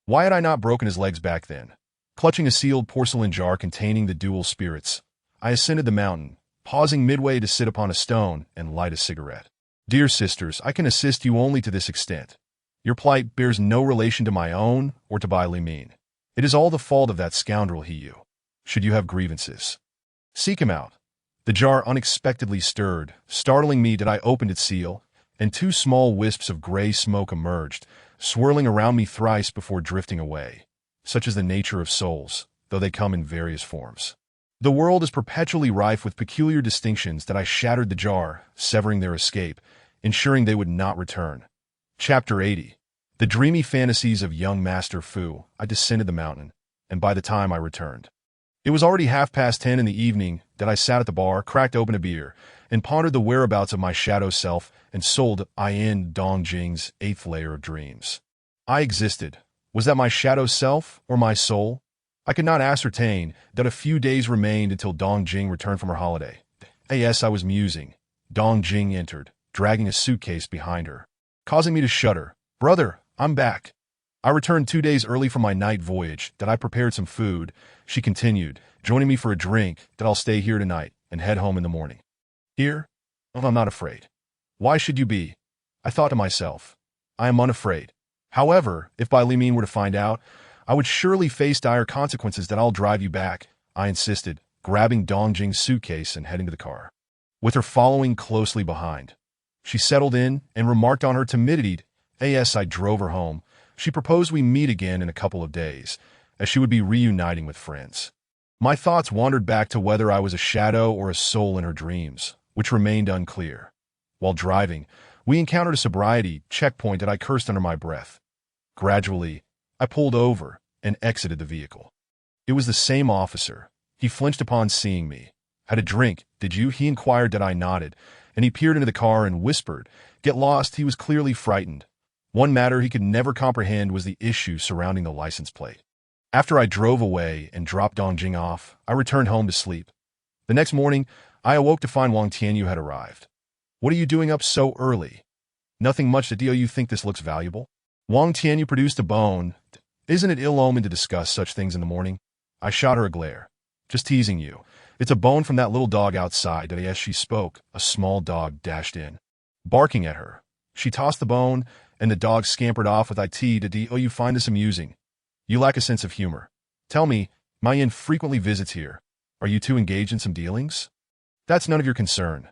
Why had I not broken his legs back then? Clutching a sealed porcelain jar containing the dual spirits, I ascended the mountain, pausing midway to sit upon a stone and light a cigarette. Dear sisters, I can assist you only to this extent. Your plight bears no relation to my own or to Bai Li Min. It is all the fault of that scoundrel He-Yu. Should you have grievances, seek him out. The jar unexpectedly stirred, startling me that I opened its seal, and 2 small wisps of gray smoke emerged, swirling around me thrice before drifting away. Such is the nature of souls, though they come in various forms. The world is perpetually rife with peculiar distinctions that I shattered the jar, severing their escape, ensuring they would not return. Chapter 80. The dreamy fantasies of young Master Fu. I descended the mountain, and by the time I returned, it was already 10:30 in the evening that I sat at the bar, cracked open a beer, and pondered the whereabouts of my shadow self and sold Ayin Dongjing's 8th layer of dreams. I existed. Was that my shadow self or my soul? I could not ascertain. That a few days remained until Dongjing returned from her holiday. Yes, I was musing. Dongjing entered, dragging a suitcase behind her, causing me to shudder. Brother, I'm back. I returned 2 days early from my night voyage. That I prepared some food, she continued, joining me for a drink. That I'll stay here tonight and head home in the morning. Here? Oh, I'm not afraid. Why should you be? I thought to myself. I am unafraid. However, if Bai Li Min were to find out, I would surely face dire consequences. That I'll drive you back, I insisted, grabbing Dongjing's suitcase and heading to the car, with her following closely behind. She settled in and remarked on her timidity. As I drove her home, she proposed we meet again in a couple of days, as she would be reuniting with friends. My thoughts wandered back to whether I was a shadow or a soul in her dreams, which remained unclear. While driving, we encountered a sobriety checkpoint that I cursed under my breath. Gradually, I pulled over and exited the vehicle. It was the same officer. He flinched upon seeing me. Had a drink, did you? He inquired. That I nodded, and he peered into the car and whispered, Get lost. He was clearly frightened. One matter he could never comprehend was the issue surrounding the license plate. After I drove away and dropped Dongjing off, I returned home to sleep. The next morning, I awoke to find Wang Tianyu had arrived. What are you doing up so early? Nothing much. Do you think this looks valuable? Wang Tianyu produced a bone. Isn't it ill omen to discuss such things in the morning? I shot her a glare. Just teasing you. It's a bone from that little dog outside. As she spoke, a small dog dashed in, barking at her. She tossed the bone, and the dog scampered off with it. Oh, you find this amusing. You lack a sense of humor. Tell me, Mao Yin frequently visits here. Are you two engaged in some dealings? That's none of your concern.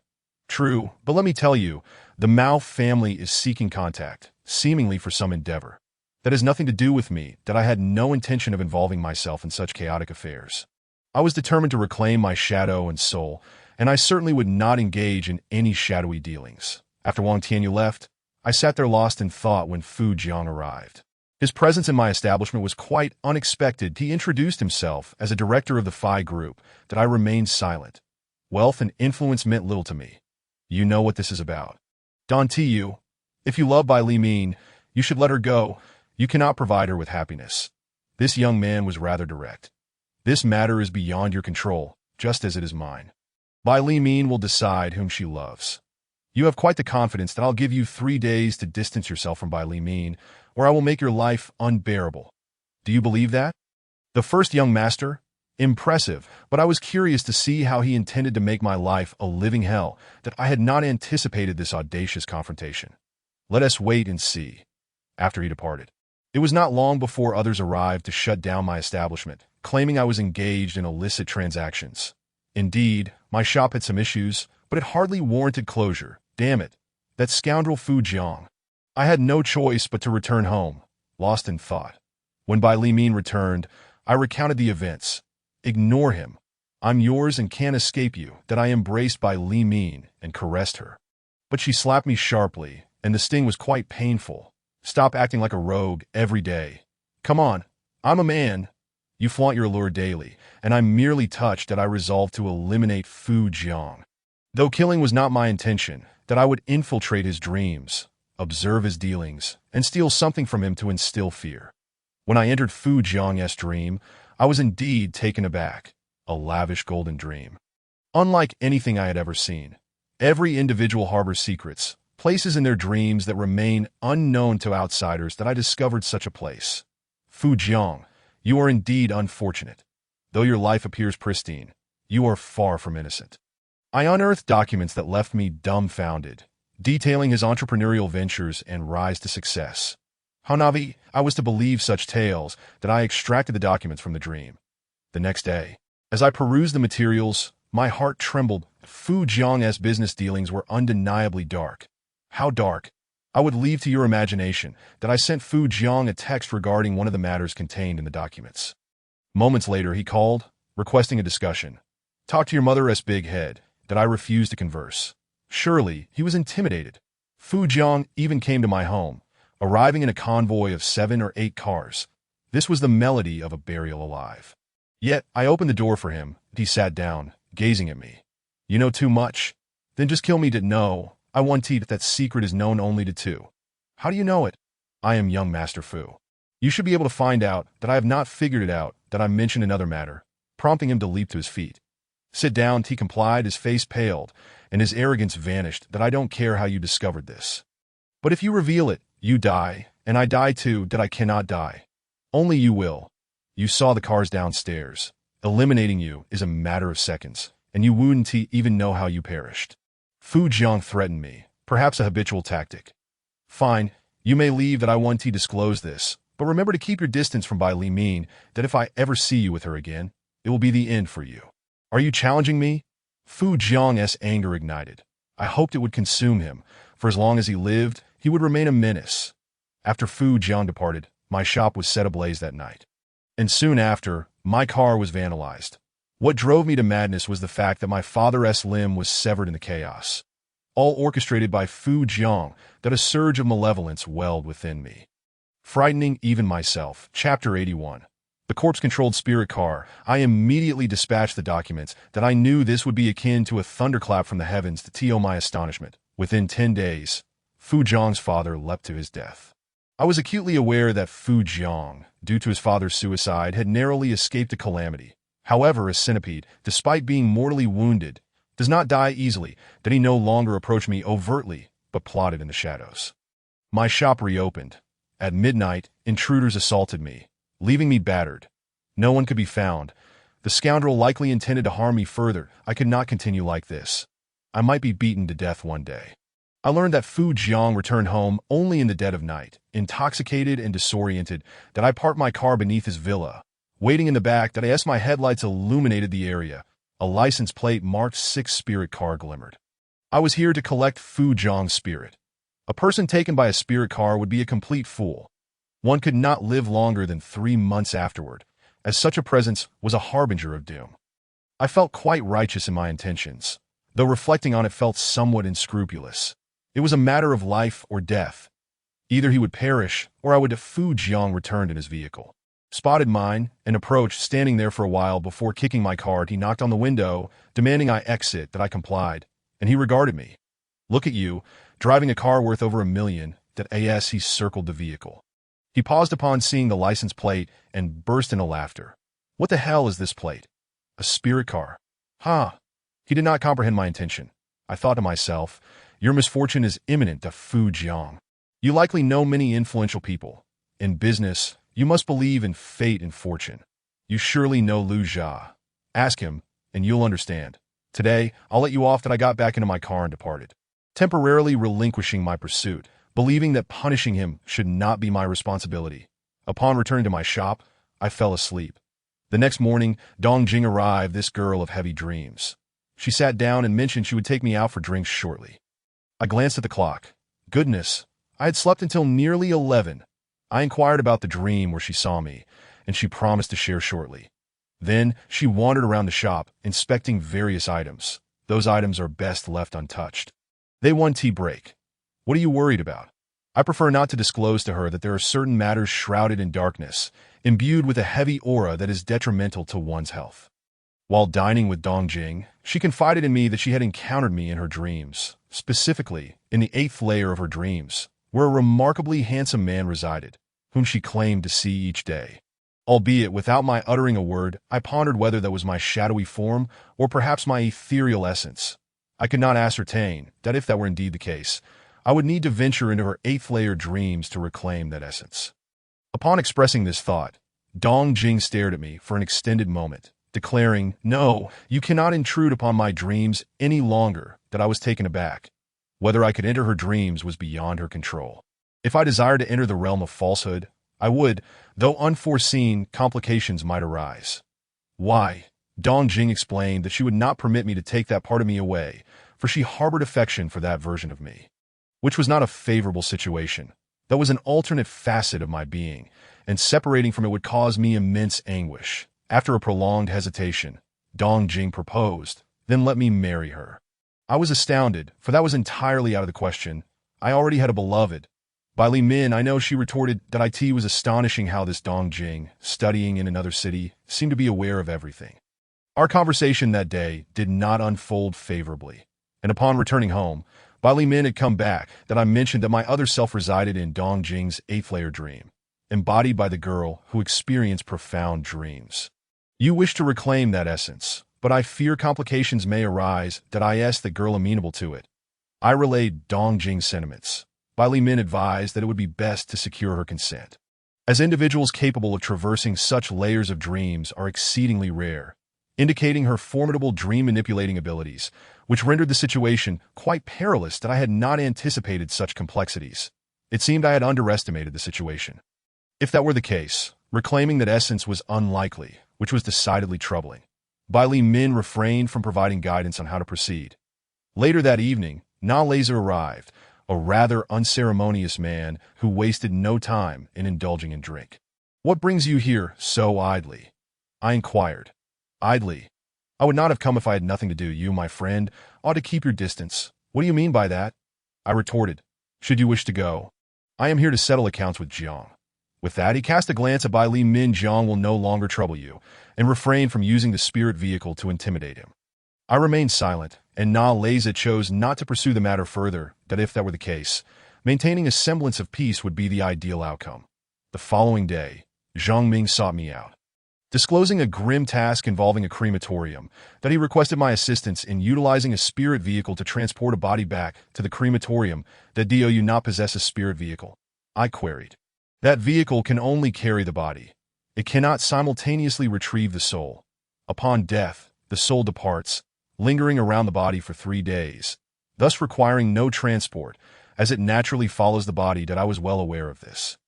True, but let me tell you, the Mao family is seeking contact, seemingly for some endeavor. That has nothing to do with me. That I had no intention of involving myself in such chaotic affairs. I was determined to reclaim my shadow and soul, and I certainly would not engage in any shadowy dealings. After Wang Tianyu left, I sat there lost in thought when Fu Jiang arrived. His presence in my establishment was quite unexpected. He introduced himself as a director of the Phi Group. That I remained silent. Wealth and influence meant little to me. You know what this is about. Don Tiyu, if you love Bai Li Min, you should let her go. You cannot provide her with happiness. This young man was rather direct. This matter is beyond your control, just as it is mine. Bai Li Min will decide whom she loves. You have quite the confidence that I'll give you 3 days to distance yourself from Bai Li Min, or I will make your life unbearable. Do you believe that? The first young master? Impressive, but I was curious to see how he intended to make my life a living hell. That I had not anticipated this audacious confrontation. Let us wait and see. After he departed. It was not long before others arrived to shut down my establishment, claiming I was engaged in illicit transactions. Indeed, my shop had some issues, but it hardly warranted closure. Damn it. That scoundrel Fu Jiang. I had no choice but to return home, lost in thought. When Bai Li Min returned, I recounted the events. Ignore him. I'm yours and can't escape you, that I embraced Bai Li Min and caressed her. But she slapped me sharply, and the sting was quite painful. Stop acting like a rogue every day. Come on, I'm a man. You flaunt your allure daily, and I'm merely touched that I resolved to eliminate Fu Jiang. Though killing was not my intention, that I would infiltrate his dreams, observe his dealings, and steal something from him to instill fear. When I entered Fu Jiang's dream, I was indeed taken aback. A lavish golden dream. Unlike anything I had ever seen, every individual harbors secrets, places in their dreams that remain unknown to outsiders that I discovered such a place. Fu Jiang, you are indeed unfortunate. Though your life appears pristine, you are far from innocent. I unearthed documents that left me dumbfounded, detailing his entrepreneurial ventures and rise to success. How naive I was to believe such tales that I extracted the documents from the dream. The next day, as I perused the materials, my heart trembled. Fu Jiang's business dealings were undeniably dark. How dark? I would leave to your imagination that I sent Fu Jiang a text regarding one of the matters contained in the documents. Moments later, he called, requesting a discussion. Talk to your mother's big head, that I refused to converse. Surely, he was intimidated. Fu Jiang even came to my home, arriving in a convoy of 7 or 8 cars. This was the melody of a burial alive. Yet, I opened the door for him, and he sat down, gazing at me. You know too much? Then just kill me to know. I want that secret is known only to 2. How do you know it? I am young Master Fu. You should be able to find out that I have not figured it out, that I mentioned another matter, prompting him to leap to his feet. Sit down, he complied, his face paled, and his arrogance vanished, that I don't care how you discovered this. But if you reveal it, you die, and I die too, that I cannot die. Only you will. You saw the cars downstairs. Eliminating you is a matter of seconds, and you wouldn't even know how you perished. Fu Jiang threatened me, perhaps a habitual tactic. Fine, you may leave that I want to disclose this, but remember to keep your distance from Bai Li Min, that if I ever see you with her again, it will be the end for you. Are you challenging me? Fu Jiang's anger ignited. I hoped it would consume him, for as long as he lived, he would remain a menace. After Fu Jiang departed, my shop was set ablaze that night. And soon after, my car was vandalized. What drove me to madness was the fact that my father's limb was severed in the chaos. All orchestrated by Fu Jiang, that a surge of malevolence welled within me. Frightening even myself. Chapter 81. The corpse-controlled spirit car. I immediately dispatched the documents, that I knew this would be akin to a thunderclap from the heavens to my astonishment. Within 10 days, Fu Jiang's father leapt to his death. I was acutely aware that Fu Jiang, due to his father's suicide, had narrowly escaped a calamity. However, a centipede, despite being mortally wounded, does not die easily, that he no longer approached me overtly, but plotted in the shadows. My shop reopened. At midnight, intruders assaulted me, leaving me battered. No one could be found. The scoundrel likely intended to harm me further. I could not continue like this. I might be beaten to death one day. I learned that Fu Jiang returned home only in the dead of night, intoxicated and disoriented, that I parked my car beneath his villa. Waiting in the back, that as my headlights illuminated the area, a license plate marked 6 spirit car glimmered. I was here to collect Fu Jiang's spirit. A person taken by a spirit car would be a complete fool. One could not live longer than 3 months afterward, as such a presence was a harbinger of doom. I felt quite righteous in my intentions, though reflecting on it felt somewhat unscrupulous. It was a matter of life or death. Either he would perish, or I would. Fu Jiang returned in his vehicle. Spotted mine, and approached, standing there for a while before kicking my cart. He knocked on the window, demanding I exit, that I complied, and he regarded me. Look at you, driving a car worth over $1 million, that as he circled the vehicle. He paused upon seeing the license plate and burst into laughter. What the hell is this plate? A spirit car. Ha! He did not comprehend my intention. I thought to myself, your misfortune is imminent to Fu Jiang. You likely know many influential people. In business, you must believe in fate and fortune. You surely know Lu Jia. Ask him, and you'll understand. Today, I'll let you off that I got back into my car and departed, temporarily relinquishing my pursuit, believing that punishing him should not be my responsibility. Upon returning to my shop, I fell asleep. The next morning, Dong Jing arrived, this girl of heavy dreams. She sat down and mentioned she would take me out for drinks shortly. I glanced at the clock. Goodness, I had slept until nearly 11. I inquired about the dream where she saw me, and she promised to share shortly. Then she wandered around the shop, inspecting various items. Those items are best left untouched. Day 1 tea break. What are you worried about? I prefer not to disclose to her that there are certain matters shrouded in darkness, imbued with a heavy aura that is detrimental to one's health. While dining with Dong Jing, she confided in me that she had encountered me in her dreams, specifically in the 8th layer of her dreams, where a remarkably handsome man resided, whom she claimed to see each day. Albeit without my uttering a word, I pondered whether that was my shadowy form or perhaps my ethereal essence. I could not ascertain that if that were indeed the case, I would need to venture into her 8th layer dreams to reclaim that essence. Upon expressing this thought, Dong Jing stared at me for an extended moment, declaring, "No, you cannot intrude upon my dreams any longer," that I was taken aback. Whether I could enter her dreams was beyond her control. If I desired to enter the realm of falsehood, I would, though unforeseen complications might arise. Why? Dong Jing explained that she would not permit me to take that part of me away, for she harbored affection for that version of me, which was not a favorable situation. That was an alternate facet of my being, and separating from it would cause me immense anguish. After a prolonged hesitation, Dong Jing proposed, "Then let me marry her." I was astounded, for that was entirely out of the question. I already had a beloved. By Li Min, I know she retorted that it was astonishing how this Dong Jing, studying in another city, seemed to be aware of everything. Our conversation that day did not unfold favorably, and upon returning home, Bai Li Min had come back that I mentioned that my other self resided in Dong Jing's 8th layer dream, embodied by the girl who experienced profound dreams. You wish to reclaim that essence, but I fear complications may arise that I asked the girl amenable to it. I relayed Dong Jing's sentiments. Bai Li Min advised that it would be best to secure her consent, as individuals capable of traversing such layers of dreams are exceedingly rare, indicating her formidable dream-manipulating abilities, which rendered the situation quite perilous that I had not anticipated such complexities. It seemed I had underestimated the situation. If that were the case, reclaiming that essence was unlikely, which was decidedly troubling. Bai Li Min refrained from providing guidance on how to proceed. Later that evening, Na Laser arrived, a rather unceremonious man who wasted no time in indulging in drink. "What brings you here so idly?" I inquired. "Idly? I would not have come if I had nothing to do. You, my friend, ought to keep your distance." "What do you mean by that?" I retorted. "Should you wish to go, I am here to settle accounts with Jiang." With that, he cast a glance at Bai Li Min. "Jiang will no longer trouble you," and refrained from using the spirit vehicle to intimidate him. I remained silent, and Na Leza chose not to pursue the matter further, that if that were the case, maintaining a semblance of peace would be the ideal outcome. The following day, Zhang Ming sought me out, disclosing a grim task involving a crematorium, that he requested my assistance in utilizing a spirit vehicle to transport a body back to the crematorium. "That do you not possess a spirit vehicle?" I queried. "That vehicle can only carry the body. It cannot simultaneously retrieve the soul. Upon death, the soul departs, lingering around the body for 3 days, thus requiring no transport, as it naturally follows the body." That I was well aware of this.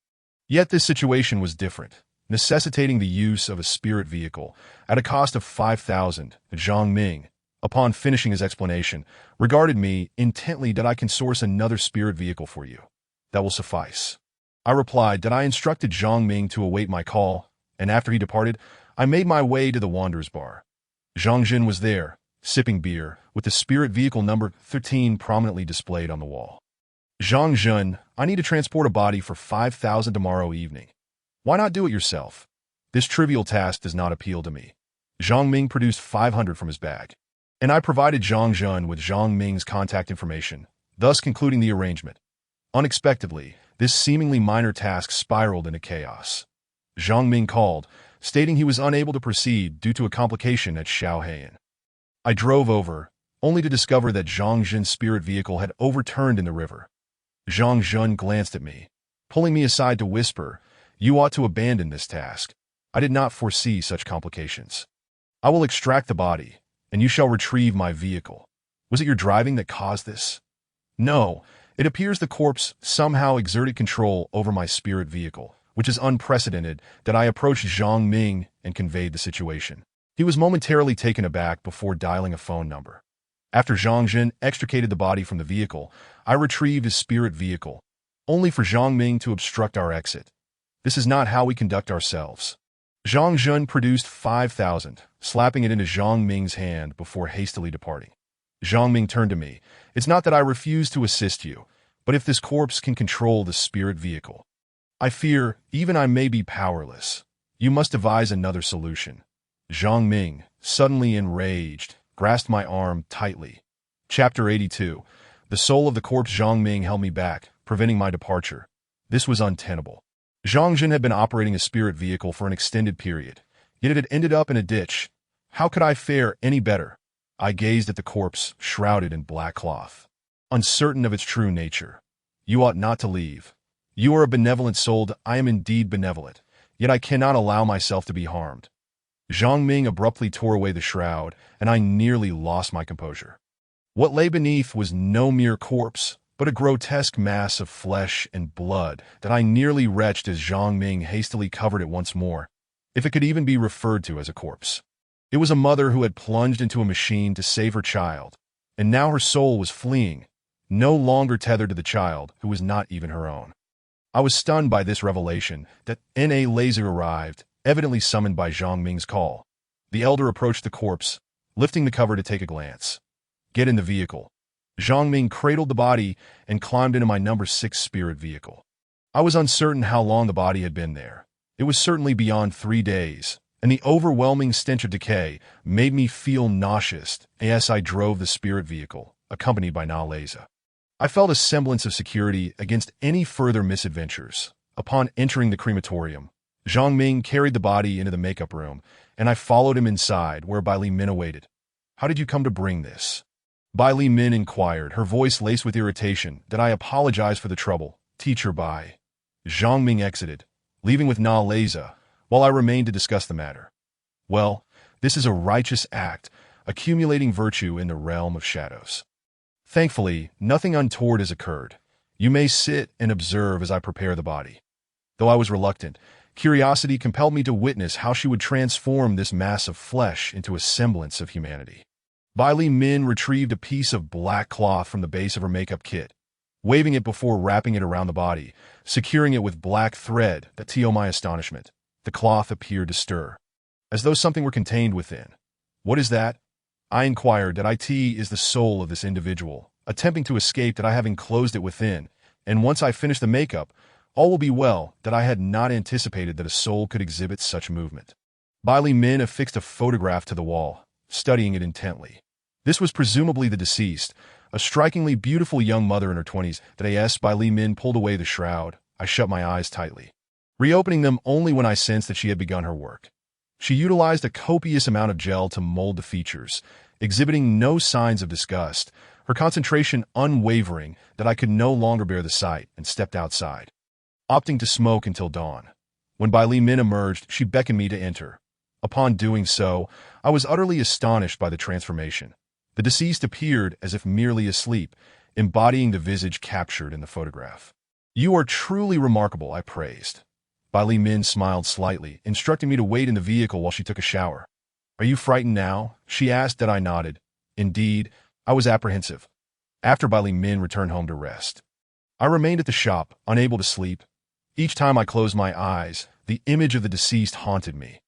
Yet this situation was different, necessitating the use of a spirit vehicle at a cost of 5,000. Zhang Ming, upon finishing his explanation, regarded me intently. "That I can source another spirit vehicle for you. That will suffice." I replied that I instructed Zhang Ming to await my call, and after he departed, I made my way to the Wanderer's Bar. Zhang Jin was there, sipping beer, with the spirit vehicle number 13 prominently displayed on the wall. "Zhang Jun, I need to transport a body for 5,000 tomorrow evening. Why not do it yourself?" This trivial task does not appeal to me. Zhang Ming produced 500 from his bag, and I provided Zhang Jun with Zhang Ming's contact information, thus concluding the arrangement. Unexpectedly, this seemingly minor task spiraled into chaos. Zhang Ming called, stating he was unable to proceed due to a complication at Shaoheian. I drove over, only to discover that Zhang Jun's spirit vehicle had overturned in the river. Zhang Jun glanced at me, pulling me aside to whisper, "You ought to abandon this task. I did not foresee such complications. I will extract the body, and you shall retrieve my vehicle. Was it your driving that caused this?" "No, It appears the corpse somehow exerted control over my spirit vehicle, which is unprecedented that I approached Zhang Ming and conveyed the situation. He was momentarily taken aback before dialing a phone number. After Zhang Jin extricated the body from the vehicle, I retrieved his spirit vehicle, only for Zhang Ming to obstruct our exit. This is not how we conduct ourselves. Zhang Jin produced 5,000, slapping it into Zhang Ming's hand before hastily departing. Zhang Ming turned to me. It's not that I refuse to assist you, but if this corpse can control the spirit vehicle, I fear even I may be powerless. You must devise another solution. Zhang Ming, suddenly enraged, grasped my arm tightly. Chapter 82. The soul of the corpse. Zhang Ming held me back, preventing my departure. This was untenable. Zhang Jin had been operating a spirit vehicle for an extended period, yet it had ended up in a ditch. How could I fare any better? I gazed at the corpse, shrouded in black cloth, uncertain of its true nature. You ought not to leave. You are a benevolent soul. I am indeed benevolent, yet I cannot allow myself to be harmed. Zhang Ming abruptly tore away the shroud, and I nearly lost my composure. What lay beneath was no mere corpse, but a grotesque mass of flesh and blood that I nearly retched as Zhang Ming hastily covered it once more, if it could even be referred to as a corpse. It was a mother who had plunged into a machine to save her child, and now her soul was fleeing, no longer tethered to the child who was not even her own. I was stunned by this revelation that N.A. Laser arrived, evidently summoned by Zhang Ming's call. The elder approached the corpse, lifting the cover to take a glance. Get in the vehicle. Zhang Ming cradled the body and climbed into my number 6 spirit vehicle. I was uncertain how long the body had been there. It was certainly beyond 3 days, and the overwhelming stench of decay made me feel nauseous as I drove the spirit vehicle, accompanied by Na Leza. I felt a semblance of security against any further misadventures. Upon entering the crematorium, Zhang Ming carried the body into the makeup room, and I followed him inside, where Bai Li Min awaited. How did you come to bring this? Bai Li Min inquired, her voice laced with irritation, that I apologize for the trouble. Teacher Bai. Zhang Ming exited, leaving with Na Leza, while I remained to discuss the matter. Well, this is a righteous act, accumulating virtue in the realm of shadows. Thankfully, nothing untoward has occurred. You may sit and observe as I prepare the body. Though I was reluctant, curiosity compelled me to witness how she would transform this mass of flesh into a semblance of humanity. Bai Li Min retrieved a piece of black cloth from the base of her makeup kit, waving it before wrapping it around the body, securing it with black thread. To my astonishment, the cloth appeared to stir, as though something were contained within. What is that? I inquired. That it is the soul of this individual, attempting to escape. That I have enclosed it within, and once I finish the makeup, all will be well. That I had not anticipated that a soul could exhibit such movement. Bai Li Min affixed a photograph to the wall, studying it intently. This was presumably the deceased, a strikingly beautiful young mother in her 20s. That Bai Li Min pulled away the shroud. I shut my eyes tightly, reopening them only when I sensed that she had begun her work. She utilized a copious amount of gel to mold the features, exhibiting no signs of disgust, her concentration unwavering. That I could no longer bear the sight and stepped outside, opting to smoke until dawn. When Bai Li Min emerged, she beckoned me to enter. Upon doing so, I was utterly astonished by the transformation. The deceased appeared as if merely asleep, embodying the visage captured in the photograph. You are truly remarkable, I praised. Bai Li Min smiled slightly, instructing me to wait in the vehicle while she took a shower. Are you frightened now? She asked. That I nodded. Indeed, I was apprehensive. After Bai Li Min returned home to rest, I remained at the shop, unable to sleep. Each time I closed my eyes, the image of the deceased haunted me.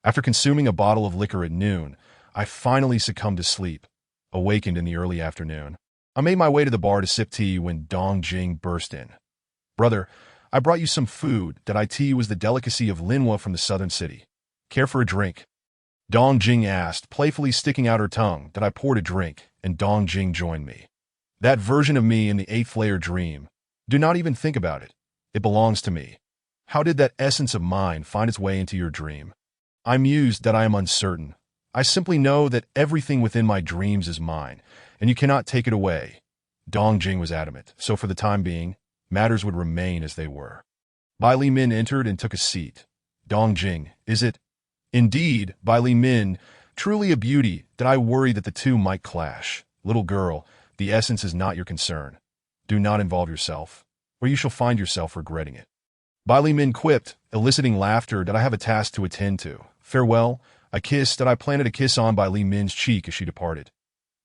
After consuming a bottle of liquor at noon, I finally succumbed to sleep, awakened in the early afternoon. I made my way to the bar to sip tea when Dong Jing burst in. Brother, I brought you some food. That tea was the delicacy of Linhua from the southern city. Care for a drink? Dong Jing asked, playfully sticking out her tongue. That I poured a drink, and Dong Jing joined me. That version of me in the 8th layer dream. Do not even think about it. It belongs to me. How did that essence of mine find its way into your dream? I mused. That I am uncertain. I simply know that everything within my dreams is mine, and you cannot take it away. Dong Jing was adamant, so for the time being, matters would remain as they were. Bai Li Min entered and took a seat. Dong Jing, is it? Indeed, Bai Li Min, truly a beauty. That I worry that the two might clash. Little girl, the essence is not your concern. Do not involve yourself, or you shall find yourself regretting it. Bai Li Min quipped, eliciting laughter that I have a task to attend to. Farewell, I kissed that I planted a kiss on Bai Li Min's cheek as she departed.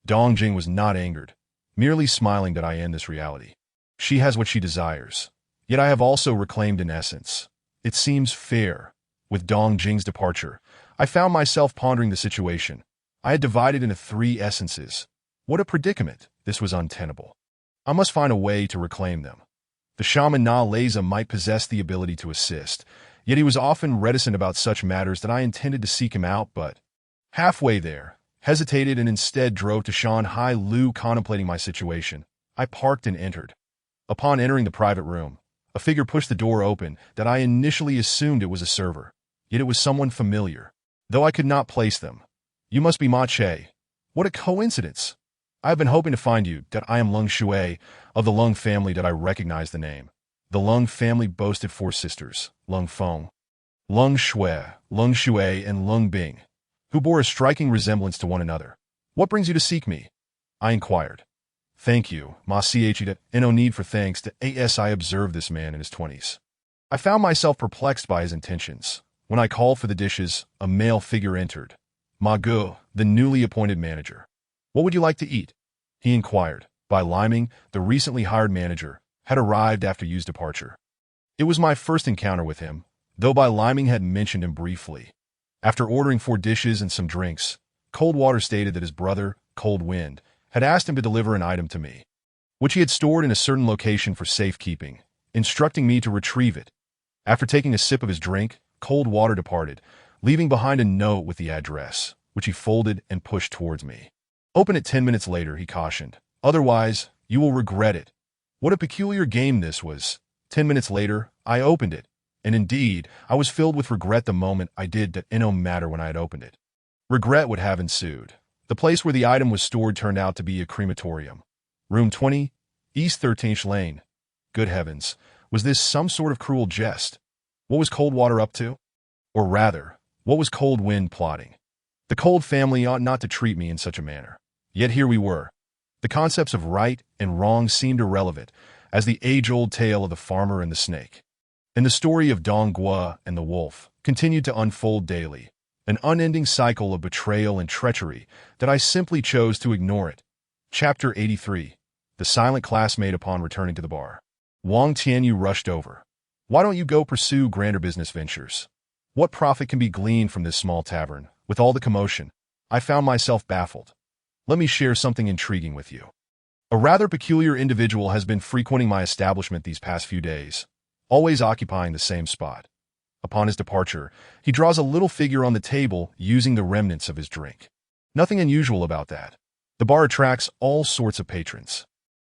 Dong Jing was not angered, merely smiling that I end this reality. She has what she desires, yet I have also reclaimed in essence. It seems fair. With Dong Jing's departure, I found myself pondering the situation. I had divided into 3 essences. What a predicament! This was untenable. I must find a way to reclaim them. The shaman Na Leza might possess the ability to assist, yet he was often reticent about such matters that I intended to seek him out, but halfway there, hesitated and instead drove to Shanghai Lu. Contemplating my situation, I parked and entered. Upon entering the private room, a figure pushed the door open that I initially assumed it was a server, yet it was someone familiar, though I could not place them. You must be Ma Che. What a coincidence! I have been hoping to find you, that I am Lung Shui, of the Lung family. That I recognize the name. The Lung family boasted 4 sisters, Lung Feng, Lung Shui, and Lung Bing, who bore a striking resemblance to one another. What brings you to seek me? I inquired. Thank you, Ma Chita, and no need for thanks to as I observed this man in his 20s. I found myself perplexed by his intentions. When I called for the dishes, a male figure entered. Ma Gu, the newly appointed manager. What would you like to eat? He inquired. Bai Liming, the recently hired manager, had arrived after Yu's departure. It was my first encounter with him, though Bai Liming had mentioned him briefly. After ordering 4 dishes and some drinks, Coldwater stated that his brother, Cold Wind, had asked him to deliver an item to me, which he had stored in a certain location for safekeeping, instructing me to retrieve it. After taking a sip of his drink, Coldwater departed, leaving behind a note with the address, which he folded and pushed towards me. Open it 10 minutes later, he cautioned. Otherwise, you will regret it. What a peculiar game this was. 10 minutes later, I opened it, and indeed, I was filled with regret the moment I did that. No matter when I had opened it. Regret would have ensued. The place where the item was stored turned out to be a crematorium. Room 20, East 13th Lane. Good heavens, was this some sort of cruel jest? What was Coldwater up to? Or rather, what was Cold Wind plotting? The Cold family ought not to treat me in such a manner. Yet here we were. The concepts of right and wrong seemed irrelevant, as the age-old tale of the farmer and the snake, and the story of Dong Gua and the wolf, continued to unfold daily, an unending cycle of betrayal and treachery that I simply chose to ignore it. Chapter 83. The silent classmate upon returning to the bar. Wang Tianyu rushed over. Why don't you go pursue grander business ventures? What profit can be gleaned from this small tavern, with all the commotion? I found myself baffled. Let me share something intriguing with you. A rather peculiar individual has been frequenting my establishment these past few days, always occupying the same spot. Upon his departure, he draws a little figure on the table using the remnants of his drink. Nothing unusual about that. The bar attracts all sorts of patrons.